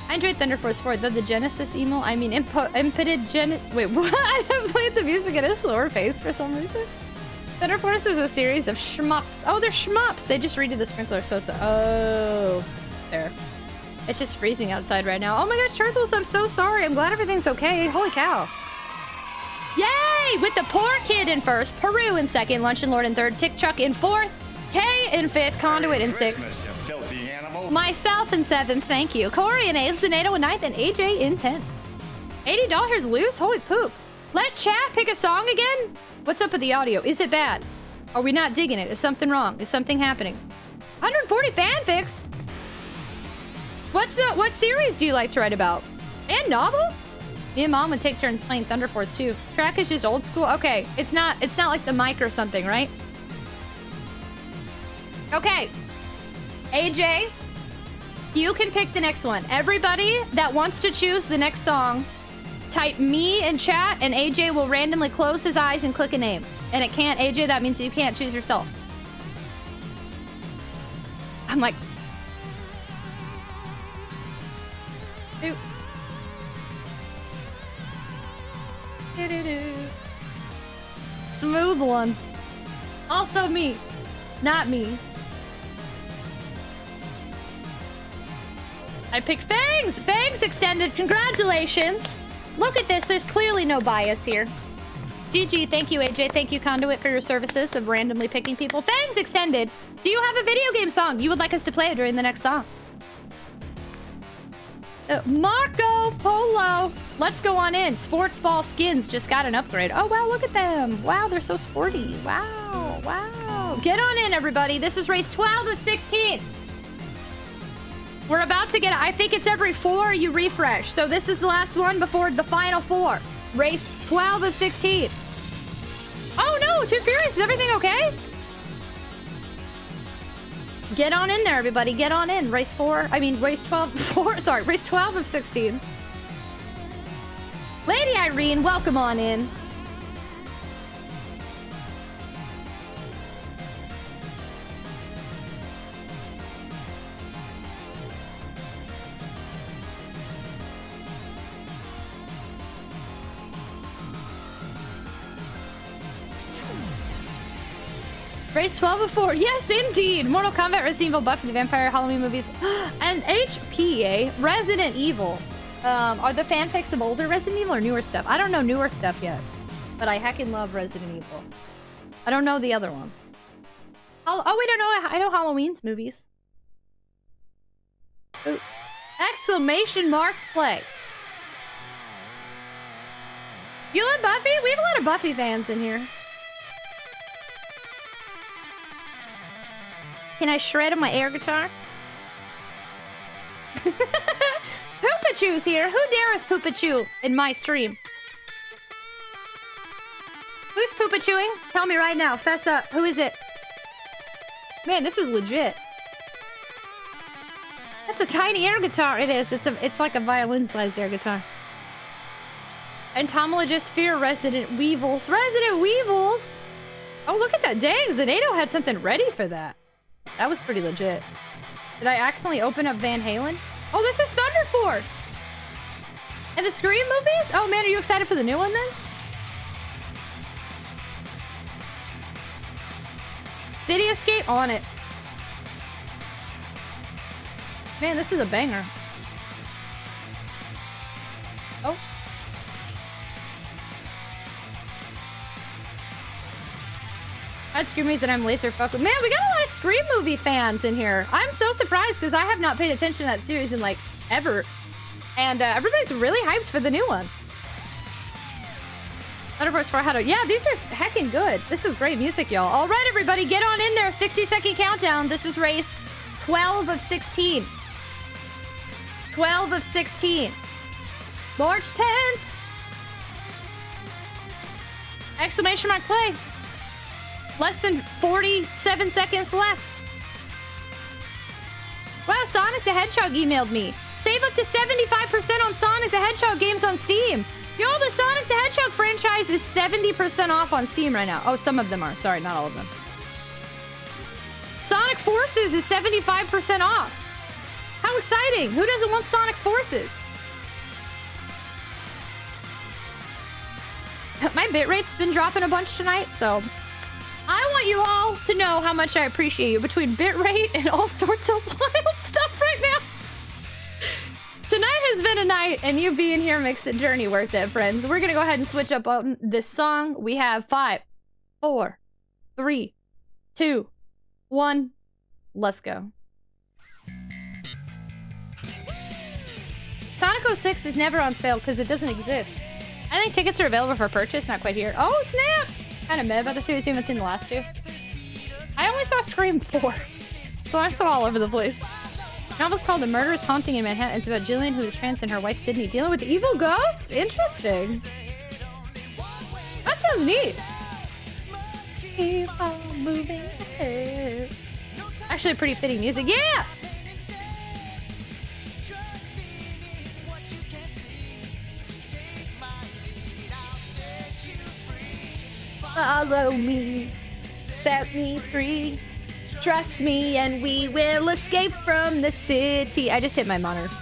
I enjoyed Thunder Force 4. The Genesis emo. I mean, impotent Wait, what? I haven't played the music at a slower pace for some reason. Thunder Force is a series of shmups. Oh, they're shmups. They just redid the sprinkler so. Oh, there. It's just freezing outside right now. Oh my gosh, Turtles, I'm so sorry. I'm glad everything's okay. Holy cow. Yay! With the Poor Kid in first, Peru in second, Luncheon Lord in third, Tick Chuck in fourth, Kay in fifth, Conduit in sixth. Myself in 7th, thank you. Corey in 8th, Zenato in 9th, and AJ in 10th. $80 loose? Holy poop. Let chat pick a song again? What's up with the audio? Is it bad? Are we not digging it? Is something wrong? Is something happening? 140 fanfics? What series do you like to write about? And novel? Me and Mom would take turns playing Thunder Force 2. Track is just old school? Okay, it's not like the mic or something, right? Okay. AJ, you can pick the next one. Everybody that wants to choose the next song, type me in chat, and AJ will randomly close his eyes and click a name. And it can't, AJ, that means you can't choose yourself. I'm like... Ooh. Smooth one. Also me. Not me. I picked Fangs! Fangs extended, congratulations! Look at this, there's clearly no bias here. GG, thank you AJ, thank you Conduit for your services of randomly picking people. Fangs extended! Do you have a video game song you would like us to play during the next song? Marco Polo. Let's go on in. Sports ball skins just got an upgrade. Oh, wow, look at them. Wow, they're so sporty. Wow, wow. Get on in, everybody. This is race 12 of 16. We're about to get, I think it's every 4 you refresh. So this is the last one before the final 4. Race 12 of 16. Oh, no, Too Furious. Is everything okay? Get on in there, everybody. Get on in. Race 12 of 16. Lady Irene, welcome on in. Race 12 of 4. Yes, indeed. Mortal Kombat, Resident Evil, Buffy the Vampire, Halloween movies, and HPA, Resident Evil. Are the fanfics of older Resident Evil or newer stuff? I don't know newer stuff yet, but I heckin' love Resident Evil. I don't know the other ones. Oh, wait, I know Halloween's movies. Ooh. Exclamation mark play. You love Buffy? We have a lot of Buffy fans in here. Can I shred on my air guitar? Poopachu's here. Who dareth Poopachu in my stream? Who's Poopachuing? Tell me right now. Fess up. Who is it? Man, this is legit. That's a tiny air guitar. It is. It's like a violin-sized air guitar. Entomologists fear Resident Weevils. Resident Weevils? Oh, look at that. Dang, Zanado had something ready for that. That was pretty legit. Did I accidentally open up Van Halen? Oh, this is Thunder Force! And the Scream movies? Oh man, are you excited for the new one then? City Escape? On it. Man, this is a banger. Oh. I had Scream movies and I'm laser fucked with. Man, we got a lot of Scream movie fans in here. I'm so surprised because I have not paid attention to that series in like ever. And everybody's really hyped for the new one. Letterverse for how to. Yeah, these are heckin' good. This is great music, y'all. All right, everybody, get on in there. 60-second countdown. This is race 12 of 16. 12 of 16. March 10th. Exclamation mark play. Less than 47 seconds left. Wow, Sonic the Hedgehog emailed me. Save up to 75% on Sonic the Hedgehog games on Steam. Yo, the Sonic the Hedgehog franchise is 70% off on Steam right now. Oh, some of them are. Sorry, not all of them. Sonic Forces is 75% off. How exciting. Who doesn't want Sonic Forces? My bitrate's been dropping a bunch tonight, so I want you all to know how much I appreciate you between bitrate and all sorts of wild stuff right now. Tonight has been a night, and you being here makes the journey worth it, friends. We're gonna go ahead and switch up on this song. We have 5, 4, 3, 2, 1. Let's go. Sonic 06 is never on sale because it doesn't exist. I think tickets are available for purchase, not quite here. Oh, snap! Kind of mad about the series, you haven't seen the last 2. I only saw Scream 4, so I saw all over the place. The novel's called The Murderous Haunting in Manhattan. It's about Jillian, who is trans, and her wife Sydney dealing with evil ghosts. Interesting. That sounds neat. Keep on moving ahead. Actually, pretty fitting music. Yeah! Follow me, set me free. Trust me, and we will escape from the city. I just hit my monitor.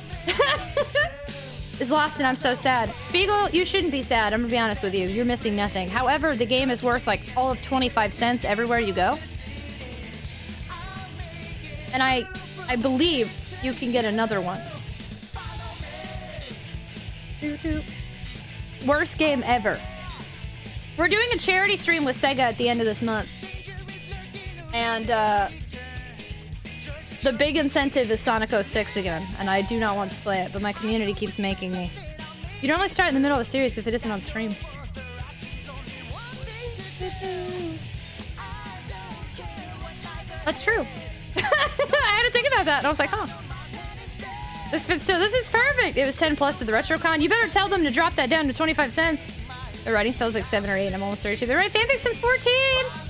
Is lost, and I'm so sad. Spiegel, you shouldn't be sad. I'm gonna be honest with you. You're missing nothing. However, the game is worth like all of 25 cents everywhere you go. And I believe you can get another one. Worst game ever. We're doing a charity stream with Sega at the end of this month. And The big incentive is Sonic 06 again, and I do not want to play it, but my community keeps making me. You normally start in the middle of a series if it isn't on stream. That's true. I had to think about that, and I was like, huh. This is perfect. It was 10 plus to the RetroCon. You better tell them to drop that down to 25 cents. The writing sales like 7 or 8, and I'm almost 32. They write fanfics since 14.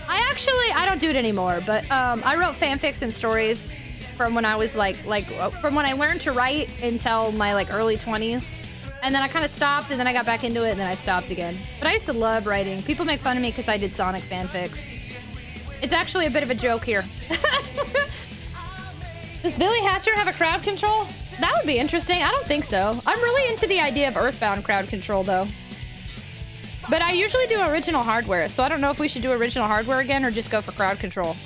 I don't do it anymore, but I wrote fanfics and stories from when I was from when I learned to write until my early 20s. And then I kind of stopped, and then I got back into it, and then I stopped again. But I used to love writing. People make fun of me because I did Sonic fanfics. It's actually a bit of a joke here. Does Billy Hatcher have a crowd control? That would be interesting. I don't think so. I'm really into the idea of Earthbound crowd control, though. But I usually do original hardware, so I don't know if we should do original hardware again or just go for crowd control.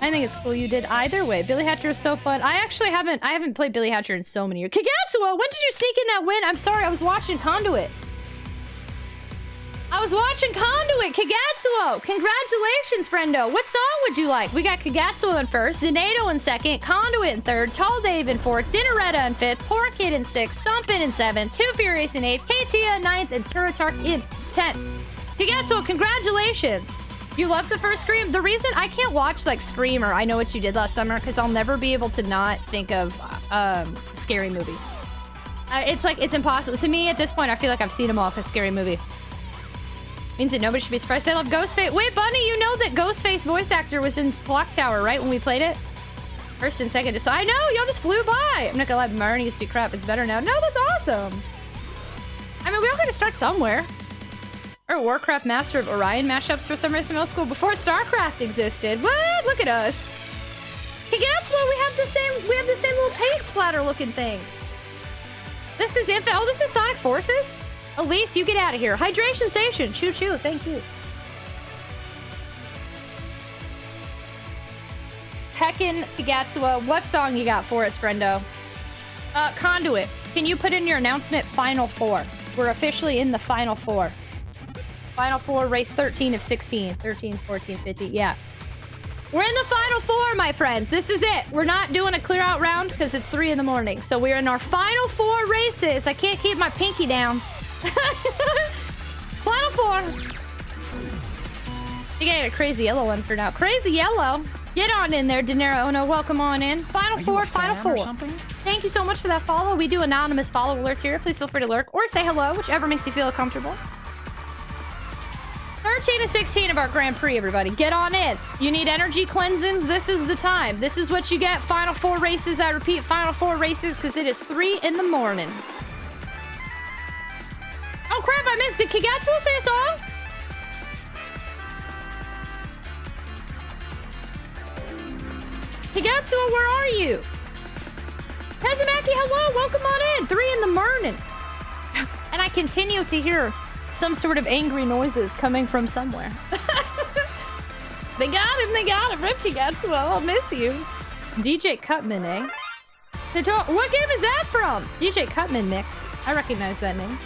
I think it's cool you did either way. Billy Hatcher is so fun. I haven't played Billy Hatcher in so many years. Kagatsuo, when did you sneak in that win? I'm sorry, I was watching Conduit. Kagatsuo! Congratulations, friendo. What song would you like? We got Kagatsuo in first, Zenato in second, Conduit in third, Tall Dave in fourth, Dinneretta in fifth, Poor Kid in sixth, Thumpin' in seventh, Two Furious in eighth, Katia in ninth, and Turatark in 10th. Kagatsuo, congratulations! You love the first Scream? The reason I can't watch Scream or I Know What You Did Last Summer because I'll never be able to not think of Scary Movie. It's impossible. To me, at this point, I feel like I've seen them all because Scary Movie. Means that nobody should be surprised. I love Ghostface. Wait, Bunny, you know that Ghostface voice actor was in Clock Tower, right? When we played it? First and second. I know, y'all just flew by. I'm not gonna lie, my writing used to be crap. It's better now. No, that's awesome. I mean, we all gotta start somewhere. Or Warcraft Master of Orion mashups for some reason in middle school before StarCraft existed. What? Look at us. Kagatsuo, we have the same little paint splatter looking thing. This is Info. Oh, this is Sonic Forces? Elise, you get out of here. Hydration Station. Choo choo. Thank you. Heckin' Kagatsuo, what song you got for us, friendo? Conduit. Can you put in your announcement Final Four? We're officially in the Final Four. Final Four, race 13 of 16. 13, 14, 15. Yeah. We're in the Final Four, my friends. This is it. We're not doing a clear out round because it's 3 in the morning. So we're in our Final Four races. I can't keep my pinky down. Final Four. You got a Crazy Yellow one for now. Crazy Yellow. Get on in there, De Niro. Oh no, welcome on in. Final Four, Final Four. Thank you so much for that follow. We do anonymous follow alerts here. Please feel free to lurk or say hello, whichever makes you feel comfortable. 13 to 16 of our Grand Prix, everybody. Get on in. You need energy cleansings? This is the time. This is what you get. Final Four races. I repeat, Final Four races because it is 3 in the morning. Oh crap, I missed it. Kagatsuo say a song? Kagatsuo, where are you? Kazumaki, hello. Welcome on in. 3 in the morning. And I continue to hear some sort of angry noises coming from somewhere. They got him. Rip Kagatsuo, I'll miss you. DJ Cutman, eh? What game is that from? DJ Cutman mix. I recognize that name.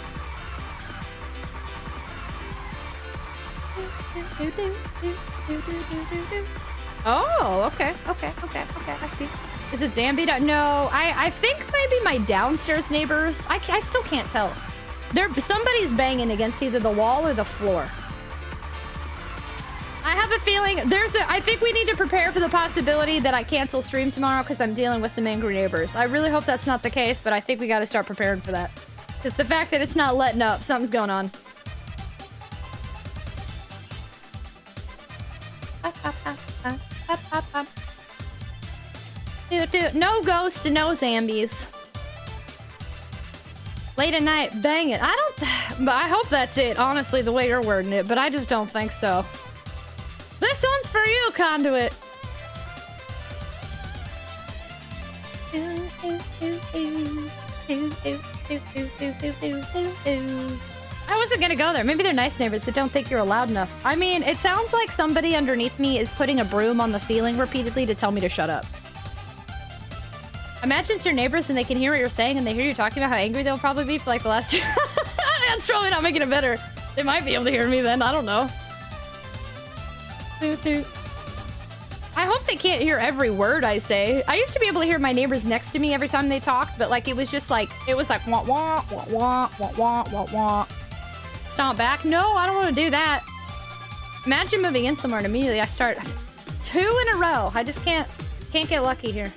Oh, okay. I see. Is it Zambita? No, I think maybe my downstairs neighbors. I still can't tell. Somebody's banging against either the wall or the floor. I have a feeling I think we need to prepare for the possibility that I cancel stream tomorrow because I'm dealing with some angry neighbors. I really hope that's not the case, but I think we got to start preparing for that. Because the fact that it's not letting up, something's going on. No ghosts, no zombies. Late at night, bang it. I hope that's it, honestly, the way you're wording it, but I just don't think so. This one's for you, Conduit. I wasn't gonna go there. Maybe they're nice neighbors that don't think you're loud enough. I mean, it sounds like somebody underneath me is putting a broom on the ceiling repeatedly to tell me to shut up. Imagine it's your neighbors and they can hear what you're saying and they hear you talking about how angry they'll probably be for like the last 2. That's probably not making it better. They might be able to hear me then. I don't know. I hope they can't hear every word I say. I used to be able to hear my neighbors next to me every time they talked, but like it was like wah wah wah wah wah wah wah wah. Stomp back? No, I don't want to do that. Imagine moving in somewhere and immediately I start 2 in a row. I just can't get lucky here.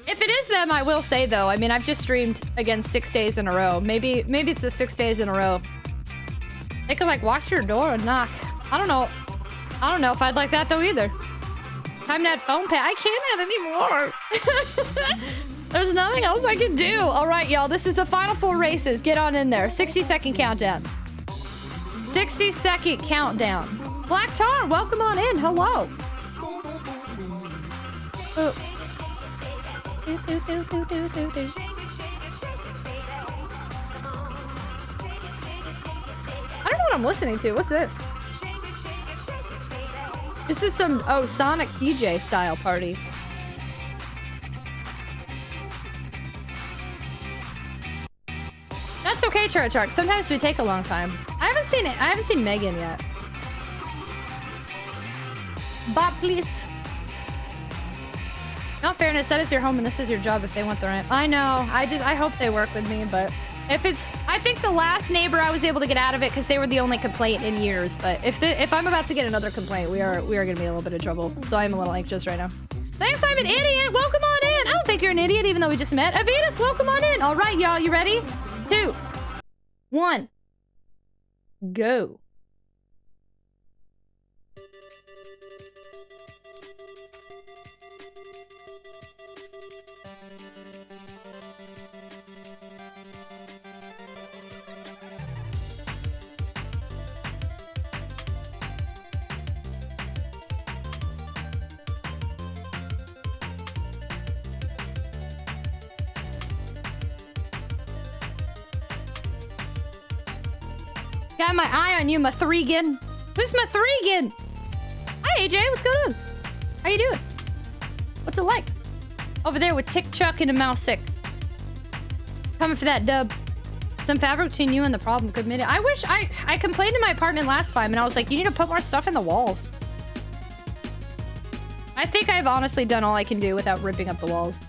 If it is them, I will say though. I mean, I've just streamed again 6 days in a row. Maybe it's the 6 days in a row. They could like walk to your door and knock. I don't know if I'd like that though either. Time to add phone pay. I can't add anymore. There's nothing else I can do. All right, y'all. This is the final 4 races. Get on in there. 60-second countdown. 60-second countdown. Black Tar, welcome on in. Hello. Oh. I don't know what I'm listening to. What's this? This is some, Sonic DJ style party. That's okay, Charge. Sometimes we take a long time. I haven't seen Megan yet. Bob, please. Not fairness, that is your home and this is your job if they want the rent. I know. I hope they work with me, but I think the last neighbor I was able to get out of it because they were the only complaint in years. But if I'm about to get another complaint, we are going to be in a little bit of trouble. So I'm a little anxious right now. Thanks, I'm an idiot. Welcome on in. I don't think you're an idiot, even though we just met. Avitas, welcome on in. All right, y'all, you ready? 2, 1, go. Got my eye on you, Mathregan. Who's Mathregan? Hi, AJ. What's going on? How you doing? What's it like? Over there with Tick Chuck and a mouse sick. Coming for that dub. Some fabric between you and the problem could admit it. I wish I complained in my apartment last time and I was like, you need to put more stuff in the walls. I think I've honestly done all I can do without ripping up the walls.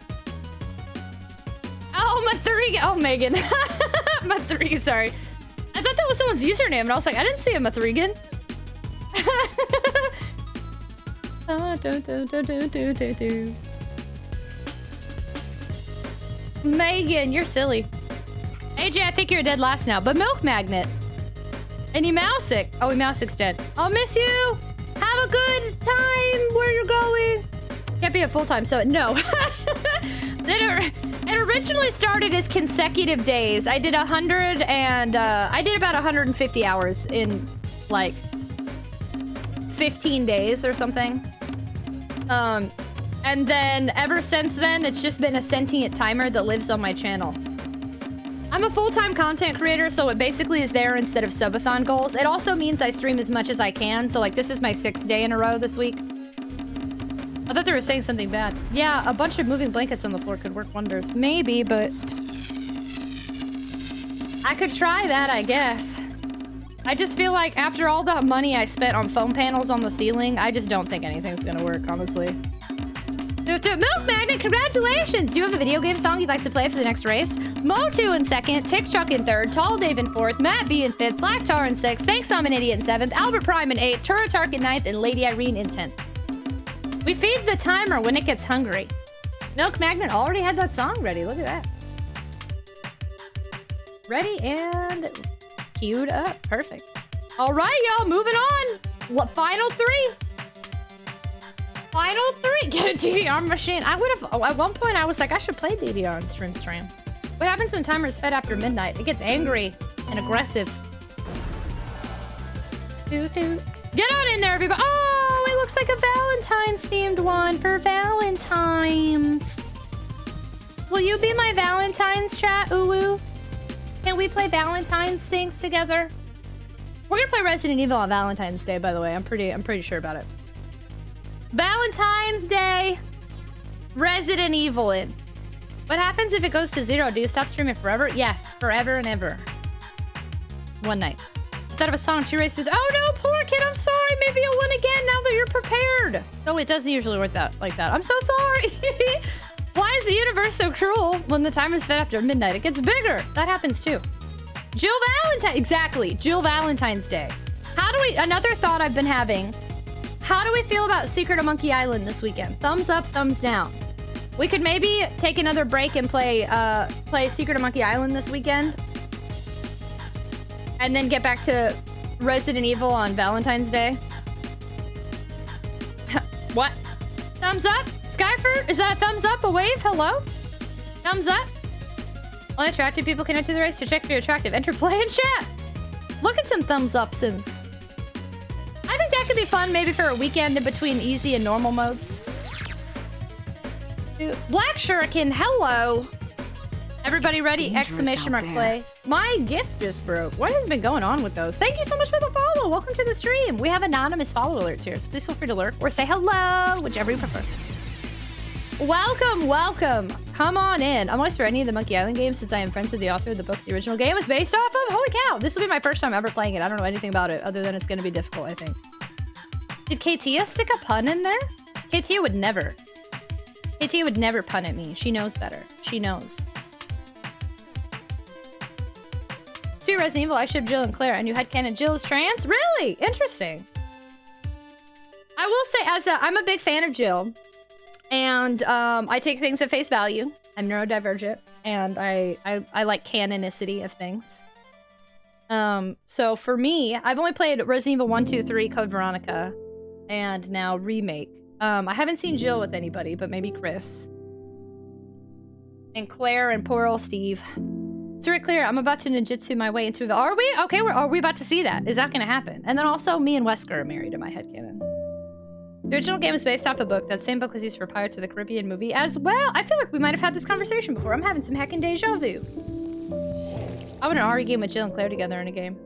Oh, Mathregan. Oh, Megan. Mathregan, sorry. I thought that was someone's username, and I was like, I didn't see a Mathregan. Megan, you're silly. AJ, I think you're dead last now, but Milk Magnet. And you Mouseic. Oh, Mousic's dead. I'll miss you. Have a good time where you're going. Can't be a full-time, so no. It originally started as consecutive days. I did 100 and I did about 150 hours in like 15 days or something. And then ever since then, it's just been a sentient timer that lives on my channel. I'm a full-time content creator, so it basically is there instead of subathon goals. It also means I stream as much as I can. So like this is my 6th day in a row this week. I thought they were saying something bad. Yeah, a bunch of moving blankets on the floor could work wonders. Maybe, but I could try that, I guess. I just feel like after all the money I spent on foam panels on the ceiling, I just don't think anything's gonna work, honestly. Milk Magnet, congratulations! Do you have a video game song you'd like to play for the next race? Motu in 2nd, Tick Chuck in 3rd, Tall Dave in 4th, Matt B in 5th, Black Tar in 6th, Thanks I'm an Idiot in 7th, Albert Prime in 8th, Turatark in 9th, and Lady Irene in 10th. We feed the timer when it gets hungry. Milk Magnet already had that song ready. Look at that. Ready and queued up. Perfect. All right, y'all. Moving on. What? Final 3. Final 3. Get a DDR machine. I would have... At one point, I was like, I should play DDR on stream. What happens when timer is fed after midnight? It gets angry and aggressive. Get on in there, everybody. Oh, it looks like a Valentine's themed one for Valentine's. Will you be my Valentine's chat, Uwu? Can we play Valentine's things together? We're gonna play Resident Evil on Valentine's Day, by the way. I'm pretty sure about it. Valentine's Day, Resident Evil in. What happens if it goes to 0? Do you stop streaming forever? Yes, forever and ever. One night. I thought of a song, 2 races. Oh no, poor Shuriken, I'm sorry. Maybe you'll win again now that you're prepared. No, it doesn't usually work like that. I'm so sorry. Why is the universe so cruel when the time is spent after midnight? It gets bigger. That happens too. Jill Valentine. Exactly. Jill Valentine's Day. How do we... Another thought I've been having. How do we feel about Secret of Monkey Island this weekend? Thumbs up, thumbs down. We could maybe take another break and play Secret of Monkey Island this weekend. And then get back to Resident Evil on Valentine's Day. What? Thumbs up? Skyford? Is that a thumbs up? A wave? Hello? Thumbs up? Only attractive people can enter the race. To check if you're attractive, enter play and chat. Look at some thumbs up since. I think that could be fun maybe for a weekend in between easy and normal modes. Dude, Black Shuriken, hello. Everybody ready? Exclamation mark play. My gift just broke. What has been going on with those? Thank you so much for the follow. Welcome to the stream. We have anonymous follow alerts here, so please feel free to lurk or say hello, whichever you prefer. Welcome, welcome. Come on in. I'm always for any of the Monkey Island games since I am friends with the author of the book the original game was based off of. Holy cow. This will be my first time ever playing it. I don't know anything about it other than it's going to be difficult, I think. Did Katia stick a pun in there? Katia would never. Katia would never pun at me. She knows better. She knows. To be Resident Evil, I ship Jill and Claire. I knew headcanon Jill is trans? Really? Interesting. I will say, I'm a big fan of Jill. And I take things at face value. I'm neurodivergent. And I like canonicity of things. So for me, I've only played Resident Evil 1, 2, 3, Code Veronica. And now Remake. I haven't seen Jill with anybody, but maybe Chris. And Claire and poor old Steve. It's very clear. I'm about to ninjutsu my way into the... Are we? Okay, are we about to see that? Is that going to happen? And then also, me and Wesker are married in my headcanon. The original game is based off a book. That same book was used for Pirates of the Caribbean movie as well. I feel like we might have had this conversation before. I'm having some heckin' deja vu. I want an RE game with Jill and Claire together in a game.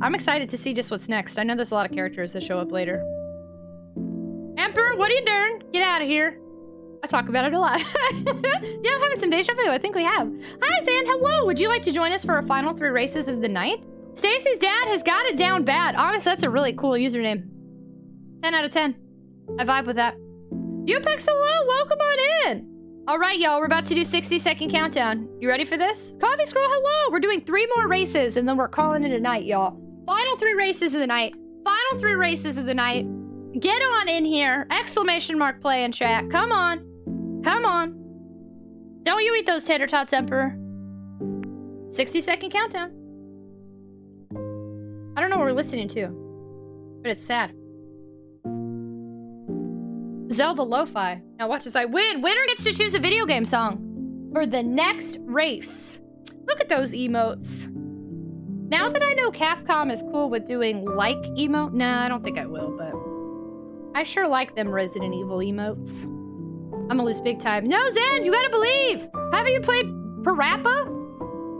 I'm excited to see just what's next. I know there's a lot of characters that show up later. Emperor, what are you doing? Get out of here. I talk about it a lot. Yeah, I'm having some deja vu. I think we have. Hi, Zan. Hello. Would you like to join us for our final 3 races of the night? Stacy's dad has got it down bad. Honestly, that's a really cool username. 10 out of 10. I vibe with that. Upex, hello. Welcome on in. All right, y'all. We're about to do 60-second countdown. You ready for this? Coffee Scroll, hello. We're doing 3 more races, and then we're calling it a night, y'all. Final 3 races of the night. Final 3 races of the night. Get on in here. Exclamation mark play in chat. Come on. Come on. Don't you eat those tater tots, Emperor. 60-second countdown. I don't know what we're listening to, but it's sad. Zelda Lo-Fi. Now watch as I win. Winner gets to choose a video game song for the next race. Look at those emotes. Now that I know Capcom is cool with doing like emote, nah, I don't think I will, but I sure like them Resident Evil emotes. I'm gonna lose big time. No, Zen, you gotta believe. Haven't you played Parappa?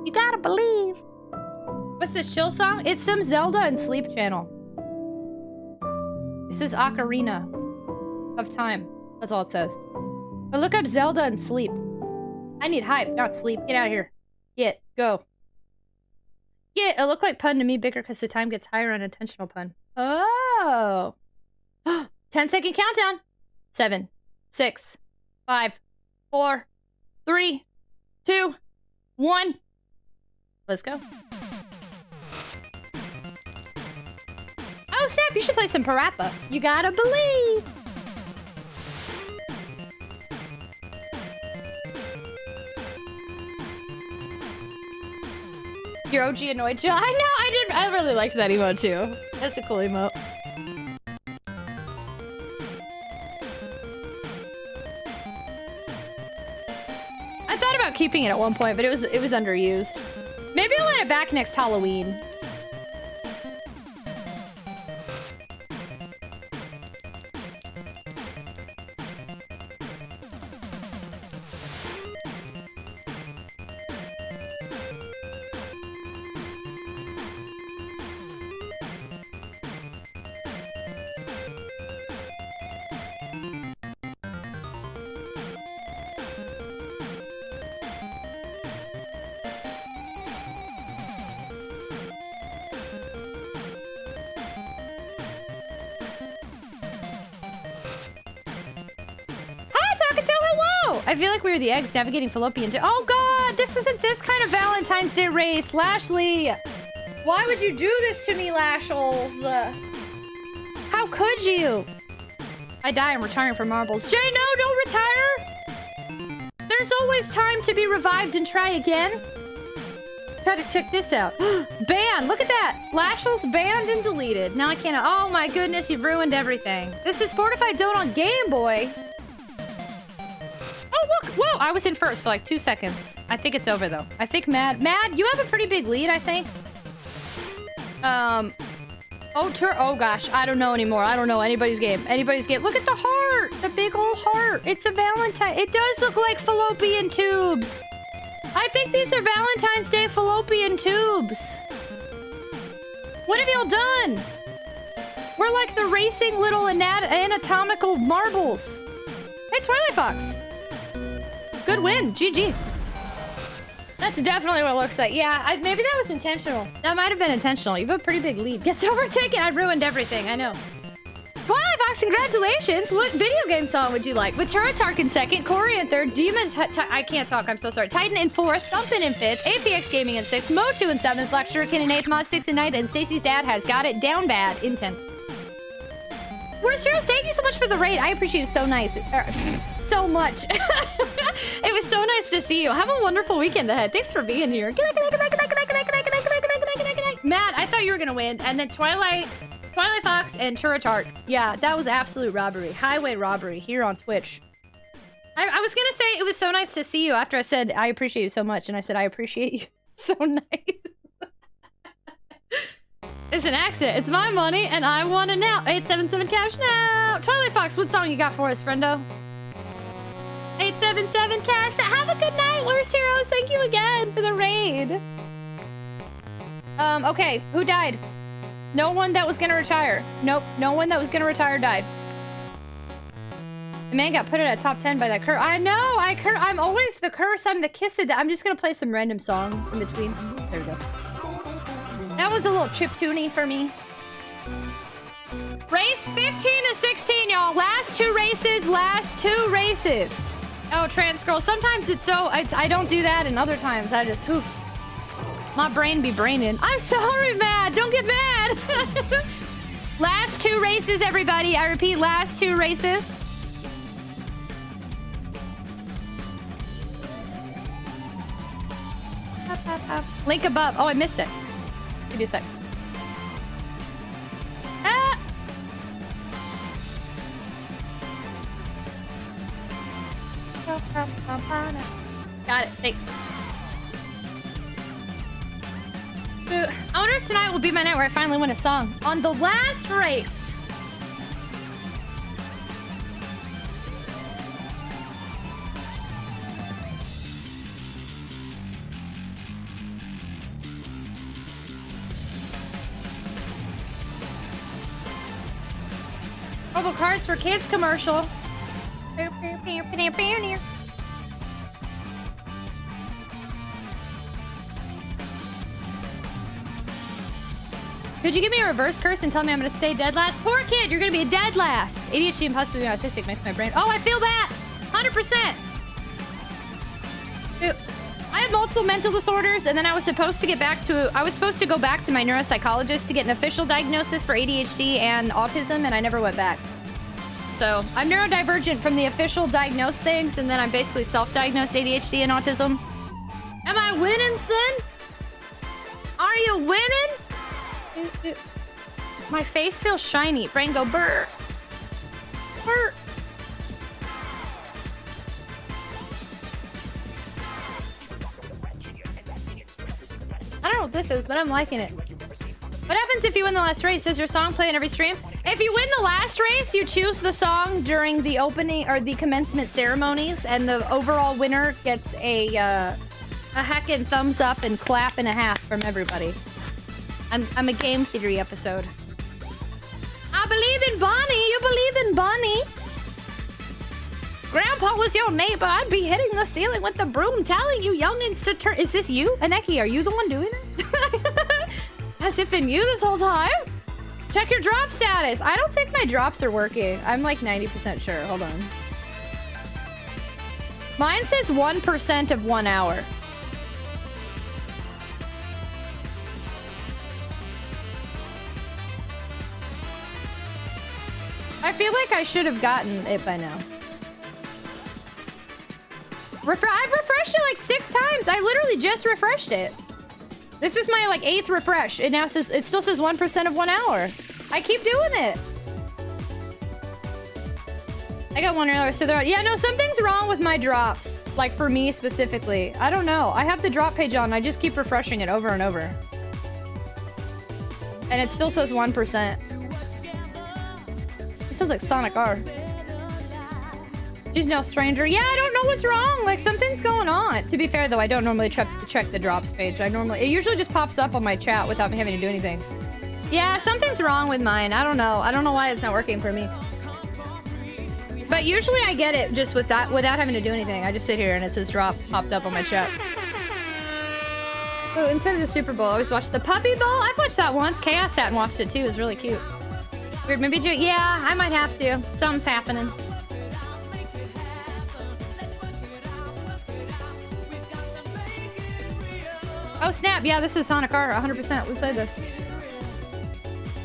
You gotta believe. What's this chill song? It's some Zelda and Sleep channel. This is Ocarina of Time. That's all it says. But look up Zelda and Sleep. I need hype, not sleep. Get out of here. Get. Go. Get. It looked like pun to me bigger because the time gets higher on intentional pun. Oh. 10-second countdown. 7, 6, 5, 4, 3, 2, 1. Let's go. Oh, snap, you should play some Parappa. You gotta believe. Your OG annoyed Jill. I know, I really liked that emote too. That's a cool emote. I thought about keeping it at one point, but it was underused. Maybe I'll let it back next Halloween. I feel like we were the eggs navigating fallopian tube. Oh god, this isn't this kind of Valentine's Day race. Lashley, why would you do this to me, Lashles? How could you? I die, I'm retiring from marbles. Jay, no, don't retire! There's always time to be revived and try again. Try to check this out. Banned, look at that. Lashles banned and deleted. Now I can't, oh my goodness, you've ruined everything. This is Fortified Zone on Game Boy. Oh look, whoa, I was in first for like 2 seconds. I think it's over though. I think Mad, you have a pretty big lead, I think. Oh gosh, I don't know anymore. I don't know anybody's game. Anybody's game. Look at the heart! The big old heart. It's a Valentine. It does look like fallopian tubes. I think these are Valentine's Day fallopian tubes. What have y'all done? We're like the racing little anatomical marbles. Hey, Twilight Fox. Good win. GG. That's definitely what it looks like. Yeah, maybe that was intentional. That might have been intentional. You have a pretty big lead. Gets overtaken. I ruined everything. I know. Twilight Fox, congratulations. What video game song would you like? With RetroTINK in second, Corey in third, Demon... I can't talk. I'm so sorry. Titan in fourth, Thumpin' in fifth, APX Gaming in sixth, Motu in seventh, Lecturekin in eighth, Mod6 in ninth, and Stacy's dad has got it down bad in 10th. Where's Heroes? Thank you so much for the raid. I appreciate it so nice. So much. It was so nice to see you. Have a wonderful weekend ahead. Thanks for being here. Matt, I thought you were gonna win, and then Twilight Fox and RetroTINK. Yeah, that was absolute robbery. Highway robbery here on Twitch. I was gonna say it was so nice to see you after I said I appreciate you so much, and I said I appreciate you so nice. It's an accident. It's my money, and I want it now. 877 cash now. Twilight Fox, what song you got for us, friendo? 877 cash now. Have a good night, Worst Heroes. Thank you again for the raid. Okay, who died? No one that was gonna retire. Nope, no one that was gonna retire died. The man got put at a top 10 by that curse. I know, I'm always the curse. I'm the kiss of I'm just gonna play some random song in between. There we go. That was a little chiptune for me. Race 15 to 16, y'all. Last two races. Oh, trans girl. Sometimes I don't do that, and other times I just, oof. My brain be braining. I'm sorry, Mad. Don't get mad. Last two races, everybody. I repeat, last two races. Link above. Oh, I missed it. Give me a sec. Ah! Got it. Thanks. I wonder if tonight will be my night where I finally win a song. On the last race. Mobile Cars for Kids commercial. Could you give me a reverse curse and tell me I'm gonna stay dead last? Poor kid, you're gonna be a dead last. ADHD and possibly autistic makes my brain. Oh, I feel that! 100%! Dude, I have multiple mental disorders, and then I was supposed to go back to my neuropsychologist to get an official diagnosis for ADHD and autism, and I never went back. So, I'm neurodivergent from the official diagnosed things, and then I'm basically self-diagnosed ADHD and autism. Am I winning, son? Are you winning? My face feels shiny. Brain go burr. Burr. I don't know what this is, but I'm liking it. What happens if you win the last race? Does your song play in every stream? If you win the last race, you choose the song during the opening or the commencement ceremonies, and the overall winner gets a heckin' thumbs up and clap and a half from everybody. I'm a game theory episode. I believe in Bonnie. You believe in Bonnie? Grandpa was your neighbor. I'd be hitting the ceiling with the broom, telling you youngins to turn. Is this you, Aneki? Are you the one doing it? Has it been you this whole time? Check your drop status. I don't think my drops are working. I'm like 90% sure. Hold on. Mine says 1% of 1 hour. I feel like I should have gotten it by now. I've refreshed it like 6 times. I literally just refreshed it. This is my like 8th refresh. It now says, it still says 1% of 1 hour. I keep doing it. I got 1 hour, so yeah, no, something's wrong with my drops. Like for me specifically. I don't know. I have the drop page on. I just keep refreshing it over and over. And it still says 1%. It sounds like Sonic R. She's no stranger. Yeah, I don't know what's wrong. Like, something's going on. To be fair, though, I don't normally check the drops page. It usually just pops up on my chat without me having to do anything. Yeah, something's wrong with mine. I don't know. I don't know why it's not working for me. But usually I get it just without having to do anything. I just sit here and it says drops popped up on my chat. Oh, instead of the Super Bowl, I always watch the Puppy Bowl. I've watched that once. Chaos sat and watched it, too. It was really cute. Weird movie, yeah, I might have to. Something's happening. Oh, snap. Yeah, this is Sonic R, 100%. We played this.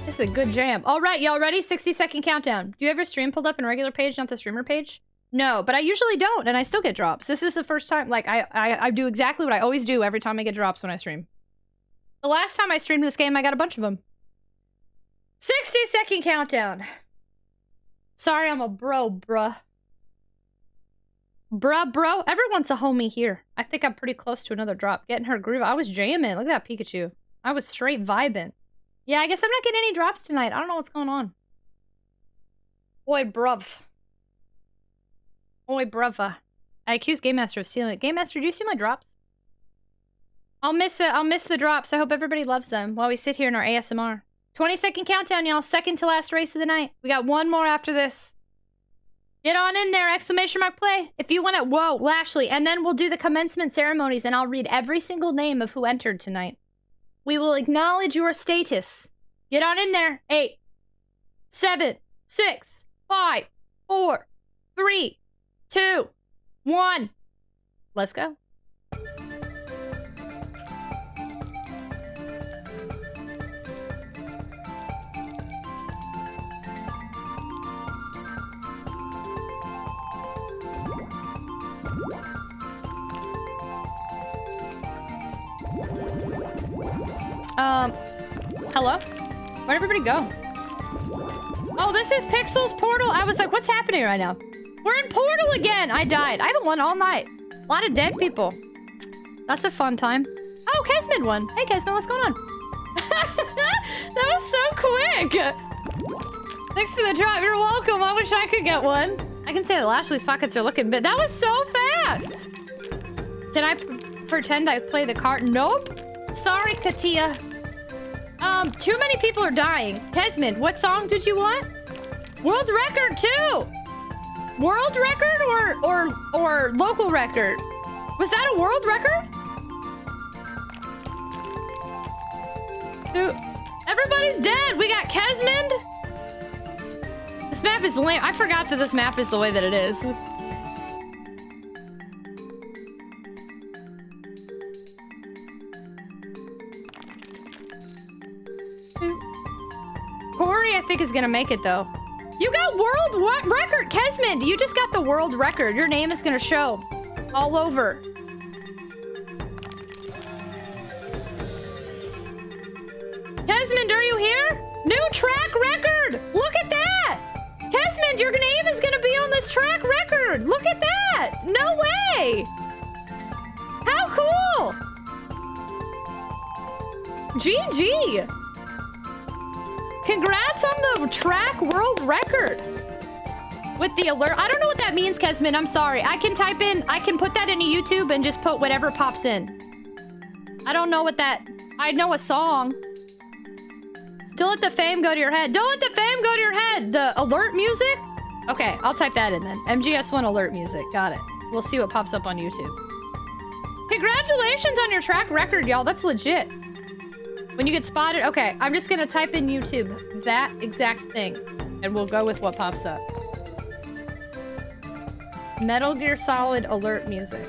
This is a good jam. All right, y'all ready? 60-second countdown. Do you ever stream pulled up in a regular page, not the streamer page? No, but I usually don't, and I still get drops. This is the first time. Like, I do exactly what I always do every time I get drops when I stream. The last time I streamed this game, I got a bunch of them. 60-second countdown. Sorry, I'm a bruh. Bro. Everyone's a homie here. I think I'm pretty close to another drop. Getting her groove. I was jamming. Look at that Pikachu. I was straight vibing. Yeah, I guess I'm not getting any drops tonight. I don't know what's going on. Oi, bruv. Oi, bruvva. I accuse Game Master of stealing it. Game Master, do you steal my drops? I'll miss it. I'll miss the drops. I hope everybody loves them while we sit here in our ASMR. 20-second countdown, y'all. Second to last race of the night. We got one more after this. Get on in there, exclamation mark play. If you want to, whoa, Lashley. And then we'll do the commencement ceremonies and I'll read every single name of who entered tonight. We will acknowledge your status. Get on in there. 8, 7, 6, 5, 4, 3, 2, 1. Let's go. Hello? Where'd everybody go? Oh, this is Pixel's Portal. I was like, what's happening right now? We're in Portal again. I died. I haven't won all night. A lot of dead people. That's a fun time. Oh, Kesmid won. Hey, Kesmid, what's going on? That was so quick. Thanks for the drop. You're welcome. I wish I could get one. I can say that Lashley's pockets are looking big. That was so fast. Can I pretend I play the card? Nope. Sorry, Katia. Too many people are dying. Kesmid, what song did you want? World record too. World record or local record? Was that a world record? Dude, everybody's dead. We got Kesmid. This map is lame. I forgot that this map is the way that it is. Corey, I think, is gonna make it, though. You got world record! Kesmid, you just got the world record. Your name is gonna show all over. Kesmid, are you here? New track record! Look at that! Kesmid, your name is gonna be on this track record! Look at that! No way! How cool! GG! Congrats on the track world record. With the alert. I don't know what that means, Kesmid. I'm sorry. I can put that into YouTube and just put whatever pops in. I don't know what that... I know a song. Don't let the fame go to your head. Don't let the fame go to your head. The alert music? Okay, I'll type that in then. MGS1 alert music. Got it. We'll see what pops up on YouTube. Congratulations on your track record, y'all. That's legit. When you get spotted, okay, I'm just gonna type in YouTube, that exact thing, and we'll go with what pops up. Metal Gear Solid alert music.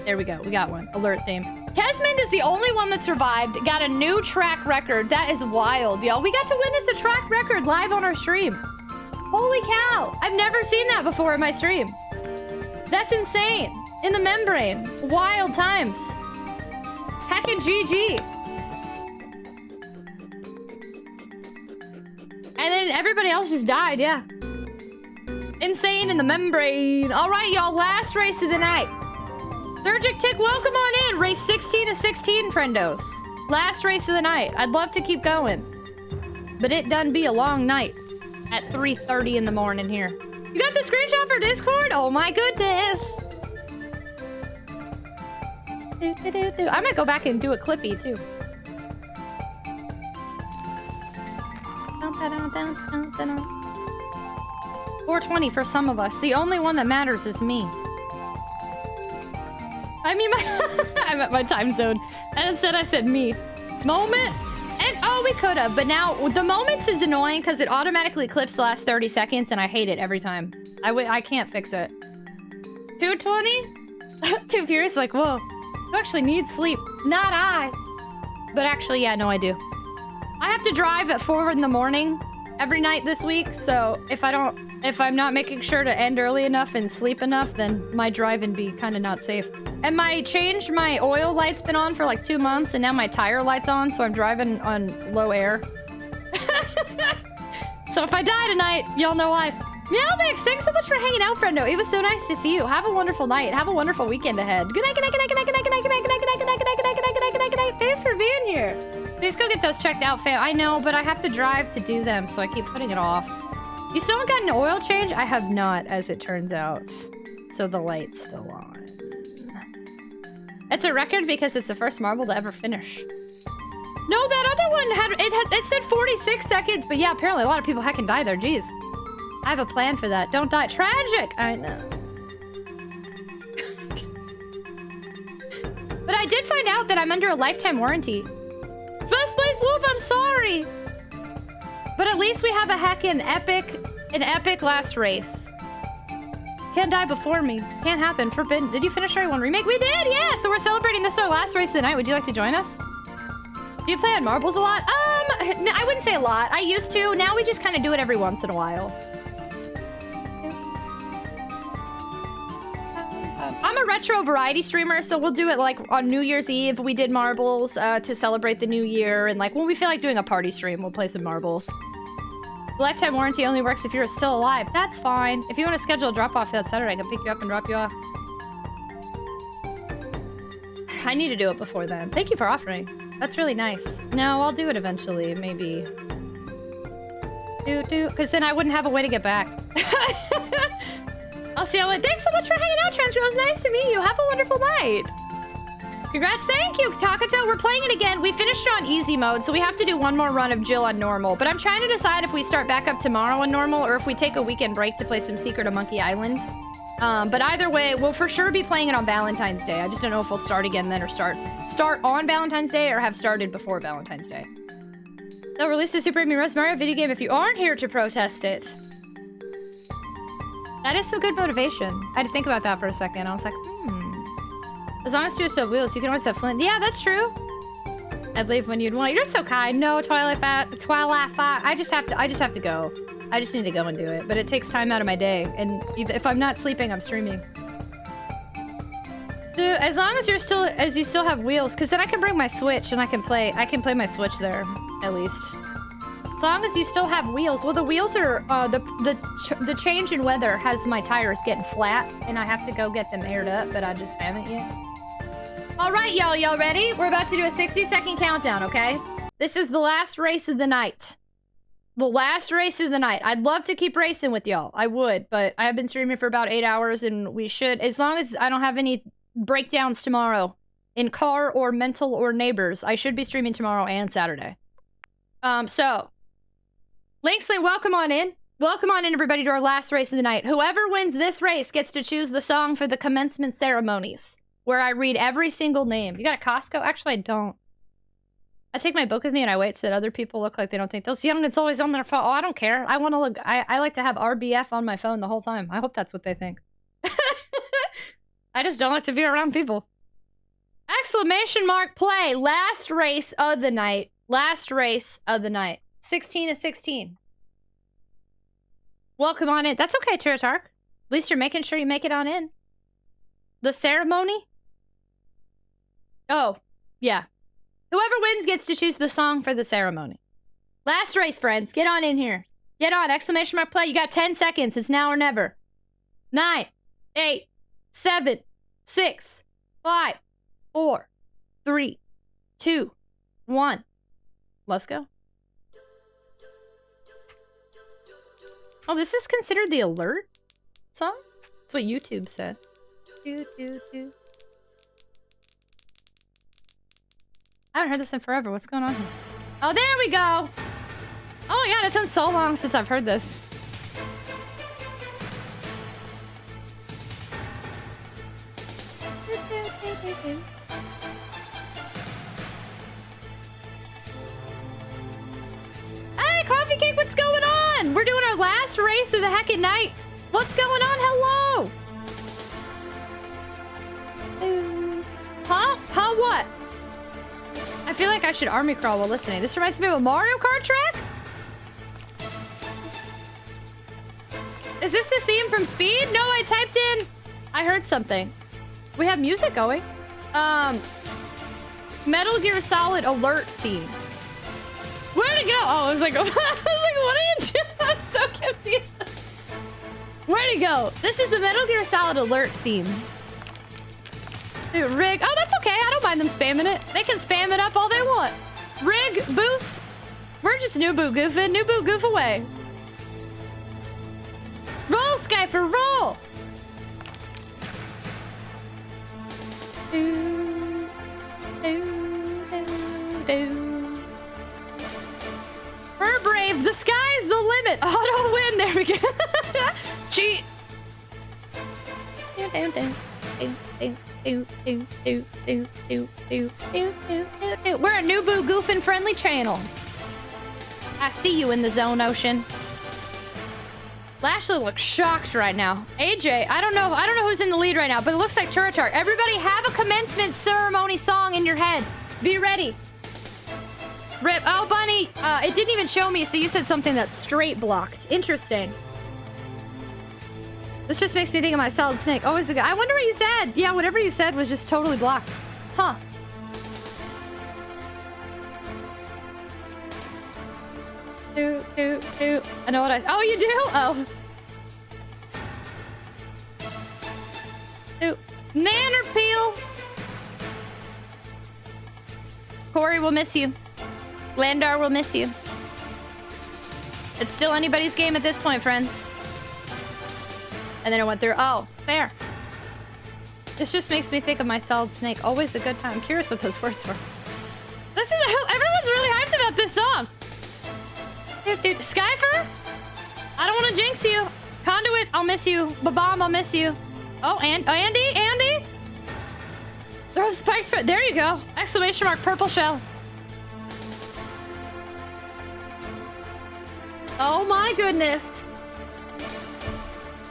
There we go. We got one. Alert theme. Kesmond is the only one that survived. Got a new track record. That is wild, y'all. We got to witness a track record live on our stream. Holy cow. I've never seen that before in my stream. That's insane. In the membrane. Wild times. Heckin' GG. And then everybody else just died, yeah. Insane in the membrane. All right, y'all. Last race of the night. TragicOnTwitch, welcome on in. Race 16 of 16, friendos. Last race of the night. I'd love to keep going. But it done be a long night at 3:30 in the morning here. You got the screenshot for Discord? Oh my goodness. I might go back and do a clippy too. 420 for some of us. The only one that matters is me. I mean, I'm at my time zone. And instead I said me. Moment. And, oh, we could have. But now, the moments is annoying because it automatically clips the last 30 seconds and I hate it every time. I can't fix it. 220? Too furious, like, whoa. You actually need sleep. Not I. But actually, yeah, no, I do. I have to drive at 4 in the morning every night this week, so if I'm not making sure to end early enough and sleep enough, then my driving be kind of not safe. And my oil light's been on for like 2 months, and now my tire light's on, so I'm driving on low air. So if I die tonight, y'all know why. Meowmix, thanks so much for hanging out, friendo. It was so nice to see you. Have a wonderful night. Have a wonderful weekend ahead. Good night, good night, good night, good night, good night, good night, good night, good night, good night, good night, good night, good night, good night, good night, good night. Thanks for being here. Please go get those checked out, fam. I know, but I have to drive to do them, so I keep putting it off. You still haven't gotten an oil change? I have not, as it turns out. So the light's still on. It's a record because it's the first marble to ever finish. No, that other one it said 46 seconds, but yeah, apparently a lot of people heckin' die there. Jeez. I have a plan for that. Don't die. Tragic! I know. But I did find out that I'm under a lifetime warranty. First place Wolf, I'm sorry! But at least we have a heckin' epic last race. Can't die before me. Can't happen. Forbidden. Did you finish RE1 Remake? We did, yeah! So we're celebrating this our last race of the night. Would you like to join us? Do you play on marbles a lot? I wouldn't say a lot. I used to. Now we just kind of do it every once in a while. I'm a retro variety streamer, so we'll do it like on New Year's Eve. We did marbles to celebrate the new year, and like when we feel like doing a party stream, we'll play some marbles. The lifetime warranty only works if you're still alive. That's fine. If you want to schedule a drop-off that Saturday, I can pick you up and drop you off. I need to do it before then. Thank you for offering. That's really nice. No, I'll do it eventually, maybe. Because then I wouldn't have a way to get back. I'll see you later. Thanks so much for hanging out, Transfer. It was nice to meet you. Have a wonderful night. Congrats. Thank you, Takato. We're playing it again. We finished it on easy mode, so we have to do one more run of Jill on normal. But I'm trying to decide if we start back up tomorrow on normal or if we take a weekend break to play some Secret of Monkey Island. But either way, we'll for sure be playing it on Valentine's Day. I just don't know if we'll start again then or start on Valentine's Day or have started before Valentine's Day. They'll release the Super Meat Mario video game if you aren't here to protest it. That is some good motivation. I had to think about that for a second. I was like, As long as you still wheels, you can always have Flint. Yeah, that's true. I'd leave when you'd want. You're so kind. No, Twilight Fat. I just have to go. I just need to go and do it. But it takes time out of my day. And if I'm not sleeping, I'm streaming. Dude, as long as you still have wheels, because then I can bring my Switch and I can play my Switch there, at least. As long as you still have wheels. Well, the wheels are, the change in weather has my tires getting flat, and I have to go get them aired up, but I just haven't yet. All right, y'all ready? We're about to do a 60-second countdown, okay? This is the last race of the night. The last race of the night. I'd love to keep racing with y'all. I would, but I have been streaming for about 8 hours, and we should, as long as I don't have any breakdowns tomorrow in car or mental or neighbors, I should be streaming tomorrow and Saturday. So... Linksley, welcome on in. Welcome on in, everybody, to our last race of the night. Whoever wins this race gets to choose the song for the commencement ceremonies, where I read every single name. You got a Costco? Actually, I don't. I take my book with me and I wait so that other people look like they don't think those youngins always on their phone. Oh, I don't care. I want to look. I like to have RBF on my phone the whole time. I hope that's what they think. I just don't like to be around people. Exclamation mark play. Last race of the night. Last race of the night. 16 to 16. Welcome on in. That's okay, TragicOnTwitch. At least you're making sure you make it on in. The ceremony? Oh, yeah. Whoever wins gets to choose the song for the ceremony. Last race, friends. Get on in here. Get on. Exclamation mark play. You got 10 seconds. It's now or never. 9, 8, 7, 6, 5, 4, 3, 2, 1. Let's go. Oh, this is considered the alert song? That's what YouTube said. Do, do, do. I haven't heard this in forever. What's going on here? Oh, there we go. Oh my god, it's been so long since I've heard this. Hey, Coffee Cake, what's going on? We're doing our last race of the heckin' night. What's going on? Hello. Huh? Huh what? I feel like I should army crawl while listening. This reminds me of a Mario Kart track? Is this the theme from Speed? No, I typed in... I heard something. We have music going. Metal Gear Solid alert theme. Where'd it go? Oh, I was like, what are you doing? I'm so confused. Where'd it go? This is the Metal Gear Solid alert theme. Dude, rig. Oh, that's okay. I don't mind them spamming it. They can spam it up all they want. Rig, boost. We're just new boo goofing. New boo goof away. Roll, Skyper, roll. Her brave. The sky's the limit. Auto win. There we go. Cheat. We're a new boo goofing friendly channel. I see you in the zone, Ocean. Lashley looks shocked right now. AJ, I don't know who's in the lead right now, but it looks like TragicOnTwitch. Everybody have a commencement ceremony song in your head. Be ready. Rip. Oh, Bunny, it didn't even show me, so you said something that's straight blocked. Interesting. This just makes me think of my Solid Snake. Always a guy. I wonder what you said. Yeah, whatever you said was just totally blocked. Huh. I know what I... Oh, you do? Oh. Nanner Peel. Corey will miss you. Landar will miss you. It's still anybody's game at this point, friends. And then it went through. Oh, fair. This just makes me think of my Solid Snake. Always a good time. I'm curious what those words were. This is everyone's really hyped about this song. Dude, Skyfer? I don't want to jinx you. Conduit, I'll miss you. Babam, I'll miss you. Oh, and Andy? There's a spiked foot. There you go. Exclamation mark, purple shell. Oh my goodness.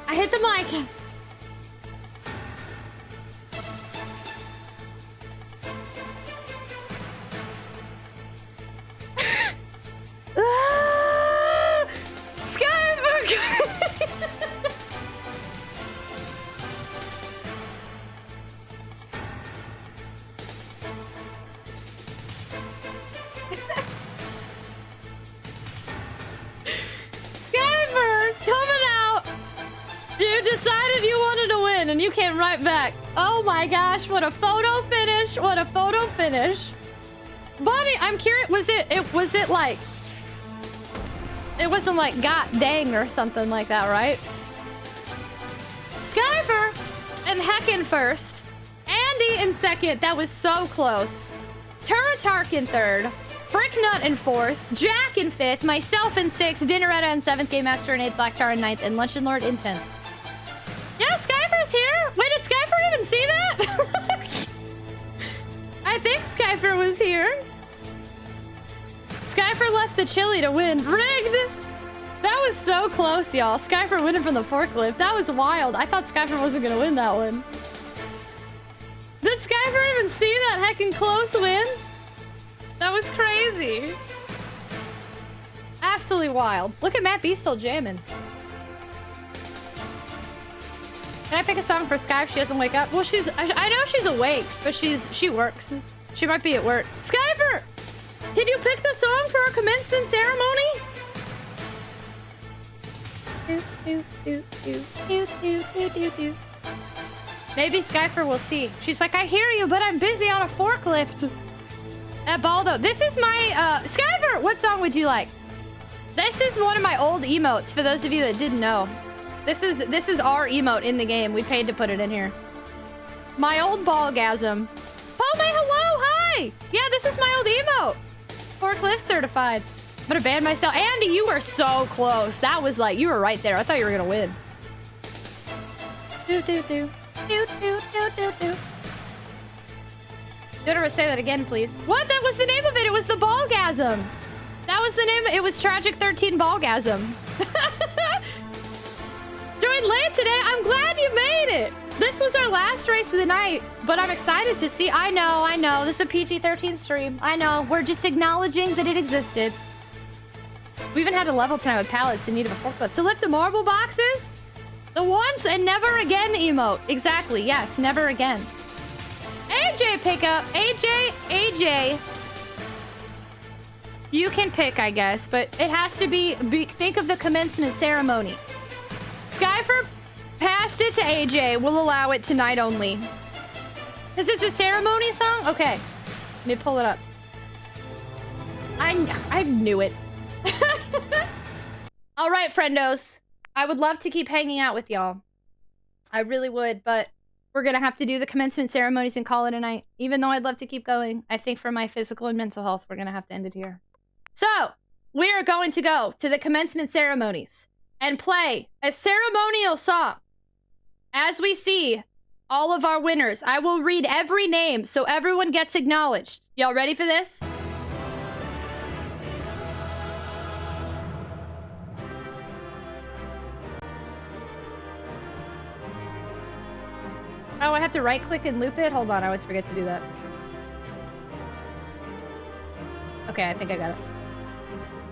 I hit the mic. Decided you wanted to win and you came right back. Oh my gosh, what a photo finish. What a photo finish. Buddy, I'm curious, was it like, it wasn't like god dang or something like that, right? Skyver and Heckin first. Andy in second. That was so close. TragicOnTwitch in third. Fricknut in fourth. Jack in fifth. Myself in sixth. Dinneretta in seventh. Game Master in eighth. Blacktar in ninth. And Luncheon Lord in 10th. Yeah, Skyfer's here. Wait, did Skyfer even see that? I think Skyfer was here. Skyfer left the chili to win. Rigged! That was so close, y'all. Skyfer winning from the forklift. That was wild. I thought Skyfer wasn't going to win that one. see that heckin' close win? That was crazy. Absolutely wild. Look at Matt B still jamming. Can I pick a song for Sky if she doesn't wake up? Well, I know she's awake, but she works. She might be at work. Skyper! Can you pick the song for our commencement ceremony? Maybe Skyper will see. She's like, I hear you, but I'm busy on a forklift. That Baldo. This is my, Skyper! What song would you like? This is one of my old emotes, for those of you that didn't know. This is our emote in the game. We paid to put it in here. My old ballgasm. Oh, my hello, hi! Yeah, this is my old emote. Forklift certified. I'm gonna ban myself. Andy, you were so close. That was like, you were right there. I thought you were gonna win. Do, do, do. Do, do, do, do, do. Don't ever say that again, please. What? That was the name of it. It was the ballgasm. That was the name. It was Tragic 13 Ballgasm. Joined late today. I'm glad you made it. This was our last race of the night, but I'm excited to see. I know. This is a PG-13 stream. I know. We're just acknowledging that it existed. We even had a level tonight with pallets in need of a forklift. To lift the marble boxes? The once and never again emote. Exactly. Yes, never again. AJ pick up. AJ. You can pick, I guess, but it has to be think of the commencement ceremony. Skyfer passed it to AJ. We'll allow it tonight only. Because it's a ceremony song? Okay. Let me pull it up. I knew it. All right, friendos. I would love to keep hanging out with y'all. I really would, but we're going to have to do the commencement ceremonies and call it a night. Even though I'd love to keep going, I think for my physical and mental health, we're going to have to end it here. So, we are going to go to the commencement ceremonies and play a ceremonial song. As we see all of our winners, I will read every name so everyone gets acknowledged. Y'all ready for this? Oh, I have to right-click and loop it? Hold on, I always forget to do that. Okay, I think I got it.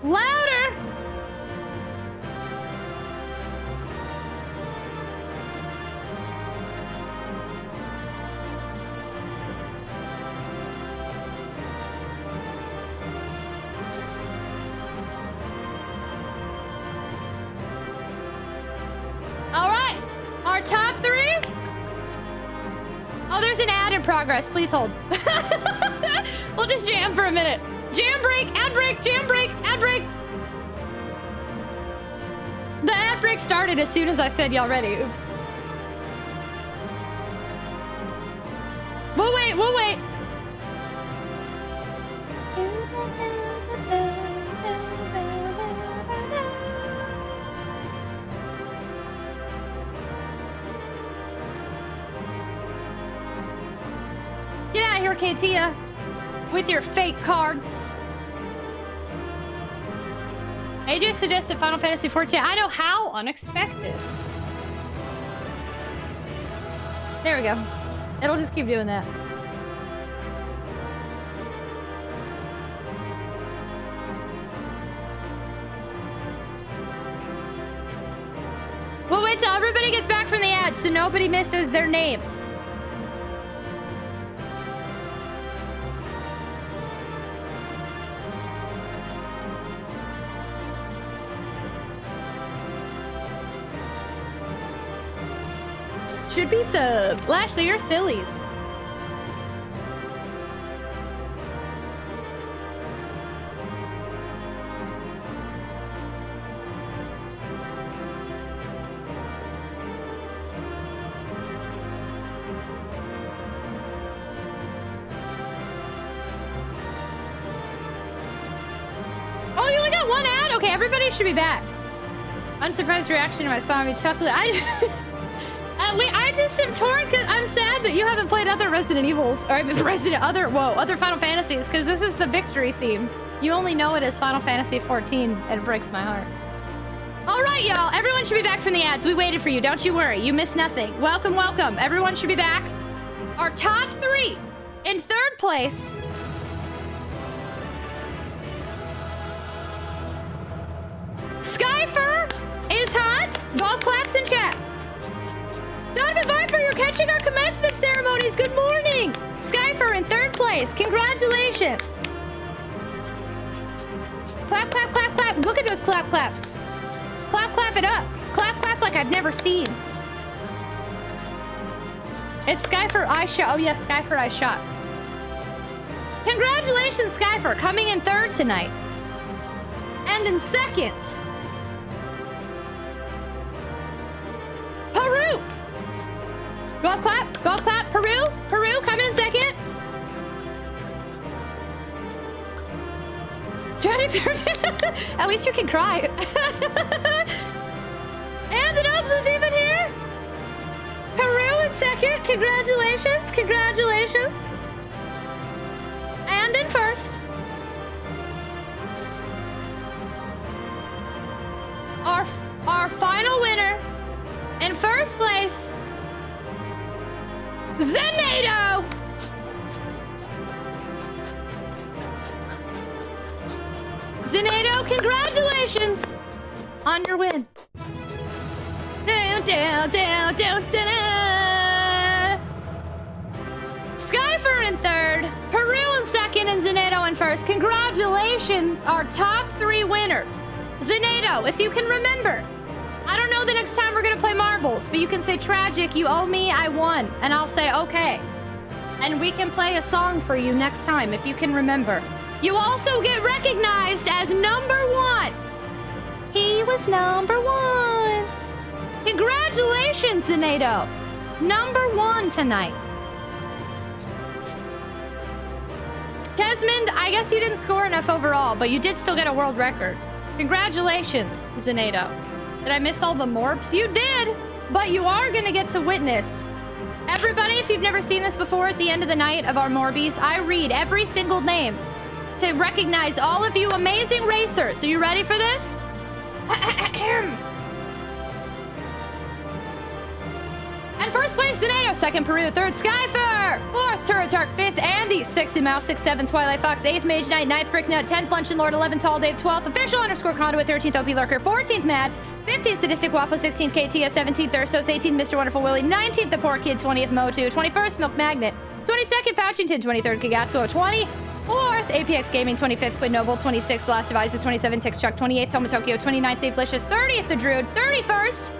Louder! All right, our top three. Oh, there's an ad in progress. Please hold. We'll just jam for a minute. Jam break, ad break, jam break, ad break. The ad break started as soon as I said y'all ready. Oops. We'll wait, we'll wait. Get out of here, Katia. With your fake cards. AJ suggested Final Fantasy XIV. I know, how unexpected. There we go. It'll just keep doing that. We'll wait till everybody gets back from the ads so nobody misses their names. Should be subbed. Lashley, you're sillies. Oh, you only got one ad? Okay, everybody should be back. Unsurprised reaction when I saw me chuckling. I just am torn because I'm sad that you haven't played other Resident Evils or other Final Fantasies, because this is the victory theme. You only know it as Final Fantasy XIV, and it breaks my heart. All right, y'all. Everyone should be back from the ads. We waited for you. Don't you worry. You missed nothing. Welcome, welcome. Everyone should be back. Our top three In third place, Skyfer is hot. Golf claps in chat. Donovan Viper, you're catching our commencement ceremonies. Good morning. Skyfer in third place. Congratulations. Clap, clap, clap, clap. Look at those clap claps. Clap, clap it up. Clap, clap like I've never seen. It's Skyfer Ice Shot. Oh, yes, Skyfer Ice Shot. Congratulations, Skyfer, coming in third tonight. And in second, Peru. Golf clap, Peru, coming in second. Johnny 13. At least you can cry. And the Nubs is even here. Peru in second. Congratulations, congratulations. And in first, our final winner in first place, Zenato. Zenato, congratulations on your win. Skyfer in third, Peru in second, and Zenato in first. Congratulations, our top 3 winners. Zenato, if you can remember, I don't know the next time we're gonna play marbles, but you can say, Tragic, you owe me, I won. And I'll say, okay. And we can play a song for you next time, if you can remember. You also get recognized as number 1. He was number 1. Congratulations, Zenato. Number 1 tonight. Kesmond, I guess you didn't score enough overall, but you did still get a world record. Congratulations, Zenato. Did I miss all the morbs? You did, but you are going to get to witness. Everybody, if you've never seen this before, at the end of the night of our Morbies, I read every single name to recognize all of you amazing racers. Are you ready for this? And first place, Zenato. Second, Peru. Third, Skyfer. Fourth, TragicOnTwitch. Fifth, Andy. Sixth, Mouse. 6, 7, Twilight Fox. 8th, Mage Knight. 9th, Fricknut. 10th, Luncheon Lord. 11th, Tall Dave. 12th, Official _ Conduit. 13th, OP Lurker. 14th, Mad. 15th, Sadistic Waffle. 16th, KTS. 17th, Thursos. 18th, Mr. Wonderful Willie. 19th, The Poor Kid. 20th, Motu. 21st, Milk Magnet. 22nd, Fauchington. 23rd, Kagatsuo. 24th, APX Gaming. 25th, Quid Noble. 26th, Last Devices. 27th, Tix Chuck. 28th, Toma Tokyo. 29th, Thieflicious. 30th, The Druid. 31st,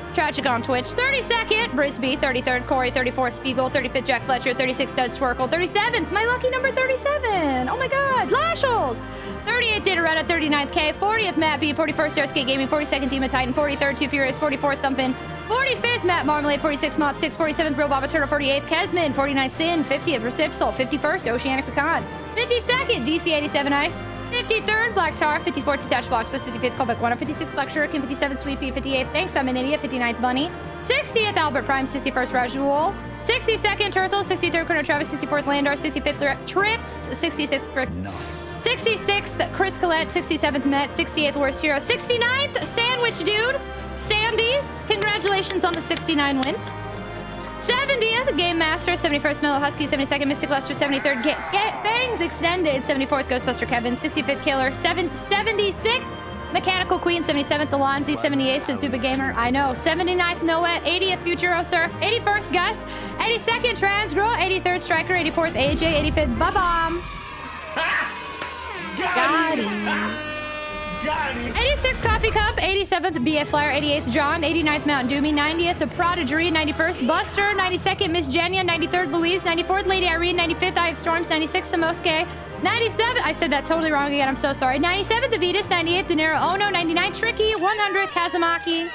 TragicOnTwitch. 32nd, Brisby. 33rd, Corey. 34th, Spiegel. 35th, Jack Fletcher. 36th, Dud Swerkle. 37th, my lucky number 37. Oh my god, Lashels. 38th, Dataretta. 39th, K. 40th, Matt B. 41st, Starscape Gaming. 42nd, Demon Titan. 43rd, Two Furious. 44th, Thumpin'. 45th, Matt Marmalade. 46th, Mod 6. 47th, Real Baba Turtle. 48th, Kesman. 49th, Sin. 50th, Recipsal. 51st, Oceanic Pecan. 52nd, DC87 Ice. 53rd, Black Tar. 54th, Detached Blocks. 55th, Colbeck 1. 56th, Black Shuriken. 57th, Sweet Pea. 58th, Thanks, I'm an Idiot. 59th, Bunny. 60th, Albert Prime. 61st, Rajul. 62nd, Turtle. 63rd, Chrono Travis. 64th, Landor. 65th, Trips. 66th, Nice. 66th, Chris Collette. 67th, Met. 68th, Worst Hero. 69th, Sandwich Dude. Sandy, congratulations on the 69 win. 70th, Game Master. 71st, Mellow Husky. 72nd, Mystic Luster. 73rd, Bangs Extended. 74th, Ghostbuster Kevin. 65th, Killer. 76th, Mechanical Queen. 77th, Alonzi. 78th, Suzuba Gamer. I know. 79th, Noet. 80th, Futuro Surf. 81st, Gus. 82nd, Trans Girl. 83rd, Striker. 84th, AJ. 85th, Babam. Got him. 86th, Coffee Cup. 87th, BF Flyer. 88th, John. 89th, Mount Doomy. 90th, The Prodigy. 91st, Buster. 92nd, Miss Jenya. 93rd, Louise. 94th, Lady Irene. 95th, I Have Storms. 96th, Samosuke. 97th, I said that totally wrong again. I'm so sorry. 97th, Avitas. 98th, Dinero Ono. 99th, Tricky. 100th, Kazumaki.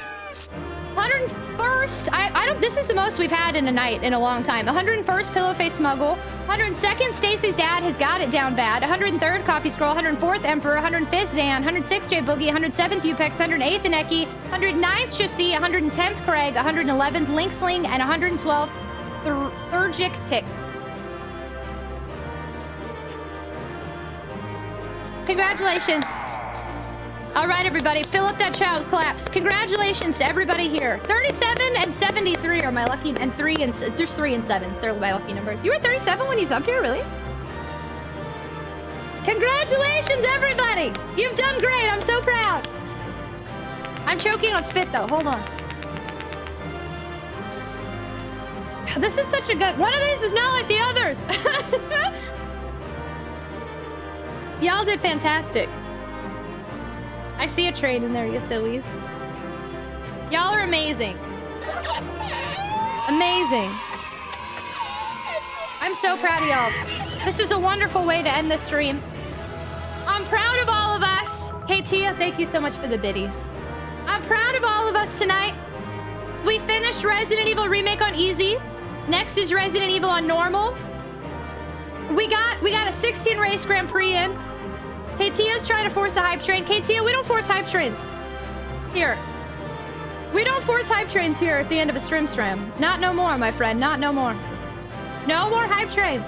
101st, I don't, this is the most we've had in a night in a long time. 101st, Pillowface Smuggle. 102nd, Stacy's Dad Has Got It Down Bad. 103rd, Coffee Scroll. 104th, Emperor. 105th, Zan. 106th, J Boogie. 107th, Upex. 108th, Aneki. 109th, Shasi. 110th, Craig. 111th, Link Sling. And 112th, Thurgic Tick. Congratulations. All right, everybody, fill up that chat with claps. Congratulations to everybody here. 37 and 73 are my lucky, and there's 3 and 7s. They're my lucky numbers. You were 37 when you subbed here, really? Congratulations, everybody! You've done great. I'm so proud. I'm choking on spit, though. Hold on. This is such a good... One of these is not like the others. Y'all did fantastic. I see a trade in there, you sillies. Y'all are amazing. Amazing. I'm so proud of y'all. This is a wonderful way to end the stream. I'm proud of all of us. Hey, Tia, thank you so much for the biddies. I'm proud of all of us tonight. We finished Resident Evil Remake on easy. Next is Resident Evil on normal. We got a 16 race Grand Prix in. Tia's trying to force a hype train. Tia, we don't force hype trains. Here. We don't force hype trains here at the end of a stream. Not no more, my friend. Not no more. No more hype trains.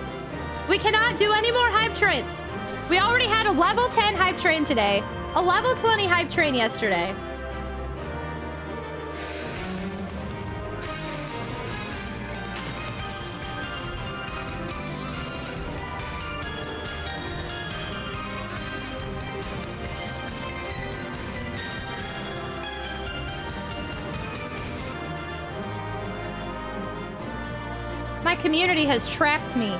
We cannot do any more hype trains. We already had a level 10 hype train today. A level 20 hype train yesterday. My community has trapped me.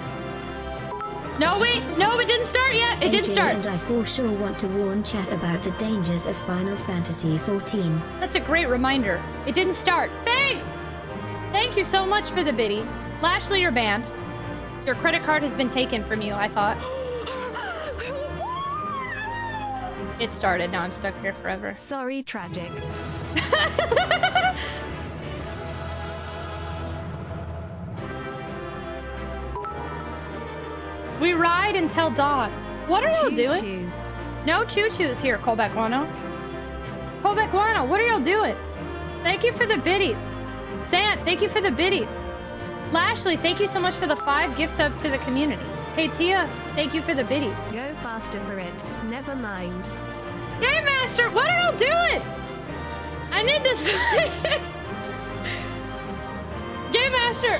No, wait. No, it didn't start yet. It didn't start. And I for sure want to warn chat about the dangers of Final Fantasy XIV. That's a great reminder. It didn't start. Thanks! Thank you so much for the biddy. Lashley, you're banned. Your credit card has been taken from you, I thought. It started. Now I'm stuck here forever. Sorry, tragic. We ride until dawn. What are y'all doing? No choo-choos here, Colbeck Wano. Colbeck Wano, what are y'all doing? Thank you for the biddies. Sant, thank you for the biddies. Lashley, thank you so much for the 5 gift subs to the community. Hey, Tia, thank you for the biddies. Go faster for it. Never mind. Game Master, what are y'all doing? I need this. Game Master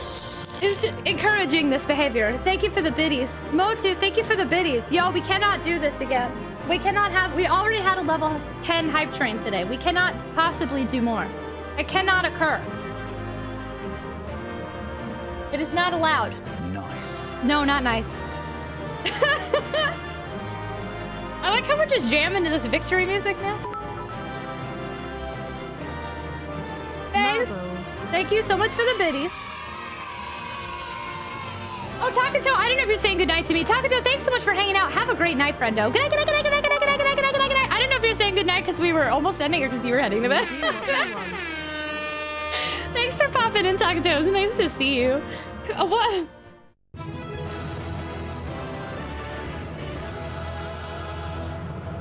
is encouraging this behavior. Thank you for the biddies. Motu, thank you for the biddies. Yo, we cannot do this again. We already had a level 10 hype train today. We cannot possibly do more. It cannot occur. It is not allowed. Nice. No, not nice. I like how we're just jamming to this victory music now. Thanks. Thank you so much for the biddies. Oh, Takato, I don't know if you're saying goodnight to me. Takato, thanks so much for hanging out. Have a great night, friendo. Good night, good night, good night, good night, good night, good night, good night, good night, good night, good night. I don't know if you're saying goodnight because we were almost ending or because you were heading to bed. Thanks for popping in, Takato. It was nice to see you. What?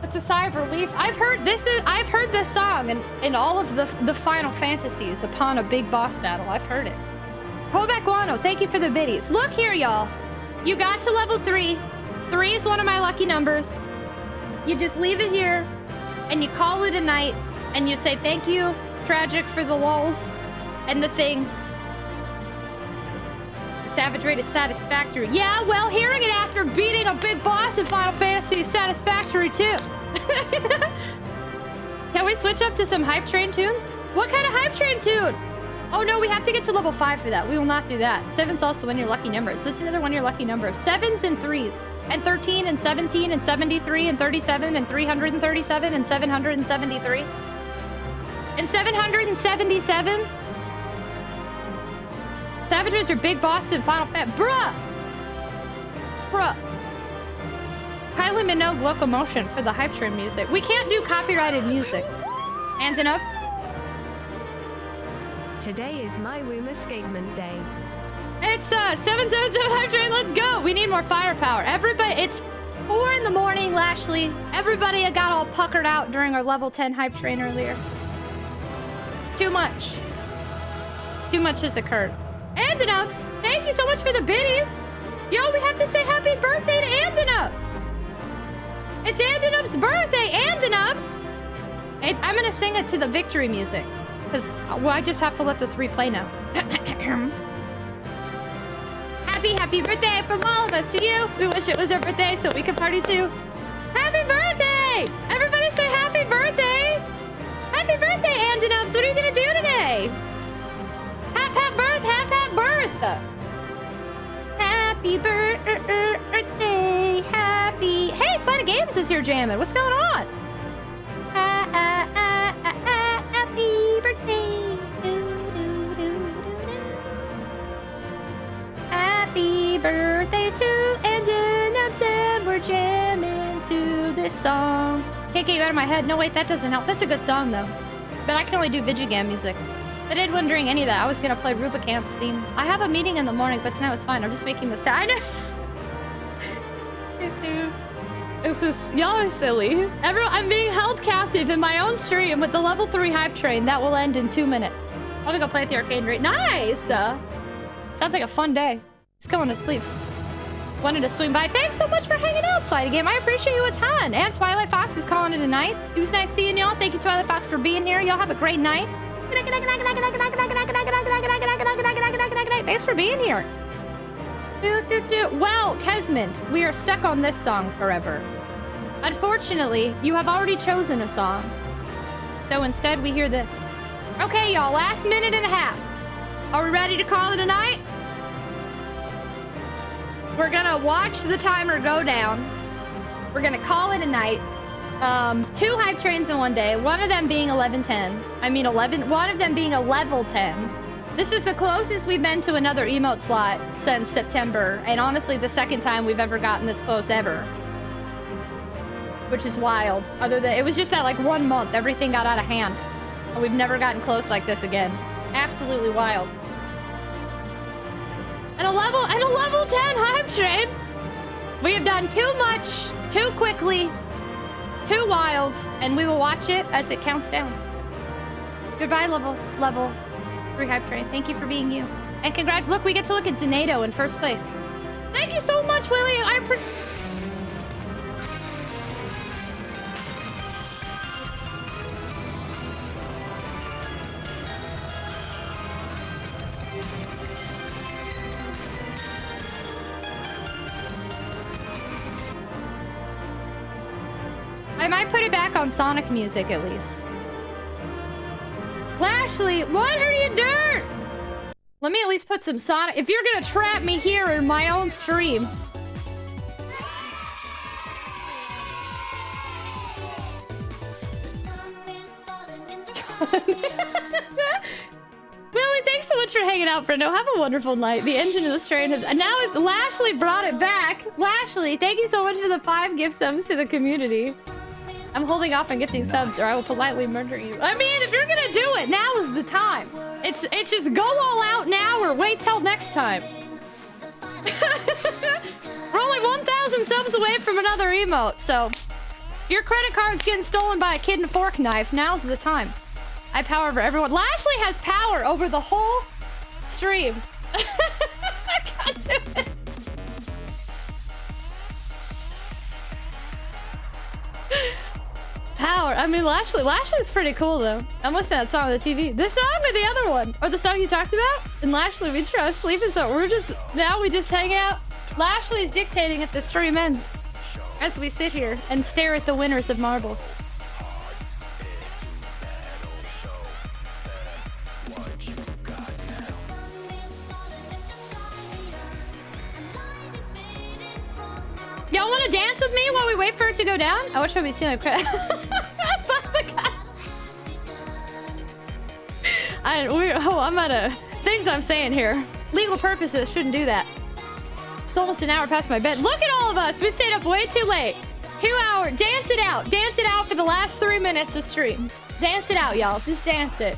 It's a sigh of relief. I've heard this song in all of the Final Fantasies upon a big boss battle. I've heard it. Kovac Wano, thank you for the biddies. Look here, y'all. You got to level 3. 3 is one of my lucky numbers. You just leave it here, and you call it a night, and you say thank you, Tragic, for the lulz and the things. The savage rate is satisfactory. Yeah, well, hearing it after beating a big boss in Final Fantasy is satisfactory, too. Can we switch up to some hype train tunes? What kind of hype train tune? Oh no, we have to get to level 5 for that. We will not do that. 7's also one of your lucky numbers. So it's another one of your lucky numbers. 7s and 3s. And 13 and 17 and 73 and 37 and 337 and 773. And 777. Savages are big boss in Final Fantasy. Bruh! Bruh. Kylie Minogue Locomotion for the hype train music. We can't do copyrighted music. Hands and ups. Today is my womb escapement day. It's 777 hype train. Let's go. We need more firepower. Everybody, it's 4 in the morning, Lashley. Everybody got all puckered out during our level 10 hype train earlier. Too much. Too much has occurred. Andonups, thank you so much for the biddies. Yo, we have to say happy birthday to Andonups. It's Andonups' birthday, Andonups. I'm gonna sing it to the victory music. Because I just have to let this replay now. Happy birthday from all of us to you. We wish it was our birthday so we could party too. Happy birthday! Everybody say happy birthday! Happy birthday, Andinubs! What are you gonna do today? Happy birth! Happy birthday! Happy... Hey, Slide of Games is here jamming. What's going on? Happy birthday! Happy birthday to Andinubs, and we're jamming to this song. Can't get you out of my head. No, wait, that doesn't help. That's a good song, though. But I can only do Vigigam music. I didn't want doing any of that. I was gonna play Rubicant's theme. I have a meeting in the morning, but tonight was fine. I'm just making the sound. This is... Y'all are silly. Everyone, I'm being held captive in my own stream with the level 3 hype train. That will end in 2 minutes. I'm gonna go play at the arcade rate. Nice! Sounds like a fun day. Just going to sleep. Wanted to swing by. Thanks so much for hanging out, Slide Game. I appreciate you a ton. And Twilight Fox is calling it a night. It was nice seeing y'all. Thank you, Twilight Fox, for being here. Y'all have a great night. Thanks for being here. Well, Kesmond, we are stuck on this song forever. Unfortunately, you have already chosen a song. So instead, we hear this. Okay, y'all, last minute and a half. Are we ready to call it a night? We're gonna watch the timer go down. We're gonna call it a night. 2 hype trains in one day, one of them being 1110. One of them being a level 10. This is the closest we've been to another emote slot since September, and honestly, the second time we've ever gotten this close ever. Which is wild. Other than, it was just that like 1 month, everything got out of hand. And we've never gotten close like this again. Absolutely wild. And a level 10 hype train. We have done too much, too quickly, too wild, and we will watch it as it counts down. Goodbye, level 3 hype train. Thank you for being you. And congrats, look, we get to look at Zenato in first place. Thank you so much, Willie. I might put it back on Sonic music at least. Lashley, what are you doing? Let me at least put some Sonic. If you're gonna trap me here in my own stream. Willie, thanks so much for hanging out, Brendo. Have a wonderful night. The engine of this train has... Now Lashley brought it back. Lashley, thank you so much for the 5 gift subs to the community. I'm holding off on gifting subs or I will politely murder you. I mean, if you're gonna do it, now is the time. It's just go all out now or wait till next time. We're only 1,000 subs away from another emote, so... If your credit card's getting stolen by a kid in a fork knife, now's the time. I have power over everyone. Lashley has power over the whole stream. I can't do it. Power. I mean, Lashley's pretty cool, though. I'm listening to that song on the TV. This song or the other one? Or the song you talked about? And Lashley, we try to sleep, so we just hang out. Lashley's dictating if the stream ends. As we sit here and stare at the winners of marbles. Y'all want to dance with me while we wait for it to go down? I wish I would be seeing a credit. I'm out of things I'm saying here. Legal purposes shouldn't do that. It's almost an hour past my bed. Look at all of us. We stayed up way too late. 2 hours. Dance it out. Dance it out for the last 3 minutes of stream. Dance it out, y'all. Just dance it.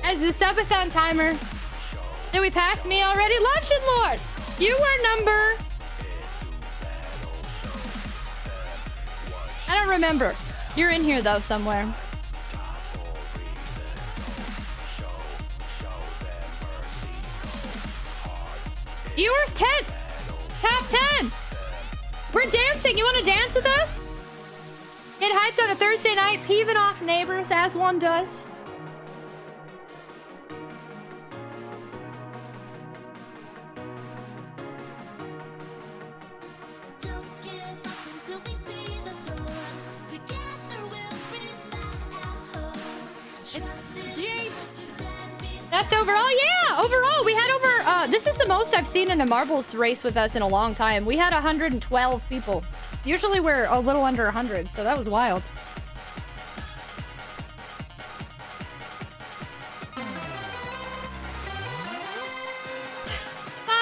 As the subathon timer. Did we pass me already? Luncheon Lord. You were number... I don't remember. You're in here, though, somewhere. You were 10th! Top 10! We're dancing! You want to dance with us? Get hyped on a Thursday night, peeving off neighbors as one does. That's overall, yeah, overall, we had over, this is the most I've seen in a marbles race with us in a long time. We had 112 people. Usually we're a little under 100, so that was wild.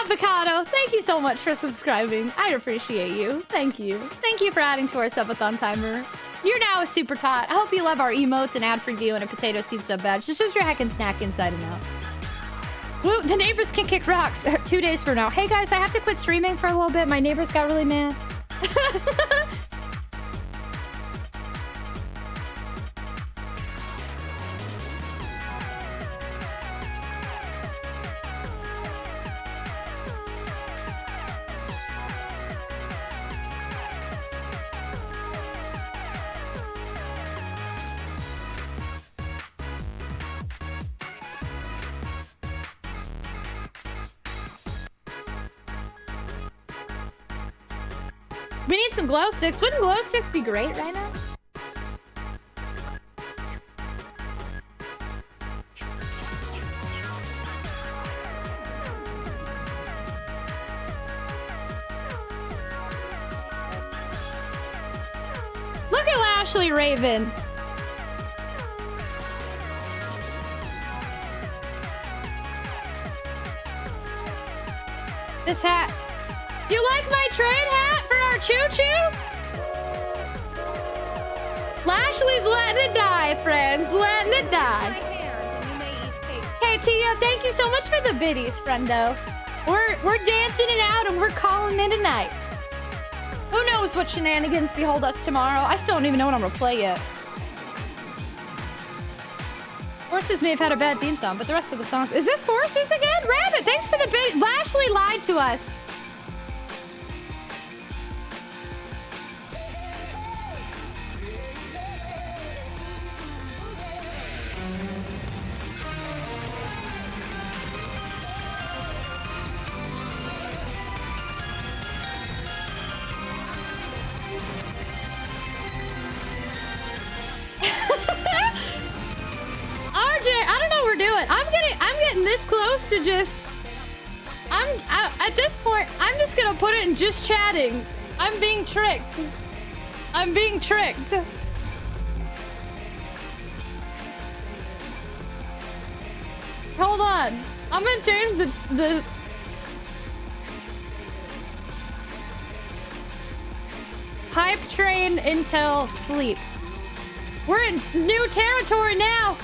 Avocado, thank you so much for subscribing. I appreciate you. Thank you. Thank you for adding to our subathon timer. You're now a super tot. I hope you love our emotes and ad-free view and a potato seed sub badge. Just your heckin' snack inside and out. Woo, the neighbors can kick rocks. 2 days from now. Hey guys, I have to quit streaming for a little bit. My neighbors got really mad. We need some glow sticks. Wouldn't glow sticks be great right now? Look at Lashley Raven. This hat. You like my train hat for our choo-choo? Lashley's letting it die, friends. Letting it die. Hey, Tia, thank you so much for the biddies, friendo. We're dancing it out and we're calling it a night. Who knows what shenanigans behold us tomorrow? I still don't even know what I'm gonna play yet. Forces may have had a bad theme song, but the rest of the songs... Is this Forces again? Rabbit, thanks for the bid. Lashley lied to us. I'm getting this close to just... at this point, I'm just gonna put it in just chatting. I'm being tricked. I'm being tricked. Hold on. I'm gonna change the... Hype train until sleep. We're in new territory now.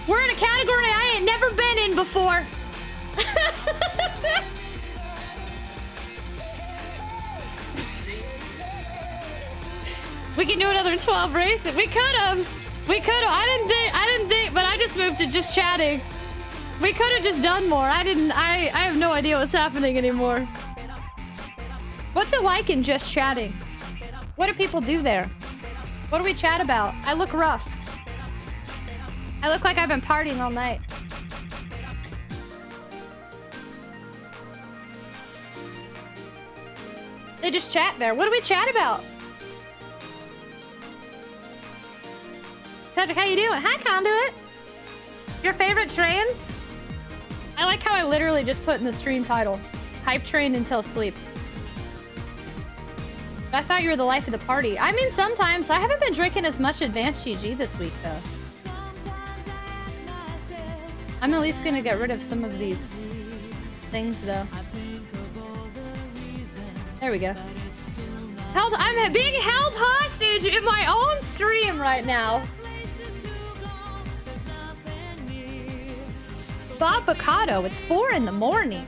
We're in a category I ain't never been in before. We can do another 12 races. We could have. We could have. I didn't think, but I just moved to just chatting. We could have just done more. I have no idea what's happening anymore. What's it like in just chatting? What do people do there? What do we chat about? I look rough. I look like I've been partying all night. They just chat there. What do we chat about? Cedric, how you doing? Hi, Conduit. Your favorite trains? I like how I literally just put in the stream title. Hype train until sleep. I thought you were the life of the party. I mean, sometimes. I haven't been drinking as much advanced GG this week, though. I'm at least gonna get rid of some of these things, though. There we go. I'm being held hostage in my own stream right now. Avocado, it's 4 in the morning.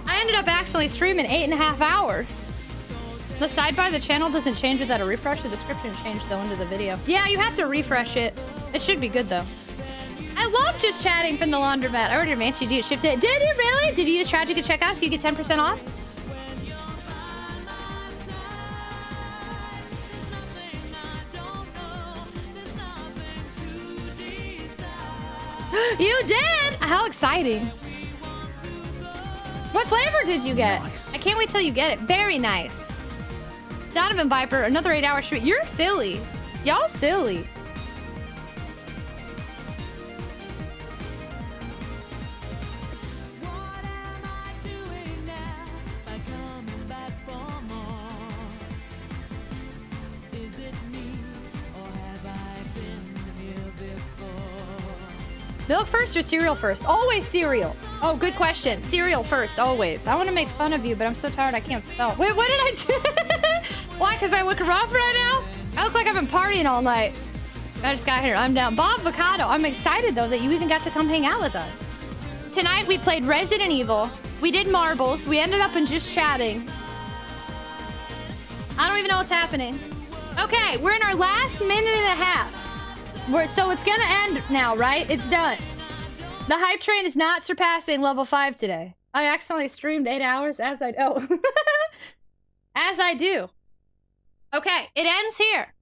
I ended up accidentally streaming 8.5 hours. The sidebar of the channel doesn't change without a refresh. The description changed though into the video. Yeah, you have to refresh it. It should be good though. I love just chatting from the laundromat. I ordered Manchi G. It shipped it. Did you really? Did you use Tragic at checkout so you get 10% off? You did? How exciting. What flavor did you get? Nice. I can't wait till you get it. Very nice. Donovan Viper, another 8-hour stream. You're silly. Y'all silly. Milk first or cereal first? Always cereal. Oh, good question. Cereal first, always. I want to make fun of you, but I'm so tired I can't spell. Wait, what did I do? Why? Because I look rough right now? I look like I've been partying all night. I just got here. I'm down. Bob Avocado. I'm excited, though, that you even got to come hang out with us. Tonight, we played Resident Evil. We did marbles. We ended up in just chatting. I don't even know what's happening. Okay, we're in our last minute and a half. So it's gonna end now, right? It's done. The hype train is not surpassing level 5 today. I accidentally streamed 8 hours as I do. As I do. Okay, it ends here.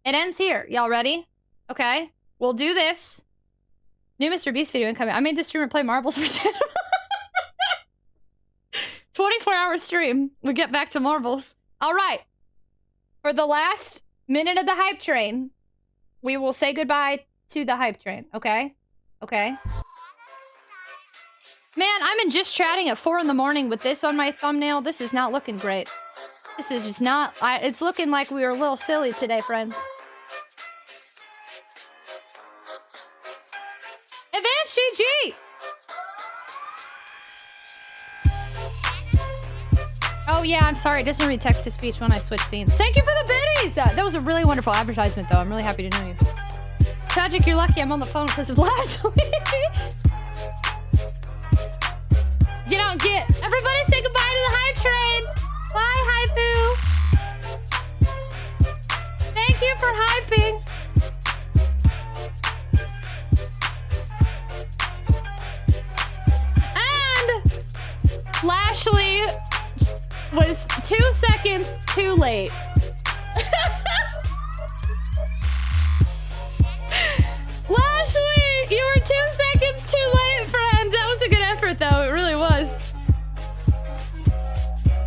It ends here. Y'all ready? Okay, we'll do this. New Mr. Beast video incoming. I made this streamer play marbles for 10 24-hour stream. We get back to marbles. All right. For the last minute of the hype train, we will say goodbye to the hype train, okay? Okay. Man, I'm in just chatting at 4 in the morning with this on my thumbnail. This is not looking great. This is just not... it's looking like we were a little silly today, friends. Advanced GG! Oh yeah, I'm sorry. It doesn't read text-to-speech when I switch scenes. Thank you for the biddies! That was a really wonderful advertisement, though. I'm really happy to know you. Tragic, you're lucky I'm on the phone because of Lashley. You don't get... Everybody say goodbye to the hype train! Bye, Hypoo! Thank you for hyping! And... Lashley... was 2 seconds too late. Lashley, you were 2 seconds too late, friend. That was a good effort, though. It really was.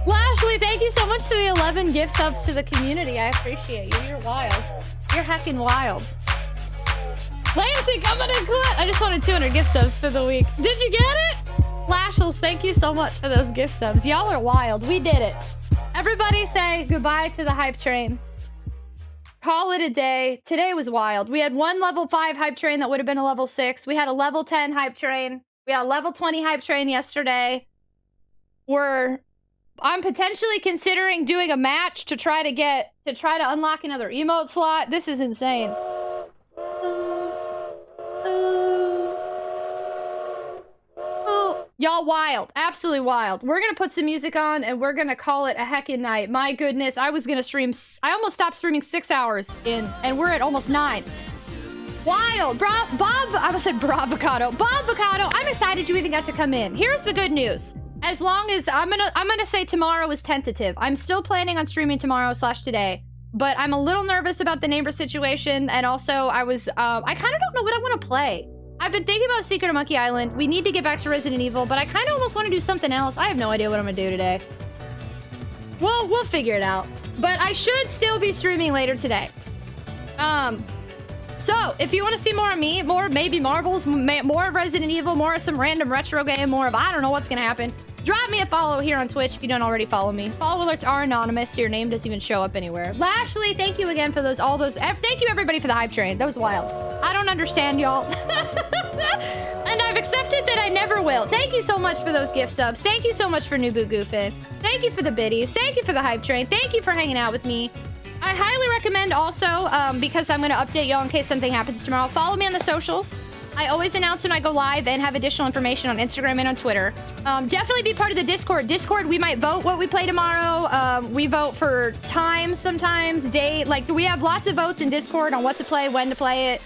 Lashley, thank you so much for the 11 gift subs to the community. I appreciate you. You're wild. You're heckin' wild. Lansing, I'm gonna quit. I just wanted 200 gift subs for the week. Did you get it? Lashles, thank you so much for those gift subs. Y'all are wild. We did it. Everybody say goodbye to the hype train. Call it a day. Today was wild. We had one level 5 hype train that would have been a level 6. We had a level 10 hype train. We had a level 20 hype train yesterday. I'm potentially considering doing a match to try to unlock another emote slot. This is insane. Y'all wild. Absolutely wild. We're gonna put some music on and we're gonna call it a heckin' night. My goodness, I was gonna stream... I almost stopped streaming 6 hours in, and we're at almost 9. Wild. Bob... I almost said Bravocado. Bob Avocado, I'm excited you even got to come in. Here's the good news. As long as... I'm gonna say tomorrow is tentative. I'm still planning on streaming tomorrow/today. But I'm a little nervous about the neighbor situation, and also I kind of don't know what I want to play. I've been thinking about Secret of Monkey Island. We need to get back to Resident Evil, but I kind of almost want to do something else. I have no idea what I'm gonna do today. Well, we'll figure it out. But I should still be streaming later today. So, if you want to see more of me, more maybe marbles, more of Resident Evil, more of some random retro game, more of I don't know what's gonna happen, drop me a follow here on Twitch if you don't already follow me. Follow alerts are anonymous, so your name doesn't even show up anywhere. Lashley, thank you again for all those. Thank you everybody for the hype train. That was wild. I don't understand y'all. And I've accepted that I never will. Thank you so much for those gift subs. Thank you so much for Nubu Goofin. Thank you for the biddies. Thank you for the hype train. Thank you for hanging out with me. I highly recommend also, because I'm going to update y'all in case something happens tomorrow, follow me on the socials. I always announce when I go live and have additional information on Instagram and on Twitter. Definitely be part of the Discord. Discord, we might vote what we play tomorrow. We vote for time sometimes, date. Like, we have lots of votes in Discord on what to play, when to play it.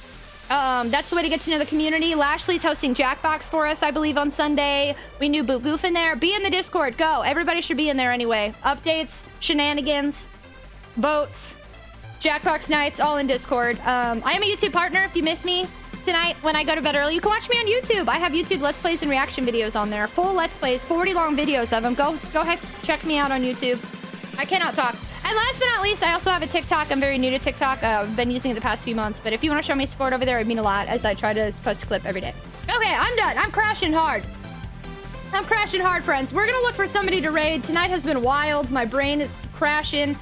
That's the way to get to know the community. Lashley's hosting Jackbox for us, I believe, on Sunday. We knew Boot Goof in there. Be in the Discord. Go. Everybody should be in there anyway. Updates, shenanigans, votes, Jackbox nights, all in Discord. I am a YouTube partner if you miss me. tonight when I go to bed early. You can watch me on YouTube. I have YouTube Let's Plays and reaction videos on there. Full Let's Plays, 40 long videos of them. Go ahead, check me out on YouTube. I cannot talk. And last but not least, I also have a TikTok. I'm very new to TikTok. I've been using it the past few months. But if you want to show me support over there, it'd mean a lot as I try to post a clip every day. Okay, I'm done. I'm crashing hard. I'm crashing hard, friends. We're going to look for somebody to raid. Tonight has been wild. My brain is crashing.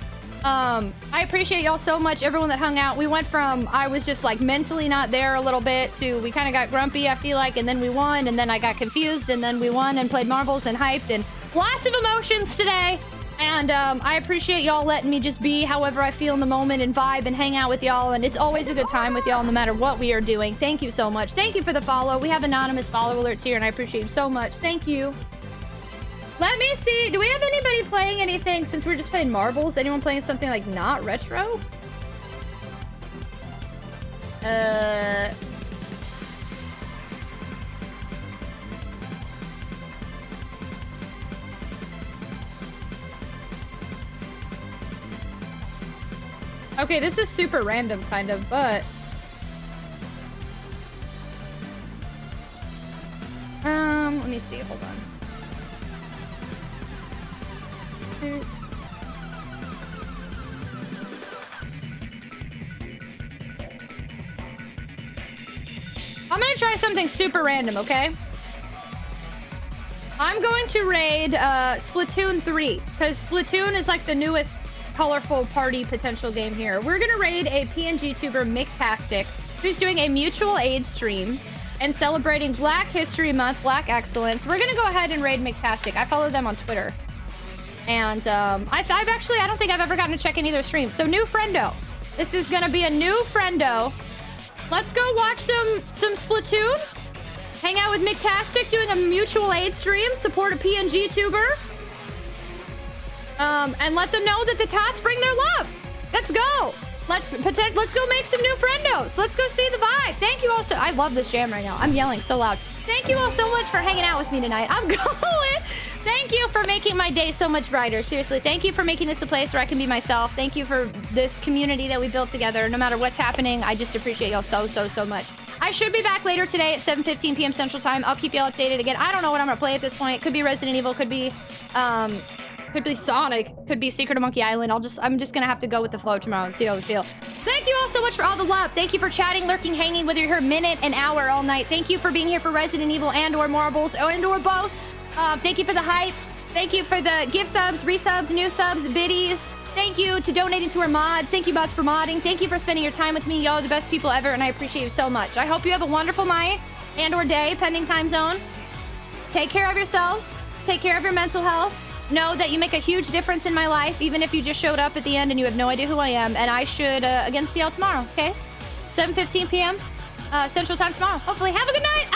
I appreciate y'all so much, everyone that hung out. We went from I was just like mentally not there a little bit to we kind of got grumpy, I feel like, and then we won, and then I got confused, and then we won and played marbles and hyped, and lots of emotions today. And I appreciate y'all letting me just be however I feel in the moment and vibe and hang out with y'all. And it's always a good time with y'all no matter what we are doing. Thank you so much. Thank you for the follow. We have anonymous follow alerts here, and I appreciate you so much. Thank you. Let me see. Do we have anybody playing anything since we're just playing marbles? Anyone playing something like not retro? Okay, this is super random, kind of, but... let me see, hold on. I'm gonna try something super random, okay? I'm going to raid Splatoon 3, because Splatoon is like the newest colorful party potential game here. We're gonna raid a PNG tuber, Mctastic, who's doing a mutual aid stream and celebrating Black History Month, Black Excellence. We're gonna go ahead and raid Mctastic. I follow them on Twitter. And I don't think I've ever gotten to check any of their streams. So new friendo. This is gonna be a new friendo. Let's go watch some Splatoon. Hang out with Mctastic doing a mutual aid stream. Support a PNG tuber. And let them know that the tots bring their love. Let's go. Let's go make some new friendos. Let's go see the vibe. Thank you all so... I love this jam right now. I'm yelling so loud. Thank you all so much for hanging out with me tonight. I'm going. Thank you for making my day so much brighter. Seriously, thank you for making this a place where I can be myself. Thank you for this community that we built together. No matter what's happening, I just appreciate y'all so much. I should be back later today at 7:15 p.m. Central Time. I'll keep y'all updated again. I don't know what I'm gonna play at this point. It could be Resident Evil, could be Sonic, could be Secret of Monkey Island. I'm just gonna have to go with the flow tomorrow and see how we feel. Thank you all so much for all the love. Thank you for chatting, lurking, hanging, whether you're here a minute, an hour, all night. Thank you for being here for Resident Evil and or Marbles and or both. Thank you for the hype. Thank you for the gift subs, resubs, new subs, biddies. Thank you to donating to our mods. Thank you, mods, for modding. Thank you for spending your time with me. Y'all are the best people ever, and I appreciate you so much. I hope you have a wonderful night and or day, pending time zone. Take care of yourselves. Take care of your mental health. Know that you make a huge difference in my life, even if you just showed up at the end and you have no idea who I am. And I should, again, see y'all tomorrow, okay? 7:15 p.m. Central Time tomorrow. Hopefully, have a good night.